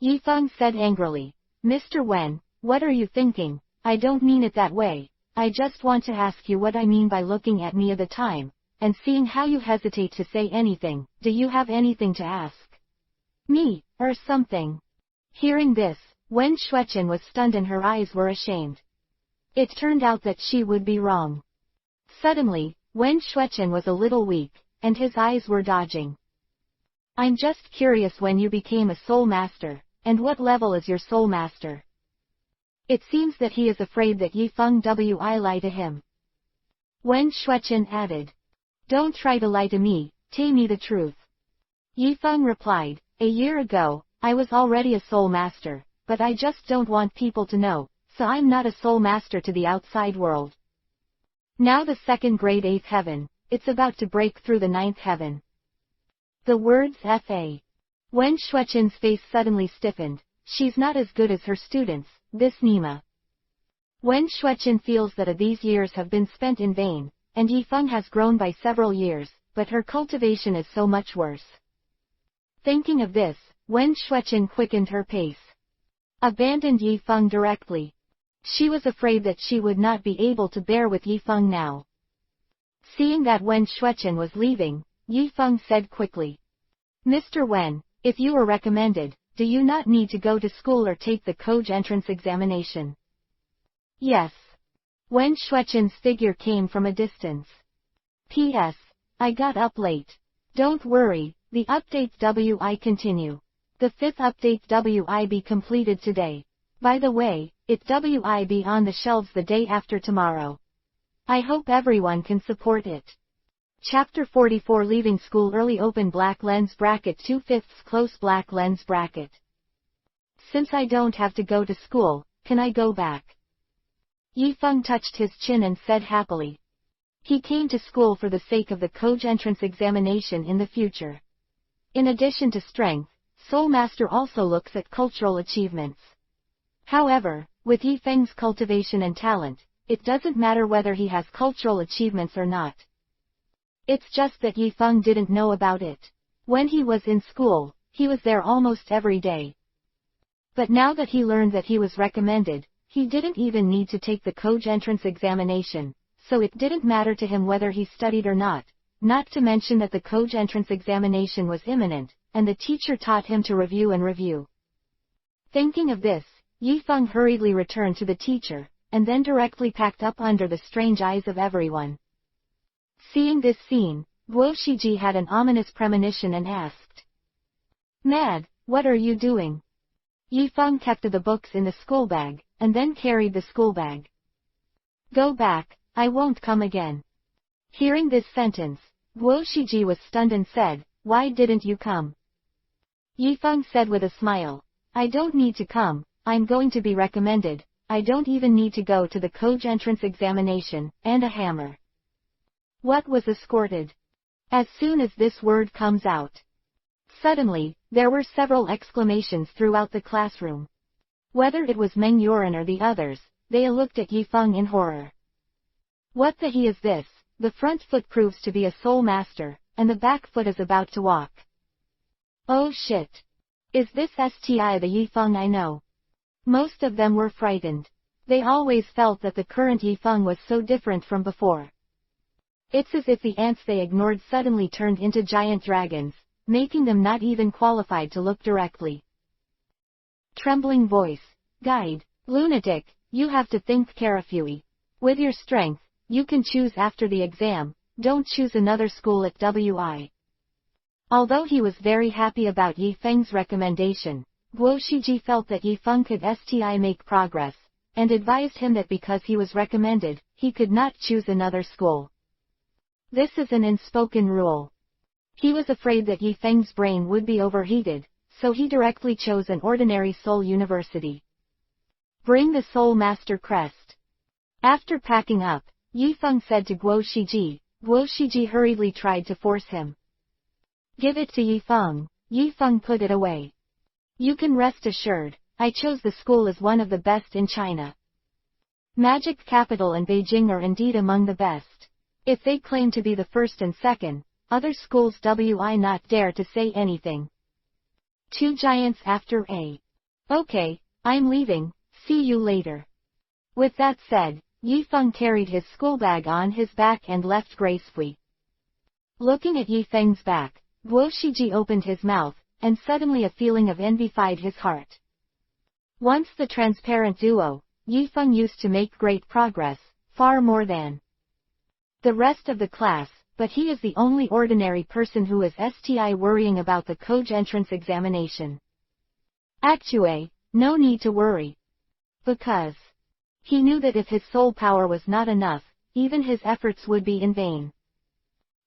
Yifeng said angrily. Mr. Wen, what are you thinking? I don't mean it that way. I just want to ask you what I mean by looking at me at the time, and seeing how you hesitate to say anything. Do you have anything to ask me, or something? Hearing this, Wen Xueqin was stunned and her eyes were ashamed. It turned out that she would be wrong. Suddenly, Wen Xueqin was a little weak, and his eyes were dodging. I'm just curious when you became a soul master, and what level is your soul master? It seems that he is afraid that Yifeng will lie to him. Wen Xueqin added. Don't try to lie to me, tell me the truth. Yifeng replied, a year ago, I was already a soul master, but I just don't want people to know, so I'm not a soul master to the outside world. Now the second grade 8th heaven, it's about to break through the 9th heaven. The words F.A. Wen Xueqin's face suddenly stiffened. She's not as good as her students, this Nima. Wen Xueqin feels that these years have been spent in vain, and Yifeng has grown by several years, but her cultivation is so much worse. Thinking of this, Wen Xueqin quickened her pace. Abandoned Yifeng directly. She was afraid that she would not be able to bear with Yifeng now. Seeing that Wen Xueqin was leaving, Yifeng said quickly. Mr. Wen, if you were recommended, do you not need to go to school or take the Koj entrance examination? Yes. Wen Xueqin's figure came from a distance. P.S. I got up late. Don't worry, the updates will continue. The 5th update will be completed today. By the way, it will be on the shelves the day after tomorrow. I hope everyone can support it. Chapter 44 Leaving School Early Open Black Lens Bracket 2/5 Close Black Lens Bracket. Since I don't have to go to school, can I go back? Yifeng touched his chin and said happily. He came to school for the sake of the Koj entrance examination in the future. In addition to strength, Soul Master also looks at cultural achievements. However, with Yifeng's cultivation and talent, it doesn't matter whether he has cultural achievements or not. It's just that Yifeng didn't know about it. When he was in school, he was there almost every day. But now that he learned that he was recommended, he didn't even need to take the Koj entrance examination, so it didn't matter to him whether he studied or not to mention that the Koj entrance examination was imminent, and the teacher taught him to review and review. Thinking of this, Yifeng hurriedly returned to the teacher, and then directly packed up under the strange eyes of everyone. Seeing this scene, Guo Shiji had an ominous premonition and asked. Mad, what are you doing? Yifeng kept the books in the school bag, and then carried the school bag. Go back, I won't come again. Hearing this sentence, Guo Shiji was stunned and said, why didn't you come? Yifeng said with a smile, I don't need to come, I'm going to be recommended, I don't even need to go to the Koj entrance examination, and a hammer. What was escorted? As soon as this word comes out. Suddenly, there were several exclamations throughout the classroom. Whether it was Meng Yuran or the others, they looked at Yifeng in horror. What the he is this? The front foot proves to be a soul master, and the back foot is about to walk. Oh shit! Is this STI the Yifeng I know? Most of them were frightened. They always felt that the current Yifeng was so different from before. It's as if the ants they ignored suddenly turned into giant dragons, making them not even qualified to look directly. Trembling voice. Guide. Lunatic, you have to think carefully. With your strength, you can choose after the exam, don't choose another school at WI. Although he was very happy about Yi Feng's recommendation, Guo Shiji felt that Yi Feng could make progress, and advised him that because he was recommended, he could not choose another school. This is an unspoken rule. He was afraid that Yi Feng's brain would be overheated, so he directly chose an ordinary Seoul university. Bring the Soul Master crest. After packing up, Yi Feng said to Guo Shiji. Guo Shiji hurriedly tried to force him. Give it to Yi Feng. Yi Feng put it away. You can rest assured, I chose the school as one of the best in China. Magic capital and Beijing are indeed among the best. If they claim to be the first and second, other schools wi not dare to say anything. Two giants after A. Okay, I'm leaving, see you later. With that said, Yi Feng carried his schoolbag on his back and left gracefully. Looking at Yi Feng's back, Guo Shiji opened his mouth, and suddenly a feeling of envy filled his heart. Once the transparent duo, Yi Feng used to make great progress, far more than the rest of the class, but he is the only ordinary person who is worrying about the Koj entrance examination. Actually, no need to worry. Because he knew that if his soul power was not enough, even his efforts would be in vain.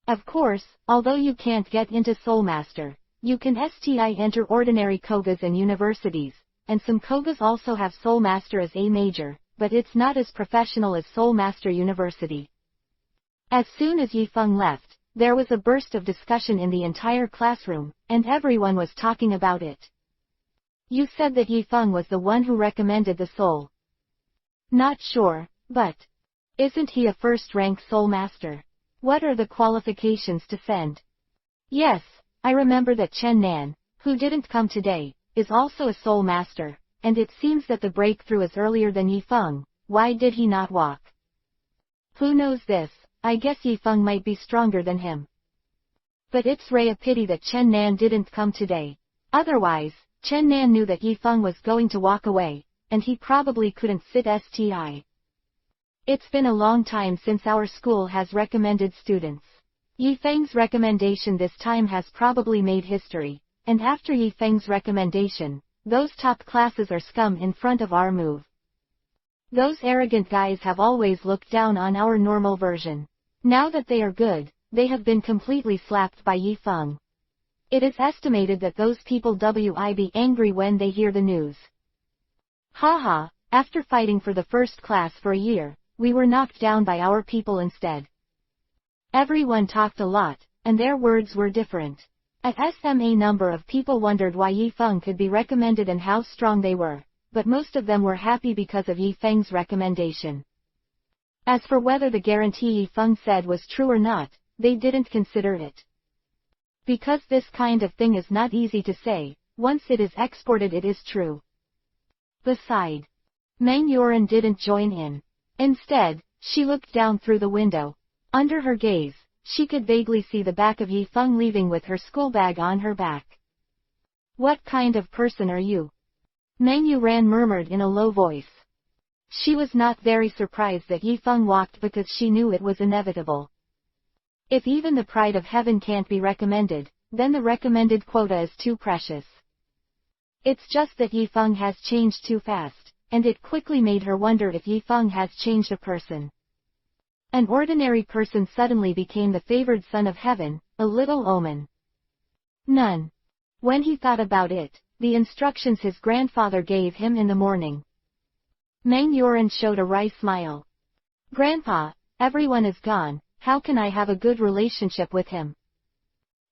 Of course, although you can't get into Soul Master, you can enter ordinary Kogas and universities, and some Kogas also have Soul Master as a major, but it's not as professional as Soul Master University. As soon as Yi Feng left, there was a burst of discussion in the entire classroom, and everyone was talking about it. You said that Yi Feng was the one who recommended the soul. Not sure, but isn't he a first-rank Soul Master? What are the qualifications to send? Yes, I remember that Chen Nan, who didn't come today, is also a Soul Master, and it seems that the breakthrough is earlier than Yi Feng. Why did he not walk? Who knows this? I guess Yi Feng might be stronger than him. But it's a pity that Chen Nan didn't come today. Otherwise, Chen Nan knew that Yi Feng was going to walk away, and he probably couldn't sit still. It's been a long time since our school has recommended students. Yi Feng's recommendation this time has probably made history, and after Yi Feng's recommendation, those top classes are scum in front of our move. Those arrogant guys have always looked down on our normal version. Now that they are good, they have been completely slapped by Yi Feng. It is estimated that those people will be angry when they hear the news. Haha, after fighting for the first class for a year, we were knocked down by our people instead. Everyone talked a lot, and their words were different. A number of people wondered why Yi Feng could be recommended and how strong they were, but most of them were happy because of Yi Feng's recommendation. As for whether the guarantee Yi Feng said was true or not, they didn't consider it. Because this kind of thing is not easy to say, once it is exported it is true. Besides, Meng Yuran didn't join in. Instead, she looked down through the window. Under her gaze, she could vaguely see the back of Yi Feng leaving with her schoolbag on her back. What kind of person are you? Meng Yuran murmured in a low voice. She was not very surprised that Yi Feng walked because she knew it was inevitable. If even the pride of heaven can't be recommended, then the recommended quota is too precious. It's just that Yi Feng has changed too fast, and it quickly made her wonder if Yi Feng has changed a person. An ordinary person suddenly became the favored son of heaven, a little omen. None. When he thought about it, the instructions his grandfather gave him in the morning. Meng Yuran showed a wry smile. Grandpa, everyone is gone, how can I have a good relationship with him?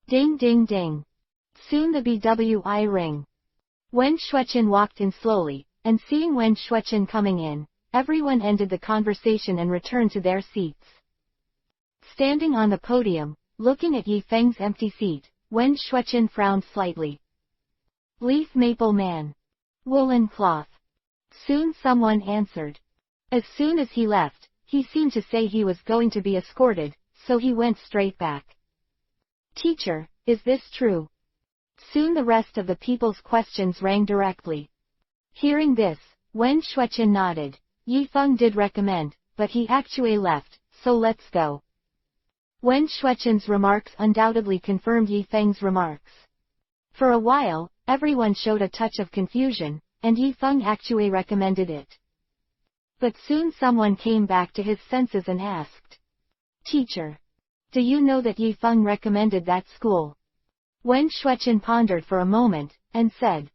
Ding ding ding. Soon the BWI ring. Wen Shueqin walked in slowly, and seeing Wen Shueqin coming in, everyone ended the conversation and returned to their seats. Standing on the podium, looking at Yi Feng's empty seat, Wen Shueqin frowned slightly. Leaf maple man. Woolen cloth. Soon someone answered. As soon as he left, he seemed to say he was going to be escorted, so he went straight back. "Teacher, is this true?" Soon the rest of the people's questions rang directly. Hearing this, Wen Shueqin nodded. "Yifeng did recommend, but he actually left, so let's go." Wen Shueqin's remarks undoubtedly confirmed Yifeng's remarks. For a while, everyone showed a touch of confusion, and Yifeng actually recommended it. But soon someone came back to his senses and asked, "Teacher, do you know that Yifeng recommended that school?" Wen Shueqin pondered for a moment, and said,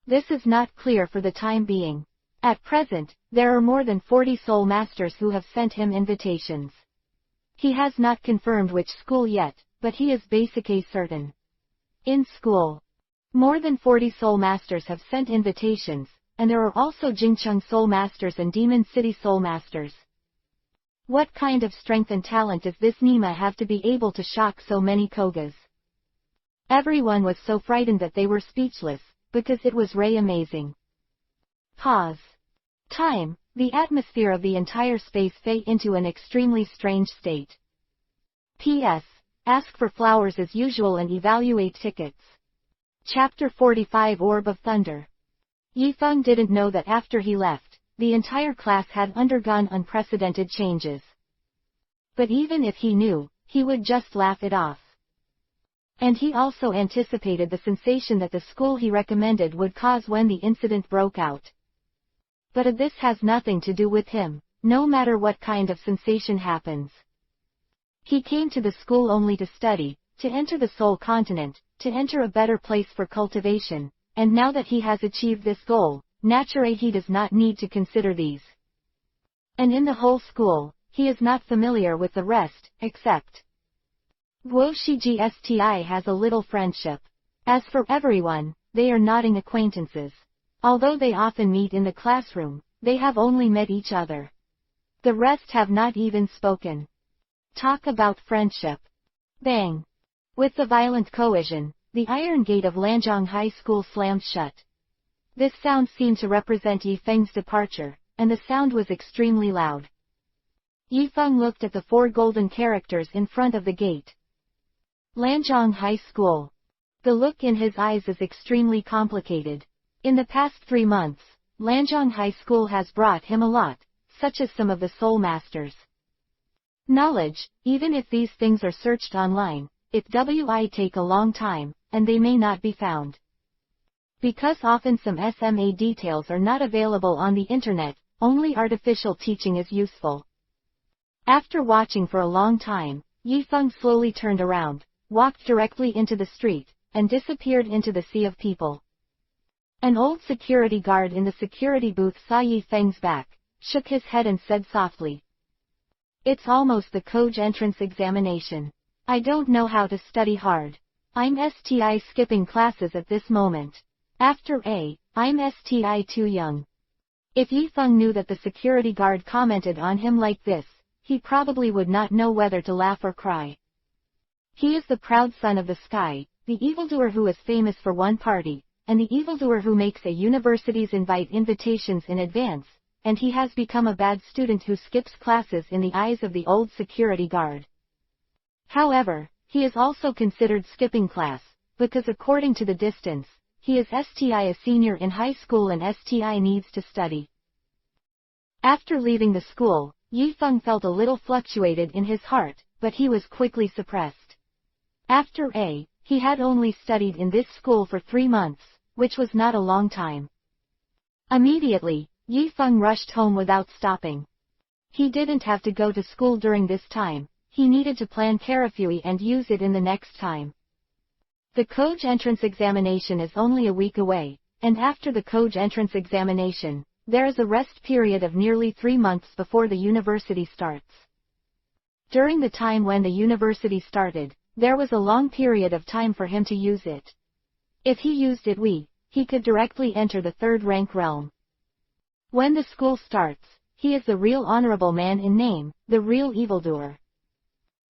"This is not clear for the time being. At present, there are more than 40 soul masters who have sent him invitations. He has not confirmed which school yet, but he is basically certain. In school, more than 40 soul masters have sent invitations, and there are also Jingcheng soul masters and Demon City soul masters. What kind of strength and talent does this Nima have to be able to shock so many Kogas?" Everyone was so frightened that they were speechless, because it was really amazing. Pause. Time. The atmosphere of the entire space fell into an extremely strange state. P.S. Ask for flowers as usual and evaluate tickets. Chapter 45 Orb of Thunder. Yifeng didn't know that after he left, the entire class had undergone unprecedented changes. But even if he knew, he would just laugh it off. And he also anticipated the sensation that the school he recommended would cause when the incident broke out. But this has nothing to do with him, no matter what kind of sensation happens. He came to the school only to study, to enter the soul continent, to enter a better place for cultivation, and now that he has achieved this goal, naturally he does not need to consider these. And in the whole school, he is not familiar with the rest, except Guo Shigsti has a little friendship. As for everyone, they are nodding acquaintances. Although they often meet in the classroom, they have only met each other. The rest have not even spoken. Talk about friendship. Bang! With the violent cohesion, the iron gate of Lanzhong High School slammed shut. This sound seemed to represent Yifeng's departure, and the sound was extremely loud. Yifeng looked at the 4 golden characters in front of the gate. Lanzhong High School. The look in his eyes is extremely complicated. In the past 3 months, Lanzhong High School has brought him a lot, such as some of the soul masters. Knowledge, even if these things are searched online, it will take a long time, and they may not be found. Because often some SMA details are not available on the internet, only artificial teaching is useful. After watching for a long time, Yifeng slowly turned around, walked directly into the street, and disappeared into the sea of people. An old security guard in the security booth saw Yifeng's back, shook his head and said softly, "It's almost the Koj entrance examination. I don't know how to study hard. I'm skipping classes at this moment. After I'm too young." If Yifeng knew that the security guard commented on him like this, he probably would not know whether to laugh or cry. He is the proud son of the sky, the evildoer who is famous for one party, and the evildoer who makes a universities invite invitations in advance, and he has become a bad student who skips classes in the eyes of the old security guard. However, he is also considered skipping class, because according to the distance, he is a senior in high school and needs to study. After leaving the school, Yifeng felt a little fluctuated in his heart, but he was quickly suppressed. After he had only studied in this school for 3 months, which was not a long time. Immediately, Yifeng rushed home without stopping. He didn't have to go to school during this time, he needed to plan carefully and use it in the next time. The Koj entrance examination is only a week away, and after the Koj entrance examination, there is a rest period of nearly 3 months before the university starts. During the time when the university started, there was a long period of time for him to use it. If he used it he could directly enter the 3rd rank realm. When the school starts, he is the real honorable man in name, the real evildoer.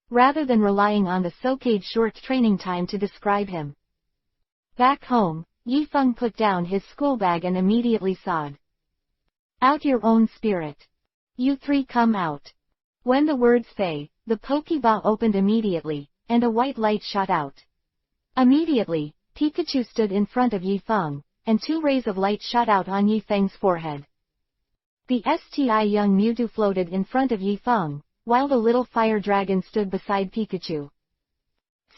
Rather than relying on the so-called short training time to describe him. Back home, Yifeng put down his school bag and immediately sobbed. Out your own spirit. You 3 come out. When the words say, the Pokeball opened immediately, and a white light shot out. Immediately, Pikachu stood in front of Yifeng, and 2 rays of light shot out on Yifeng's forehead. The STI young Mewtwo floated in front of Yifeng, while the little fire dragon stood beside Pikachu.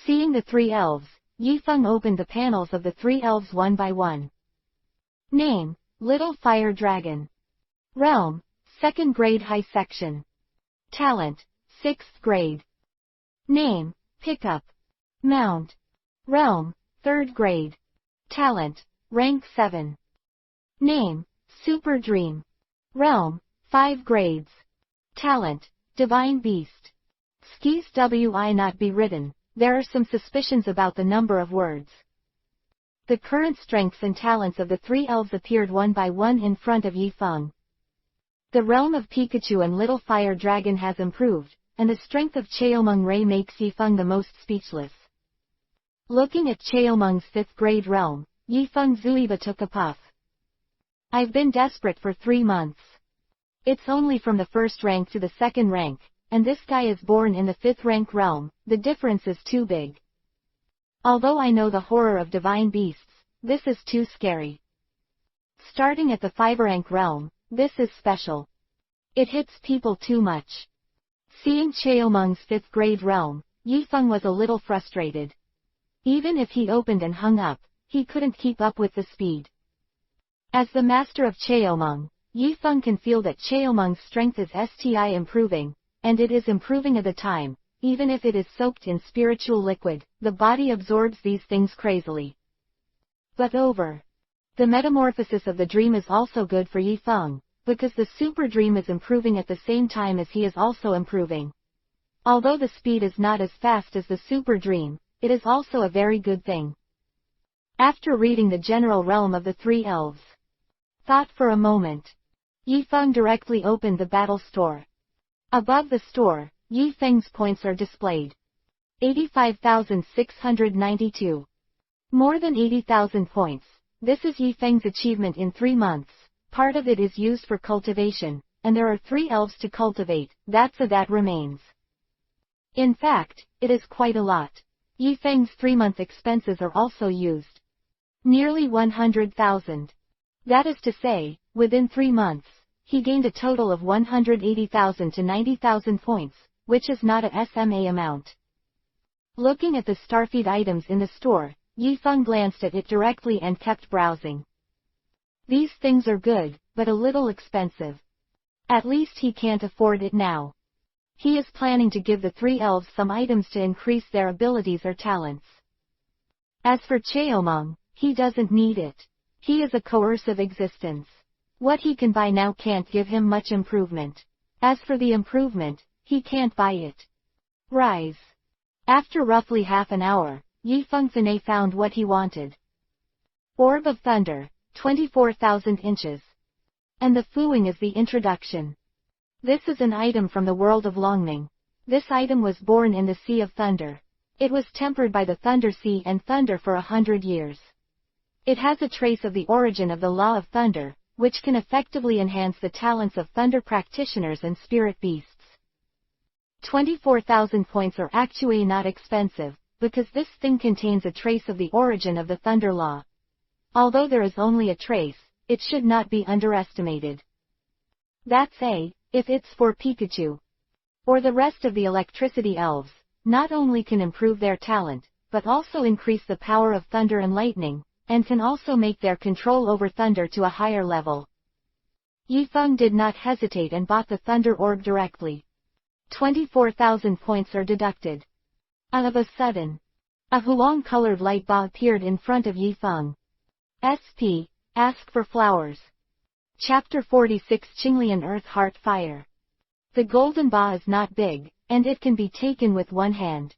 Seeing the 3 elves, Yifeng opened the panels of the 3 elves one by one. Name: Little Fire Dragon. Realm: 2nd grade high section. Talent: 6th grade. Name: Pickup. Mount: Realm: 3rd grade. Talent: Rank 7. Name: Super Dream. Realm: 5 grades. Talent: Divine Beast. Skis wi not be written. There are some suspicions about the number of words. The current strengths and talents of the 3 elves appeared one by one in front of Yifeng. The realm of Pikachu and Little Fire Dragon has improved, and the strength of Cheomung Ray makes Yifeng the most speechless. Looking at Cheomung's 5th grade realm, Yifeng Zuiba took a puff. I've been desperate for 3 months. It's only from the 1st rank to the 2nd rank, and this guy is born in the 5th rank realm, the difference is too big. Although I know the horror of divine beasts, this is too scary. Starting at the 5 rank realm, this is special. It hits people too much. Seeing Cheomung's 5th grade realm, Yifeng was a little frustrated. Even if he opened and hung up, he couldn't keep up with the speed. As the master of Cheomung, Yifeng can feel that Cheomung's strength is STI improving, and it is improving at a time. Even if it is soaked in spiritual liquid, the body absorbs these things crazily. But the metamorphosis of the dream is also good for Yifeng, because the super dream is improving at the same time as he is also improving. Although the speed is not as fast as the super dream, it is also a very good thing. After reading the general realm of the 3 elves, thought for a moment, Yifeng directly opened the battle store. Above the store, Yifeng's points are displayed. 85,692. More than 80,000 points. This is Yifeng's achievement in 3 months. Part of it is used for cultivation, and there are 3 elves to cultivate, that remains. In fact, it is quite a lot. Yifeng's 3-month expenses are also used. Nearly 100,000. That is to say, within 3 months, he gained a total of 180,000 to 90,000 points, which is not a SMA amount. Looking at the starfeed items in the store, Yifeng glanced at it directly and kept browsing. These things are good, but a little expensive. At least he can't afford it now. He is planning to give the 3 elves some items to increase their abilities or talents. As for Cheomung, he doesn't need it. He is a coercive existence. What he can buy now can't give him much improvement. As for the improvement, he can't buy it. Rise. After roughly half an hour, Yifeng Fane found what he wanted. Orb of Thunder, 24,000 inches. And the Fuing is the introduction. This is an item from the world of Longming. This item was born in the Sea of Thunder. It was tempered by the Thunder Sea and Thunder for 100 years. It has a trace of the origin of the Law of Thunder, which can effectively enhance the talents of Thunder practitioners and spirit beasts. 24,000 points are actually not expensive, because this thing contains a trace of the origin of the Thunder Law. Although there is only a trace, it should not be underestimated. That's if it's for Pikachu. Or the rest of the electricity elves, not only can improve their talent, but also increase the power of thunder and lightning, and can also make their control over thunder to a higher level. Yifeng did not hesitate and bought the Thunder Orb directly. 24,000 points are deducted. All of a sudden, a huang-colored light ball appeared in front of Yifeng. SP, ask for flowers. Chapter 46 Qinglian Earth Heart Fire. The golden ball is not big, and it can be taken with one hand.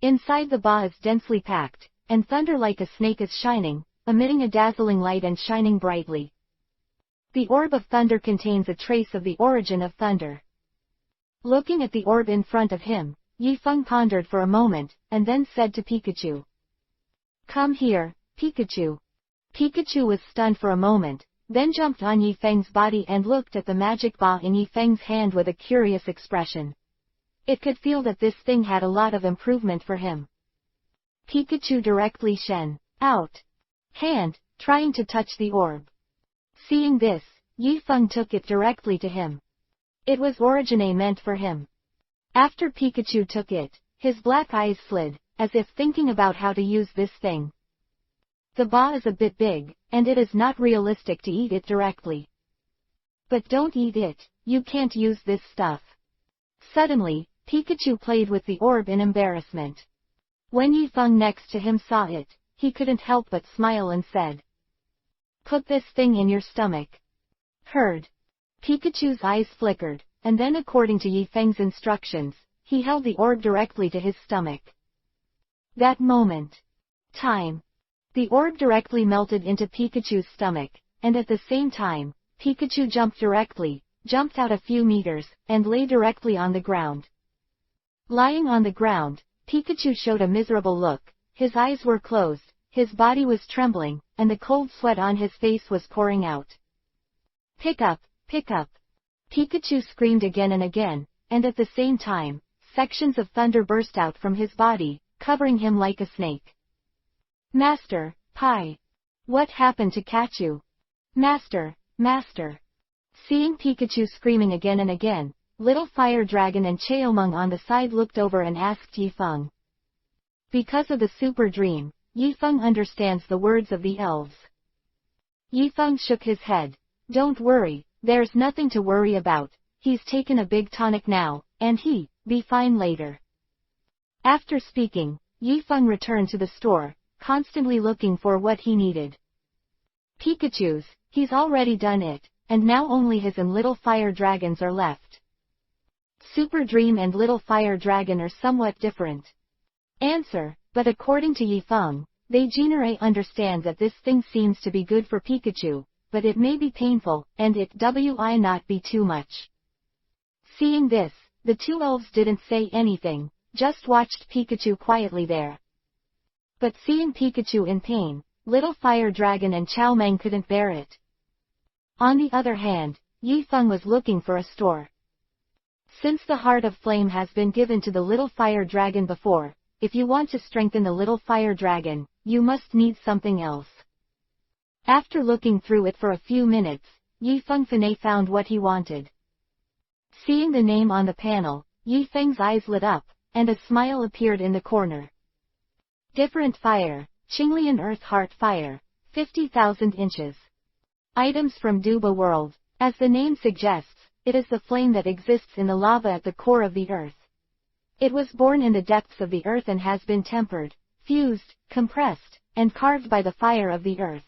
Inside the ball is densely packed, and thunder like a snake is shining, emitting a dazzling light and shining brightly. The Orb of Thunder contains a trace of the origin of thunder. Looking at the orb in front of him, Yifeng pondered for a moment, and then said to Pikachu. Come here, Pikachu. Pikachu was stunned for a moment, then jumped on Yifeng's body and looked at the magic ball in Yifeng's hand with a curious expression. It could feel that this thing had a lot of improvement for him. Pikachu directly shen out hand, trying to touch the orb. Seeing this, Yifeng took it directly to him. It was origine meant for him. After Pikachu took it, his black eyes slid, as if thinking about how to use this thing. The ba is a bit big, and it is not realistic to eat it directly. But don't eat it, you can't use this stuff. Suddenly, Pikachu played with the orb in embarrassment. When Yifeng next to him saw it, he couldn't help but smile and said, "Put this thing in your stomach." Heard. Pikachu's eyes flickered, and then according to Yifeng's instructions, he held the orb directly to his stomach. That moment. Time. The orb directly melted into Pikachu's stomach, and at the same time, Pikachu jumped out a few meters, and lay directly on the ground. Lying on the ground, Pikachu showed a miserable look, his eyes were closed, his body was trembling, and the cold sweat on his face was pouring out. Pick up, pick up. Pikachu screamed again and again, and at the same time, sections of thunder burst out from his body, covering him like a snake. Master, Pi. What happened to Kachu? Master, Master. Seeing Pikachu screaming again and again, Little Fire Dragon and Cheomung on the side looked over and asked Yifeng. Because of the super dream, Yifeng understands the words of the elves. Yifeng shook his head. Don't worry, there's nothing to worry about, he's taken a big tonic now, and be fine later. After speaking, Yifeng returned to the store, constantly looking for what he needed. Pikachu's, he's already done it, and now only his and Little Fire Dragons are left. Super Dream and Little Fire Dragon are somewhat different. Answer, but according to Yifeng, they genre understand that this thing seems to be good for Pikachu, but it may be painful, and it wi not be too much. Seeing this, the two elves didn't say anything, just watched Pikachu quietly there. But seeing Pikachu in pain, Little Fire Dragon and Chow Meng couldn't bear it. On the other hand, Yifeng was looking for a store. Since the Heart of Flame has been given to the Little Fire Dragon before, if you want to strengthen the Little Fire Dragon, you must need something else. After looking through it for a few minutes, Yifeng found what he wanted. Seeing the name on the panel, Yifeng's eyes lit up, and a smile appeared in the corner. Different Fire, Qinglian Earth Heart Fire, 50,000 inches. Items from Duba World. As the name suggests, it is the flame that exists in the lava at the core of the earth. It was born in the depths of the earth and has been tempered, fused, compressed, and carved by the fire of the earth.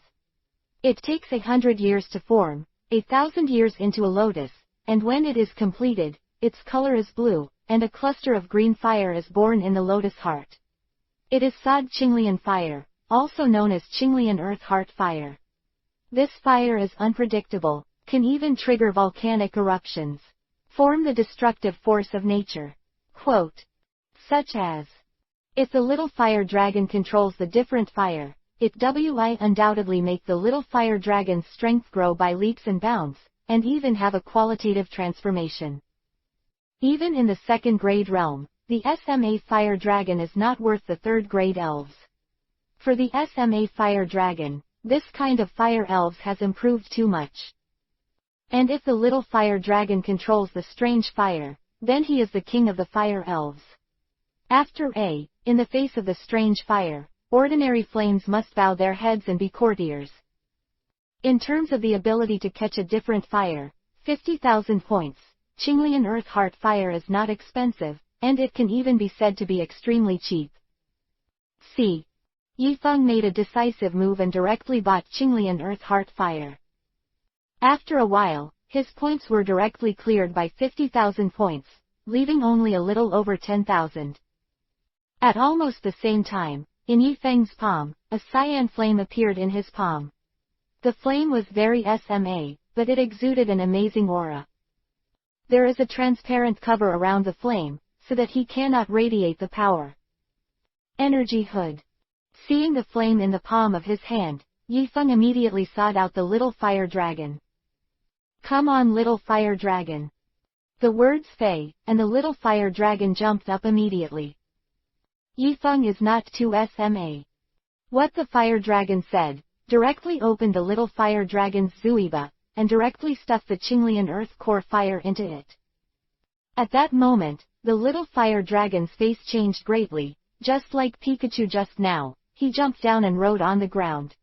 It takes 100 years to form, 1,000 years into a lotus, and when it is completed, its color is blue, and a cluster of green fire is born in the lotus heart. It is Sad Qinglian Fire, also known as Qinglian Earth Heart Fire. This fire is unpredictable, can even trigger volcanic eruptions, form the destructive force of nature. Quote. Such as, if the Little Fire Dragon controls the different fire, it wi undoubtedly make the Little Fire Dragon's strength grow by leaps and bounds, and even have a qualitative transformation. Even in the second grade realm, the SMA Fire Dragon is not worth the third grade elves. For the SMA Fire Dragon, this kind of fire elves has improved too much. And if the Little Fire Dragon controls the strange fire, then he is the king of the fire elves. After in the face of the strange fire, ordinary flames must bow their heads and be courtiers. In terms of the ability to catch a different fire, 50,000 points, Qinglian Earth Heart Fire is not expensive, and it can even be said to be extremely cheap. C. Yifeng made a decisive move and directly bought Qinglian Earth Heart Fire. After a while, his points were directly cleared by 50,000 points, leaving only a little over 10,000. At almost the same time, in Yifeng's palm, a cyan flame appeared in his palm. The flame was very SMA, but it exuded an amazing aura. There is a transparent cover around the flame, so that he cannot radiate the power. Energy Hood. Seeing the flame in the palm of his hand, Yifeng immediately sought out the Little Fire Dragon. Come on, Little Fire Dragon. The words Fei, and the little fire dragon jumped up immediately. Yifeng is not too SMA. What the fire dragon said, directly opened the little fire dragon's zuiba, and directly stuffed the Qinglian earth core fire into it. At that moment, the little fire dragon's face changed greatly, just like Pikachu just now. He jumped down and rode on the ground.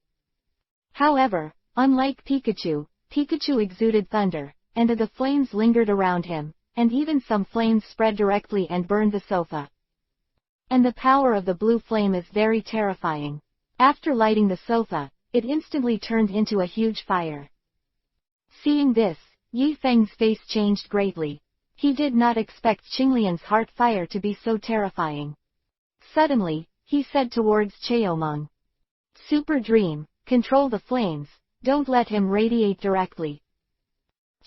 However, unlike Pikachu, Pikachu exuded thunder, and the flames lingered around him, and even some flames spread directly and burned the sofa. And the power of the blue flame is very terrifying. After lighting the sofa, it instantly turned into a huge fire. Seeing this, Yifeng's face changed greatly. He did not expect Qinglian's heart fire to be so terrifying. Suddenly, he said towards Cheomeng, "Super Dream, control the flames, don't let him radiate directly."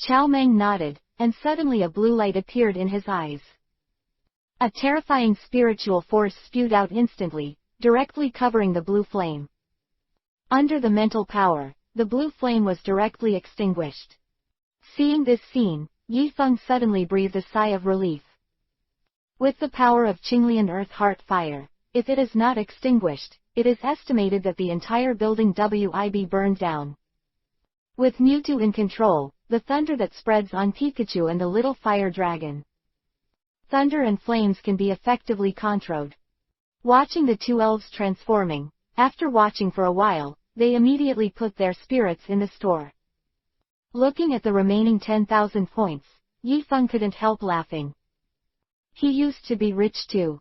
Chao Meng nodded, and suddenly a blue light appeared in his eyes. A terrifying spiritual force spewed out instantly, directly covering the blue flame. Under the mental power, the blue flame was directly extinguished. Seeing this scene, Yifeng suddenly breathed a sigh of relief. With the power of Qinglian Earth Heart Fire, if it is not extinguished, it is estimated that the entire building will burned down. With Mewtwo in control, the thunder that spreads on Pikachu and the little fire dragon. Thunder and flames can be effectively controlled. Watching the two elves transforming, after watching for a while, they immediately put their spirits in the store. Looking at the remaining 10,000 points, Yifeng couldn't help laughing. He used to be rich too.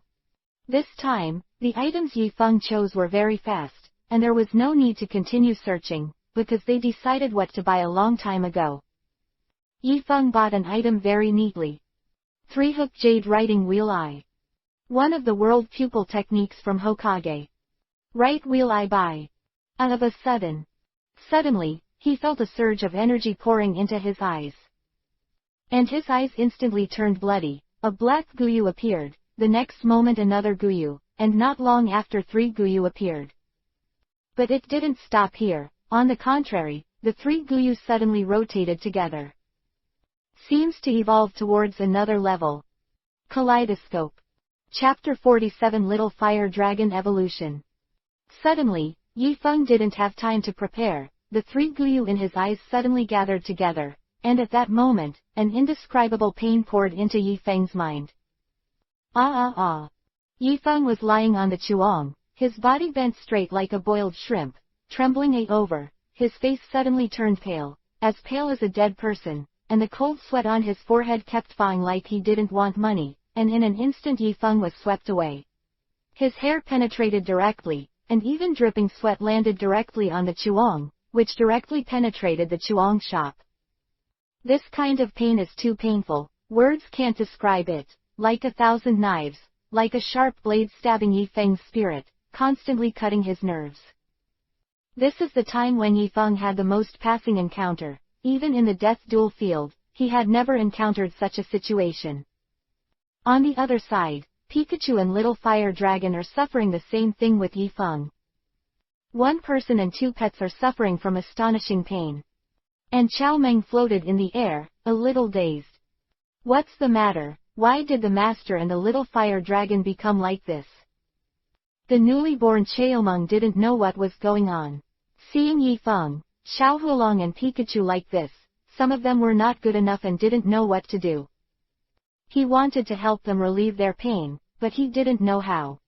This time, the items Yifeng chose were very fast, and there was no need to continue searching, because they decided what to buy a long time ago. Yifeng bought an item very neatly. 3-hook jade writing wheel eye. One of the world pupil techniques from Hokage. Right wheel eye buy. Of a sudden. Suddenly, he felt a surge of energy pouring into his eyes. And his eyes instantly turned bloody. A black Guyu appeared, the next moment another Guyu, and not long after 3 Guyu appeared. But it didn't stop here. On the contrary, the 3 Guyu suddenly rotated together. Seems to evolve towards another level. Kaleidoscope. Chapter 47 Little Fire Dragon Evolution. Suddenly, Yifeng didn't have time to prepare. The 3 Guyu in his eyes suddenly gathered together, and at that moment, an indescribable pain poured into Yifeng's mind. Yifeng was lying on the chuang, his body bent straight like a boiled shrimp, trembling over. His face suddenly turned pale as a dead person, and the cold sweat on his forehead kept falling like he didn't want money, and in an instant Yifeng was swept away. His hair penetrated directly, and even dripping sweat landed directly on the chuang, which directly penetrated the chuang shop. This kind of pain is too painful, words can't describe it, like 1,000 knives, like a sharp blade stabbing Yifeng's spirit, constantly cutting his nerves. This is the time when Yifeng had the most passing encounter. Even in the death duel field, he had never encountered such a situation. On the other side, Pikachu and Little Fire Dragon are suffering the same thing with Yifeng. One person and 2 pets are suffering from astonishing pain. And Chao Meng floated in the air, a little dazed. What's the matter? Why did the master and the Little Fire Dragon become like this? The newly born Cheomeng didn't know what was going on. Seeing Yifeng, Xiaohualong and Pikachu like this, some of them were not good enough and didn't know what to do. He wanted to help them relieve their pain, but he didn't know how.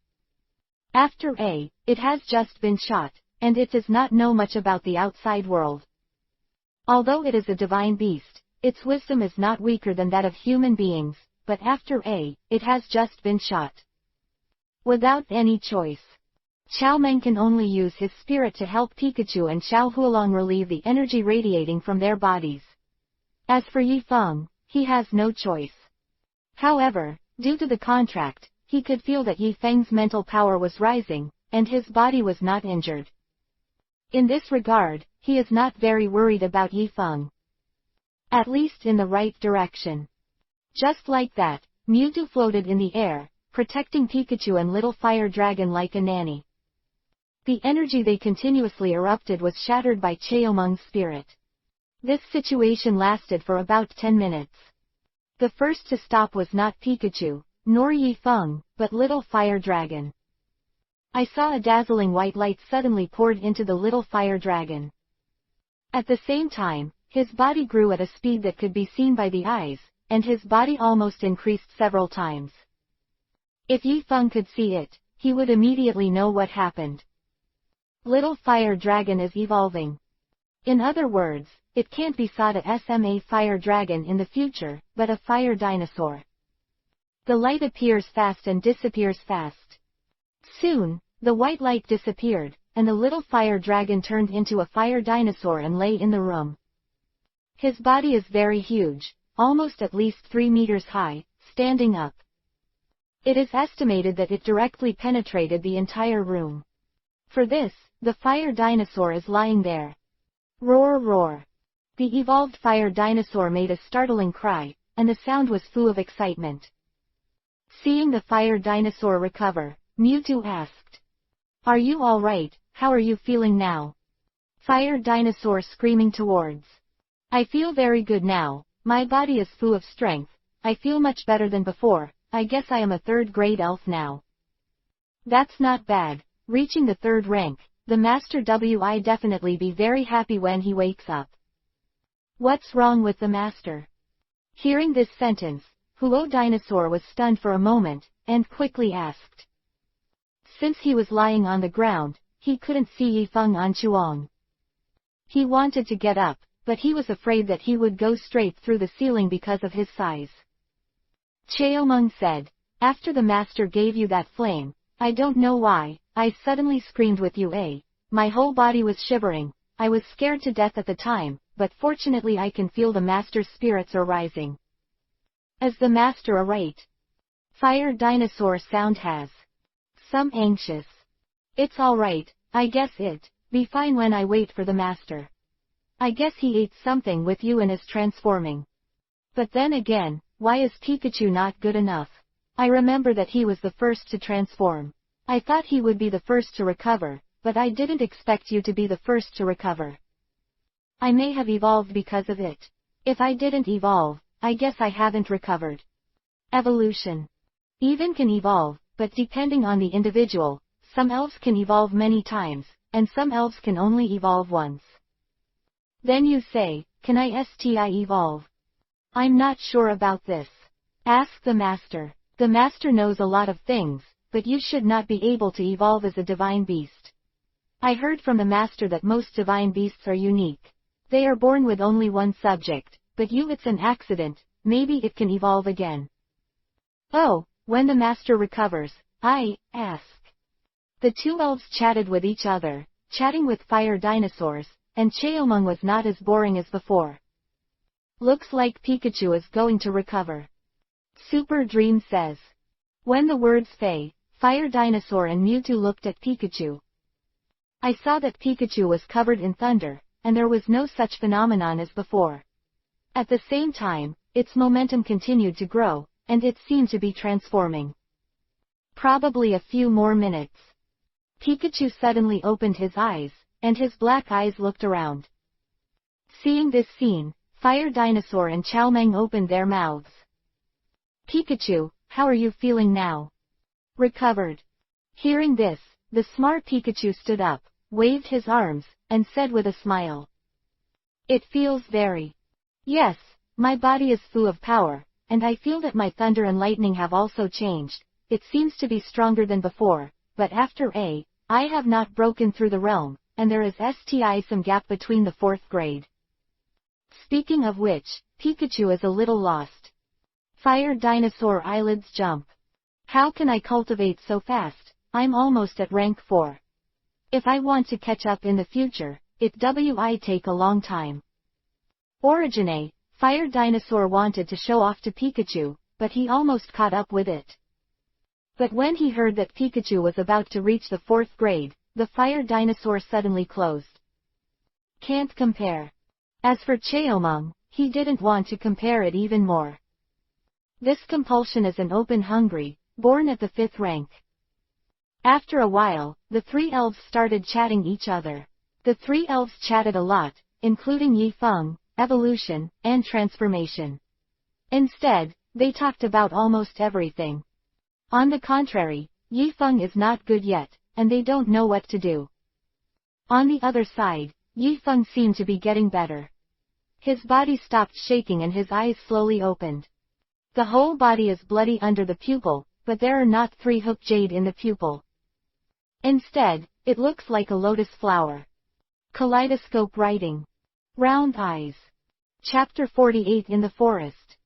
After it has just been shot, and it does not know much about the outside world. Although it is a divine beast, its wisdom is not weaker than that of human beings, but after it has just been shot. Without any choice, Chao Meng can only use his spirit to help Pikachu and Xiaohualong relieve the energy radiating from their bodies. As for Yifeng, he has no choice. However, due to the contract, he could feel that Yifeng's mental power was rising, and his body was not injured. In this regard, he is not very worried about Yifeng. At least in the right direction. Just like that, Mewtwo floated in the air, protecting Pikachu and Little Fire Dragon like a nanny. The energy they continuously erupted was shattered by Cheomeng's spirit. This situation lasted for about 10 minutes. The first to stop was not Pikachu, nor Yi Feng, but little fire dragon. I saw a dazzling white light suddenly poured into the little fire dragon. At the same time, his body grew at a speed that could be seen by the eyes, and his body almost increased several times. If Yi Feng could see it, he would immediately know what happened. Little fire dragon is evolving. In other words, it can't be sought a SMA fire dragon in the future, but a fire dinosaur. The light appears fast and disappears fast. Soon, the white light disappeared, and the little fire dragon turned into a fire dinosaur and lay in the room. His body is very huge, almost at least 3 meters high, standing up. It is estimated that it directly penetrated the entire room. For this, the fire dinosaur is lying there. Roar roar. The evolved fire dinosaur made a startling cry, and the sound was full of excitement. Seeing the fire dinosaur recover, Mewtwo asked, "Are you alright? How are you feeling now?" Fire dinosaur screaming towards, "I feel very good now, my body is full of strength, I feel much better than before, I guess I am a 3rd grade elf now." That's not bad, reaching the 3rd rank, the master will definitely be very happy when he wakes up. What's wrong with the master? Hearing this sentence, Huo Dinosaur was stunned for a moment, and quickly asked. Since he was lying on the ground, he couldn't see Yi Feng on Chuang. He wanted to get up, but he was afraid that he would go straight through the ceiling because of his size. Cheomeng said, "After the master gave you that flame, I don't know why, I suddenly screamed with you. My whole body was shivering, I was scared to death at the time, but fortunately I can feel the master's spirits are rising." Is the master alright? Fire dinosaur sound has some anxious. It's alright, I guess it be fine when I wait for the master. I guess he ate something with you and is transforming. But then again, why is Pikachu not good enough? I remember that he was the first to transform. I thought he would be the first to recover, but I didn't expect you to be the first to recover. I may have evolved because of it. If I didn't evolve, I guess I haven't recovered. Evolution. Even can evolve, but depending on the individual, some elves can evolve many times, and some elves can only evolve once. Then you say, can I evolve? I'm not sure about this. Ask the master. The master knows a lot of things, but you should not be able to evolve as a divine beast. I heard from the master that most divine beasts are unique. They are born with only one subject, but it's an accident, maybe it can evolve again. Oh, when the master recovers, I ask. The 2 elves chatted with each other, chatting with fire dinosaurs, and Cheomeng was not as boring as before. Looks like Pikachu is going to recover. Super Dream says. When the words Fire Dinosaur and Mewtwo looked at Pikachu, I saw that Pikachu was covered in thunder, and there was no such phenomenon as before. At the same time, its momentum continued to grow, and it seemed to be transforming. Probably a few more minutes. Pikachu suddenly opened his eyes, and his black eyes looked around. Seeing this scene, Fire Dinosaur and Cheomeng opened their mouths. Pikachu, how are you feeling now? Recovered. Hearing this, the smart Pikachu stood up, waved his arms, and said with a smile. It feels very. Yes, my body is full of power, and I feel that my thunder and lightning have also changed. It seems to be stronger than before, but after I have not broken through the realm, and there is some gap between the 4th grade. Speaking of which, Pikachu is a little lost. Fire Dinosaur eyelids jump. How can I cultivate so fast? I'm almost at rank 4. If I want to catch up in the future, it will take a long time. Origine, Fire Dinosaur wanted to show off to Pikachu, but he almost caught up with it. But when he heard that Pikachu was about to reach the 4th grade, the Fire Dinosaur suddenly closed. Can't compare. As for Cheomeng, he didn't want to compare it even more. This compulsion is an open hungry, born at the 5th rank. After a while, the 3 elves started chatting each other. The 3 elves chatted a lot, including Yi Feng, evolution, and transformation. Instead, they talked about almost everything. On the contrary, Yifeng is not good yet, and they don't know what to do. On the other side, Yifeng seemed to be getting better. His body stopped shaking and his eyes slowly opened. The whole body is bloody under the pupil, but there are not 3 hook jade in the pupil. Instead, it looks like a lotus flower. Kaleidoscope writing. Round eyes. Chapter 48 in the forest.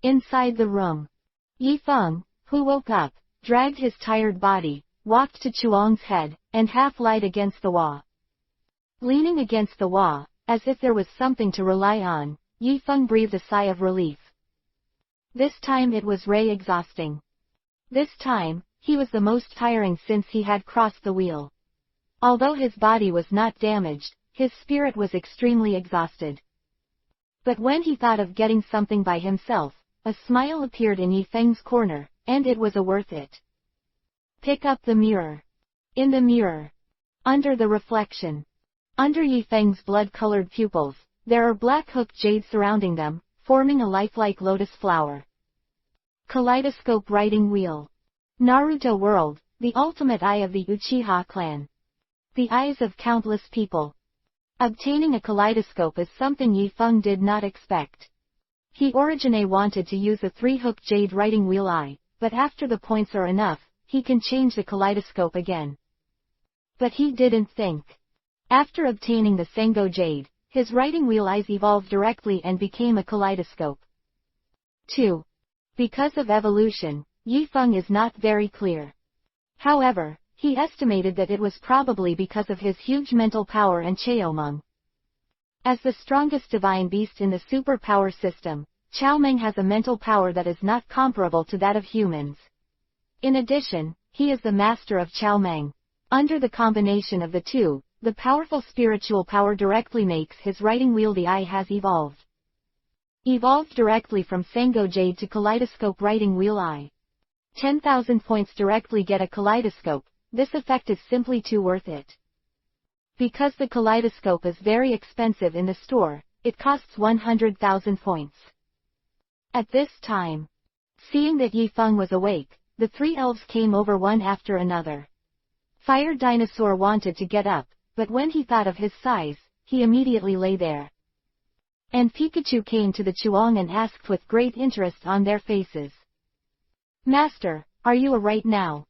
Inside the room. Yifeng, who woke up, dragged his tired body, walked to Chuang's head, and half lied against the wall. Leaning against the wall, as if there was something to rely on, Yifeng breathed a sigh of relief. This time it was exhausting. This time, he was the most tiring since he had crossed the wheel. Although his body was not damaged, his spirit was extremely exhausted. But when he thought of getting something by himself, a smile appeared in Yifeng's corner, and it was worth it. Pick up the mirror. In the mirror. Under the reflection. Under Yifeng's blood-colored pupils, there are black hook jades surrounding them, forming a lifelike lotus flower. Kaleidoscope writing wheel. Naruto World, the ultimate eye of the Uchiha clan. The eyes of countless people. Obtaining a kaleidoscope is something Yifeng did not expect. He originally wanted to use a 3-hook jade writing wheel eye, but after the points are enough, he can change the kaleidoscope again. But he didn't think. After obtaining the Sengo jade, his writing wheel eyes evolved directly and became a kaleidoscope. 2. Because of evolution, Yifeng is not very clear. However, he estimated that it was probably because of his huge mental power and Chaomeng. As the strongest divine beast in the superpower system, Chaomeng has a mental power that is not comparable to that of humans. In addition, he is the master of Chaomeng. Under the combination of the two, the powerful spiritual power directly makes his writing wheel the eye has evolved. Evolved directly from Sengo Jade to Kaleidoscope writing wheel eye. 10,000 points directly get a kaleidoscope, this effect is simply too worth it. Because the kaleidoscope is very expensive in the store, it costs 100,000 points. At this time, seeing that Yifeng was awake, the 3 elves came over one after another. Fire Dinosaur wanted to get up, but when he thought of his size, he immediately lay there. And Pikachu came to the Chuang and asked with great interest on their faces. Master, are you alright now?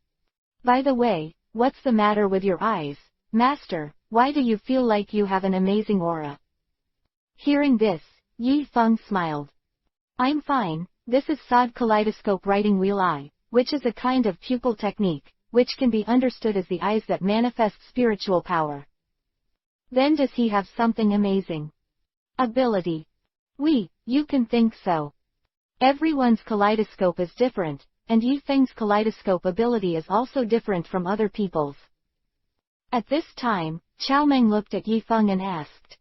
By the way, what's the matter with your eyes, Master, why do you feel like you have an amazing aura? Hearing this, Yifeng smiled. I'm fine, this is Sod Kaleidoscope writing wheel eye, which is a kind of pupil technique, which can be understood as the eyes that manifest spiritual power. Then does he have something amazing? Ability. You can think so. Everyone's kaleidoscope is different, and Yifeng's kaleidoscope ability is also different from other people's. At this time, Chaomeng looked at Yifeng and asked.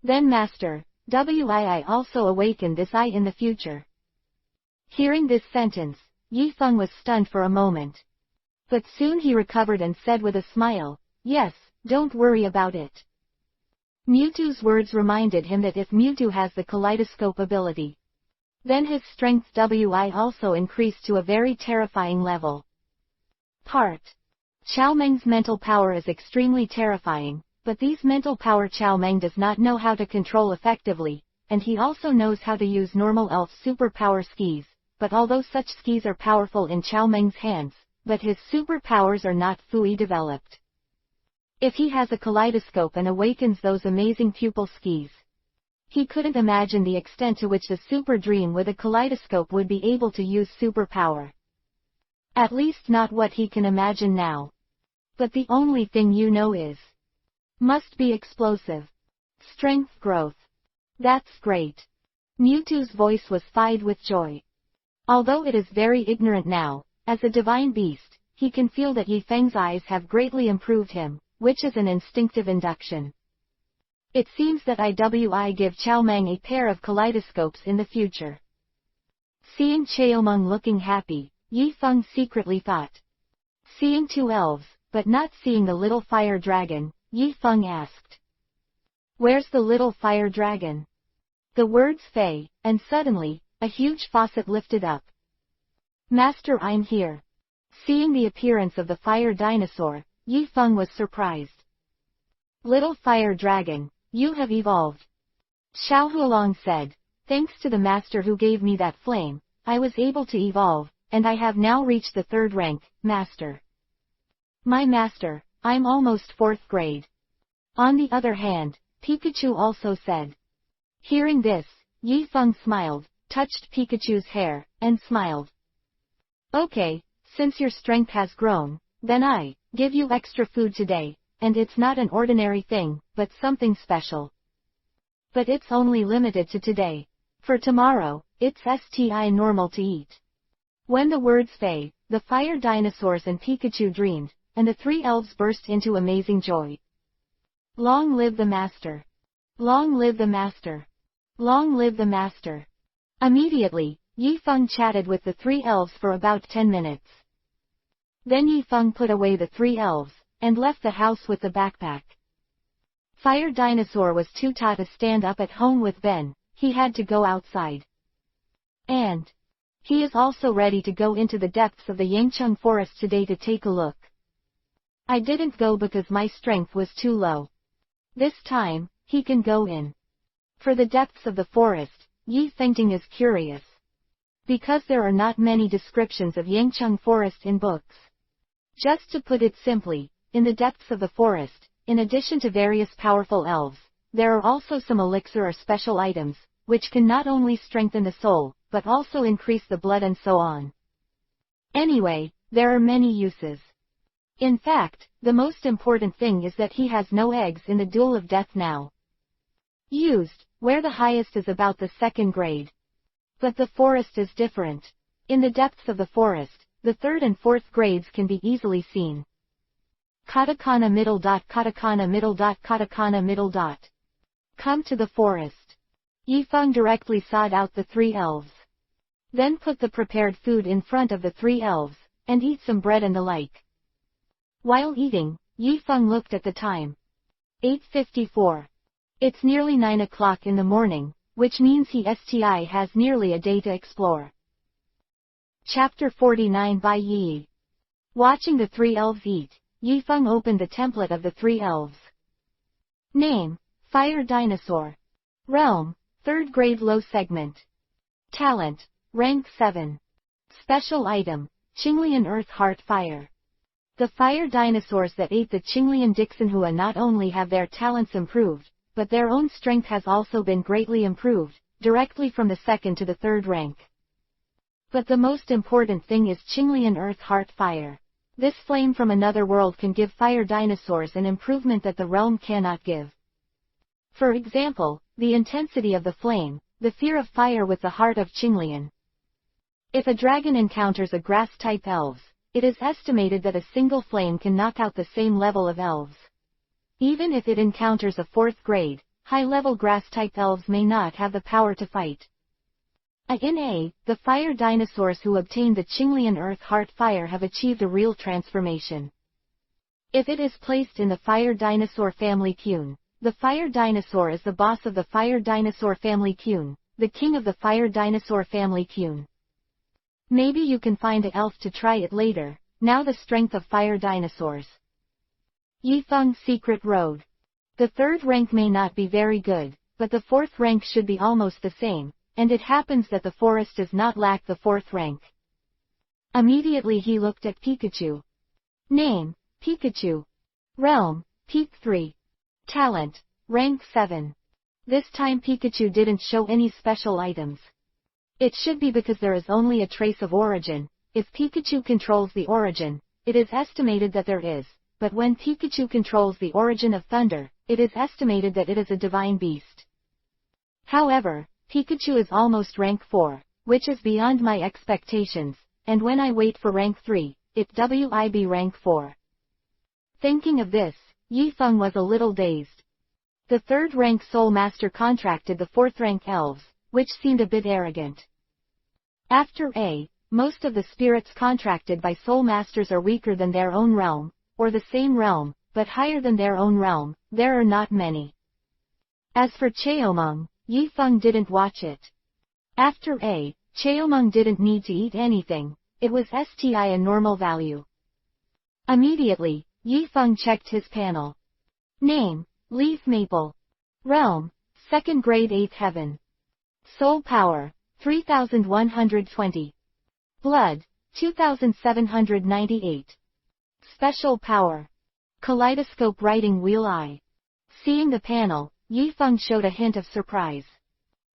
Then Master, Wii also awaken this eye in the future? Hearing this sentence, Yifeng was stunned for a moment. But soon he recovered and said with a smile, yes, don't worry about it. Mewtwo's words reminded him that if Mewtwo has the kaleidoscope ability, then his strength Wi also increased to a very terrifying level. Chaomeng's mental power is extremely terrifying, but these mental power Chaomeng does not know how to control effectively, and he also knows how to use normal elf superpower skis, but although such skis are powerful in Chaomeng's hands, but his superpowers are not fully developed. If he has a kaleidoscope and awakens those amazing pupil skis, he couldn't imagine the extent to which the super dream with a kaleidoscope would be able to use superpower. At least not what he can imagine now. But the only thing you know is, must be explosive. Strength growth. That's great. Mewtwo's voice was filled with joy. Although it is very ignorant now, as a divine beast, he can feel that Yifeng's eyes have greatly improved him, which is an instinctive induction. It seems that IWI give Chaomeng a pair of kaleidoscopes in the future. Seeing Chaomeng looking happy, Yifeng secretly thought. Seeing 2 elves, but not seeing the little fire dragon, Yifeng asked. Where's the little fire dragon? The words Fei, and suddenly, a huge faucet lifted up. Master, I'm here. Seeing the appearance of the fire dinosaur, Yi Feng was surprised. Little fire dragon, you have evolved. Xiao Hualong said, thanks to the master who gave me that flame, I was able to evolve, and I have now reached the 3rd rank, master. My master, I'm almost 4th grade. On the other hand, Pikachu also said. Hearing this, Yi Feng smiled, touched Pikachu's hair, and smiled. Okay, since your strength has grown, then I give you extra food today, and it's not an ordinary thing, but something special. But it's only limited to today. For tomorrow, it's STI normal to eat. When the words fade, the fire dinosaurs and Pikachu dreamed, and the 3 elves burst into amazing joy. Long live the master! Long live the master! Long live the master! Immediately, Yi Feng chatted with the 3 elves for about 10 minutes. Then Yi Feng put away the 3 elves, and left the house with the backpack. Fire Dinosaur was too tired to stand up at home with Ben, he had to go outside. And he is also ready to go into the depths of the Yangcheng forest today to take a look. I didn't go because my strength was too low. This time, he can go in. For the depths of the forest, Yi Fengting is curious. Because there are not many descriptions of Yangcheng forest in books. Just to put it simply, in the depths of the forest, in addition to various powerful elves, there are also some elixir or special items, which can not only strengthen the soul, but also increase the blood and so on. Anyway, there are many uses. In fact, the most important thing is that he has no eggs in the Duel of Death now. Used, where the highest is about the 2nd grade. But the forest is different. In the depths of the forest, the 3rd and 4th grades can be easily seen. Katakana middle dot katakana middle dot katakana middle dot. Come to the forest. Yi Feng directly sought out the 3 elves. Then put the prepared food in front of the 3 elves, and eat some bread and the like. While eating, Yi Feng looked at the time. 8:54. It's nearly 9 o'clock in the morning, which means he has nearly a day to explore. Chapter 49 by Yi. Watching the 3 elves eat, Yi Feng opened the template of the 3 elves. Name, Fire Dinosaur. Realm, 3rd grade low segment. Talent, rank 7. Special item, Qinglian Earth Heart Fire. The fire dinosaurs that ate the Qinglian Dixonhua not only have their talents improved, but their own strength has also been greatly improved, directly from the 2nd to the 3rd rank. But the most important thing is Qinglian Earth Heart Fire. This flame from another world can give fire dinosaurs an improvement that the realm cannot give. For example, the intensity of the flame, the fear of fire with the heart of Qinglian. If a dragon encounters a grass-type elves, it is estimated that a single flame can knock out the same level of elves. Even if it encounters a 4th grade, high-level grass-type elves may not have the power to fight. The fire dinosaurs who obtained the Qinglian Earth Heart Fire have achieved a real transformation. If it is placed in the fire dinosaur family Qun, the fire dinosaur is the boss of the fire dinosaur family Qun, the king of the fire dinosaur family Qun. Maybe you can find an elf to try it later. Now the strength of fire dinosaurs. Yi Feng's Secret Road. The 3rd rank may not be very good, but the 4th rank should be almost the same. And it happens that the forest does not lack the 4th rank. Immediately he looked at Pikachu. Name, Pikachu. Realm, Peak 3. Talent, rank 7. This time Pikachu didn't show any special items. It should be because there is only a trace of origin. If Pikachu controls the origin, it is estimated that there is, but when Pikachu controls the origin of thunder, it is estimated that it is a divine beast. However, Pikachu is almost rank 4, which is beyond my expectations, and when I wait for rank 3, it will be rank 4. Thinking of this, Yi Feng was a little dazed. The 3rd rank Soul Master contracted the 4th rank elves, which seemed a bit arrogant. After most of the spirits contracted by Soul Masters are weaker than their own realm, or the same realm, but higher than their own realm, there are not many. As for Cheomeng, Yi Feng didn't watch it. After A, Cheomung didn't need to eat anything, it was STI a normal value. Immediately, Yifeng checked his panel. Name, Leaf Maple. Realm, 2nd grade 8th heaven. Soul power, 3120. Blood, 2798. Special power. Kaleidoscope writing wheel eye. Seeing the panel, Yifeng showed a hint of surprise.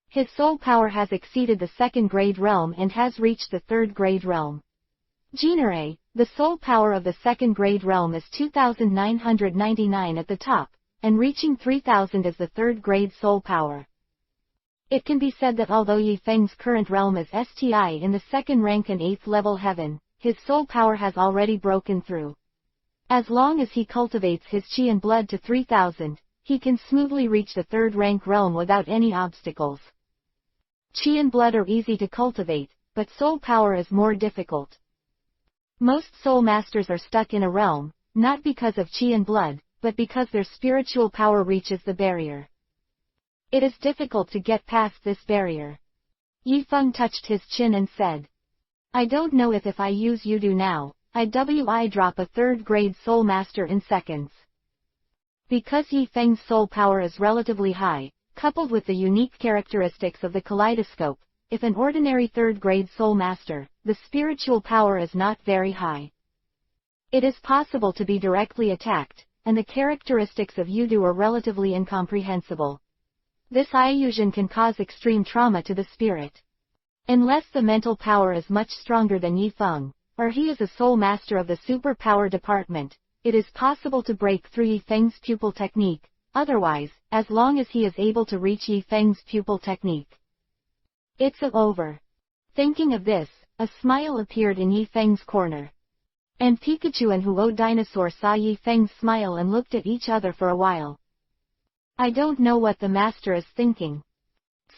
His soul power has exceeded the 2nd grade realm and has reached the 3rd grade realm. Genre, the soul power of the 2nd grade realm is 2999 at the top, and reaching 3000 is the 3rd grade soul power. It can be said that although Yifeng's current realm is STI in the 2nd rank and 8th level heaven, his soul power has already broken through. As long as he cultivates his chi and blood to 3000, he can smoothly reach the 3rd rank realm without any obstacles. Chi and blood are easy to cultivate, but soul power is more difficult. Most soul masters are stuck in a realm, not because of chi and blood, but because their spiritual power reaches the barrier. It is difficult to get past this barrier. Yifeng touched his chin and said, I don't know if I use Yudu now, I drop a 3rd grade soul master in seconds. Because Yifeng's soul power is relatively high, coupled with the unique characteristics of the kaleidoscope, if an ordinary 3rd grade soul master, the spiritual power is not very high. It is possible to be directly attacked, and the characteristics of Yudu are relatively incomprehensible. This illusion can cause extreme trauma to the spirit. Unless the mental power is much stronger than Yifeng, or he is a soul master of the superpower department, it is possible to break through Yifeng's pupil technique, otherwise, as long as he is able to reach Yifeng's pupil technique. It's over. Thinking of this, a smile appeared in Yifeng's corner. And Pikachu and Huo Dinosaur saw Yifeng's smile and looked at each other for a while. I don't know what the master is thinking.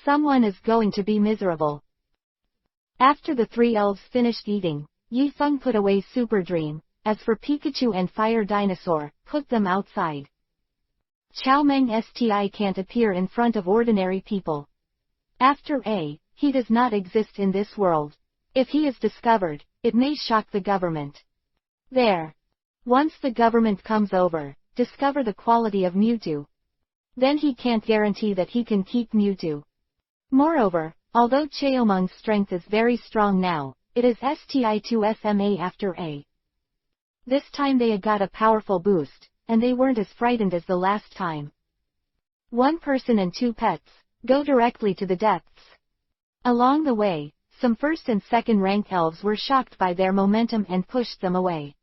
Someone is going to be miserable. After the 3 elves finished eating, Yifeng put away Super Dream. As for Pikachu and Fire Dinosaur, put them outside. Chow Meng Sti can't appear in front of ordinary people. After A, he does not exist in this world. If he is discovered, it may shock the government. There. Once the government comes over, discover the quality of Mewtwo. Then he can't guarantee that he can keep Mewtwo. Moreover, although Cheomung's strength is very strong now, it is STI2 SMA after A. This time they had got a powerful boost, and they weren't as frightened as the last time. 1 person and 2 pets, go directly to the depths. Along the way, some 1st and 2nd rank elves were shocked by their momentum and pushed them away.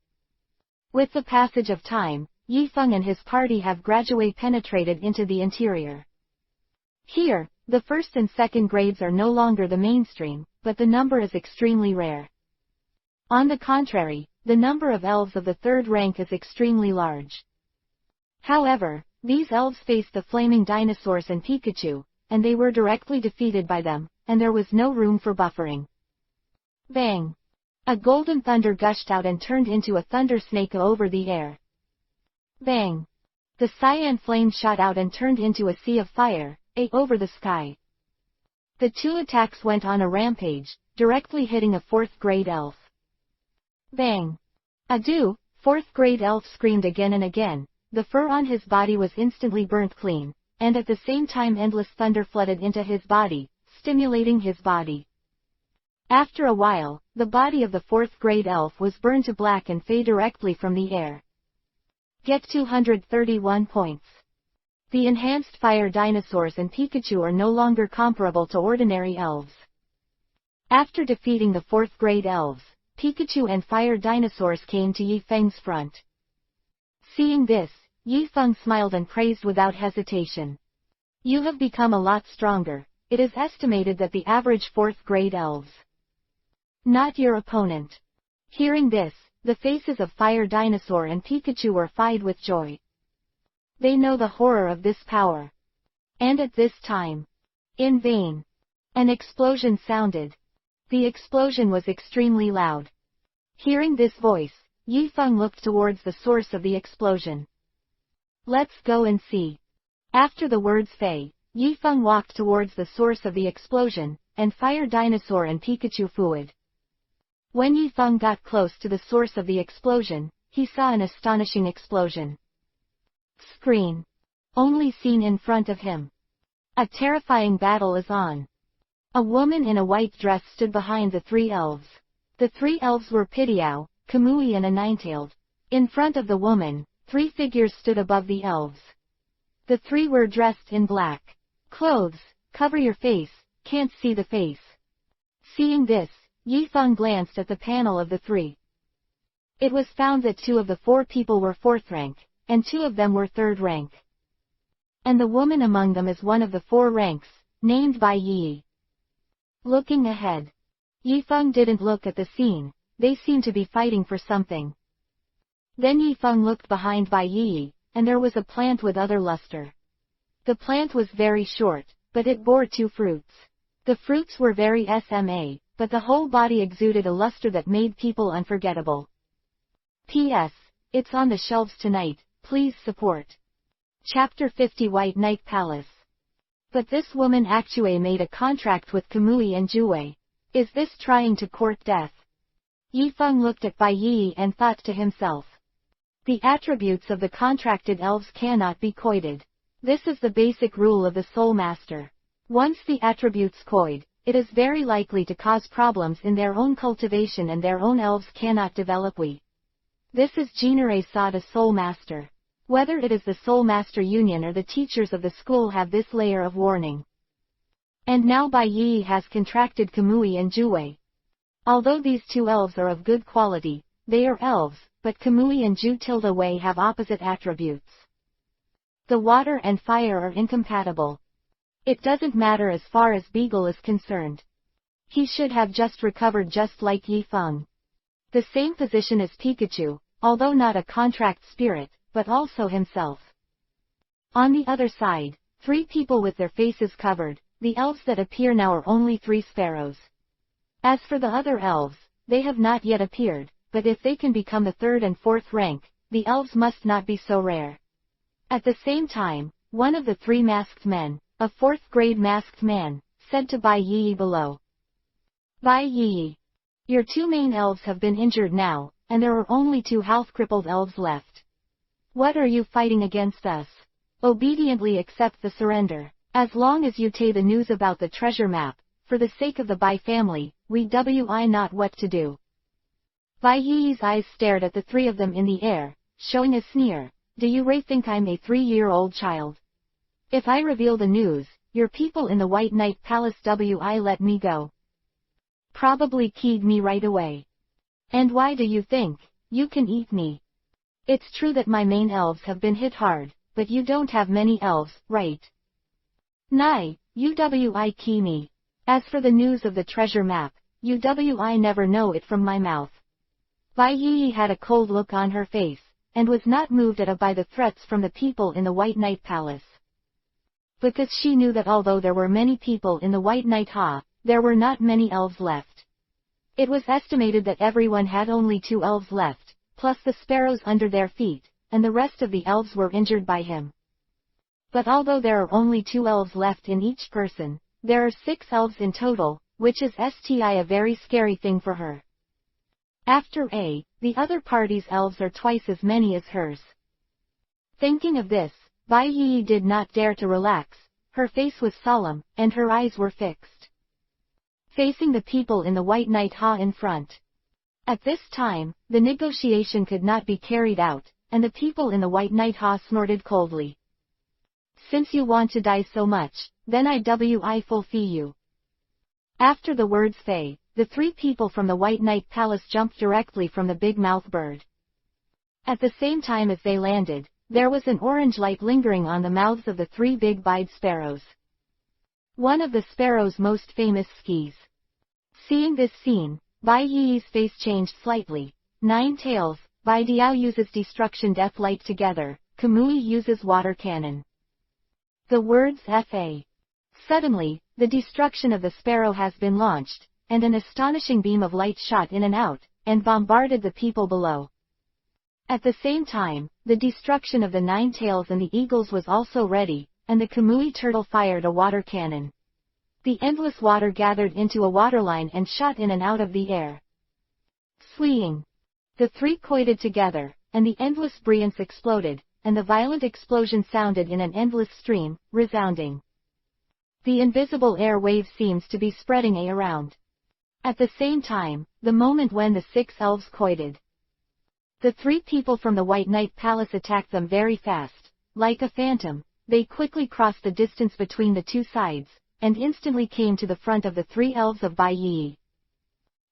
With the passage of time, Yifeng and his party have gradually penetrated into the interior. Here, the 1st and 2nd grades are no longer the mainstream, but the number is extremely rare. On the contrary, the number of elves of the 3rd rank is extremely large. However, these elves faced the flaming dinosaurs and Pikachu, and they were directly defeated by them, and there was no room for buffering. Bang! A golden thunder gushed out and turned into a thunder snake over the air. Bang! The cyan flame shot out and turned into a sea of fire, over the sky. The 2 attacks went on a rampage, directly hitting a 4th grade elf. Bang! Adieu! 4th grade elf screamed again and again. The fur on his body was instantly burnt clean, and at the same time endless thunder flooded into his body, stimulating his body. After a while, the body of the 4th grade elf was burned to black and fade directly from the air. Get 231 points. The enhanced fire dinosaurs and Pikachu are no longer comparable to ordinary elves. After defeating the 4th grade elves, Pikachu and fire dinosaurs came to Yifeng's front. Seeing this, Yifeng smiled and praised without hesitation. You have become a lot stronger. It is estimated that the average 4th grade elves. Not your opponent. Hearing this, the faces of Fire Dinosaur and Pikachu were filled with joy. They know the horror of this power. And at this time, in vain, an explosion sounded. The explosion was extremely loud. Hearing this voice, Yifeng looked towards the source of the explosion. Let's go and see. After the words Fei, Yifeng walked towards the source of the explosion, and Fire Dinosaur and Pikachu followed. When Yifeng got close to the source of the explosion, he saw an astonishing explosion. Screen. Only seen in front of him. A terrifying battle is on. A woman in a white dress stood behind the three elves. The three elves were Pidiao, Kamui and a Ninetailed. In front of the woman, three figures stood above the elves. The three were dressed in black clothes. Cover your face, can't see the face. Seeing this, Yifeng glanced at the panel of the three. It was found that 2 of the 4 people were 4th rank, and 2 of them were 3rd rank. And the woman among them is one of the 4 ranks, named Bai Yi. Looking ahead. Yifeng didn't look at the scene, they seemed to be fighting for something. Then Yifeng looked behind Bai Yi, and there was a plant with other luster. The plant was very short, but it bore 2 fruits. The fruits were very SMA, but the whole body exuded a luster that made people unforgettable. P.S. It's on the shelves tonight, please support. Chapter 50 White Knight Palace. But this woman actually made a contract with Kamui and Jue. Is this trying to court death? Yifeng looked at Bai Yi and thought to himself. The attributes of the contracted elves cannot be coited. This is the basic rule of the Soul Master. Once the attributes coid, it is very likely to cause problems in their own cultivation and their own elves cannot develop. This is Jinare Sada Soul Master. Whether it is the Soul Master Union or the teachers of the school have this layer of warning. And now Bai Yi has contracted Kamui and Jue. Although these 2 elves are of good quality, they are elves, but Kamui and Ju-Wei have opposite attributes. The water and fire are incompatible. It doesn't matter as far as Beagle is concerned. He should have just recovered just like Yifeng. The same position as Pikachu, although not a contract spirit, but also himself. On the other side, 3 people with their faces covered, the elves that appear now are only 3 sparrows. As for the other elves, they have not yet appeared, but if they can become the 3rd and 4th rank, the elves must not be so rare. At the same time, one of the 3 masked men, a 4th grade masked man, said to Bai Yi below. Bai Yi. Your 2 main elves have been injured now, and there are only 2 health-crippled elves left. What are you fighting against us? Obediently accept the surrender. As long as you take the news about the treasure map, for the sake of the Bai family, we not what to do. Bai Yi's eyes stared at the 3 of them in the air, showing a sneer. Do you think I'm a 3-year-old child? If I reveal the news, your people in the White Knight Palace let me go. Probably keyed me right away. And why do you think you can eat me? It's true that my main elves have been hit hard, but you don't have many elves, right? Nai, UWI key me. As for the news of the treasure map, UWI never know it from my mouth. Bai Yi had a cold look on her face, and was not moved at all by the threats from the people in the White Knight Palace. Because she knew that although there were many people in the White Knight there were not many elves left. It was estimated that everyone had only 2 elves left, plus the sparrows under their feet, and the rest of the elves were injured by him. But although there are only 2 elves left in each person, there are 6 elves in total, which is a very scary thing for her. After the other party's elves are twice as many as hers. Thinking of this, Bai Yi did not dare to relax, her face was solemn, and her eyes were fixed. Facing the people in the White Knight in front. At this time, the negotiation could not be carried out, and the people in the White Knight snorted coldly. Since you want to die so much, then I fulfill you. After the words the 3 people from the White Knight Palace jumped directly from the big mouth bird. At the same time as they landed, there was an orange light lingering on the mouths of the 3 big-eyed sparrows. One of the sparrows' most famous skis. Seeing this scene, Bai Yi's face changed slightly. 9 tails, Bai Diao uses destruction death light together, Kamui uses water cannon. The words F.A. Suddenly, the destruction of the sparrow has been launched, and an astonishing beam of light shot in and out, and bombarded the people below. At the same time, the destruction of the 9 tails and the eagles was also ready, and the Kamui turtle fired a water cannon. The endless water gathered into a waterline and shot in and out of the air. Swinging. The three collided together, and the endless brilliance exploded, and the violent explosion sounded in an endless stream, resounding. The invisible air wave seems to be spreading around. At the same time, the moment when the 6 elves collided. The 3 people from the White Knight Palace attacked them very fast. Like a phantom, they quickly crossed the distance between the 2 sides, and instantly came to the front of the 3 elves of Bai Yi.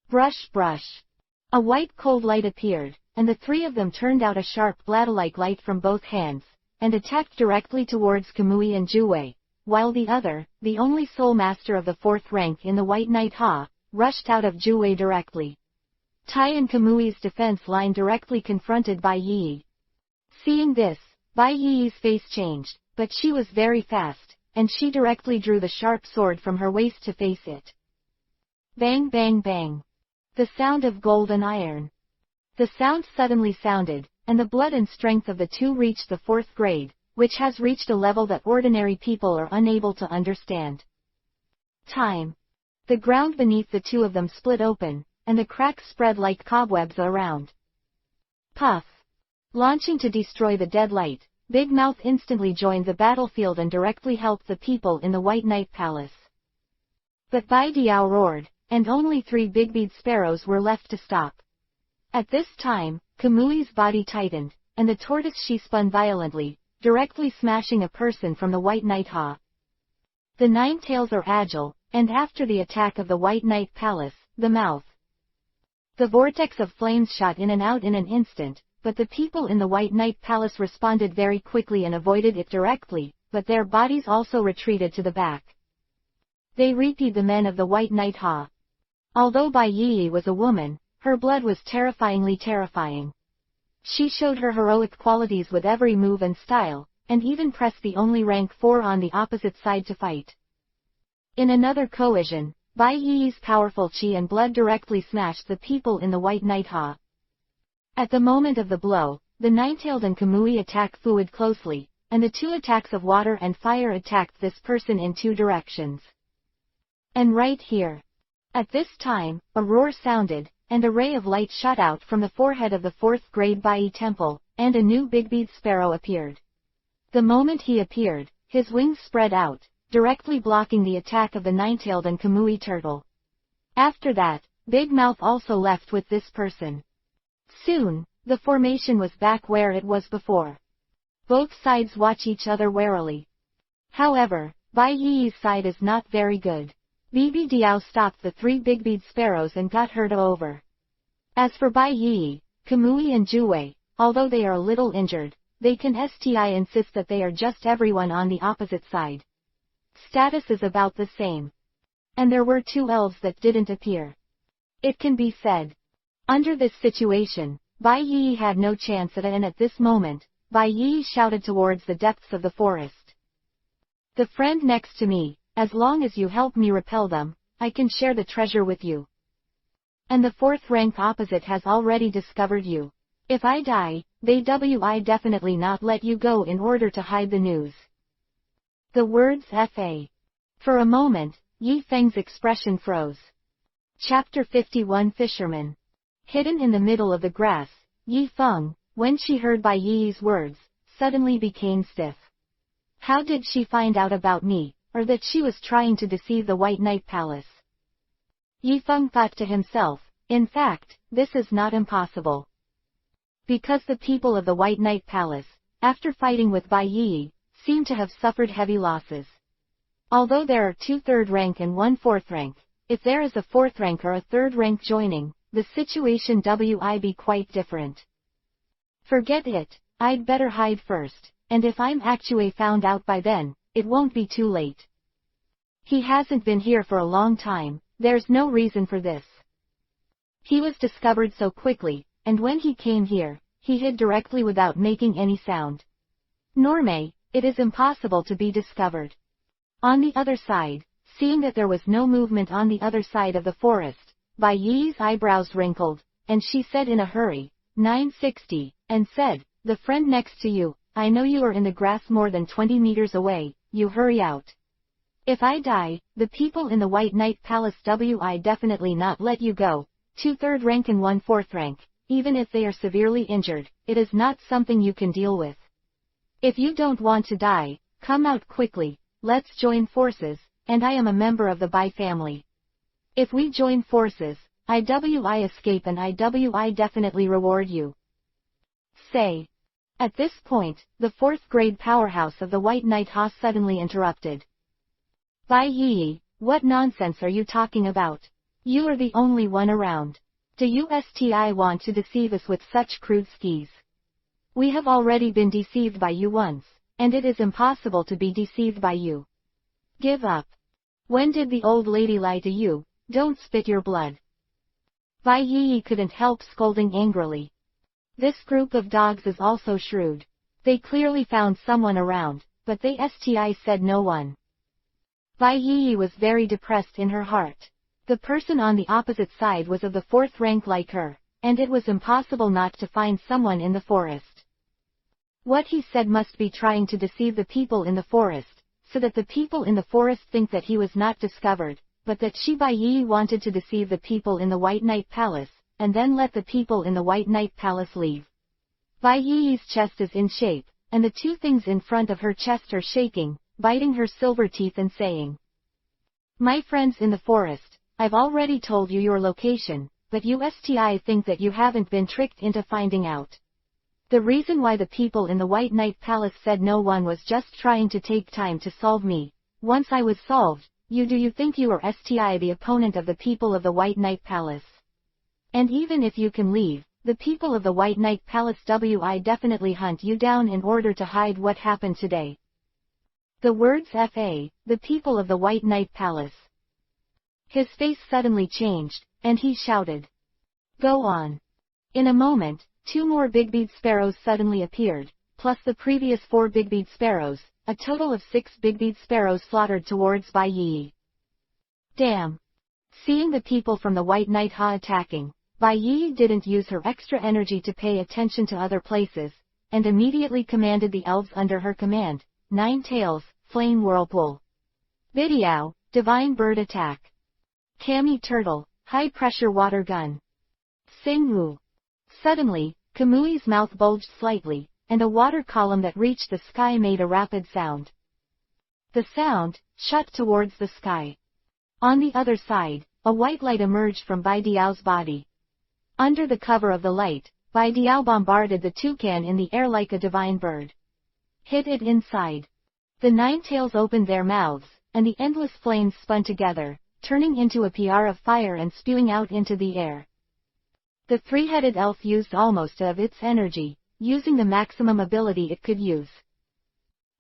Brush brush. A white cold light appeared, and the 3 of them turned out a sharp bladder-like light from both hands, and attacked directly towards Kamui and Juwei, while the other, the only soul master of the 4th rank in the White Knight Ha, rushed out of Juwei directly. Tai and Kamui's defense line directly confronted Bai Yi. Seeing this, Bai Yi's face changed, but she was very fast, and she directly drew the sharp sword from her waist to face it. Bang bang bang. The sound of gold and iron. The sound suddenly sounded, and the blood and strength of the 2 reached the 4th grade, which has reached a level that ordinary people are unable to understand. Time. The ground beneath the 2 of them split open, and the cracks spread like cobwebs around. Puff. Launching to destroy the dead light, Big Mouth instantly joined the battlefield and directly helped the people in the White Knight Palace. But Bai Diao roared, and only 3 big-bead sparrows were left to stop. At this time, Kamui's body tightened, and the tortoise she spun violently, directly smashing a person from the White Knight Ha. The 9 tails are agile, and after the attack of the White Knight Palace, the mouth. The vortex of flames shot in and out in an instant, but the people in the White Knight Palace responded very quickly and avoided it directly, but their bodies also retreated to the back. They repeated the men of the White Knight Ha. Although Bai Yi was a woman, her blood was terrifyingly terrifying. She showed her heroic qualities with every move and style, and even pressed the only rank 4 on the opposite side to fight. In another cohesion, Bai Yi's powerful chi and blood directly smashed the people in the White Knight Ha. At the moment of the blow, the 9-tailed and Kamui attack fluid closely, and the 2 attacks of water and fire attacked this person in 2 directions. And right here. At this time, a roar sounded, and a ray of light shot out from the forehead of the 4th grade Bai Temple, and a new big-bead sparrow appeared. The moment he appeared, his wings spread out, directly blocking the attack of the 9-tailed and Kamui turtle. After that, Big Mouth also left with this person. Soon, the formation was back where it was before. Both sides watch each other warily. However, Bai Yi's side is not very good. Bibi Diao stopped the 3 big-bead sparrows and got her over. As for Bai Yi, Kamui and Juwei, although they are a little injured, they can insist that they are just everyone on the opposite side. Status is about the same. And there were 2 elves that didn't appear. It can be said. Under this situation, Bai Yi had no chance and at this moment, Bai Yi shouted towards the depths of the forest. The friend next to me, as long as you help me repel them, I can share the treasure with you. And the 4th rank opposite has already discovered you. If I die, they will definitely not let you go in order to hide the news. The words Fa. For a moment, Yi Feng's expression froze. Chapter 51 Fisherman. Hidden in the middle of the grass, Yi Feng, when she heard Bai Yi's words, suddenly became stiff. How did she find out about me, or that she was trying to deceive the White Knight Palace? Yi Feng thought to himself, in fact, this is not impossible. Because the people of the White Knight Palace, after fighting with Bai Yi, seem to have suffered heavy losses. Although there are 2 3rd rank and 1 4th rank, if there is a 4th rank or a 3rd rank joining, the situation will be quite different. Forget it, I'd better hide first, and if I'm actually found out by then, it won't be too late. He hasn't been here for a long time, there's no reason for this. He was discovered so quickly, and when he came here, he hid directly without making any sound. Normally, it is impossible to be discovered. On the other side, seeing that there was no movement on the other side of the forest, Bai Yi's eyebrows wrinkled, and she said in a hurry, 960, and said, the friend next to you, I know you are in the grass more than 20 meters away, you hurry out. If I die, the people in the White Knight Palace will definitely not let you go, 2/3 rank and 1/4 rank, even if they are severely injured, it is not something you can deal with. If you don't want to die, come out quickly, let's join forces, and I am a member of the Bai family. If we join forces, I escape and I definitely reward you. Say. At this point, the 4th grade powerhouse of the White Knight Ha suddenly interrupted. Bai Yi, what nonsense are you talking about? You are the only one around. Do you want to deceive us with such crude schemes? We have already been deceived by you once, and it is impossible to be deceived by you. Give up. When did the old lady lie to you? Don't spit your blood. Bai Yi couldn't help scolding angrily. This group of dogs is also shrewd. They clearly found someone around, but they said no one. Bai Yi was very depressed in her heart. The person on the opposite side was of the 4th rank like her, and it was impossible not to find someone in the forest. What he said must be trying to deceive the people in the forest, so that the people in the forest think that he was not discovered, but that Bai Yi wanted to deceive the people in the White Knight Palace, and then let the people in the White Knight Palace leave. Bai Yi's chest is in shape, and the two things in front of her chest are shaking, biting her silver teeth and saying, "My friends in the forest, I've already told you your location, but you think that you haven't been tricked into finding out. The reason why the people in the White Knight Palace said no one was just trying to take time to solve me. Once I was solved, do you think you are the opponent of the people of the White Knight Palace? And even if you can leave, the people of the White Knight Palace will definitely hunt you down in order to hide what happened today." The words the people of the White Knight Palace. His face suddenly changed, and he shouted, "Go on." In a moment, 2 more big-bead sparrows suddenly appeared, plus the previous 4 big-bead sparrows, a total of 6 big-bead sparrows fluttered towards Bai Yi. Damn! Seeing the people from the White Knight Ha attacking, Bai Yi didn't use her extra energy to pay attention to other places, and immediately commanded the elves under her command, 9 Tails, Flame Whirlpool. Bidiao, Divine Bird Attack. Kami Turtle, High Pressure Water Gun. Sing-Wu. Suddenly, Kamui's mouth bulged slightly, and a water column that reached the sky made a rapid sound. The sound shot towards the sky. On the other side, a white light emerged from Bai Diao's body. Under the cover of the light, Bai Diao bombarded the toucan in the air like a divine bird. Hit it inside. The 9 tails opened their mouths, and the endless flames spun together, turning into a PR of fire and spewing out into the air. The 3-headed elf used almost of its energy, using the maximum ability it could use.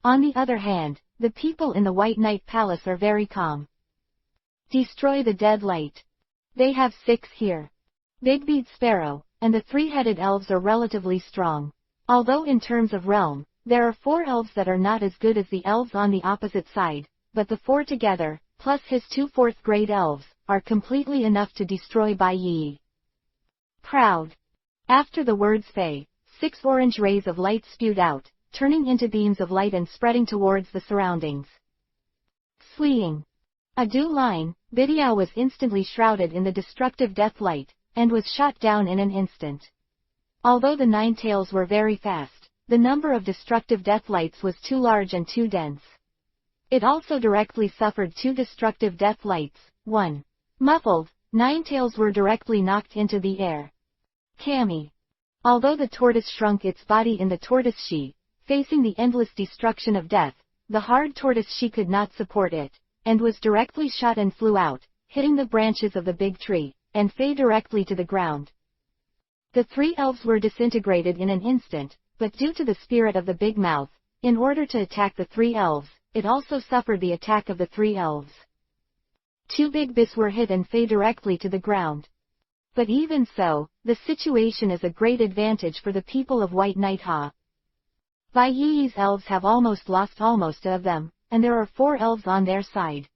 On the other hand, the people in the White Knight Palace are very calm. Destroy the dead light. They have 6 here. Big-bead sparrow, and the 3-headed elves are relatively strong. Although in terms of realm, there are 4 elves that are not as good as the elves on the opposite side, but the 4 together, plus his 2 4th grade elves, are completely enough to destroy Bai Yi. Proud. After the words Fei, 6 orange rays of light spewed out, turning into beams of light and spreading towards the surroundings. Fleeing. A dew line, Bidiao was instantly shrouded in the destructive death light, and was shot down in an instant. Although the 9 tails were very fast, the number of destructive death lights was too large and too dense. It also directly suffered 2 destructive death lights. 1. Muffled, 9 tails were directly knocked into the air. Kami. Although the tortoise shrunk its body in the tortoise she, facing the endless destruction of death, the hard tortoise she could not support it, and was directly shot and flew out, hitting the branches of the big tree, and fell directly to the ground. The 3 elves were disintegrated in an instant, but due to the spirit of the big mouth, in order to attack the 3 elves, it also suffered the attack of the 3 elves. 2 big bis were hit and fell directly to the ground. But even so, the situation is a great advantage for the people of White Knight Ha. Bai Yi's elves have almost lost almost of them, and there are 4 elves on their side.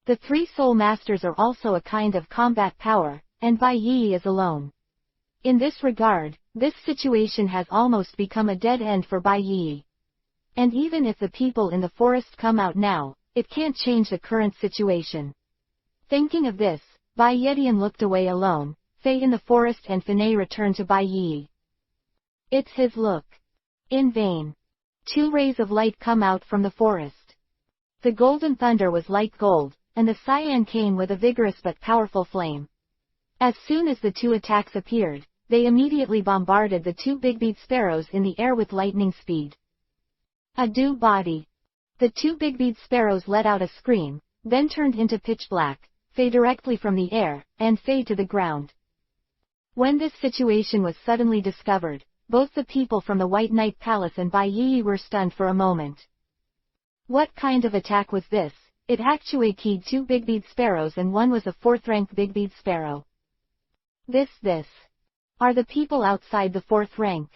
The 3 soul masters are also a kind of combat power, and Bai Yi is alone. In this regard, this situation has almost become a dead end for Bai Yi. And even if the people in the forest come out now, it can't change the current situation. Thinking of this, Bai Yetian looked away alone. Faye in the forest and Finay returned to Bai Yi. It's his look. In vain. 2 rays of light come out from the forest. The golden thunder was like gold, and the cyan came with a vigorous but powerful flame. As soon as the 2 attacks appeared, they immediately bombarded the 2 big-bead sparrows in the air with lightning speed. Adieu body. The 2 big-bead sparrows let out a scream, then turned into pitch black, Faye directly from the air, and Faye to the ground. When this situation was suddenly discovered, both the people from the White Knight Palace and Bai Yi were stunned for a moment. What kind of attack was this? It actually keyed 2 big-bead sparrows and one was a 4th-rank big-bead sparrow. This. Are the people outside the 4th rank?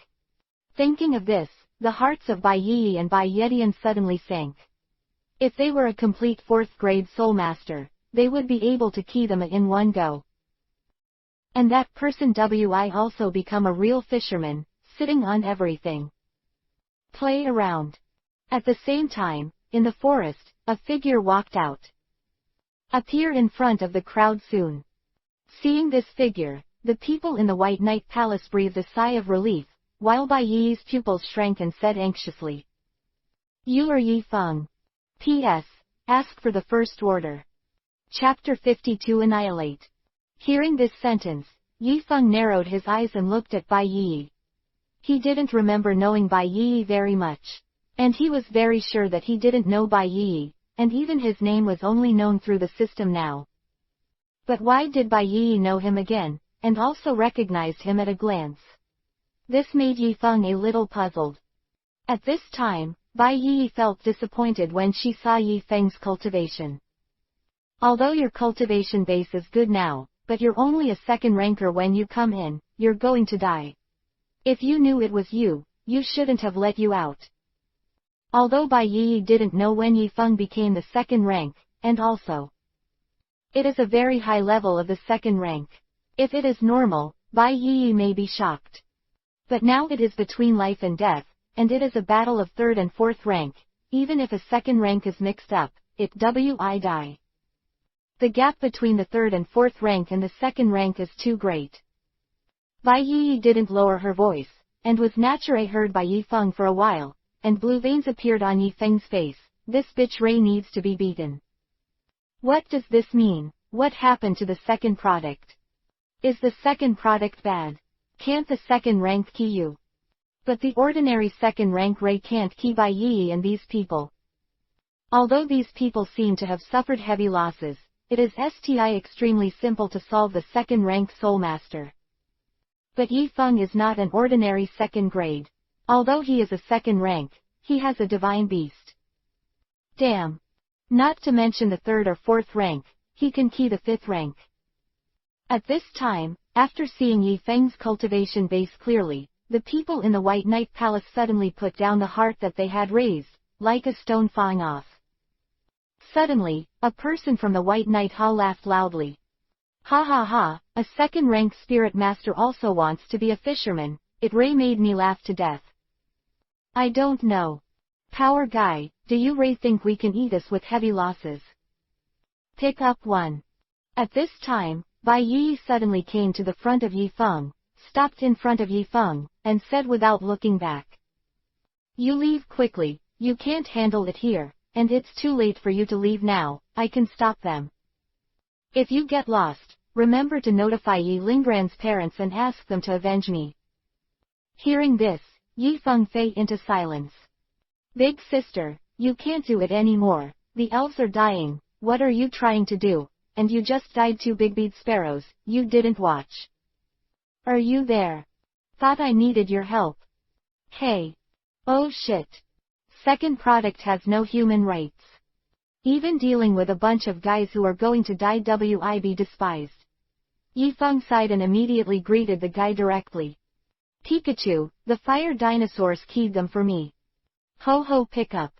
Thinking of this, the hearts of Bai Yi and Bai Yetian suddenly sank. If they were a complete 4th-grade soul master, they would be able to key them in one go. And that person wi also become a real fisherman, sitting on everything. Play around. At the same time, in the forest, a figure walked out. Appeared in front of the crowd soon. Seeing this figure, the people in the White Knight Palace breathed a sigh of relief, while Bai Yi's pupils shrank and said anxiously. You are Yi Feng. P.S. Ask for the first order. Chapter 52 Annihilate. Hearing this sentence, Yi Feng narrowed his eyes and looked at Bai Yi. He didn't remember knowing Bai Yi very much. And he was very sure that he didn't know Bai Yi, and even his name was only known through the system now. But why did Bai Yi know him again, and also recognized him at a glance? This made Yi Feng a little puzzled. At this time, Bai Yi felt disappointed when she saw Yi Feng's cultivation. Although your cultivation base is good now, but you're only a 2nd ranker when you come in, you're going to die. If you knew it was you, you shouldn't have let you out. Although Bai Yi didn't know when Yi Feng became the 2nd rank, and also, it is a very high level of the 2nd rank. If it is normal, Bai Yi may be shocked. But now it is between life and death, and it is a battle of 3rd and 4th rank. Even if a 2nd rank is mixed up, it wi die. The gap between the 3rd and 4th rank and the 2nd rank is too great. Bai Yi didn't lower her voice, and was naturally heard by Yi Feng for a while, and blue veins appeared on Yi Feng's face. This bitch Ray needs to be beaten. What does this mean? What happened to the 2nd product? Is the 2nd product bad? Can't the 2nd rank key you? But the ordinary 2nd rank Ray can't key Bai Yi and these people. Although these people seem to have suffered heavy losses, it is extremely simple to solve the 2nd rank soul master. But Yi Feng is not an ordinary 2nd grade. Although he is a 2nd rank, he has a divine beast. Damn. Not to mention the 3rd or 4th rank, he can key the 5th rank. At this time, after seeing Yi Feng's cultivation base clearly, the people in the White Knight Palace suddenly put down the heart that they had raised, like a stone falling off. Suddenly, a person from the White Knight Hall laughed loudly. Ha ha ha, a 2nd rank spirit master also wants to be a fisherman. It Ray made me laugh to death. I don't know. Power guy, do you Ray think we can eat us with heavy losses? Pick up 1. At this time, Bai Yi suddenly came to the front of Yi Feng, stopped in front of Yi Feng, and said without looking back. You leave quickly, you can't handle it here, and it's too late for you to leave now, I can stop them. If you get lost, remember to notify Yi Lingran's parents and ask them to avenge me. Hearing this, Yi Feng fell into silence. Big sister, you can't do it anymore, the elves are dying, what are you trying to do? And you just died 2 big-bead sparrows, you didn't watch. Are you there? Thought I needed your help. Hey. Oh shit. 2nd product has no human rights. Even dealing with a bunch of guys who are going to die be despised. Yi Feng sighed and immediately greeted the guy directly. Pikachu, the fire dinosaurs keyed them for me. Ho ho pick up.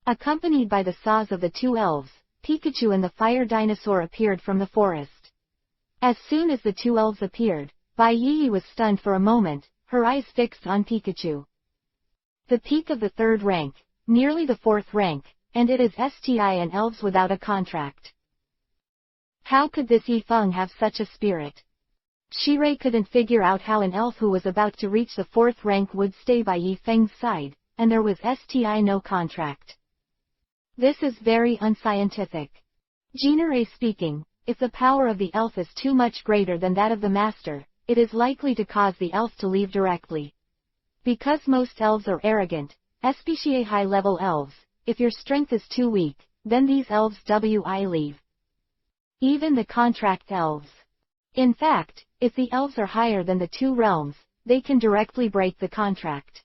Accompanied by the saws of the 2 elves, Pikachu and the fire dinosaur appeared from the forest. As soon as the 2 elves appeared, Bai Yi was stunned for a moment, her eyes fixed on Pikachu. The peak of the 3rd rank, nearly the 4th rank, and it is STI and Elves without a contract. How could this Yi Feng have such a spirit? Shirei couldn't figure out how an elf who was about to reach the 4th rank would stay by Yi Feng's side, and there was STI no contract. This is very unscientific. Generally speaking, if the power of the elf is too much greater than that of the master, it is likely to cause the elf to leave directly. Because most elves are arrogant, especially high-level elves, if your strength is too weak, then these elves will leave. Even the contract elves. In fact, if the elves are higher than the 2 realms, they can directly break the contract.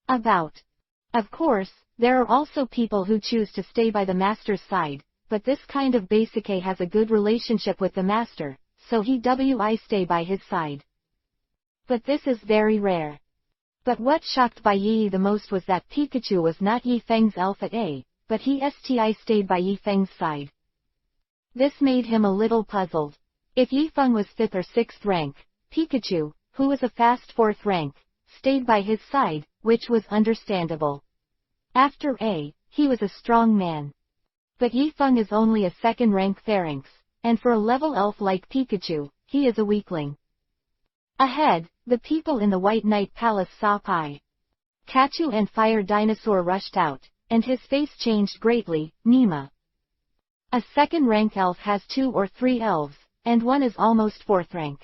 Of course, there are also people who choose to stay by the master's side, but this kind of basic A has a good relationship with the master, so he will stay by his side. But this is very rare. But what shocked Bai Yi the most was that Pikachu was not Yi Feng's elf at A, but he stayed by Yi Feng's side. This made him a little puzzled. If Yi Feng was 5th or 6th rank, Pikachu, who was a fast 4th rank, stayed by his side, which was understandable. After A, he was a strong man. But Yi Feng is only a 2nd rank pharynx, and for a level elf like Pikachu, he is a weakling. Ahead, the people in the White Knight Palace saw Pikachu and Fire Dinosaur rushed out, and his face changed greatly. Nima. A 2nd rank elf has 2 or 3 elves, and one is almost 4th rank.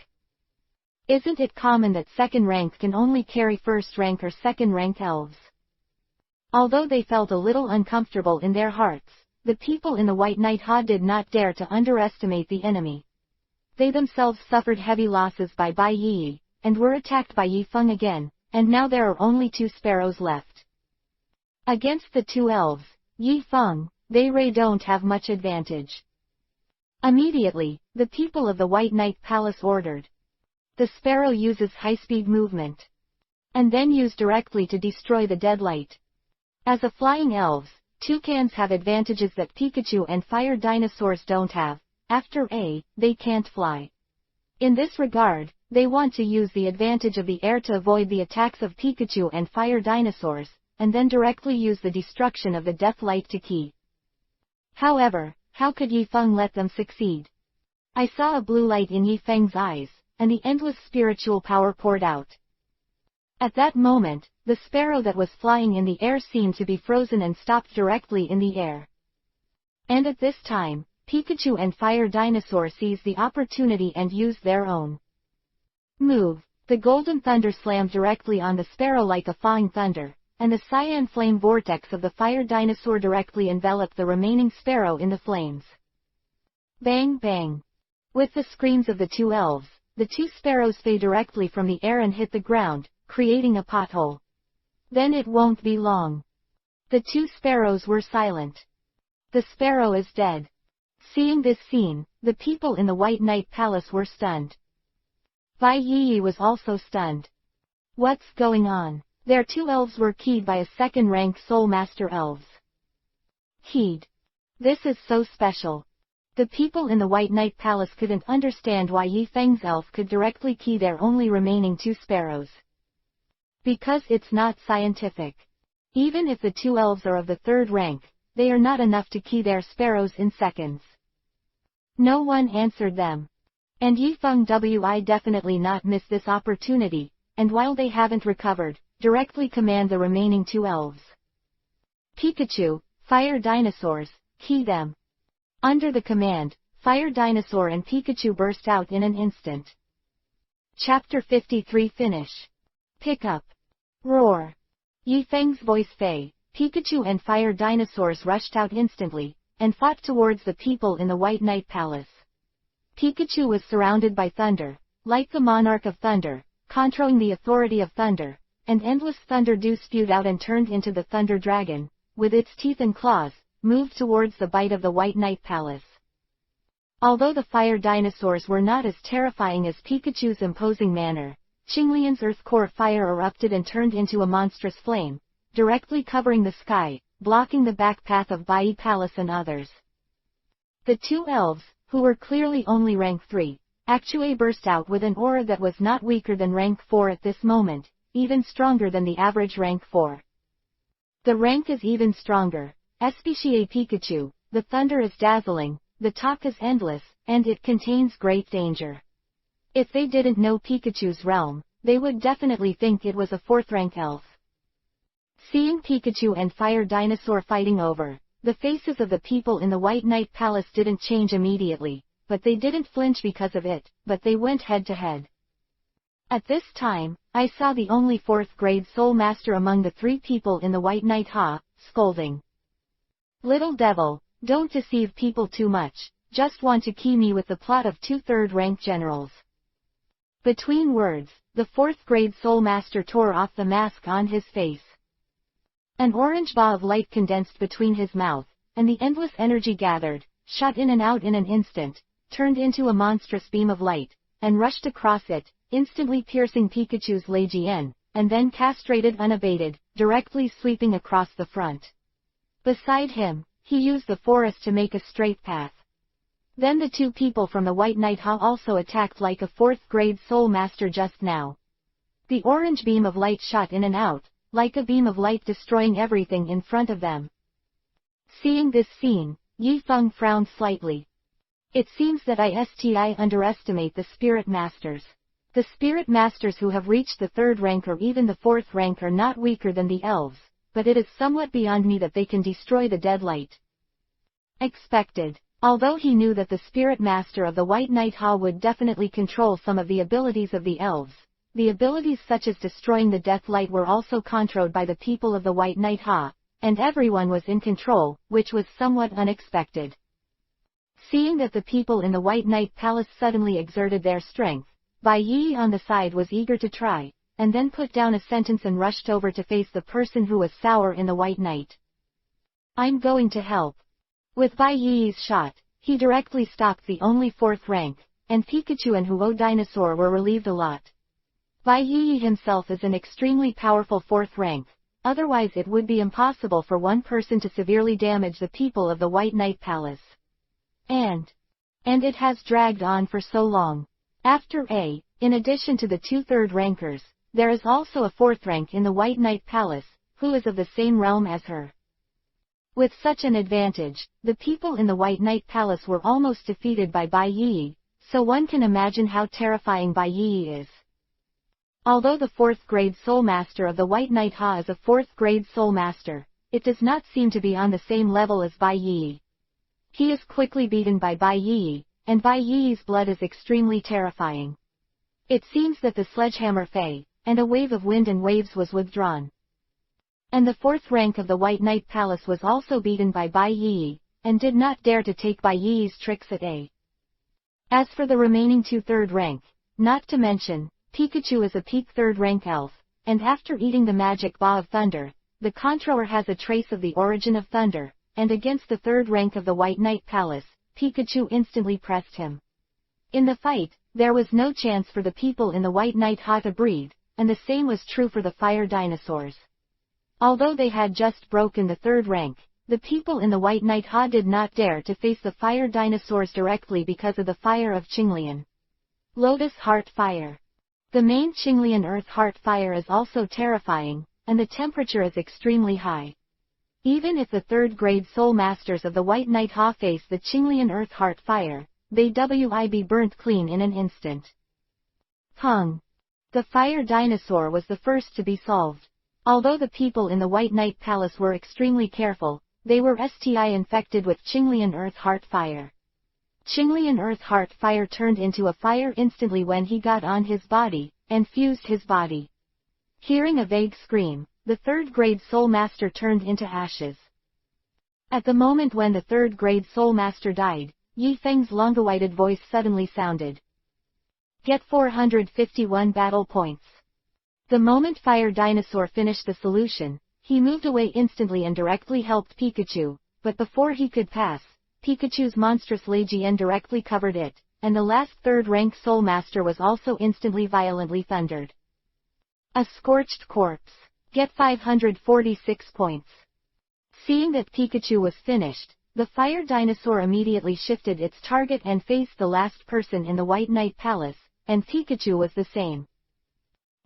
Isn't it common that 2nd rank can only carry 1st rank or 2nd rank elves? Although they felt a little uncomfortable in their hearts, the people in the White Knight did not dare to underestimate the enemy. They themselves suffered heavy losses by Bai Yi, and were attacked by Yi Feng again, and now there are only 2 sparrows left. Against the 2 elves, Yi Feng, they don't have much advantage. Immediately, the people of the White Knight Palace ordered. The sparrow uses high-speed movement. And then use directly to destroy the deadlight. As a flying elves, toucans have advantages that Pikachu and fire dinosaurs don't have. After A, they can't fly. In this regard, they want to use the advantage of the air to avoid the attacks of Pikachu and fire dinosaurs, and then directly use the destruction of the death light to key. However, how could Yi Feng let them succeed? I saw a blue light in Yi Feng's eyes, and the endless spiritual power poured out. At that moment, the sparrow that was flying in the air seemed to be frozen and stopped directly in the air. And at this time, Pikachu and Fire Dinosaur seized the opportunity and used their own move. The golden thunder slammed directly on the sparrow like a falling thunder, and the cyan flame vortex of the Fire Dinosaur directly enveloped the remaining sparrow in the flames. Bang bang! With the screams of the 2 elves, the 2 sparrows fell directly from the air and hit the ground, creating a pothole. Then it won't be long. The 2 sparrows were silent. The sparrow is dead. Seeing this scene, the people in the White Knight Palace were stunned. Bai Yi was also stunned. What's going on? Their 2 elves were keyed by a 2nd rank Soul Master elves. Keyed. This is so special. The people in the White Knight Palace couldn't understand why Yi Feng's elf could directly key their only remaining 2 sparrows. Because it's not scientific. Even if the 2 elves are of the 3rd rank, they are not enough to key their sparrows in seconds. No one answered them. And Yi Feng will definitely not miss this opportunity, and while they haven't recovered, directly command the remaining 2 elves. Pikachu, Fire Dinosaurs, key them. Under the command, Fire Dinosaur and Pikachu burst out in an instant. Chapter 53 Finish. Pick up. Roar. Yi Feng's voice fell. Pikachu and Fire Dinosaurs rushed out instantly, and fought towards the people in the White Knight Palace. Pikachu was surrounded by thunder, like the monarch of thunder, controlling the authority of thunder, and endless thunder dew spewed out and turned into the Thunder Dragon, with its teeth and claws, moved towards the bite of the White Knight Palace. Although the fire dinosaurs were not as terrifying as Pikachu's imposing manner, Qinglian's Earth Core fire erupted and turned into a monstrous flame, directly covering the sky, blocking the back path of Bai Palace and others. The 2 elves, who were clearly only rank 3, actually burst out with an aura that was not weaker than rank 4 at this moment, even stronger than the average rank 4. The rank is even stronger. Especially Pikachu, the thunder is dazzling, the talk is endless, and it contains great danger. If they didn't know Pikachu's realm, they would definitely think it was a 4th rank elf. Seeing Pikachu and Fire Dinosaur fighting over, the faces of the people in the White Knight Palace didn't change immediately, but they didn't flinch because of it, but they went head to head. At this time, I saw the only 4th grade Soul Master among the 3 people in the White Knight scolding. Little devil, don't deceive people too much, just want to key me with the plot of 2 3rd-rank generals. Between words, the 4th grade Soul Master tore off the mask on his face. An orange ball of light condensed between his mouth, and the endless energy gathered, shot in and out in an instant, turned into a monstrous beam of light, and rushed across it, instantly piercing Pikachu's Legion, and then castrated unabated, directly sweeping across the front. Beside him, he used the forest to make a straight path. Then the 2 people from the White Knight also attacked like a 4th grade Soul Master just now. The orange beam of light shot in and out, like a beam of light destroying everything in front of them. Seeing this scene, Yi Feng frowned slightly. It seems that I underestimate the Spirit Masters. The Spirit Masters who have reached the 3rd rank or even the 4th rank are not weaker than the Elves, but it is somewhat beyond me that they can destroy the dead light. Expected. Although he knew that the Spirit Master of the White Knight would definitely control some of the abilities of the Elves, the abilities such as destroying the death light were also controlled by the people of the White Knight and everyone was in control, which was somewhat unexpected. Seeing that the people in the White Knight Palace suddenly exerted their strength, Bai Yi on the side was eager to try, and then put down a sentence and rushed over to face the person who was sour in the White Knight. I'm going to help. With Bai Yi's shot, he directly stopped the only 4th rank, and Pikachu and Huo Dinosaur were relieved a lot. Bai Yi himself is an extremely powerful 4th rank, otherwise it would be impossible for one person to severely damage the people of the White Knight Palace. And it has dragged on for so long. After in addition to the 2 3rd-rankers, there is also a 4th rank in the White Knight Palace, who is of the same realm as her. With such an advantage, the people in the White Knight Palace were almost defeated by Bai Yi, so one can imagine how terrifying Bai Yi is. Although the 4th grade Soul Master of the White Knight is a 4th grade Soul Master, it does not seem to be on the same level as Bai Yi. He is quickly beaten by Bai Yi, and Bai Yi's blood is extremely terrifying. It seems that the sledgehammer fey, and a wave of wind and waves was withdrawn. And the 4th rank of the White Knight Palace was also beaten by Bai Yi, and did not dare to take Bai Yi's tricks at As for the remaining 2 3rd rank, not to mention, Pikachu is a peak 3rd rank elf, and after eating the magic ball of thunder, the controller has a trace of the origin of thunder, and against the 3rd rank of the White Knight Palace, Pikachu instantly pressed him. In the fight, there was no chance for the people in the White Knight to breathe, and the same was true for the fire dinosaurs. Although they had just broken the 3rd rank, the people in the White Knight did not dare to face the fire dinosaurs directly because of the fire of Qinglian. Lotus Heart Fire. The main Qinglian Earth Heart Fire is also terrifying, and the temperature is extremely high. Even if the 3rd grade Soul Masters of the White Knight face the Qinglian Earth Heart Fire, they would be burnt clean in an instant. Pung. The fire dinosaur was the first to be solved. Although the people in the White Knight Palace were extremely careful, they were infected with Qinglian Earth Heart Fire. Qinglian Earth Heart Fire turned into a fire instantly when he got on his body, and fused his body. Hearing a vague scream, the 3rd grade Soul Master turned into ashes. At the moment when the 3rd grade Soul Master died, Yi Feng's long-awaited voice suddenly sounded. Get 451 battle points. The moment Fire Dinosaur finished the solution, he moved away instantly and directly helped Pikachu, but before he could pass, Pikachu's monstrous Legion directly covered it, and the last 3rd rank Soul Master was also instantly violently thundered. A scorched corpse. Get 546 points. Seeing that Pikachu was finished, the fire dinosaur immediately shifted its target and faced the last person in the White Knight Palace, and Pikachu was the same.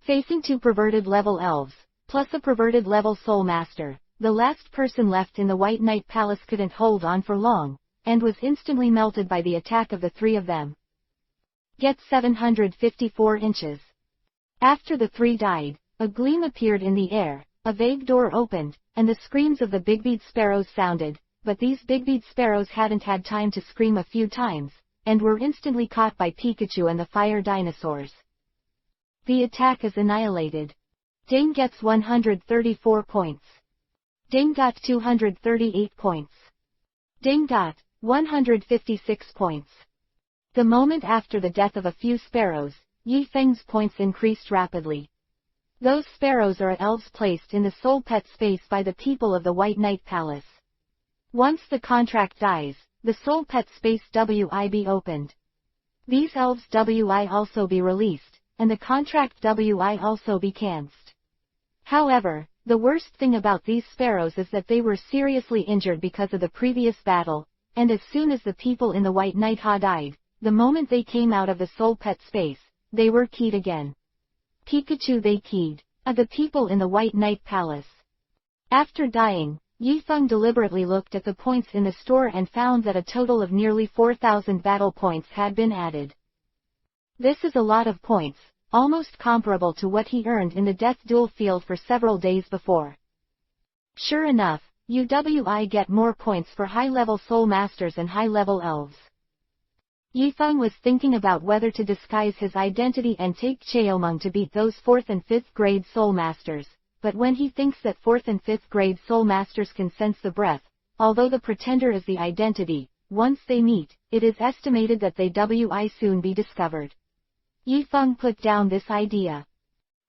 Facing 2 perverted level elves, plus a perverted level Soul Master, the last person left in the White Knight Palace couldn't hold on for long, and was instantly melted by the attack of the three of them. Get 754 inches. After the three died, a gleam appeared in the air, a vague door opened, and the screams of the big-bead sparrows sounded, but these big-bead sparrows hadn't had time to scream a few times, and were instantly caught by Pikachu and the fire dinosaurs. The attack is annihilated. Dane gets 134 points. Dane got 238 points. Dane got 156 points. The moment after the death of a few sparrows, Yi Feng's points increased rapidly. Those sparrows are elves placed in the soul pet space by the people of the White Knight Palace. Once the contract dies, the soul pet space will be opened. These elves will also be released, and the contract will also be cancelled. However, the worst thing about these sparrows is that they were seriously injured because of the previous battle, and as soon as the people in the White Knight died, the moment they came out of the soul pet space, they were keyed again. Pikachu they keyed. The people in the White Knight Palace. After dying, Yi Feng deliberately looked at the points in the store and found that a total of nearly 4,000 battle points had been added. This is a lot of points, almost comparable to what he earned in the death duel field for several days before. Sure enough, UWI get more points for high-level soul masters and high-level elves. Yi Feng was thinking about whether to disguise his identity and take Cheomeng to beat those 4th and 5th grade soul masters, but when he thinks that 4th and 5th grade soul masters can sense the breath, although the pretender is the identity, once they meet, it is estimated that they will soon be discovered. Yi Feng put down this idea.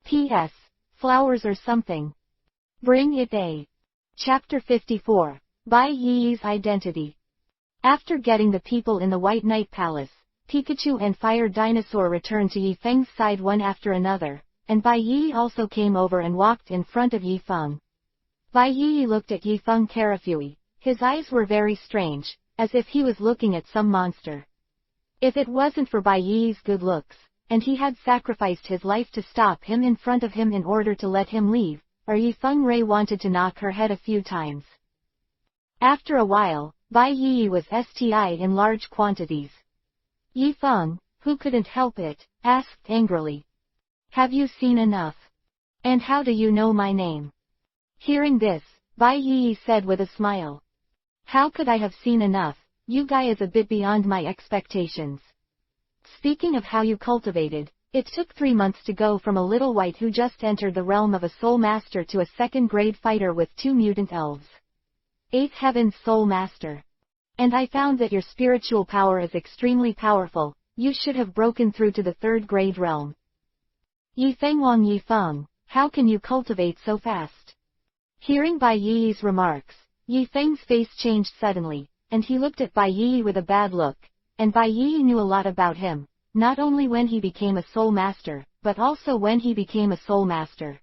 P.S. Flowers or something. Bring it a. Chapter 54. Bai Yi's Identity. After getting the people in the White Knight Palace, Pikachu and Fire Dinosaur returned to Yi Feng's side one after another, and Bai Yi also came over and walked in front of Yi Feng. Bai Yi looked at Yi Feng carefully. His eyes were very strange, as if he was looking at some monster. If it wasn't for Bai Yi's good looks, and he had sacrificed his life to stop him in front of him in order to let him leave, or Yi Feng Ray wanted to knock her head a few times. After a while, Bai Yi was STI in large quantities. Yi Feng, who couldn't help it, asked angrily. Have you seen enough? And how do you know my name? Hearing this, Bai Yi said with a smile. How could I have seen enough? You guy is a bit beyond my expectations. Speaking of how you cultivated, it took 3 months to go from a little wight who just entered the realm of a soul master to a second-grade fighter with 2 mutant elves. 8th Heaven's Soul Master. And I found that your spiritual power is extremely powerful. You should have broken through to the 3rd-grade realm. Yi Feng Wang Yi Feng, how can you cultivate so fast? Hearing Bai Yi's remarks, Yi Feng's face changed suddenly, and he looked at Bai Yi with a bad look, and Bai Yi knew a lot about him, not only when he became a soul master, but also when he became a soul master.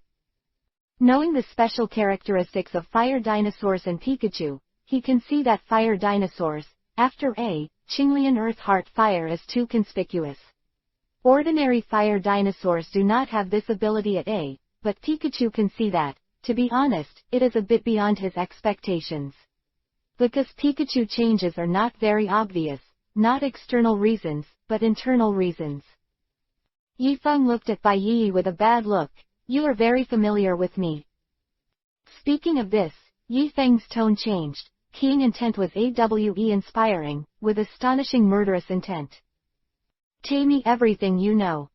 Knowing the special characteristics of fire dinosaurs and Pikachu, he can see that fire dinosaurs, after A, Qinglian Earth Heart Fire is too conspicuous. Ordinary fire dinosaurs do not have this ability at A, but Pikachu can see that. To be honest, it is a bit beyond his expectations. Because Pikachu changes are not very obvious, not external reasons, but internal reasons. Yi Feng looked at Bai Yi with a bad look. You are very familiar with me. Speaking of this, Yi Feng's tone changed. Keen intent was AWE inspiring, with astonishing murderous intent. Tell me everything you know.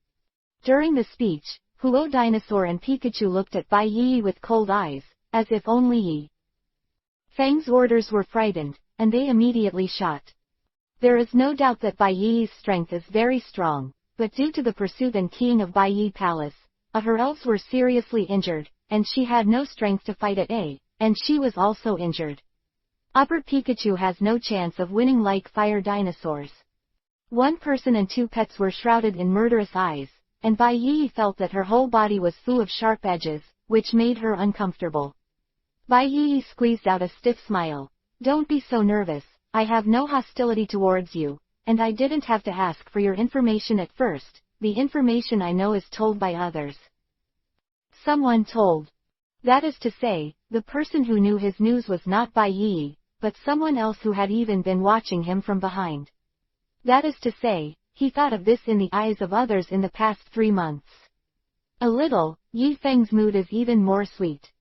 During the speech, Huo Dinosaur and Pikachu looked at Bai Yi with cold eyes, as if only Yi Feng's orders were frightened, and they immediately shot. There is no doubt that Bai Yi's strength is very strong, but due to the pursuit and keying of Bai Yi Palace, her elves were seriously injured, and she had no strength to fight at A, and she was also injured. Upper Pikachu has no chance of winning like fire dinosaurs. One person and 2 pets were shrouded in murderous eyes, and Bai Yi felt that her whole body was full of sharp edges, which made her uncomfortable. Bai Yi squeezed out a stiff smile. Don't be so nervous, I have no hostility towards you, and I didn't have to ask for your information at first. The information I know is told by others. Someone told. That is to say, the person who knew his news was not Bai Yi, but someone else who had even been watching him from behind. That is to say, he thought of this in the eyes of others in the past 3 months. A little, Yi Feng's mood is even more sweet.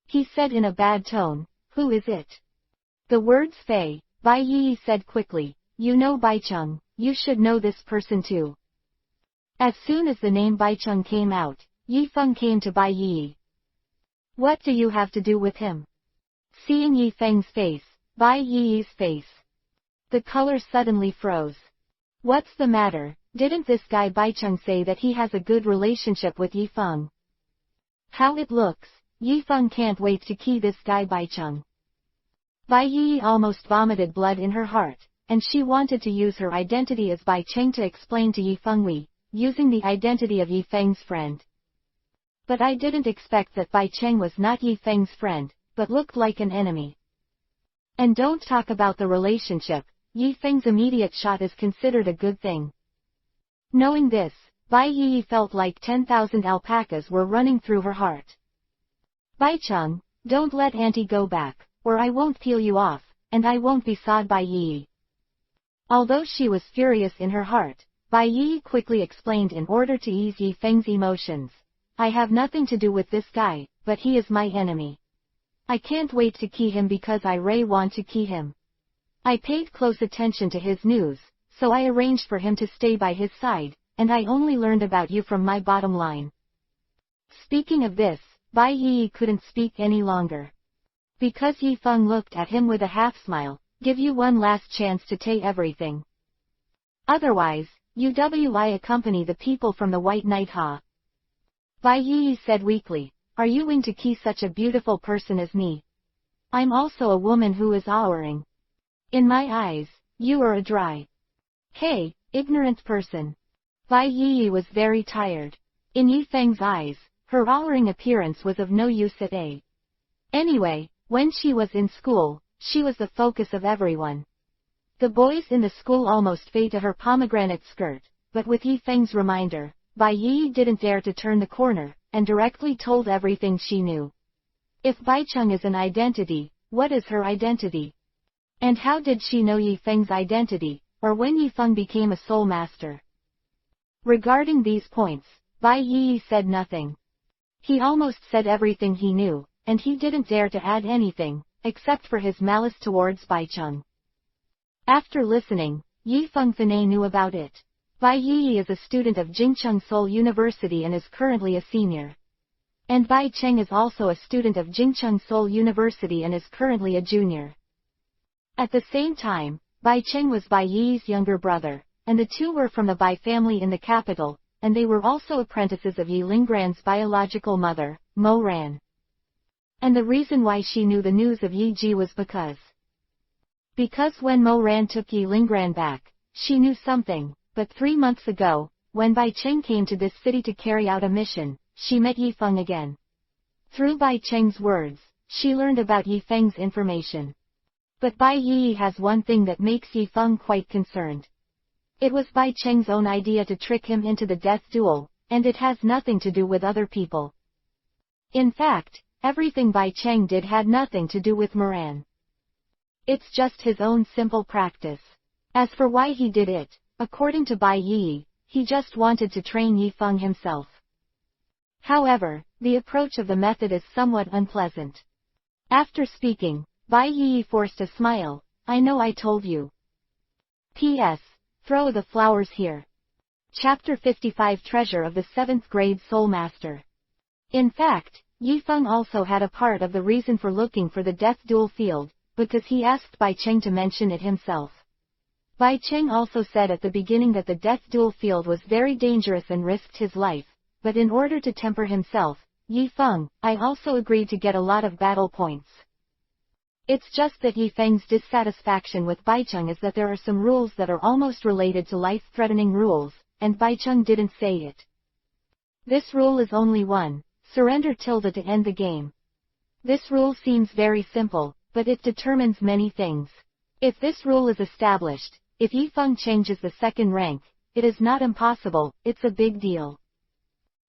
He said in a bad tone, "Who is it?" The words Fei, Bai Yi said quickly, "You know Bai Cheng, you should know this person too." As soon as the name Bai Cheng came out, Yi Feng came to Bai Yi. "What do you have to do with him?" Seeing Yi Feng's face, Bai Yi's face, the color suddenly froze. "What's the matter? Didn't this guy Bai Cheng say that he has a good relationship with Yi Feng?" "How it looks, Yi Feng can't wait to key this guy Bai Cheng." Bai Yi almost vomited blood in her heart, and she wanted to use her identity as Bai Cheng to explain to Yi Feng using the identity of Yi Feng's friend. "But I didn't expect that Bai Cheng was not Yi Feng's friend, but looked like an enemy." And don't talk about the relationship, Yi Feng's immediate shot is considered a good thing. Knowing this, Bai Yi felt like 10,000 alpacas were running through her heart. "Bai Cheng, don't let auntie go back, or I won't peel you off, and I won't be sawed by Yi." Although she was furious in her heart, Bai Yi quickly explained in order to ease Yi Feng's emotions, "I have nothing to do with this guy, but he is my enemy. I can't wait to key him because I really want to key him. I paid close attention to his news, so I arranged for him to stay by his side, and I only learned about you from my bottom line." Speaking of this, Bai Yi couldn't speak any longer. Because Yi Feng looked at him with a half-smile, "Give you one last chance to take everything. Otherwise, I accompany the people from the White Knight Ha." Bai Yi said weakly, "Are you going to key such a beautiful person as me? I'm also a woman who is awering. In my eyes, you are a dry. Hey, ignorant person." Bai Yi was very tired. In Yi Feng's eyes, her awering appearance was of no use at all. Anyway, when she was in school, she was the focus of everyone. The boys in the school almost fell to her pomegranate skirt, but with Yi Feng's reminder, Bai Yi didn't dare to turn the corner, and directly told everything she knew. If Bai Cheng is an identity, what is her identity? And how did she know Yi Feng's identity, or when Yi Feng became a soul master? Regarding these points, Bai Yi said nothing. He almost said everything he knew, and he didn't dare to add anything, except for his malice towards Bai Cheng. After listening, Yi Feng Fanei knew about it. Bai Yi is a student of Jingcheng Seoul University and is currently a senior. And Bai Cheng is also a student of Jingcheng Seoul University and is currently a junior. At the same time, Bai Cheng was Bai Yi's younger brother, and the two were from the Bai family in the capital, and they were also apprentices of Yi Lingran's biological mother, Mo Ran. And the reason why she knew the news of Yi Ji was because when Mo Ran took Yi Lingran back, she knew something, but 3 months ago, when Bai Cheng came to this city to carry out a mission, she met Yi Feng again. Through Bai Cheng's words, she learned about Yi Feng's information. But Bai Yi has one thing that makes Yi Feng quite concerned. It was Bai Cheng's own idea to trick him into the death duel, and it has nothing to do with other people. In fact, everything Bai Cheng did had nothing to do with Moran. It's just his own simple practice. As for why he did it, according to Bai Yi, he just wanted to train Yi Feng himself. However, the approach of the method is somewhat unpleasant. After speaking, Bai Yi forced a smile. "I know I told you. P.S. Throw the flowers here." Chapter 55 Treasure of the 7th Grade Soul Master. In fact, Yi Feng also had a part of the reason for looking for the death duel field, because he asked Bai Cheng to mention it himself. Bai Cheng also said at the beginning that the death duel field was very dangerous and risked his life, but in order to temper himself, Yi Feng, I also agreed to get a lot of battle points. It's just that Yi Feng's dissatisfaction with Bai Cheng is that there are some rules that are almost related to life-threatening rules, and Bai Cheng didn't say it. This rule is only one: surrender tilde to end the game. This rule seems very simple, but it determines many things. If this rule is established, if Yi Feng changes the second rank, it is not impossible, it's a big deal.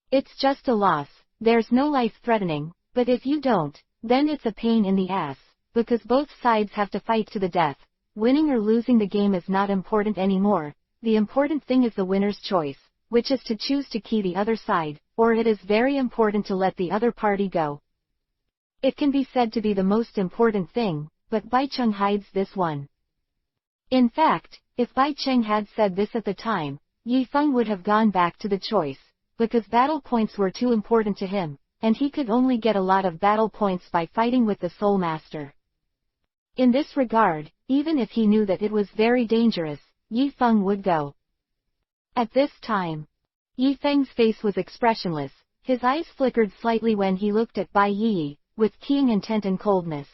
It's just a loss, there's no life-threatening, But if you don't, then it's a pain in the ass, because both sides have to fight to the death. Winning or losing the game is not important anymore. The important thing is the winner's choice, which is to choose to key the other side, or it is very important to let the other party go. It can be said to be the most important thing, but Bai Cheng hides this one. In fact, if Bai Cheng had said this at the time, Yi Feng would have gone back to the choice, because battle points were too important to him, and he could only get a lot of battle points by fighting with the Soul Master. In this regard, even if he knew that it was very dangerous, Yi Feng would go. At this time, Yi Feng's face was expressionless, his eyes flickered slightly when he looked at Bai Yi, with keen intent and coldness.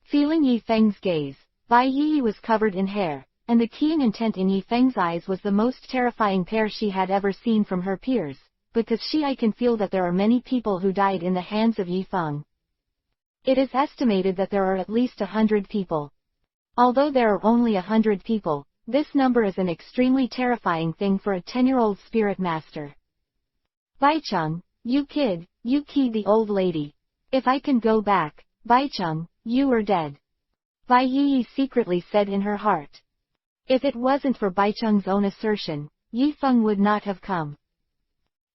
Feeling Yi Feng's gaze, Bai Yi was covered in hair, and the keen intent in Yi Feng's eyes was the most terrifying pair she had ever seen from her peers, because I can feel that there are many people who died in the hands of Yi Feng. It is estimated that there are at least 100 people. Although there are only 100 people, this number is an extremely terrifying thing for a 10-year-old spirit master. Bai Cheng, you kid, you keyed the old lady. If I can go back, Bai Cheng, you are dead. Bai Yi secretly said in her heart. If it wasn't for Bai Cheng's own assertion, Yi Feng would not have come.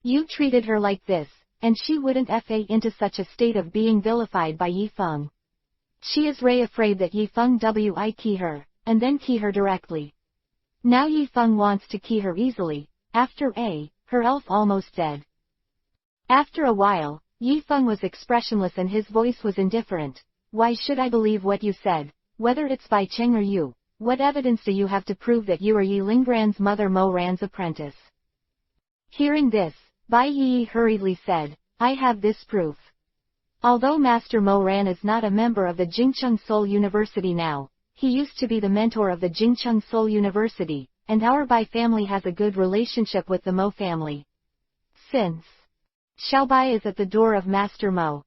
You treated her like this, and she wouldn't fa into such a state of being vilified by Yi Feng. She is afraid that Yi Feng wi key her, and then key her directly. Now Yi Feng wants to key her easily, after her elf almost dead. After a while, Yi Feng was expressionless and his voice was indifferent. Why should I believe what you said, whether it's Bai Cheng or you? What evidence do you have to prove that you are Yi Lingran's mother Mo Ran's apprentice? Hearing this, Bai Yi hurriedly said, I have this proof. Although Master Mo Ran is not a member of the Jingcheng Seoul University now, he used to be the mentor of the Jingcheng Seoul University, and our Bai family has a good relationship with the Mo family. Since Xiao Bai is at the door of Master Mo,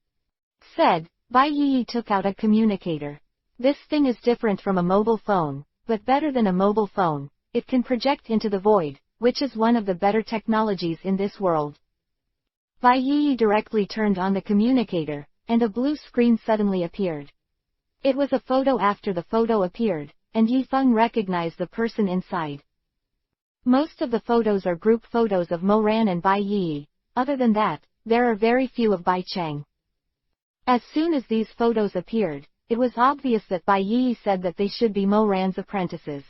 said, Bai Yi took out a communicator. This thing is different from a mobile phone, but better than a mobile phone. It can project into the void, which is one of the better technologies in this world. Bai Yi directly turned on the communicator, and a blue screen suddenly appeared. It was a photo. After the photo appeared, and Yi Feng recognized the person inside. Most of the photos are group photos of Mo Ran and Bai Yi. Other than that, there are very few of Bai Cheng. As soon as these photos appeared, it was obvious that Bai Yi said that they should be Mo Ran's apprentices.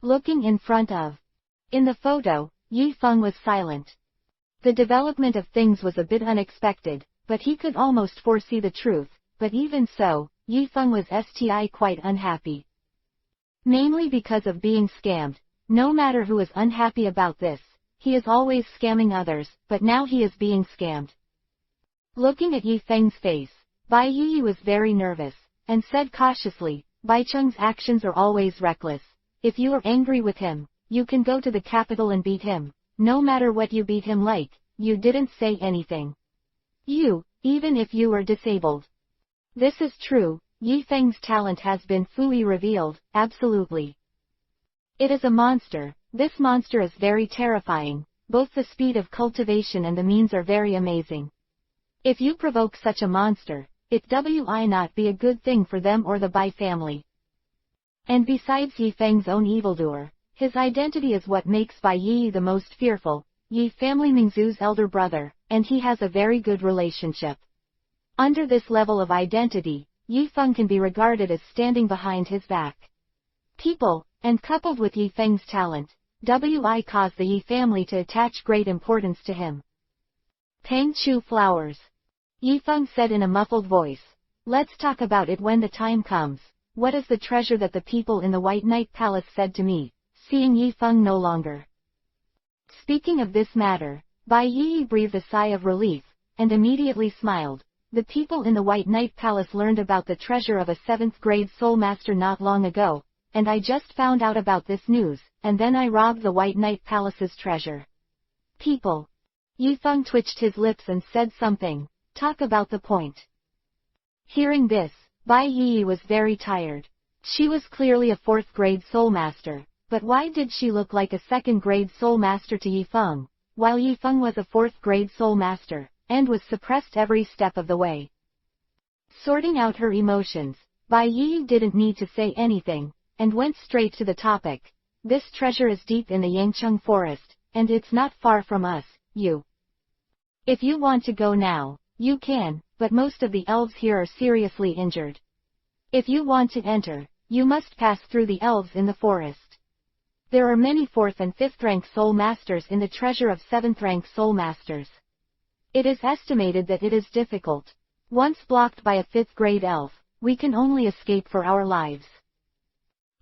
Looking in front of. In the photo, Yi Feng was silent. The development of things was a bit unexpected, but he could almost foresee the truth, but even so, Yi Feng was quite unhappy. Namely because of being scammed. No matter who is unhappy about this, he is always scamming others, but now he is being scammed. Looking at Yi Feng's face, Bai Yi was very nervous, and said cautiously, Bai Cheng's actions are always reckless. If you are angry with him, you can go to the capital and beat him. No matter what you beat him like, you didn't say anything. Even if you are disabled. This is true, Yi Feng's talent has been fully revealed, absolutely. It is a monster. This monster is very terrifying. Both the speed of cultivation and the means are very amazing. If you provoke such a monster, it will not be a good thing for them or the Bai family. And besides Yi Feng's own evildoer, his identity is what makes Bai Yi the most fearful. Yi family Mingzu's elder brother, and he has a very good relationship. Under this level of identity, Yi Feng can be regarded as standing behind his back. People, and coupled with Yi Feng's talent, cause the Yi family to attach great importance to him. Peng Chu flowers. Yi Feng said in a muffled voice. Let's talk about it when the time comes. What is the treasure that the people in the White Knight Palace said to me, seeing Yi Feng no longer? Speaking of this matter, Bai Yi breathed a sigh of relief, and immediately smiled. The people in the White Knight Palace learned about the treasure of a 7th grade soul master not long ago, and I just found out about this news, and then I robbed the White Knight Palace's treasure. People. Yi Feng twitched his lips and said something. Talk about the point. Hearing this, Bai Yi was very tired. She was clearly a 4th grade soul master, but why did she look like a 2nd grade soul master to Yi Feng, while Yi Feng was a 4th grade soul master? and was suppressed every step of the way. Sorting out her emotions, Bai Yi didn't need to say anything, and went straight to the topic. This treasure is deep in the Yangcheng forest, and it's not far from us, If you want to go now, you can, but most of the elves here are seriously injured. If you want to enter, you must pass through the elves in the forest. There are many 4th and 5th rank soul masters in the treasure of 7th rank soul masters. It is estimated that it is difficult. Once blocked by a 5th grade elf, we can only escape for our lives.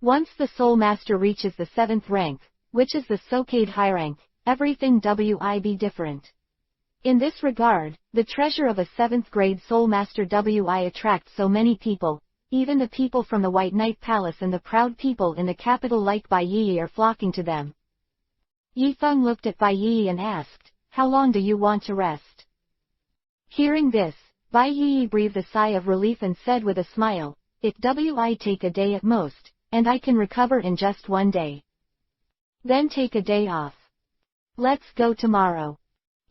Once the soul master reaches the 7th rank, which is the Sokade high rank, everything will be different. In this regard, the treasure of a 7th grade soul master will attract so many people. Even the people from the White Knight Palace and the proud people in the capital like Bai Yi are flocking to them. Yifeng looked at Bai Yi and asked, "How long do you want to rest?" Hearing this, Bai Yi breathed a sigh of relief and said with a smile, "It will take a day at most, and I can recover in just 1 day. Then take a day off. Let's go tomorrow."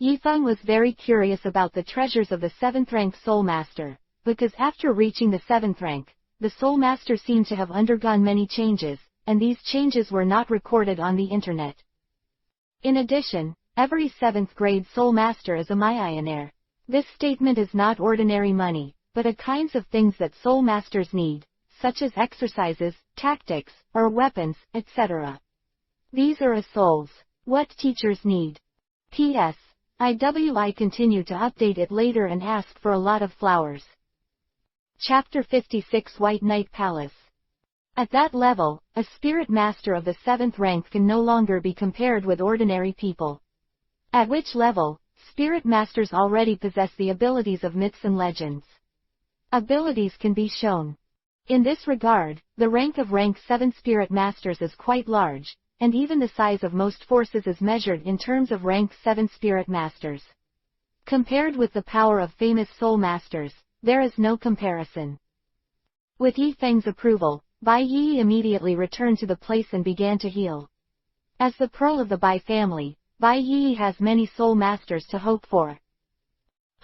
Yifeng was very curious about the treasures of the 7th rank soul master, because after reaching the 7th rank, the soul master seemed to have undergone many changes, and these changes were not recorded on the internet. In addition, every 7th grade soul master is a millionaire. This statement is not ordinary money, but a kinds of things that soul masters need, such as exercises, tactics, or weapons, etc. These are a souls, what teachers need. P.S. I continue to update it later and ask for a lot of flowers. Chapter 56 White Knight Palace. At that level, a spirit master of the 7th rank can no longer be compared with ordinary people. At which level, spirit masters already possess the abilities of myths and legends. Abilities can be shown. In this regard, the rank of rank 7 spirit masters is quite large, and even the size of most forces is measured in terms of rank 7 spirit masters. Compared with the power of famous soul masters, there is no comparison. With Yifeng's approval, Bai Yi immediately returned to the place and began to heal. As the pearl of the Bai family, Bai Yi has many soul masters to hope for.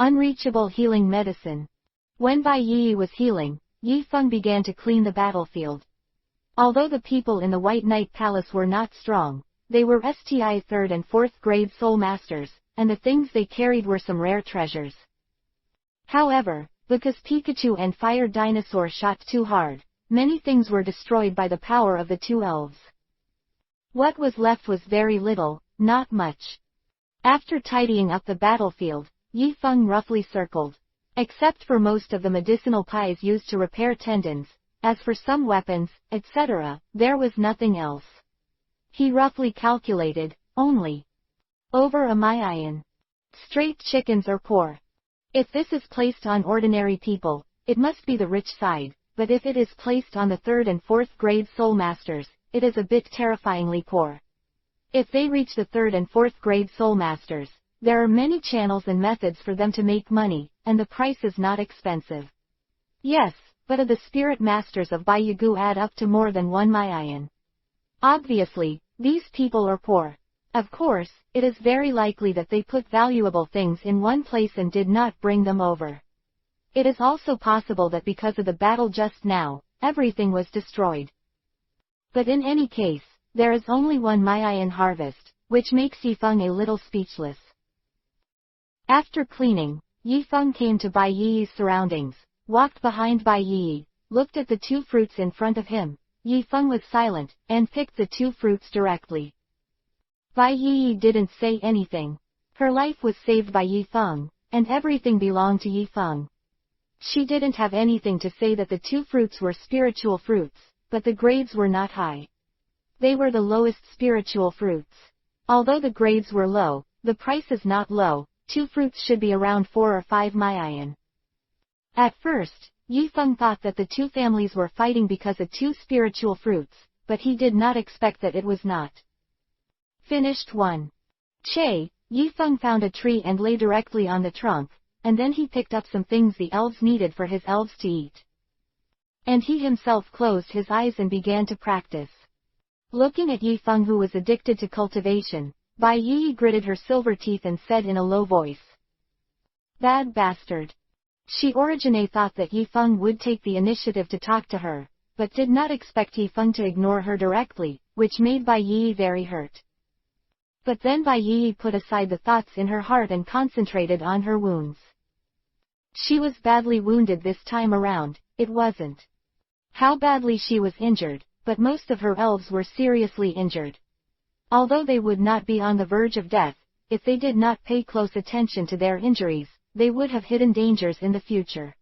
Unreachable healing medicine. When Bai Yi was healing, Yifeng began to clean the battlefield. Although the people in the White Knight Palace were not strong, they were STI 3rd and 4th grade soul masters, and the things they carried were some rare treasures. However, because Pikachu and Fire Dinosaur shot too hard, many things were destroyed by the power of the 2 elves. What was left was very little, not much. After tidying up the battlefield, Yifeng roughly circled. Except for most of the medicinal pies used to repair tendons, as for some weapons, etc., there was nothing else. He roughly calculated, only over a million. Straight chickens are poor. If this is placed on ordinary people, it must be the rich side, but if it is placed on the 3rd and 4th grade soul masters, it is a bit terrifyingly poor. If they reach the 3rd and 4th grade soul masters, there are many channels and methods for them to make money, and the price is not expensive. Yes, but the spirit masters of Baiyigu add up to more than 1 million. Obviously, these people are poor. Of course, it is very likely that they put valuable things in one place and did not bring them over. It is also possible that because of the battle just now, everything was destroyed. But in any case, there is only 1 million harvest, which makes Yifeng a little speechless. After cleaning, Yifeng came to Bai Yi's surroundings, walked behind Bai Yi, looked at the 2 fruits in front of him. Yifeng was silent, and picked the 2 fruits directly. Bai Yi didn't say anything. Her life was saved by Yifeng, and everything belonged to Yifeng. She didn't have anything to say that the 2 fruits were spiritual fruits, but the grades were not high. They were the lowest spiritual fruits. Although the grades were low, the price is not low. 2 fruits should be around 4 or 5 million. At first, Yifeng thought that the 2 families were fighting because of 2 spiritual fruits, but he did not expect that it was not. Finished 1. Che, Yifeng found a tree and lay directly on the trunk, and then he picked up some things the elves needed for his elves to eat. And he himself closed his eyes and began to practice. Looking at Yifeng, who was addicted to cultivation, Bai Yi gritted her silver teeth and said in a low voice, Bad bastard. She originally thought that Yi Feng would take the initiative to talk to her, but did not expect Yi Feng to ignore her directly, which made Bai Yi very hurt. But then Bai Yi put aside the thoughts in her heart and concentrated on her wounds. She was badly wounded this time around. It wasn't how badly she was injured, but most of her elves were seriously injured. Although they would not be on the verge of death, if they did not pay close attention to their injuries, they would have hidden dangers in the future.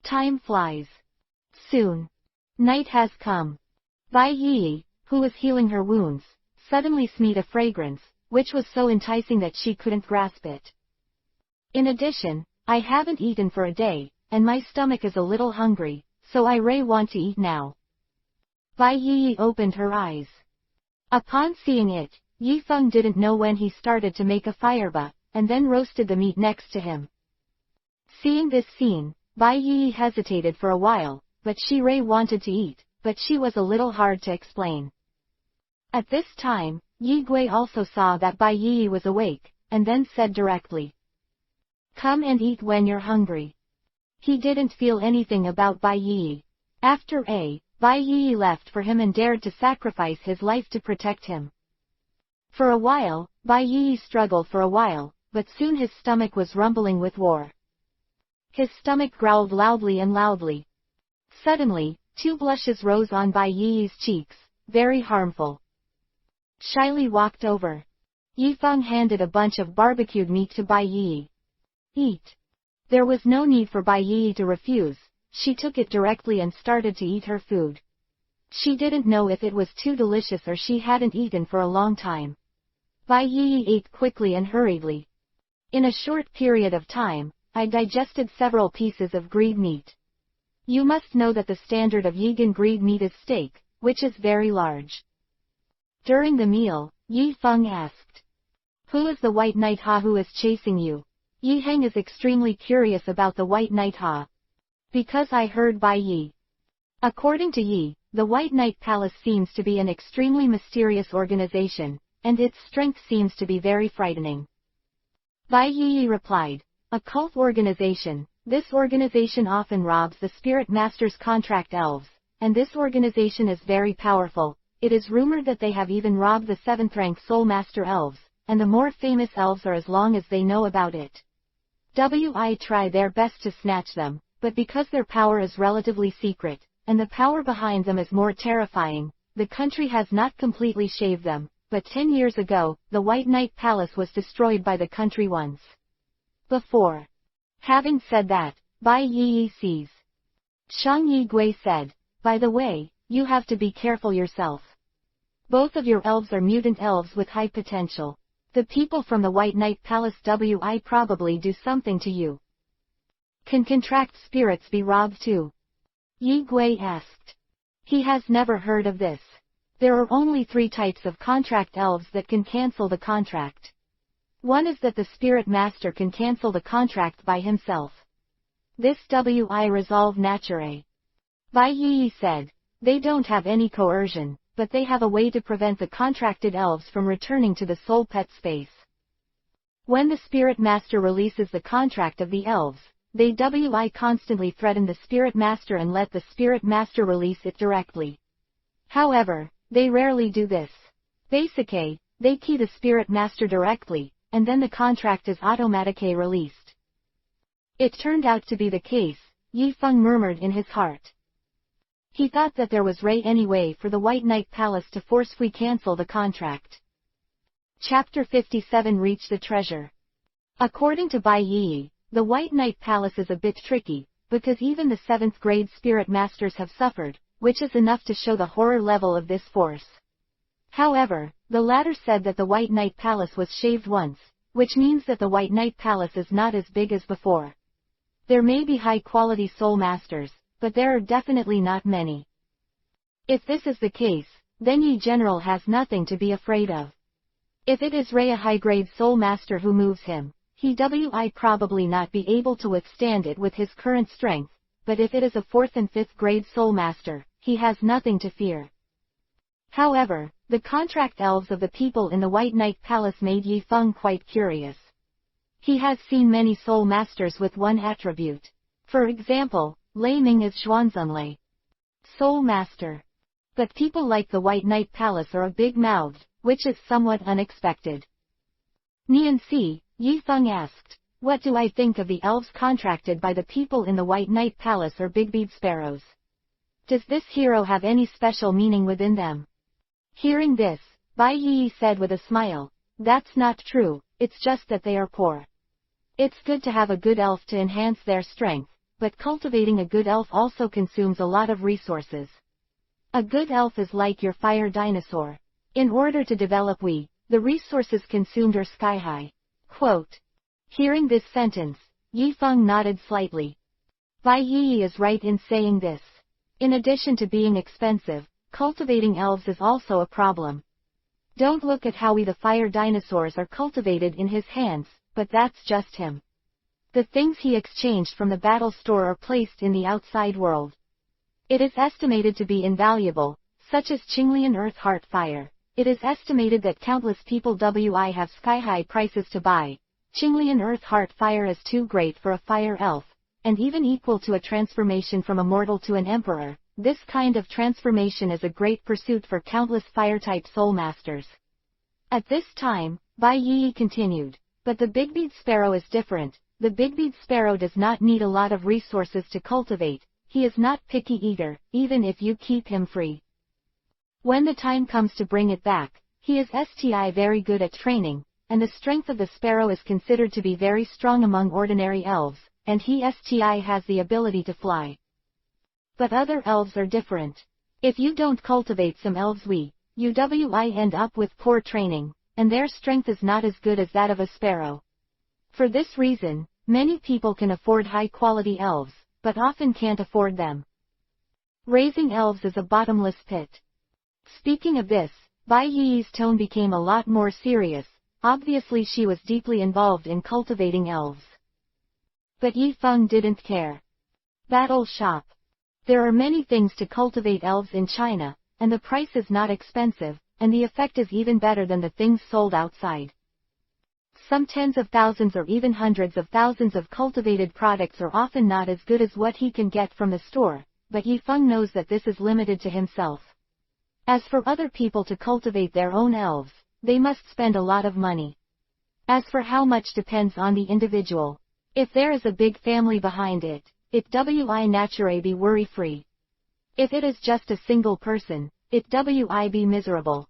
Time flies. Soon. Night has come. Bai Yi, who was healing her wounds, suddenly smelled a fragrance, which was so enticing that she couldn't grasp it. In addition, I haven't eaten for a day, and my stomach is a little hungry, so I really want to eat now. Bai Yi opened her eyes. Upon seeing it, Yi Feng didn't know when he started to make a firebutt, and then roasted the meat next to him. Seeing this scene, Bai Yi hesitated for a while, but she really wanted to eat, but she was a little hard to explain. At this time, Yi Gui also saw that Bai Yi was awake, and then said directly, "Come and eat when you're hungry." He didn't feel anything about Bai Yi. After Bai Yi left for him and dared to sacrifice his life to protect him. For a while, Bai Yi struggled for a while, but soon his stomach was rumbling with war. His stomach growled loudly and loudly. Suddenly, 2 blushes rose on Bai Yi's cheeks, very harmful. Shyly walked over. Yi Feng handed a bunch of barbecued meat to Bai Yi. "Eat." There was no need for Bai Yi to refuse. She took it directly and started to eat her food. She didn't know if it was too delicious or she hadn't eaten for a long time. Bai Yi ate quickly and hurriedly. In a short period of time, I digested several pieces of grilled meat. You must know that the standard of Yigan grilled meat is steak, which is very large. During the meal, Yi Feng asked, "Who is the White Knight Ha who is chasing you?" Yi Heng is extremely curious about the White Knight Ha. "Because I heard Bai Yi." According to Yi, the White Knight Palace seems to be an extremely mysterious organization, and its strength seems to be very frightening. Bai Yi replied, "A cult organization. This organization often robs the spirit master's contract elves, and this organization is very powerful. It is rumored that they have even robbed the 7th-rank Soul Master elves, and the more famous elves are as long as they know about it. We try their best to snatch them, but because their power is relatively secret, and the power behind them is more terrifying, the country has not completely shaved them, but 10 years ago, the White Knight Palace was destroyed by the country once before." Having said that, Bai Yi sees. Shang Yi Gui said, "By the way, you have to be careful yourself. Both of your elves are mutant elves with high potential. The people from the White Knight Palace probably do something to you." "Can contract spirits be robbed too?" Yi Gui asked. He has never heard of this. There are only 3 types of contract elves that can cancel the contract. One is that the spirit master can cancel the contract by himself. This resolve nature. Bai Yi said, "They don't have any coercion, but they have a way to prevent the contracted elves from returning to the soul pet space. When the spirit master releases the contract of the elves, they constantly threaten the spirit master and let the spirit master release it directly. However, they rarely do this. Basically, they key the spirit master directly, and then the contract is automatically released." It turned out to be the case, Yi Feng murmured in his heart. He thought that there was any way for the White Knight Palace to forcefully cancel the contract. Chapter 57 Reach the Treasure. According to Bai Yi, the White Knight Palace is a bit tricky, because even the 7th grade spirit masters have suffered, which is enough to show the horror level of this force. However, the latter said that the White Knight Palace was shaved once, which means that the White Knight Palace is not as big as before. There may be high-quality soul masters, but there are definitely not many. If this is the case, then Yi General has nothing to be afraid of. If it is a high-grade soul master who moves him, he probably not be able to withstand it with his current strength, but if it is a 4th and 5th grade soul master, he has nothing to fear. However, the contract elves of the people in the White Knight Palace made Yi Feng quite curious. He has seen many soul masters with one attribute. For example, Lei Ming is Xuanzunlei, soul master. But people like the White Knight Palace are a big-mouthed, which is somewhat unexpected. Nian Si, Yifeng asked, what do I think of the elves contracted by the people in the White Knight Palace or big-bead sparrows? Does this hero have any special meaning within them? Hearing this, Bai Yi said with a smile, that's not true, it's just that they are poor. It's good to have a good elf to enhance their strength, but cultivating a good elf also consumes a lot of resources. A good elf is like your fire dinosaur. In order to develop the resources consumed are sky high. Quote. Hearing this sentence, Yifeng nodded slightly. Bai Yi is right in saying this. In addition to being expensive, cultivating elves is also a problem. Don't look at how the fire dinosaurs are cultivated in his hands, but that's just him. The things he exchanged from the battle store are placed in the outside world. It is estimated to be invaluable, such as Qinglian Earth Heart Fire. It is estimated that countless people have sky-high prices to buy. Qinglian Earth Heart Fire is too great for a fire elf, and even equal to a transformation from a mortal to an emperor. This kind of transformation is a great pursuit for countless fire-type soul masters. At this time, Bai Yi continued, but the big-bead sparrow is different. The big-bead sparrow does not need a lot of resources to cultivate. He is not picky either, even if you keep him free. When the time comes to bring it back, he is very good at training, and the strength of the sparrow is considered to be very strong among ordinary elves, and he has the ability to fly. But other elves are different. If you don't cultivate some elves you end up with poor training, and their strength is not as good as that of a sparrow. For this reason, many people can afford high-quality elves, but often can't afford them. Raising elves is a bottomless pit. Speaking of this, Bai Yi's tone became a lot more serious. Obviously she was deeply involved in cultivating elves. But Yifeng didn't care. Battle shop. There are many things to cultivate elves in China, and the price is not expensive, and the effect is even better than the things sold outside. Some tens of thousands or even hundreds of thousands of cultivated products are often not as good as what he can get from the store, but Yifeng knows that this is limited to himself. As for other people to cultivate their own elves, they must spend a lot of money. As for how much depends on the individual. If there is a big family behind it naturally be worry-free. If it is just a single person, it be miserable.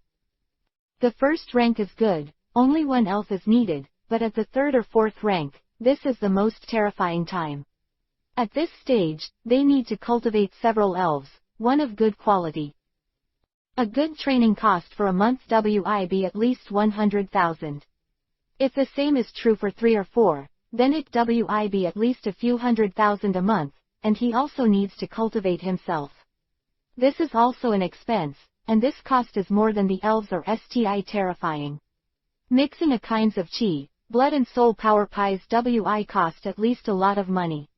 The first rank is good, only one elf is needed, but at the third or fourth rank, this is the most terrifying time. At this stage, they need to cultivate several elves, one of good quality. A good training cost for a month be at least 100,000. If the same is true for 3 or 4, then it be at least a few 100,000 a month, and he also needs to cultivate himself. This is also an expense, and this cost is more than the elves are terrifying. Mixing a kinds of qi, blood and soul power pies cost at least a lot of money.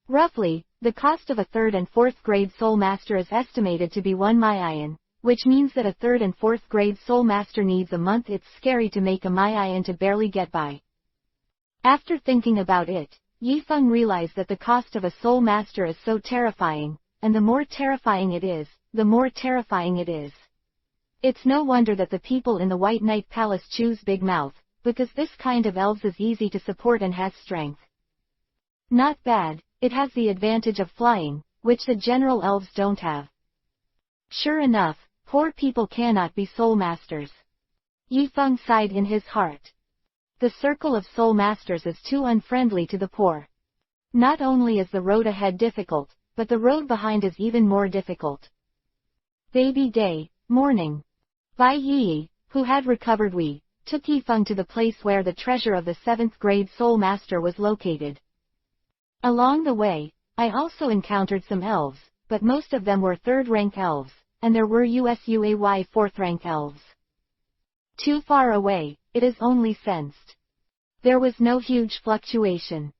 Roughly, the cost of a 3rd and 4th grade soul master is estimated to be 1 Maiyan, which means that a 3rd and 4th grade soul master needs a month. It's scary to make a Maiyan to barely get by. After thinking about it, Yifeng realized that the cost of a soul master is so terrifying, and the more terrifying it is, the more terrifying it is. It's no wonder that the people in the White Knight Palace choose Big Mouth, because this kind of elves is easy to support and has strength. Not bad, it has the advantage of flying, which the general elves don't have. Sure enough, poor people cannot be soul masters. Yifeng sighed in his heart. The circle of soul masters is too unfriendly to the poor. Not only is the road ahead difficult, but the road behind is even more difficult. Baby day, morning. Bai Yi, who had recovered took Yifeng to the place where the treasure of the 7th grade soul master was located. Along the way, I also encountered some elves, but most of them were 3rd rank elves, and there were USUAY 4th rank elves. Too far away, it is only sensed. There was no huge fluctuation.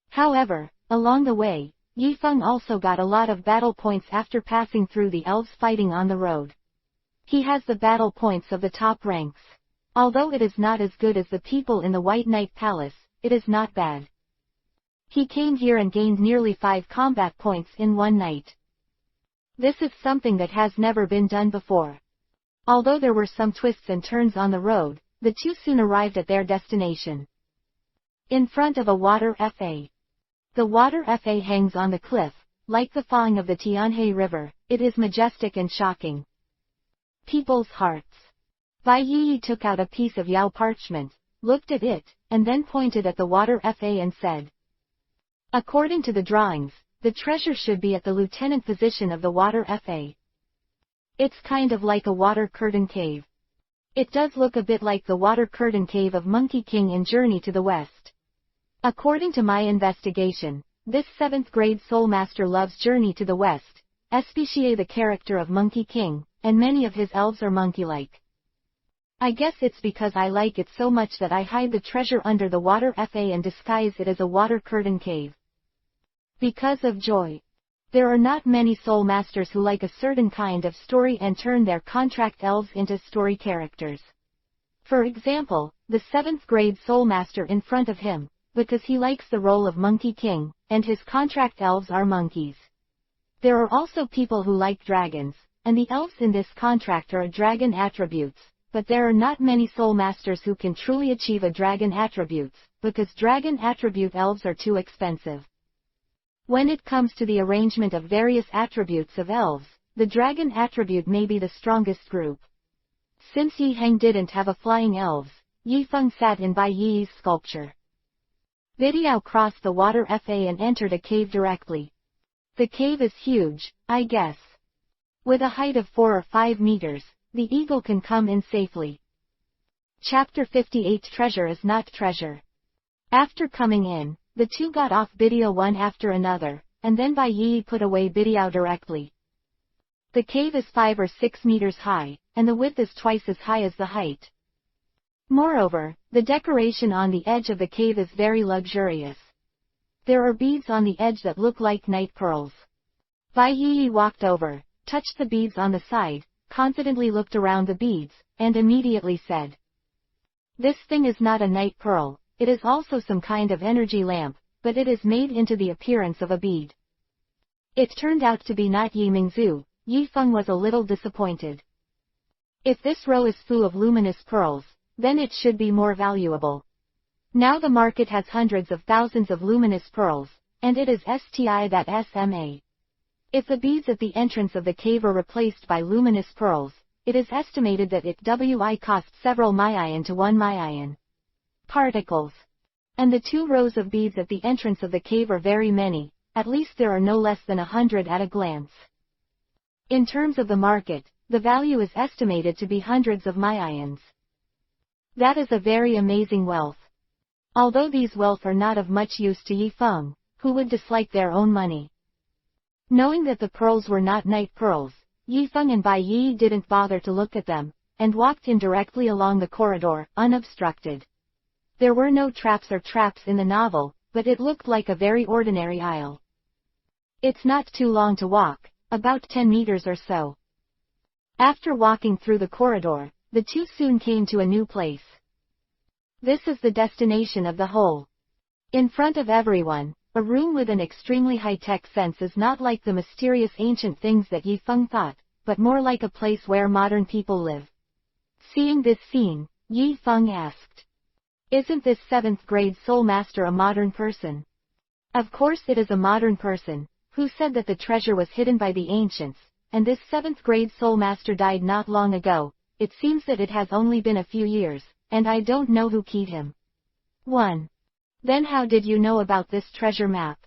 However, along the way, Yifeng also got a lot of battle points after passing through the elves fighting on the road. He has the battle points of the top ranks. Although it is not as good as the people in the White Knight Palace, it is not bad. He came here and gained nearly 5 combat points in one night. This is something that has never been done before. Although there were some twists and turns on the road, the two soon arrived at their destination. In front of a water fa. The water fa hangs on the cliff, like the falling of the Tianhe River. It is majestic and shocking. People's hearts. Bai Yi took out a piece of Yao parchment, looked at it, and then pointed at the water fa and said, "According to the drawings, the treasure should be at the lieutenant position of the water fa. It's kind of like a water curtain cave. It does look a bit like the water curtain cave of Monkey King in Journey to the West. According to my investigation, this 7th grade soul master loves Journey to the West, especially the character of Monkey King, and many of his elves are monkey-like. I guess it's because I like it so much that I hide the treasure under the water fa and disguise it as a water curtain cave." Because of joy. There are not many soul masters who like a certain kind of story and turn their contract elves into story characters. For example, the 7th grade soul master in front of him, because he likes the role of Monkey King, and his contract elves are monkeys. There are also people who like dragons, and the elves in this contract are dragon attributes, but there are not many soul masters who can truly achieve a dragon attributes, because dragon attribute elves are too expensive. When it comes to the arrangement of various attributes of elves, the dragon attribute may be the strongest group. Since Yi Heng didn't have a flying elves, Yi Feng sat in Bai Yi's sculpture. Bidiao crossed the water fa and entered a cave directly. The cave is huge, I guess. With a height of 4 or 5 meters, the eagle can come in safely. Chapter 58 Treasure is not treasure. After coming in, the two got off Bidiao one after another, and then Bai Yi put away Bidiao directly. The cave is 5 or 6 meters high, and the width is twice as high as the height. Moreover, the decoration on the edge of the cave is very luxurious. There are beads on the edge that look like night pearls. Bai Yi walked over, touched the beads on the side, confidently looked around the beads, and immediately said, "This thing is not a night pearl. It is also some kind of energy lamp, but it is made into the appearance of a bead." It turned out to be not Yi Mingzu. Yi Feng was a little disappointed. If this row is full of luminous pearls, then it should be more valuable. Now the market has hundreds of thousands of luminous pearls, and it is sti that sma. If the beads at the entrance of the cave are replaced by luminous pearls, it is estimated that it costs several maiyan to 1 maiyan. Particles. And the 2 rows of beads at the entrance of the cave are very many, at least there are no less than 100 at a glance. In terms of the market, the value is estimated to be hundreds of maians. That is a very amazing wealth. Although these wealth are not of much use to Yi Feng, who would dislike their own money. Knowing that the pearls were not night pearls, Yi Feng and Bai Yi didn't bother to look at them, and walked in directly along the corridor, unobstructed. There were no traps in the novel, but it looked like a very ordinary aisle. It's not too long to walk, about 10 meters or so. After walking through the corridor, the two soon came to a new place. This is the destination of the whole. In front of everyone, a room with an extremely high-tech sense is not like the mysterious ancient things that Yi Feng thought, but more like a place where modern people live. Seeing this scene, Yi Feng asked, "Isn't this 7th grade soul master a modern person?" Of course it is a modern person, who said that the treasure was hidden by the ancients, and this 7th grade soul master died not long ago. It seems that it has only been a few years, and I don't know who keyed him. 1. Then how did you know about this treasure map?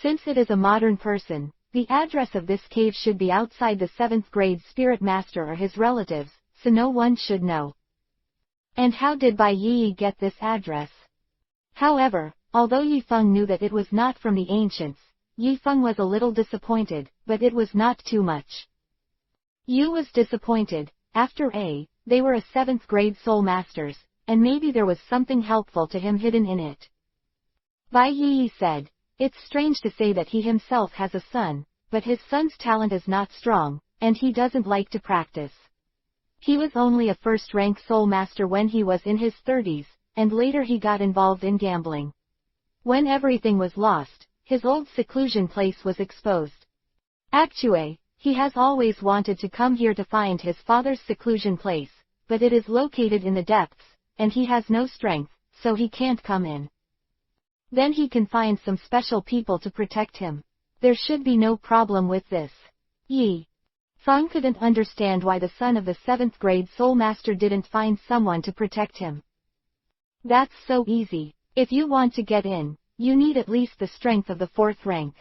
Since it is a modern person, the address of this cave should be outside the 7th grade spirit master or his relatives, so no one should know. And how did Bai Yi get this address? However, although Yi Feng knew that it was not from the ancients, Yi Feng was a little disappointed, but it was not too much. Yu was disappointed. After they were a 7th grade soul masters, and maybe there was something helpful to him hidden in it. Bai Yi said, "It's strange to say that he himself has a son, but his son's talent is not strong, and he doesn't like to practice. He was only a first-rank soul master when he was in his 30s, and later he got involved in gambling. When everything was lost, his old seclusion place was exposed. Actually, he has always wanted to come here to find his father's seclusion place, but it is located in the depths, and he has no strength, so he can't come in. Then he can find some special people to protect him. There should be no problem with this. Yi Feng couldn't understand why the son of the 7th grade Soul Master didn't find someone to protect him. That's so easy. If you want to get in, you need at least the strength of the 4th rank.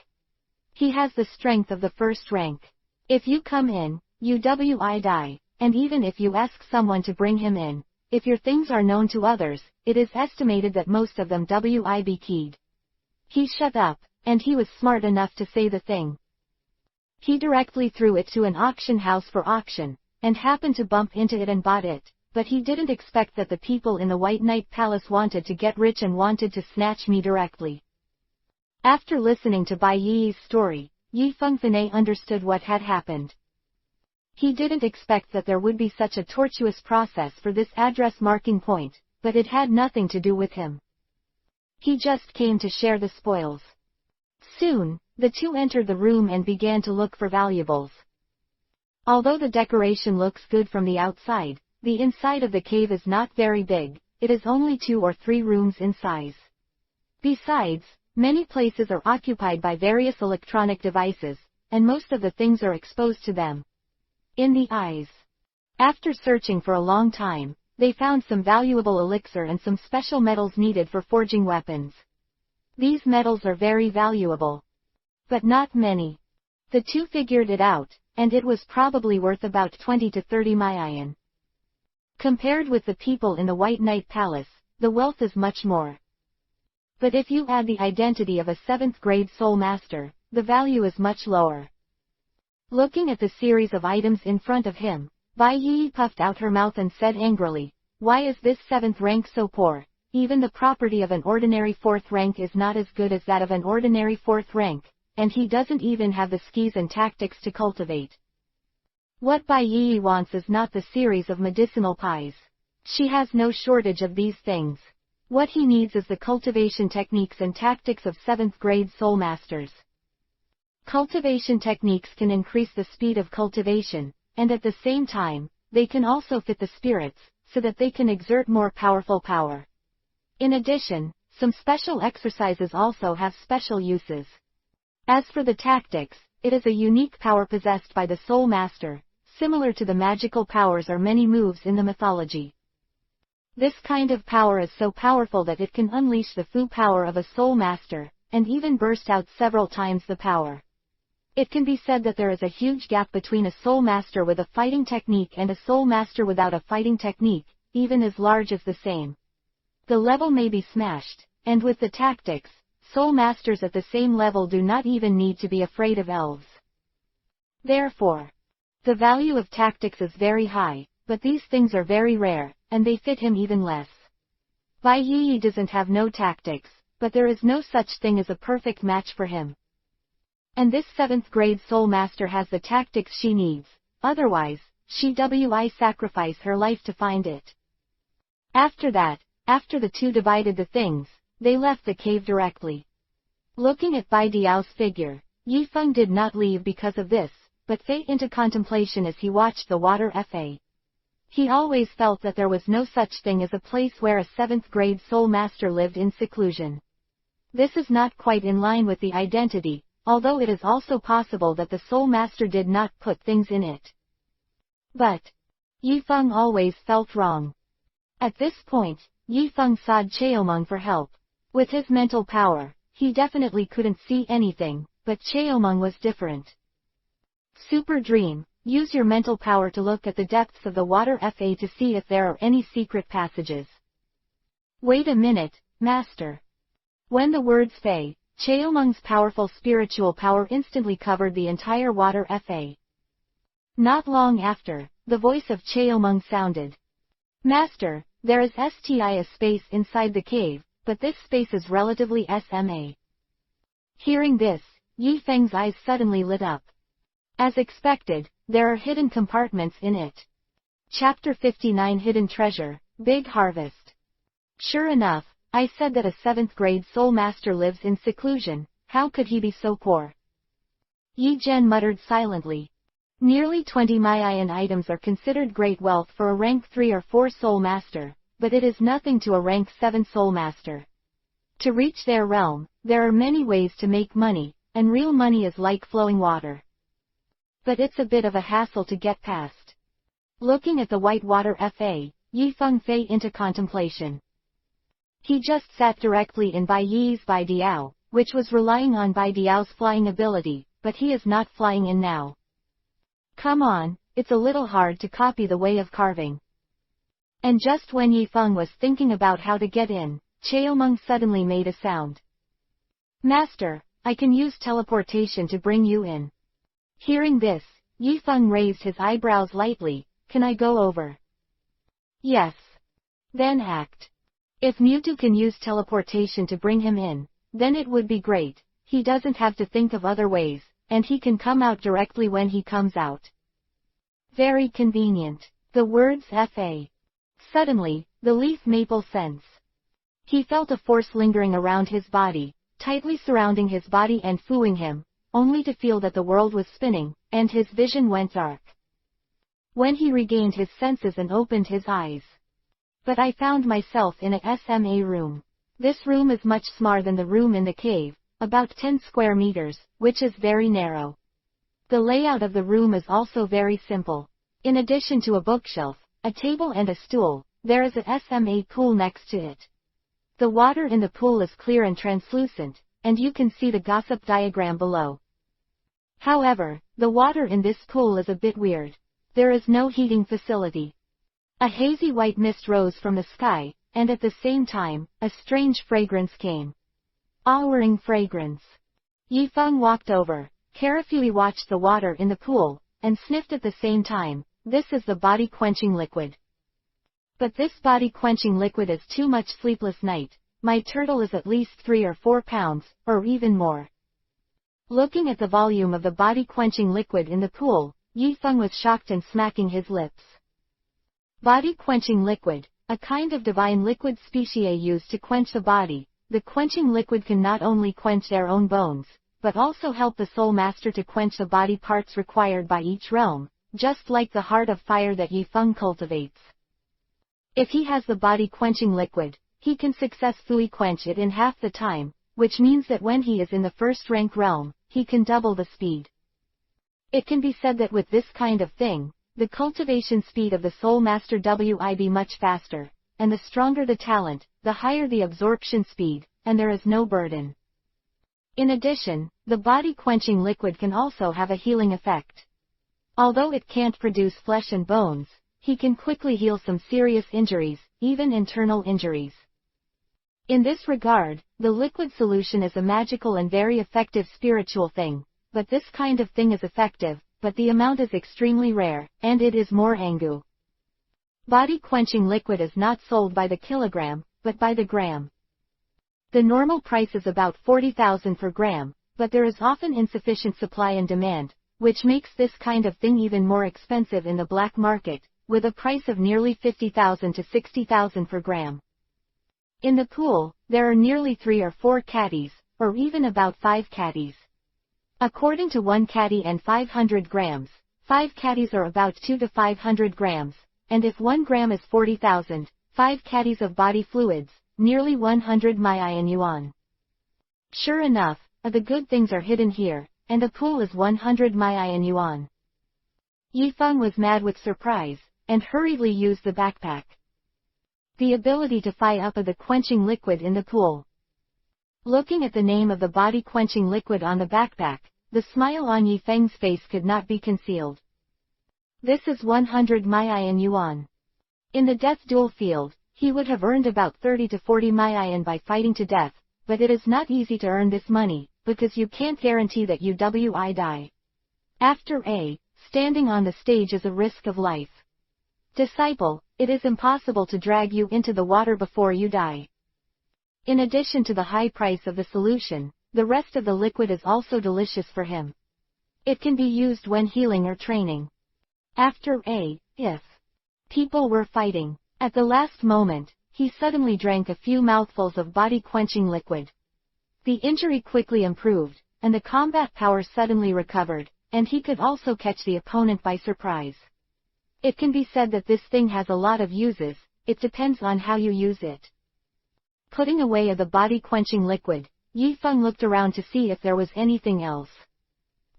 He has the strength of the 1st rank. If you come in, you die, and even if you ask someone to bring him in, if your things are known to others, it is estimated that most of them be keyed. He shut up, and he was smart enough to say the thing. He directly threw it to an auction house for auction, and happened to bump into it and bought it, but he didn't expect that the people in the White Knight Palace wanted to get rich and wanted to snatch me directly. After listening to Bai Yi's story, Yi Fengfei understood what had happened. He didn't expect that there would be such a tortuous process for this address marking point, but it had nothing to do with him. He just came to share the spoils. Soon, the two entered the room and began to look for valuables. Although the decoration looks good from the outside, the inside of the cave is not very big, it is only 2 or 3 rooms in size. Besides, many places are occupied by various electronic devices, and most of the things are exposed to them. In the eyes. After searching for a long time, they found some valuable elixir and some special metals needed for forging weapons. These metals are very valuable. But not many. The two figured it out, and it was probably worth about 20 to 30 million. Compared with the people in the White Knight Palace, the wealth is much more. But if you add the identity of a 7th grade Soul Master, the value is much lower. Looking at the series of items in front of him, Bai Yi puffed out her mouth and said angrily, "Why is this 7th rank so poor? Even the property of an ordinary 4th rank is not as good as that of an ordinary 4th rank, and he doesn't even have the skills and tactics to cultivate." What Bai Yi wants is not the series of medicinal pies. She has no shortage of these things. What he needs is the cultivation techniques and tactics of 7th grade Soul Masters. Cultivation techniques can increase the speed of cultivation, and at the same time, they can also fit the spirits, so that they can exert more powerful power. In addition, some special exercises also have special uses. As for the tactics, it is a unique power possessed by the Soul Master, similar to the magical powers or many moves in the mythology. This kind of power is so powerful that it can unleash the full power of a Soul Master, and even burst out several times the power. It can be said that there is a huge gap between a Soul Master with a fighting technique and a Soul Master without a fighting technique, even as large as the same. The level may be smashed, and with the tactics, Soul Masters at the same level do not even need to be afraid of elves. Therefore, the value of tactics is very high, but these things are very rare, and they fit him even less. Bai Yi doesn't have no tactics, but there is no such thing as a perfect match for him. And this 7th grade Soul Master has the tactics she needs, otherwise, she will sacrifice her life to find it. After that, after the two divided the things, they left the cave directly. Looking at Bai Diao's figure, Yi Feng did not leave because of this, but fell into contemplation as he watched the water fa. He always felt that there was no such thing as a place where a 7th grade Soul Master lived in seclusion. This is not quite in line with the identity, although it is also possible that the Soul Master did not put things in it. But Yi Feng always felt wrong. At this point, Yi Feng sought Cheomeng for help. With his mental power, he definitely couldn't see anything, but Cheomeng was different. Super Dream, use your mental power to look at the depths of the water fa to see if there are any secret passages. Wait a minute, Master. When the words Fei, Cheomeng's powerful spiritual power instantly covered the entire water fa. Not long after, the voice of Cheomeng sounded. Master, there is a space inside the cave, but this space is relatively SMA. Hearing this, Yi Feng's eyes suddenly lit up. As expected, there are hidden compartments in it. Chapter 59 Hidden Treasure, Big Harvest. Sure enough, I said that a 7th grade soul master lives in seclusion. How could he be so poor? Yi Zhen muttered silently. Nearly 20 Mayan items are considered great wealth for a rank 3 or 4 soul master, but it is nothing to a rank 7 soul master. To reach their realm, there are many ways to make money, and real money is like flowing water. But it's a bit of a hassle to get past. Looking at the whitewater Fa, Yi Feng fell into contemplation. He just sat directly in Bai Yi's Bai Diao, which was relying on Bai Diao's flying ability, but he is not flying in now. Come on, it's a little hard to copy the way of carving. And just when Yi Feng was thinking about how to get in, Cheomeng suddenly made a sound. Master, I can use teleportation to bring you in. Hearing this, Yi Feng raised his eyebrows lightly. Can I go over? Yes. Then act. If Mewtwo can use teleportation to bring him in, then it would be great. He doesn't have to think of other ways, and he can come out directly when he comes out. Very convenient. The words Fa. Suddenly, the leaf maple sense. He felt a force lingering around his body, tightly surrounding his body and fooing him, only to feel that the world was spinning, and his vision went dark. When he regained his senses and opened his eyes. But I found myself in a SMA room. This room is much smaller than the room in the cave, about 10 square meters, which is very narrow. The layout of the room is also very simple. In addition to a bookshelf, a table and a stool, there is a SMA pool next to it. The water in the pool is clear and translucent, and you can see the gossip diagram below. However, the water in this pool is a bit weird. There is no heating facility. A hazy white mist rose from the sky, and at the same time, a strange fragrance came. Alluring fragrance. Yi Feng walked over, carefully watched the water in the pool, and sniffed at the same time. This is the body-quenching liquid. But this body-quenching liquid is too much. Sleepless night. My turtle is at least 3 or 4 pounds, or even more. Looking at the volume of the body-quenching liquid in the pool, Yi Feng was shocked and smacking his lips. Body-quenching liquid, a kind of divine liquid species used to quench the body. The quenching liquid can not only quench their own bones, but also help the soul master to quench the body parts required by each realm, just like the heart of fire that Yi Feng cultivates. If he has the body-quenching liquid, he can successfully quench it in half the time, which means that when he is in the first rank realm, he can double the speed. It can be said that with this kind of thing, the cultivation speed of the soul master will be much faster, and the stronger the talent, the higher the absorption speed, and there is no burden. In addition, the body-quenching liquid can also have a healing effect. Although it can't produce flesh and bones, he can quickly heal some serious injuries, even internal injuries. In this regard, the liquid solution is a magical and very effective spiritual thing, but this kind of thing is effective, but the amount is extremely rare, and it is more angu. Body-quenching liquid is not sold by the kilogram, but by the gram. The normal price is about 40,000 per gram, but there is often insufficient supply and demand, which makes this kind of thing even more expensive in the black market, with a price of nearly 50,000 to 60,000 per gram. In the pool, there are nearly 3 or 4 caddies, or even about 5 caddies. According to 1 caddy and 500 grams, 5 caddies are about 2 to 500 grams, and if 1 gram is 40,000, 5 caddies of body fluids, nearly 100 Mayan yuan. Sure enough, the good things are hidden here, and the pool is 100 Mayan yuan. Yi Feng was mad with surprise, and hurriedly used the backpack. The ability to fire up the quenching liquid in the pool. Looking at the name of the body-quenching liquid on the backpack, the smile on Yi Feng's face could not be concealed. This is 100 Mayan yuan. In the death duel field, he would have earned about 30 to 40 Mayan by fighting to death, but it is not easy to earn this money, because you can't guarantee that you will die. After standing on the stage is a risk of life. Disciple, it is impossible to drag you into the water before you die. In addition to the high price of the solution, the rest of the liquid is also delicious for him. It can be used when healing or training. After if people were fighting, at the last moment, he suddenly drank a few mouthfuls of body-quenching liquid. The injury quickly improved, and the combat power suddenly recovered, and he could also catch the opponent by surprise. It can be said that this thing has a lot of uses, it depends on how you use it. Putting away the body-quenching liquid, Yifeng looked around to see if there was anything else.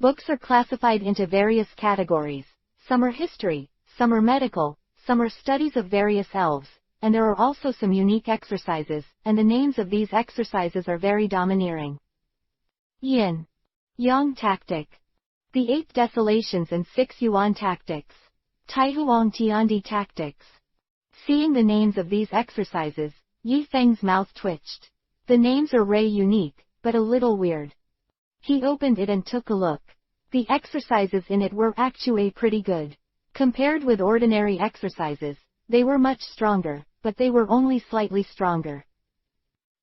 Books are classified into various categories. Some are history, some are medical, some are studies of various elves, and there are also some unique exercises, and the names of these exercises are very domineering. Yin. Yang Tactic. The 8 Desolations and 6 Yuan Tactics. Taihuang Tiandi Tactics. Seeing the names of these exercises, Yifeng's mouth twitched. The names are really unique, but a little weird. He opened it and took a look. The exercises in it were actually pretty good. Compared with ordinary exercises, they were much stronger, but they were only slightly stronger.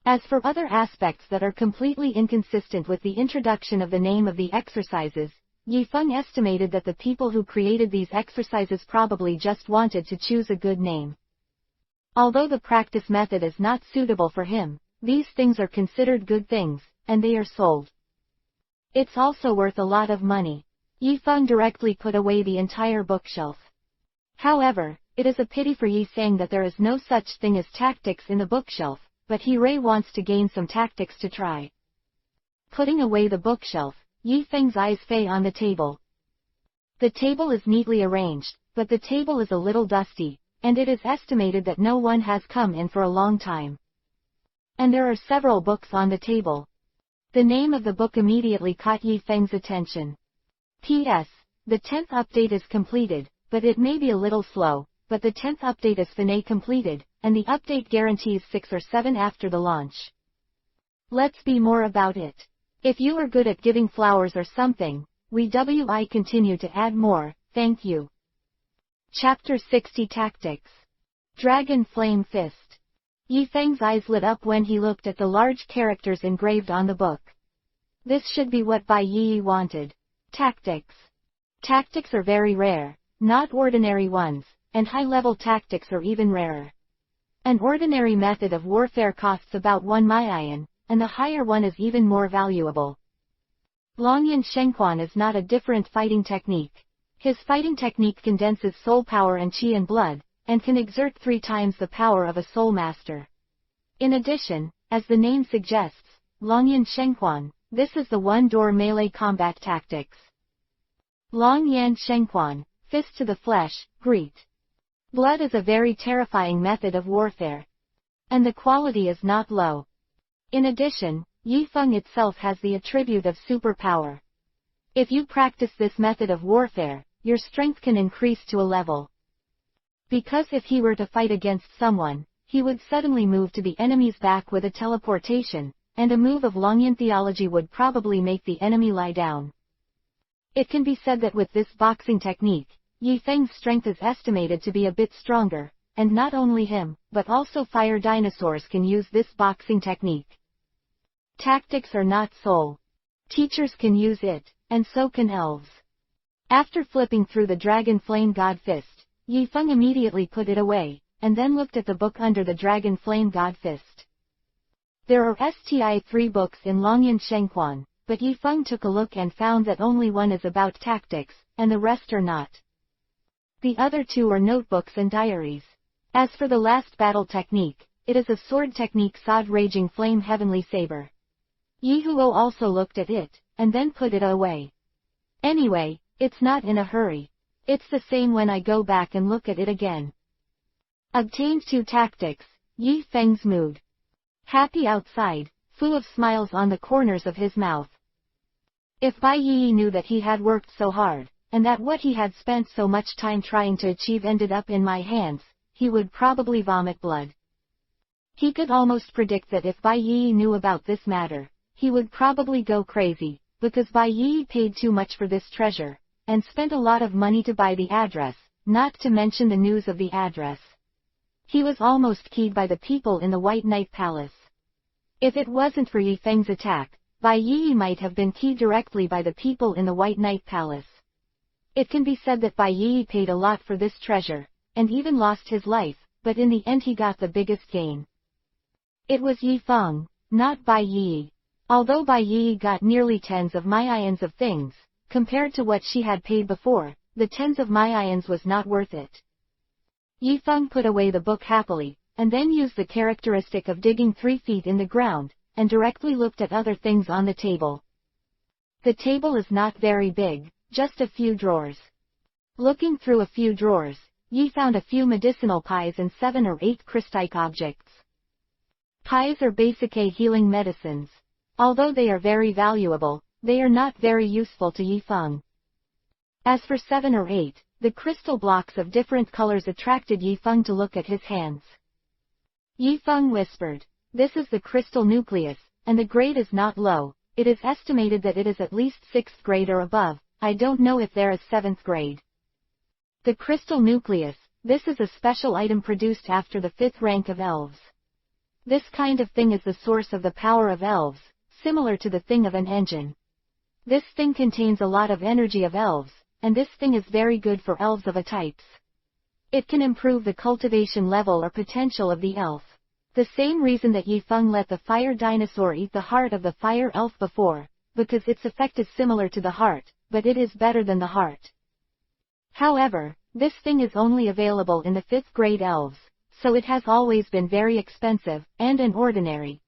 As for other aspects that are completely inconsistent with the introduction of the name of the exercises, Yifeng estimated that the people who created these exercises probably just wanted to choose a good name. Although the practice method is not suitable for him, these things are considered good things, and they are sold. It's also worth a lot of money. Yifeng directly put away the entire bookshelf. However, it is a pity for Yifeng that there is no such thing as tactics in the bookshelf, but he really wants to gain some tactics to try. Putting away the bookshelf, Yifeng's eyes fell on the table. The table is neatly arranged, but the table is a little dusty, and it is estimated that no one has come in for a long time. And there are several books on the table. The name of the book immediately caught Yifeng's attention. P.S. The 10th update is completed, but it may be a little slow, but the 10th update is finally completed, and the update guarantees 6 or 7 after the launch. Let's be more about it. If you are good at giving flowers or something, we continue to add more, thank you. Chapter 60 Tactics. Dragon Flame Fist. Yifeng's eyes lit up when he looked at the large characters engraved on the book. This should be what Bai Yi wanted. Tactics. Tactics are very rare, not ordinary ones, and high-level tactics are even rarer. An ordinary method of warfare costs about 1 Maiyan, and the higher one is even more valuable. Longyan Shengquan is not a different fighting technique. His fighting technique condenses soul power and qi and blood, and can exert 3 times the power of a soul master. In addition, as the name suggests, Longyan Shengquan, this is the one-door melee combat tactics. Longyan Shengquan, fist to the flesh, greet. Blood is a very terrifying method of warfare. And the quality is not low. In addition, Yifeng itself has the attribute of superpower. If you practice this method of warfare, your strength can increase to a level. Because if he were to fight against someone, he would suddenly move to the enemy's back with a teleportation, and a move of Longyan theology would probably make the enemy lie down. It can be said that with this boxing technique, Yifeng's strength is estimated to be a bit stronger, and not only him, but also fire dinosaurs can use this boxing technique. Tactics are not soul. Teachers can use it, and so can elves. After flipping through the Dragon Flame God Fist, Yifeng immediately put it away, and then looked at the book under the Dragon Flame God Fist. There are 3 books in Longyan Shengquan, but Yifeng took a look and found that only one is about tactics, and the rest are not. The other 2 are notebooks and diaries. As for the last battle technique, it is a sword technique Sod Raging Flame Heavenly Saber. Yihuo also looked at it, and then put it away. Anyway, it's not in a hurry. It's the same when I go back and look at it again. Obtained 2 tactics, Yifeng's mood. Happy outside, full of smiles on the corners of his mouth. If Bai Yi knew that he had worked so hard, and that what he had spent so much time trying to achieve ended up in my hands, he would probably vomit blood. He could almost predict that if Bai Yi knew about this matter, he would probably go crazy, because Bai Yi paid too much for this treasure, and spent a lot of money to buy the address, not to mention the news of the address. He was almost keyed by the people in the White Knight Palace. If it wasn't for Yifeng's attack, Bai Yi might have been keyed directly by the people in the White Knight Palace. It can be said that Bai Yi paid a lot for this treasure, and even lost his life, but in the end he got the biggest gain. It was Yifeng, not Bai Yi. Although Bai Yi got nearly tens of millions of things, compared to what she had paid before, the tens of millions was not worth it. Yifeng put away the book happily, and then used the characteristic of digging 3 feet in the ground, and directly looked at other things on the table. The table is not very big, just a few drawers. Looking through a few drawers, Yi found a few medicinal pies and 7 or 8 Christike objects. Pies are basic healing medicines. Although they are very valuable, they are not very useful to Yifeng. As for 7 or 8, the crystal blocks of different colors attracted Yifeng to look at his hands. Yifeng whispered, "This is the crystal nucleus, and the grade is not low. It is estimated that it is at least 6th grade or above. I don't know if there is 7th grade. The crystal nucleus, this is a special item produced after the 5th rank of elves. This kind of thing is the source of the power of elves, similar to the thing of an engine. This thing contains a lot of energy of elves, and this thing is very good for elves of a types. It can improve the cultivation level or potential of the elf. The same reason that Yifeng let the fire dinosaur eat the heart of the fire elf before, because its effect is similar to the heart, but it is better than the heart. However, this thing is only available in the 5th grade elves, so it has always been very expensive, and an ordinary.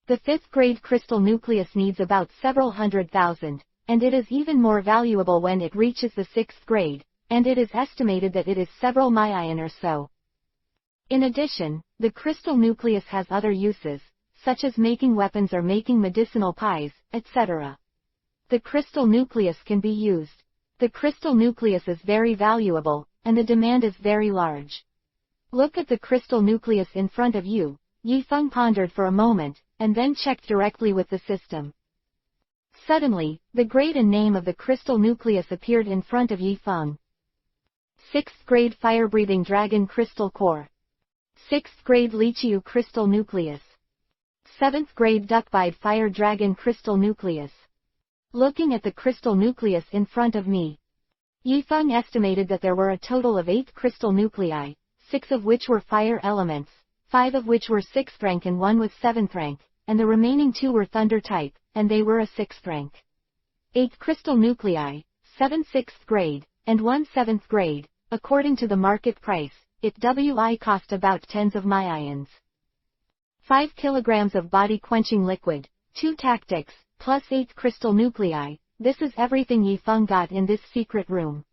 The 5th grade crystal nucleus needs about several 100,000, and it is even more valuable when it reaches the 6th grade, and it is estimated that it is several million or so. In addition, the crystal nucleus has other uses, such as making weapons or making medicinal pies, etc. The crystal nucleus can be used. The crystal nucleus is very valuable, and the demand is very large. Look at the crystal nucleus in front of you." Yifeng pondered for a moment, and then checked directly with the system. Suddenly, the grade and name of the crystal nucleus appeared in front of Yifeng. 6th grade fire-breathing dragon crystal core. 6th grade Lichiu crystal nucleus. 7th grade duckbite fire dragon crystal nucleus. Looking at the crystal nucleus in front of me, Yifeng estimated that there were a total of 8 crystal nuclei, 6 of which were fire elements, 5 of which were 6th rank and 1 was 7th rank, and the remaining 2 were thunder type, and they were a 6th rank. 8 crystal nuclei, 7 6th grade, and 1 7th grade. According to the market price, it cost about tens of millions. 5 kilograms of body-quenching liquid, 2 tactics, plus 8 crystal nuclei. This is everything Yifeng got in this secret room.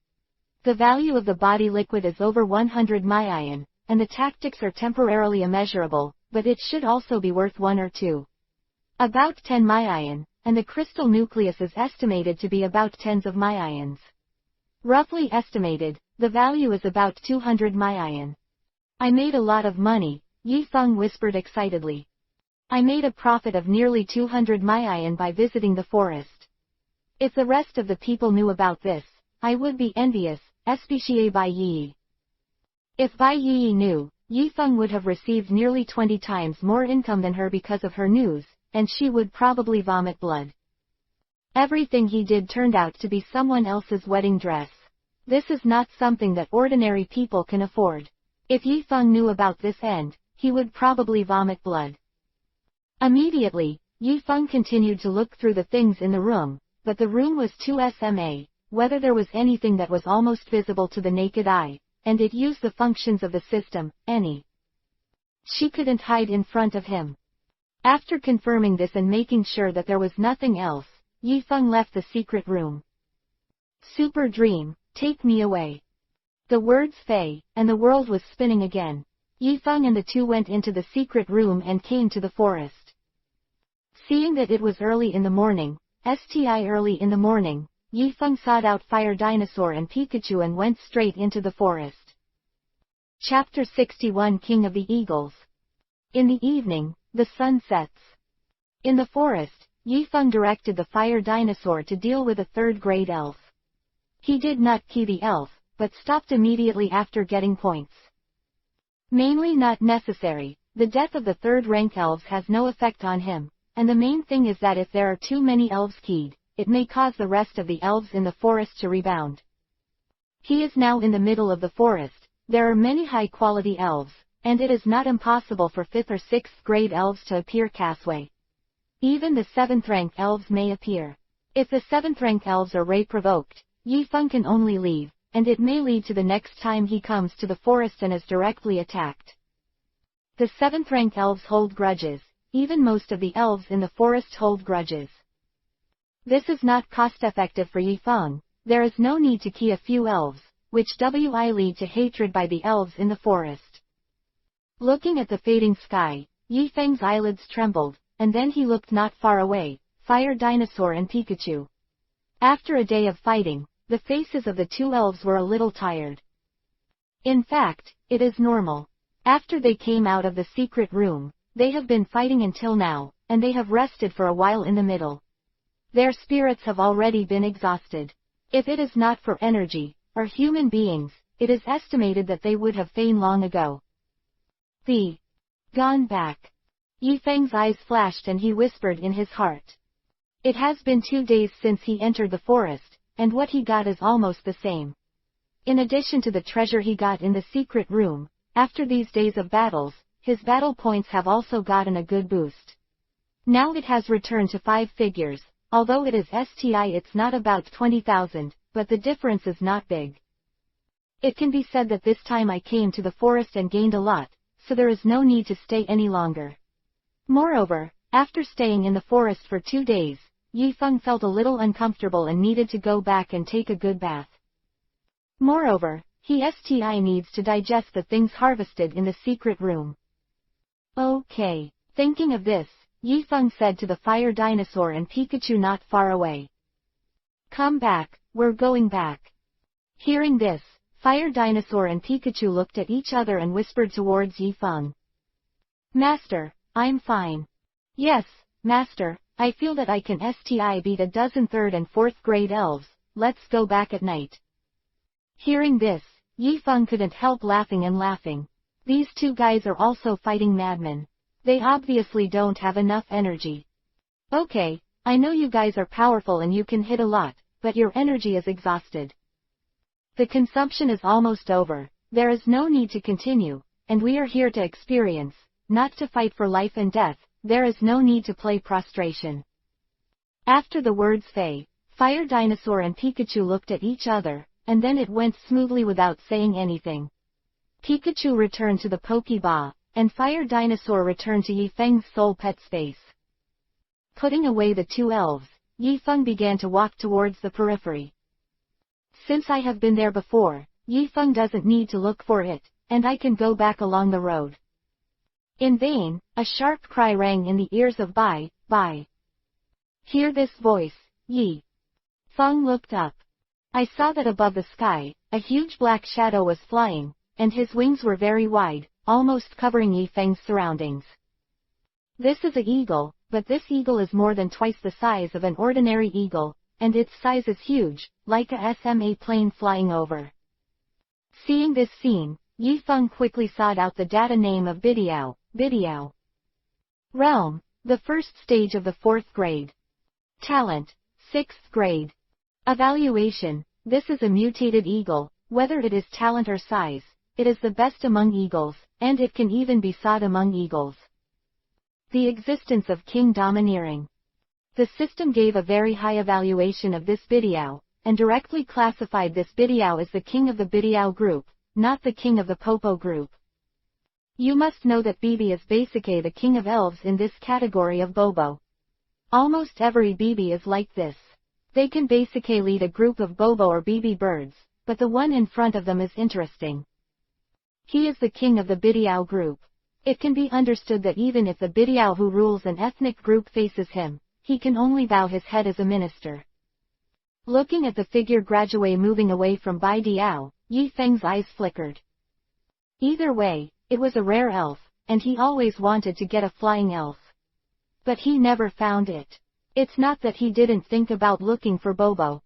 The value of the body liquid is over 100 million, and the tactics are temporarily immeasurable, but it should also be worth 1 or 2. About 10 million, and the crystal nucleus is estimated to be about tens of millions. Roughly estimated, the value is about 200 million. I made a lot of money, Yifeng whispered excitedly. I made a profit of nearly 200 million by visiting the forest. If the rest of the people knew about this, I would be envious, especially Bai Yi. If Bai Yi knew, Yifeng would have received nearly 20 times more income than her because of her news, and she would probably vomit blood. Everything he did turned out to be someone else's wedding dress. This is not something that ordinary people can afford. If Yifeng knew about this end, he would probably vomit blood. Immediately, Yifeng continued to look through the things in the room, but the room was too small, whether there was anything that was almost visible to the naked eye, and it used the functions of the system, any. She couldn't hide in front of him. After confirming this and making sure that there was nothing else, Yifeng left the secret room. Super dream, take me away. The words fey, and the world was spinning again. Yifeng and the two went into the secret room and came to the forest. Seeing that it was early in the morning, Yifeng sought out Fire Dinosaur and Pikachu and went straight into the forest. Chapter 61 King of the Eagles. In the evening, the sun sets. In the forest, Yifeng directed the Fire Dinosaur to deal with a 3rd grade elf. He did not key the elf, but stopped immediately after getting points. Mainly not necessary, the death of the 3rd rank elves has no effect on him, and the main thing is that if there are too many elves keyed, it may cause the rest of the elves in the forest to rebound. He is now in the middle of the forest, there are many high-quality elves, and it is not impossible for 5th or 6th grade elves to appear Casway. Even the 7th rank elves may appear. If the 7th rank elves are ray-provoked, Yifeng can only leave, and it may lead to the next time he comes to the forest and is directly attacked. The 7th rank elves hold grudges, even most of the elves in the forest hold grudges. This is not cost-effective for Yifeng. There is no need to key a few elves, which will lead to hatred by the elves in the forest. Looking at the fading sky, Yifeng's eyelids trembled, and then he looked not far away, Fire Dinosaur and Pikachu. After a day of fighting, the faces of the two elves were a little tired. In fact, it is normal. After they came out of the secret room, they have been fighting until now, and they have rested for a while in the middle. Their spirits have already been exhausted. If it is not for energy, or human beings, it is estimated that they would have fainted long ago. Gone back. Yifeng's eyes flashed and he whispered in his heart. It has been 2 days since he entered the forest, and what he got is almost the same. In addition to the treasure he got in the secret room, after these days of battles, his battle points have also gotten a good boost. Now it has returned to 5 figures, although it is it's not about 20,000, but the difference is not big. It can be said that this time I came to the forest and gained a lot, so there is no need to stay any longer. Moreover, after staying in the forest for 2 days, Yifeng felt a little uncomfortable and needed to go back and take a good bath. Moreover, he needs to digest the things harvested in the secret room. Okay. Thinking of this, Yifeng said to the Fire Dinosaur and Pikachu not far away. Come back, we're going back. Hearing this, Fire Dinosaur and Pikachu looked at each other and whispered towards Yifeng. Master, I'm fine. Yes, Master, I feel that I can beat a dozen 3rd and 4th grade elves, let's go back at night. Hearing this, Yifeng couldn't help laughing and laughing. These two guys are also fighting madmen. They obviously don't have enough energy. Okay, I know you guys are powerful and you can hit a lot, but your energy is exhausted. The consumption is almost over, there is no need to continue, and we are here to experience, not to fight for life and death, there is no need to play prostration. After the words Fire Dinosaur and Pikachu looked at each other, and then it went smoothly without saying anything. Pikachu returned to the Pokeball, and Fire Dinosaur returned to Yifeng's soul pet space. Putting away the two elves, Yifeng began to walk towards the periphery. Since I have been there before, Yifeng doesn't need to look for it, and I can go back along the road. In vain, a sharp cry rang in the ears of Bai. Hear this voice, Yifeng looked up. I saw that above the sky, a huge black shadow was flying, and his wings were very wide, almost covering Yifeng's surroundings. This is an eagle, but this eagle is more than twice the size of an ordinary eagle, and its size is huge, like a SMA plane flying over. Seeing this scene, Yifeng quickly sought out the data name of Bidiao. Realm, the first stage of the 4th grade. Talent, 6th grade. Evaluation, this is a mutated eagle, whether it is talent or size, it is the best among eagles, and it can even be sought among eagles. The existence of King Domineering. The system gave a very high evaluation of this Bidiao, and directly classified this Bidiao as the king of the Bidiao group, not the king of the Popo group. You must know that BB is basically the king of elves in this category of Bobo. Almost every BB is like this. They can basically lead a group of Bobo or BB birds, but the one in front of them is interesting. He is the king of the Bidiao group. It can be understood that even if the Bidiao who rules an ethnic group faces him, he can only bow his head as a minister. Looking at the figure gradually moving away from Bai Diao, Yifeng's eyes flickered. Either way, it was a rare elf, and he always wanted to get a flying elf. But he never found it. It's not that he didn't think about looking for Bobo.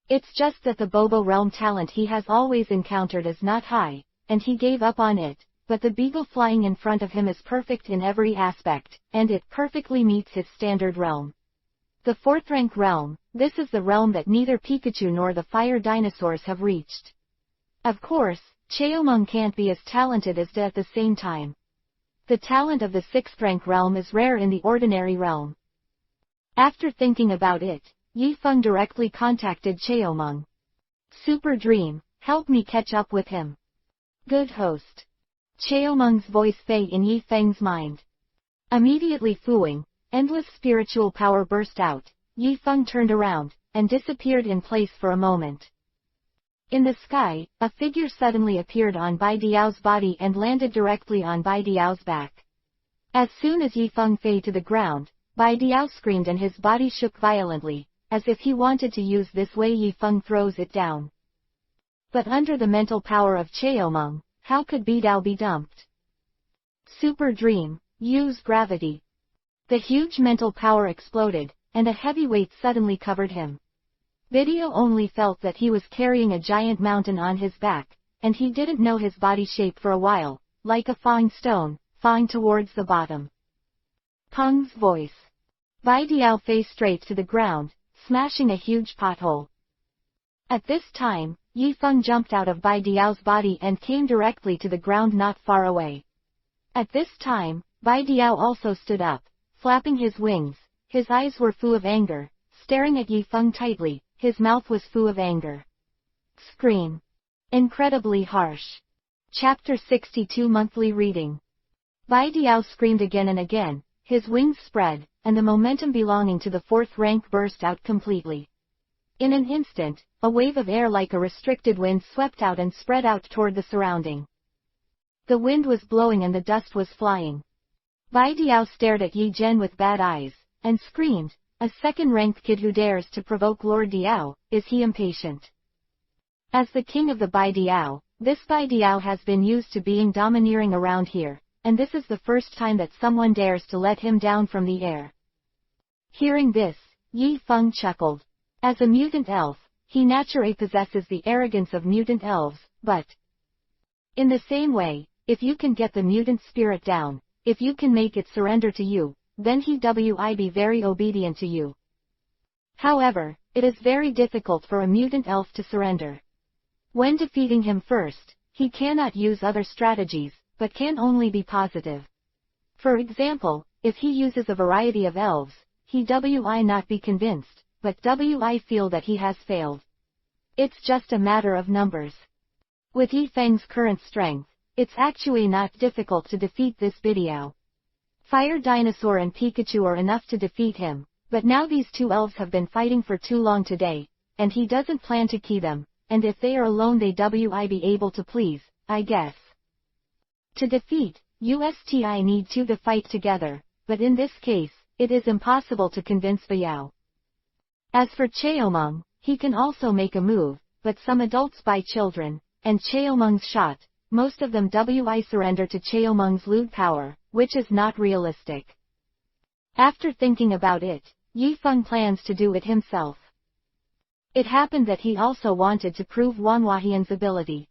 It's just that the Bobo realm talent he has always encountered is not high, and he gave up on it, but the beagle flying in front of him is perfect in every aspect, and it perfectly meets his standard realm. The 4th rank realm, this is the realm that neither Pikachu nor the Fire Dinosaurs have reached. Of course, Cheomung can't be as talented as De at the same time. The talent of the 6th rank realm is rare in the ordinary realm. After thinking about it, Yifeng directly contacted Cheomung. Super Dream, help me catch up with him. Good host. Cheomung's voice fell in Yifeng's mind. Immediately Fuing, endless spiritual power burst out. Yifeng turned around, and disappeared in place for a moment. In the sky, a figure suddenly appeared on Bai Diao's body and landed directly on Bai Diao's back. As soon as Yifeng fell to the ground, Bai Diao screamed and his body shook violently, as if he wanted to use this way Yifeng throws it down. But under the mental power of Cheomung, how could Bai Diao be dumped? Super Dream, use gravity. The huge mental power exploded, and a heavy weight suddenly covered him. Video only felt that he was carrying a giant mountain on his back, and he didn't know his body shape for a while, like a falling stone, falling towards the bottom. Peng's voice. Bai Diao faced straight to the ground, smashing a huge pothole. At this time, Yifeng jumped out of Bai Diao's body and came directly to the ground not far away. At this time, Bai Diao also stood up, flapping his wings. His eyes were full of anger, staring at Yifeng tightly. His mouth was full of anger. Scream. Incredibly harsh. Chapter 62 Monthly Reading. Bai Diao screamed again and again, his wings spread, and the momentum belonging to the 4th rank burst out completely. In an instant, a wave of air like a restricted wind swept out and spread out toward the surrounding. The wind was blowing and the dust was flying. Bai Diao stared at Yi Zhen with bad eyes, and screamed, "A 2nd rank kid who dares to provoke Lord Diao, is he impatient?" As the king of the Bai Diao, this Bai Diao has been used to being domineering around here, and this is the first time that someone dares to let him down from the air. Hearing this, Yifeng chuckled. As a mutant elf, he naturally possesses the arrogance of mutant elves, but in the same way, if you can get the mutant spirit down, if you can make it surrender to you, then he will be very obedient to you. However, it is very difficult for a mutant elf to surrender. When defeating him first, he cannot use other strategies, but can only be positive. For example, if he uses a variety of elves, he will not be convinced, but will feel that he has failed. It's just a matter of numbers. With Yifeng's current strength, it's actually not difficult to defeat this Bai Diao. Fire Dinosaur and Pikachu are enough to defeat him, but now these two elves have been fighting for too long today, and he doesn't plan to key them, and if they are alone they will be able to please, I guess. To defeat, USTI need two to fight together, but in this case, it is impossible to convince Bai Diao. As for Cheomung, he can also make a move, but some adults buy children, and Cheomung's shot, most of them will surrender to Cheomung's lewd power, which is not realistic. After thinking about it, Yifeng plans to do it himself. It happened that he also wanted to prove Wanwahian's ability.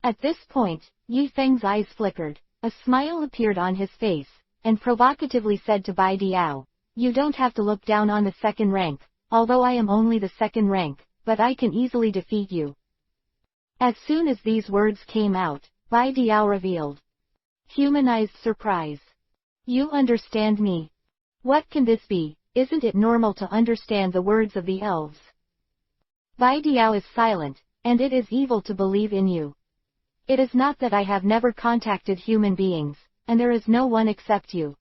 At this point, Yifeng's eyes flickered, a smile appeared on his face, and provocatively said to Bai Diao, "You don't have to look down on the 2nd rank, although I am only the 2nd rank, but I can easily defeat you." As soon as these words came out, Bai Diao revealed humanized surprise. "You understand me? What can this be? Isn't it normal to understand the words of the elves?" Bai Diao is silent, and it is evil to believe in you. It is not that I have never contacted human beings, and there is no one except you.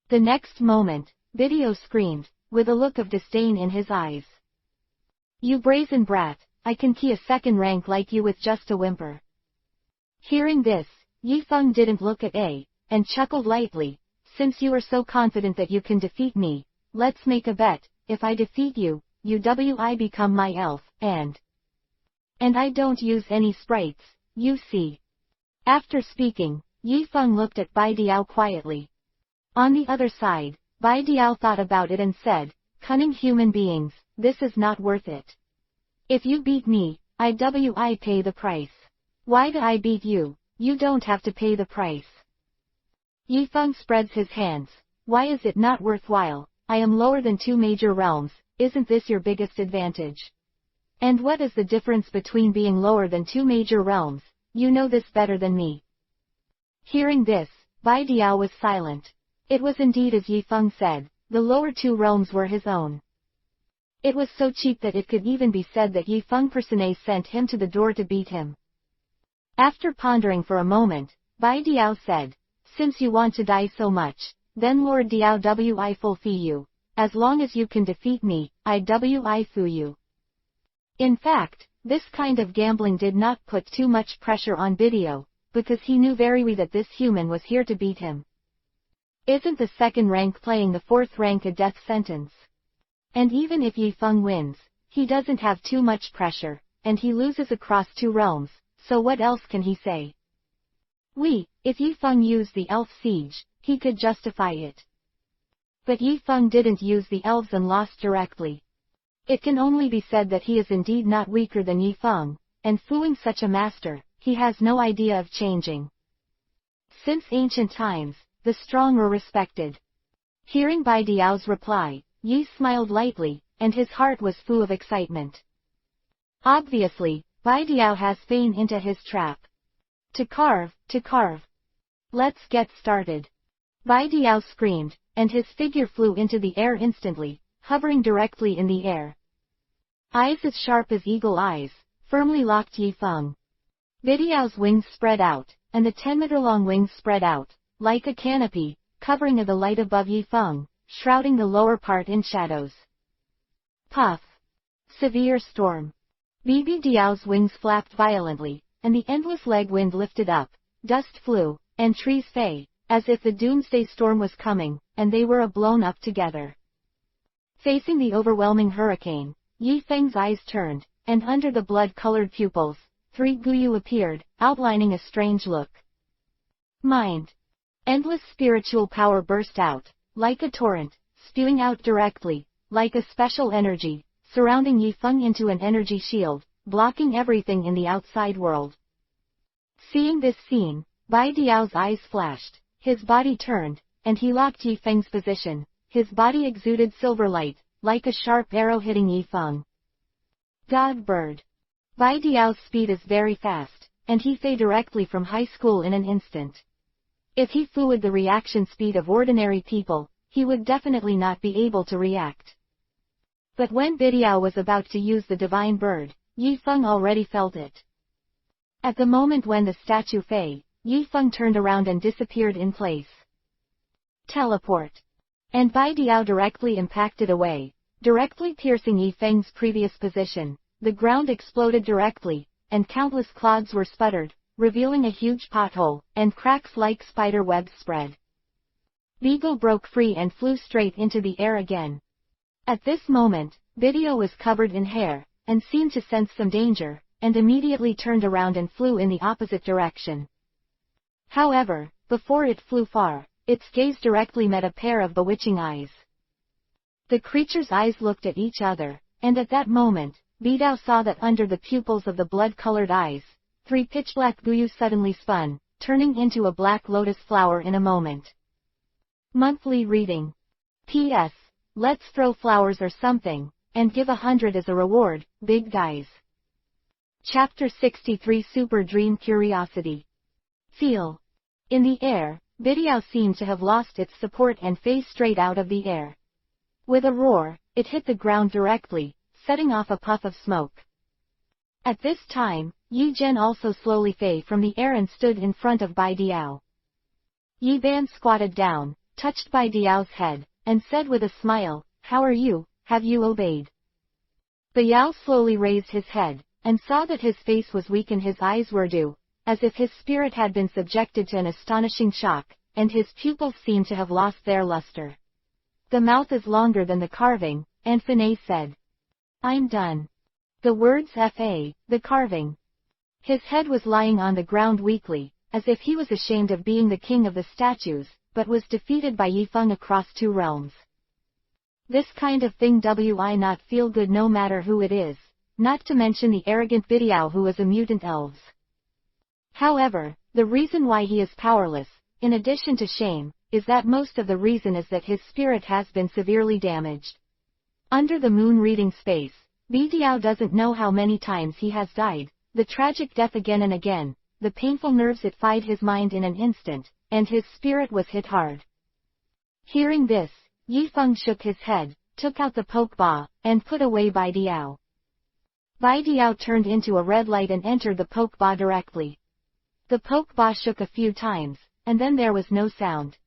The next moment, Bai Diao screamed, with a look of disdain in his eyes. "You brazen brat, I can key a 2nd rank like you with just a whimper." Hearing this, Yifeng didn't look at A, and chuckled lightly, "Since you are so confident that you can defeat me, let's make a bet. If I defeat you, you will become my elf, and I don't use any sprites, you see." After speaking, Yifeng looked at Bai Diao quietly. On the other side, Bai Diao thought about it and said, "Cunning human beings, this is not worth it. If you beat me, I will pay the price. Why do I beat you? You don't have to pay the price." Yifeng spreads his hands. "Why is it not worthwhile? I am lower than 2 major realms, isn't this your biggest advantage? And what is the difference between being lower than 2 major realms, you know this better than me. Hearing this, Bai Diao was silent. It was indeed as Yi Feng said, the lower two realms were his own. It was so cheap that it could even be said that Yi Feng personally sent him to the door to beat him. After pondering for a moment, Bai Diao said, since you want to die so much, then Lord Diao Wi fulfill you. As long as you can defeat me, I Wi fu you. In fact, this kind of gambling did not put too much pressure on Bideo, because he knew very well that this human was here to beat him. Isn't the second rank playing the fourth rank a death sentence? And even if Yi Feng wins, he doesn't have too much pressure, and he loses across two realms, so what else can he say? If Yi Feng used the elf siege, he could justify it. But Yi Feng didn't use the elves and lost directly. It can only be said that he is indeed not weaker than Yi Feng, and fooling such a master, he has no idea of changing. Since ancient times, the strong were respected. Hearing Bai Diao's reply, Yi smiled lightly, and his heart was full of excitement. Obviously, Bai Diao has fallen into his trap. To carve. Let's get started. Bai Diao screamed, and his figure flew into the air instantly, hovering directly in the air. Eyes as sharp as eagle eyes, firmly locked Yi Feng. Bidiao's wings spread out, and the 10-meter-long wings spread out, like a canopy, covering the light above Yi Feng, shrouding the lower part in shadows. Puff! Severe storm. Bidiao's wings flapped violently, and the endless leg wind lifted up, dust flew, and trees fell, as if the doomsday storm was coming, and they were blown up together. Facing the overwhelming hurricane, Yi Feng's eyes turned, and under the blood-colored pupils, 3 Guyu appeared, outlining a strange look. Mind. Endless spiritual power burst out, like a torrent, spewing out directly, like a special energy, surrounding Yi Feng into an energy shield, blocking everything in the outside world. Seeing this scene, Bai Diao's eyes flashed, his body turned, and he locked Yi Feng's position. His body exuded silver light, like a sharp arrow hitting Yi Feng. God bird. Bai Diao's speed is very fast, and he flew directly from high school in an instant. If he flew with the reaction speed of ordinary people, he would definitely not be able to react. But when Bidiao was about to use the divine bird, Yi Feng already felt it. At the moment when the statue fell, Yi Feng turned around and disappeared in place. Teleport. And Bai Diao directly impacted away, directly piercing Yi Feng's previous position. The ground exploded directly, and countless clods were sputtered, revealing a huge pothole, and cracks like spider webs spread. Beagle broke free and flew straight into the air again. At this moment, Bideo was covered in hair, and seemed to sense some danger, and immediately turned around and flew in the opposite direction. However, before it flew far, its gaze directly met a pair of bewitching eyes. The creature's eyes looked at each other, and at that moment, Bidao saw that under the pupils of the blood-colored eyes, 3 pitch-black Guyu suddenly spun, turning into a black lotus flower in a moment. Monthly reading. P.S. Let's throw flowers or something, and give 100 as a reward, big guys. Chapter 63 Super Dream Curiosity. Feel. In the air, Bideo seemed to have lost its support and phased straight out of the air. With a roar, it hit the ground directly, setting off a puff of smoke. At this time, Yi Zhen also slowly fell from the air and stood in front of Bai Diao. Yi Ban squatted down, touched Bai Diao's head, and said with a smile, "How are you, have you obeyed?" Biao slowly raised his head, and saw that his face was weak and his eyes were dim, as if his spirit had been subjected to an astonishing shock, and his pupils seemed to have lost their luster. The mouth is longer than the carving, and Fanei said, "I'm done." The words Fa, the carving. His head was lying on the ground weakly, as if he was ashamed of being the king of the statues, but was defeated by Yi Feng across 2 realms. This kind of thing wi not feel good no matter who it is, not to mention the arrogant Bideo who is a mutant elves. However, the reason why he is powerless, in addition to shame, is that most of the reason is that his spirit has been severely damaged. Under the moon reading space, Bideo doesn't know how many times he has died, the tragic death again and again, the painful nerves it fied his mind in an instant, and his spirit was hit hard. Hearing this, Yifeng shook his head, took out the poke ba, and put away Bai Diao. Bai Diao turned into a red light and entered the poke ba directly. The poke ba shook a few times, and then there was no sound.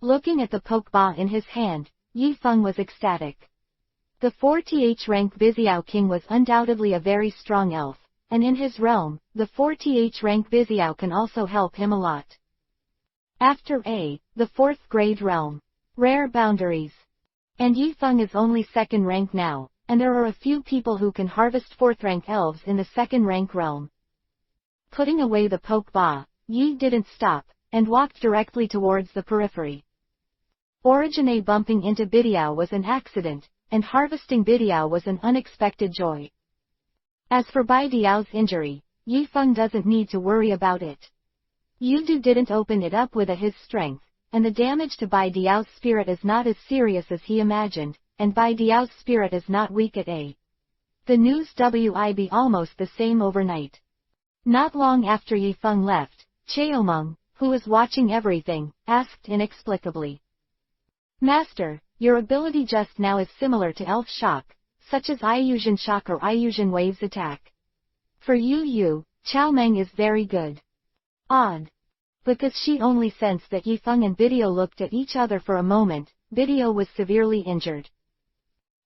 Looking at the poke ba in his hand, Yifeng was ecstatic. The 4th rank Bixiao King was undoubtedly a very strong elf, and in his realm, the 4th rank Bixiao can also help him a lot. After A, the 4th grade realm. Rare boundaries. And Yifeng is only 2nd rank now, and there are a few people who can harvest 4th rank elves in the 2nd rank realm. Putting away the poke ba, Yi didn't stop, and walked directly towards the periphery. Origine bumping into Bidiao was an accident, and harvesting Bidiao was an unexpected joy. As for Bai Diao's injury, Yifeng doesn't need to worry about it. Yudu didn't open it up with his strength, and the damage to Bai Diao's spirit is not as serious as he imagined, and Bai Diao's spirit is not weak at A. The news would be almost the same overnight. Not long after Yifeng left, Cheomeng, who was watching everything, asked inexplicably. Master, your ability just now is similar to Elf Shock, such as Illusion Shock or Illusion Waves attack. For you, Chaomeng is very good. Odd. Because she only sensed that Yifeng and Bidio looked at each other for a moment, Bidio was severely injured.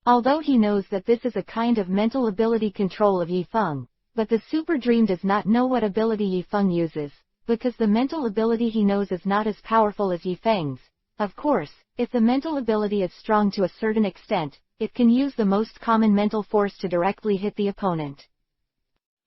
Although he knows that this is a kind of mental ability control of Yifeng, but the Super Dream does not know what ability Yifeng uses, because the mental ability he knows is not as powerful as Yifeng's. Of course, if the mental ability is strong to a certain extent, it can use the most common mental force to directly hit the opponent.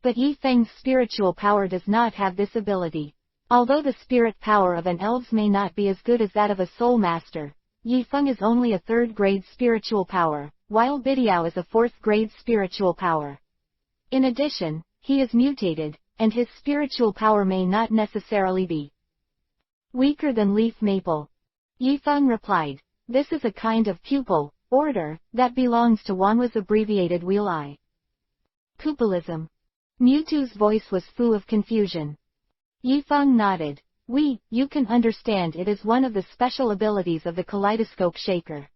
But Yifeng's spiritual power does not have this ability. Although the spirit power of an Elves may not be as good as that of a Soul Master, Yifeng is only a 3rd grade spiritual power, while Bidiao is a 4th grade spiritual power. In addition, he is mutated, and his spiritual power may not necessarily be weaker than Leaf Maple. Yifeng replied, this is a kind of pupil, order, that belongs to Wanhua's abbreviated Wheel I. Pupilism. Mewtwo's voice was full of confusion. Yifeng nodded. You can understand it is one of the special abilities of the Kaleidoscope Shaker.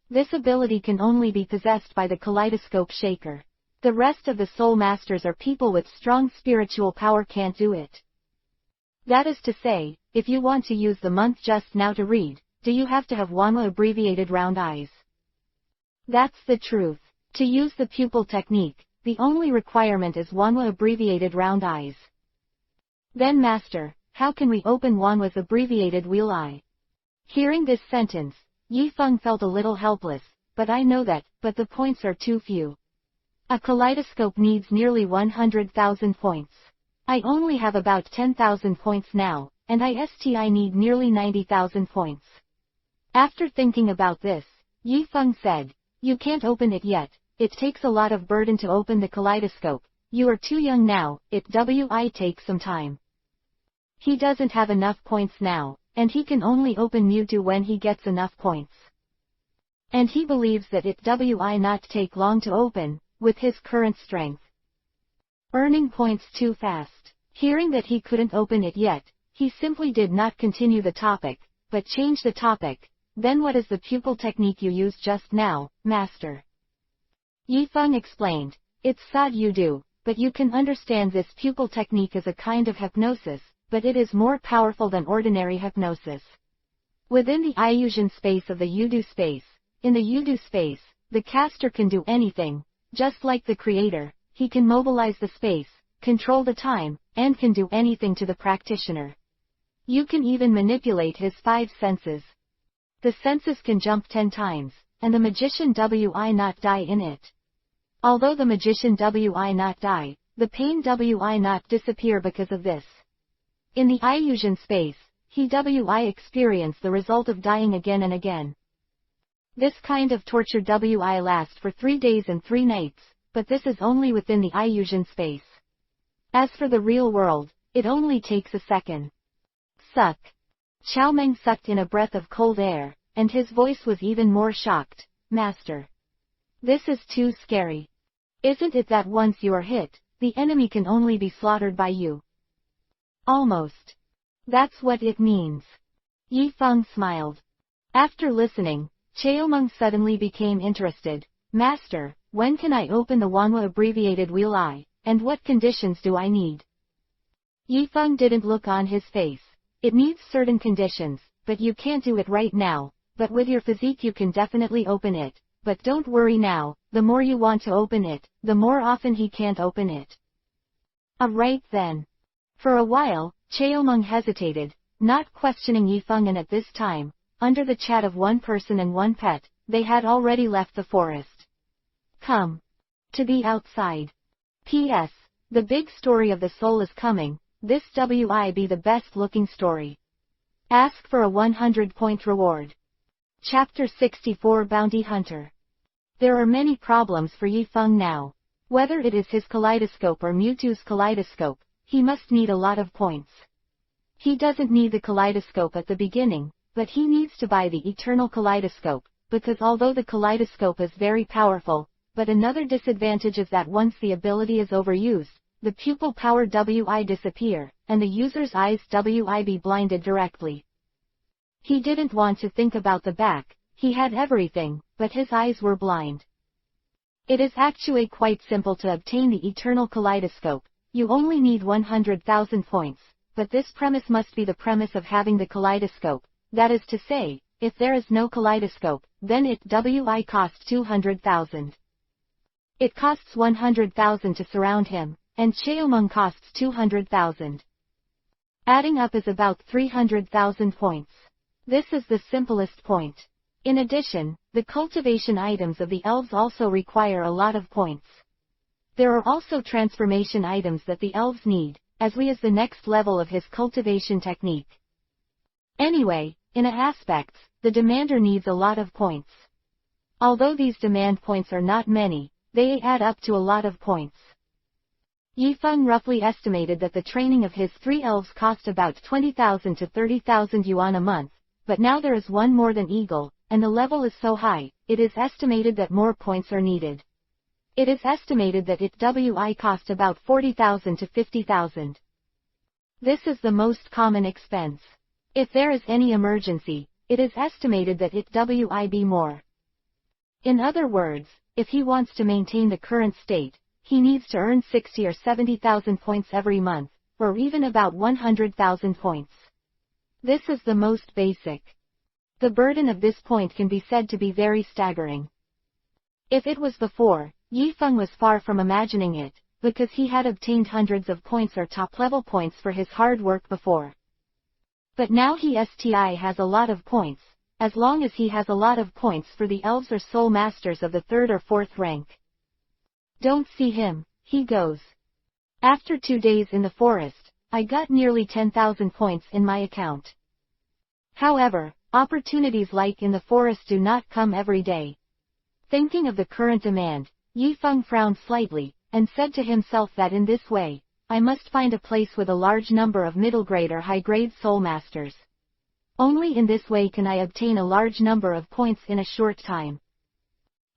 This ability can only be possessed by the Kaleidoscope Shaker. The rest of the Soul Masters or people with strong spiritual power can't do it. That is to say, if you want to use the month just now to read, do you have to have Wanhua abbreviated round eyes? That's the truth. To use the pupil technique, the only requirement is Wanhua abbreviated round eyes. Then Master, how can we open Wanhua's abbreviated Wheel I? Hearing this sentence, Yifeng felt a little helpless, but I know that, but the points are too few. A kaleidoscope needs nearly 100,000 points. I only have about 10,000 points now, and I need nearly 90,000 points. After thinking about this, Yifeng said, you can't open it yet, it takes a lot of burden to open the kaleidoscope, you are too young now, it will take some time. He doesn't have enough points now, and he can only open Mewtwo when he gets enough points. And he believes that it will not take long to open, with his current strength. Earning points too fast. Hearing that he couldn't open it yet, he simply did not continue the topic, but changed the topic. Then what is the pupil technique you used just now, Master? Yifeng explained, it's Sad Yudu, but you can understand this pupil technique as a kind of hypnosis, but it is more powerful than ordinary hypnosis. Within the illusion space of the Yudu space, in the Yudu space, the caster can do anything, just like the creator, he can mobilize the space, control the time, and can do anything to the practitioner. You can even manipulate his 5 senses. The senses can jump 10 times, and the magician will not die in it. Although the magician will not die, the pain will not disappear because of this. In the illusion space, he will experience the result of dying again and again. This kind of torture will last for 3 days and 3 nights, but this is only within the illusion space. As for the real world, it only takes a second. Suck. Chaomeng sucked in a breath of cold air, and his voice was even more shocked. Master. This is too scary. Isn't it that once you are hit, the enemy can only be slaughtered by you? Almost. That's what it means. Yifeng smiled. After listening, Cheomeng suddenly became interested. Master, when can I open the Wanhua abbreviated wheel I, and what conditions do I need? Yifeng didn't look on his face. It needs certain conditions, but you can't do it right now, but with your physique you can definitely open it, but don't worry now, the more you want to open it, the more often he can't open it. Right then. For a while, Cheomeng hesitated, not questioning Yifeng, and at this time, under the chat of one person and one pet, they had already left the forest. Come. To the outside. P.S. The big story of the soul is coming, this will be the best looking story. Ask for a 100-point reward. Chapter 64 Bounty Hunter. There are many problems for Yifeng now. Whether it is his kaleidoscope or Mewtwo's kaleidoscope, he must need a lot of points. He doesn't need the kaleidoscope at the beginning, but he needs to buy the eternal kaleidoscope, because although the kaleidoscope is very powerful, but another disadvantage is that once the ability is overused, the pupil power will disappear, and the user's eyes will be blinded directly. He didn't want to think about the back, he had everything, but his eyes were blind. It is actually quite simple to obtain the eternal kaleidoscope, you only need 100,000 points, but this premise must be the premise of having the kaleidoscope, that is to say, if there is no kaleidoscope, then it will cost 200,000. It costs 100,000 to surround him, and Cheomeng costs 200,000. Adding up is about 300,000 points. This is the simplest point. In addition, the cultivation items of the elves also require a lot of points. There are also transformation items that the elves need, as well as the next level of his cultivation technique. Anyway, in aspects, the demander needs a lot of points. Although these demand points are not many, they add up to a lot of points. Yifeng roughly estimated that the training of his 3 elves cost about 20,000 to 30,000 yuan a month, but now there is one more than Eagle, and the level is so high, it is estimated that more points are needed. It is estimated that it will cost about 40,000 to 50,000. This is the most common expense. If there is any emergency, it is estimated that it will be more. In other words, if he wants to maintain the current state, he needs to earn 60 or 70,000 points every month, or even about 100,000 points. This is the most basic. The burden of this point can be said to be very staggering. If it was before, Yifeng was far from imagining it, because he had obtained hundreds of points or top-level points for his hard work before. But now he has a lot of points, as long as he has a lot of points for the elves or soul masters of the 3rd or 4th rank. Don't see him, he goes. After 2 days in the forest, I got nearly 10,000 points in my account. However, opportunities like in the forest do not come every day. Thinking of the current demand, Yifeng frowned slightly, and said to himself that in this way, I must find a place with a large number of middle-grade or high-grade soul masters. Only in this way can I obtain a large number of points in a short time.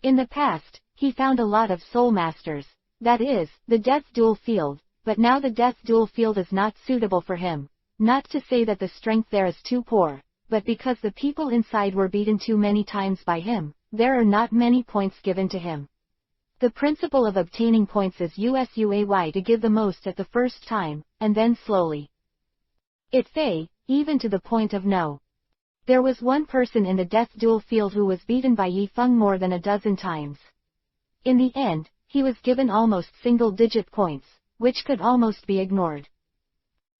In the past, he found a lot of soul masters, that is, the death duel field, but now the death duel field is not suitable for him, not to say that the strength there is too poor, but because the people inside were beaten too many times by him, there are not many points given to him. The principle of obtaining points is USUAY to give the most at the first time, and then slowly. It fay, even to the point of no. There was one person in the death duel field who was beaten by Yifeng more than a dozen times. In the end, he was given almost single-digit points, which could almost be ignored.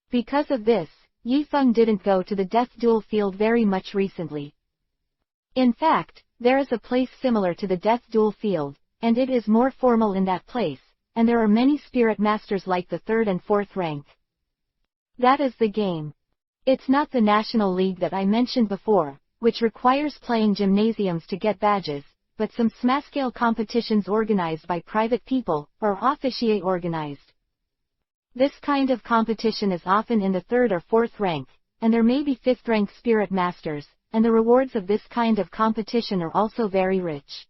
Because of this, Yifeng didn't go to the death duel field very much recently. In fact, there is a place similar to the death duel field, and it is more formal in that place, and there are many spirit masters like the 3rd and 4th rank. That is the game. It's not the National League that I mentioned before, which requires playing gymnasiums to get badges, but some small-scale competitions organized by private people, or officiate organized. This kind of competition is often in the 3rd or 4th rank, and there may be 5th rank spirit masters, and the rewards of this kind of competition are also very rich.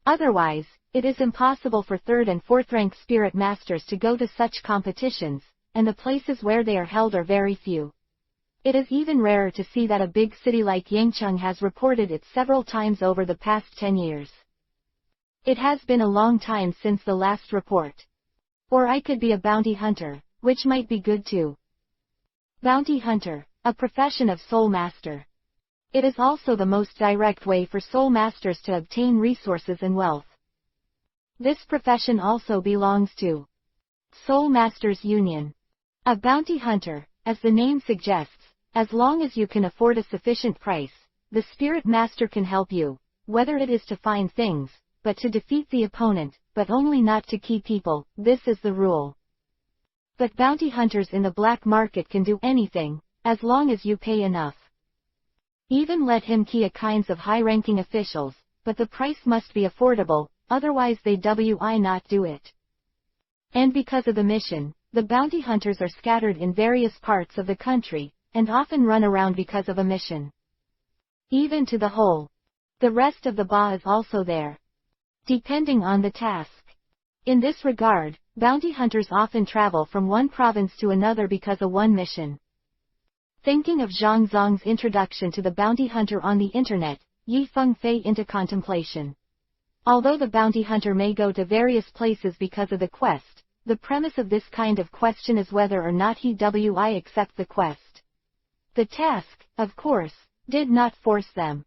Otherwise, it is impossible for 3rd and 4th rank spirit masters to go to such competitions, and the places where they are held are very few. It is even rarer to see that a big city like Yangcheng has reported it several times over the past 10 years. It has been a long time since the last report. Or I could be a bounty hunter, which might be good too. Bounty hunter, a profession of soul master. It is also the most direct way for soul masters to obtain resources and wealth. This profession also belongs to Soul Masters Union. A bounty hunter, as the name suggests, as long as you can afford a sufficient price, the spirit master can help you, whether it is to find things, but to defeat the opponent, but only not to key people. This is the rule. But bounty hunters in the black market can do anything, as long as you pay enough. Even let him key a kinds of high-ranking officials, but the price must be affordable, otherwise they will not do it. And because of the mission, the bounty hunters are scattered in various parts of the country, and often run around because of a mission. Even to the whole. The rest of the Ba is also there. Depending on the task. In this regard, bounty hunters often travel from one province to another because of one mission. Thinking of Zhang Zong's introduction to the bounty hunter on the internet, Yi Feng fell into contemplation. Although the bounty hunter may go to various places because of the quest, the premise of this kind of question is whether or not he will accept the quest. The task, of course, did not force them.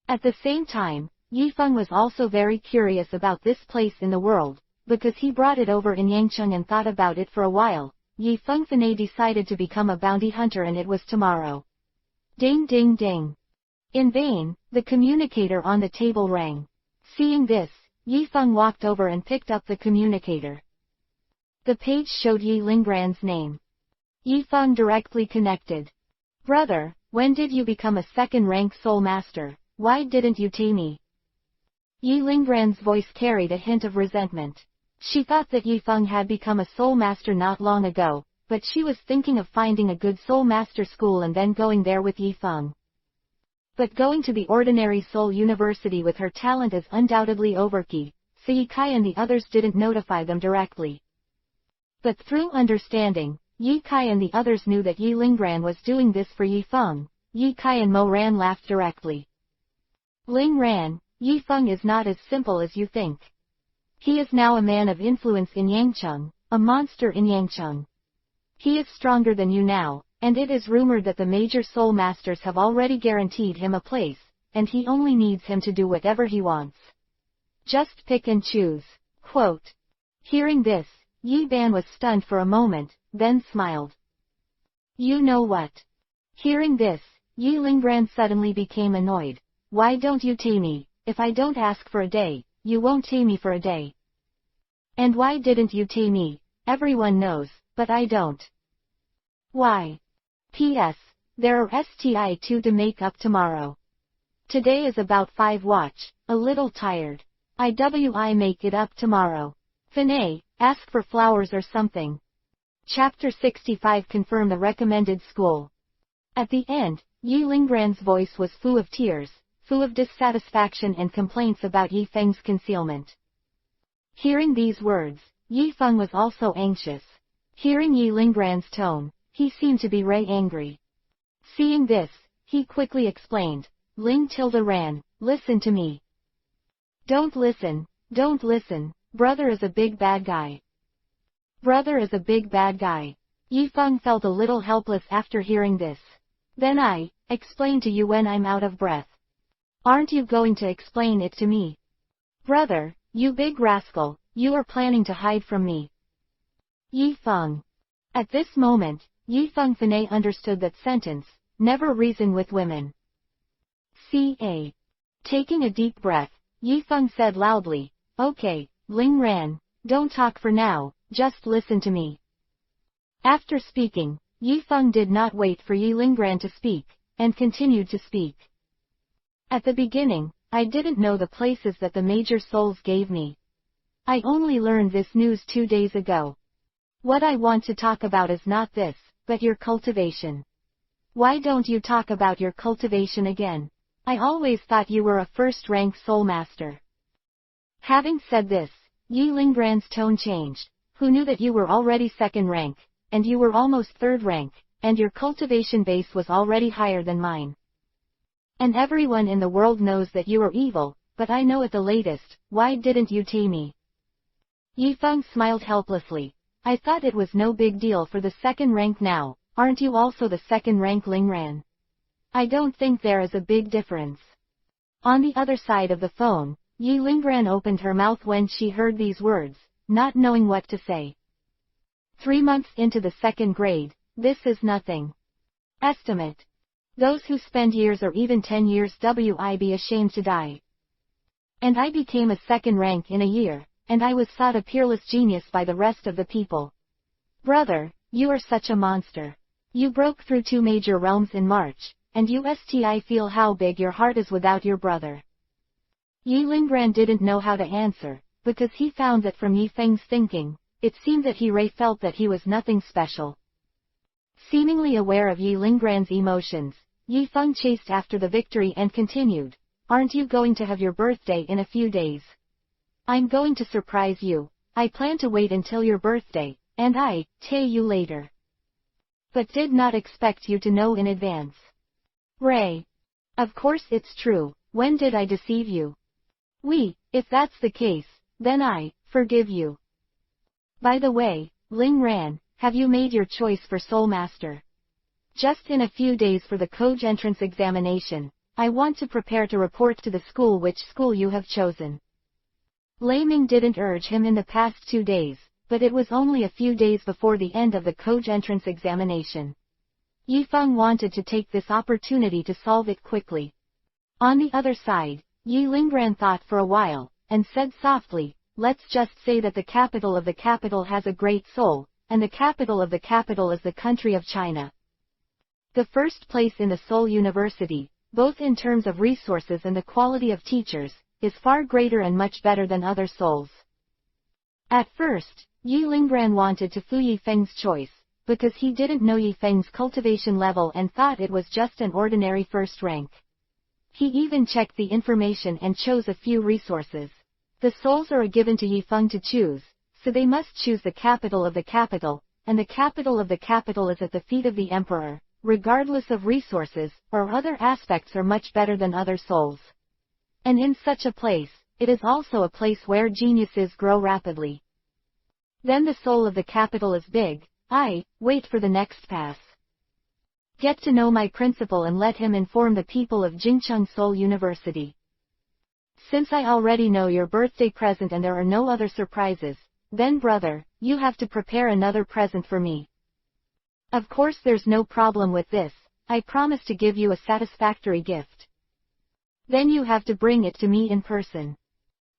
At the same time, Yi Feng was also very curious about this place in the world, because he brought it over in Yangcheng and thought about it for a while. Yi Feng decided to become a bounty hunter, and it was tomorrow. Ding ding ding. In vain, the communicator on the table rang. Seeing this, Yi Feng walked over and picked up the communicator. The page showed Yi Linggran's name. Yi Feng directly connected. Brother, when did you become a second-rank soul master? Why didn't you tell me? Yi Linggran's voice carried a hint of resentment. She thought that Yi Feng had become a soul master not long ago, but she was thinking of finding a good soul master school and then going there with Yi Feng. But going to the ordinary soul university with her talent is undoubtedly overkill, so Yi Kai and the others didn't notify them directly. But through understanding, Yi Kai and the others knew that Yi Linggran was doing this for Yi Feng. Yi Kai and Mo Ran laughed directly. Linggran, Yi Feng is not as simple as you think. He is now a man of influence in Yangcheng, a monster in Yangcheng. He is stronger than you now, and it is rumored that the major soul masters have already guaranteed him a place, and he only needs him to do whatever he wants. Just pick and choose. Quote. Hearing this, Yi Ban was stunned for a moment, then smiled. You know what? Hearing this, Yi Linggran suddenly became annoyed. Why don't you tell me? If I don't ask for a day, you won't tell me for a day. And why didn't you tell me? Everyone knows, but I don't. Why? P.S. There are STI2 to make up tomorrow. Today is about 5 watch, a little tired. I make it up tomorrow. Finay, ask for flowers or something. Chapter 65 confirm the recommended school. At the end, Yi Linggran's voice was full of tears, full of dissatisfaction and complaints about Yi Feng's concealment. Hearing these words, Yi Feng was also anxious. Hearing Yi Linggran's tone, he seemed to be very angry. Seeing this, he quickly explained, Ran, listen to me. Don't listen, brother is a big bad guy. Brother is a big bad guy. Yi Feng felt a little helpless after hearing this. Then I explain to you when I'm out of breath. Aren't you going to explain it to me? Brother, you big rascal, you are planning to hide from me. Yi Feng. At this moment, Yi Feng Finay understood that sentence, never reason with women. C.A. Taking a deep breath, Yi Feng said loudly, Okay, Ran, don't talk for now, just listen to me. After speaking, Yi Feng did not wait for Yi Linggran to speak, and continued to speak. At the beginning, I didn't know the places that the major souls gave me. I only learned this news 2 days ago. What I want to talk about is not this, but your cultivation. Why don't you talk about your cultivation again? I always thought you were a first-rank soul master. Having said this, Yi Linggran's tone changed. Who knew that you were already second rank? and you were almost third rank, and your cultivation base was already higher than mine. And everyone in the world knows that you are evil, but I know at the latest, why didn't you tame me? Yifeng smiled helplessly. I thought it was no big deal for the second rank now, aren't you also the second rank Lingran? I don't think there is a big difference. On the other side of the phone, Yi Lingran opened her mouth when she heard these words, not knowing what to say. 3 months into the second grade, this is nothing. Estimate. Those who spend years or even 10 years would be ashamed to die. And I became a second rank in a year, and I was thought a peerless genius by the rest of the people. Brother, you are such a monster. You broke through 2 major realms in March, and I feel how big your heart is without your brother. Yi Lingran didn't know how to answer, because he found that from Yifeng's thinking, it seemed that Ray felt that he was nothing special. Seemingly aware of Yi Lingran's emotions, Yifeng chased after the victory and continued, aren't you going to have your birthday in a few days? I'm going to surprise you. I plan to wait until your birthday, and tell you later. But did not expect you to know in advance. Ray. Of course it's true, when did I deceive you? If that's the case, then I forgive you. By the way, Lingran, have you made your choice for Soul Master? Just in a few days for the Koj entrance examination, I want to prepare to report to the school which school you have chosen. Lei Ming didn't urge him in the past 2 days, but it was only a few days before the end of the Koj entrance examination. Yifeng wanted to take this opportunity to solve it quickly. On the other side, Yi Lingran thought for a while, and said softly, let's just say that the capital of the capital has a great soul, and the capital of the capital is the country of China. The first place in the Seoul University, both in terms of resources and the quality of teachers, is far greater and much better than other Seouls. At first, Yi Lingran wanted to fu Yifeng's choice, because he didn't know Yifeng's cultivation level and thought it was just an ordinary first rank. He even checked the information and chose a few resources. The souls are given to Yifeng to choose, so they must choose the capital of the capital, and the capital of the capital is at the feet of the emperor, regardless of resources, or other aspects are much better than other souls. And in such a place, it is also a place where geniuses grow rapidly. Then the soul of the capital is big. Wait for the next pass. Get to know my principal and let him inform the people of Jingcheng Seoul University. Since I already know your birthday present and there are no other surprises, then brother, you have to prepare another present for me. Of course there's no problem with this, I promise to give you a satisfactory gift. Then you have to bring it to me in person.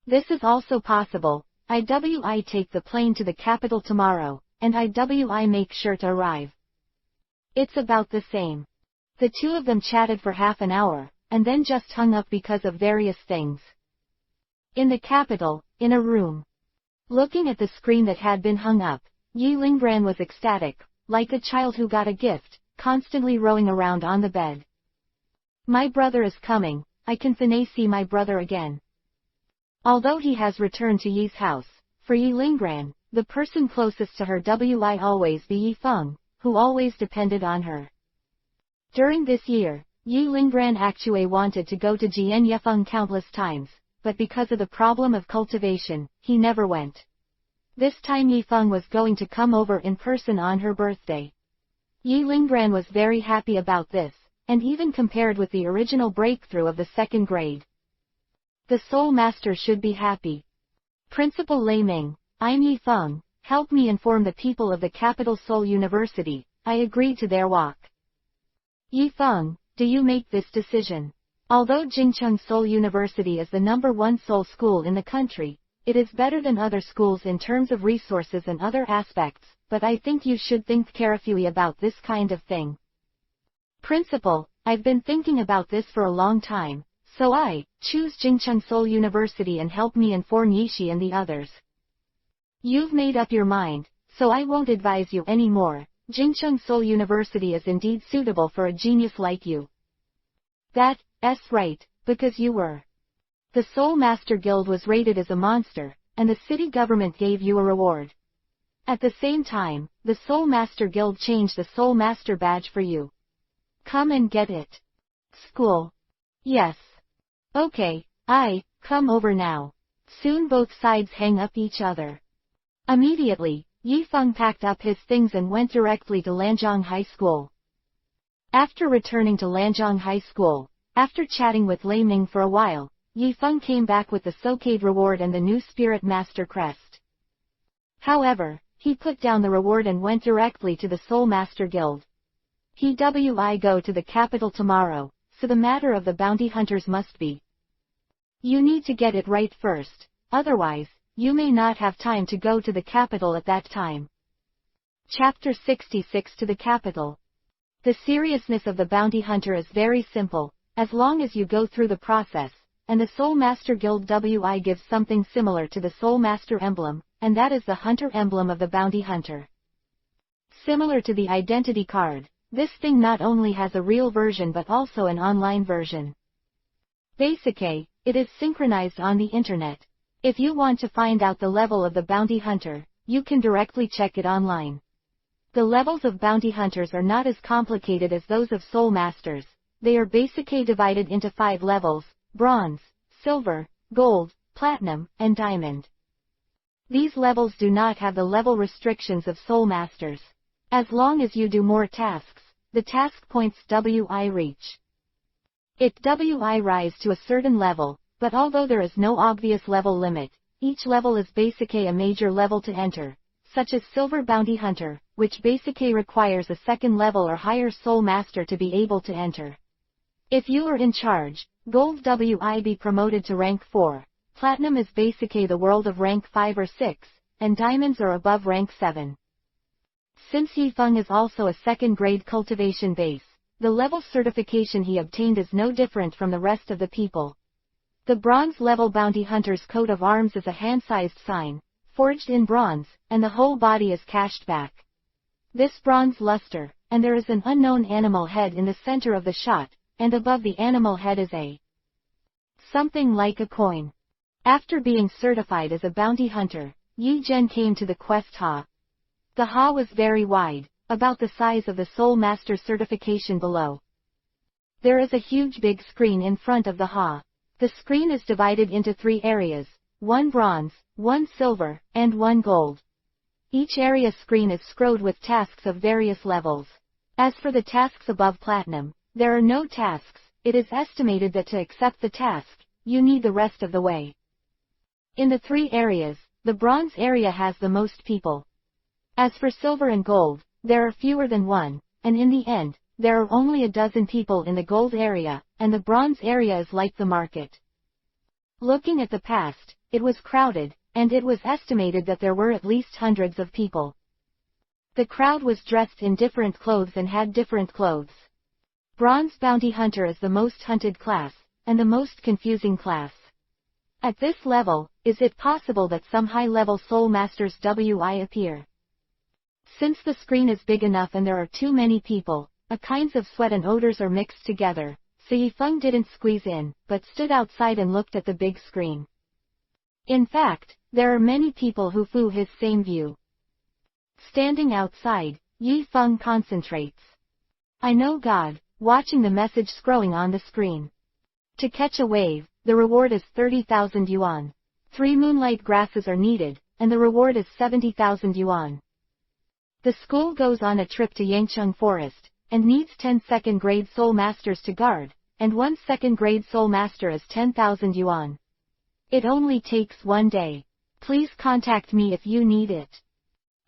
This is also possible. I take the plane to the capital tomorrow, and I make sure to arrive. It's about the same. The two of them chatted for half an hour, and then just hung up because of various things. In the capital, in a room. Looking at the screen that had been hung up, Yi Lingran was ecstatic, like a child who got a gift, constantly rolling around on the bed. My brother is coming, I can finally see my brother again. Although he has returned to Yi's house, for Yi Lingran, the person closest to her will always be Yifeng, who always depended on her. During this year, Yi Lingran actually wanted to go to Jian Yifeng countless times, but because of the problem of cultivation, he never went. This time Yifeng was going to come over in person on her birthday. Yi Lingran was very happy about this, and even compared with the original breakthrough of the second grade. The Soul Master should be happy. Principal Lei Ming, I'm Yifeng, help me inform the people of the capital Seoul University, I agreed to their walk. Yifeng, do you make this decision? Although Jingcheng Seoul University is the #1 Seoul school in the country, it is better than other schools in terms of resources and other aspects, but I think you should think carefully about this kind of thing. Principal, I've been thinking about this for a long time, so I choose Jingcheng Seoul University and help me inform Yishi and the others. You've made up your mind, so I won't advise you anymore. Jingcheng Seoul University is indeed suitable for a genius like you. That's right, because you were. The Soul Master Guild was rated as a monster, and the city government gave you a reward. At the same time, the Soul Master Guild changed the Soul Master badge for you. Come and get it. School. Yes. Okay, come over now. Soon both sides hang up each other. Immediately, Yifeng packed up his things and went directly to Lanzhong High School. After returning to Lanzhong High School, after chatting with Lei Ming for a while, Yifeng came back with the Socade reward and the new Spirit Master crest. However, he put down the reward and went directly to the Soul Master Guild. He go to the capital tomorrow, so the matter of the bounty hunters must be. You need to get it right first, otherwise, you may not have time to go to the capital at that time. Chapter 66 to the capital. The seriousness of the bounty hunter is very simple, as long as you go through the process, and the Soul Master Guild gives something similar to the Soul Master emblem, and that is the hunter emblem of the bounty hunter. Similar to the identity card, this thing not only has a real version but also an online version. Basically, it is synchronized on the internet. If you want to find out the level of the bounty hunter, you can directly check it online. The levels of bounty hunters are not as complicated as those of Soul Masters. They are basically divided into 5 levels: bronze, silver, gold, platinum, and diamond. These levels do not have the level restrictions of Soul Masters. As long as you do more tasks, the task points reach. It rise to a certain level, but although there is no obvious level limit, each level is basically a major level to enter, such as Silver Bounty Hunter, which basically requires a second level or higher Soul Master to be able to enter. If you are in charge, Gold be promoted to rank 4, Platinum is basically the world of rank 5 or 6, and Diamonds are above rank 7. Since Yifeng is also a second-grade cultivation base, the level certification he obtained is no different from the rest of the people. The bronze-level bounty hunter's coat of arms is a hand-sized sign, forged in bronze, and the whole body is cast back. This bronze luster, and there is an unknown animal head in the center of the shot, and above the animal head is a something like a coin. After being certified as a bounty hunter, Yi Zhen came to the quest hall. The hall was very wide, about the size of the Soul Master certification below. There is a huge big screen in front of the hall. The screen is divided into 3 areas, 1 bronze, 1 silver, and 1 gold. Each area screen is scrolled with tasks of various levels. As for the tasks above platinum, there are no tasks. It is estimated that to accept the task, you need the rest of the way. In the 3 areas, the bronze area has the most people. As for silver and gold, there are fewer than 1, and in the end, there are only a dozen people in the gold area, and the bronze area is like the market. Looking at the past, it was crowded, and it was estimated that there were at least hundreds of people. The crowd was dressed in different clothes and had different clothes. Bronze Bounty Hunter is the most hunted class, and the most confusing class. At this level, is it possible that some high-level Soul Masters appear? Since the screen is big enough and there are too many people, kinds of sweat and odors are mixed together, so Yifeng didn't squeeze in, but stood outside and looked at the big screen. In fact, there are many people who flew his same view. Standing outside, Yifeng concentrates. I know God, watching the message scrolling on the screen. To catch a wave, the reward is 30,000 yuan. 3 moonlight grasses are needed, and the reward is 70,000 yuan. The school goes on a trip to Yangcheng Forest, and needs 10 second-grade Soul Masters to guard, and 1 second-grade Soul Master is 10,000 yuan. It only takes 1 day. Please contact me if you need it.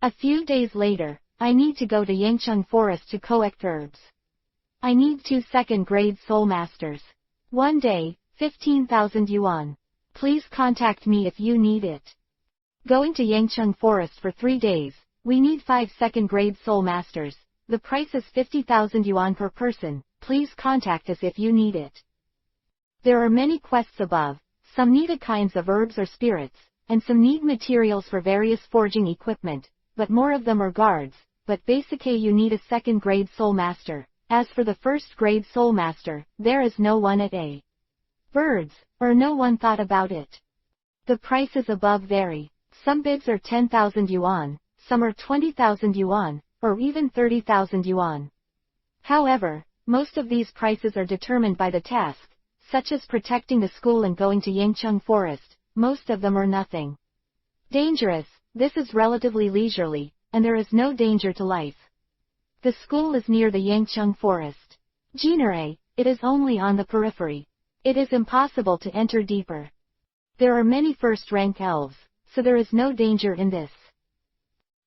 A few days later, I need to go to Yangcheng Forest to collect herbs. I need 2 second-grade Soul Masters. 1 day, 15,000 yuan. Please contact me if you need it. Going to Yangcheng Forest for 3 days, we need 5 second-grade Soul Masters. The price is 50,000 yuan per person. Please contact us if you need it. There are many quests above. Some need kinds of herbs or spirits, and some need materials for various forging equipment, but more of them are guards, but basically you need a second-grade Soul Master. As for the first-grade Soul Master, there is no one at a birds, or no one thought about it. The prices above vary. Some bids are 10,000 yuan, some are 20,000 yuan, or even 30,000 yuan. However, most of these prices are determined by the task, such as protecting the school and going to Yangcheng Forest. Most of them are nothing. Dangerous, this is relatively leisurely, and there is no danger to life. The school is near the Yangcheng Forest. Genre, it is only on the periphery. It is impossible to enter deeper. There are many first-rank elves, so there is no danger in this.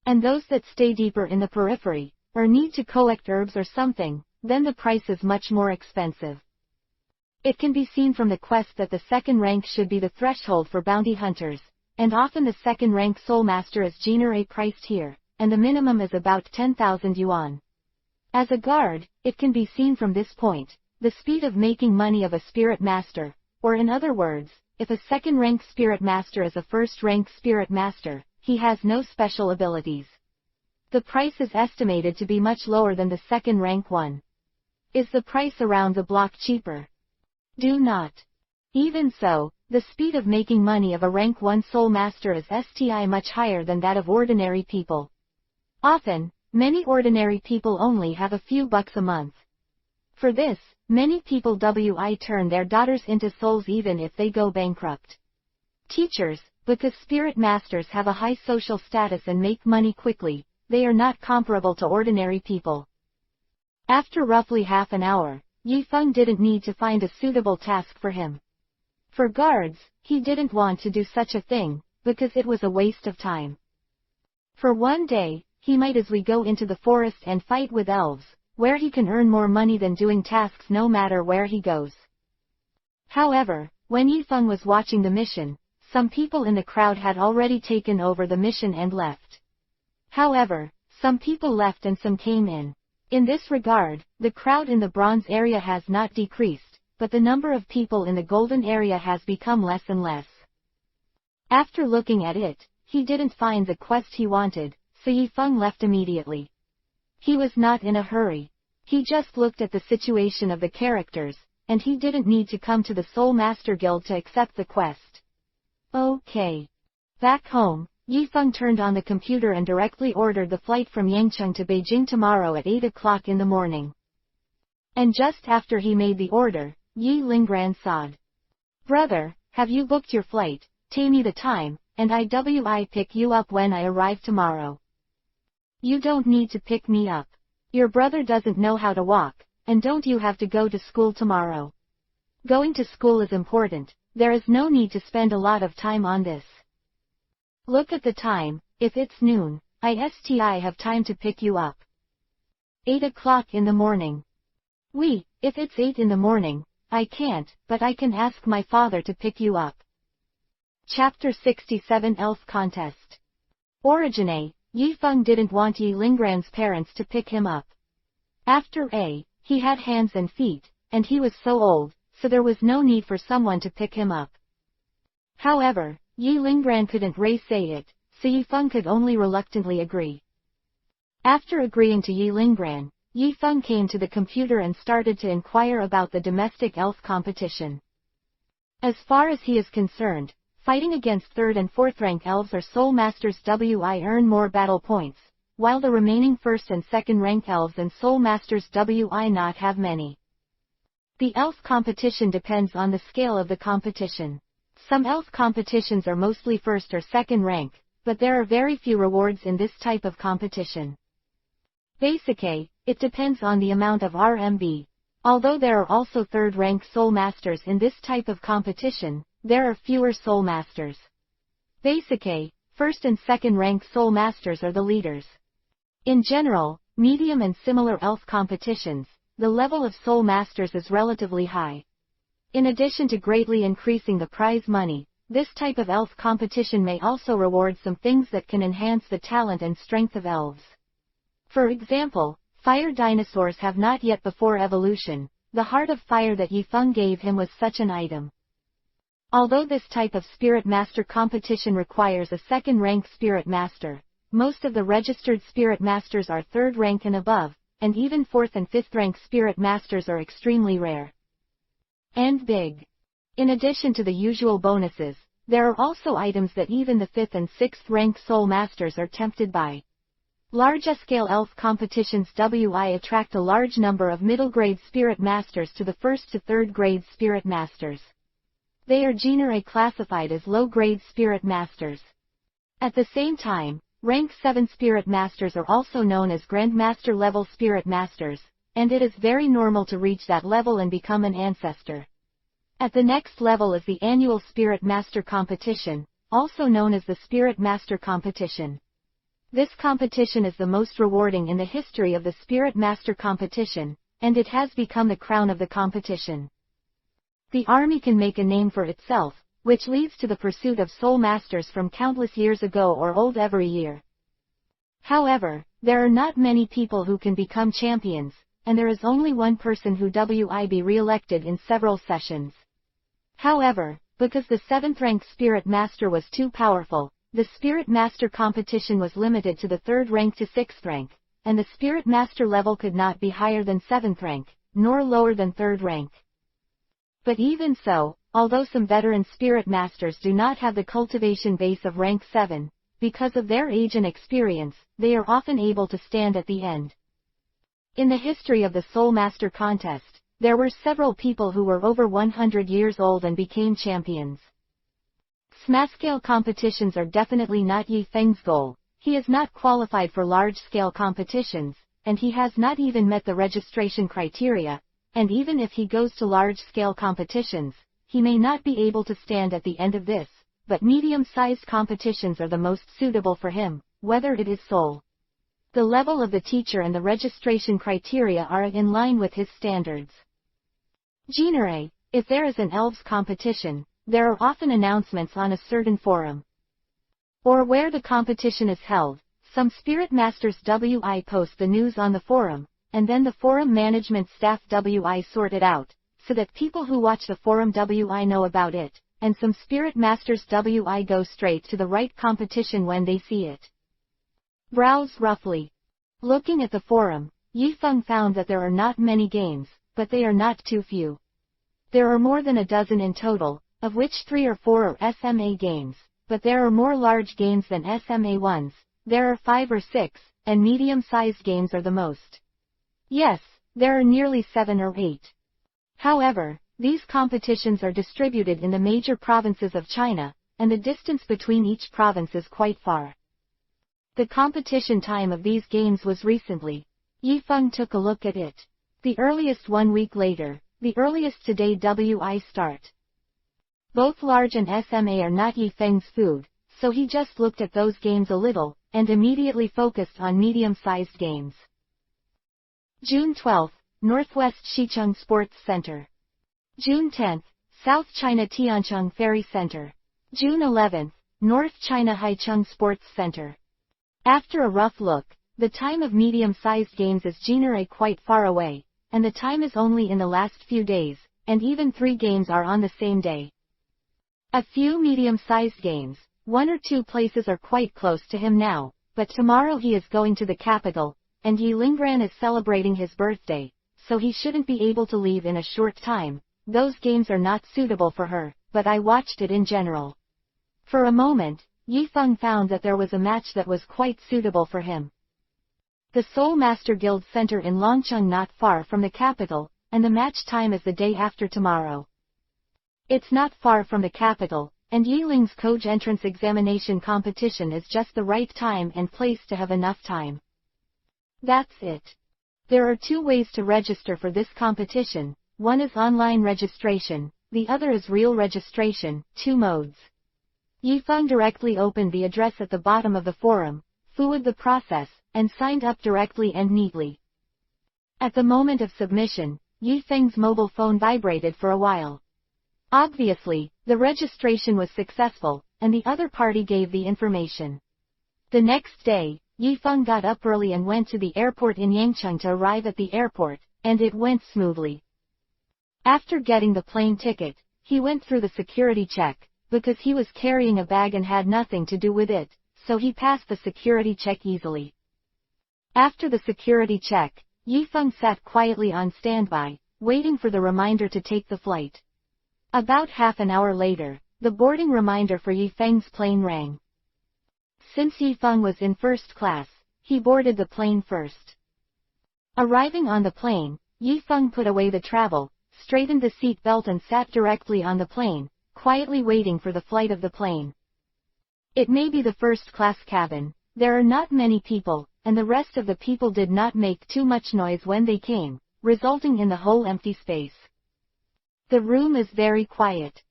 And those that stay deeper in the periphery, or need to collect herbs or something, then the price is much more expensive. It can be seen from the quest that the second rank should be the threshold for bounty hunters, and often the second rank soul master is genre priced here, and the minimum is about 10,000 yuan. As a guard, it can be seen from this point, the speed of making money of a spirit master, or in other words, if a second rank spirit master is a first rank spirit master, he has no special abilities. The price is estimated to be much lower than the second rank one. Is the price around the block cheaper? Do not. Even so, the speed of making money of a rank 1 soul master is much higher than that of ordinary people. Often, many ordinary people only have a few bucks a month. For this, many people turn their daughters into souls even if they go bankrupt. Teachers, because spirit masters have a high social status and make money quickly, they are not comparable to ordinary people. After roughly half an hour, Yifeng didn't need to find a suitable task for him. For guards, he didn't want to do such a thing, because it was a waste of time. For one day, he might as well go into the forest and fight with elves, where he can earn more money than doing tasks no matter where he goes. However, when Yifeng was watching the mission, some people in the crowd had already taken over the mission and left. However, some people left and some came in. In this regard, the crowd in the bronze area has not decreased, but the number of people in the golden area has become less and less. After looking at it, he didn't find the quest he wanted, so Yifeng left immediately. He was not in a hurry. He just looked at the situation of the characters, and he didn't need to come to the Soul Master Guild to accept the quest. Okay. Back home, Yifeng turned on the computer and directly ordered the flight from Yangcheng to Beijing tomorrow at 8 o'clock in the morning. And just after he made the order, Yi Linggran said, "Brother, have you booked your flight? Tell me the time, and I pick you up when I arrive tomorrow." "You don't need to pick me up. Your brother doesn't know how to walk, and don't you have to go to school tomorrow? Going to school is important, there is no need to spend a lot of time on this. Look at the time, if it's noon, I have time to pick you up." 8 o'clock in the morning. "Oui, if it's 8 in the morning, I can't, but I can ask my father to pick you up." Chapter 67 Elf Contest. Origine, Yifeng didn't want Yi Linggran's parents to pick him up. After he had hands and feet, and he was so old, so there was no need for someone to pick him up. However, Yi Linggran couldn't say it, so Yifeng could only reluctantly agree. After agreeing to Yi Linggran, Yifeng came to the computer and started to inquire about the domestic elf competition. As far as he is concerned, fighting against 3rd and 4th rank elves or soul masters earn more battle points, while the remaining 1st and 2nd rank elves and soul masters not have many. The elf competition depends on the scale of the competition. Some elf competitions are mostly 1st or 2nd rank, but there are very few rewards in this type of competition. Basically, it depends on the amount of RMB. Although there are also 3rd rank soul masters in this type of competition, there are fewer soul masters. Basically, 1st and 2nd rank soul masters are the leaders. In general, medium and similar elf competitions, the level of soul masters is relatively high. In addition to greatly increasing the prize money, this type of elf competition may also reward some things that can enhance the talent and strength of elves. For example, fire dinosaurs have not yet before evolution. The heart of fire that Yifeng gave him was such an item. Although this type of spirit master competition requires a 2nd rank spirit master, most of the registered spirit masters are 3rd rank and above, and even 4th and 5th rank spirit masters are extremely rare. And big. In addition to the usual bonuses, there are also items that even the 5th and 6th rank soul masters are tempted by. Large-scale elf competitions WI attract a large number of middle-grade spirit masters to the 1st to 3rd grade spirit masters. They are generally classified as low-grade spirit masters. At the same time, rank 7 spirit masters are also known as grandmaster level spirit masters, and it is very normal to reach that level and become an ancestor. At the next level is the annual Spirit Master competition, also known as the Spirit Master competition. This competition is the most rewarding in the history of the Spirit Master competition, and it has become the crown of the competition. The army can make a name for itself, which leads to the pursuit of soul masters from countless years ago or old every year. However, there are not many people who can become champions, and there is only one person who will be re-elected in several sessions. However, because the 7th-ranked Spirit Master was too powerful, the Spirit Master competition was limited to the 3rd rank to 6th rank, and the Spirit Master level could not be higher than 7th rank, nor lower than 3rd rank. But even so, although some veteran Spirit Masters do not have the cultivation base of rank 7, because of their age and experience, they are often able to stand at the end. In the history of the Soul Master contest, there were several people who were over 100 years old and became champions. Small-scale competitions are definitely not Yi Feng's goal. He is not qualified for large-scale competitions, and he has not even met the registration criteria, and even if he goes to large-scale competitions, he may not be able to stand at the end of this, but medium-sized competitions are the most suitable for him, whether it is soul. The level of the teacher and the registration criteria are in line with his standards. Generally, if there is an Elves competition, there are often announcements on a certain forum, or where the competition is held. Some Spirit Masters WI post the news on the forum, and then the forum management staff WI sort it out, so that people who watch the forum WI know about it, and some Spirit Masters WI go straight to the right competition when they see it. Browse roughly. Looking at the forum, Yi Feng found that there are not many games, but they are not too few. There are more than a dozen in total, of which 3 or 4 are SMA games, but there are more large games than SMA ones. There are 5 or 6, and medium-sized games are the most. Yes, there are nearly 7 or 8. However, these competitions are distributed in the major provinces of China, and the distance between each province is quite far. The competition time of these games was recently. Yi Feng took a look at it. The earliest 1 week later, the earliest today WI start. Both large and SMA are not Yi Feng's food, so he just looked at those games a little, and immediately focused on medium-sized games. June 12, Northwest Xicheng Sports Center. June 10, South China Tiancheng Ferry Center. June 11, North China Haicheng Sports Center. After a rough look, the time of medium-sized games is generally quite far away, and the time is only in the last few days, and even 3 games are on the same day. A few medium-sized games, 1 or 2 places are quite close to him now, but tomorrow he is going to the capital, and Yi Lingran is celebrating his birthday, so he shouldn't be able to leave in a short time. Those games are not suitable for her, but I watched it in general. For a moment, Yi Feng found that there was a match that was quite suitable for him. The Soul Master Guild Center in Longcheng not far from the capital, and the match time is the day after tomorrow. It's not far from the capital, and Yiling's Koj entrance examination competition is just the right time and place to have enough time. That's it. There are 2 ways to register for this competition. One is online registration, the other is real registration, 2 modes. Yi Feng directly opened the address at the bottom of the forum, followed the process, and signed up directly and neatly. At the moment of submission, Yi Feng's mobile phone vibrated for a while. Obviously, the registration was successful, and the other party gave the information. The next day, Yi Feng got up early and went to the airport in Yangcheng to arrive at the airport, and it went smoothly. After getting the plane ticket, he went through the security check, because he was carrying a bag and had nothing to do with it, so he passed the security check easily. After the security check, Yi Feng sat quietly on standby, waiting for the reminder to take the flight. About half an hour later, the boarding reminder for Yi Feng's plane rang. Since Yi Feng was in first class, he boarded the plane first. Arriving on the plane, Yifeng put away the travel, straightened the seat belt and sat directly on the plane, quietly waiting for the flight of the plane. It may be the first-class cabin, there are not many people, and the rest of the people did not make too much noise when they came, resulting in the whole empty space. The room is very quiet.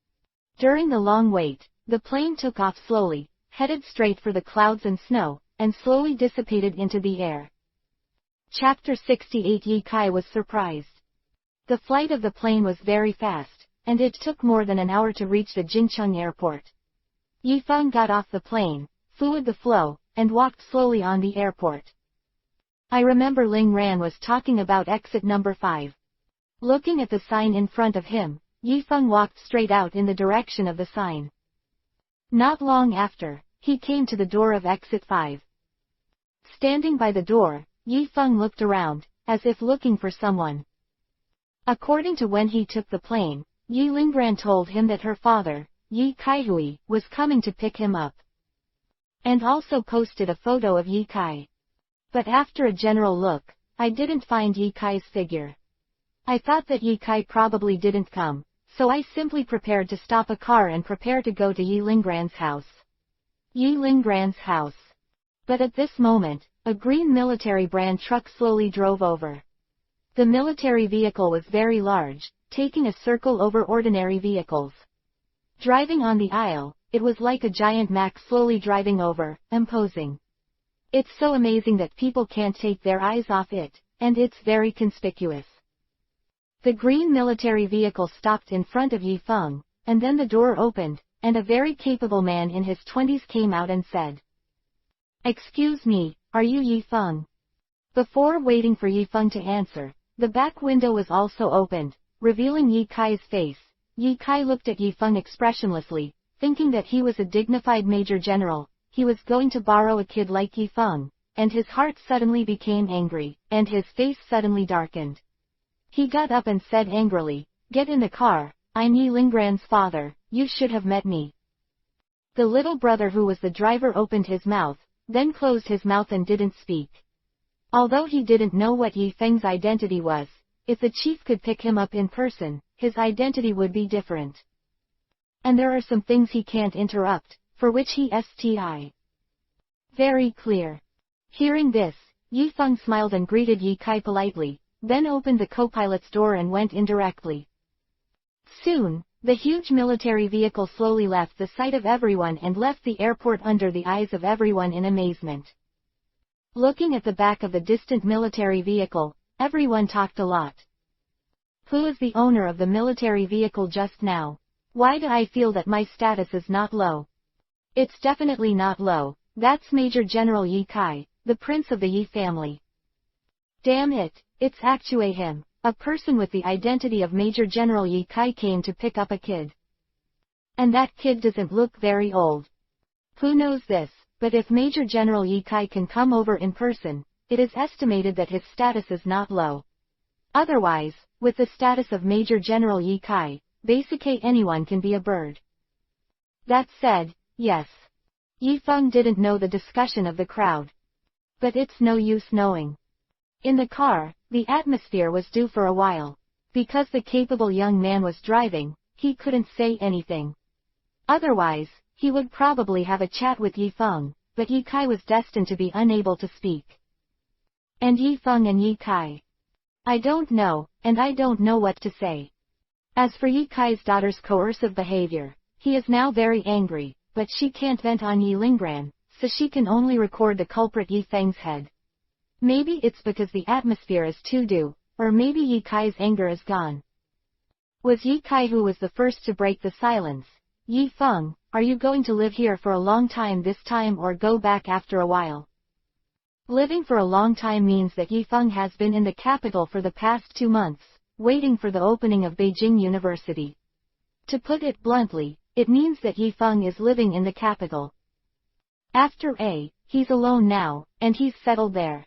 During the long wait, the plane took off slowly, headed straight for the clouds and snow, and slowly dissipated into the air. Chapter 68. Ye Kai was surprised. The flight of the plane was very fast, and it took more than an hour to reach the Jincheng airport. Yifeng got off the plane, fluid the flow, and walked slowly on the airport. I remember Ling Ran was talking about exit number 5. Looking at the sign in front of him, Yifeng walked straight out in the direction of the sign. Not long after, he came to the door of exit 5. Standing by the door, Yifeng looked around, as if looking for someone. According to when he took the plane, Yi Lingran told him that her father, Yi Kaihui, was coming to pick him up. And also posted a photo of Yi Kai. But after a general look, I didn't find Yi Kai's figure. I thought that Yi Kai probably didn't come, so I simply prepared to stop a car and prepare to go to Yi Lingran's house. Yi Lingran's house. But at this moment, a green military brand truck slowly drove over. The military vehicle was very large, taking a circle over ordinary vehicles. Driving on the aisle, it was like a giant Mack slowly driving over, imposing. It's so amazing that people can't take their eyes off it, and it's very conspicuous. The green military vehicle stopped in front of Yifeng, and then the door opened, and a very capable man in his 20s came out and said, "Excuse me, are you Yifeng?" Before waiting for Yifeng to answer, the back window was also opened, revealing Yi Kai's face. Yi Kai looked at Yifeng expressionlessly, thinking that he was a dignified major general, he was going to borrow a kid like Yifeng, and his heart suddenly became angry, and his face suddenly darkened. He got up and said angrily, "Get in the car, I'm Yi Lingran's father, you should have met me." The little brother who was the driver opened his mouth, then closed his mouth and didn't speak. Although he didn't know what Yifeng's identity was, if the chief could pick him up in person, his identity would be different. And there are some things he can't interrupt, for which he sti. Very clear. Hearing this, Yifeng smiled and greeted Yi Kai politely, then opened the co-pilot's door and went in directly. Soon, the huge military vehicle slowly left the sight of everyone and left the airport under the eyes of everyone in amazement. Looking at the back of the distant military vehicle, everyone talked a lot. Who is the owner of the military vehicle just now? Why do I feel that my status is not low? It's definitely not low, that's Major General Yi Kai, the prince of the Yi family. Damn it, it's actually him, a person with the identity of Major General Yi Kai came to pick up a kid. And that kid doesn't look very old. Who knows this, but if Major General Yi Kai can come over in person, it is estimated that his status is not low. Otherwise, with the status of Major General Yi Kai, basically anyone can be a bird. That said, yes. Yifeng didn't know the discussion of the crowd. But it's no use knowing. In the car, the atmosphere was due for a while. Because the capable young man was driving, he couldn't say anything. Otherwise, he would probably have a chat with Yifeng, but Yi Kai was destined to be unable to speak. And Yifeng and Yi Kai. I don't know, and I don't know what to say. As for Yi Kai's daughter's coercive behavior, he is now very angry, but she can't vent on Yi Lingran, so she can only record the culprit Yifeng's head. Maybe it's because the atmosphere is too due, or maybe Yi Kai's anger is gone. Was Yi Kai who was the first to break the silence. Yifeng, are you going to live here for a long time this time or go back after a while? Living for a long time means that Yifeng has been in the capital for the past 2 months, waiting for the opening of Beijing University. To put it bluntly, it means that Yifeng is living in the capital. After he's alone now, and he's settled there.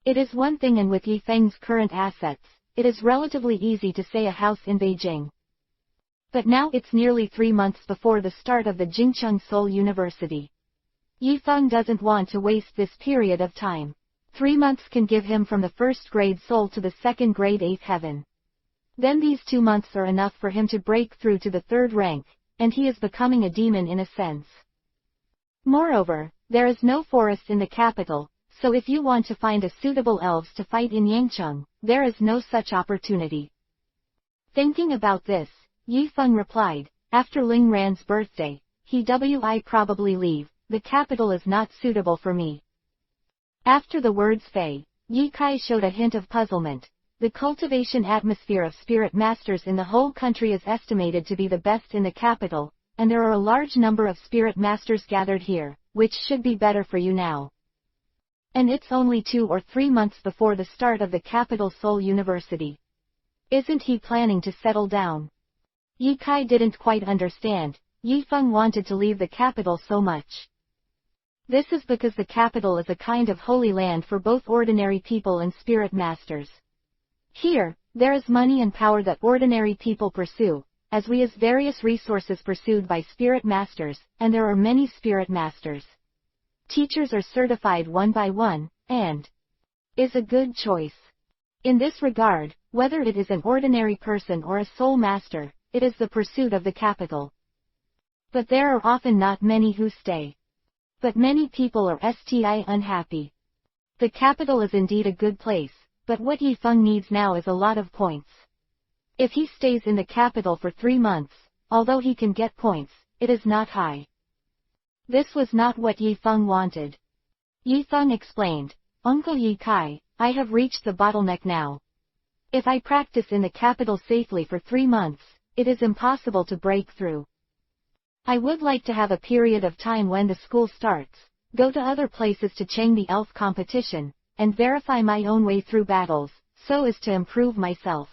It is one thing, and with Yifeng's current assets, it is relatively easy to say a house in Beijing. But now it's nearly 3 months before the start of the Jingcheng Seoul University. Yifeng doesn't want to waste this period of time. 3 months can give him from the first grade soul to the second grade 8th heaven. Then these 2 months are enough for him to break through to the 3rd rank, and he is becoming a demon in a sense. Moreover, there is no forest in the capital, so if you want to find a suitable elves to fight in Yangcheng, there is no such opportunity. Thinking about this, Yifeng replied, after Ling Ran's birthday, I probably leave, the capital is not suitable for me. After the words Fei, Yi Kai showed a hint of puzzlement. The cultivation atmosphere of spirit masters in the whole country is estimated to be the best in the capital, and there are a large number of spirit masters gathered here, which should be better for you now. And it's only 2 or 3 months before the start of the capital Seoul University. Isn't he planning to settle down? Yi Kai didn't quite understand. Yifeng wanted to leave the capital so much. This is because the capital is a kind of holy land for both ordinary people and spirit masters. Here, there is money and power that ordinary people pursue, as well as various resources pursued by spirit masters, and there are many spirit masters. Teachers are certified one by one, and is a good choice. In this regard, whether it is an ordinary person or a soul master, it is the pursuit of the capital. But there are often not many who stay. But many people are unhappy. The capital is indeed a good place, but what Yifeng needs now is a lot of points. If he stays in the capital for 3 months, although he can get points, it is not high. This was not what Yifeng wanted. Yifeng explained, Uncle Yi Kai, I have reached the bottleneck now. If I practice in the capital safely for 3 months, it is impossible to break through. I would like to have a period of time when the school starts, go to other places to check the elf competition, and verify my own way through battles, so as to improve myself.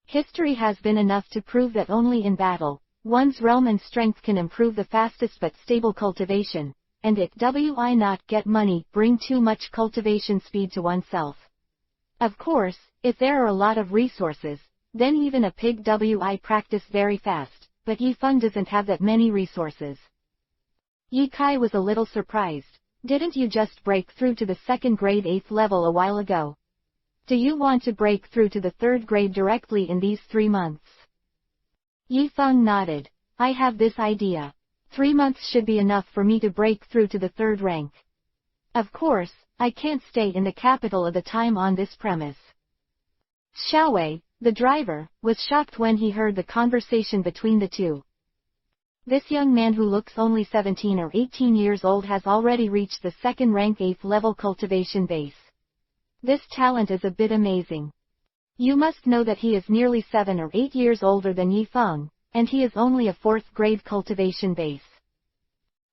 History has been enough to prove that only in battle, one's realm and strength can improve the fastest but stable cultivation, and it why not get money, bring too much cultivation speed to oneself. Of course, if there are a lot of resources, then even a pig why practice very fast. But Yifeng doesn't have that many resources. Yi Kai was a little surprised. Didn't you just break through to the 2nd grade 8th level a while ago? Do you want to break through to the 3rd grade directly in these 3 months? Yifeng nodded. I have this idea. 3 months should be enough for me to break through to the 3rd rank. Of course, I can't stay in the capital of the time on this premise. Xiaowei, the driver, was shocked when he heard the conversation between the two. This young man who looks only 17 or 18 years old has already reached the 2nd rank 8th level cultivation base. This talent is a bit amazing. You must know that he is nearly 7 or 8 years older than Yifeng, and he is only a 4th grade cultivation base.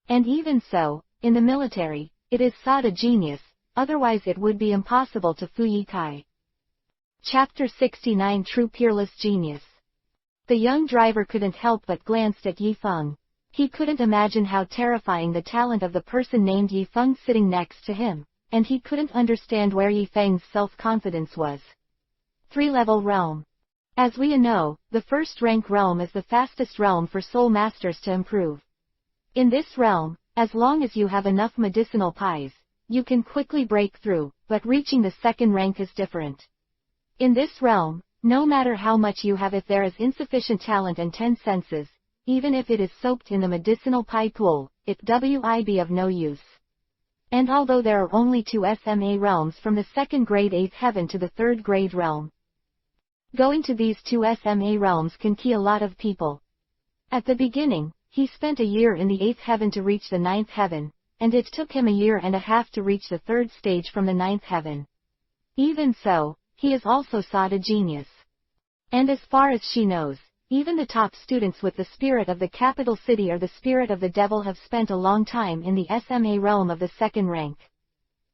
And even so, in the military, it is thought a genius, otherwise it would be impossible to fool Yi Kai. Chapter 69 True Peerless Genius. The young driver couldn't help but glanced at Yifeng. He couldn't imagine how terrifying the talent of the person named Yifeng sitting next to him, and he couldn't understand where Yifeng's self-confidence was. 3-level realm. As we know, the 1st rank realm is the fastest realm for soul masters to improve. In this realm, as long as you have enough medicinal pies, you can quickly break through, but reaching the 2nd rank is different. In this realm, no matter how much you have, if there is insufficient talent and 10 senses, even if it is soaked in the medicinal pie pool, it will be of no use. And although there are only 2 SMA realms from the 2nd grade 8th heaven to the 3rd grade realm, going to these 2 SMA realms can key a lot of people. At the beginning, he spent a year in the 8th heaven to reach the 9th heaven, and it took him a year and a half to reach the 3rd stage from the 9th heaven. Even so, he is also thought a genius. And as far as she knows, even the top students with the spirit of the capital city or the spirit of the devil have spent a long time in the SMA realm of the 2nd rank.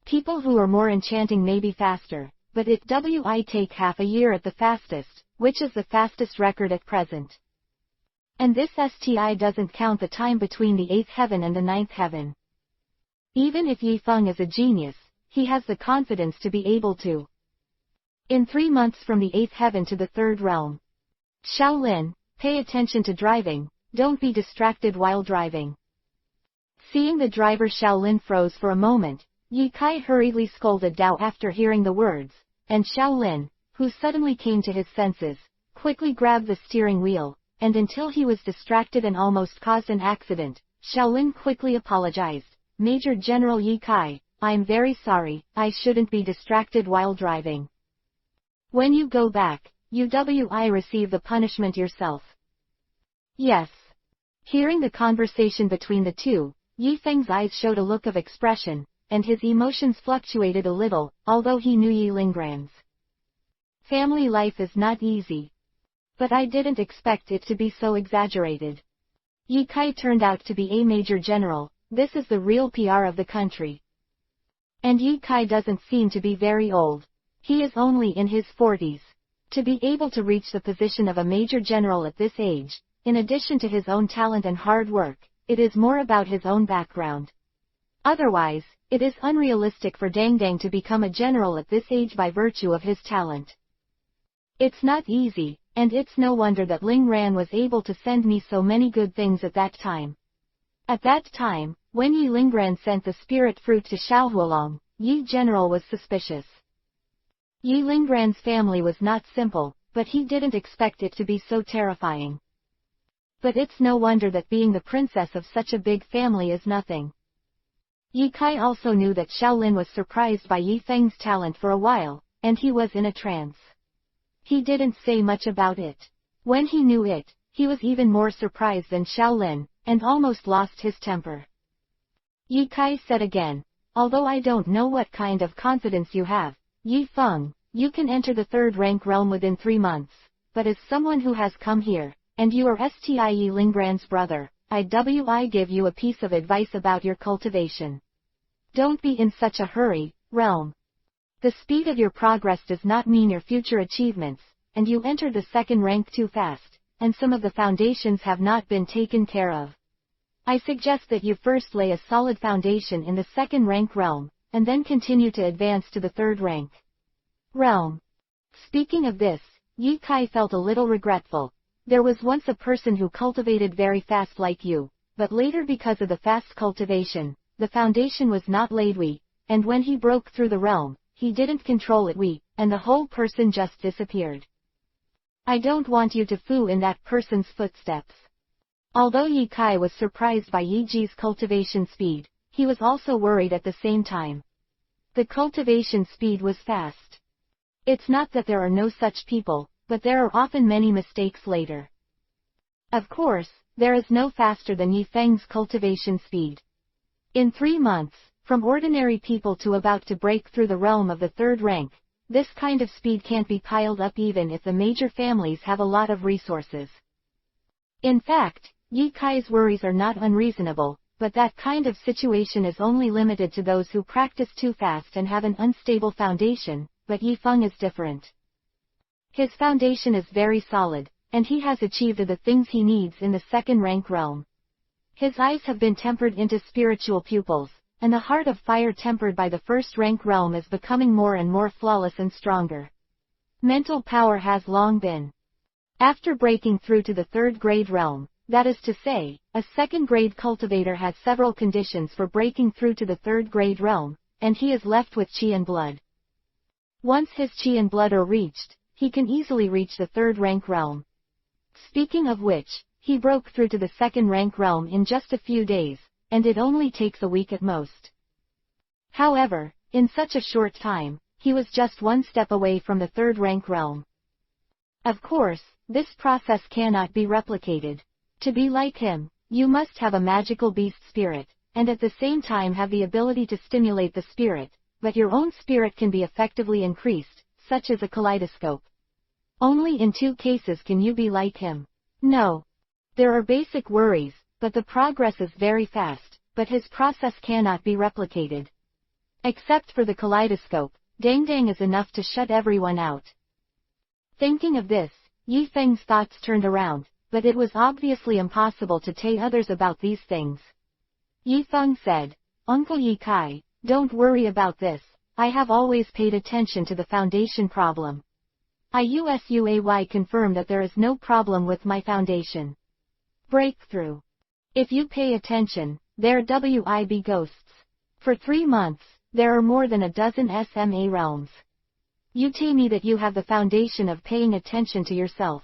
People who are more enchanting may be faster, but it will take half a year at the fastest, which is the fastest record at present. And this doesn't count the time between the 8th heaven and the 9th heaven. Even if Yifeng is a genius, he has the confidence to be able to. In 3 months from the 8th heaven to the 3rd realm. Shaolin, pay attention to driving, don't be distracted while driving. Seeing the driver, Shaolin froze for a moment. Yi Kai hurriedly scolded Dao after hearing the words, and Shaolin, who suddenly came to his senses, quickly grabbed the steering wheel, and until he was distracted and almost caused an accident, Shaolin quickly apologized. Major General Yi Kai, I'm very sorry, I shouldn't be distracted while driving. When you go back, you will receive the punishment yourself. Yes. Hearing the conversation between the two, Yi Feng's eyes showed a look of expression, and his emotions fluctuated a little, although he knew Yi Lingran's family life is not easy. But I didn't expect it to be so exaggerated. Yi Kai turned out to be a major general, this is the real PR of the country. And Yi Kai doesn't seem to be very old. He is only in his 40s. To be able to reach the position of a major general at this age, in addition to his own talent and hard work, it is more about his own background. Otherwise, it is unrealistic for Dang Dang to become a general at this age by virtue of his talent. It's not easy, and it's no wonder that Ling Ran was able to send me so many good things at that time. At that time, when Yi Lingran sent the spirit fruit to Xiaohualong, Yi General was suspicious. Yi Lingran's family was not simple, but he didn't expect it to be so terrifying. But it's no wonder that being the princess of such a big family is nothing. Yi Kai also knew that Shaolin was surprised by Yi Feng's talent for a while, and he was in a trance. He didn't say much about it. When he knew it, he was even more surprised than Shaolin, and almost lost his temper. Yi Kai said again, although I don't know what kind of confidence you have, Yi Feng, you can enter the third rank realm within 3 months, but as someone who has come here, and you are Yi Lingran's brother, I give you a piece of advice about your cultivation. Don't be in such a hurry, realm. The speed of your progress does not mean your future achievements, and you entered the second rank too fast, and some of the foundations have not been taken care of. I suggest that you first lay a solid foundation in the second rank realm, and then continue to advance to the third rank realm. Speaking of this, Yi Kai felt a little regretful. There was once a person who cultivated very fast like you, but later because of the fast cultivation, the foundation was not laid and when he broke through the realm, he didn't control it and the whole person just disappeared. I don't want you to follow in that person's footsteps. Although Yi Kai was surprised by Yi Ji's cultivation speed, he was also worried at the same time. The cultivation speed was fast. It's not that there are no such people, but there are often many mistakes later. Of course, there is no faster than Yi Feng's cultivation speed. In 3 months, from ordinary people to about to break through the realm of the third rank, this kind of speed can't be piled up even if the major families have a lot of resources. In fact, Yi Kai's worries are not unreasonable, but that kind of situation is only limited to those who practice too fast and have an unstable foundation, but Yi Feng is different. His foundation is very solid, and he has achieved the things he needs in the second rank realm. His eyes have been tempered into spiritual pupils, and the heart of fire tempered by the first rank realm is becoming more and more flawless and stronger. Mental power has long been. After breaking through to the third grade realm, that is to say, a second grade cultivator has several conditions for breaking through to the third grade realm, and he is left with chi and blood. Once his chi and blood are reached, he can easily reach the third rank realm. Speaking of which, he broke through to the second rank realm in just a few days, and it only takes a week at most. However, in such a short time, he was just 1 step away from the third rank realm. Of course, this process cannot be replicated. To be like him, you must have a magical beast spirit, and at the same time have the ability to stimulate the spirit, but your own spirit can be effectively increased, such as a kaleidoscope. Only in 2 cases can you be like him. No. There are basic worries, but the progress is very fast, but his process cannot be replicated. Except for the kaleidoscope, Dang Dang is enough to shut everyone out. Thinking of this, Yi Feng's thoughts turned around, but it was obviously impossible to tell others about these things. Yi Feng said, Uncle Yi Kai, don't worry about this, I have always paid attention to the foundation problem. IUSUAY confirm that there is no problem with my foundation. Breakthrough. If you pay attention, they're WIB ghosts. For 3 months, there are more than a dozen SMA realms. You tell me that you have the foundation of paying attention to yourself.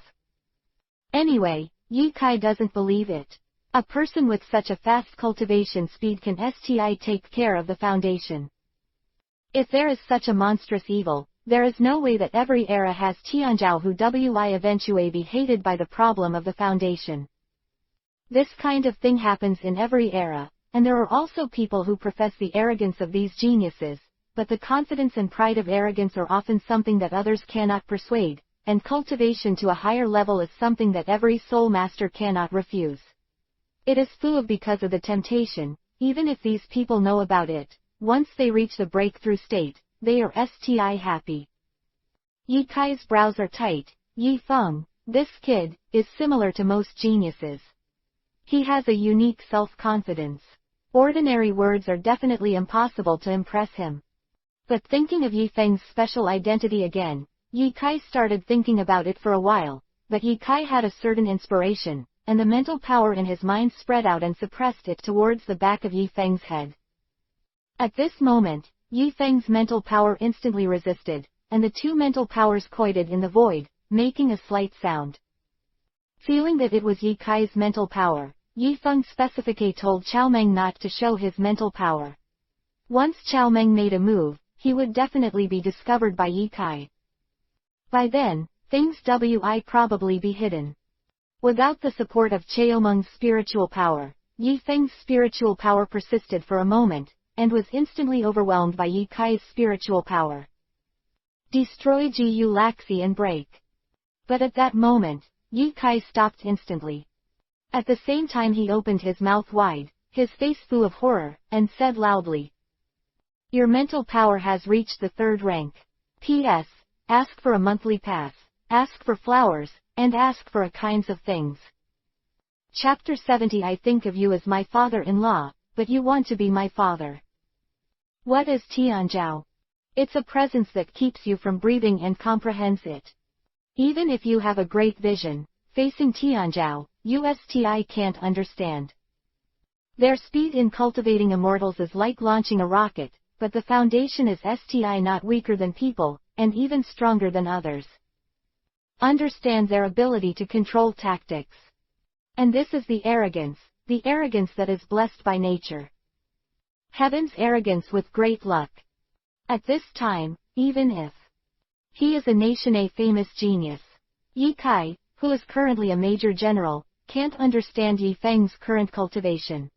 Anyway, Yi Kai doesn't believe it. A person with such a fast cultivation speed can take care of the foundation. If there is such a monstrous evil, there is no way that every era has Tianzhao who eventually be hated by the problem of the foundation. This kind of thing happens in every era, and there are also people who profess the arrogance of these geniuses, but the confidence and pride of arrogance are often something that others cannot persuade, and cultivation to a higher level is something that every soul master cannot refuse. It is EPUB because of the temptation, even if these people know about it. Once they reach the breakthrough state, they are happy. Yi Kai's brows are tight. Yi Feng, this kid, is similar to most geniuses. He has a unique self-confidence. Ordinary words are definitely impossible to impress him. But thinking of Yi Feng's special identity again, Yi Kai started thinking about it for a while, but Yi Kai had a certain inspiration, and the mental power in his mind spread out and suppressed it towards the back of Yi Feng's head. At this moment, Yi Feng's mental power instantly resisted, and the two mental powers collided in the void, making a slight sound. Feeling that it was Yi Kai's mental power, Yi Feng specifically told Chao Meng not to show his mental power. Once Chao Meng made a move, he would definitely be discovered by Yi Kai. By then, things would probably be hidden. Without the support of Chao Meng's spiritual power, Yi Feng's spiritual power persisted for a moment, and was instantly overwhelmed by Yi Kai's spiritual power. Destroy Gu Laxi and break. But at that moment, Yi Kai stopped instantly. At the same time he opened his mouth wide, his face full of horror, and said loudly, "Your mental power has reached the 3rd rank. P.S. Ask for a monthly pass, ask for flowers, and ask for a kinds of things." Chapter 70. I think of you as my father-in-law, but you want to be my father. What is Tianzhao? It's a presence that keeps you from breathing and comprehends it. Even if you have a great vision, facing Tianzhao, USTI can't understand. Their speed in cultivating immortals is like launching a rocket, but the foundation is not weaker than people, and even stronger than others. Understand their ability to control tactics. And this is the arrogance that is blessed by nature. Heaven's arrogance with great luck. At this time, even if he is a famous genius, Yi Kai, who is currently a major general, can't understand Yi Feng's current cultivation.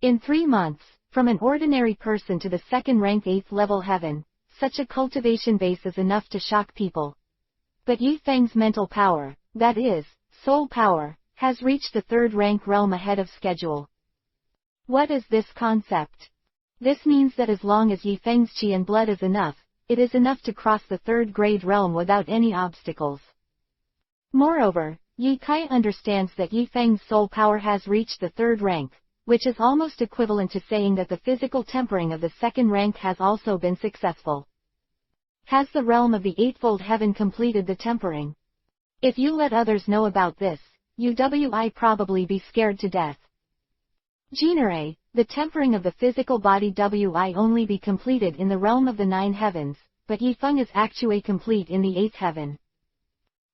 In 3 months, from an ordinary person to the 2nd rank 8th level heaven, such a cultivation base is enough to shock people. But Yi Feng's mental power, that is, soul power, has reached the 3rd rank realm ahead of schedule. What is this concept? This means that as long as Yi Feng's qi and blood is enough, it is enough to cross the 3rd grade realm without any obstacles. Moreover, Yi Kai understands that Yi Feng's soul power has reached the 3rd rank, which is almost equivalent to saying that the physical tempering of the 2nd rank has also been successful. Has the realm of the 8th heaven completed the tempering? If you let others know about this, you'll probably be scared to death. Genere, the tempering of the physical body will only be completed in the realm of the 9 heavens, but Yi Feng is actually complete in the 8th heaven.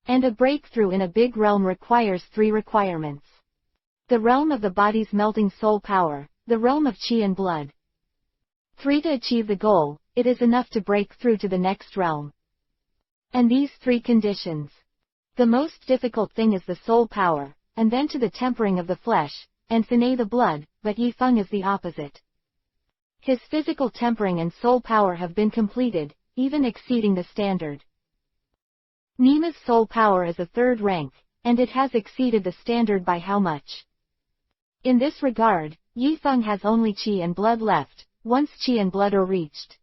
And a breakthrough in a big realm requires 3 requirements. The realm of the body's melting soul power, the realm of qi and blood. 3. To achieve the goal, it is enough to break through to the next realm. And these 3 conditions. The most difficult thing is the soul power, and then to the tempering of the flesh, and finally the blood, but Yi Feng is the opposite. His physical tempering and soul power have been completed, even exceeding the standard. Nima's soul power is a 3rd rank, and it has exceeded the standard by how much? In this regard, Yi Feng has only qi and blood left. Once qi and blood are reached,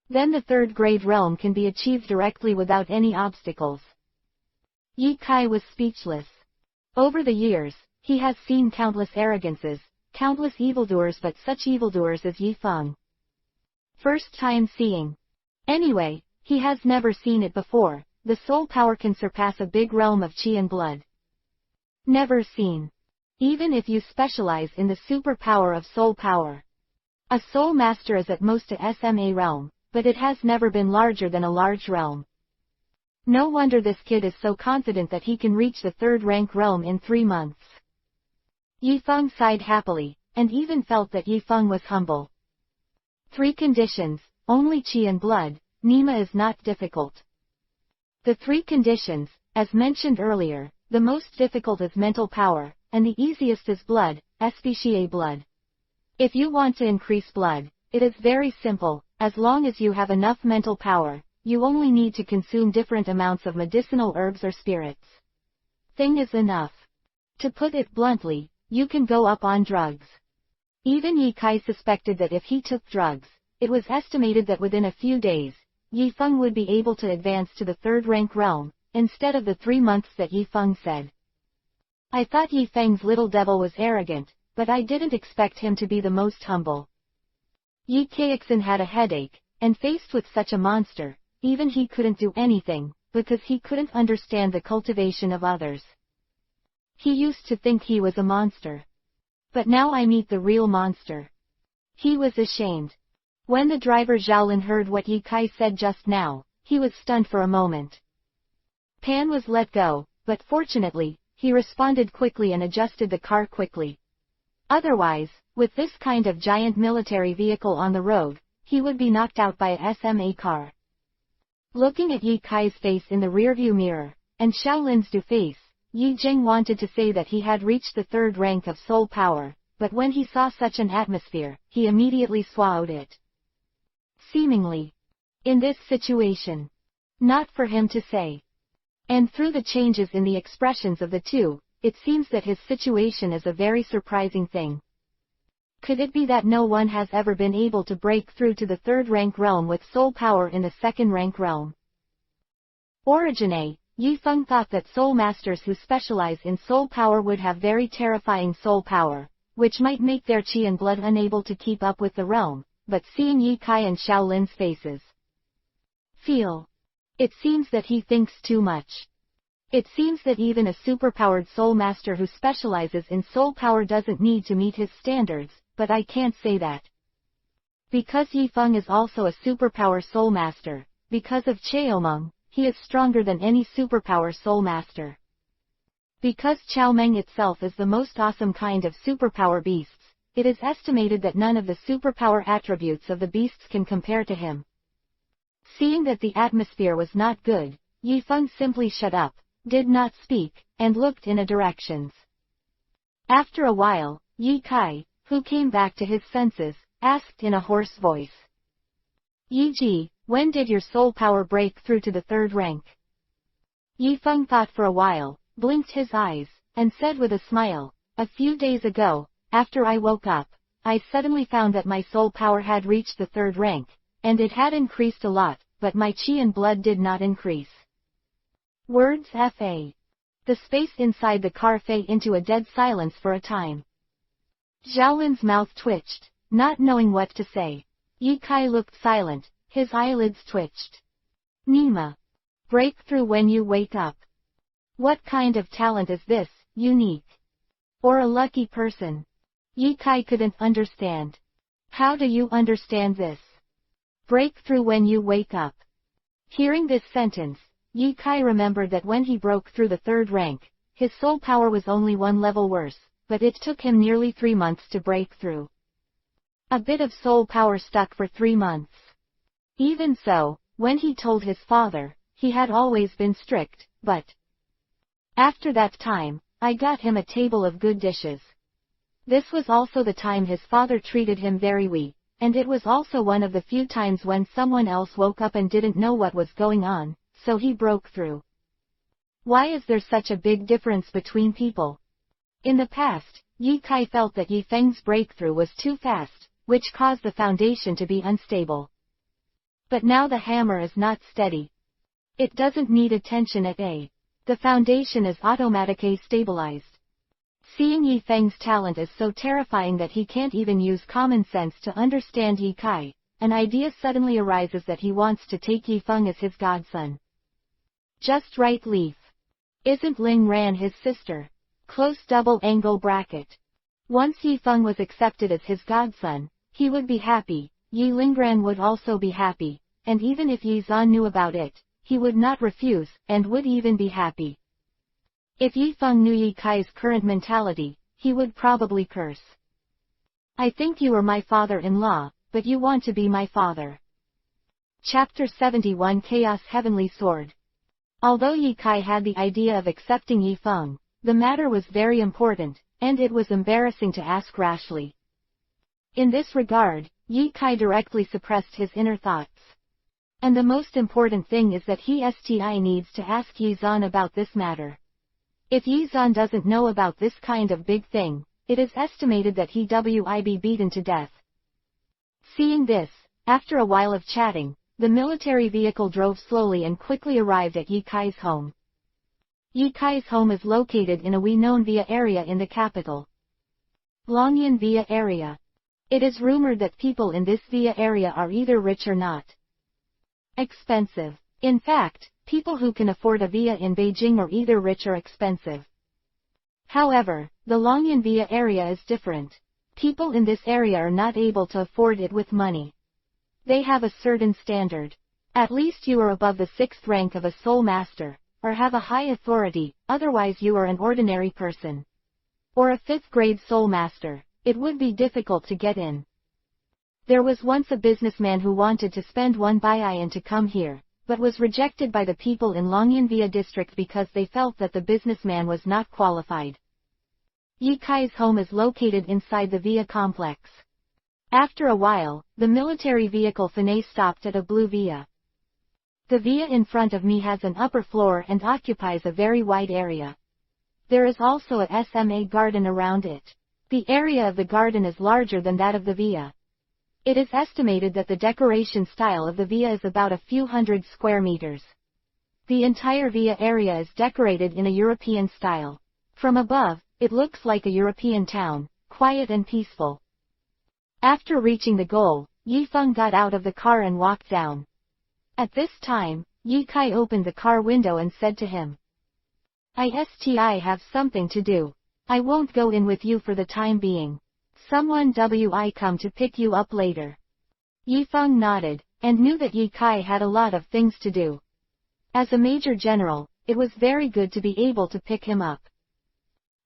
then the 3rd grade realm can be achieved directly without any obstacles. Yi Kai was speechless. Over the years, he has seen countless arrogances, countless evildoers, but such evildoers as Yi Feng. First time seeing. Anyway, he has never seen it before. The soul power can surpass a big realm of qi and blood. Never seen. even if you specialize in the superpower of soul power. A soul master is at most a SMA realm, but it has never been larger than a large realm. No wonder this kid is so confident that he can reach the third rank realm in 3 months. Yifeng sighed happily, and even felt that Yifeng was humble. 3 conditions, only qi and blood, Nima is not difficult. The 3 conditions, as mentioned earlier, the most difficult is mental power, and the easiest is blood, especially blood. If you want to increase blood, it is very simple, as long as you have enough mental power, you only need to consume different amounts of medicinal herbs or spirits. Thing is enough. To put it bluntly, you can go up on drugs. Even Yi Kai suspected that if he took drugs, it was estimated that within a few days, Yifeng would be able to advance to the third rank realm, instead of the 3 months that Yifeng said. I thought Yifeng's little devil was arrogant, but I didn't expect him to be the most humble. Yi Kaixin had a headache, and faced with such a monster, even he couldn't do anything, because he couldn't understand the cultivation of others. He used to think he was a monster. But now I meet the real monster. He was ashamed. When the driver Zhaolin heard what Yi Kai said just now, he was stunned for a moment. Pan was let go, but fortunately, he responded quickly and adjusted the car quickly. Otherwise, with this kind of giant military vehicle on the road, he would be knocked out by a SMA car. Looking at Yi Kai's face in the rearview mirror, and Shaolin's face, Yi Jing wanted to say that he had reached the third rank of soul power, but when he saw such an atmosphere, he immediately swallowed it. Seemingly. In this situation. Not for him to say. And through the changes in the expressions of the two, it seems that his situation is a very surprising thing. Could it be that no one has ever been able to break through to the third rank realm with soul power in the second rank realm? Origine, Yifeng thought that soul masters who specialize in soul power would have very terrifying soul power, which might make their qi and blood unable to keep up with the realm, but seeing Yi Kai and Shaolin's faces. It seems that he thinks too much. It seems that even a superpowered soul master who specializes in soul power doesn't need to meet his standards, but I can't say that. Because Yifeng is also a superpower soul master, because of Chaomeng, he is stronger than any superpower soul master. Because Chaomeng itself is the most awesome kind of superpower beasts, it is estimated that none of the superpower attributes of the beasts can compare to him. Seeing that the atmosphere was not good, Yifeng simply shut up, did not speak, and looked in a directions. After a while, Yi Kai, who came back to his senses, asked in a hoarse voice. Yi Ji, when did your soul power break through to the third rank? Yifeng thought for a while, blinked his eyes, and said with a smile, a few days ago, after I woke up, I suddenly found that my soul power had reached the third rank, and it had increased a lot, but my qi and blood did not increase. Words Fa. The space inside the car fell into a dead silence for a time. Zhaolin's mouth twitched, not knowing what to say. Yi Kai looked silent, his eyelids twitched. Nima. Breakthrough when you wake up. What kind of talent is this, unique? Or a lucky person? Yi Kai couldn't understand. How do you understand this? Breakthrough when you wake up. Hearing this sentence, Yi Kai remembered that when he broke through the third rank, his soul power was only 1 level worse, but it took him nearly 3 months to break through. A bit of soul power stuck for 3 months. Even so, when he told his father, he had always been strict, but after that time, I got him a table of good dishes. This was also the time his father treated him very well, and it was also one of the few times when someone else woke up and didn't know what was going on, so he broke through. Why is there such a big difference between people? In the past, Yi Kai felt that Yifeng's breakthrough was too fast, which caused the foundation to be unstable. But now the hammer is not steady. It doesn't need attention at A. The foundation is automatically stabilized. Seeing Yifeng's talent is so terrifying that he can't even use common sense to understand Yi Kai, an idea suddenly arises that he wants to take Yifeng as his godson. Just right, Leaf. Isn't Ling Ran his sister? Close double angle bracket. Once Yi Feng was accepted as his godson, he would be happy, Yi Lingran would also be happy, and even if Yi Zhan knew about it, he would not refuse, and would even be happy. If Yi Feng knew Yi Kai's current mentality, he would probably curse. I think you are my father-in-law, but you want to be my father. Chapter 71 Chaos Heavenly Sword. Although Yi Kai had the idea of accepting Yi Feng, the matter was very important, and it was embarrassing to ask rashly. In this regard, Yi Kai directly suppressed his inner thoughts. And the most important thing is that he needs to ask Yi Zhan about this matter. If Yi Zhan doesn't know about this kind of big thing, it is estimated that he will be beaten to death. Seeing this, after a while of chatting, the military vehicle drove slowly and quickly arrived at Yi Kai's home. Yi Kai's home is located in a well-known villa area in the capital. Longyan Villa area. It is rumored that people in this villa area are either rich or not expensive. In fact, people who can afford a villa in Beijing are either rich or expensive. However, the Longyan Villa area is different. People in this area are not able to afford it with money. They have a certain standard. At least you are above the 6th rank of a soul master, or have a high authority, otherwise you are an ordinary person. Or a 5th grade soul master, it would be difficult to get in. There was once a businessman who wanted to spend 1 billion to come here, but was rejected by the people in Longyan Villa district because they felt that the businessman was not qualified. Yi Kai's home is located inside the villa complex. After a while, the military vehicle Fanay stopped at a blue villa. The villa in front of me has an upper floor and occupies a very wide area. There is also a SMA garden around it. The area of the garden is larger than that of the villa. It is estimated that the decoration style of the villa is about a few hundred square meters. The entire villa area is decorated in a European style. From above, it looks like a European town, quiet and peaceful. After reaching the goal, Yi Feng got out of the car and walked down. At this time, Yi Kai opened the car window and said to him, I have something to do. I won't go in with you for the time being. Someone will come to pick you up later. Yi Feng nodded, and knew that Yi Kai had a lot of things to do. As a major general, it was very good to be able to pick him up.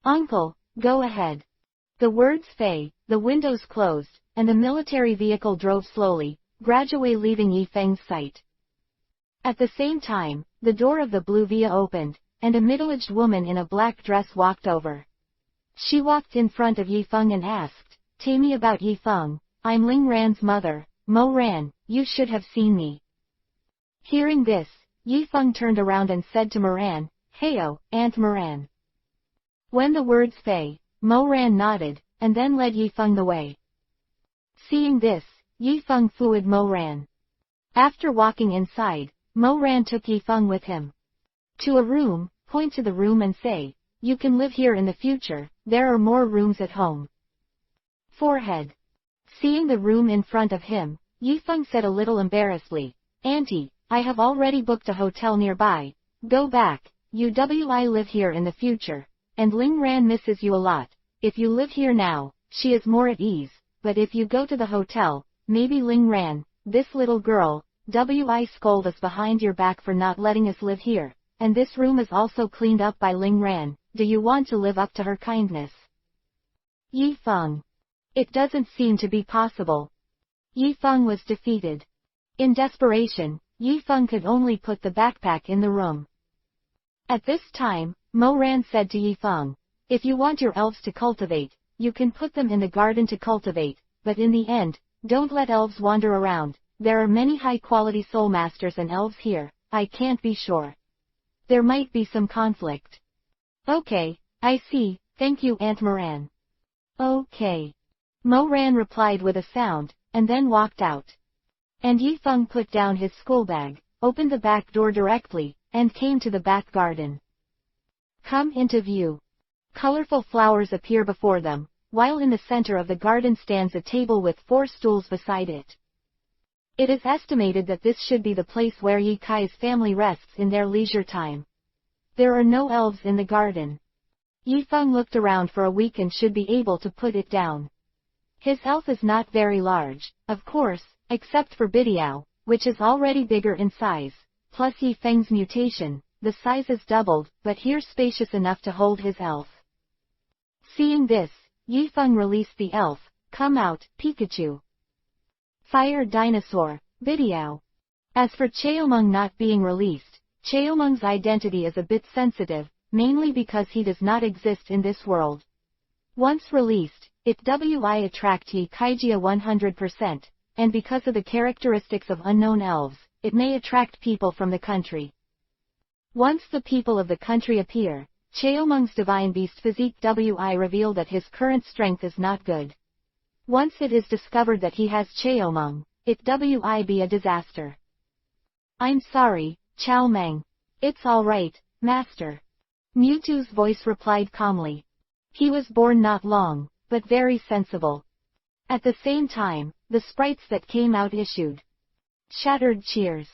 Uncle, go ahead. The words fade, the windows closed, and the military vehicle drove slowly, gradually leaving Yi Feng's sight. At the same time, the door of the blue villa opened, and a middle-aged woman in a black dress walked over. She walked in front of Yi Feng and asked, Tell me about Yi Feng, I'm Ling Ran's mother, Mo Ran, you should have seen me. Hearing this, Yi Feng turned around and said to Moran, Heyo, Aunt Moran. When the words Fei, Mo Ran nodded, and then led Yi Feng the way. Seeing this, Yi Feng followed Mo Ran. After walking inside, Mo Ran took Yi Feng with him to a room, point to the room and say, You can live here in the future, there are more rooms at home. Forehead. Seeing the room in front of him, Yi Feng said a little embarrassedly, Auntie, I have already booked a hotel nearby, go back, you will live here in the future, and Ling Ran misses you a lot. If you live here now, she is more at ease, but if you go to the hotel, maybe Ling Ran, this little girl, will scold us behind your back for not letting us live here, and this room is also cleaned up by Ling Ran. Do you want to live up to her kindness? Yi Feng. It doesn't seem to be possible. Yi Feng was defeated. In desperation, Yi Feng could only put the backpack in the room. At this time, Mo Ran said to Yi Feng, If you want your elves to cultivate, you can put them in the garden to cultivate, but in the end, don't let elves wander around. There are many high-quality soul masters and elves here, I can't be sure. There might be some conflict. Okay, I see, thank you Aunt Moran. Okay. Mo Ran replied with a sound, and then walked out. And Yi Feng put down his schoolbag, opened the back door directly, and came to the back garden. Come into view. Colorful flowers appear before them, while in the center of the garden stands a table with 4 stools beside it. It is estimated that this should be the place where Yi Kai's family rests in their leisure time. There are no elves in the garden. Yifeng looked around for a week and should be able to put it down. His elf is not very large, of course, except for Bidiao, which is already bigger in size, plus Yifeng's mutation, the size is doubled, but here spacious enough to hold his elf. Seeing this, Yifeng released the elf. Come out, Pikachu. Fire Dinosaur, Bidiao. As for Cheomung not being released, Cheomung's identity is a bit sensitive, mainly because he does not exist in this world. Once released, it will attract Yi Kaijia 100%, and because of the characteristics of unknown elves, it may attract people from the country. Once the people of the country appear, Cheomung's divine beast physique will reveal that his current strength is not good. Once it is discovered that he has Cheomung, it will be a disaster. I'm sorry, Chao Meng. It's alright, Master. Mewtwo's voice replied calmly. He was born not long, but very sensible. At the same time, the sprites that came out issued shattered cheers.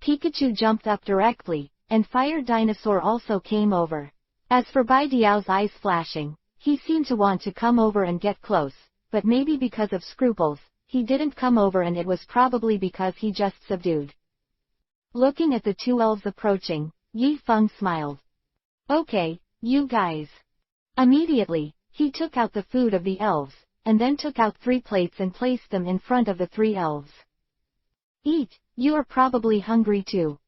Pikachu jumped up directly, and Fire Dinosaur also came over. As for Bidiao's eyes flashing, he seemed to want to come over and get close, but maybe because of scruples, he didn't come over, and it was probably because he just subdued. Looking at the two elves approaching, Yifeng smiled. Okay, you guys. Immediately, he took out the food of the elves, and then took out 3 plates and placed them in front of the 3 elves. Eat, you are probably hungry too.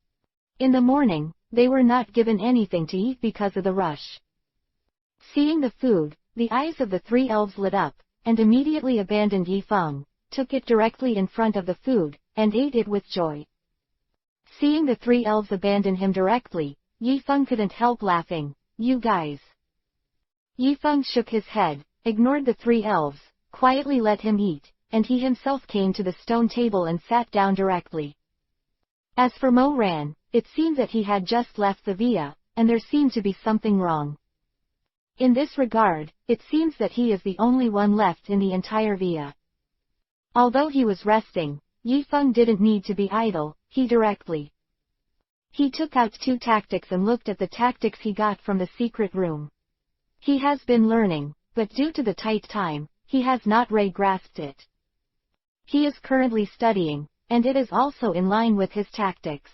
In the morning, they were not given anything to eat because of the rush. Seeing the food, the eyes of the 3 elves lit up, and immediately abandoned Yifeng, took it directly in front of the food, and ate it with joy. Seeing the 3 elves abandon him directly, Yifeng couldn't help laughing. You guys. Yifeng shook his head, ignored the 3 elves, quietly let him eat, and he himself came to the stone table and sat down directly. As for Mo Ran, it seemed that he had just left the villa, and there seemed to be something wrong. In this regard, it seems that he is the only one left in the entire villa. Although he was resting, Yifeng didn't need to be idle, he took out 2 tactics and looked at the tactics he got from the secret room. He has been learning, but due to the tight time, he has not grasped it. He is currently studying, and it is also in line with his tactics.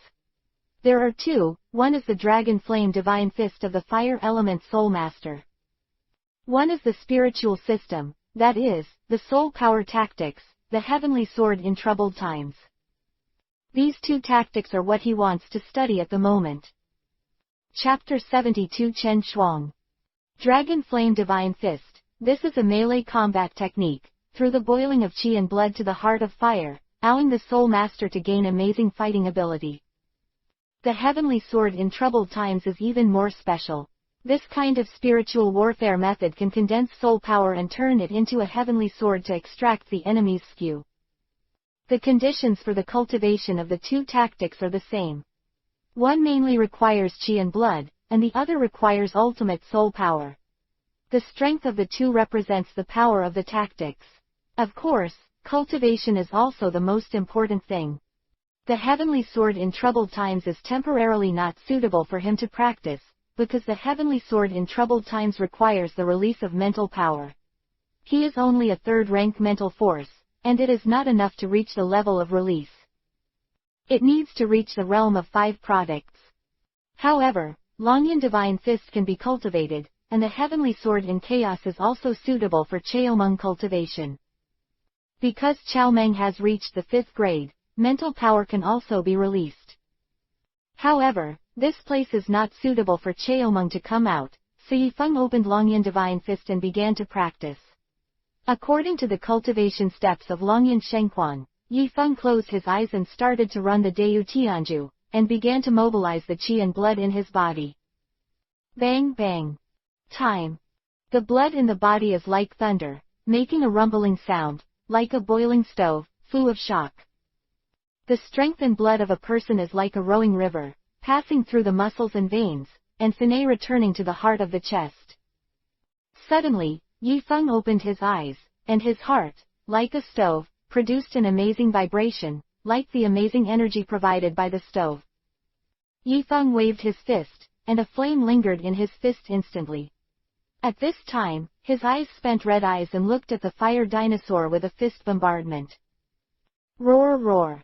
There are 2, one is the Dragon Flame Divine Fist of the Fire Element Soul Master. One is the Spiritual System, that is, the Soul Power Tactics, the Heavenly Sword in Troubled Times. These 2 tactics are what he wants to study at the moment. Chapter 72 Chen Shuang. Dragon Flame Divine Fist. This is a melee combat technique, through the boiling of chi and blood to the heart of fire, allowing the Soul Master to gain amazing fighting ability. The Heavenly Sword in Troubled Times is even more special. This kind of spiritual warfare method can condense soul power and turn it into a heavenly sword to extract the enemy's skew. The conditions for the cultivation of the 2 tactics are the same. One mainly requires chi and blood, and the other requires ultimate soul power. The strength of the 2 represents the power of the tactics. Of course, cultivation is also the most important thing. The Heavenly Sword in Troubled Times is temporarily not suitable for him to practice, because the Heavenly Sword in Troubled Times requires the release of mental power. He is only a 3rd rank mental force, and it is not enough to reach the level of release. It needs to reach the realm of 5 products. However, Longyan Divine Fist can be cultivated, and the Heavenly Sword in Chaos is also suitable for Cheomung cultivation. Because Chao Meng has reached the 5th grade, mental power can also be released. However, this place is not suitable for Cheomung to come out, so Yifeng opened Longyan Divine Fist and began to practice. According to the cultivation steps of Longyan Shengquan, Yifeng closed his eyes and started to run the Deu Tianju, and began to mobilize the chi and blood in his body. Bang bang. Time. The blood in the body is like thunder, making a rumbling sound, like a boiling stove, full of shock. The strength and blood of a person is like a rowing river, passing through the muscles and veins, and finesse returning to the heart of the chest. Suddenly, Yifeng opened his eyes, and his heart, like a stove, produced an amazing vibration, like the amazing energy provided by the stove. Yifeng waved his fist, and a flame lingered in his fist instantly. At this time, his eyes spent red eyes and looked at the fire dinosaur with a fist bombardment. Roar roar.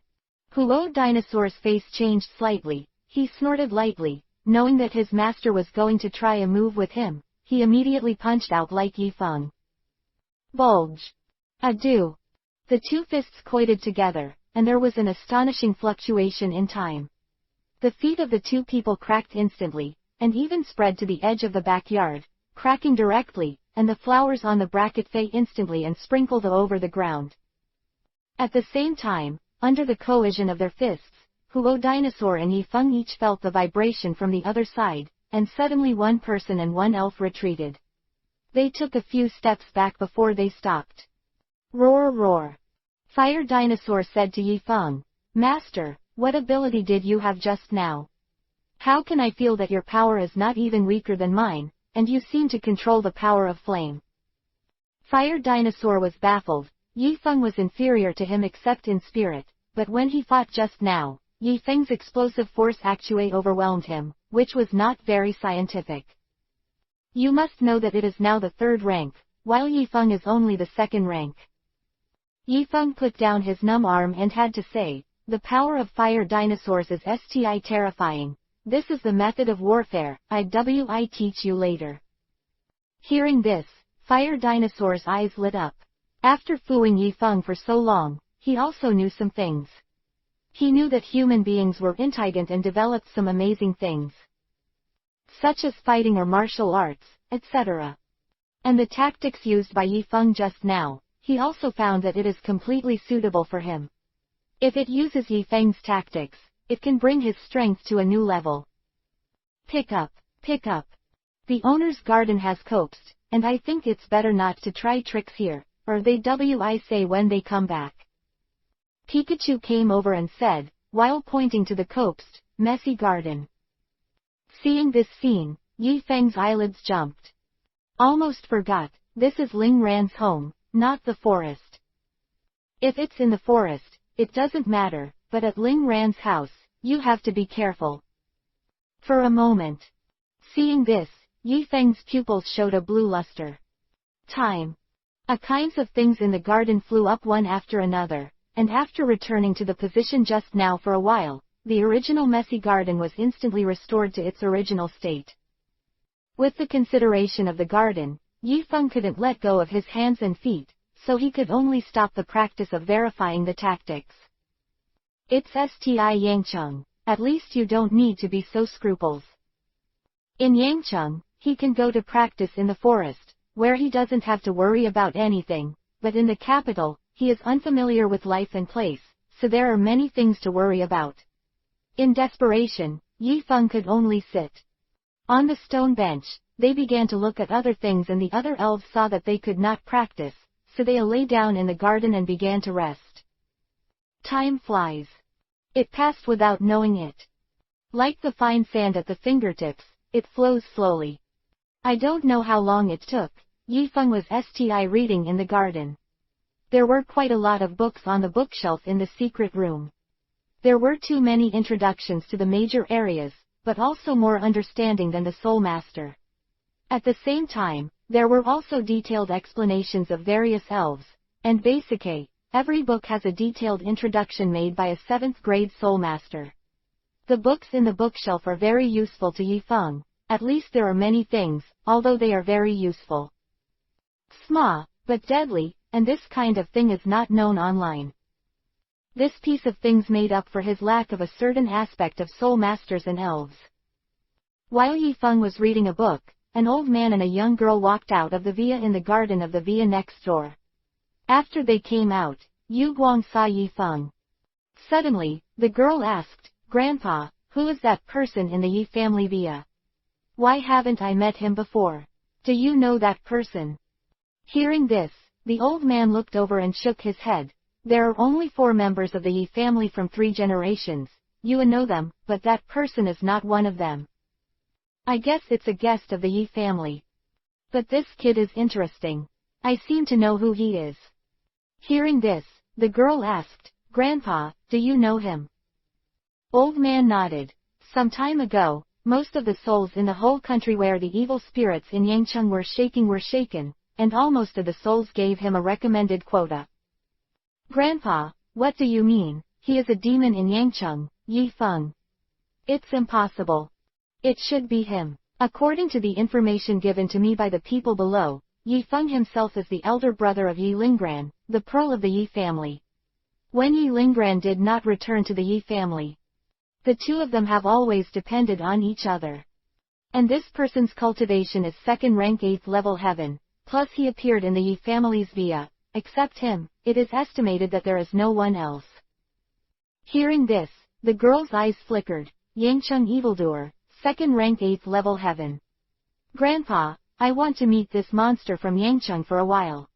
Huo dinosaur's face changed slightly. He snorted lightly, knowing that his master was going to try a move with him. He immediately punched out like Yifeng. Bulge. Adieu. The two fists collided together, and there was an astonishing fluctuation in time. The feet of the two people cracked instantly, and even spread to the edge of the backyard, cracking directly, and the flowers on the bracket fell instantly and sprinkled over the ground. At the same time, under the cohesion of their fists, Huo Dinosaur and Yifeng each felt the vibration from the other side, and suddenly one person and one elf retreated. They took a few steps back before they stopped. Roar roar. Fire Dinosaur said to Yifeng, Master, what ability did you have just now? How can I feel that your power is not even weaker than mine, and you seem to control the power of flame? Fire Dinosaur was baffled. Yifeng was inferior to him except in spirit, but when he fought just now, Yifeng's explosive force actually overwhelmed him, which was not very scientific. You must know that it is now the third rank, while Yifeng is only the second rank. Yifeng put down his numb arm and had to say, the power of fire dinosaurs is terrifying. This is the method of warfare, I teach you later. Hearing this, Fire Dinosaur's eyes lit up. After fooling Yifeng for so long, he also knew some things. He knew that human beings were intelligent and developed some amazing things, such as fighting or martial arts, etc. And the tactics used by Yifeng just now, he also found that it is completely suitable for him. If it uses Yifeng's tactics, it can bring his strength to a new level. Pick up, pick up. The owner's garden has coaxed, and I think it's better not to try tricks here, or they say when they come back. Pikachu came over and said, while pointing to the coaxed, messy garden. Seeing this scene, Yifeng's eyelids jumped. Almost forgot, this is Ling Ran's home, not the forest. If it's in the forest, it doesn't matter, but at Ling Ran's house, you have to be careful. For a moment. Seeing this, Yifeng's pupils showed a blue luster. Time. All kinds of things in the garden flew up one after another, and after returning to the position just now for a while, the original messy garden was instantly restored to its original state. With the consideration of the garden, Yifeng couldn't let go of his hands and feet, so he could only stop the practice of verifying the tactics. It's Yangcheng, at least you don't need to be so scruples. In Yangcheng, he can go to practice in the forest, where he doesn't have to worry about anything, but in the capital, he is unfamiliar with life and place, so there are many things to worry about. In desperation, Yifeng could only sit. On the stone bench, they began to look at other things and the other elves saw that they could not practice, so they lay down in the garden and began to rest. Time flies. It passed without knowing it. Like the fine sand at the fingertips, it flows slowly. I don't know how long it took. Yifeng was reading in the garden. There were quite a lot of books on the bookshelf in the secret room. There were too many introductions to the major areas, but also more understanding than the Soul Master. At the same time, there were also detailed explanations of various elves, and basically, every book has a detailed introduction made by a 7th grade Soul Master. The books in the bookshelf are very useful to Yifeng, at least there are many things, although they are very useful. Small, but deadly, and this kind of thing is not known online. This piece of things made up for his lack of a certain aspect of Soul Masters and Elves. While Yifeng was reading a book, an old man and a young girl walked out of the villa in the garden of the villa next door. After they came out, Yu Guang saw Yifeng. Suddenly, the girl asked, Grandpa, who is that person in the Yi family villa? Why haven't I met him before? Do you know that person? Hearing this, the old man looked over and shook his head. There are only 4 members of the Yi family from 3 generations. You know them, but that person is not one of them. I guess it's a guest of the Yi family. But this kid is interesting. I seem to know who he is. Hearing this, the girl asked, Grandpa, do you know him? Old man nodded. Some time ago, most of the souls in the whole country where the evil spirits in Yangcheng were shaken, and almost of the souls gave him a recommended quota. Grandpa, what do you mean? He is a demon in Yangcheng, Yi Feng. It's impossible. It should be him. According to the information given to me by the people below, Yi Feng himself is the elder brother of Yi Linggran, the pearl of the Yi family. When Yi Linggran did not return to the Yi family, the two of them have always depended on each other. And this person's cultivation is second rank 8th level heaven, plus he appeared in the Yi family's via. Except him, it is estimated that there is no one else. Hearing this, the girl's eyes flickered. Yangcheng evildoer, second rank 8th level heaven. Grandpa, I want to meet this monster from Yangcheng for a while.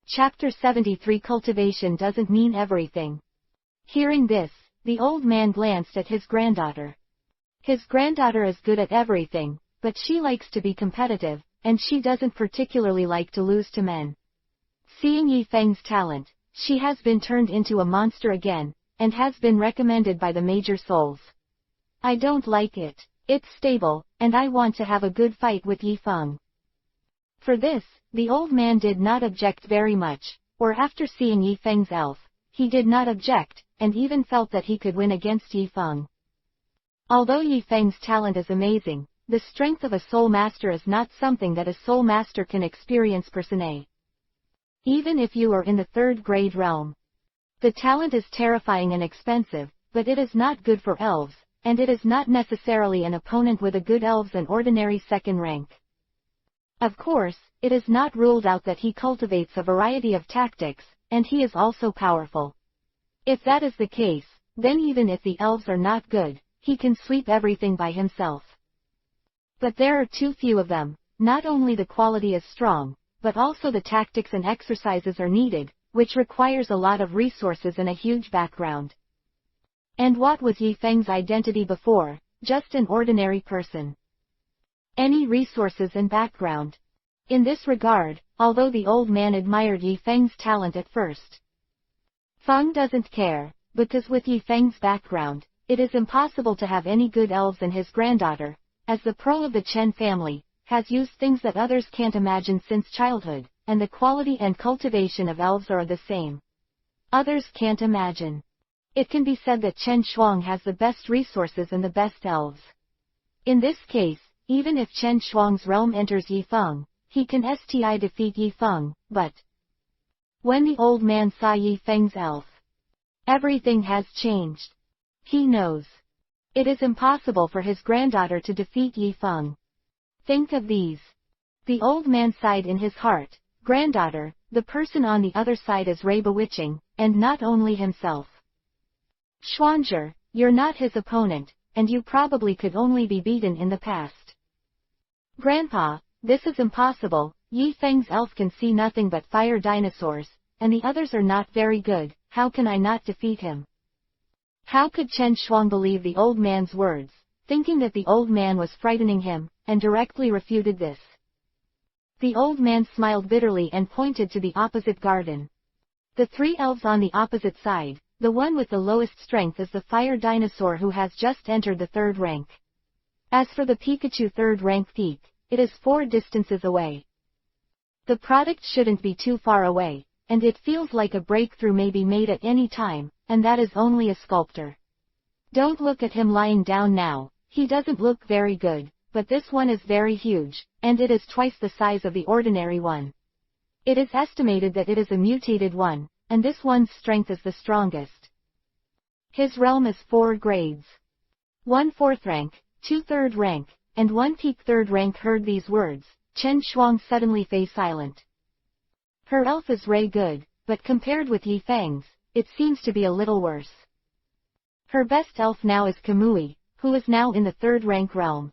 Chapter 73 Cultivation doesn't mean everything. Hearing this, the old man glanced at his granddaughter. His granddaughter is good at everything, but she likes to be competitive, and she doesn't particularly like to lose to men. Seeing Yi Feng's talent, she has been turned into a monster again, and has been recommended by the major souls. I don't like it. It's stable, and I want to have a good fight with Yi Feng. For this, the old man did not object very much, or after seeing Yi Feng's elf, he did not object, and even felt that he could win against Yi Feng. Although Yi Feng's talent is amazing, the strength of a soul master is not something that a soul master can experience per se. Even if you are in the 3rd grade realm. The talent is terrifying and expensive, but it is not good for elves, and it is not necessarily an opponent with a good elves and ordinary 2nd rank. Of course, it is not ruled out that he cultivates a variety of tactics, and he is also powerful. If that is the case, then even if the elves are not good, he can sweep everything by himself. But there are too few of them. Not only the quality is strong, but also the tactics and exercises are needed, which requires a lot of resources and a huge background. And what was Yi Feng's identity before? Just an ordinary person. Any resources and background? In this regard, although the old man admired Yi Feng's talent at first, Feng doesn't care, because with Yi Feng's background, it is impossible to have any good elves, and his granddaughter, as the pearl of the Chen family, has used things that others can't imagine since childhood, and the quality and cultivation of elves are the same. Others can't imagine. It can be said that Chen Shuang has the best resources and the best elves. In this case, even if Chen Shuang's realm enters Yi Feng, he can defeat Yi Feng, but when the old man saw Yi Feng's elf, everything has changed. He knows. It is impossible for his granddaughter to defeat Yi Feng. Think of these. The old man sighed in his heart. Granddaughter, the person on the other side is Ray bewitching, and not only himself. Xuanzhi, you're not his opponent, and you probably could only be beaten in the past. Grandpa, this is impossible. Yi Feng's elf can see nothing but fire dinosaurs, and the others are not very good. How can I not defeat him? How could Chen Shuang believe the old man's words, thinking that the old man was frightening him, and directly refuted this? The old man smiled bitterly and pointed to the opposite garden. The 3 elves on the opposite side, the one with the lowest strength is the fire dinosaur who has just entered the 3rd rank. As for the Pikachu 3rd rank peak, it is 4 distances away. The product shouldn't be too far away, and it feels like a breakthrough may be made at any time, and that is only a sculptor. Don't look at him lying down now. He doesn't look very good, but this one is very huge, and it is twice the size of the ordinary one. It is estimated that it is a mutated one, and this one's strength is the strongest. His realm is 4 grades. 1 4th rank, 2 3rd rank, and 1 peak 3rd rank. Heard these words, Chen Shuang suddenly fell silent. Her elf is Ray good, but compared with Yi Feng's, it seems to be a little worse. Her best elf now is Kamui, who is now in the 3rd rank realm.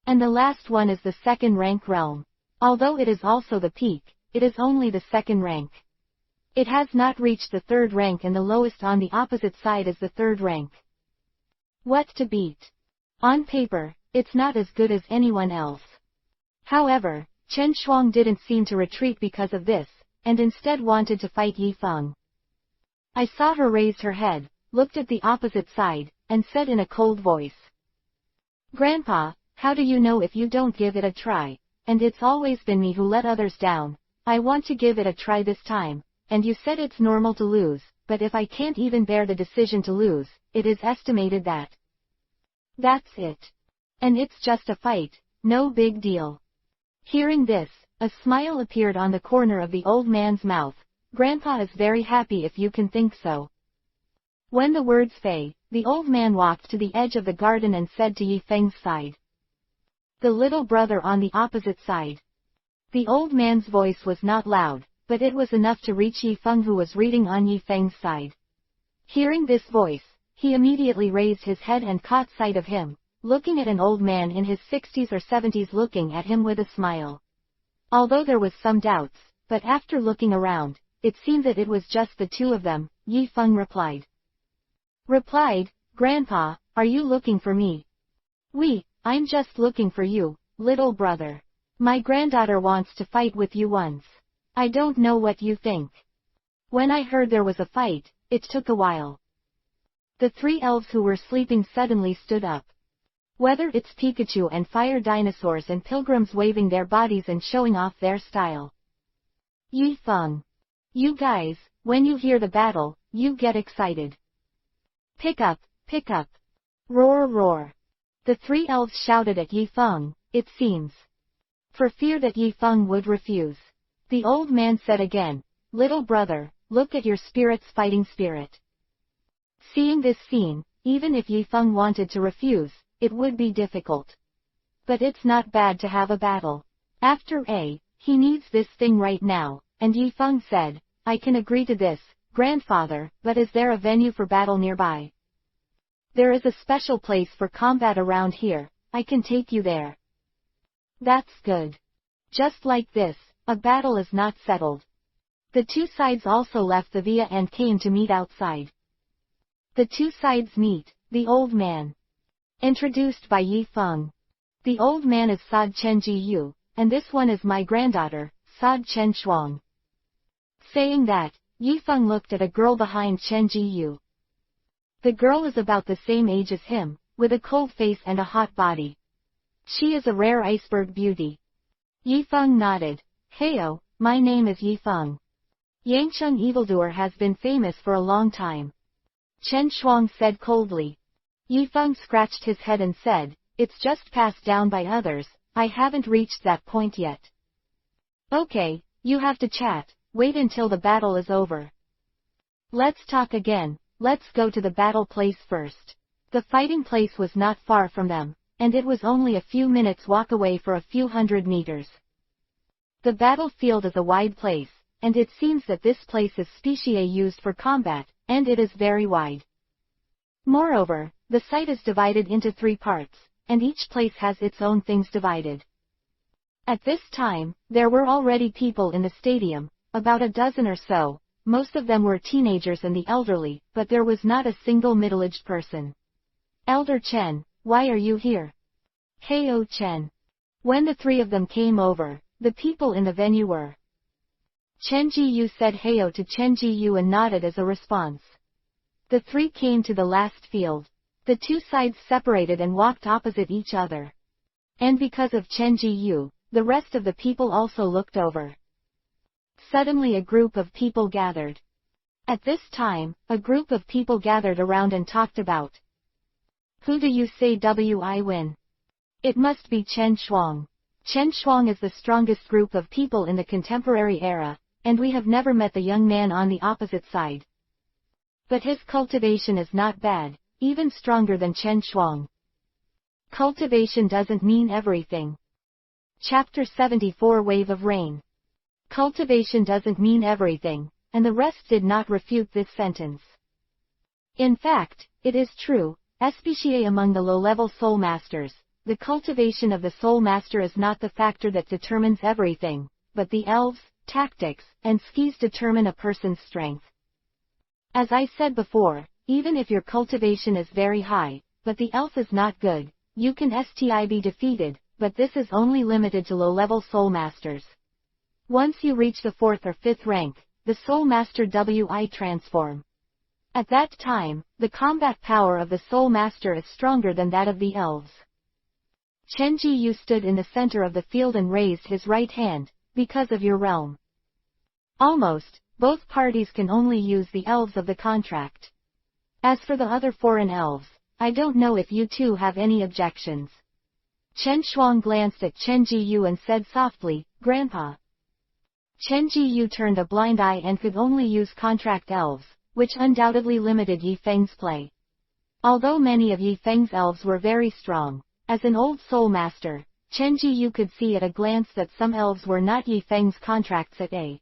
And the last one is the 2nd rank realm. Although it is also the peak, it is only the 2nd rank. It has not reached the 3rd rank, and the lowest on the opposite side is the 3rd rank. What to beat? On paper, it's not as good as anyone else. However, Chen Shuang didn't seem to retreat because of this, and instead wanted to fight Yi Feng. I saw her raise her head, looked at the opposite side, and said in a cold voice, Grandpa, how do you know if you don't give it a try? And it's always been me who let others down. I want to give it a try this time, and you said it's normal to lose, but if I can't even bear the decision to lose, it is estimated that. That's it. And it's just a fight, no big deal. Hearing this, a smile appeared on the corner of the old man's mouth. Grandpa is very happy if you can think so. When the words fade, the old man walked to the edge of the garden and said to Yifeng's side. The little brother on the opposite side. The old man's voice was not loud, but it was enough to reach Yifeng, who was reading on Yifeng's side. Hearing this voice, he immediately raised his head and caught sight of him, looking at an old man in his 60s or 70s looking at him with a smile. Although there was some doubts, but after looking around, it seemed that it was just the two of them. Yifeng replied, Grandpa, are you looking for me? I'm just looking for you, little brother. My granddaughter wants to fight with you once. I don't know what you think. When I heard there was a fight, it took a while. The three elves who were sleeping suddenly stood up. Whether it's Pikachu and fire dinosaurs and pilgrims waving their bodies and showing off their style. Yifeng. You guys, when you hear the battle, you get excited. Pick up, pick up. Roar roar. The three elves shouted at Yifeng, it seems. For fear that Yifeng would refuse. The old man said again, Little brother, look at your spirit's fighting spirit. Seeing this scene, even if Yifeng wanted to refuse, it would be difficult. But it's not bad to have a battle. After he needs this thing right now, and Yifeng said, I can agree to this, grandfather, but is there a venue for battle nearby? There is a special place for combat around here, I can take you there. That's good. Just like this, a battle is not settled. The two sides also left the villa and came to meet outside. The two sides meet, the old man. Introduced by Yifeng. The old man is Sad Chen Ji Yu, and this one is my granddaughter, Sad Chen Shuang. Saying that, Yifeng looked at a girl behind Chen Ji Yu. The girl is about the same age as him, with a cold face and a hot body. She is a rare iceberg beauty. Yifeng nodded. Heyo, my name is Yifeng. Yangcheng evildoer has been famous for a long time. Chen Shuang said coldly. Yifeng scratched his head and said, it's just passed down by others, I haven't reached that point yet. Okay, you have to chat, wait until the battle is over. Let's talk again, let's go to the battle place first. The fighting place was not far from them, and it was only a few minutes walk away for a few hundred meters. The battlefield is a wide place, and it seems that this place is specially used for combat, and it is very wide. Moreover, the site is divided into 3 parts, and each place has its own things divided. At this time, there were already people in the stadium, about a dozen or so, most of them were teenagers and the elderly, but there was not a single middle-aged person. Elder Chen, why are you here? Heyo Chen. When the 3 of them came over, the people in the venue were. Chen Ji Yu said heyo to Chen Ji Yu and nodded as a response. The 3 came to the last field. The 2 sides separated and walked opposite each other. And because of Chen Ji Yu, the rest of the people also looked over. Suddenly a group of people gathered. At this time, a group of people gathered around and talked about. Who do you say will win? It must be Chen Shuang. Chen Shuang is the strongest group of people in the contemporary era, and we have never met the young man on the opposite side. But his cultivation is not bad, even stronger than Chen Shuang. Cultivation doesn't mean everything. Chapter 74 Wave of Rain. Cultivation doesn't mean everything, and the rest did not refute this sentence. In fact, it is true, especially among the low-level soul masters. The cultivation of the soul master is not the factor that determines everything, but the elves, tactics, and skills determine a person's strength. As I said before, even if your cultivation is very high, but the elf is not good, you can be defeated, but this is only limited to low-level soul masters. Once you reach the 4th or 5th rank, the soul master will transform. At that time, the combat power of the soul master is stronger than that of the elves. Chen Ji-yu stood in the center of the field and raised his right hand, because of your realm. Almost, both parties can only use the elves of the contract. As for the other foreign elves, I don't know if you two have any objections. Chen Shuang glanced at Chen Ji-yu and said softly, Grandpa. Chen Ji-yu turned a blind eye and could only use contract elves, which undoubtedly limited Yi Feng's play. Although many of Yi Feng's elves were very strong, as an old soul master, Chen Ji-yu could see at a glance that some elves were not Yi Feng's contracts at a.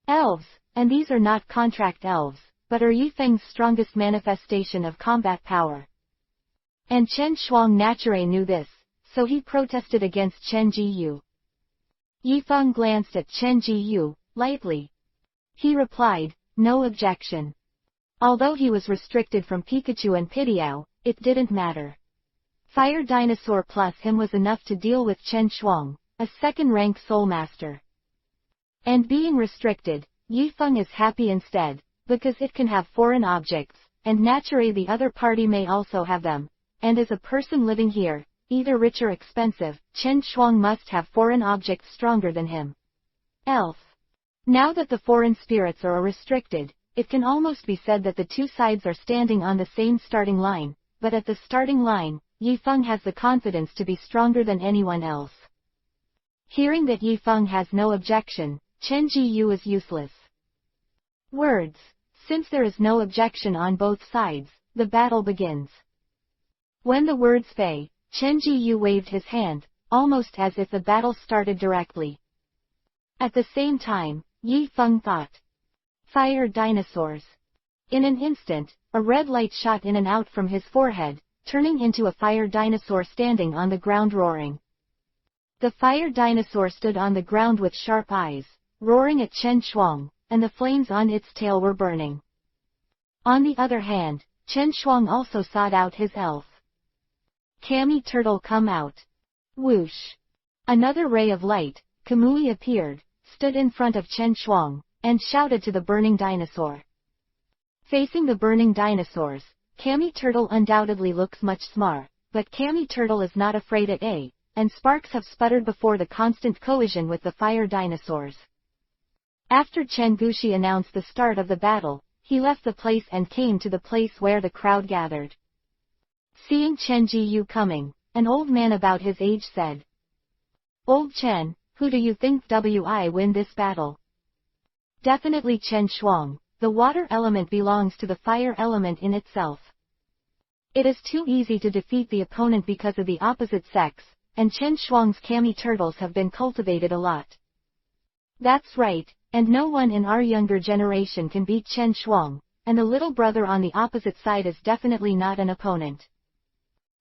Elves, and these are not contract elves, but are Yi Feng's strongest manifestation of combat power. And Chen Shuang naturally knew this, so he protested against Chen Ji-yu. Yi Feng glanced at Chen Ji-yu, lightly. He replied, no objection. Although he was restricted from Pikachu and Pidiao, it didn't matter. Fire Dinosaur plus him was enough to deal with Chen Shuang, a second-rank soul master. And being restricted, Yi Feng is happy instead, because it can have foreign objects, and naturally the other party may also have them, and as a person living here, either rich or expensive, Chen Shuang must have foreign objects stronger than him. Elf. Now that the foreign spirits are restricted, it can almost be said that the two sides are standing on the same starting line, but at the starting line, Yi Feng has the confidence to be stronger than anyone else. Hearing that Yi Feng has no objection, Chen Ji-yu is useless. Words. Since there is no objection on both sides, the battle begins. When the words fade, Chen Ji-yu waved his hand, almost as if the battle started directly. At the same time, Yi Feng thought. Fire dinosaurs. In an instant, a red light shot in and out from his forehead, turning into a fire dinosaur standing on the ground roaring. The fire dinosaur stood on the ground with sharp eyes, roaring at Chen Shuang, and the flames on its tail were burning. On the other hand, Chen Shuang also sought out his elf. Cammy Turtle come out. Whoosh. Another ray of light, Kamui appeared, stood in front of Chen Shuang, and shouted to the burning dinosaur. Facing the burning dinosaurs, Cammy Turtle undoubtedly looks much smart, but Cammy Turtle is not afraid at A, and sparks have sputtered before the constant collision with the fire dinosaurs. After Chen Gushi announced the start of the battle, he left the place and came to the place where the crowd gathered. Seeing Chen Ji-yu coming, an old man about his age said, Old Chen, who do you think will win this battle? Definitely Chen Shuang. The water element belongs to the fire element in itself. It is too easy to defeat the opponent because of the opposite sex, and Chen Shuang's Cammy Turtles have been cultivated a lot. That's right, and no one in our younger generation can beat Chen Shuang, and the little brother on the opposite side is definitely not an opponent.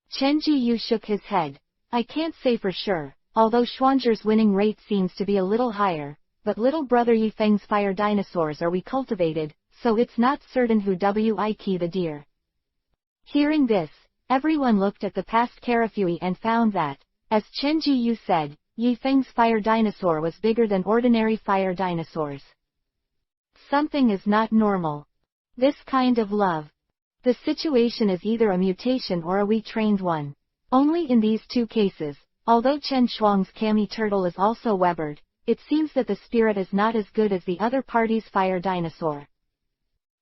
Chen Ji-yu shook his head. I can't say for sure, although Xuanzhe's winning rate seems to be a little higher, but little brother Yi Feng's fire dinosaurs are we cultivated, so it's not certain who will the deer. Hearing this, everyone looked at the past Karafui and found that, as Chen Ji-yu said, Yi Feng's fire dinosaur was bigger than ordinary fire dinosaurs. Something is not normal. This kind of love. The situation is either a mutation or a we-trained one. Only in these two cases, although Chen Shuang's Cammy Turtle is also Webered, it seems that the spirit is not as good as the other party's fire dinosaur.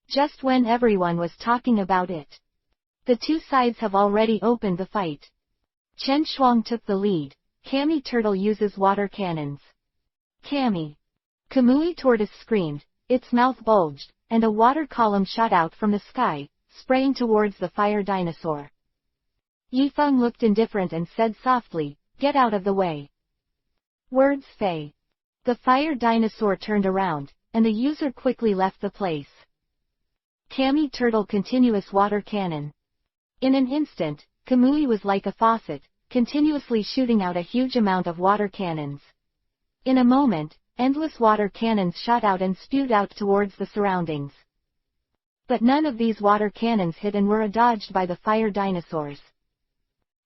Just when everyone was talking about it, the two sides have already opened the fight. Chen Shuang took the lead. Cammy Turtle uses water cannons. Cammy. Kamui Tortoise screamed, its mouth bulged, and a water column shot out from the sky, spraying towards the fire dinosaur. Yi Feng looked indifferent and said softly, get out of the way. Words fade. The fire dinosaur turned around, and the user quickly left the place. Cammy Turtle continuous water cannon. In an instant, Kamui was like a faucet, continuously shooting out a huge amount of water cannons. In a moment, endless water cannons shot out and spewed out towards the surroundings. But none of these water cannons hit and were dodged by the fire dinosaurs.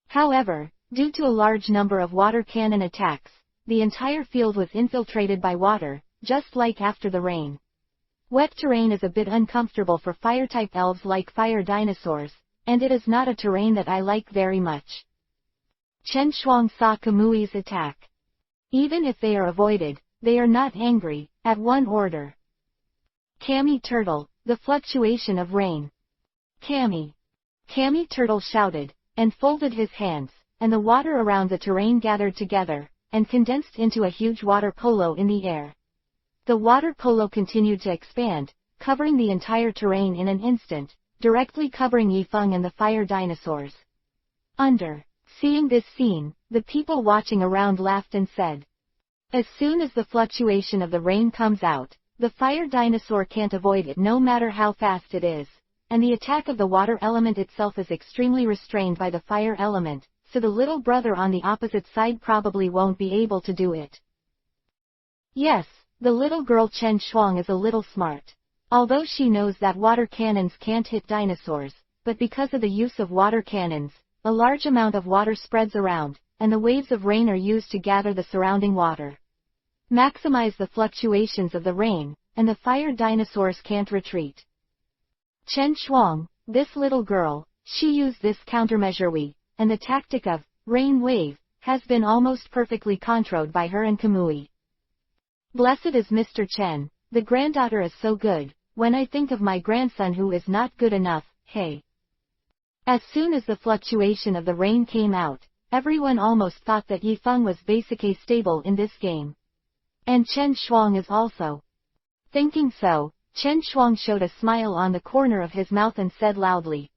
However, due to a large number of water cannon attacks, the entire field was infiltrated by water, just like after the rain. Wet terrain is a bit uncomfortable for fire-type elves like fire dinosaurs, and it is not a terrain that I like very much. Chen Shuang saw Kamui's attack. Even if they are avoided, they are not angry, at one order. Kami Turtle, the fluctuation of rain. Kami. Kami Turtle shouted, and folded his hands, and the water around the terrain gathered together, and condensed into a huge water polo in the air. The water polo continued to expand, covering the entire terrain in an instant, directly covering Yifeng and the fire dinosaurs. Seeing this scene, the people watching around laughed and said, "As soon as the fluctuation of the rain comes out, the fire dinosaur can't avoid it no matter how fast it is, and the attack of the water element itself is extremely restrained by the fire element, so the little brother on the opposite side probably won't be able to do it." Yes, the little girl Chen Shuang is a little smart. Although she knows that water cannons can't hit dinosaurs, but because of the use of water cannons, a large amount of water spreads around, and the waves of rain are used to gather the surrounding water. Maximize the fluctuations of the rain, and the fire dinosaurs can't retreat. Chen Shuang, this little girl, she used this countermeasure and the tactic of rain wave has been almost perfectly controlled by her and Kamui. Blessed is Mr. Chen, the granddaughter is so good, when I think of my grandson who is not good enough, hey. As soon as the fluctuation of the rain came out, everyone almost thought that Yifeng was basically stable in this game. And Chen Shuang is also. Thinking so, Chen Shuang showed a smile on the corner of his mouth and said loudly,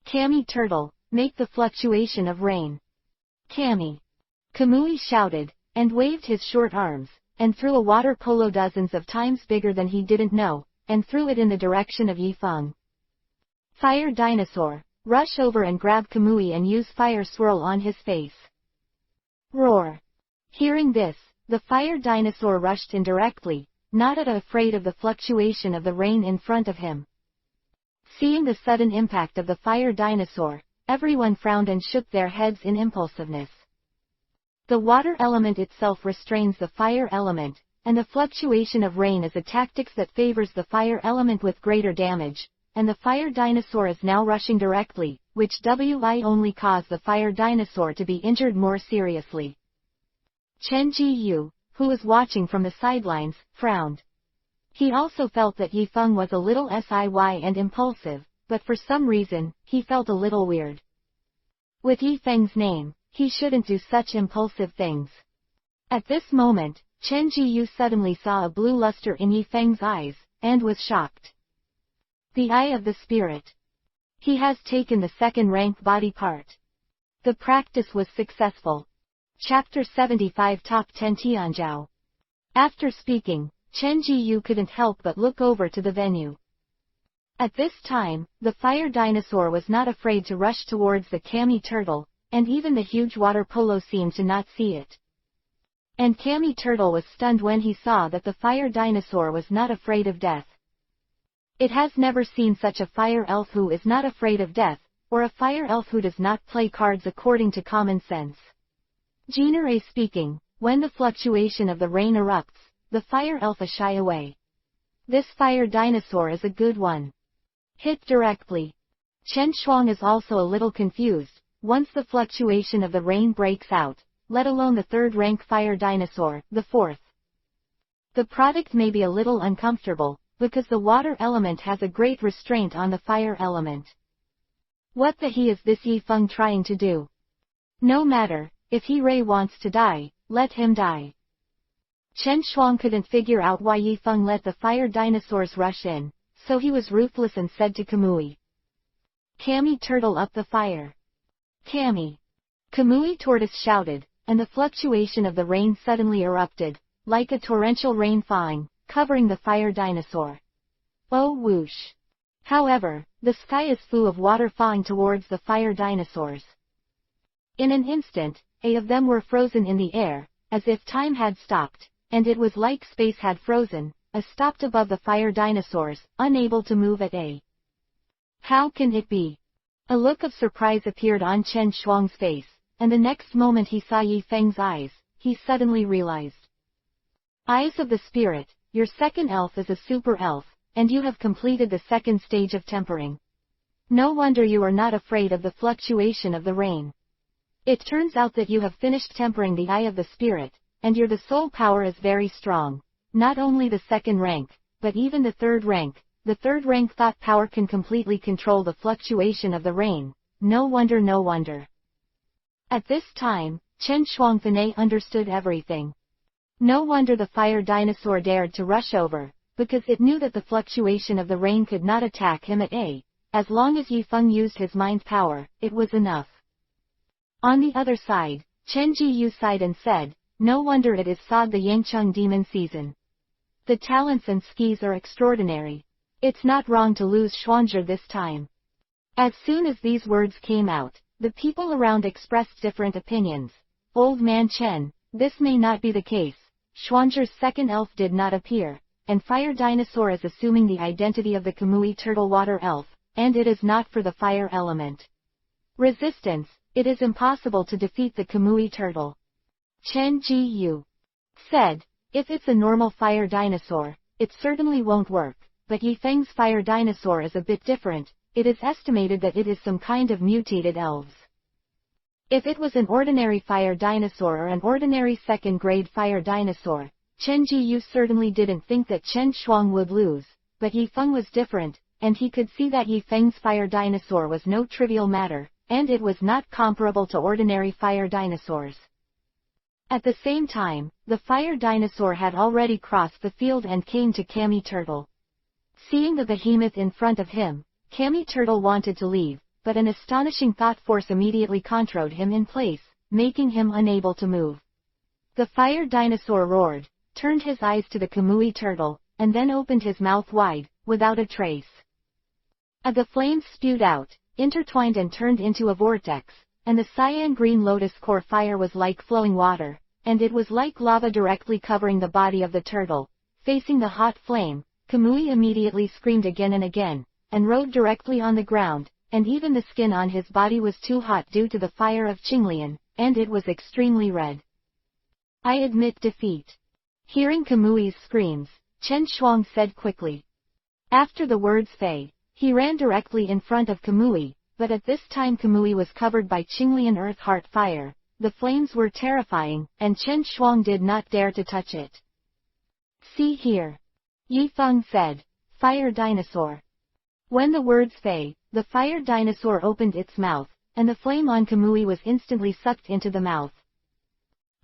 "Kami Turtle, make the fluctuation of rain." Kami. Kamui shouted, and waved his short arms, and threw a water polo dozens of times bigger than he didn't know, and threw it in the direction of Yifeng. Fire Dinosaur, rush over and grab Kamui and use fire swirl on his face. Roar. Hearing this, the fire dinosaur rushed in directly, not at all afraid of the fluctuation of the rain in front of him. Seeing the sudden impact of the fire dinosaur, everyone frowned and shook their heads in impulsiveness. The water element itself restrains the fire element, and the fluctuation of rain is a tactic that favors the fire element with greater damage, and the fire dinosaur is now rushing directly, which will only cause the fire dinosaur to be injured more seriously. Chen Jiyu, who was watching from the sidelines, frowned. He also felt that Yifeng was a little shy and impulsive, but for some reason, he felt a little weird. With Yifeng's name, he shouldn't do such impulsive things. At this moment, Chen Jiyu suddenly saw a blue luster in Yifeng's eyes, and was shocked. The Eye of the Spirit. He has taken the second-rank body part. The practice was successful. Chapter 75 Top 10 Tianzhao. After speaking, Chen Jiyu couldn't help but look over to the venue. At this time, the fire dinosaur was not afraid to rush towards the Kami Turtle, and even the huge water polo seemed to not see it. And Kami Turtle was stunned when he saw that the fire dinosaur was not afraid of death. It has never seen such a fire elf who is not afraid of death, or a fire elf who does not play cards according to common sense. Generally speaking, when the fluctuation of the rain erupts, the fire elf shy away. This fire dinosaur is a good one. Hit directly. Chen Shuang is also a little confused, once the fluctuation of the rain breaks out, let alone the third-rank fire dinosaur, the fourth. The product may be a little uncomfortable, because the water element has a great restraint on the fire element. What the he is this Yifeng trying to do? No matter, if he Ray wants to die, let him die. Chen Shuang couldn't figure out why Yifeng let the fire dinosaurs rush in, so he was ruthless and said to Kamui, "Kami Turtle up the fire." Kami. Kamui Tortoise shouted, and the fluctuation of the rain suddenly erupted, like a torrential rain falling, covering the fire dinosaur. Oh whoosh! However, the sky is full of water falling towards the fire dinosaurs. In an instant, 8 of them were frozen in the air, as if time had stopped, and it was like space had frozen, stopped above the fire dinosaurs, unable to move at a. How can it be? A look of surprise appeared on Chen Shuang's face, and the next moment he saw Yifeng's eyes, he suddenly realized. Eyes of the Spirit, your second elf is a super elf, and you have completed the second stage of tempering. No wonder you are not afraid of the fluctuation of the rain. It turns out that you have finished tempering the eye of the spirit, and your the soul power is very strong. Not only the second rank, but even the third rank. The third rank thought power can completely control the fluctuation of the rain. No wonder, no wonder. At this time, Chen Shuangfanei understood everything. No wonder the fire dinosaur dared to rush over, because it knew that the fluctuation of the rain could not attack him at A. As long as Yi Feng used his mind power, it was enough. On the other side, Chen Jiyu sighed and said, no wonder it is Sod the Yangcheng demon season. The talents and skis are extraordinary. It's not wrong to lose Xuanzhi this time. As soon as these words came out, the people around expressed different opinions. Old man Chen, this may not be the case. Xuanzhi's second elf did not appear, and fire dinosaur is assuming the identity of the Kamui turtle water elf, and it is not for the fire element. Resistance, it is impossible to defeat the Kamui turtle. Chen Jiyu said, if it's a normal fire dinosaur, it certainly won't work, but Yi Feng's fire dinosaur is a bit different. It is estimated that it is some kind of mutated elves. If it was an ordinary fire dinosaur or an ordinary second-grade fire dinosaur, Chen Jiyu certainly didn't think that Chen Shuang would lose, but Yi Feng was different, and he could see that Yi Feng's fire dinosaur was no trivial matter, and it was not comparable to ordinary fire dinosaurs. At the same time, the fire dinosaur had already crossed the field and came to Kami Turtle. Seeing the behemoth in front of him, Kami Turtle wanted to leave, but an astonishing thought force immediately controlled him in place, making him unable to move. The fire dinosaur roared, turned his eyes to the Kamui turtle, and then opened his mouth wide, without a trace. The flames spewed out, intertwined and turned into a vortex, and the cyan green lotus core fire was like flowing water, and it was like lava directly covering the body of the turtle. Facing the hot flame, Kamui immediately screamed again and again, and rode directly on the ground, and even the skin on his body was too hot due to the fire of Qinglian, and it was extremely red. I admit defeat. Hearing Kamui's screams, Chen Shuang said quickly. After the words Fei, he ran directly in front of Kamui, but at this time Kamui was covered by Qinglian earth heart fire. The flames were terrifying, and Chen Shuang did not dare to touch it. See here. Yi Feng said, fire dinosaur. When the words Fei, the fire dinosaur opened its mouth, and the flame on Kamui was instantly sucked into the mouth.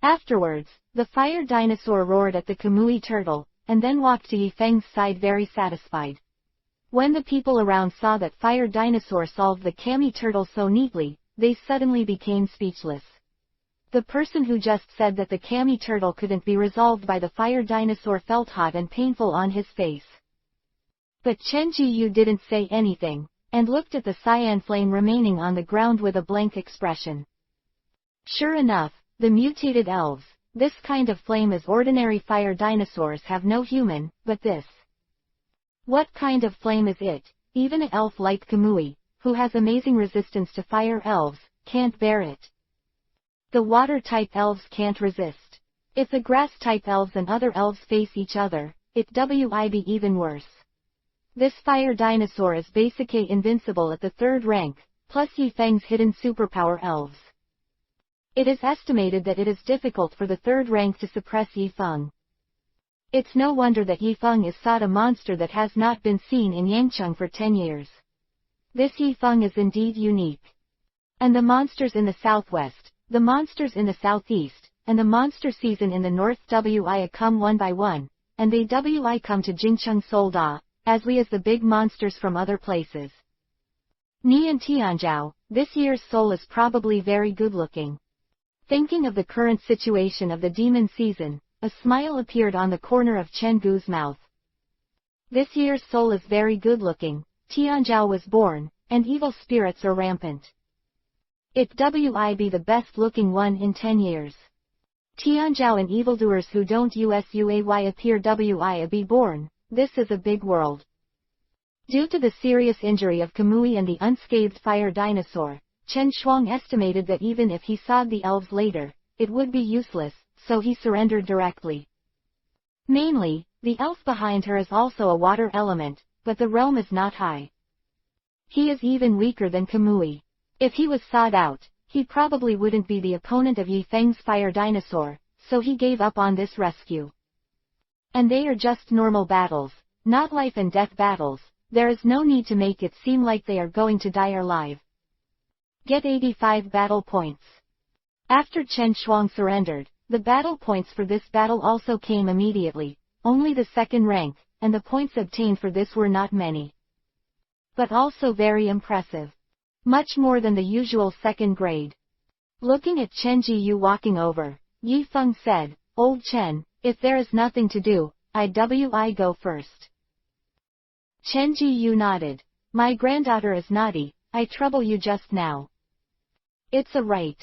Afterwards, the fire dinosaur roared at the Kamui turtle, and then walked to Yi Feng's side very satisfied. When the people around saw that fire dinosaur solved the Kami turtle so neatly, they suddenly became speechless. The person who just said that the Kami turtle couldn't be resolved by the fire dinosaur felt hot and painful on his face. But Chen Jiyu didn't say anything, and looked at the cyan flame remaining on the ground with a blank expression. Sure enough, the mutated elves, this kind of flame as ordinary fire dinosaurs have no human, but this. What kind of flame is it? Even an elf like Kamui, who has amazing resistance to fire elves, can't bear it. The water-type elves can't resist. If the grass-type elves and other elves face each other, it would be even worse. This fire dinosaur is basically invincible at the third rank, plus Yi Feng's hidden superpower elves. It is estimated that it is difficult for the third rank to suppress Yi Feng. It's no wonder that Yi Feng is thought a monster that has not been seen in Yangcheng for 10 years. This Yi Feng is indeed unique. And the monsters in the southwest, the monsters in the southeast, and the monster season in the north wi come one by one, and they wi come to Jingcheng Solda, as we as the big monsters from other places. Ni and Tianzhao, this year's soul is probably very good looking. Thinking of the current situation of the demon season, a smile appeared on the corner of Chen Gu's mouth. This year's soul is very good looking, Tianzhao was born, and evil spirits are rampant. It would be the best looking one in 10 years. Tianzhao and evildoers who don't usually appear would be born. This is a big world. Due to the serious injury of Kamui and the unscathed fire dinosaur, Chen Shuang estimated that even if he sawed the elves later, it would be useless, so he surrendered directly. Mainly, the elf behind her is also a water element, but the realm is not high. He is even weaker than Kamui. If he was sawed out, he probably wouldn't be the opponent of Yi Feng's fire dinosaur, so he gave up on this rescue. And they are just normal battles, not life and death battles. There is no need to make it seem like they are going to die alive. Get 85 battle points. After Chen Shuang surrendered, the battle points for this battle also came immediately, only the second rank, and the points obtained for this were not many. But also very impressive. Much more than the usual second grade. Looking at Chen Jiyu walking over, Yi Feng said, "Old Chen, if there is nothing to do, I go first." Chen Jiyu nodded. "My granddaughter is naughty, I trouble you just now." "It's a right."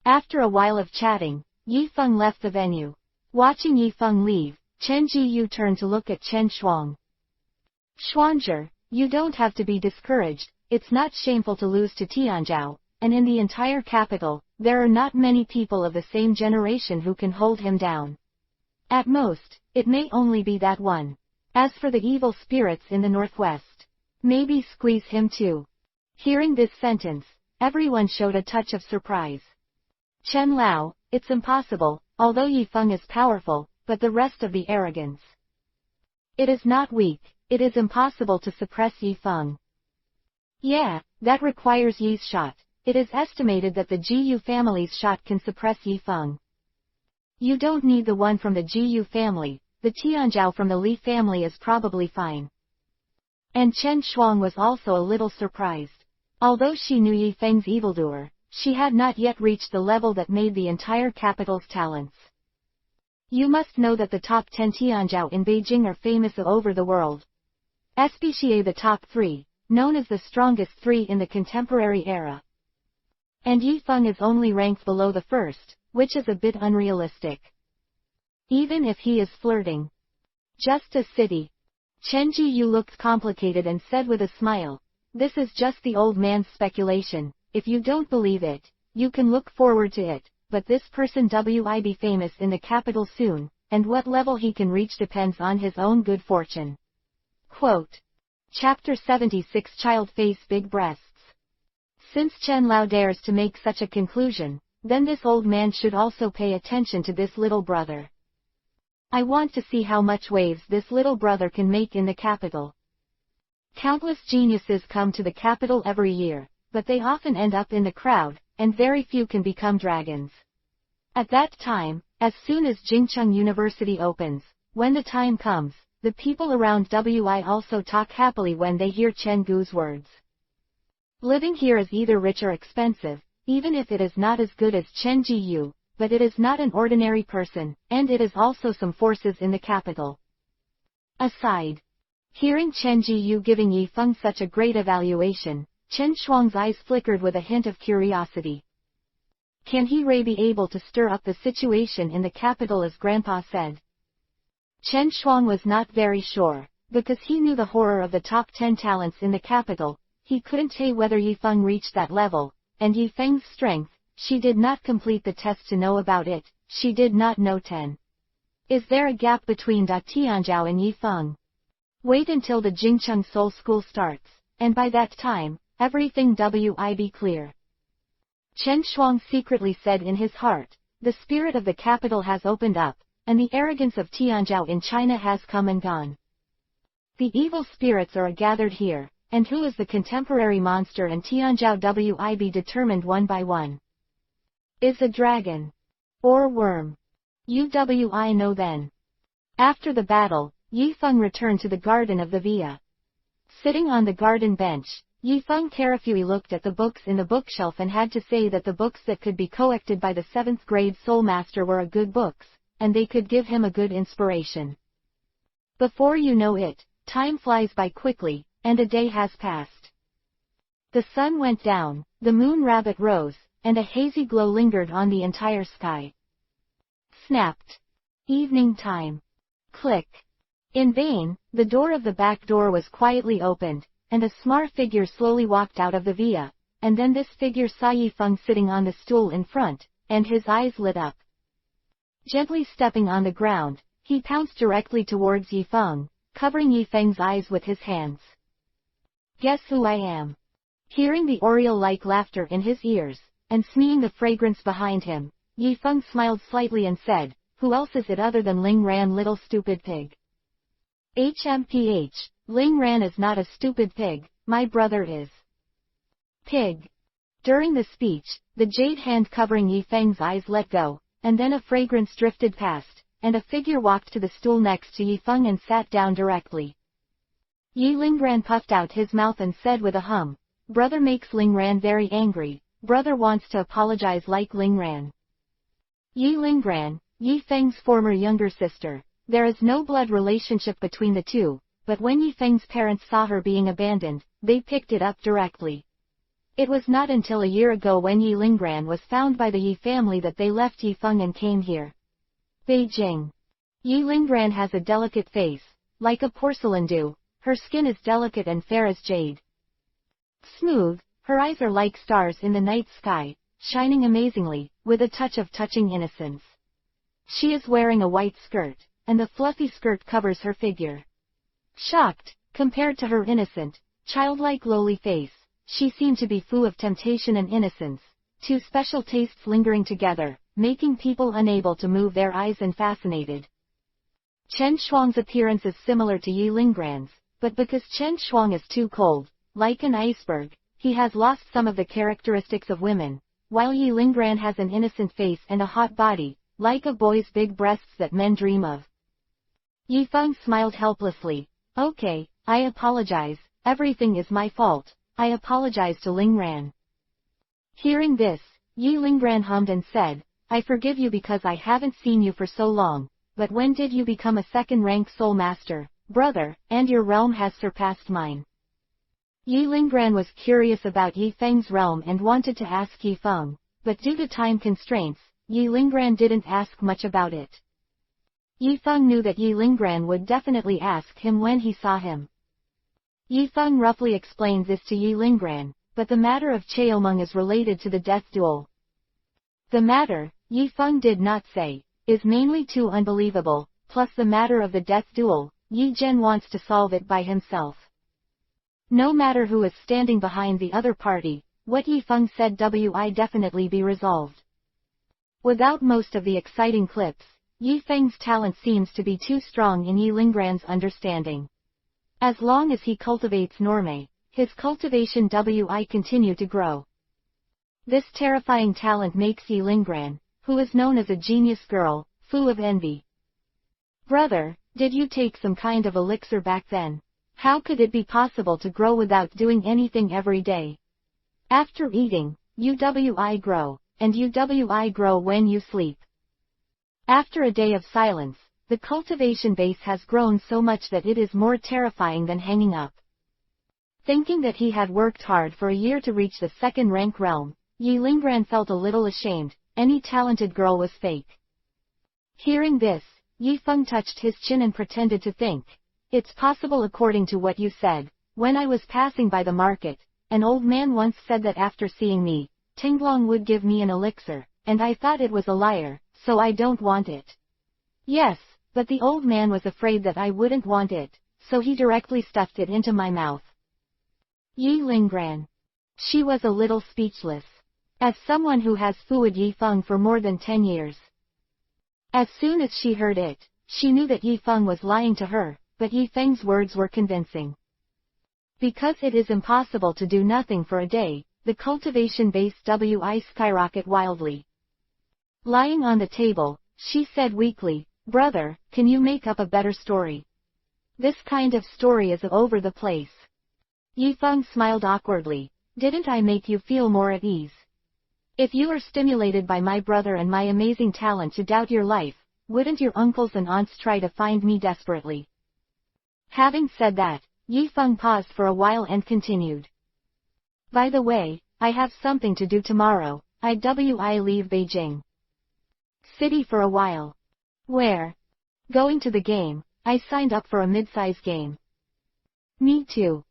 After a while of chatting, Yi Feng left the venue. Watching Yi Feng leave, Chen Jiyu turned to look at Chen Shuang. "Xuanzhi, you don't have to be discouraged, it's not shameful to lose to Tianzhao, and in the entire capital, there are not many people of the same generation who can hold him down. At most, it may only be that one. As for the evil spirits in the northwest, maybe squeeze him too." Hearing this sentence, everyone showed a touch of surprise. Chen Lao, "It's impossible, although Yi Feng is powerful, but the rest of the arrogance. It is not weak, it is impossible to suppress Yi Feng." "Yeah, that requires Yi's shot. It is estimated that the Jiyu family's shot can suppress Yi Feng." "You don't need the one from the Jiyu family, the Tianzhao from the Li family is probably fine." And Chen Shuang was also a little surprised. Although she knew Yi Feng's evildoer, she had not yet reached the level that made the entire capital's talents. You must know that the top 10 Tianzhao in Beijing are famous over the world. Especially the top 3, known as the strongest 3 in the contemporary era. And Yi Feng is only ranked below the first, which is a bit unrealistic. Even if he is flirting. Just a city. Chen Jiyu looked complicated and said with a smile, "This is just the old man's speculation. If you don't believe it, you can look forward to it, but this person will be famous in the capital soon, and what level he can reach depends on his own good fortune." Quote. Chapter 76 Child Face Big Breasts. Since Chen Lao dares to make such a conclusion, then this old man should also pay attention to this little brother. I want to see how much waves this little brother can make in the capital. Countless geniuses come to the capital every year, but they often end up in the crowd, and very few can become dragons. At that time, as soon as Jingcheng University opens, when the time comes, the people around Wi also talk happily when they hear Chen Gu's words. Living here is either rich or expensive, even if it is not as good as Chen Jiyu, but it is not an ordinary person, and it is also some forces in the capital. Aside. Hearing Chen Jiyu giving Yi Feng such a great evaluation, Chen Shuang's eyes flickered with a hint of curiosity. Can he be able to stir up the situation in the capital as Grandpa said? Chen Shuang was not very sure, because he knew the horror of the top 10 talents in the capital. He couldn't say whether Yi Feng reached that level, and Yi Feng's strength, she did not complete the test to know about it, she did not know 10. Is there a gap between Tianzhao and Yi Feng? Wait until the Jingcheng Seoul School starts, and by that time, everything will be clear. Chen Shuang secretly said in his heart, the spirit of the capital has opened up, and the arrogance of Tianzhao in China has come and gone. The evil spirits are gathered here, and who is the contemporary monster and Tianzhao will be determined one by one. Is a dragon. Or worm. I know then. After the battle, Yi Feng returned to the garden of the villa. Sitting on the garden bench, Yi Feng carefully looked at the books in the bookshelf and had to say that the books that could be collected by the 7th grade Soul Master were good books, and they could give him a good inspiration. Before you know it, time flies by quickly, and a day has passed. The sun went down, the moon rabbit rose, and a hazy glow lingered on the entire sky. Snapped. Evening time. Click. In vain, the door of the back door was quietly opened, and a smart figure slowly walked out of the villa, and then this figure saw Yi Feng sitting on the stool in front, and his eyes lit up. Gently stepping on the ground, he pounced directly towards Yi Feng, covering Yi Feng's eyes with his hands. Guess who I am? Hearing the oriole-like laughter in his ears, and smelling the fragrance behind him, Yifeng smiled slightly and said, "Who else is it other than Ling Ran, little stupid pig?" HMPH, Ling Ran is not a stupid pig, my brother is. Pig. During the speech, the jade hand covering Yifeng's eyes let go, and then a fragrance drifted past, and a figure walked to the stool next to Yifeng and sat down directly. Yi Lingran puffed out his mouth and said with a hum, "Brother makes Lingran very angry, brother wants to apologize like Lingran." Yi Lingran, Yifeng's former younger sister, there is no blood relationship between the two, but when Yifeng's parents saw her being abandoned, they picked it up directly. It was not until a year ago when Yi Lingran was found by the Yi family that they left Yifeng and came here. Beijing. Yi Lingran has a delicate face, like a porcelain dew, her skin is delicate and fair as jade. Smooth, her eyes are like stars in the night sky, shining amazingly, with a touch of touching innocence. She is wearing a white skirt, and the fluffy skirt covers her figure. Shocked, compared to her innocent, childlike lowly face, she seemed to be full of temptation and innocence, two special tastes lingering together, making people unable to move their eyes and fascinated. Chen Shuang's appearance is similar to Yi Lingran's, but because Chen Shuang is too cold, like an iceberg, he has lost some of the characteristics of women, while Yi Lingran has an innocent face and a hot body, like a boy's big breasts that men dream of. Yifeng smiled helplessly. "Okay, I apologize, everything is my fault, I apologize to Lingran." Hearing this, Yi Lingran hummed and said, "I forgive you because I haven't seen you for so long, but when did you become a second-rank soul master, brother, and your realm has surpassed mine." Yi Lingran was curious about Yifeng's realm and wanted to ask Yifeng, but due to time constraints, Yi Lingran didn't ask much about it. Yifeng knew that Yi Lingran would definitely ask him when he saw him. Yifeng roughly explains this to Yi Lingran, but the matter of Cheomeng is related to the death duel. The matter, Yifeng did not say, is mainly too unbelievable, plus the matter of the death duel, Yi Zhen wants to solve it by himself. No matter who is standing behind the other party, what Yifeng said will definitely be resolved. Without most of the exciting clips, Yifeng's talent seems to be too strong in Yi Lingran's understanding. As long as he cultivates Norme, his cultivation will continue to grow. This terrifying talent makes Yi Lingran, who is known as a genius girl, full of envy. "Brother, did you take some kind of elixir back then? How could it be possible to grow without doing anything every day? After eating, you grow, and you grow when you sleep." After a day of silence, the cultivation base has grown so much that it is more terrifying than hanging up. Thinking that he had worked hard for a year to reach the second-rank realm, Yi Lingran felt a little ashamed. Any talented girl was fake. Hearing this, Yifeng touched his chin and pretended to think. "It's possible according to what you said. When I was passing by the market, an old man once said that after seeing me, Tinglong would give me an elixir, and I thought it was a liar, so I don't want it." "Yes, but the old man was afraid that I wouldn't want it, so he directly stuffed it into my mouth." Yi Lingran. She was a little speechless. As someone who has fooled Yifeng for more than 10 years. As soon as she heard it, she knew that Yifeng was lying to her, but Yifeng's words were convincing. Because it is impossible to do nothing for a day, the cultivation base will skyrocket wildly. Lying on the table, she said weakly, "Brother, can you make up a better story? This kind of story is over the place." Yifeng smiled awkwardly. "Didn't I make you feel more at ease? If you are stimulated by my brother and my amazing talent to doubt your life, wouldn't your uncles and aunts try to find me desperately?" Having said that, Yifeng paused for a while and continued. "By the way, I have something to do tomorrow. I leave Beijing City for a while." "Where?" "Going to the game. I signed up for a mid-size game." "Me too."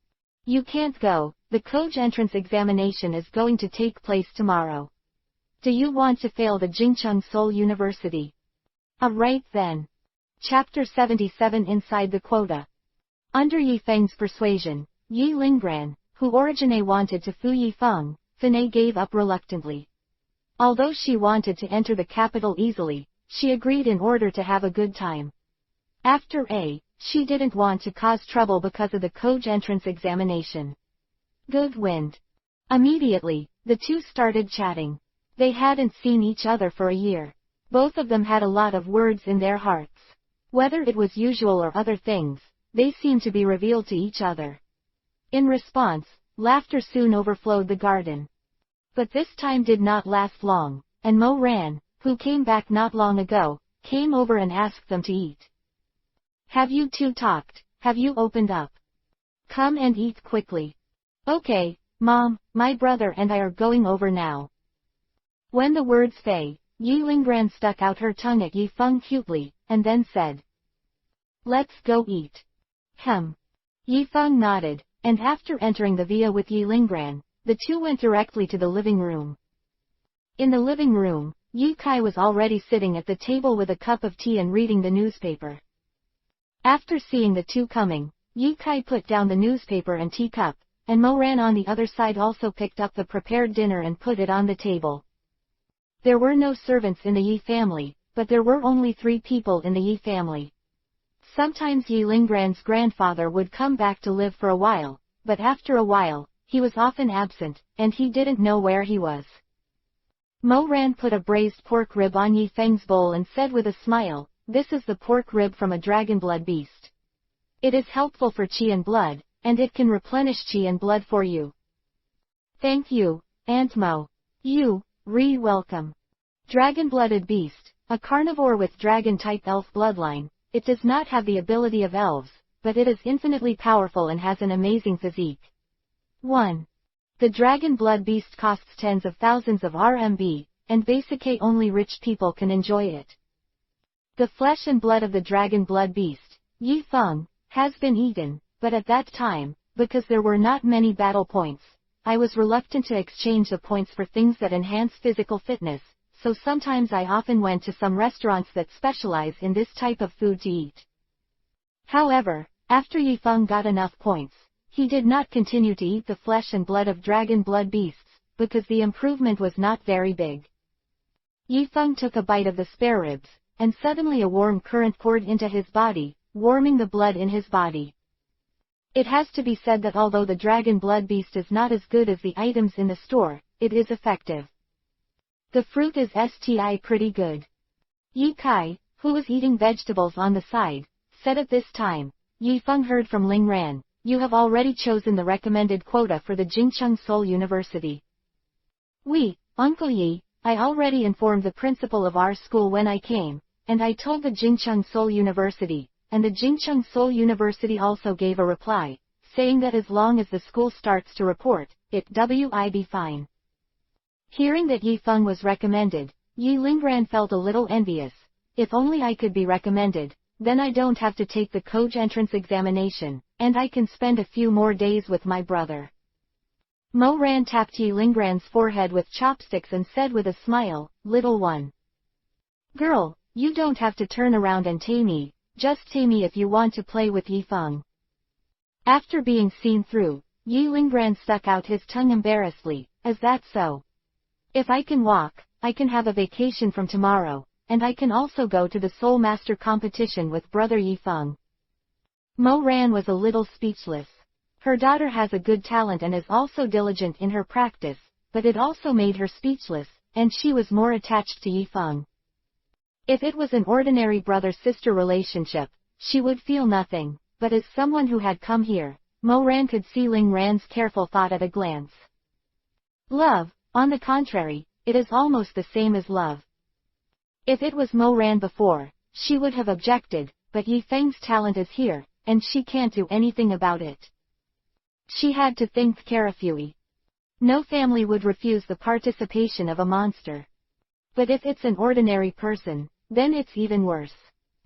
"You can't go, the Koj entrance examination is going to take place tomorrow. Do you want to fail the Jingcheng Seoul University?" Right then. Chapter 77 Inside the Quota. Under Yifeng's persuasion, Yi Lingran, who originally wanted to fool Yifeng, Fine gave up reluctantly. Although she wanted to enter the capital easily, she agreed in order to have a good time. After she didn't want to cause trouble because of the Koj entrance examination. Good wind. Immediately, the two started chatting. They hadn't seen each other for a year. Both of them had a lot of words in their hearts. Whether it was usual or other things, they seemed to be revealed to each other. In response, laughter soon overflowed the garden. But this time did not last long, and Mo Ran, who came back not long ago, came over and asked them to eat. Have you two talked? Have you opened up? Come and eat quickly. Okay, Mom, my brother and I are going over now. When the words Fei, Yi Linggran stuck out her tongue at Yi Feng cutely, and then said, Let's go eat. Yi Feng nodded, and after entering the villa with Yi Linggran, the two went directly to the living room. In the living room, Yi Kai was already sitting at the table with a cup of tea and reading the newspaper. After seeing the two coming, Yi Kai put down the newspaper and teacup, and Mo Ran on the other side also picked up the prepared dinner and put it on the table. There were no servants in the Yi family, but there were only 3 people in the Yi family. Sometimes Yi Linggran's grandfather would come back to live for a while, but after a while, he was often absent, and he didn't know where he was. Mo Ran put a braised pork rib on Yi Feng's bowl and said with a smile, This is the pork rib from a dragon blood beast. It is helpful for qi and blood, and it can replenish qi and blood for you. Thank you, Aunt Mo. You, welcome. Dragon-blooded beast, a carnivore with dragon-type elf bloodline, it does not have the ability of elves, but it is infinitely powerful and has an amazing physique. 1. The dragon blood beast costs tens of thousands of RMB, and basically only rich people can enjoy it. The flesh and blood of the dragon blood beast, Yi Feng, has been eaten, but at that time, because there were not many battle points, I was reluctant to exchange the points for things that enhance physical fitness, so sometimes I often went to some restaurants that specialize in this type of food to eat. However, after Yi Feng got enough points, he did not continue to eat the flesh and blood of dragon blood beasts, because the improvement was not very big. Yi Feng took a bite of the spare ribs, and suddenly a warm current poured into his body, warming the blood in his body. It has to be said that although the dragon blood beast is not as good as the items in the store, it is effective. The fruit is pretty good. Yi Kai, who was eating vegetables on the side, said at this time, Yi Feng heard from Ling Ran, you have already chosen the recommended quota for the Jingcheng Seoul University. Oui, Uncle Yi, I already informed the principal of our school when I came, and I told the Jingcheng Seoul University, and the Jingcheng Seoul University also gave a reply, saying that as long as the school starts to report, it will be fine. Hearing that Yi Feng was recommended, Yi Linggran felt a little envious. If only I could be recommended, then I don't have to take the Koj entrance examination, and I can spend a few more days with my brother. Mo Ran tapped Yi Linggran's forehead with chopsticks and said with a smile, Little one. Girl, you don't have to turn around and tame me, just tame me if you want to play with Yi Feng. After being seen through, Yi Linggran stuck out his tongue embarrassedly, is that so? If I can walk, I can have a vacation from tomorrow, and I can also go to the Soul Master competition with brother Yi Feng. Mo Ran was a little speechless. Her daughter has a good talent and is also diligent in her practice, but it also made her speechless, and she was more attached to Yi Feng. If it was an ordinary brother-sister relationship, she would feel nothing, but as someone who had come here, Mo Ran could see Ling Ran's careful thought at a glance. Love, on the contrary, it is almost the same as love. If it was Mo Ran before, she would have objected, but Yi Feng's talent is here, and she can't do anything about it. She had to think carefully. No family would refuse the participation of a monster. But if it's an ordinary person, then it's even worse.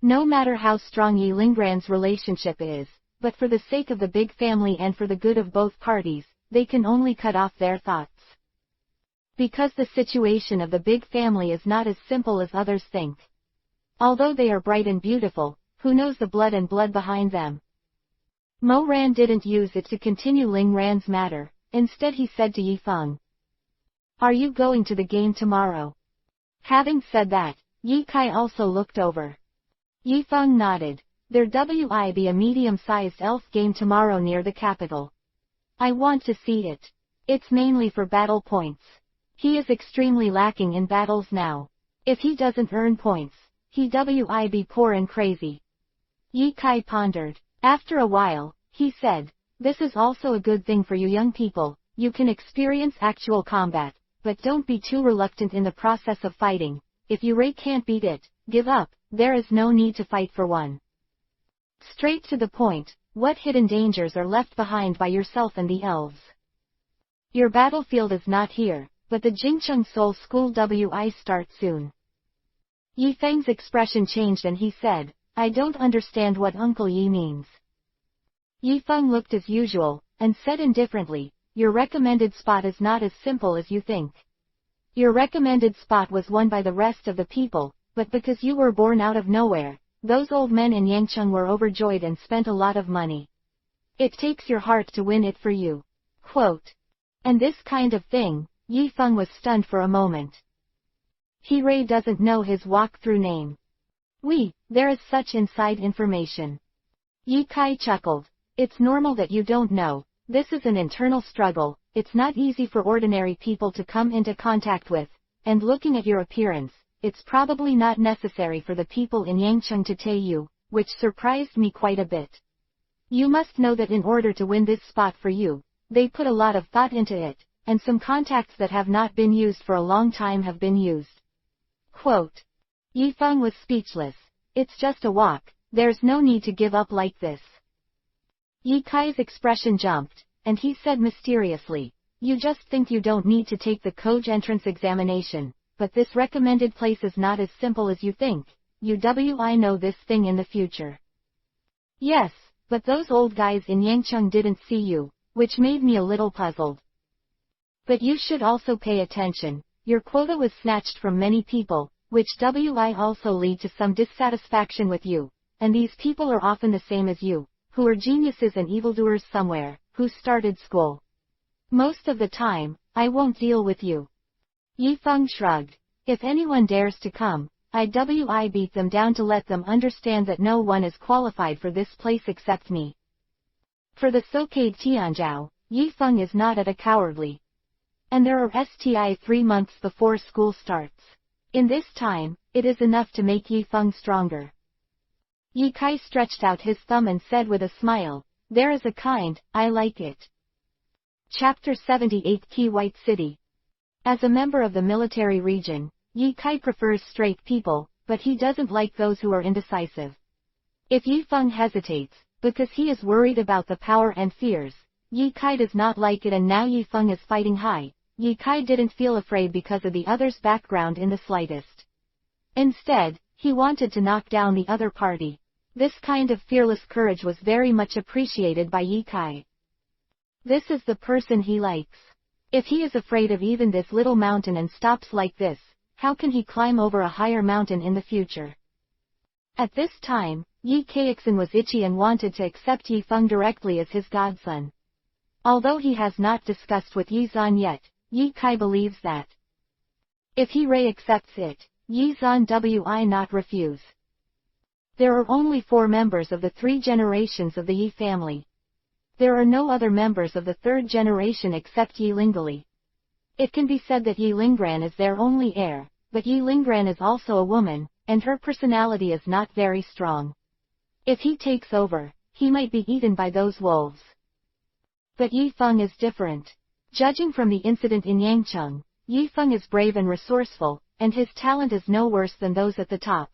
No matter how strong Yi Linggran's relationship is, but for the sake of the big family and for the good of both parties, they can only cut off their thoughts. Because the situation of the big family is not as simple as others think. Although they are bright and beautiful, who knows the blood and blood behind them? Mo Ran didn't use it to continue Ling Ran's matter, instead he said to Yi Feng. Are you going to the game tomorrow? Having said that, Yi Kai also looked over. Yi Feng nodded. There will be a medium-sized elf game tomorrow near the capital. I want to see it. It's mainly for battle points. He is extremely lacking in battles now. If he doesn't earn points, he will be poor and crazy. Yi Kai pondered. After a while, he said, this is also a good thing for you young people. You can experience actual combat, but don't be too reluctant in the process of fighting. If you can't beat it, give up. There is no need to fight for one. Straight to the point, what hidden dangers are left behind by yourself and the elves? Your battlefield is not here, but the Jingcheng Soul School will start soon. Yi Feng's expression changed and he said, I don't understand what Uncle Yi means. Yi Feng looked as usual, and said indifferently, your recommended spot is not as simple as you think. Your recommended spot was won by the rest of the people, but because you were born out of nowhere, those old men in Yangcheng were overjoyed and spent a lot of money. It takes your heart to win it for you. Quote. And this kind of thing, Yi Feng was stunned for a moment. He doesn't know his walk-through name. There is such inside information. Yi Kai chuckled. It's normal that you don't know. This is an internal struggle. It's not easy for ordinary people to come into contact with, and looking at your appearance, it's probably not necessary for the people in Yangcheng to tell you, which surprised me quite a bit. You must know that in order to win this spot for you, they put a lot of thought into it, and some contacts that have not been used for a long time have been used. Quote. Yi Feng was speechless. It's just a walk, there's no need to give up like this. Yi Kai's expression jumped, and he said mysteriously, you just think you don't need to take the Koj entrance examination, but this recommended place is not as simple as you think. You will know this thing in the future. Yes, but those old guys in Yangcheng didn't see you, which made me a little puzzled. But you should also pay attention. Your quota was snatched from many people, which will also lead to some dissatisfaction with you, and these people are often the same as you, who are geniuses and evildoers somewhere, who started school. Most of the time, I won't deal with you. Yi Feng shrugged. If anyone dares to come, I will beat them down to let them understand that no one is qualified for this place except me. For the Sokade Tianzhao, Yi Feng is not a cowardly. And there are 3 months before school starts. In this time, it is enough to make Yi Feng stronger. Yi Kai stretched out his thumb and said with a smile, there is a kind, I like it. Chapter 78 Key White City. As a member of the military region, Yi Kai prefers straight people, but he doesn't like those who are indecisive. If Yi Feng hesitates, because he is worried about the power and fears, Yi Kai does not like it, and now Yi Feng is fighting high. Yi Kai didn't feel afraid because of the other's background in the slightest. Instead, he wanted to knock down the other party. This kind of fearless courage was very much appreciated by Yi Kai. This is the person he likes. If he is afraid of even this little mountain and stops like this, how can he climb over a higher mountain in the future? At this time, Yi Kaixin was itchy and wanted to accept Yi Feng directly as his godson. Although he has not discussed with Yi Zan yet, Yi Kai believes that if he accepts it, Yi Zan will not refuse. There are only 4 members of the 3 generations of the Yi family. There are no other members of the 3rd generation except Yi Lingali. It can be said that Yi Lingran is their only heir, but Yi Lingran is also a woman, and her personality is not very strong. If he takes over, he might be eaten by those wolves. But Yi Feng is different. Judging from the incident in Yangcheng, Yi Feng is brave and resourceful, and his talent is no worse than those at the top.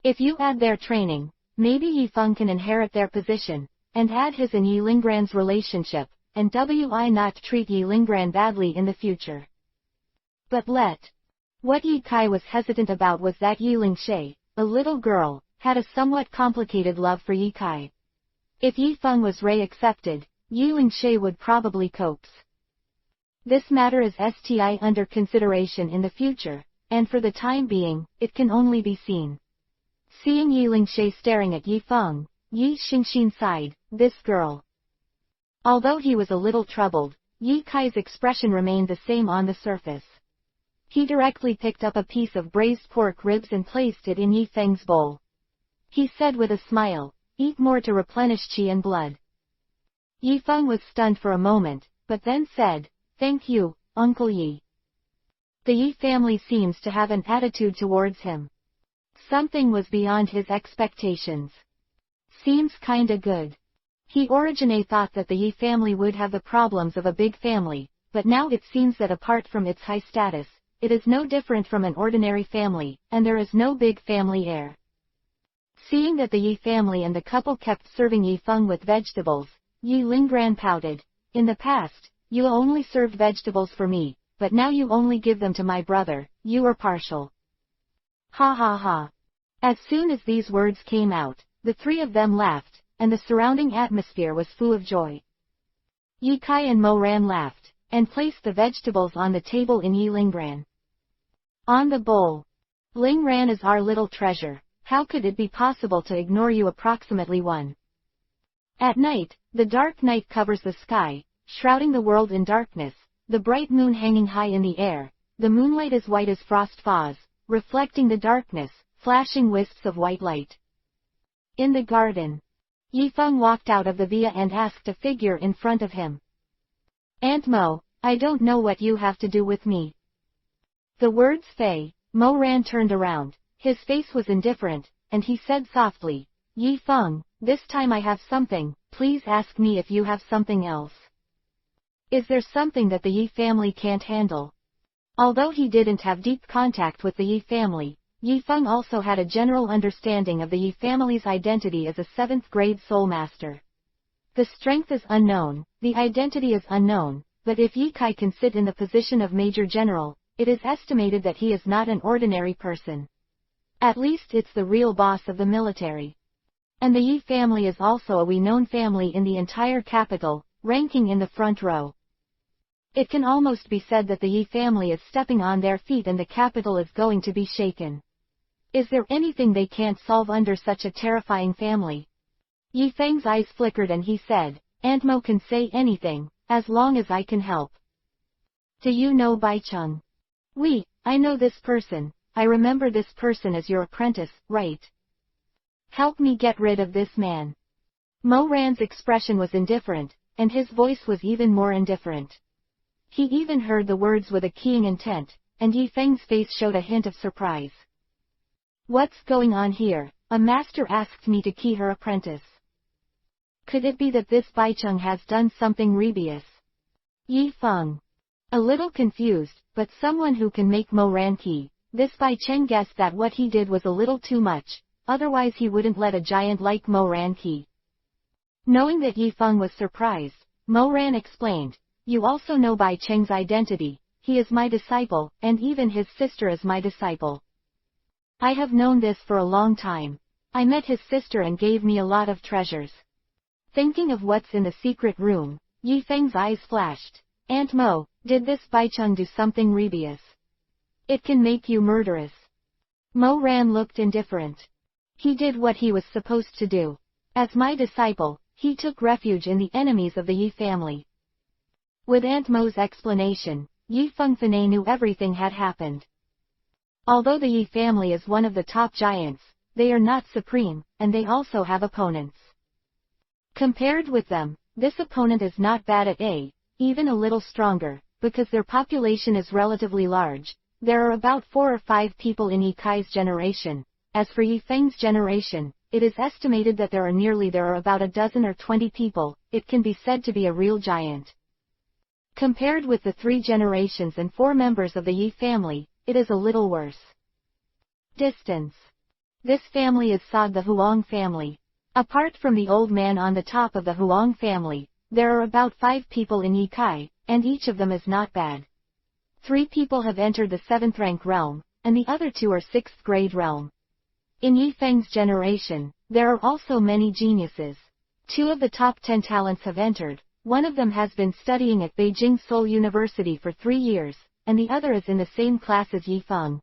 If you add their training, maybe Yi Feng can inherit their position, and add his and Yi Lingran's relationship, and will not treat Yi Lingran badly in the future. But what Yi Kai was hesitant about was that Yi Lingshe, a little girl, had a somewhat complicated love for Yi Kai. If Yi Feng was accepted, Yi Lingshe would probably coax. This matter is under consideration in the future, and for the time being, it can only be seen. Seeing Yi Lingshe staring at Yi Feng, Yi Xingxin sighed, this girl. Although he was a little troubled, Yi Kai's expression remained the same on the surface. He directly picked up a piece of braised pork ribs and placed it in Yi Feng's bowl. He said with a smile, "Eat more to replenish qi and blood." Yi Feng was stunned for a moment, but then said, "Thank you, Uncle Yi." The Yi family seems to have an attitude towards him. Something was beyond his expectations. Seems kinda good. He originally thought that the Yi family would have the problems of a big family, but now it seems that apart from its high status, it is no different from an ordinary family, and there is no big family air. Seeing that the Yi family and the couple kept serving Yi Feng with vegetables, Yi Linggran pouted. "In the past, you only served vegetables for me, but now you only give them to my brother, you are partial." Ha ha ha. As soon as these words came out, the three of them laughed, and the surrounding atmosphere was full of joy. Yi Kai and Mo Ran laughed, and placed the vegetables on the table in Yi Linggran. On the bowl. "Lingran is our little treasure, how could it be possible to ignore you?" Approximately 1. At night, the dark night covers the sky, shrouding the world in darkness, the bright moon hanging high in the air, the moonlight is white as frost thaws, reflecting the darkness, flashing wisps of white light. In the garden. Yi Feng walked out of the villa and asked a figure in front of him. "Aunt Mo, I don't know what you have to do with me." The words Fei, Mo Ran turned around, his face was indifferent, and he said softly, "Yi Feng, this time I have something, please ask me if you have something else. Is there something that the Yi family can't handle?" Although he didn't have deep contact with the Yi family, Yi Feng also had a general understanding of the Yi family's identity as a 7th grade soul master. The strength is unknown, the identity is unknown, but if Yi Kai can sit in the position of Major General, it is estimated that he is not an ordinary person. At least it's the real boss of the military. And the Yi family is also a renowned family in the entire capital, ranking in the front row. It can almost be said that the Yi family is stepping on their feet and the capital is going to be shaken. Is there anything they can't solve under such a terrifying family? Yi Feng's eyes flickered and he said, "Aunt Mo can say anything, as long as I can help." "Do you know Bai Cheng?" "Oui, I know this person, I remember this person as your apprentice, right? Help me get rid of this man." Mo Ran's expression was indifferent, and his voice was even more indifferent. He even heard the words with a keying intent, and Yi Feng's face showed a hint of surprise. "What's going on here? A master asked me to key her apprentice. Could it be that this Bai Cheng has done something rebellious?" Yi Feng. A little confused, but someone who can make Mo Ran key, this Bai Cheng guessed that what he did was a little too much, otherwise he wouldn't let a giant like Mo Ran key. Knowing that Yi Feng was surprised, Mo Ran explained, "You also know Bai Cheng's identity, he is my disciple, and even his sister is my disciple. I have known this for a long time. I met his sister and gave me a lot of treasures." Thinking of what's in the secret room, Yi Feng's eyes flashed. "Aunt Mo, did this Bai Cheng do something rebellious? It can make you murderous." Mo Ran looked indifferent. "He did what he was supposed to do. As my disciple, he took refuge in the enemies of the Yi family." With Aunt Mo's explanation, Yi Fengfane knew everything had happened. Although the Yi family is one of the top giants, they are not supreme, and they also have opponents. Compared with them, this opponent is not bad at even a little stronger, because their population is relatively large. There are about 4 or 5 people in Yi Kai's generation. As for Yi Feng's generation, it is estimated that there are about a dozen or 20 people. It can be said to be a real giant. Compared with the 3 generations and 4 members of the Yi family, it is a little worse. Distance. This family is Sod the Huang family. Apart from the old man on the top of the Huang family, there are about 5 people in Yi Kai, and each of them is not bad. 3 people have entered the 7th rank realm, and the other 2 are 6th grade realm. In Yi Feng's generation, there are also many geniuses. 2 of the top 10 talents have entered, one of them has been studying at Beijing Seoul University for 3 years, and the other is in the same class as Yi Feng.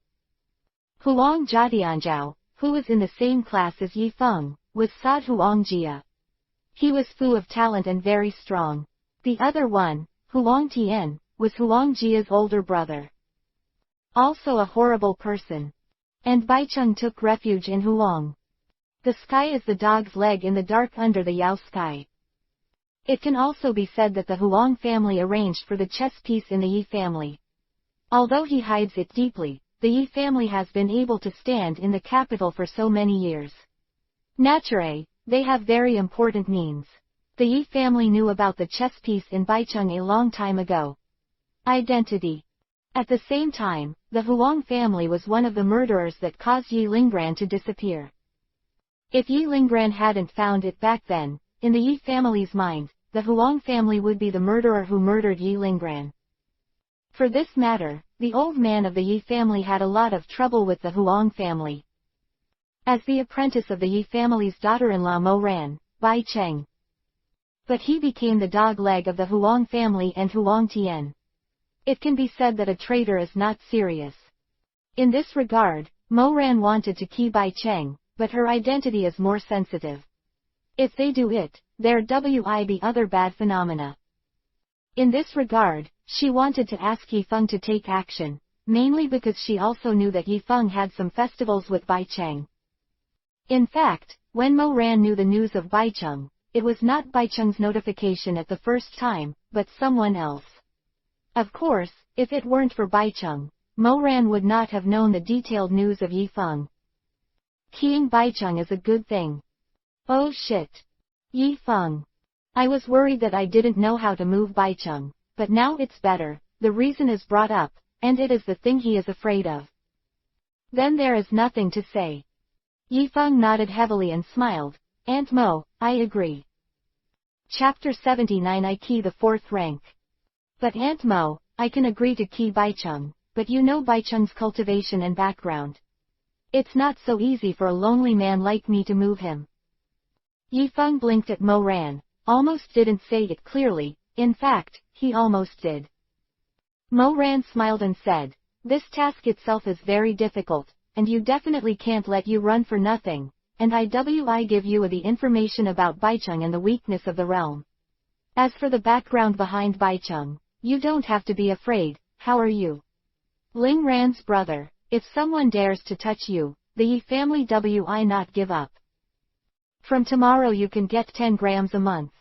Huang Jiadianzhao, who was in the same class as Yi Feng, was Sod Huang Jia. He was full of talent and very strong. The other one, Huang Tian, was Huang Jia's older brother. Also a horrible person. And Baicheng took refuge in Huang. The sky is the dog's leg in the dark under the Yao sky. It can also be said that the Huang family arranged for the chess piece in the Yi family. Although he hides it deeply, the Yi family has been able to stand in the capital for so many years. Naturally, they have very important means. The Yi family knew about the chess piece in Baicheng a long time ago. Identity. At the same time, the Huang family was one of the murderers that caused Yi Linggran to disappear. If Yi Linggran hadn't found it back then, in the Yi family's mind, the Huang family would be the murderer who murdered Yi Linggran. For this matter, the old man of the Yi family had a lot of trouble with the Huang family. As the apprentice of the Yi family's daughter-in-law Mo Ran, Bai Cheng. But he became the dog leg of the Huang family and Huang Tian. It can be said that a traitor is not serious. In this regard, Mo Ran wanted to keep Bai Cheng, but her identity is more sensitive. If they do it, there will be other bad phenomena. In this regard, she wanted to ask Yi Feng to take action, mainly because she also knew that Yi Feng had some festivals with Bai Cheng. In fact, when Mo Ran knew the news of Baicheng, it was not Baicheng's notification at the first time, but someone else. Of course, if it weren't for Baicheng, Mo Ran would not have known the detailed news of Yi Feng. Keying Baicheng is a good thing. Oh shit. Yi Feng. I was worried that I didn't know how to move Baicheng, but now it's better, the reason is brought up, and it is the thing he is afraid of. Then there is nothing to say. Yi Feng nodded heavily and smiled. Aunt Mo, I agree. Chapter 79 I key the 4th rank. But Aunt Mo, I can agree to key Baicheng, but you know Baicheng's cultivation and background. It's not so easy for a lonely man like me to move him. Yi Feng blinked at Mo Ran, almost didn't say it clearly, in fact, he almost did. Mo Ran smiled and said, this task itself is very difficult, and you definitely can't let you run for nothing, and I give you the information about Baicheng and the weakness of the realm. As for the background behind Baicheng, you don't have to be afraid, how are you? Ling Ran's brother, if someone dares to touch you, the Yi family will not give up. From tomorrow you can get 10 grams a month.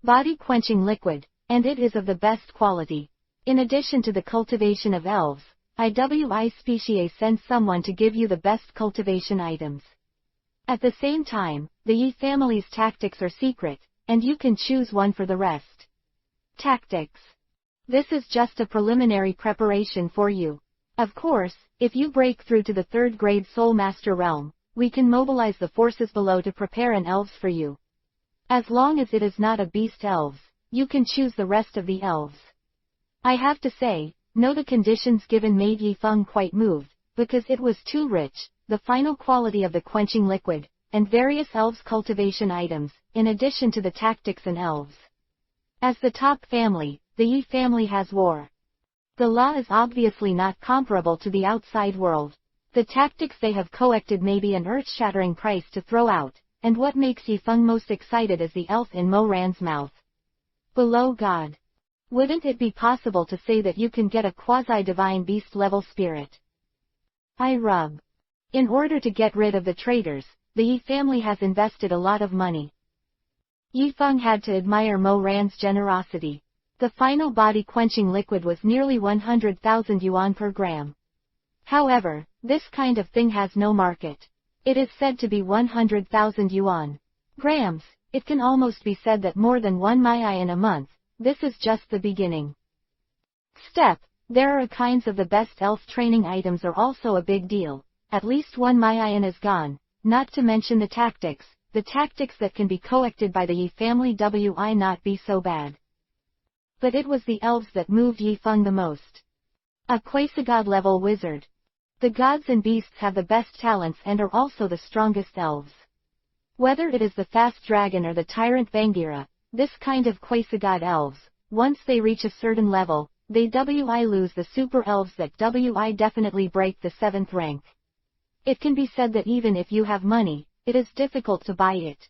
Body quenching liquid, and it is of the best quality. In addition to the cultivation of elves, species sends someone to give you the best cultivation items. At the same time, the Yi family's tactics are secret, and you can choose one for the rest. Tactics. This is just a preliminary preparation for you. Of course, if you break through to the 3rd grade Soul Master realm, we can mobilize the forces below to prepare an elves for you. As long as it is not a beast elves, you can choose the rest of the elves. I have to say, no, the conditions given made Yi Feng quite moved, because it was too rich, the final quality of the quenching liquid, and various elves cultivation items, in addition to the tactics and elves. As the top family, the Yi family has war. The law is obviously not comparable to the outside world. The tactics they have collected may be an earth-shattering price to throw out, and what makes Yi Feng most excited is the elf in Mo Ran's mouth. Below God. Wouldn't it be possible to say that you can get a quasi-divine beast-level spirit? I rub. In order to get rid of the traitors, the Yi family has invested a lot of money. Yi Feng had to admire Mo Ran's generosity. The final body-quenching liquid was nearly 100,000 yuan per gram. However, this kind of thing has no market. It is said to be 100,000 yuan. Grams, it can almost be said that more than 1 million in a month. This is just the beginning. Step. There are kinds of the best elf training items are also a big deal. At least 1 million is gone, not to mention the tactics that can be collected by the Yi family will not be so bad. But it was the elves that moved Yi Feng the most. A quasi-god level wizard. The gods and beasts have the best talents and are also the strongest elves. Whether it is the fast dragon or the tyrant Bangira, this kind of quasi-god elves, once they reach a certain level, they lose the super elves that definitely break the 7th rank. It can be said that even if you have money, it is difficult to buy it.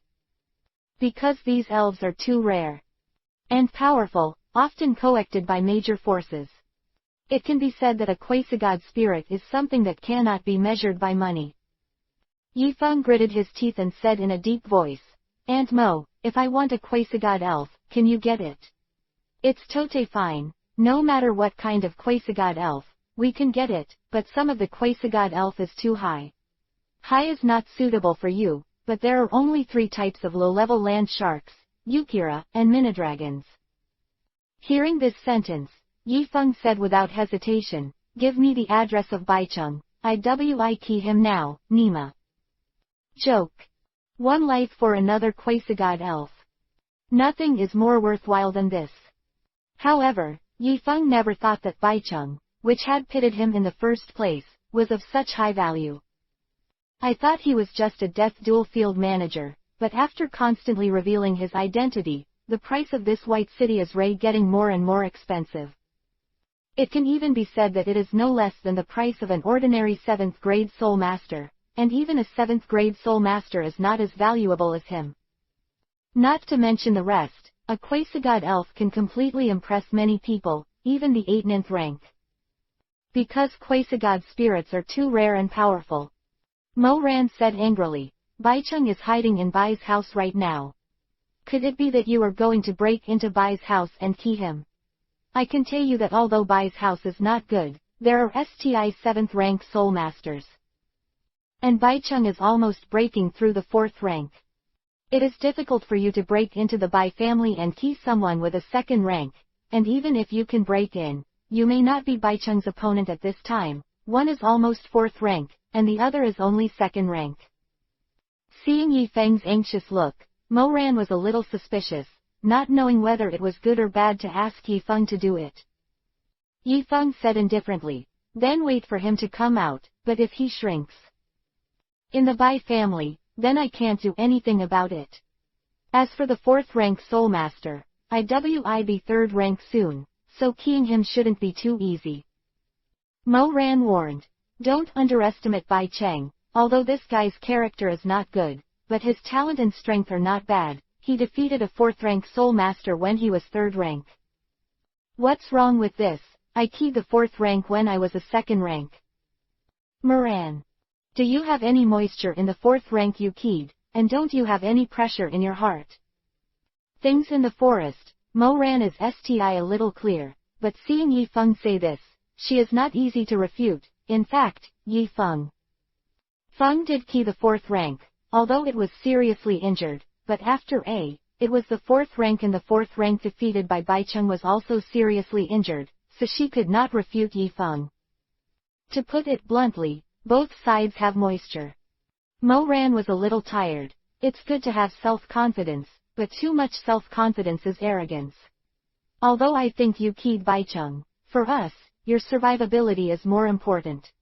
Because these elves are too rare and powerful, often coacted by major forces. It can be said that a quasi-god spirit is something that cannot be measured by money. Yifeng gritted his teeth and said in a deep voice, "Aunt Mo, if I want a quasi-god elf, can you get it? It's totally fine, no matter what kind of quasi-god elf, we can get it, but some of the quasi-god elf is too high. High is not suitable for you, but there are only 3 types of low-level land sharks, Yukira, and Minidragons." Hearing this sentence, Yifeng said without hesitation, "Give me the address of Baicheng, I key him now, Nima." Joke. One life for another quasi-god elf. Nothing is more worthwhile than this. However, Yifeng never thought that Baicheng, which had pitted him in the first place, was of such high value. "I thought he was just a death duel field manager, but after constantly revealing his identity, the price of this white city is getting more and more expensive. It can even be said that it is no less than the price of an ordinary 7th grade soul master, and even a 7th grade soul master is not as valuable as him. Not to mention the rest, a quasi-god elf can completely impress many people, even the 8th rank. Because quasi-god spirits are too rare and powerful." Mo Ran said angrily, "Baicheng is hiding in Bai's house right now. Could it be that you are going to break into Bai's house and key him? I can tell you that although Bai's house is not good, there are 7th rank soul masters. And Baicheng is almost breaking through the 4th rank. It is difficult for you to break into the Bai family and key someone with a 2nd rank, and even if you can break in, you may not be Baicheng's opponent at this time. One is almost 4th rank, and the other is only 2nd rank." Seeing Yifeng's anxious look, Mo Ran was a little suspicious, not knowing whether it was good or bad to ask Yifeng to do it. Yifeng said indifferently, "Then wait for him to come out, but if he shrinks in the Bai family, then I can't do anything about it. As for the 4th rank soul master, I'll be 3rd rank soon, so keying him shouldn't be too easy." Mo Ran warned, "Don't underestimate Bai Cheng, although this guy's character is not good, but his talent and strength are not bad. He defeated a 4th rank soul master when he was 3rd rank. What's wrong with this? I keyed the 4th rank when I was a 2nd rank." "Moran, do you have any moisture in the 4th rank you keyed, and don't you have any pressure in your heart?" Things in the forest, Mo Ran is a little clear, but seeing Yifeng say this, she is not easy to refute. In fact, Yifeng did key the 4th rank, although it was seriously injured, but after it was the 4th rank, and the 4th rank defeated by Baicheng was also seriously injured, so she could not refute Yifeng. To put it bluntly, both sides have moisture. Mo Ran was a little tired. It's good to have self-confidence, but too much self-confidence is arrogance. Although I think you keyed Baicheng, for us, your survivability is more important.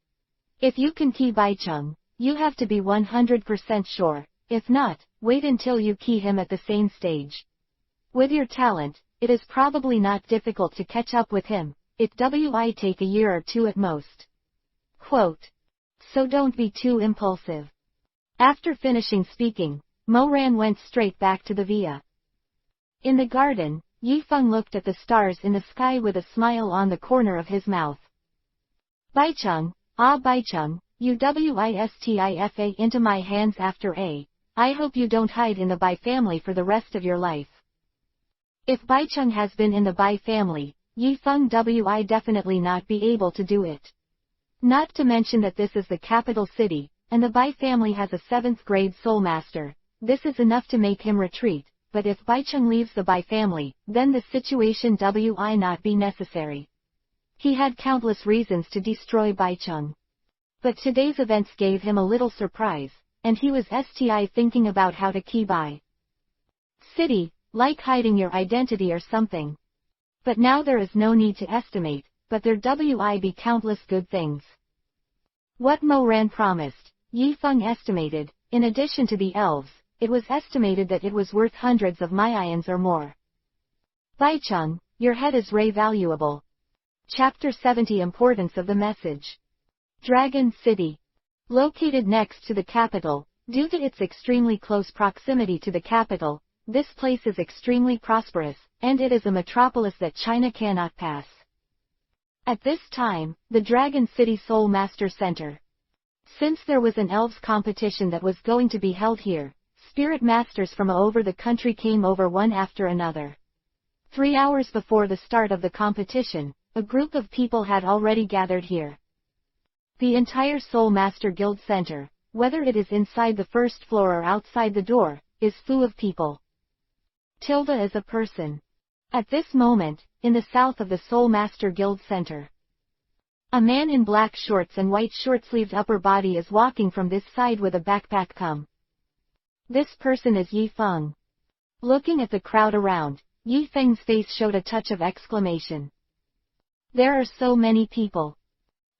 If you can key Baicheng, you have to be 100% sure. If not, wait until you key him at the same stage. With your talent, it is probably not difficult to catch up with him. It will take a year or 2 at most." Quote. So don't be too impulsive. After finishing speaking, Mo Ran went straight back to the villa. In the garden, Yifeng looked at the stars in the sky with a smile on the corner of his mouth. "Baicheng, Baicheng, you wistifa into my hands after I hope you don't hide in the Bai family for the rest of your life." If Baicheng has been in the Bai family, Yifeng will definitely not be able to do it. Not to mention that this is the capital city, and the Bai family has a 7th grade soul master. This is enough to make him retreat, but if Baicheng leaves the Bai family, then the situation will not be necessary. He had countless reasons to destroy Baicheng. But today's events gave him a little surprise, and he was thinking about how to key Bai city, like hiding your identity or something. But now there is no need to estimate, but there will be countless good things. What Mo Ran promised, Yifeng estimated. In addition to the elves, it was estimated that it was worth hundreds of Maians or more. Baicheng, your head is valuable. Chapter 70 Importance of the Message. Dragon City. Located next to the capital, due to its extremely close proximity to the capital, this place is extremely prosperous, and it is a metropolis that China cannot pass. At this time, the Dragon City Soul Master Center. Since there was an Elves competition that was going to be held here, spirit masters from all over the country came over one after another. 3 hours before the start of the competition, a group of people had already gathered here. The entire Soul Master Guild Center, whether it is inside the first floor or outside the door, is full of people. Tilda is a person. At this moment, in the south of the Soul Master Guild Center, a man in black shorts and white short-sleeved upper body is walking from this side with a backpack come. This person is Yi Feng. Looking at the crowd around, Yi Feng's face showed a touch of exclamation. There are so many people.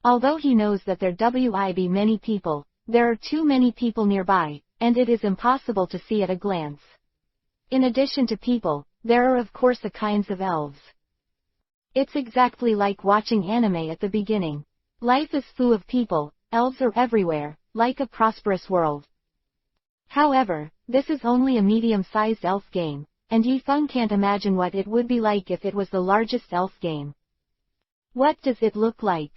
Although he knows that there will be many people, there are too many people nearby, and it is impossible to see at a glance. In addition to people, there are of course the kinds of elves. It's exactly like watching anime at the beginning. Life is full of people, elves are everywhere, like a prosperous world. However, this is only a medium-sized elf game, and Yi Feng can't imagine what it would be like if it was the largest elf game. What does it look like?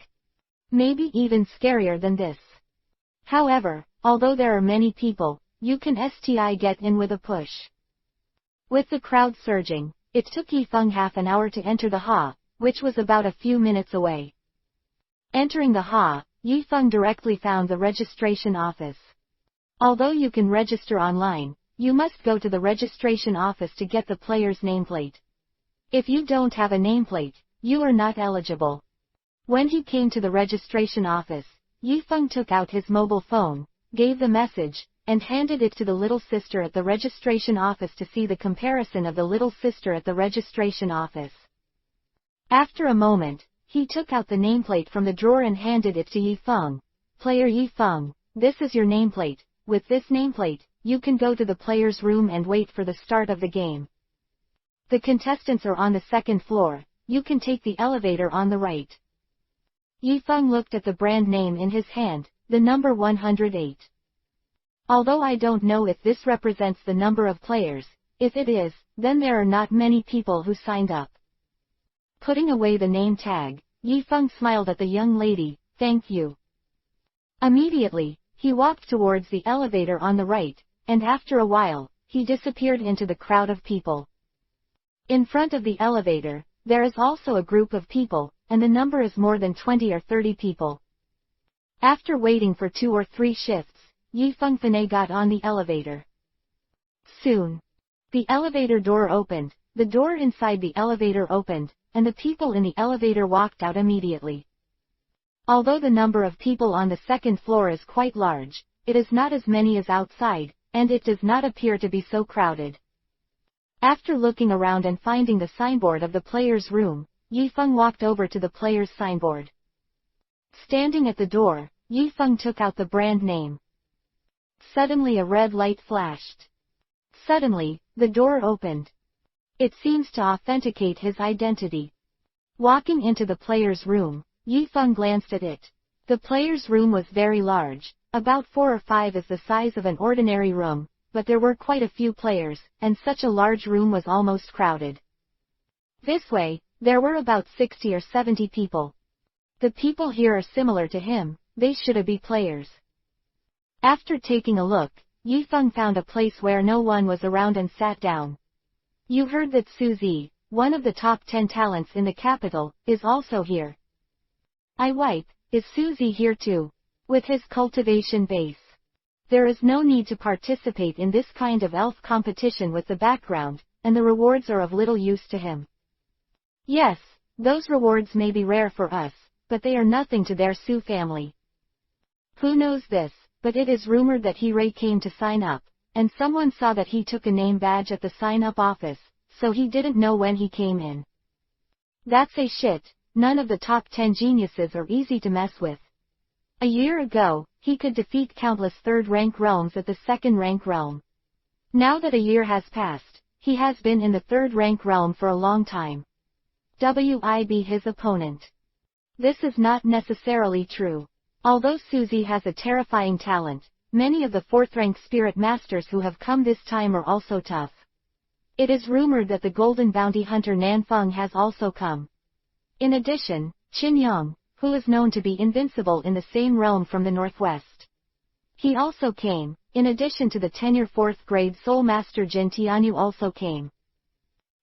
Maybe even scarier than this. However, although there are many people, you can get in with a push. With the crowd surging, it took Yi Feng half an hour to enter the hall, which was about a few minutes away. Entering the hall, Yi Feng directly found the registration office. Although you can register online, you must go to the registration office to get the player's nameplate. If you don't have a nameplate, you are not eligible. When he came to the registration office, Yi Feng took out his mobile phone, gave the message, and handed it to the little sister at the registration office to see the comparison of the little sister at the registration office. After a moment, he took out the nameplate from the drawer and handed it to Yi Feng. Player Yi Feng, this is your nameplate. With this nameplate, you can go to the player's room and wait for the start of the game. The contestants are on the second floor, you can take the elevator on the right. Yi Feng looked at the brand name in his hand, the number 108. Although I don't know if this represents the number of players, if it is, then there are not many people who signed up. Putting away the name tag, Yi Feng smiled at the young lady, thank you. Immediately, he walked towards the elevator on the right, and after a while, he disappeared into the crowd of people. In front of the elevator, there is also a group of people, and the number is more than 20 or 30 people. After waiting for 2 or 3 shifts, Yi Feng finally got on the elevator. Soon, the elevator door opened, the door inside the elevator opened, and the people in the elevator walked out immediately. Although the number of people on the second floor is quite large, it is not as many as outside, and it does not appear to be so crowded. After looking around and finding the signboard of the player's room, Yi Feng walked over to the player's signboard. Standing at the door, Yi Feng took out the brand name. Suddenly a red light flashed. Suddenly, the door opened. It seems to authenticate his identity. Walking into the player's room, Yi Feng glanced at it. The player's room was very large, about 4 or 5 is the size of an ordinary room, but there were quite a few players, and such a large room was almost crowded. This way, there were about 60 or 70 people. The people here are similar to him, they should be players. After taking a look, Yi Feng found a place where no one was around and sat down. You heard that Suzy, one of the top 10 talents in the capital, is also here. Is Suzy here too? With his cultivation base, there is no need to participate in this kind of elf competition with the background, and the rewards are of little use to him. Yes, those rewards may be rare for us, but they are nothing to their Su family. Who knows this, but it is rumored that He came to sign up, and someone saw that he took a name badge at the sign-up office, so he didn't know when he came in. That's a shit, none of the top 10 geniuses are easy to mess with. A year ago, he could defeat countless third-rank realms at the second-rank realm. Now that a year has passed, he has been in the third-rank realm for a long time. Be his opponent. This is not necessarily true. Although Suzy has a terrifying talent, many of the 4th-rank spirit masters who have come this time are also tough. It is rumored that the golden bounty hunter Nanfeng has also come. In addition, Qin Yang, who is known to be invincible in the same realm from the northwest. He also came, in addition to the tenure 4th grade Soul Master Jin Tianyu also came.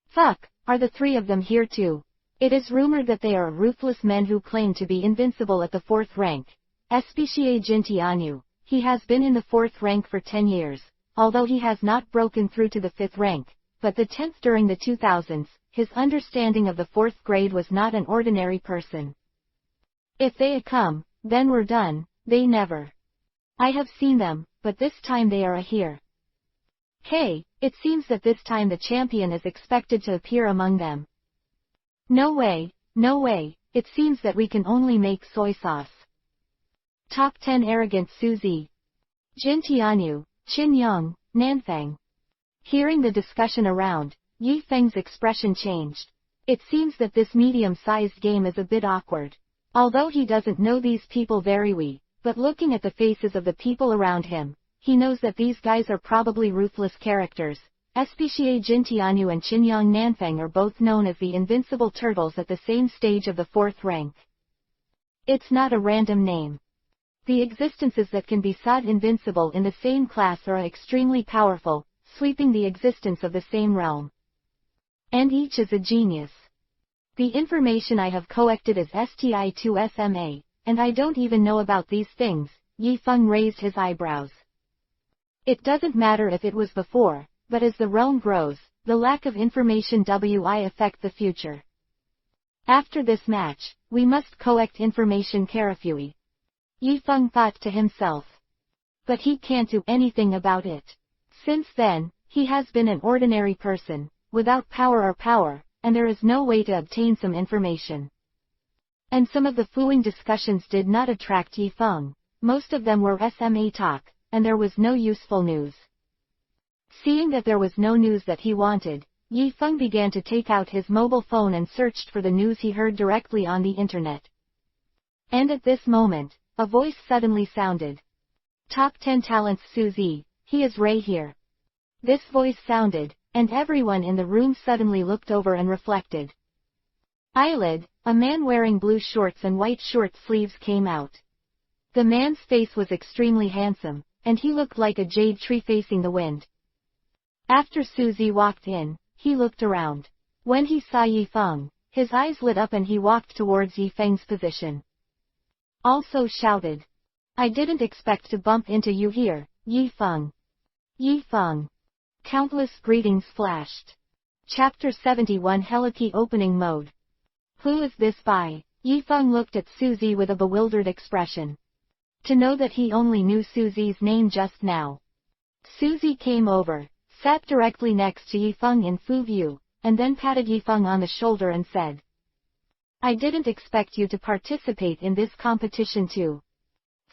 Fuck, are the 3 of them here too? It is rumored that they are ruthless men who claim to be invincible at the 4th rank. Especially Jin Tianyu, he has been in the 4th rank for 10 years, although he has not broken through to the 5th rank, but the 10th during the 2000s, his understanding of the 4th grade was not an ordinary person. If they had come, then we're done, they never. I have seen them, but this time they are here. Hey, it seems that this time the champion is expected to appear among them. No way, it seems that we can only make soy sauce. Top 10 Arrogant Suzy. Jin Tianyu, Qin Yang, Nanfeng. Hearing the discussion around, Yi Feng's expression changed. It seems that this medium-sized game is a bit awkward. Although he doesn't know these people very well, but looking at the faces of the people around him, he knows that these guys are probably ruthless characters. Especially Jin Tianyu and Qin Yang Nanfeng are both known as the Invincible Turtles at the same stage of the 4th rank. It's not a random name. The existences that can be sought invincible in the same class are extremely powerful, sweeping the existence of the same realm. And each is a genius. The information I have collected is STI2SMA, and I don't even know about these things. Yi Feng raised his eyebrows. It doesn't matter if it was before, but as the realm grows, the lack of information will affect the future. After this match, we must collect information carefully. Yi Feng thought to himself. But he can't do anything about it. Since then, he has been an ordinary person, without power, and there is no way to obtain some information. And some of the fooling discussions did not attract Yi Feng. Most of them were SMA talk, and there was no useful news. Seeing that there was no news that he wanted, Yi Feng began to take out his mobile phone and searched for the news he heard directly on the internet. And at this moment, a voice suddenly sounded. Top 10 Talents Suzy, he is right here. This voice sounded, and everyone in the room suddenly looked over and reflected. Eyelid, a man wearing blue shorts and white short sleeves came out. The man's face was extremely handsome, and he looked like a jade tree facing the wind. After Suzy walked in, he looked around. When he saw Yi Feng, his eyes lit up and he walked towards Yi Feng's position. Also shouted. I didn't expect to bump into you here, Yi Feng. Yi Feng. Countless greetings flashed. Chapter 71 Heliki Opening Mode. Who is this by? Yi Feng looked at Suzy with a bewildered expression. To know that he only knew Suzy's name just now. Suzy came over, sat directly next to Yi Feng in full view, and then patted Yi Feng on the shoulder and said. I didn't expect you to participate in this competition too.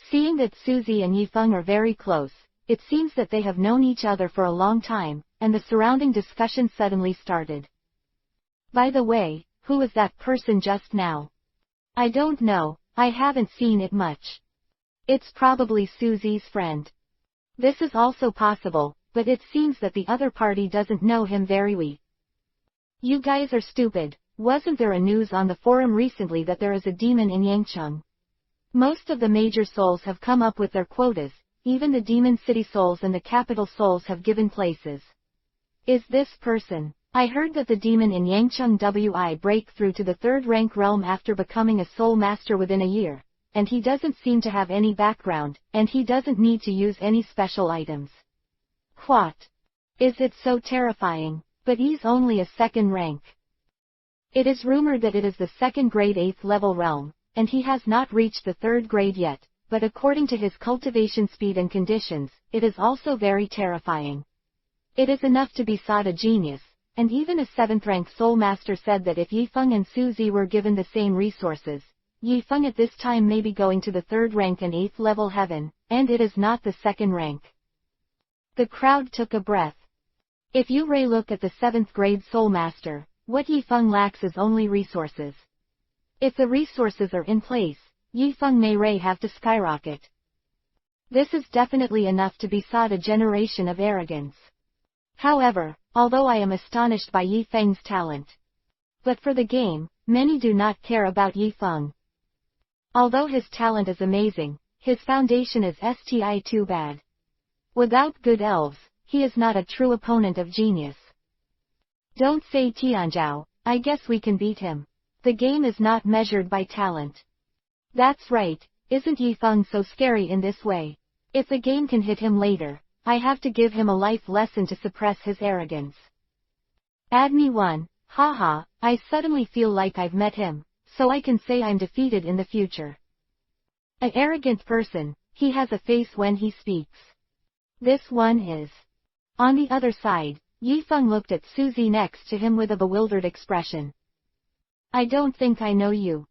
Seeing that Suzy and Yi Feng are very close, it seems that they have known each other for a long time, and the surrounding discussion suddenly started. By the way, who was that person just now? I don't know, I haven't seen it much. It's probably Suzy's friend. This is also possible, but it seems that the other party doesn't know him very well. You guys are stupid. Wasn't there a news on the forum recently that there is a demon in Yangcheng? Most of the major souls have come up with their quotas, even the demon city souls and the capital souls have given places. Is this person? I heard that the demon in Yangcheng will break through to the 3rd rank realm after becoming a soul master within a year, and he doesn't seem to have any background, and he doesn't need to use any special items. What? Is it so terrifying? But he's only a 2nd rank. It is rumored that it is the 2nd grade 8th level realm, and he has not reached the 3rd grade yet, but according to his cultivation speed and conditions, it is also very terrifying. It is enough to be thought a genius, and even a 7th rank soul master said that if Yi Feng and Suzy were given the same resources, Yi Feng at this time may be going to the 3rd rank and 8th level heaven, and it is not the 2nd rank. The crowd took a breath. If you look at the 7th grade soul master, what Yi Feng lacks is only resources. If the resources are in place, Yi Feng may have to skyrocket. This is definitely enough to be thought a generation of arrogance. However, although I am astonished by Yi Feng's talent. But for the game, many do not care about Yi Feng. Although his talent is amazing, his foundation is too bad. Without good elves, he is not a true opponent of genius. Don't say Tianzhao, I guess we can beat him. The game is not measured by talent. That's right, isn't Yi Feng so scary in this way? If the game can hit him later, I have to give him a life lesson to suppress his arrogance. Add me one, haha, I suddenly feel like I've met him, so I can say I'm defeated in the future. An arrogant person, he has a face when he speaks. This one is. On the other side, Yi Feng looked at Suzy next to him with a bewildered expression. I don't think I know you.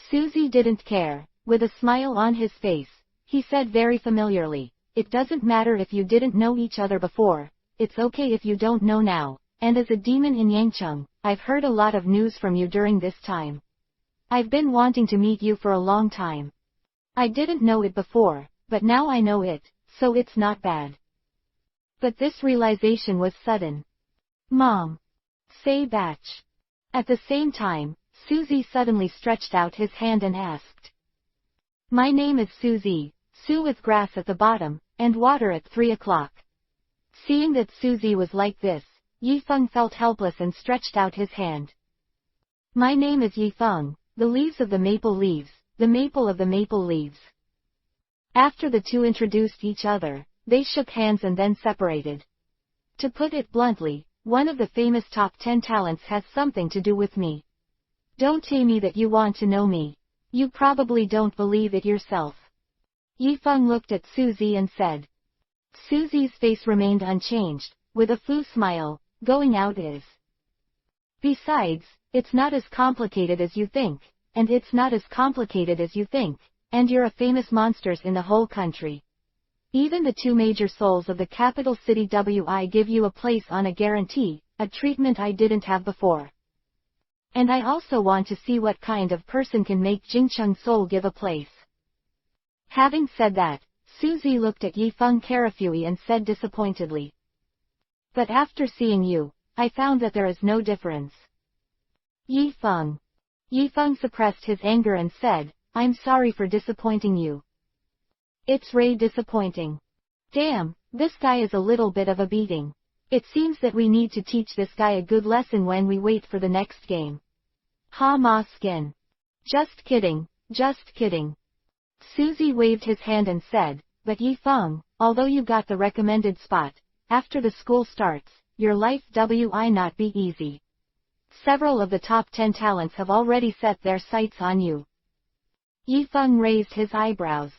Suzy didn't care. With a smile on his face, he said very familiarly, it doesn't matter if you didn't know each other before, it's okay if you don't know now, and as a demon in Yangcheng, I've heard a lot of news from you during this time. I've been wanting to meet you for a long time. I didn't know it before, but now I know it, so it's not bad. But this realization was sudden. Mom. Say batch. At the same time, Suzy suddenly stretched out his hand and asked. My name is Suzy, Sue with grass at the bottom, and water at 3 o'clock. Seeing that Suzy was like this, Yi Feng felt helpless and stretched out his hand. My name is Yi Feng, the leaves of the maple leaves, the maple of the maple leaves. After the two introduced each other, they shook hands and then separated. To put it bluntly, one of the famous top 10 talents has something to do with me. Don't tell me that you want to know me. You probably don't believe it yourself. Yi Feng looked at Suzy and said. Suzy's face remained unchanged, with a faux smile, going out is. Besides, it's not as complicated as you think, and it's not as complicated as you think, and you're a famous monsters in the whole country. Even the two major souls of the capital city WI give you a place on a guarantee, a treatment I didn't have before. And I also want to see what kind of person can make Jingcheng Soul give a place. Having said that, Suzy looked at Yi Feng carefully and said disappointedly. But after seeing you, I found that there is no difference. Yi Feng. Yi Feng suppressed his anger and said, I'm sorry for disappointing you. It's really disappointing. Damn, this guy is a little bit of a beating. It seems that we need to teach this guy a good lesson when we wait for the next game. Ha ma skin. Just kidding, just kidding. Suzy waved his hand and said, but Yi Feng, although you got the recommended spot, after the school starts, your life will not be easy. Several of the top 10 talents have already set their sights on you. Yi Feng raised his eyebrows.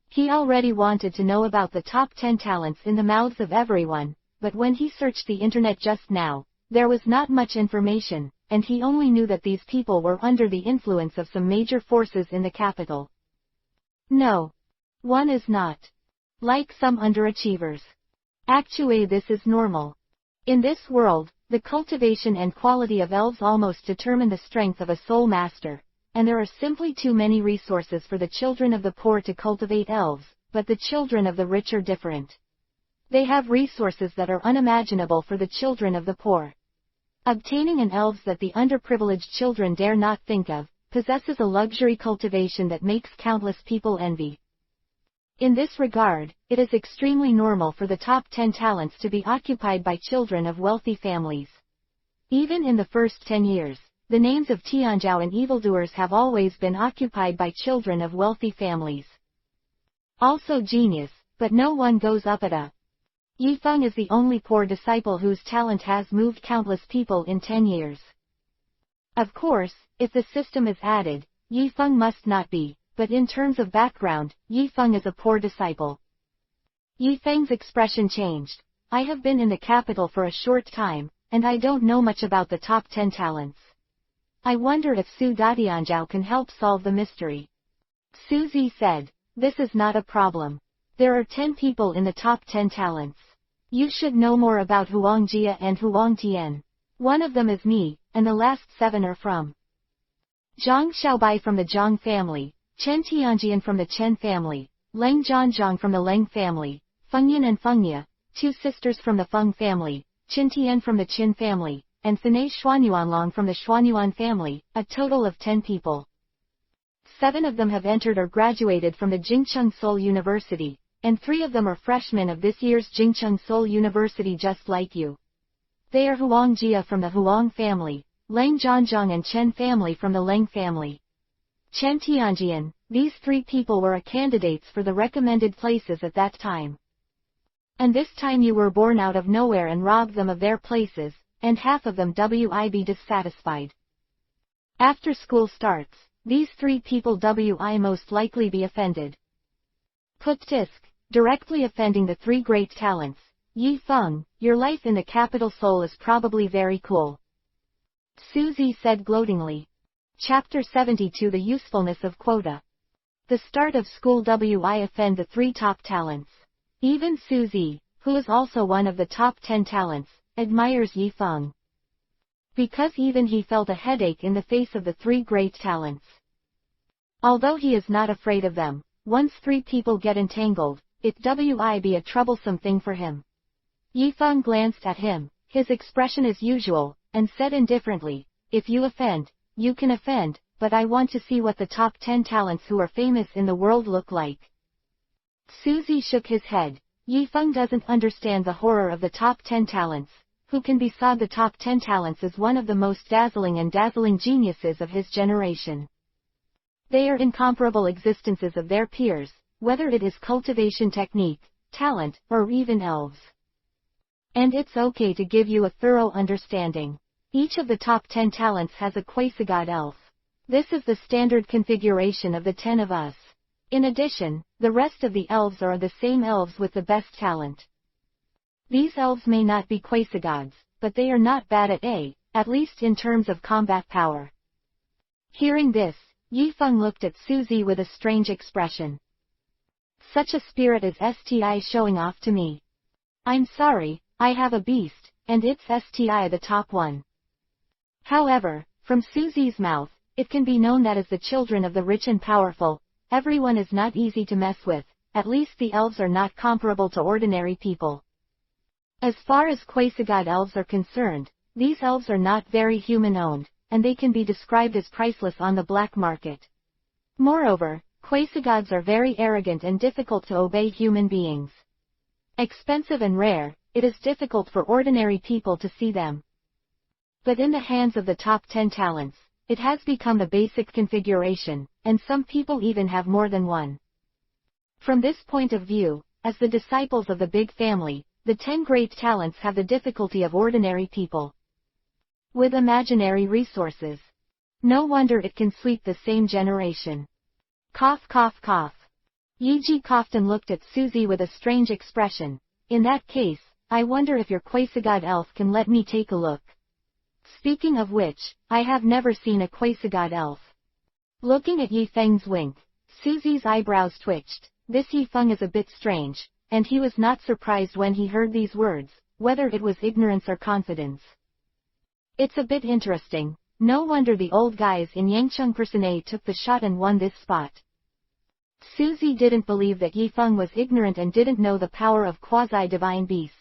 He already wanted to know about the top 10 talents in the mouths of everyone, but when he searched the internet just now, there was not much information, and he only knew that these people were under the influence of some major forces in the capital. No. One is not. Like some underachievers. Actually, this is normal. In this world, the cultivation and quality of elves almost determine the strength of a soul master, and there are simply too many resources for the children of the poor to cultivate elves, but the children of the rich are different. They have resources that are unimaginable for the children of the poor. Obtaining an elves that the underprivileged children dare not think of, possesses a luxury cultivation that makes countless people envy. In this regard, it is extremely normal for the top 10 talents to be occupied by children of wealthy families. Even in the first 10 years, the names of Tianzhao and evildoers have always been occupied by children of wealthy families. Also genius, but no one goes up at a. Yi Feng is the only poor disciple whose talent has moved countless people in 10 years. Of course, if the system is added, Yi Feng must not be, but in terms of background, Yi Feng is a poor disciple. Yi Feng's expression changed. I have been in the capital for a short time, and I don't know much about the top 10 talents. I wonder if Su Datianzhao can help solve the mystery. Suzy said, this is not a problem. There are 10 people in the top 10 talents. You should know more about Huang Jia and Huang Tian. One of them is me, and the last 7 are from Zhang Xiaobai from the Zhang family, Chen Tianjian from the Chen family, Leng Zhanzhang from the Leng family, Fengyan and Fengya, 2 sisters from the Feng family, Qin Tian from the Qin family, and Fanei Xuanyuanlong from the Xuanyuan family, a total of 10 people. 7 of them have entered or graduated from the Jingcheng Seoul University, and 3 of them are freshmen of this year's Jingcheng Seoul University just like you. They are Huang Jia from the Huang family, Leng Zhangzhang and Chen family from the Leng family. Chen Tianjian, these 3 people were candidates for the recommended places at that time. And this time you were born out of nowhere and robbed them of their places, and half of them will be dissatisfied. After school starts, these 3 people will most likely be offended. Put tisk, directly offending the 3 great talents. Yi Feng, your life in the capital Seoul is probably very cool. Suzy said gloatingly. Chapter 72 The Usefulness of Quota. The start of school will offend the 3 top talents. Even Suzy, who is also one of the top 10 talents, admires Yi Feng. Because even he felt a headache in the face of the 3 great talents. Although he is not afraid of them, once 3 people get entangled, it will be a troublesome thing for him. Yi Feng glanced at him, his expression as usual, and said indifferently, if you offend, you can offend, but I want to see what the top 10 talents who are famous in the world look like. Suzy shook his head. Yi Feng doesn't understand the horror of the top 10 talents. Who can be said the top 10 talents is one of the most dazzling geniuses of his generation. They are incomparable existences of their peers, whether it is cultivation technique, talent, or even elves. And it's okay to give you a thorough understanding. Each of the top 10 talents has a quasi-god elf. This is the standard configuration of the 10 of us. In addition, the rest of the elves are the same elves with the best talent. These elves may not be quasi-gods, but they are not bad at least in terms of combat power. Hearing this, Yi Feng looked at Suzy with a strange expression. Such a spirit is STI showing off to me. I'm sorry, I have a beast, and it's STI the top one. However, from Suzy's mouth, it can be known that as the children of the rich and powerful, everyone is not easy to mess with, at least the elves are not comparable to ordinary people. As far as quasi-god elves are concerned, these elves are not very human-owned, and they can be described as priceless on the black market. Moreover, quasi-gods are very arrogant and difficult to obey human beings. Expensive and rare, it is difficult for ordinary people to see them. But in the hands of the top 10 talents, it has become the basic configuration, and some people even have more than one. From this point of view, as the disciples of the big family, the 10 great talents have the difficulty of ordinary people. With imaginary resources. No wonder it can sweep the same generation. Cough cough cough. Yiji coughed and looked at Suzy with a strange expression. In that case, I wonder if your quasi-god elf can let me take a look. Speaking of which, I have never seen a quasi-god elf. Looking at Yi Feng's wink, Suzy's eyebrows twitched. This Yi Feng is a bit strange, and he was not surprised when he heard these words, whether it was ignorance or confidence. It's a bit interesting, no wonder the old guys in Yangcheng Personae took the shot and won this spot. Suzy didn't believe that Yi Feng was ignorant and didn't know the power of quasi-divine beasts.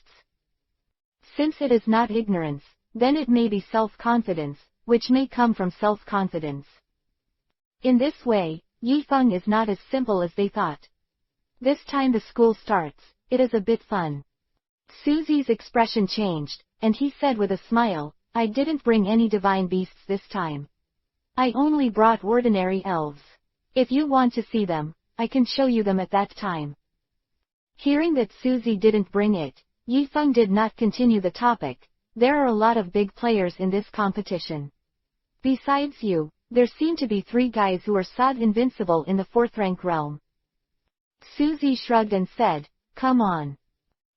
Since it is not ignorance, then it may be self-confidence, which may come from self-confidence. In this way, Yi Feng is not as simple as they thought. This time the school starts, it is a bit fun. Suzy's expression changed, and he said with a smile, I didn't bring any divine beasts this time. I only brought ordinary elves. If you want to see them, I can show you them at that time. Hearing that Suzy didn't bring it, Yi Feng did not continue the topic. There are a lot of big players in this competition. Besides you, there seem to be 3 guys who are sod invincible in the 4th rank realm. Suzy shrugged and said, come on.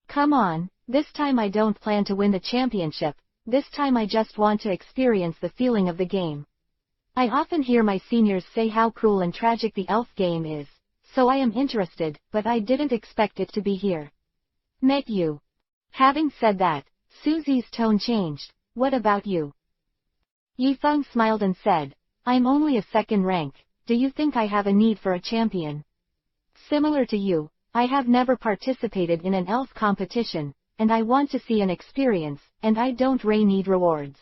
Come on, this time I don't plan to win the championship, this time I just want to experience the feeling of the game. I often hear my seniors say how cruel and tragic the elf game is, so I am interested, but I didn't expect it to be here. Met you. Having said that, Suzy's tone changed. What about you? Yi Feng smiled and said, I'm only a 2nd rank, do you think I have a need for a champion? Similar to you, I have never participated in an elf competition, and I want to see an experience, and I don't need rewards.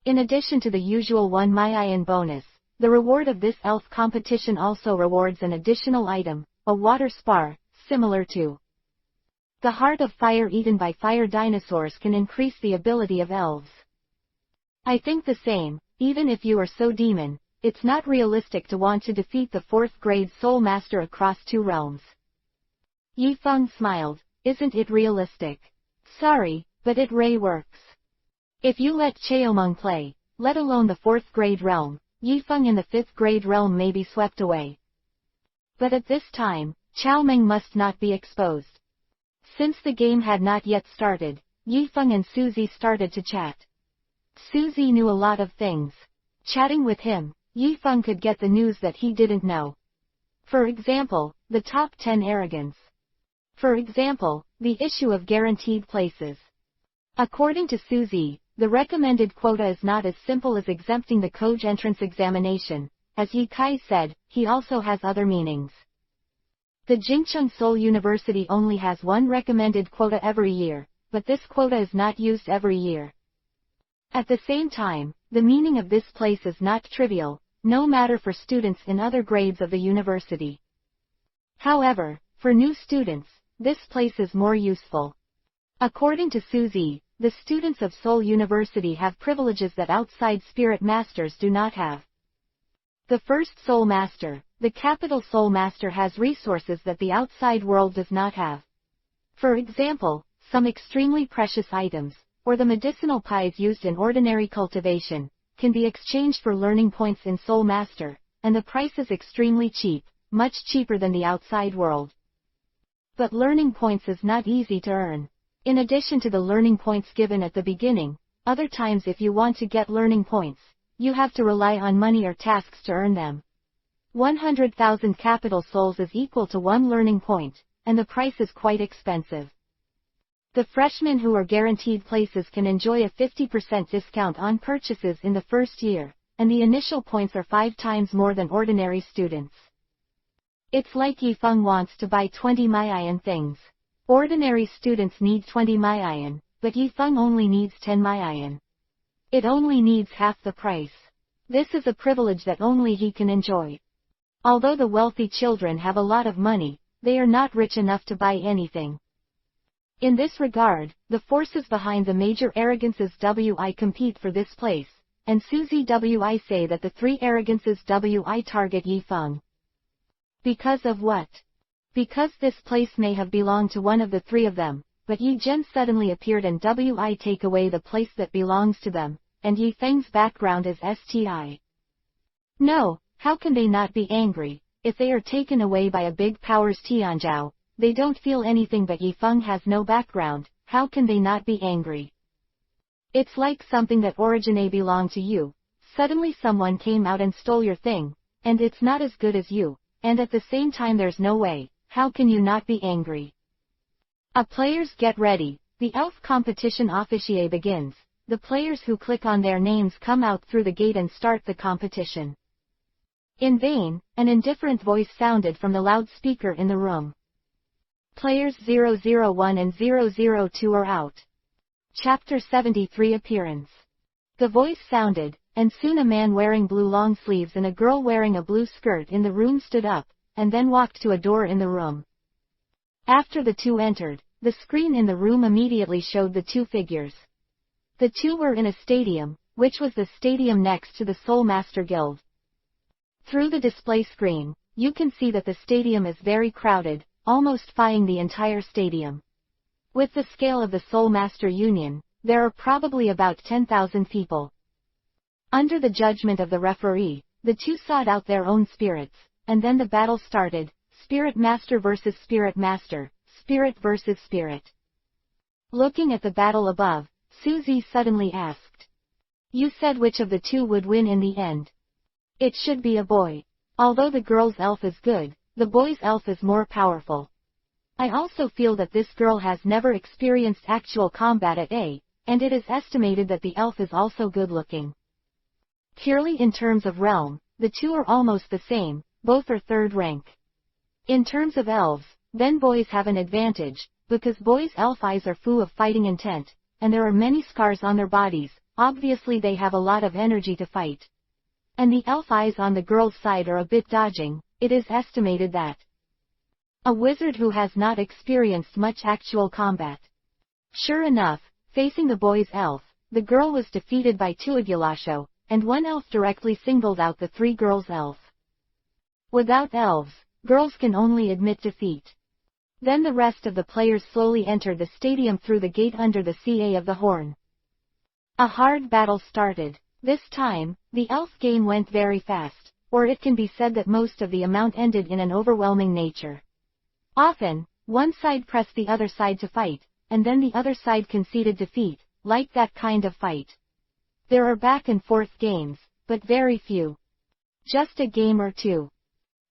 In addition to the usual 1 Mayan bonus, the reward of this elf competition also rewards an additional item, a water spar, similar to the heart of fire eaten by fire dinosaurs can increase the ability of elves. I think the same, even if you are so demon, it's not realistic to want to defeat the 4th grade soul master across 2 realms. Yifeng smiled. Isn't it realistic? Sorry, but it works. If you let Cheomeng play, let alone the 4th grade realm, Yifeng in the 5th grade realm may be swept away. But at this time, Chaomeng must not be exposed. Since the game had not yet started, Yifeng and Suzy started to chat. Suzy knew a lot of things. Chatting with him, Yifeng could get the news that he didn't know. For example, the top 10 arrogance. For example, the issue of guaranteed places. According to Suzy, the recommended quota is not as simple as exempting the Koj entrance examination. As Yi Kai said, he also has other meanings. The Jingcheng Seoul University only has one recommended quota every year, but this quota is not used every year. At the same time, the meaning of this place is not trivial, no matter for students in other grades of the university. However, for new students, this place is more useful. According to Suzy, the students of Seoul University have privileges that outside spirit masters do not have. The first Soul Master, the capital Soul Master, has resources that the outside world does not have. For example, some extremely precious items, or the medicinal pies used in ordinary cultivation, can be exchanged for learning points in Soul Master, and the price is extremely cheap, much cheaper than the outside world. But learning points is not easy to earn. In addition to the learning points given at the beginning, other times if you want to get learning points, you have to rely on money or tasks to earn them. 100,000 capital souls is equal to 1 learning point, and the price is quite expensive. The freshmen who are guaranteed places can enjoy a 50% discount on purchases in the first year, and the initial points are 5 times more than ordinary students. It's like Yifeng wants to buy 20 Mayan things. Ordinary students need 20 Mayan, but Yifeng only needs 10 Mayan. It only needs half the price. This is a privilege that only he can enjoy. Although the wealthy children have a lot of money, they are not rich enough to buy anything. In this regard, the forces behind the major arrogances WI compete for this place, and Suzy WI say that the 3 arrogances WI target Yifeng. Because of what? Because this place may have belonged to one of the 3 of them, but Yi Zhen suddenly appeared and WI take away the place that belongs to them, and Yifeng's background is STI. No, how can they not be angry? If they are taken away by a big powers Tianzhao, they don't feel anything, but Yifeng has no background, how can they not be angry? It's like something that originally belonged to you, suddenly someone came out and stole your thing, and it's not as good as you, and at the same time there's no way, how can you not be angry? Players get ready, the elf competition officier begins, the players who click on their names come out through the gate and start the competition. In vain, an indifferent voice sounded from the loudspeaker in the room. Players 001 and 002 are out. Chapter 73 Appearance. The voice sounded, and soon a man wearing blue long sleeves and a girl wearing a blue skirt in the room stood up, and then walked to a door in the room. After the 2 entered, the screen in the room immediately showed the 2 figures. The 2 were in a stadium, which was the stadium next to the Soul Master Guild. Through the display screen, you can see that the stadium is very crowded, almost filling the entire stadium. With the scale of the Soul Master Union, there are probably about 10,000 people. Under the judgment of the referee, the 2 sought out their own spirits, and then the battle started, Spirit Master versus Spirit Master, Spirit versus Spirit. Looking at the battle above, Suzy suddenly asked. You said which of the 2 would win in the end? It should be a boy. Although the girl's elf is good, the boy's elf is more powerful. I also feel that this girl has never experienced actual combat at A, and it is estimated that the elf is also good looking. Purely in terms of realm, the 2 are almost the same, both are 3rd rank. In terms of elves, then boys have an advantage, because boys' elf eyes are full of fighting intent, and there are many scars on their bodies, obviously they have a lot of energy to fight. And the elf eyes on the girl's side are a bit dodging. It is estimated that a wizard who has not experienced much actual combat. Sure enough, facing the boy's elf, the girl was defeated by two Aguilasho, and one elf directly singled out the three girls' elf. Without elves, girls can only admit defeat. Then the rest of the players slowly entered the stadium through the gate under the CA of the horn. A hard battle started. This time, the elf game went very fast, or it can be said that most of the amount ended in an overwhelming nature. Often, one side pressed the other side to fight, and then the other side conceded defeat, like that kind of fight. There are back and forth games, but very few. Just a game or two.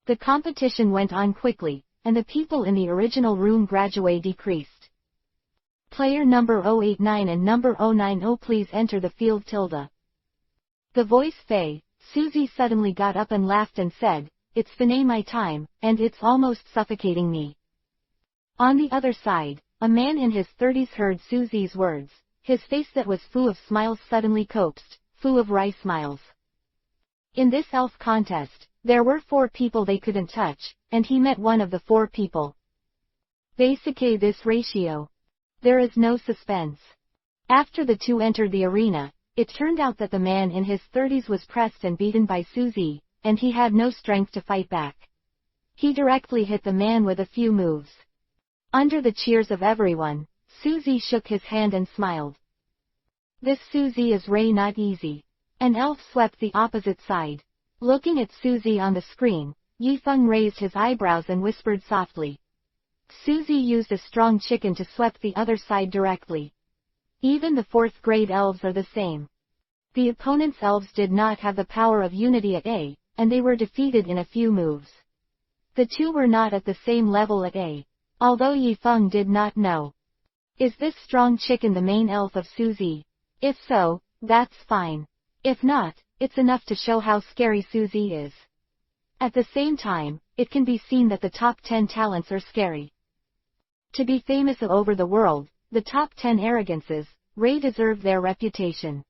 The competition went on quickly, and the people in the original room gradually decreased. Player number 089 and number 090 please enter the field tilde. The voice Faye, Susie suddenly got up and laughed and said, "It's finay my time, and it's almost suffocating me." On the other side, a man in his 30s heard Susie's words. His face that was full of smiles suddenly coaxed, full of wry smiles. In this elf contest, there were 4 people they couldn't touch, and he met one of the 4 people. Basically this ratio. There is no suspense. After the two entered the arena, it turned out that the man in his 30s was pressed and beaten by Susie, and he had no strength to fight back. He directly hit the man with a few moves. Under the cheers of everyone, Susie shook his hand and smiled. This Susie is Ray not easy. An elf swept the opposite side. Looking at Susie on the screen, Yifeng raised his eyebrows and whispered softly. Susie used a strong chicken to sweep the other side directly. Even the 4th grade elves are the same. The opponent's elves did not have the power of unity at A, and they were defeated in a few moves. The two were not at the same level at A, although Yifeng did not know. Is this strong chicken the main elf of Susie? If so, that's fine. If not, it's enough to show how scary Susie is. At the same time, it can be seen that the top 10 talents are scary. To be famous over the world, the top 10 arrogances, Ray deserved their reputation.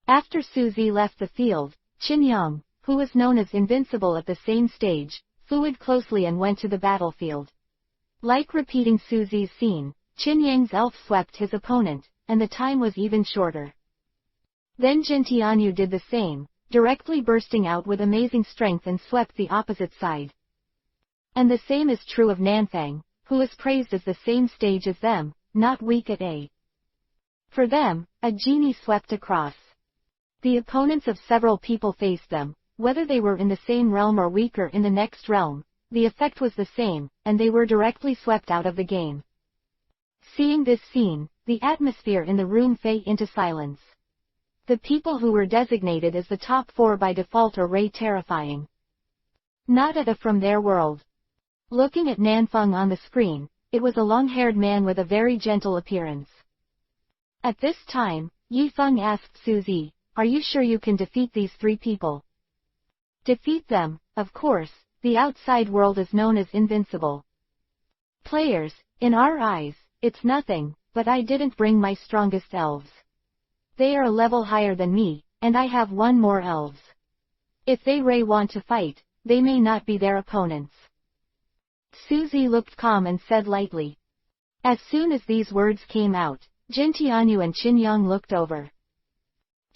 After Susie left the field, Qin Yang, who was known as invincible at the same stage, followed closely and went to the battlefield. Like repeating Susie's scene, Qin Yang's elf swept his opponent, and the time was even shorter. Then Jin Tianyu did the same, directly bursting out with amazing strength and swept the opposite side. And the same is true of Nanfang, who is praised as the same stage as them, not weak at A. For them, a genie swept across. The opponents of several people faced them, whether they were in the same realm or weaker in the next realm, the effect was the same, and they were directly swept out of the game. Seeing this scene, the atmosphere in the room fell into silence. The people who were designated as the top 4 by default are Ray terrifying. Not at A from their world. Looking at Nanfeng on the screen, it was a long-haired man with a very gentle appearance. At this time, Yifeng asked Susie, "Are you sure you can defeat these 3 people?" Defeat them, of course, the outside world is known as invincible. Players, in our eyes, it's nothing, but I didn't bring my strongest elves. They are a level higher than me, and I have 1 more elves. If they Ray want to fight, they may not be their opponents. Susie looked calm and said lightly. As soon as these words came out, Jin Tianyu and Qin Yang looked over.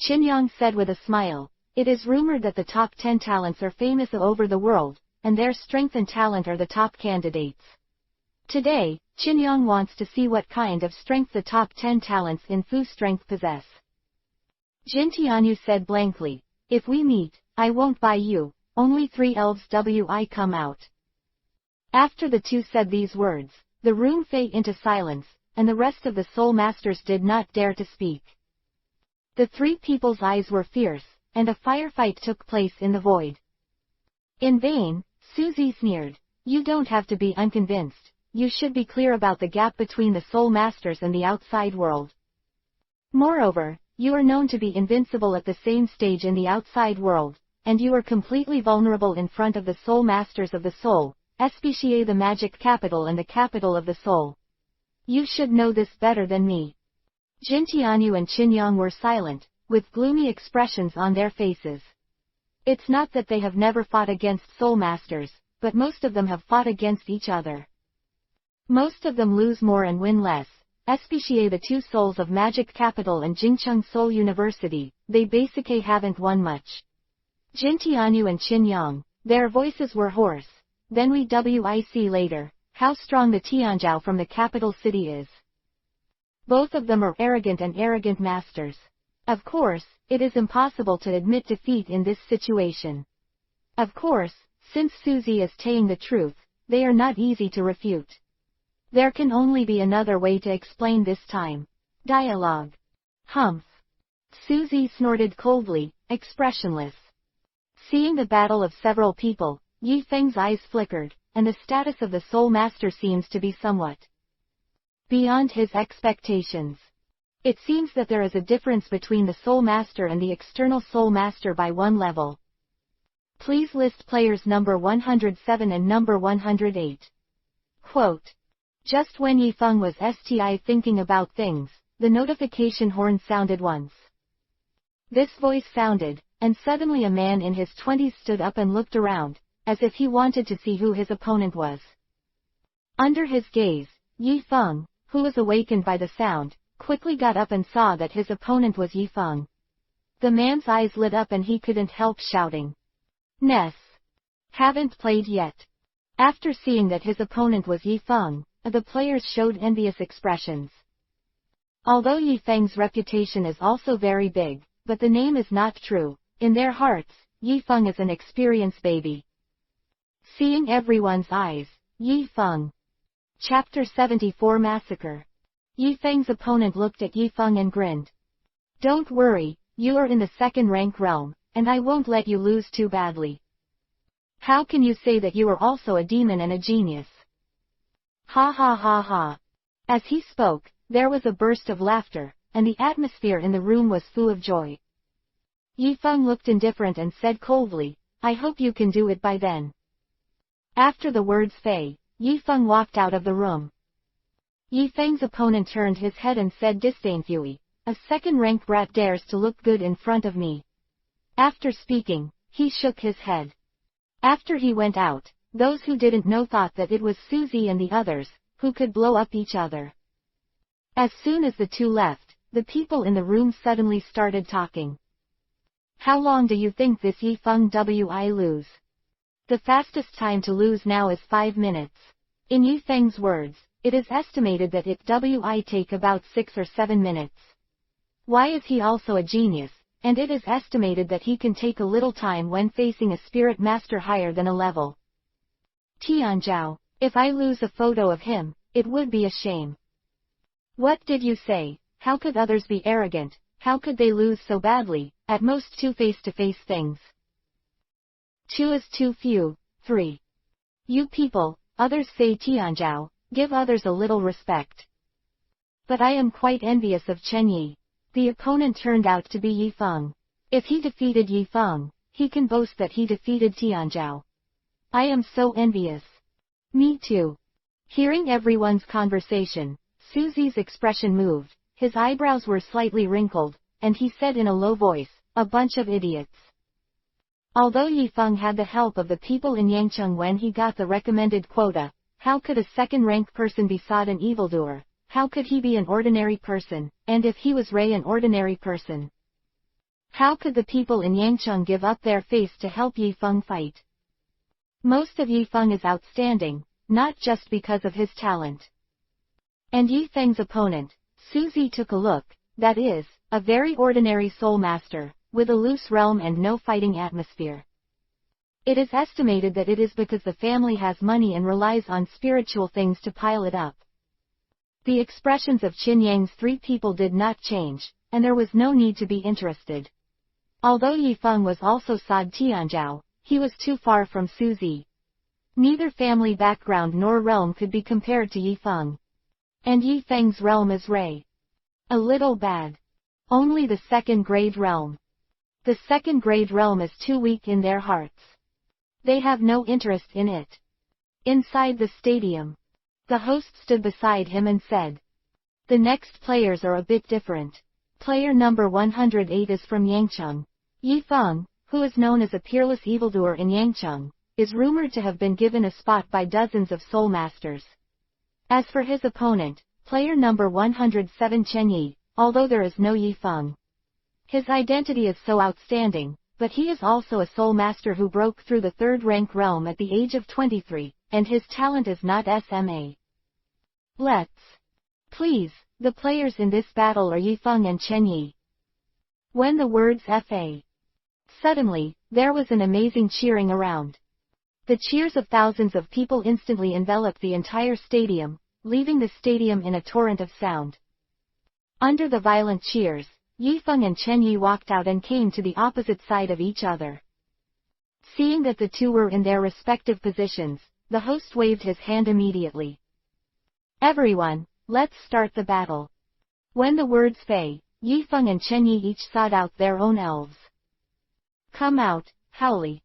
Qin Yang said with a smile, "It is rumored that the top 10 talents are famous over the world, and their strength and talent are the top candidates. Today, Qin Yang wants to see what kind of strength the top 10 talents in Fu strength possess." Jin Tianyu said blankly, "If we meet, I won't buy you, only 3 elves wi come out." After the two said these words, the room fell into silence, and the rest of the Soul Masters did not dare to speak. The 3 people's eyes were fierce, and a firefight took place in the void. In vain, Susie sneered, "You don't have to be unconvinced, you should be clear about the gap between the Soul Masters and the outside world. Moreover, you are known to be invincible at the same stage in the outside world, and you are completely vulnerable in front of the Soul Masters of the Soul, especially the magic capital and the capital of the soul. You should know this better than me. Jin Tianyu and Qin Yang were silent, with gloomy expressions on their faces. It's not that they have never fought against soul masters, but most of them have fought against each other. Most of them lose more and win less, especially the two souls of Magic Capital and Jingcheng Soul University, they basically haven't won much. Jin Tianyu and Qin Yang, their voices were hoarse. Then we see later, how strong the Tianzhao from the capital city is. Both of them are arrogant masters. Of course, it is impossible to admit defeat in this situation. Of course, since Suzy is saying the truth, they are not easy to refute. There can only be another way to explain this time. Dialogue. Humph. Suzy snorted coldly, expressionless. Seeing the battle of several people, Yi Feng's eyes flickered, and the status of the Soul Master seems to be somewhat beyond his expectations. It seems that there is a difference between the Soul Master and the external Soul Master by one level. Please list players number 107 and number 108. Quote. Just when Yi Feng was thinking about things, the notification horn sounded once. This voice sounded, and suddenly a man in his 20s stood up and looked around, as if he wanted to see who his opponent was. Under his gaze, Yi Feng, who was awakened by the sound, quickly got up and saw that his opponent was Yi Feng. The man's eyes lit up and he couldn't help shouting. Ness. Haven't played yet. After seeing that his opponent was Yi Feng, the players showed envious expressions. Although Yi Feng's reputation is also very big, but the name is not true, in their hearts, Yi Feng is an experienced baby. Seeing everyone's eyes, Yi Feng. Chapter 74 Massacre. Yi Feng's opponent looked at Yi Feng and grinned. Don't worry, you are in the second rank realm, and I won't let you lose too badly. How can you say that you are also a demon and a genius? Ha ha ha ha. As he spoke, there was a burst of laughter, and the atmosphere in the room was full of joy. Yi Feng looked indifferent and said coldly, I hope you can do it by then. After the words Yi Feng walked out of the room. Yi Feng's opponent turned his head and said disdainfully, a second-rank brat dares to look good in front of me. After speaking, he shook his head. After he went out, those who didn't know thought that it was Suzy and the others, who could blow up each other. As soon as the two left, the people in the room suddenly started talking. How long do you think this Yi Feng will lose? The fastest time to lose now is 5 minutes. In Yi Feng's words, it is estimated that it will take about 6 or 7 minutes. Why is he also a genius, and it is estimated that he can take a little time when facing a spirit master higher than a level. Tianzhao, if I lose a photo of him, it would be a shame. What did you say? How could others be arrogant? How could they lose so badly, at most 2 face-to-face things? 2 is too few. 3. You people, others say Tianzhao, give others a little respect. But I am quite envious of Chen Yi. The opponent turned out to be Yi Feng. If he defeated Yi Feng, he can boast that he defeated Tianzhao. I am so envious. Me too. Hearing everyone's conversation, Suzy's expression moved, his eyebrows were slightly wrinkled, and he said in a low voice, a bunch of idiots. Although Yi Feng had the help of the people in Yangcheng when he got the recommended quota, how could a second-rank person be sought an evildoer? How could he be an ordinary person, and if he was an ordinary person? How could the people in Yangcheng give up their face to help Yi Feng fight? Most of Yi Feng is outstanding, not just because of his talent. And Yi Feng's opponent, Suzy took a look, that is, a very ordinary soul master, with a loose realm and no fighting atmosphere. It is estimated that it is because the family has money and relies on spiritual things to pile it up. The expressions of Qin Yang's 3 people did not change, and there was no need to be interested. Although Yi Feng was also Sad Tianzhao, he was too far from Suzy. Neither family background nor realm could be compared to Yi Feng. And Yi Feng's realm is a little bad. Only the second-grade realm. The second-grade realm is too weak in their hearts. They have no interest in it. Inside the stadium, The host stood beside him and said, "The next players are a bit different. Player number 108 is from Yangcheng. Yifeng, who is known as a peerless evildoer in Yangcheng, is rumored to have been given a spot by dozens of soul masters. As for his opponent, player number 107 Chen Yi, although there is no Yifeng, his identity is so outstanding, but he is also a soul master who broke through the third rank realm at the age of 23, and his talent is not SMA. Please, the players in this battle are Yifeng and Chen Yi." When the words Fa. Suddenly, there was an amazing cheering around. The cheers of thousands of people instantly enveloped the entire stadium, leaving the stadium in a torrent of sound. Under the violent cheers, Yifeng and Chen Yi walked out and came to the opposite side of each other. Seeing that the two were in their respective positions, the host waved his hand immediately. "Everyone, let's start the battle." When the words Fei, Yifeng and Chen Yi each sought out their own elves. "Come out, Howley.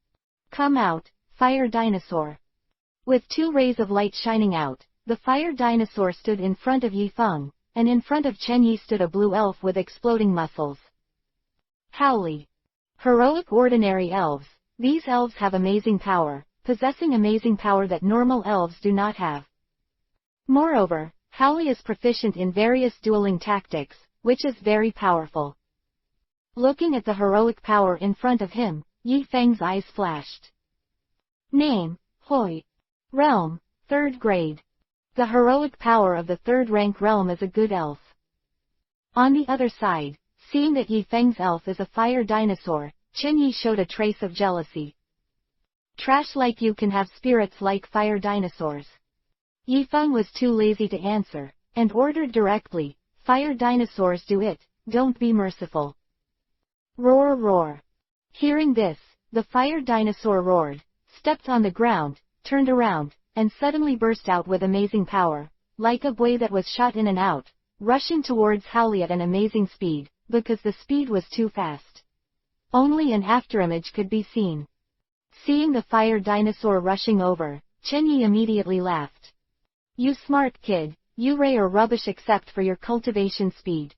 Come out, Fire Dinosaur." With two rays of light shining out, the Fire Dinosaur stood in front of Yifeng, and in front of Chen Yi stood a blue elf with exploding muscles. Howley. Heroic ordinary elves. These elves have amazing power, possessing amazing power that normal elves do not have. Moreover, Howley is proficient in various dueling tactics, which is very powerful. Looking at the heroic power in front of him, Yifeng's eyes flashed. Name, Hoi. Realm, 3rd grade. The heroic power of the 3rd rank realm is a good elf. On the other side, seeing that Yifeng's elf is a fire dinosaur, Chen Yi showed a trace of jealousy. "Trash like you can have spirits like fire dinosaurs." Yifeng was too lazy to answer, and ordered directly, "Fire dinosaurs do it, don't be merciful." Roar roar. Hearing this, the fire dinosaur roared, stepped on the ground, turned around, and suddenly burst out with amazing power, like a buoy that was shot in and out, rushing towards Howley at an amazing speed, because the speed was too fast. Only an afterimage could be seen. Seeing the fire dinosaur rushing over, Chen Yi immediately laughed. "You smart kid, you ray are rubbish except for your cultivation speed.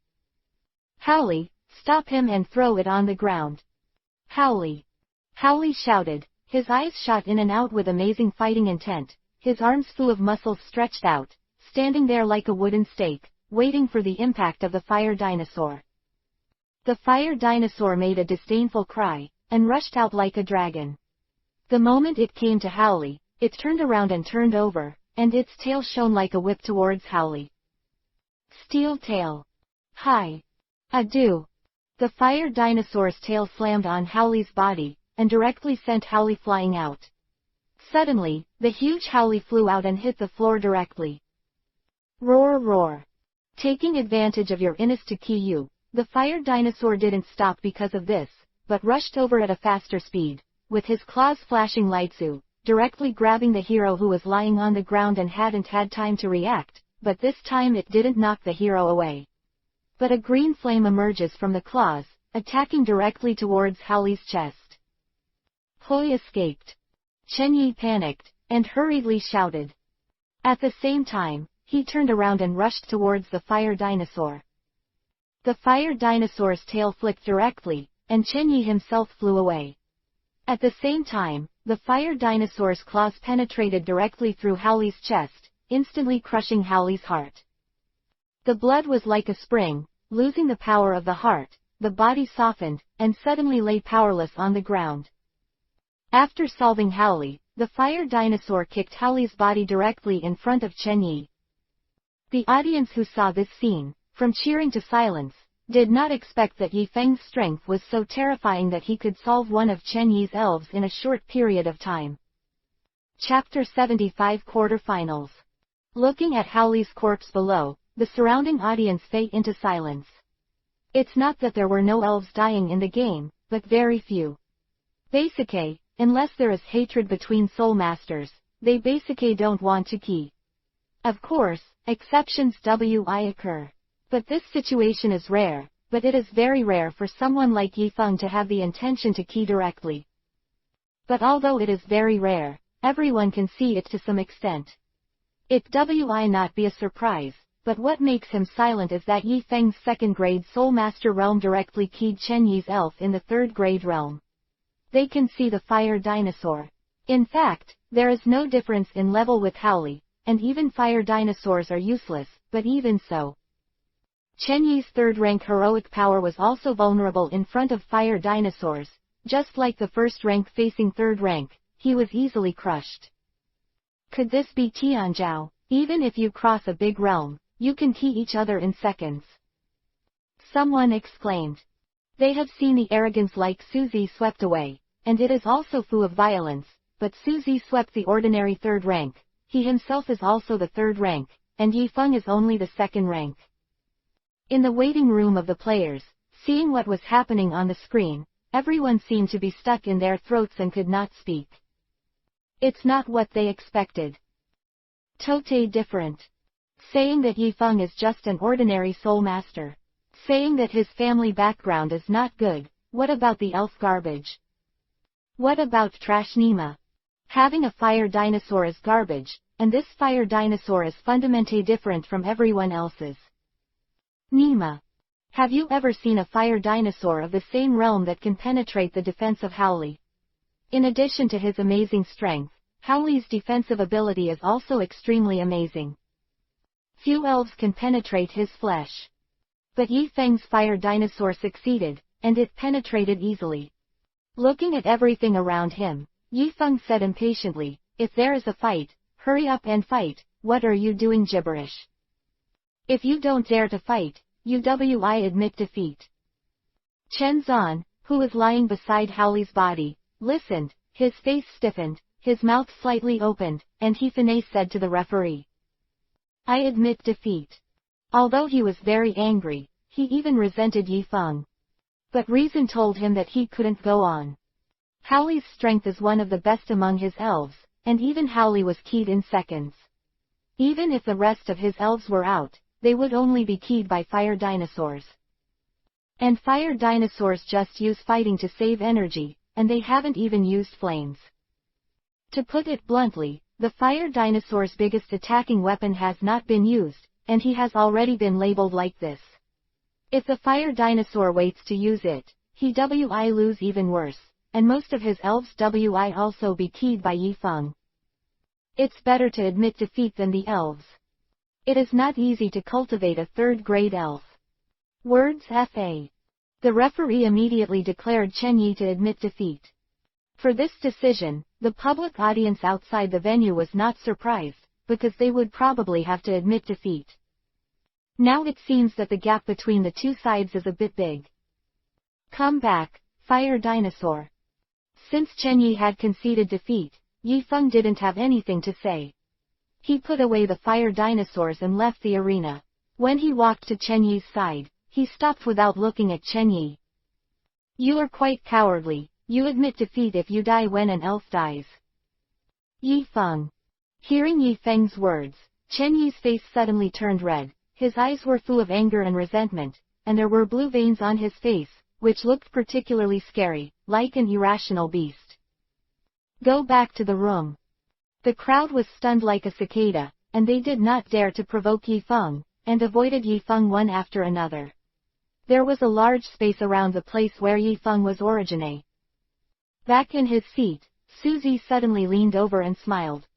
Howley, stop him and throw it on the ground." "Howley!" Howley shouted, his eyes shot in and out with amazing fighting intent, his arms full of muscles stretched out, standing there like a wooden stake, waiting for the impact of the fire dinosaur. The fire dinosaur made a disdainful cry, and rushed out like a dragon. The moment it came to Howley, it turned around and turned over, and its tail shone like a whip towards Howley. Steel tail. Hi. Adieu. The fire dinosaur's tail slammed on Howley's body, and directly sent Howley flying out. Suddenly, the huge Howley flew out and hit the floor directly. Roar roar. Taking advantage of your insta-Q, the fire dinosaur didn't stop because of this, but rushed over at a faster speed, with his claws flashing lightsu, directly grabbing the hero who was lying on the ground and hadn't had time to react, but this time it didn't knock the hero away. But a green flame emerges from the claws, attacking directly towards Howley's chest. Hoi escaped. Chen Yi panicked, and hurriedly shouted. At the same time, he turned around and rushed towards the fire dinosaur. The fire dinosaur's tail flicked directly, and Chen Yi himself flew away. At the same time, the fire dinosaur's claws penetrated directly through Howley's chest, instantly crushing Howley's heart. The blood was like a spring, losing the power of the heart, the body softened, and suddenly lay powerless on the ground. After solving Howley, the fire dinosaur kicked Howley's body directly in front of Chen Yi. The audience who saw this scene, from cheering to silence, did not expect that Yifeng's strength was so terrifying that he could solve one of Chen Yi's elves in a short period of time. Chapter 75 Quarterfinals. Looking at Howley's corpse below, the surrounding audience fell into silence. It's not that there were no elves dying in the game, but very few. Basically, unless there is hatred between soul masters, they basically don't want to key. Of course, exceptions occur. But this situation is rare, but it is very rare for someone like Yifeng to have the intention to key directly. But although it is very rare, everyone can see it to some extent. It will not be a surprise, but what makes him silent is that Yi Feng's second-grade Soul Master realm directly keyed Chen Yi's elf in the third-grade realm. They can see the fire dinosaur. In fact, there is no difference in level with Howley, and even fire dinosaurs are useless, but even so. Chen Yi's third-rank heroic power was also vulnerable in front of fire dinosaurs, just like the first rank facing third rank, he was easily crushed. Could this be Tianzhao? Even if you cross a big realm, you can key each other in seconds. Someone exclaimed. They have seen the arrogance like Suzy swept away, and it is also full of violence, but Suzy swept the ordinary third rank, he himself is also the third rank, and Yi Feng is only the second rank. In the waiting room of the players, seeing what was happening on the screen, everyone seemed to be stuck in their throats and could not speak. It's not what they expected. Totally different. Saying that Yi Feng is just an ordinary soul master. Saying that his family background is not good. What about the elf garbage? What about trash Nima? Having a fire dinosaur is garbage, and this fire dinosaur is fundamentally different from everyone else's. Nima. Have you ever seen a fire dinosaur of the same realm that can penetrate the defense of Howley? In addition to his amazing strength, Howley's defensive ability is also extremely amazing. Few elves can penetrate his flesh. But Yi Feng's fire dinosaur succeeded, and it penetrated easily. Looking at everything around him, Yi Feng said impatiently, if there is a fight, hurry up and fight, what are you doing gibberish? If you don't dare to fight, you will admit defeat. Chen Zan, who was lying beside Howley's body, listened, his face stiffened, his mouth slightly opened, and he finesse said to the referee. I admit defeat. Although he was very angry, he even resented Yi Feng. But reason told him that he couldn't go on. Howley's strength is one of the best among his elves, and even Howley was keyed in seconds. Even if the rest of his elves were out, they would only be keyed by fire dinosaurs. And fire dinosaurs just use fighting to save energy, and they haven't even used flames. To put it bluntly, the fire dinosaur's biggest attacking weapon has not been used, and he has already been labeled like this. If the fire dinosaur waits to use it, he will lose even worse, and most of his elves will also be keyed by Yi Feng. It's better to admit defeat than the elves. It is not easy to cultivate a third-grade elf. Words Fa. The referee immediately declared Chen Yi to admit defeat. For this decision, the public audience outside the venue was not surprised, because they would probably have to admit defeat. Now it seems that the gap between the two sides is a bit big. Come back, fire dinosaur. Since Chen Yi had conceded defeat, Yi Feng didn't have anything to say. He put away the fire dinosaurs and left the arena. When he walked to Chen Yi's side, he stopped without looking at Chen Yi. You are quite cowardly, you admit defeat if you die when an elf dies. Yi Feng. Hearing Yi Feng's words, Chen Yi's face suddenly turned red, his eyes were full of anger and resentment, and there were blue veins on his face, which looked particularly scary, like an irrational beast. Go back to the room. The crowd was stunned like a cicada, and they did not dare to provoke Yi Feng, and avoided Yi Feng one after another. There was a large space around the place where Yi Feng was originating. Back in his seat, Suzy suddenly leaned over and smiled.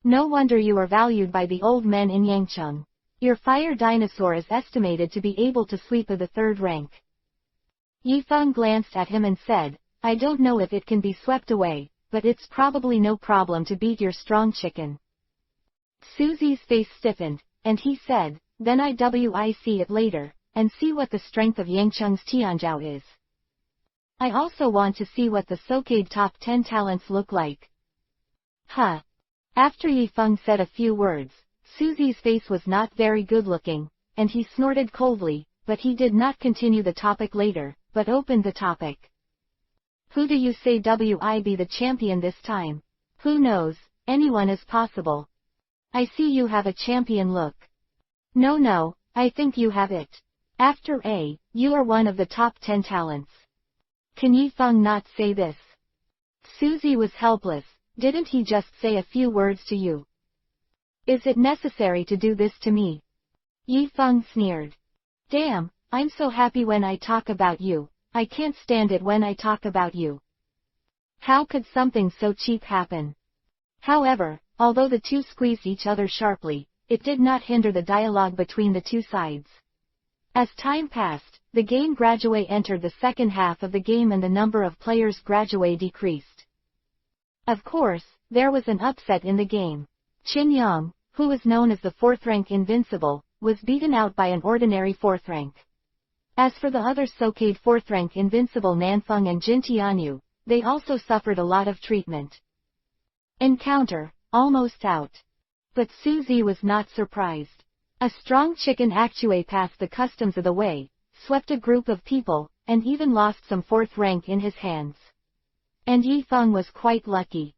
No wonder you are valued by the old men in Yangcheng. Your fire dinosaur is estimated to be able to sweep the third rank. Yi Feng glanced at him and said, I don't know if it can be swept away, but it's probably no problem to beat your strong chicken. Suzy's face stiffened, and he said, then I see it later, and see what the strength of Yangcheng's Tianzhao is. I also want to see what the Sokade top 10 talents look like. Huh. After Yi Feng said a few words, Suzy's face was not very good looking, and he snorted coldly, but he did not continue the topic later, but opened the topic. Who do you say will be the champion this time? Who knows, anyone is possible. I see you have a champion look. No, I think you have it. After you are one of the top 10 talents. Can Yi Feng not say this? Suzy was helpless, didn't he just say a few words to you? Is it necessary to do this to me? Yi Feng sneered. Damn, I'm so happy when I talk about you, I can't stand it when I talk about you. How could something so cheap happen? However, although the two squeezed each other sharply, it did not hinder the dialogue between the two sides. As time passed, the game gradually entered the second half of the game and the number of players gradually decreased. Of course, there was an upset in the game. Qin Yang, who was known as the 4th rank Invincible, was beaten out by an ordinary 4th rank. As for the other Sokade 4th rank Invincible Nanfeng and Jin Tianyu, they also suffered a lot of treatment. Encounter, almost out. But Suzy was not surprised. A strong chicken actually passed the customs of the way, swept a group of people, and even lost some 4th rank in his hands. And Yi Feng was quite lucky.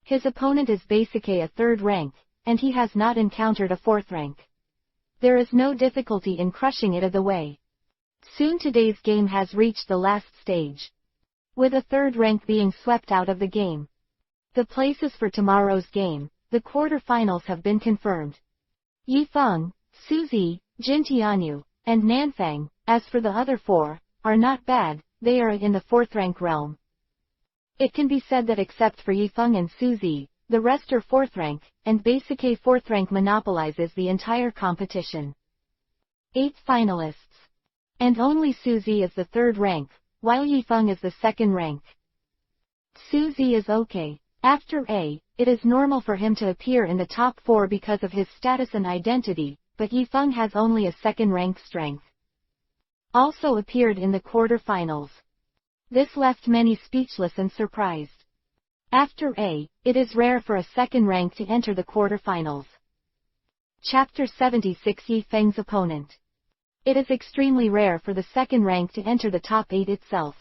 His opponent is basically a 3rd rank, and he has not encountered a 4th rank. There is no difficulty in crushing it of the way. Soon today's game has reached the last stage, with a 3rd rank being swept out of the game. The places for tomorrow's game, the quarter-finals, have been confirmed. Yi Feng, Suzy, Jin Tianyu, and Nanfeng, as for the other 4, are not bad, they are in the 4th rank realm. It can be said that except for Yi Feng and Suzy, the rest are 4th rank, and basically 4th rank monopolizes the entire competition. 8 finalists. And only Suzy is the 3rd rank, while Yi Feng is the 2nd rank. Suzy is okay. After A, it is normal for him to appear in the top 4 because of his status and identity, but Yi Feng has only a 2nd rank strength. Also appeared in the quarter-finals. This left many speechless and surprised. After A, it is rare for a 2nd rank to enter the quarter-finals. Chapter 76 Yi Feng's opponent. It is extremely rare for the 2nd rank to enter the top 8 itself.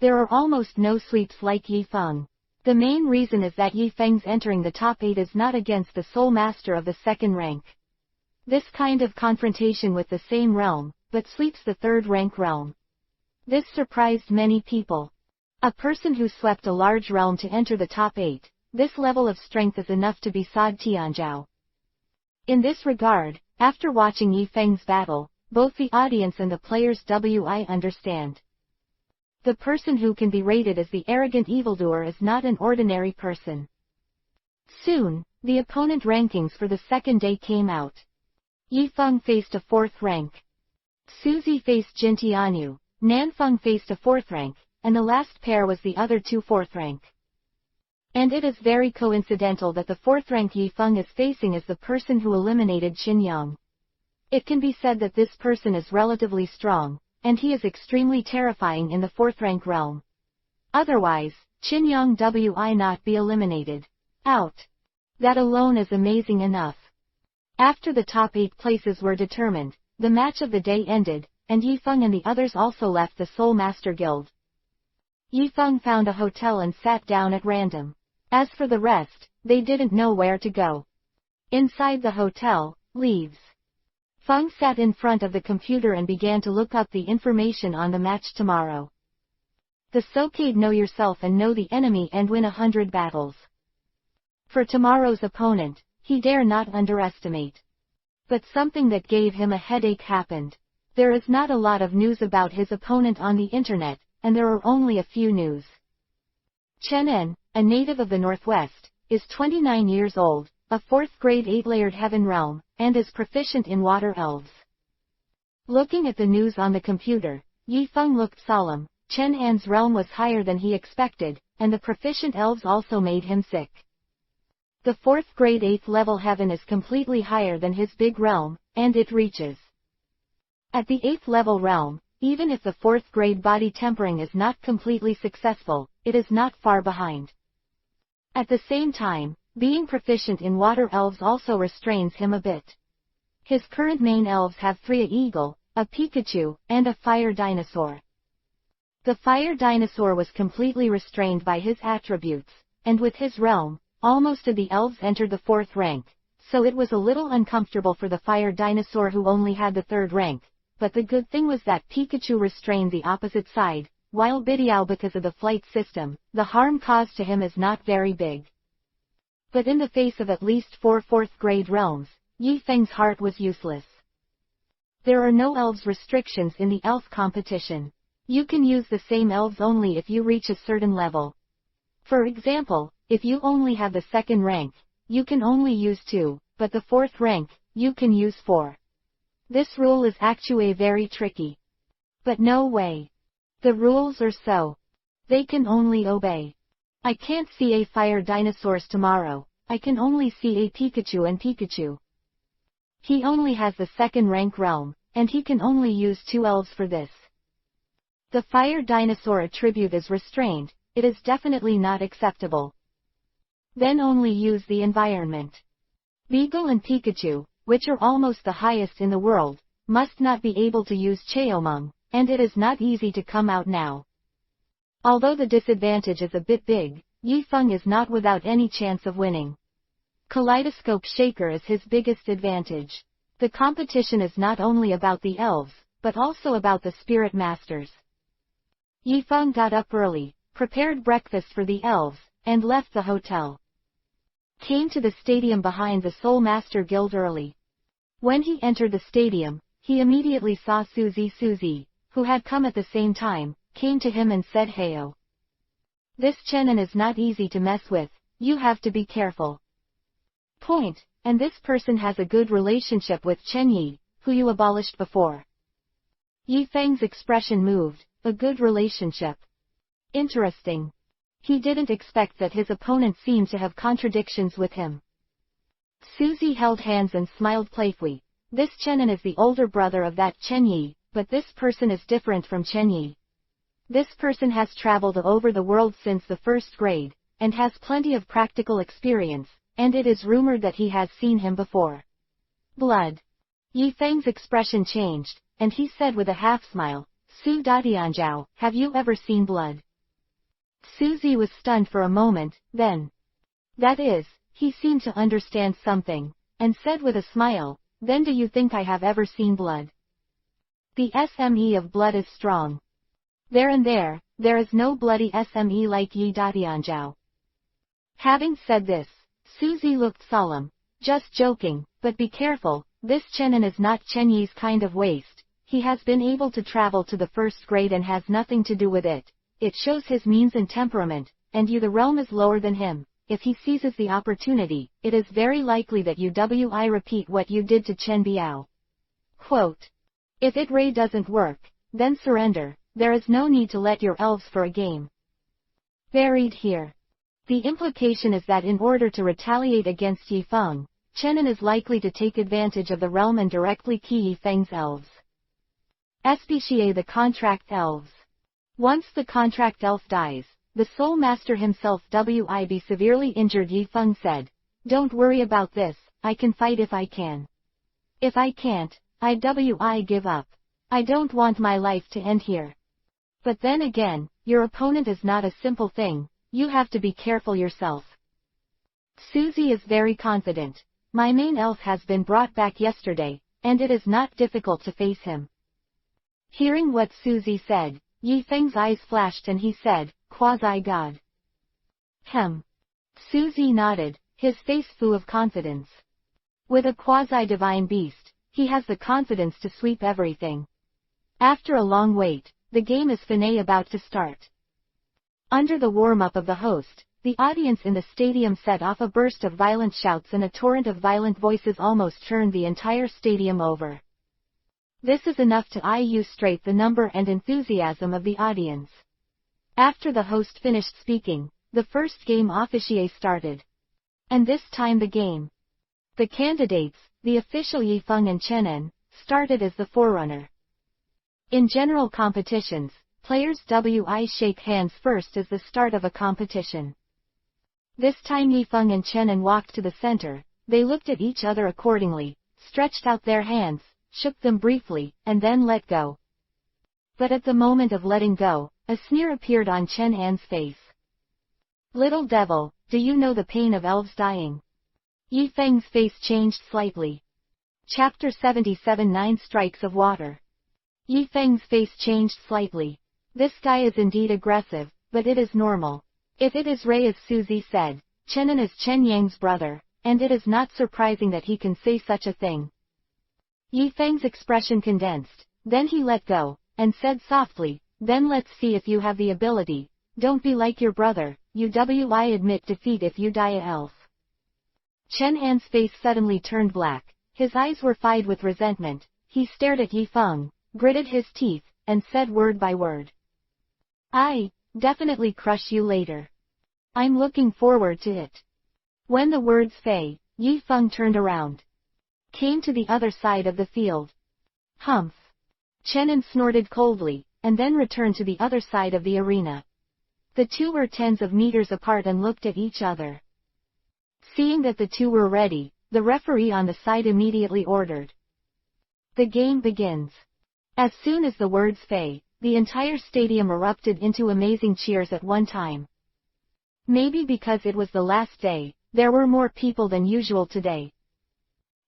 There are almost no sweeps like Yi Feng. The main reason is that Yi Feng's entering the top 8 is not against the sole master of the 2nd rank. This kind of confrontation with the same realm, but sweeps the 3rd rank realm. This surprised many people. A person who swept a large realm to enter the top 8, this level of strength is enough to be Sad Tianzhao. In this regard, after watching Yi Feng's battle, both the audience and the players understand. The person who can be rated as the arrogant evildoer is not an ordinary person. Soon, the opponent rankings for the 2nd day came out. Yi Feng faced a 4th rank. Suzy faced Jin Tianyu, Nanfeng faced a 4th rank, and the last pair was the other 2 4th rank. And it is very coincidental that the 4th rank Yi Feng is facing is the person who eliminated Qin Yang. It can be said that this person is relatively strong, and he is extremely terrifying in the 4th rank realm. Otherwise, Qin Yang will not be eliminated. Out. That alone is amazing enough. After the top 8 places were determined, the match of the day ended, and Yi Feng and the others also left the Soul Master Guild. Yi Feng found a hotel and sat down at random. As for the rest, they didn't know where to go. Inside the hotel, Leaves. Feng sat in front of the computer and began to look up the information on the match tomorrow. The Sokade know yourself and know the enemy and win 100 battles. For tomorrow's opponent, he dare not underestimate. But something that gave him a headache happened. There is not a lot of news about his opponent on the internet, and there are only a few news. Chen En, a native of the Northwest, is 29 years old, a 4th grade 8-layered heaven realm, and is proficient in water elves. Looking at the news on the computer, Yi Feng looked solemn. Chen En's realm was higher than he expected, and the proficient elves also made him sick. The 4th grade 8th level heaven is completely higher than his big realm, and it reaches. At the 8th level realm, even if the 4th grade body tempering is not completely successful, it is not far behind. At the same time, being proficient in water elves also restrains him a bit. His current main elves have 3: a eagle, a Pikachu, and a fire dinosaur. The fire dinosaur was completely restrained by his attributes, and with his realm, almost of the elves entered the 4th rank, so it was a little uncomfortable for the fire dinosaur who only had the 3rd rank, but the good thing was that Pikachu restrained the opposite side, while Bidiao, because of the flight system, the harm caused to him is not very big. But in the face of at least 4 fourth-grade realms, Yi Feng's heart was useless. There are no elves restrictions in the elf competition. You can use the same elves only if you reach a certain level. For example, if you only have the 2nd rank, you can only use 2, but the 4th rank, you can use 4. This rule is actually very tricky. But no way. The rules are so. They can only obey. I can't see a fire dinosaurs tomorrow, I can only see a Pikachu and Pikachu. He only has the 2nd rank realm, and he can only use 2 elves for this. The fire dinosaur attribute is restrained, it is definitely not acceptable. Then only use the environment. Beagle and Pikachu, which are almost the highest in the world, must not be able to use Cheomung, and it is not easy to come out now. Although the disadvantage is a bit big, Yi Feng is not without any chance of winning. Kaleidoscope Shaker is his biggest advantage. The competition is not only about the elves, but also about the spirit masters. Yi Feng got up early, prepared breakfast for the elves, and left the hotel. Came to the stadium behind the Soul Master Guild early. When he entered the stadium, he immediately saw Suzy, who had come at the same time, came to him and said, "Heyo. This Chenin is not easy to mess with, you have to be careful. Point, and this person has a good relationship with Chen Yi, who you abolished before." Yi Feng's expression moved, a good relationship. Interesting. He didn't expect that his opponent seemed to have contradictions with him. Suzy held hands and smiled playfully. This Chenin is the older brother of that Chen Yi, but this person is different from Chen Yi. This person has traveled over the world since the 1st grade, and has plenty of practical experience, and it is rumored that he has seen him before. Blood. Yi Feng's expression changed, and he said with a half-smile, "Su Dadianzhao, have you ever seen blood?" Suzy was stunned for a moment, then. That is, he seemed to understand something, and said with a smile, "Then do you think I have ever seen blood?" The SME of blood is strong. There is no bloody SME like Yi Dadianzhao. Having said this, Suzy looked solemn. "Just joking, but be careful, this Chenin is not Chen Yi's kind of waste, he has been able to travel to the 1st grade and has nothing to do with it. It shows his means and temperament, and the realm is lower than him. If he seizes the opportunity, it is very likely that you will repeat what you did to Chen Biao." Quote. If it Ray doesn't work, then surrender, there is no need to let your elves for a game. Buried here. The implication is that in order to retaliate against Yi Feng, Chenin is likely to take advantage of the realm and directly key Yi Feng's elves. Especially the contract elves. Once the contract elf dies, the Soul Master himself will be severely injured. Yi Feng said, "Don't worry about this, I can fight if I can. If I can't, I give up. I don't want my life to end here." But then again, your opponent is not a simple thing, you have to be careful yourself. Suzy is very confident. "My main elf has been brought back yesterday, and it is not difficult to face him." Hearing what Suzy said, Yi Feng's eyes flashed and he said, "Quasi-god." Suzy nodded, his face full of confidence. With a quasi-divine beast, he has the confidence to sweep everything. After a long wait, the game is finale about to start. Under the warm-up of the host, the audience in the stadium set off a burst of violent shouts and a torrent of violent voices almost turned the entire stadium over. This is enough to illustrate the number and enthusiasm of the audience. After the host finished speaking, the first game officially started. And this time the candidates, the official Yi Feng and Chenin, started as the forerunner. In general competitions, players shake hands first as the start of a competition. This time Yi Feng and Chenin walked to the center, they looked at each other accordingly, stretched out their hands, shook them briefly, and then let go. But at the moment of letting go, a sneer appeared on Chen An's face. "Little devil, do you know the pain of elves dying?" Yi Feng's face changed slightly. Chapter 77 9 Strikes of Water. Yi Feng's face changed slightly. This guy is indeed aggressive, but it is normal. If it is Ray as Suzy said, Chenin is Chen Yang's brother, and it is not surprising that he can say such a thing. Yi Feng's expression condensed, then he let go, and said softly, then let's see if you have the ability. Don't be like your brother, I admit defeat if you die a elf. Chen An's face suddenly turned black, his eyes were filled with resentment, he stared at Yi Feng, gritted his teeth, and said word by word. I definitely crush you later. I'm looking forward to it. When the words fade, Yi Feng turned around. Came to the other side of the field. Humph. Chenin snorted coldly, and then returned to the other side of the arena. The two were tens of meters apart and looked at each other. Seeing that the two were ready, the referee on the side immediately ordered. The game begins. As soon as the words fade, the entire stadium erupted into amazing cheers at one time. Maybe because it was the last day, there were more people than usual today.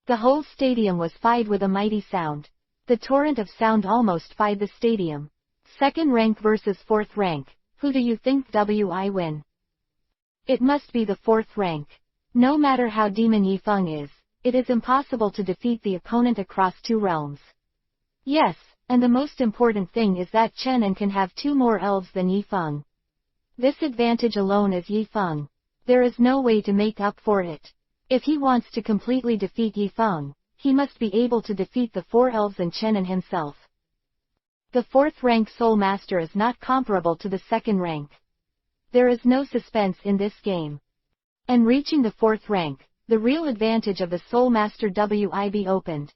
The whole stadium was filled with a mighty sound. The torrent of sound almost filled the stadium. Second rank versus fourth rank, who do you think will win? It must be the fourth rank. No matter how demon Yi Feng is, it is impossible to defeat the opponent across two realms. Yes, and the most important thing is that Chen An can have two more elves than Yi Feng. This advantage alone is Yi Feng. There is no way to make up for it. If he wants to completely defeat Yi Feng, he must be able to defeat the four elves and Chen An himself. The fourth rank Soul Master is not comparable to the second rank. There is no suspense in this game. And reaching the fourth rank, the real advantage of the Soul Master will be opened.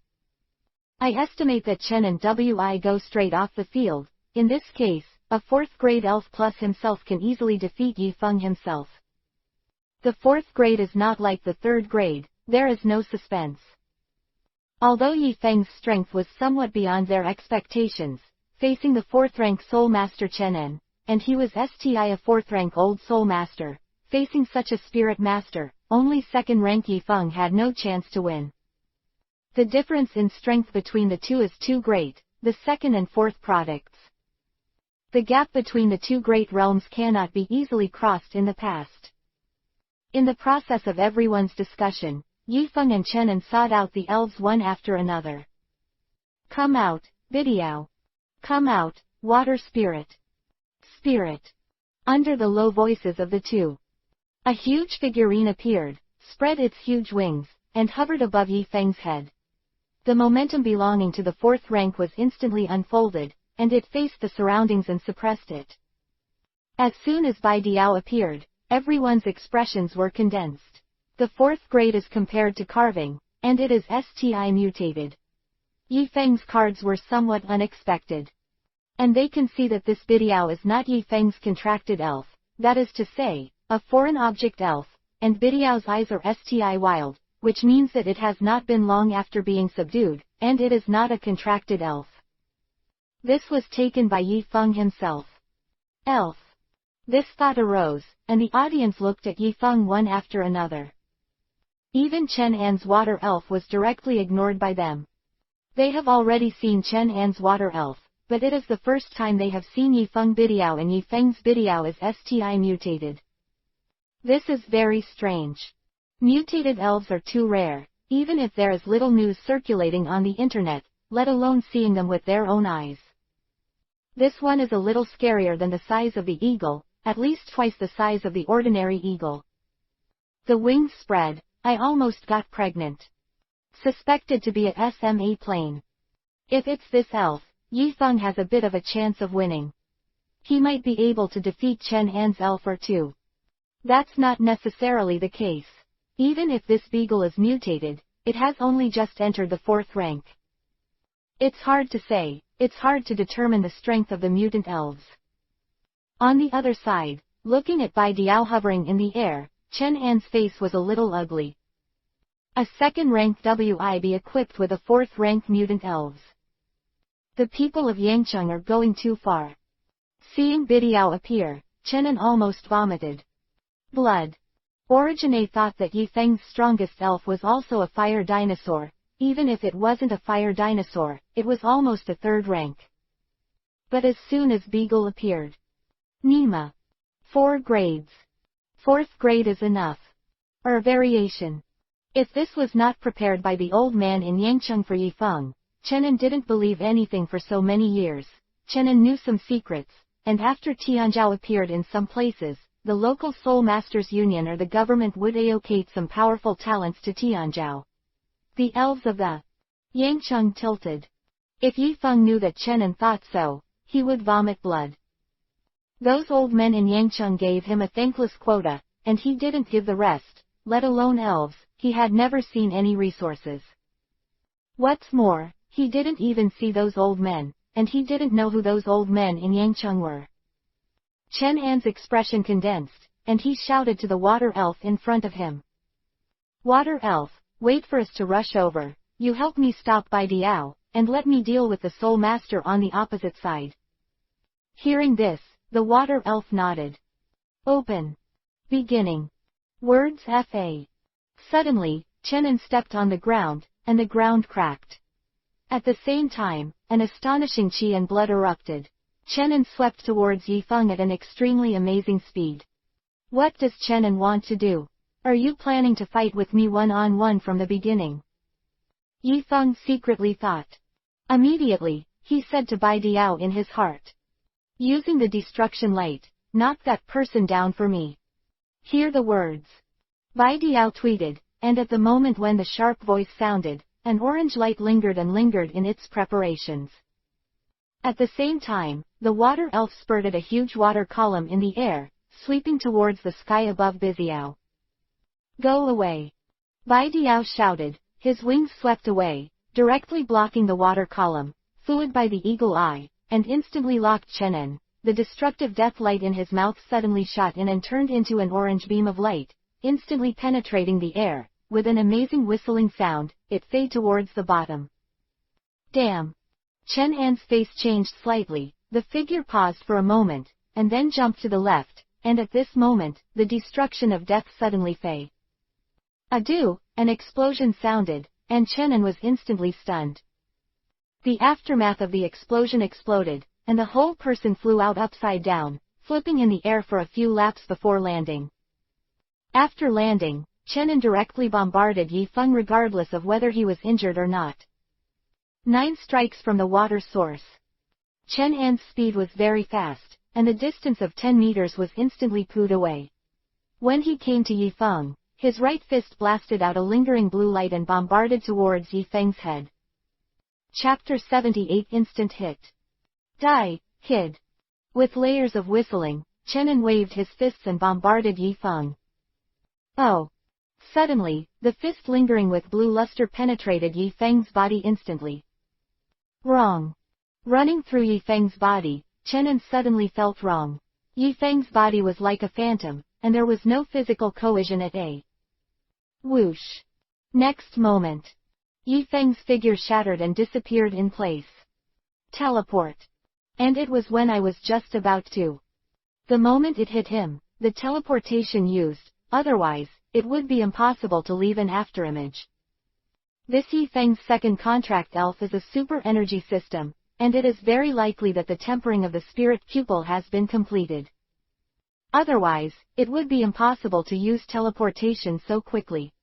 I estimate that Chen and will go straight off the field. In this case, a fourth grade elf plus himself can easily defeat Yi Feng himself. The fourth grade is not like the third grade, there is no suspense. Although Yi Feng's strength was somewhat beyond their expectations, facing the fourth rank Soul Master Chen An, and he was a fourth rank Old Soul Master, facing such a Spirit Master, only second rank Yi Feng had no chance to win. The difference in strength between the two is too great, the second and fourth products. The gap between the two great realms cannot be easily crossed in the past. In the process of everyone's discussion, Yi Feng and Chen An sought out the elves one after another. Come out, Bidiao. Come out, Water Spirit. Spirit. Under the low voices of the two. A huge figurine appeared, spread its huge wings, and hovered above Yi Feng's head. The momentum belonging to the fourth rank was instantly unfolded, and it faced the surroundings and suppressed it. As soon as Bai Diao appeared, everyone's expressions were condensed. The fourth grade is compared to carving, and it is mutated. Yi Feng's cards were somewhat unexpected. And they can see that this Bidiao is not Yi Feng's contracted elf, that is to say, a foreign object elf, and Bidiao's eyes are wild, which means that it has not been long after being subdued, and it is not a contracted elf. This was taken by Yi Feng himself. Elf. This thought arose, and the audience looked at Yi Feng one after another. Even Chen An's water elf was directly ignored by them. They have already seen Chen An's water elf, but it is the first time they have seen Yi Feng Bidiao, and Yi Feng's Bidiao is mutated. This is very strange. Mutated elves are too rare, even if there is little news circulating on the internet, let alone seeing them with their own eyes. This one is a little scarier than the size of the eagle, at least twice the size of the ordinary eagle. The wings spread, I almost got pregnant. Suspected to be a SMA plane. If it's this elf, Yi Feng has a bit of a chance of winning. He might be able to defeat Chen An's elf or two. That's not necessarily the case. Even if this beagle is mutated, it has only just entered the fourth rank. It's hard to say, it's hard to determine the strength of the mutant elves. On the other side, looking at Bai Diao hovering in the air, Chen An's face was a little ugly. A second rank WIB equipped with a fourth rank mutant elves. The people of Yangcheng are going too far. Seeing Bidiao appear, Chen An almost vomited. Blood. Origine thought that Yi Feng's strongest elf was also a fire dinosaur. Even if it wasn't a fire dinosaur, it was almost a third rank. But as soon as Beagle appeared. Nima. 4 grades. Fourth grade is enough. or variation. If this was not prepared by the old man in Yangcheng for Yifeng, Chenin didn't believe anything for so many years. Chenin knew some secrets, and after Tianzhao appeared in some places, the local Soul Masters Union or the government would allocate some powerful talents to Tianzhao. The elves of the Yangcheng tilted. If Yifeng knew that Chenin thought so, he would vomit blood. Those old men in Yangcheng gave him a thankless quota, and he didn't give the rest, let alone elves. He had never seen any resources. What's more, he didn't even see those old men, and he didn't know who those old men in Yangcheng were. Chen An's expression condensed, and he shouted to the water elf in front of him. Water elf, wait for us to rush over, you help me stop Bai Diao, and let me deal with the soul master on the opposite side. Hearing this, the water elf nodded. Open. Beginning. Words Fa. Suddenly, Chen An stepped on the ground, and the ground cracked. At the same time, an astonishing qi and blood erupted. Chen An swept towards Yifeng at an extremely amazing speed. What does Chen An want to do? Are you planning to fight with me one-on-one from the beginning? Yifeng secretly thought. Immediately, he said to Bai Diao in his heart. Using the destruction light, knock that person down for me. Hear the words. Bai Diao tweeted, and at the moment when the sharp voice sounded, an orange light lingered and lingered in its preparations. At the same time, the water elf spurted a huge water column in the air, sweeping towards the sky above Biziao. Go away. Bai Diao shouted, his wings swept away, directly blocking the water column, fooled by the eagle eye, and instantly locked Chen An. The destructive death light in his mouth suddenly shot in and turned into an orange beam of light, instantly penetrating the air. With an amazing whistling sound, it faded towards the bottom. Damn! Chen An's face changed slightly, the figure paused for a moment, and then jumped to the left, and at this moment, the destruction of death suddenly faded. Adieu! An explosion sounded, and Chen An was instantly stunned. The aftermath of the explosion exploded, and the whole person flew out upside down, flipping in the air for a few laps before landing. After landing, Chen An directly bombarded Yifeng regardless of whether he was injured or not. 9 strikes from the water source. Chen An's speed was very fast, and the distance of 10 meters was instantly pooed away. When he came to Yifeng, his right fist blasted out a lingering blue light and bombarded towards Yifeng's head. Chapter 78 Instant Hit. Die, kid. With layers of whistling, Chen An waved his fists and bombarded Yifeng. Oh! Suddenly, the fist lingering with blue luster penetrated Yifeng's body instantly. Wrong. Running through Yifeng's body, Chen An suddenly felt wrong. Yifeng's body was like a phantom, and there was no physical cohesion at a. Whoosh. Next moment. Yifeng's figure shattered and disappeared in place. Teleport. And it was when I was just about to. The moment it hit him, the teleportation used, otherwise, it would be impossible to leave an afterimage. This Yifeng's second contract elf is a super energy system, and it is very likely that the tempering of the spirit pupil has been completed. Otherwise, it would be impossible to use teleportation so quickly.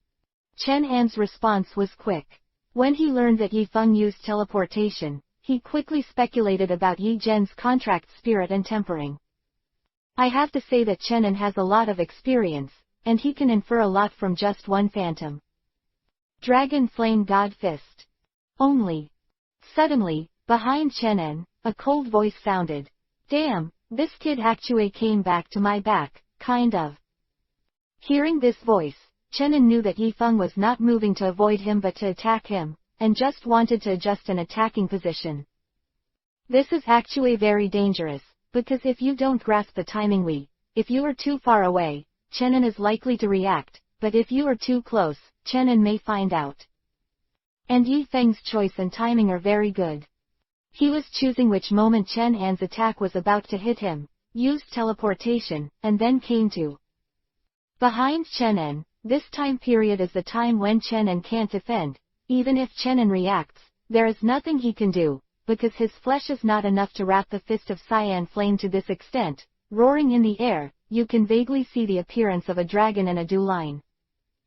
Chen An's response was quick. When he learned that Yifeng used teleportation, he quickly speculated about Yi Zhen's contract spirit and tempering. I have to say that Chen An has a lot of experience, and he can infer a lot from just one phantom. Dragon Flame God Fist. Only. Suddenly, behind Chen An, a cold voice sounded. Damn, this kid actually came back to my back, kind of. Hearing this voice, Chen An knew that Yifeng was not moving to avoid him but to attack him, and just wanted to adjust an attacking position. This is actually very dangerous, because if you don't grasp the timing if you are too far away, Chen An is likely to react, but if you are too close, Chen An may find out. And Yifeng's choice and timing are very good. He was choosing which moment Chen An's attack was about to hit him, used teleportation, and then came to. Behind Chen An, this time period is the time when Chen An can't defend. Even if Chen An reacts, there is nothing he can do, because his flesh is not enough to wrap the fist of cyan flame to this extent. Roaring in the air, you can vaguely see the appearance of a dragon and a dew line.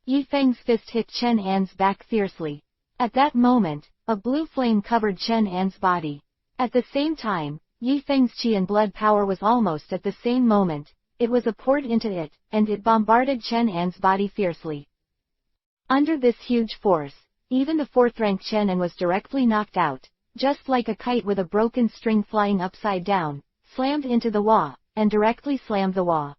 Yi Feng's fist hit Chen An's back fiercely. At that moment, a blue flame covered Chen An's body. At the same time, Yi Feng's qi and blood power was almost at the same moment. It was poured into it, and it bombarded Chen An's body fiercely. Under this huge force, even the fourth-rank Chen An was directly knocked out, just like a kite with a broken string flying upside down, slammed into the wall, and directly slammed the wall.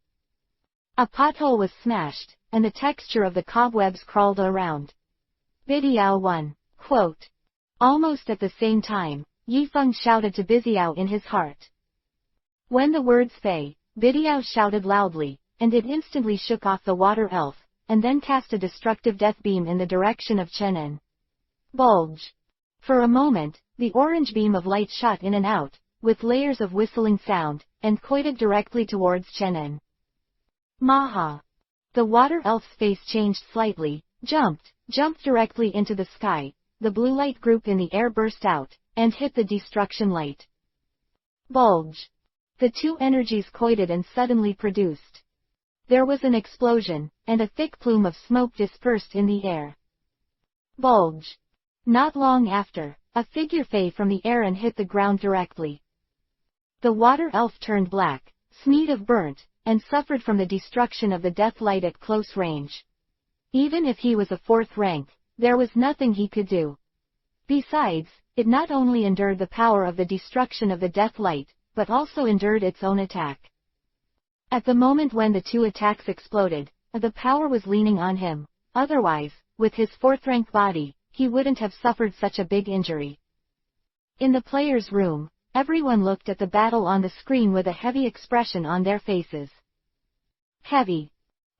A pothole was smashed, and the texture of the cobwebs crawled around. Bidiao 1. Quote. Almost at the same time, Yi Feng shouted to Bidiao in his heart. When the words Fei, Bidiao shouted loudly, and it instantly shook off the water elf, and then cast a destructive death beam in the direction of Chen An. Bulge. For a moment, the orange beam of light shot in and out, with layers of whistling sound, and pointed directly towards Chen An. Maha. The water elf's face changed slightly, jumped directly into the sky, the blue light group in the air burst out, and hit the destruction light. Bulge. The two energies collided and suddenly produced. There was an explosion, and a thick plume of smoke dispersed in the air. Bulge. Not long after, a figure fell from the air and hit the ground directly. The water elf turned black, smeared of burnt, and suffered from the destruction of the death light at close range. Even if he was a fourth rank, there was nothing he could do. Besides, it not only endured the power of the destruction of the death light, but also endured its own attack. At the moment when the two attacks exploded, the power was leaning on him. Otherwise, with his fourth-rank body, he wouldn't have suffered such a big injury. In the player's room, everyone looked at the battle on the screen with a heavy expression on their faces. Heavy.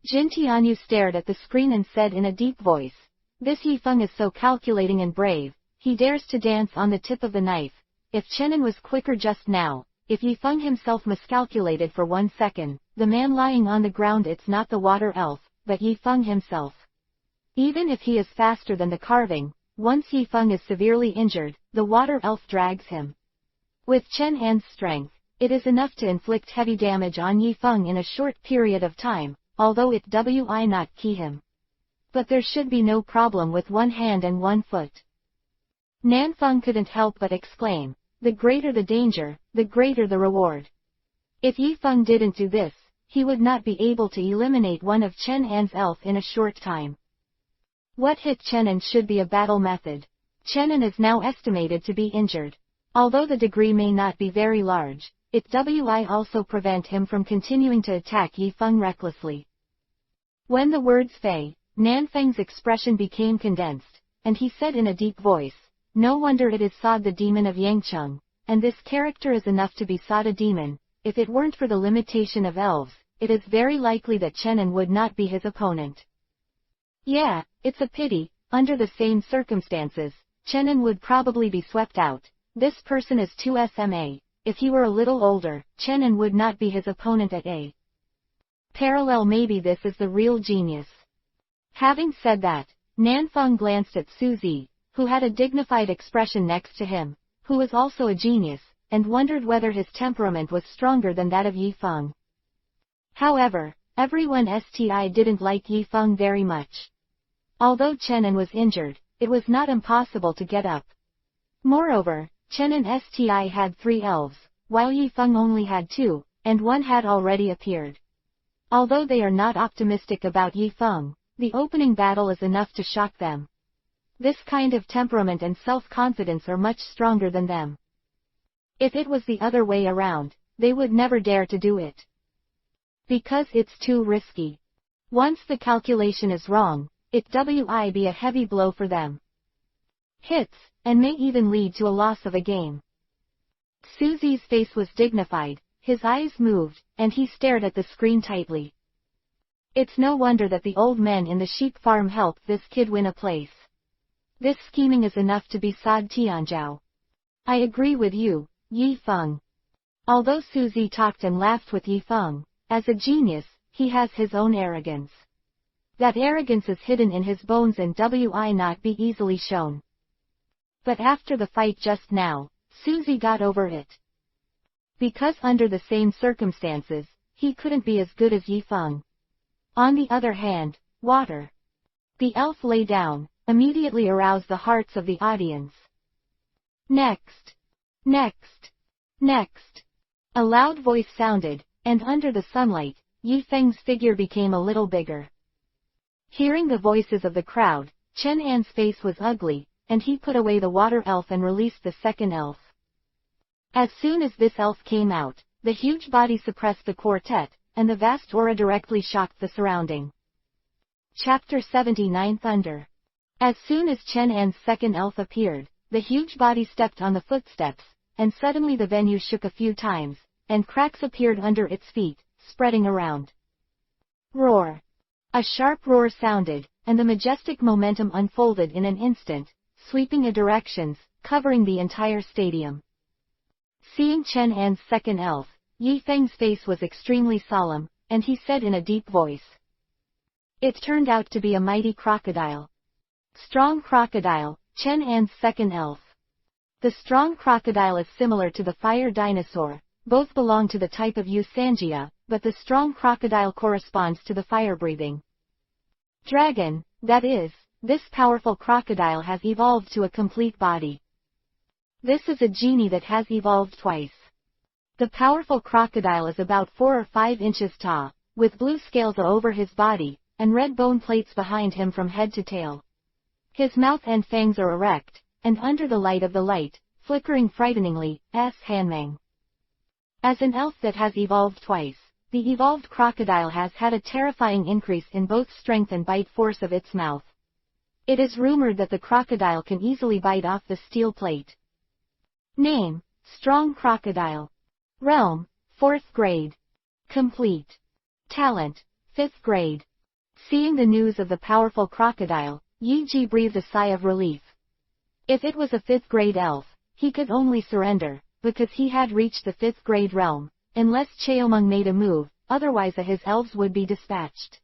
Jin Tianyu stared at the screen and said in a deep voice, "This Yi Feng is so calculating and brave, he dares to dance on the tip of the knife. If Chen An was quicker just now, if Yi Feng himself miscalculated for 1 second, the man lying on the ground, it's not the water elf, but Yi Feng himself. Even if he is faster than the carving, once Yi Feng is severely injured, the water elf drags him. With Chen An's strength, it is enough to inflict heavy damage on Yi Feng in a short period of time, although it will not kill him. But there should be no problem with 1 hand and 1 foot." Nan Feng couldn't help but exclaim, "The greater the danger, the greater the reward." If Yi Feng didn't do this, he would not be able to eliminate one of Chen An's elf in a short time. What hit Chen An should be a battle method. Chen An is now estimated to be injured. Although the degree may not be very large, it will also prevent him from continuing to attack Yi Feng recklessly. When the words Fei, Nan Feng's expression became condensed, and he said in a deep voice, "No wonder it is Sod the demon of Yangcheng, and this character is enough to be Sod a demon. If it weren't for the limitation of elves, it is very likely that Chen An would not be his opponent. Yeah, it's a pity, under the same circumstances, Chen An would probably be swept out. This person is too SMA. If he were a little older, Chen An would not be his opponent at a parallel. Maybe this is the real genius." Having said that, Nan Feng glanced at Suzy, who had a dignified expression next to him, who was also a genius, and wondered whether his temperament was stronger than that of Yi Feng. However, everyone didn't like Yi Feng very much. Although Chen An was injured, it was not impossible to get up. Moreover, Chen An had 3 elves, while Yi Feng only had 2, and 1 had already appeared. Although they are not optimistic about Yi Feng, the opening battle is enough to shock them. This kind of temperament and self-confidence are much stronger than them. If it was the other way around, they would never dare to do it. Because it's too risky. Once the calculation is wrong, it will be a heavy blow for them. Hits, and may even lead to a loss of a game. Susie's face was dignified, his eyes moved, and he stared at the screen tightly. It's no wonder that the old men in the sheep farm helped this kid win a place. This scheming is enough to be Sod Tianzhao. I agree with you, Yi Feng. Although Suzy talked and laughed with Yi Feng, as a genius, he has his own arrogance. That arrogance is hidden in his bones and will not be easily shown. But after the fight just now, Suzy got over it. Because under the same circumstances, he couldn't be as good as Yi Feng. On the other hand, water. The elf lay down, immediately aroused the hearts of the audience. Next! Next! Next! A loud voice sounded, and under the sunlight, Yi Feng's figure became a little bigger. Hearing the voices of the crowd, Chen An's face was ugly, and he put away the water elf and released the second elf. As soon as this elf came out, the huge body suppressed the quartet, and the vast aura directly shocked the surrounding. Chapter 79 Thunder. As soon as Chen An's second elf appeared, the huge body stepped on the footsteps, and suddenly the venue shook a few times, and cracks appeared under its feet, spreading around. Roar! A sharp roar sounded, and the majestic momentum unfolded in an instant, sweeping in directions, covering the entire stadium. Seeing Chen An's second elf, Yi Feng's face was extremely solemn, and he said in a deep voice. It turned out to be a mighty crocodile. Strong crocodile, Chen An's second elf. The strong crocodile is similar to the fire dinosaur, both belong to the type of Eusangia, but the strong crocodile corresponds to the fire-breathing dragon, that is, this powerful crocodile has evolved to a complete body. This is a genie that has evolved twice. The powerful crocodile is about 4 or 5 inches tall, with blue scales over his body, and red bone plates behind him from head to tail. His mouth and fangs are erect, and under the light of the light, flickering frighteningly, Hanmang. As an elf that has evolved twice, the evolved crocodile has had a terrifying increase in both strength and bite force of its mouth. It is rumored that the crocodile can easily bite off the steel plate. Name: Strong Crocodile. Realm: 4th grade. Complete. Talent: 5th grade. Seeing the news of the powerful crocodile, Yi Ji breathed a sigh of relief. If it was a 5th grade elf, he could only surrender, because he had reached the 5th grade realm, unless Cheomung made a move, otherwise his elves would be dispatched.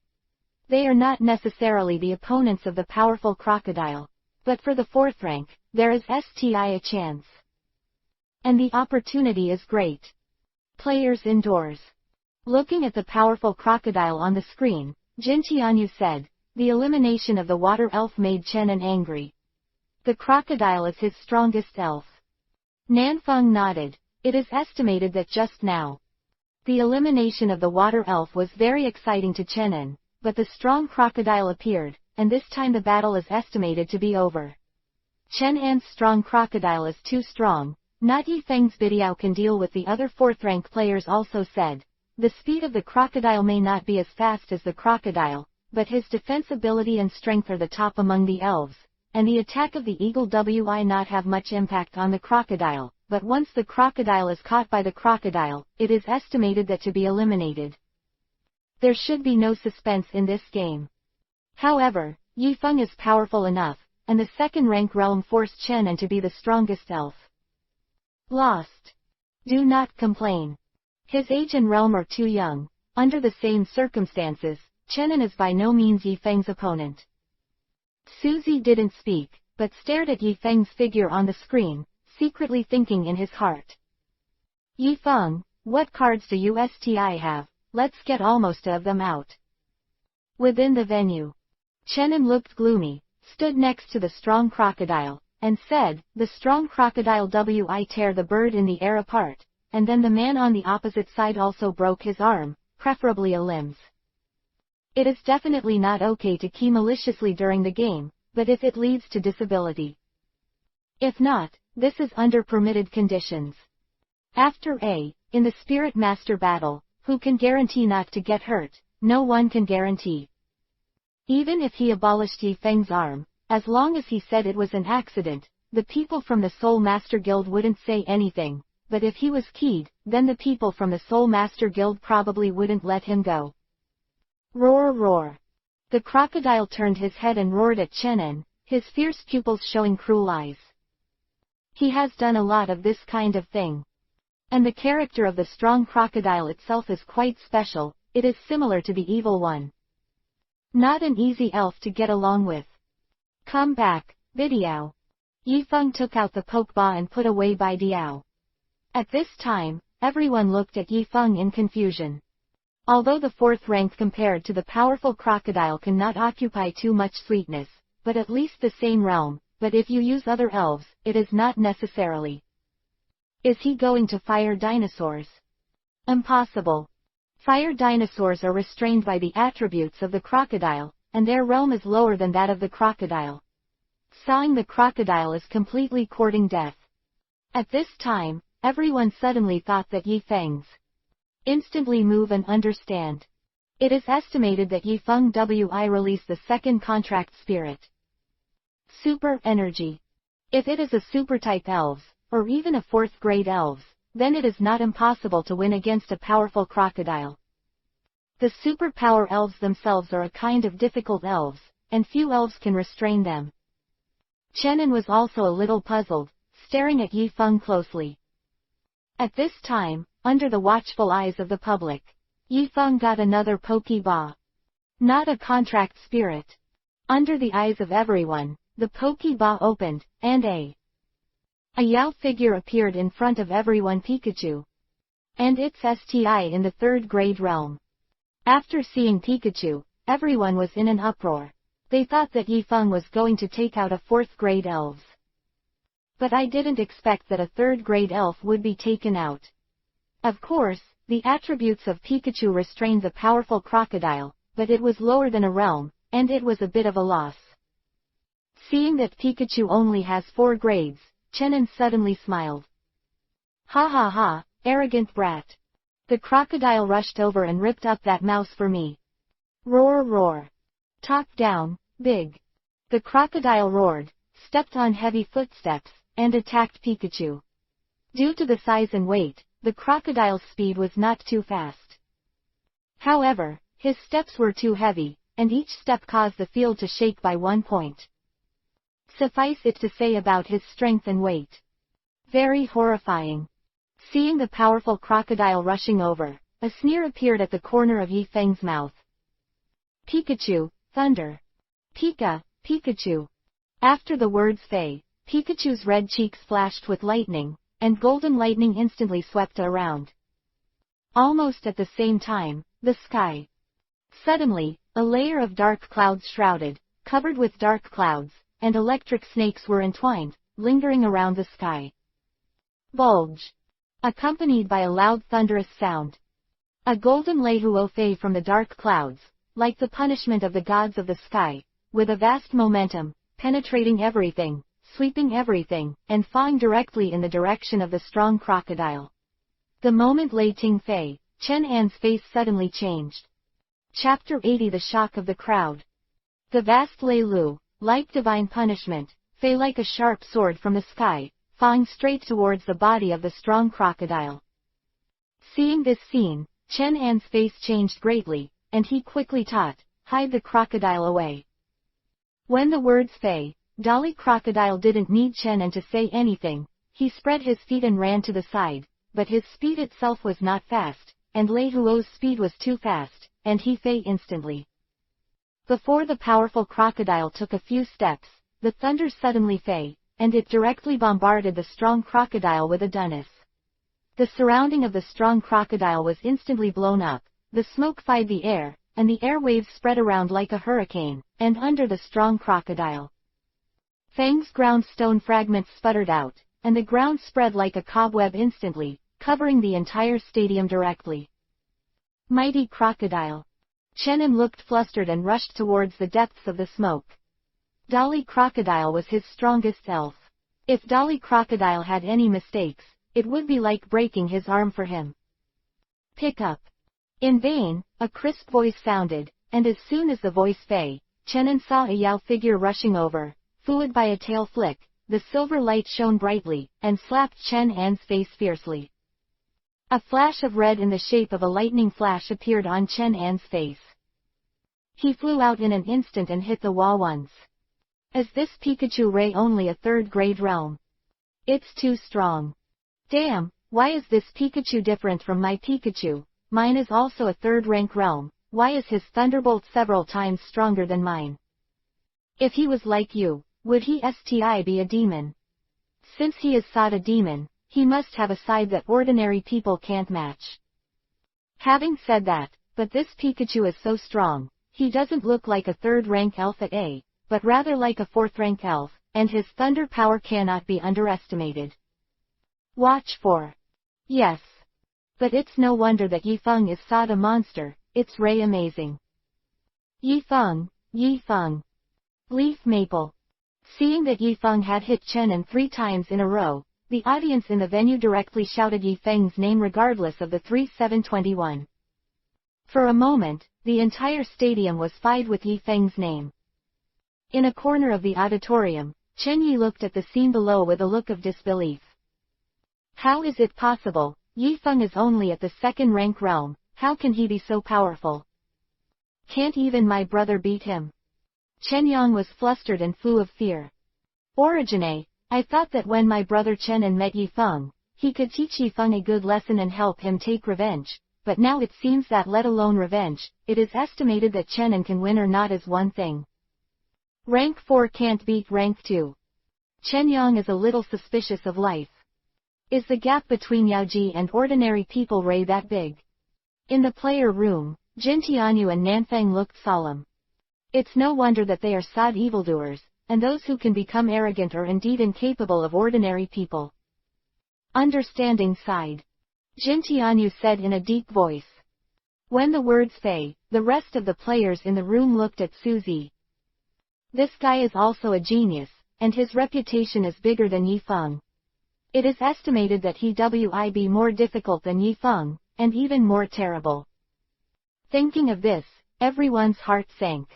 They are not necessarily the opponents of the powerful crocodile, but for the 4th rank, there is a chance. And the opportunity is great. Players indoors. Looking at the powerful crocodile on the screen, Jin Tianyu said, the elimination of the water elf made Chen An angry. The crocodile is his strongest elf. Nanfeng nodded. It is estimated that just now, the elimination of the water elf was very exciting to Chen An, but the strong crocodile appeared, and this time the battle is estimated to be over. Chen An's strong crocodile is too strong, not Yi Feng's Bidiao can deal with, the other 4th rank players also said. The speed of the crocodile may not be as fast as the crocodile, but his defense ability and strength are the top among the elves, and the attack of the eagle will not have much impact on the crocodile, but once the crocodile is caught by the crocodile, it is estimated that to be eliminated. There should be no suspense in this game. However, Yi Feng is powerful enough, and the 2nd rank realm forced Chen An to be the strongest elf. Lost. Do not complain. His age and realm are too young. Under the same circumstances, Chen An is by no means Yi Feng's opponent. Suzy didn't speak, but stared at Yi Feng's figure on the screen, secretly thinking in his heart. Yi Feng, what cards do you have? Let's get almost of them out. Within the venue, Chen An looked gloomy, stood next to the strong crocodile, and said, the strong crocodile tear the bird in the air apart, and then the man on the opposite side also broke his arm, preferably a limbs. It is definitely not okay to key maliciously during the game, but if it leads to disability. If not, this is under permitted conditions. After in the Spirit Master battle, who can guarantee not to get hurt? No one can guarantee. Even if he abolished Yi Feng's arm, as long as he said it was an accident, the people from the Soul Master Guild wouldn't say anything, but if he was keyed, then the people from the Soul Master Guild probably wouldn't let him go. Roar roar. The crocodile turned his head and roared at Chen An, his fierce pupils showing cruel eyes. He has done a lot of this kind of thing. And the character of the strong crocodile itself is quite special, it is similar to the evil one. Not an easy elf to get along with. Come back, Bidiao. Yi Feng took out the pokeball and put away Bidiao. At this time, everyone looked at Yi Feng in confusion. Although the fourth rank compared to the powerful crocodile cannot occupy too much sweetness, but at least the same realm, but if you use other elves, it is not necessarily. Is he going to fire dinosaurs? Impossible. Fire dinosaurs are restrained by the attributes of the crocodile, and their realm is lower than that of the crocodile. Sawing the crocodile is completely courting death. At this time, everyone suddenly thought that Yi Feng's instantly move and understand. It is estimated that Yi Feng Wi release the second contract spirit. Super energy. If it is a super type elves, or even a fourth grade elves, then it is not impossible to win against a powerful crocodile. The superpower elves themselves are a kind of difficult elves, and few elves can restrain them. Chenin was also a little puzzled, staring at Yi Feng closely. At this time, under the watchful eyes of the public, Yi Feng got another Pokeball. Not a contract spirit. Under the eyes of everyone, the Pokeball opened, and a Yao figure appeared in front of everyone, Pikachu. And its STI in the third grade realm. After seeing Pikachu, everyone was in an uproar. They thought that Yi Feng was going to take out a fourth grade elves. But I didn't expect that a third grade elf would be taken out. Of course, the attributes of Pikachu restrained the powerful crocodile, but it was lower than a realm, and it was a bit of a loss. Seeing that Pikachu only has 4 grades, Chenin suddenly smiled. Ha ha ha, arrogant brat. The crocodile rushed over and ripped up that mouse for me. Roar roar. Talk down, big. The crocodile roared, stepped on heavy footsteps, and attacked Pikachu. Due to the size and weight, the crocodile's speed was not too fast. However, his steps were too heavy, and each step caused the field to shake by 1 point. Suffice it to say about his strength and weight. Very horrifying. Seeing the powerful crocodile rushing over, a sneer appeared at the corner of Yi Feng's mouth. Pikachu, thunder. Pika, Pikachu. After the words Fei, Pikachu's red cheeks flashed with lightning, and golden lightning instantly swept around. Almost at the same time, the sky. Suddenly, a layer of dark clouds shrouded, covered with dark clouds, and electric snakes were entwined, lingering around the sky. Bulge. Accompanied by a loud thunderous sound. A golden Lehuo Fei from the dark clouds, like the punishment of the gods of the sky, with a vast momentum, penetrating everything, sweeping everything, and falling directly in the direction of the strong crocodile. The moment Lei Ting Fei, Chen An's face suddenly changed. Chapter 80. The shock of the crowd. The vast Lei Lu, like divine punishment, Fei like a sharp sword from the sky, falling straight towards the body of the strong crocodile. Seeing this scene, Chen An's face changed greatly, and he quickly taught, hide the crocodile away. When the words Fei, Dolly Crocodile didn't need Chen An to say anything, he spread his feet and ran to the side, but his speed itself was not fast, and Lei Huo's speed was too fast, and he Fei instantly. Before the powerful crocodile took a few steps, the thunder suddenly Fei, and it directly bombarded the strong crocodile with a dunce. The surrounding of the strong crocodile was instantly blown up, the smoke filled the air, and the air waves spread around like a hurricane, and under the strong crocodile. Feng's ground stone fragments sputtered out, and the ground spread like a cobweb instantly, covering the entire stadium directly. Mighty crocodile. Chenin looked flustered and rushed towards the depths of the smoke. Dolly Crocodile was his strongest elf. If Dolly Crocodile had any mistakes, it would be like breaking his arm for him. Pick up. In vain, a crisp voice sounded, and as soon as the voice Fei, Chenin saw a Yao figure rushing over, followed by a tail flick, the silver light shone brightly, and slapped Chen An's face fiercely. A flash of red in the shape of a lightning flash appeared on Chen An's face. He flew out in an instant and hit the wall once. Is this Pikachu Ray only a third grade realm? It's too strong. Damn, why is this Pikachu different from my Pikachu? Mine is also a third rank realm, why is his Thunderbolt several times stronger than mine? If he was like you, would he be a demon? Since he is a demon, he must have a side that ordinary people can't match. Having said that, but this Pikachu is so strong. He doesn't look like a third-rank elf at A, but rather like a fourth-rank elf, and his thunder power cannot be underestimated. Watch for. Yes. But it's no wonder that Yifeng is thought a monster, it's Ray amazing. Yifeng, Yifeng. Leaf Maple. Seeing that Yifeng had hit Chenin 3 times in a row, the audience in the venue directly shouted Yifeng's name regardless of the 3-7-21. For a moment, the entire stadium was filled with Yifeng's name. In a corner of the auditorium, Chen Yi looked at the scene below with a look of disbelief. How is it possible? Yifeng is only at the second-rank realm, how can he be so powerful? Can't even my brother beat him? Chen Yang was flustered and full of fear. Origine, I thought that when my brother Chenin met Yifeng, he could teach Yifeng a good lesson and help him take revenge, but now it seems that let alone revenge, it is estimated that Chenin can win or not is one thing. Rank 4 can't beat rank 2. Chen Yang is a little suspicious of life. Is the gap between Yaoji and ordinary people Ray that big? In the player room, Jin Tianyu and Nanfang looked solemn. It's no wonder that they are sad evildoers, and those who can become arrogant are indeed incapable of ordinary people. Understanding sighed. Jin Tianyu said in a deep voice. When the words fade, the rest of the players in the room looked at Suzy. This guy is also a genius, and his reputation is bigger than Yifeng. It is estimated that he will be more difficult than Yifeng, and even more terrible. Thinking of this, everyone's heart sank.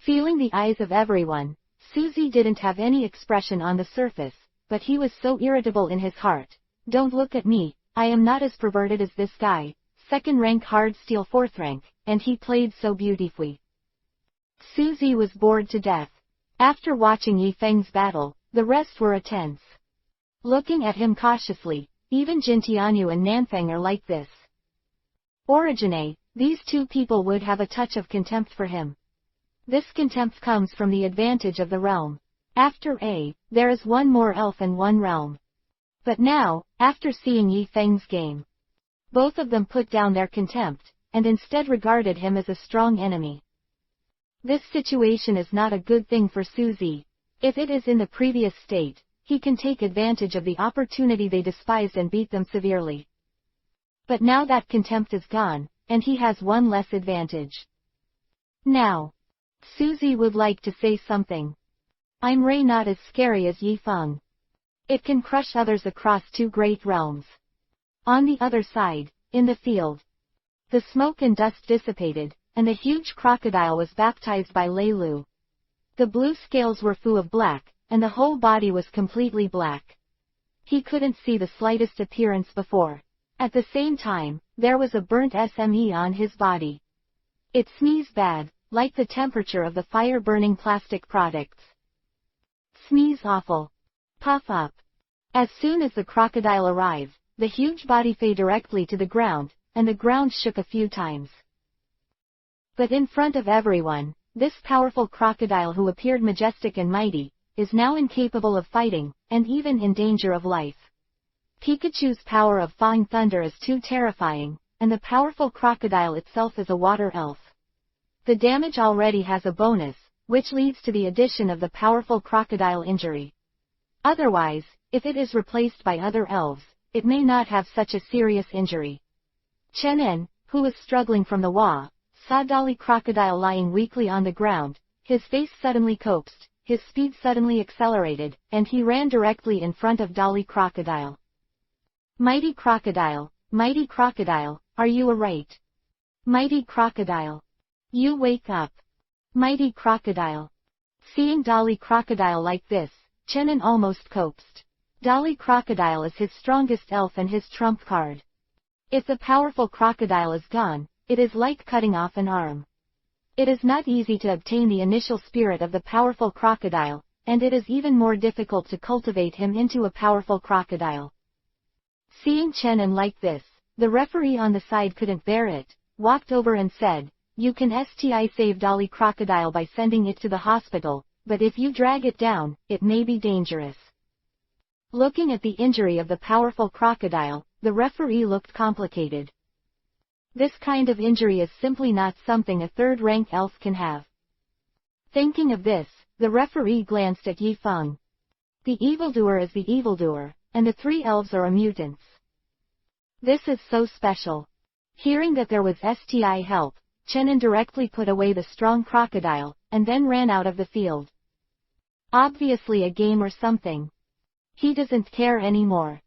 Feeling the eyes of everyone, Suzy didn't have any expression on the surface, but he was so irritable in his heart. Don't look at me, I am not as perverted as this guy, second rank hard steel fourth rank, and he played so beautifully. Suzy was bored to death. After watching Yifeng's battle, the rest were tense. Looking at him cautiously, even Jin Tianyu and Nanfang are like this. Origine, these two people would have a touch of contempt for him. This contempt comes from the advantage of the realm. After A, there is one more elf and one realm. But now, after seeing Yifeng's game, both of them put down their contempt, and instead regarded him as a strong enemy. This situation is not a good thing for Suzy. If it is in the previous state, he can take advantage of the opportunity they despised and beat them severely. But now that contempt is gone, and he has one less advantage. Now, Suzy would like to say something. I'm Ray, not as scary as Yifeng. It can crush others across 2 great realms. On the other side, in the field, the smoke and dust dissipated, and the huge crocodile was baptized by Lei Lu. The blue scales were full of black, and the whole body was completely black. He couldn't see the slightest appearance before. At the same time, there was a burnt SME on his body. It sneezed bad, like the temperature of the fire-burning plastic products. Sneeze awful. Puff up. As soon as the crocodile arrived, the huge body fell directly to the ground, and the ground shook a few times. But in front of everyone, this powerful crocodile who appeared majestic and mighty, is now incapable of fighting, and even in danger of life. Pikachu's power of flying thunder is too terrifying, and the powerful crocodile itself is a water elf. The damage already has a bonus, which leads to the addition of the powerful crocodile injury. Otherwise, if it is replaced by other elves, it may not have such a serious injury. Chenin, who was struggling from the wall, saw Dolly Crocodile lying weakly on the ground. His face suddenly coaxed, his speed suddenly accelerated, and he ran directly in front of Dolly Crocodile. Mighty Crocodile, are you alright? Mighty Crocodile. You wake up. Mighty Crocodile. Seeing Dolly Crocodile like this, Chenin almost coaxed. Dolly Crocodile is his strongest elf and his trump card. If the powerful crocodile is gone, it is like cutting off an arm. It is not easy to obtain the initial spirit of the powerful crocodile, and it is even more difficult to cultivate him into a powerful crocodile. Seeing Chenin like this, the referee on the side couldn't bear it, walked over and said, "You can save Dolly Crocodile by sending it to the hospital, but if you drag it down, it may be dangerous." Looking at the injury of the powerful crocodile, the referee looked complicated. This kind of injury is simply not something a third-rank elf can have. Thinking of this, the referee glanced at Yi Feng. The evildoer is the evildoer, and the 3 elves are mutants. This is so special. Hearing that there was STI help, Chen indirectly put away the strong crocodile, and then ran out of the field. Obviously a game or something. He doesn't care anymore.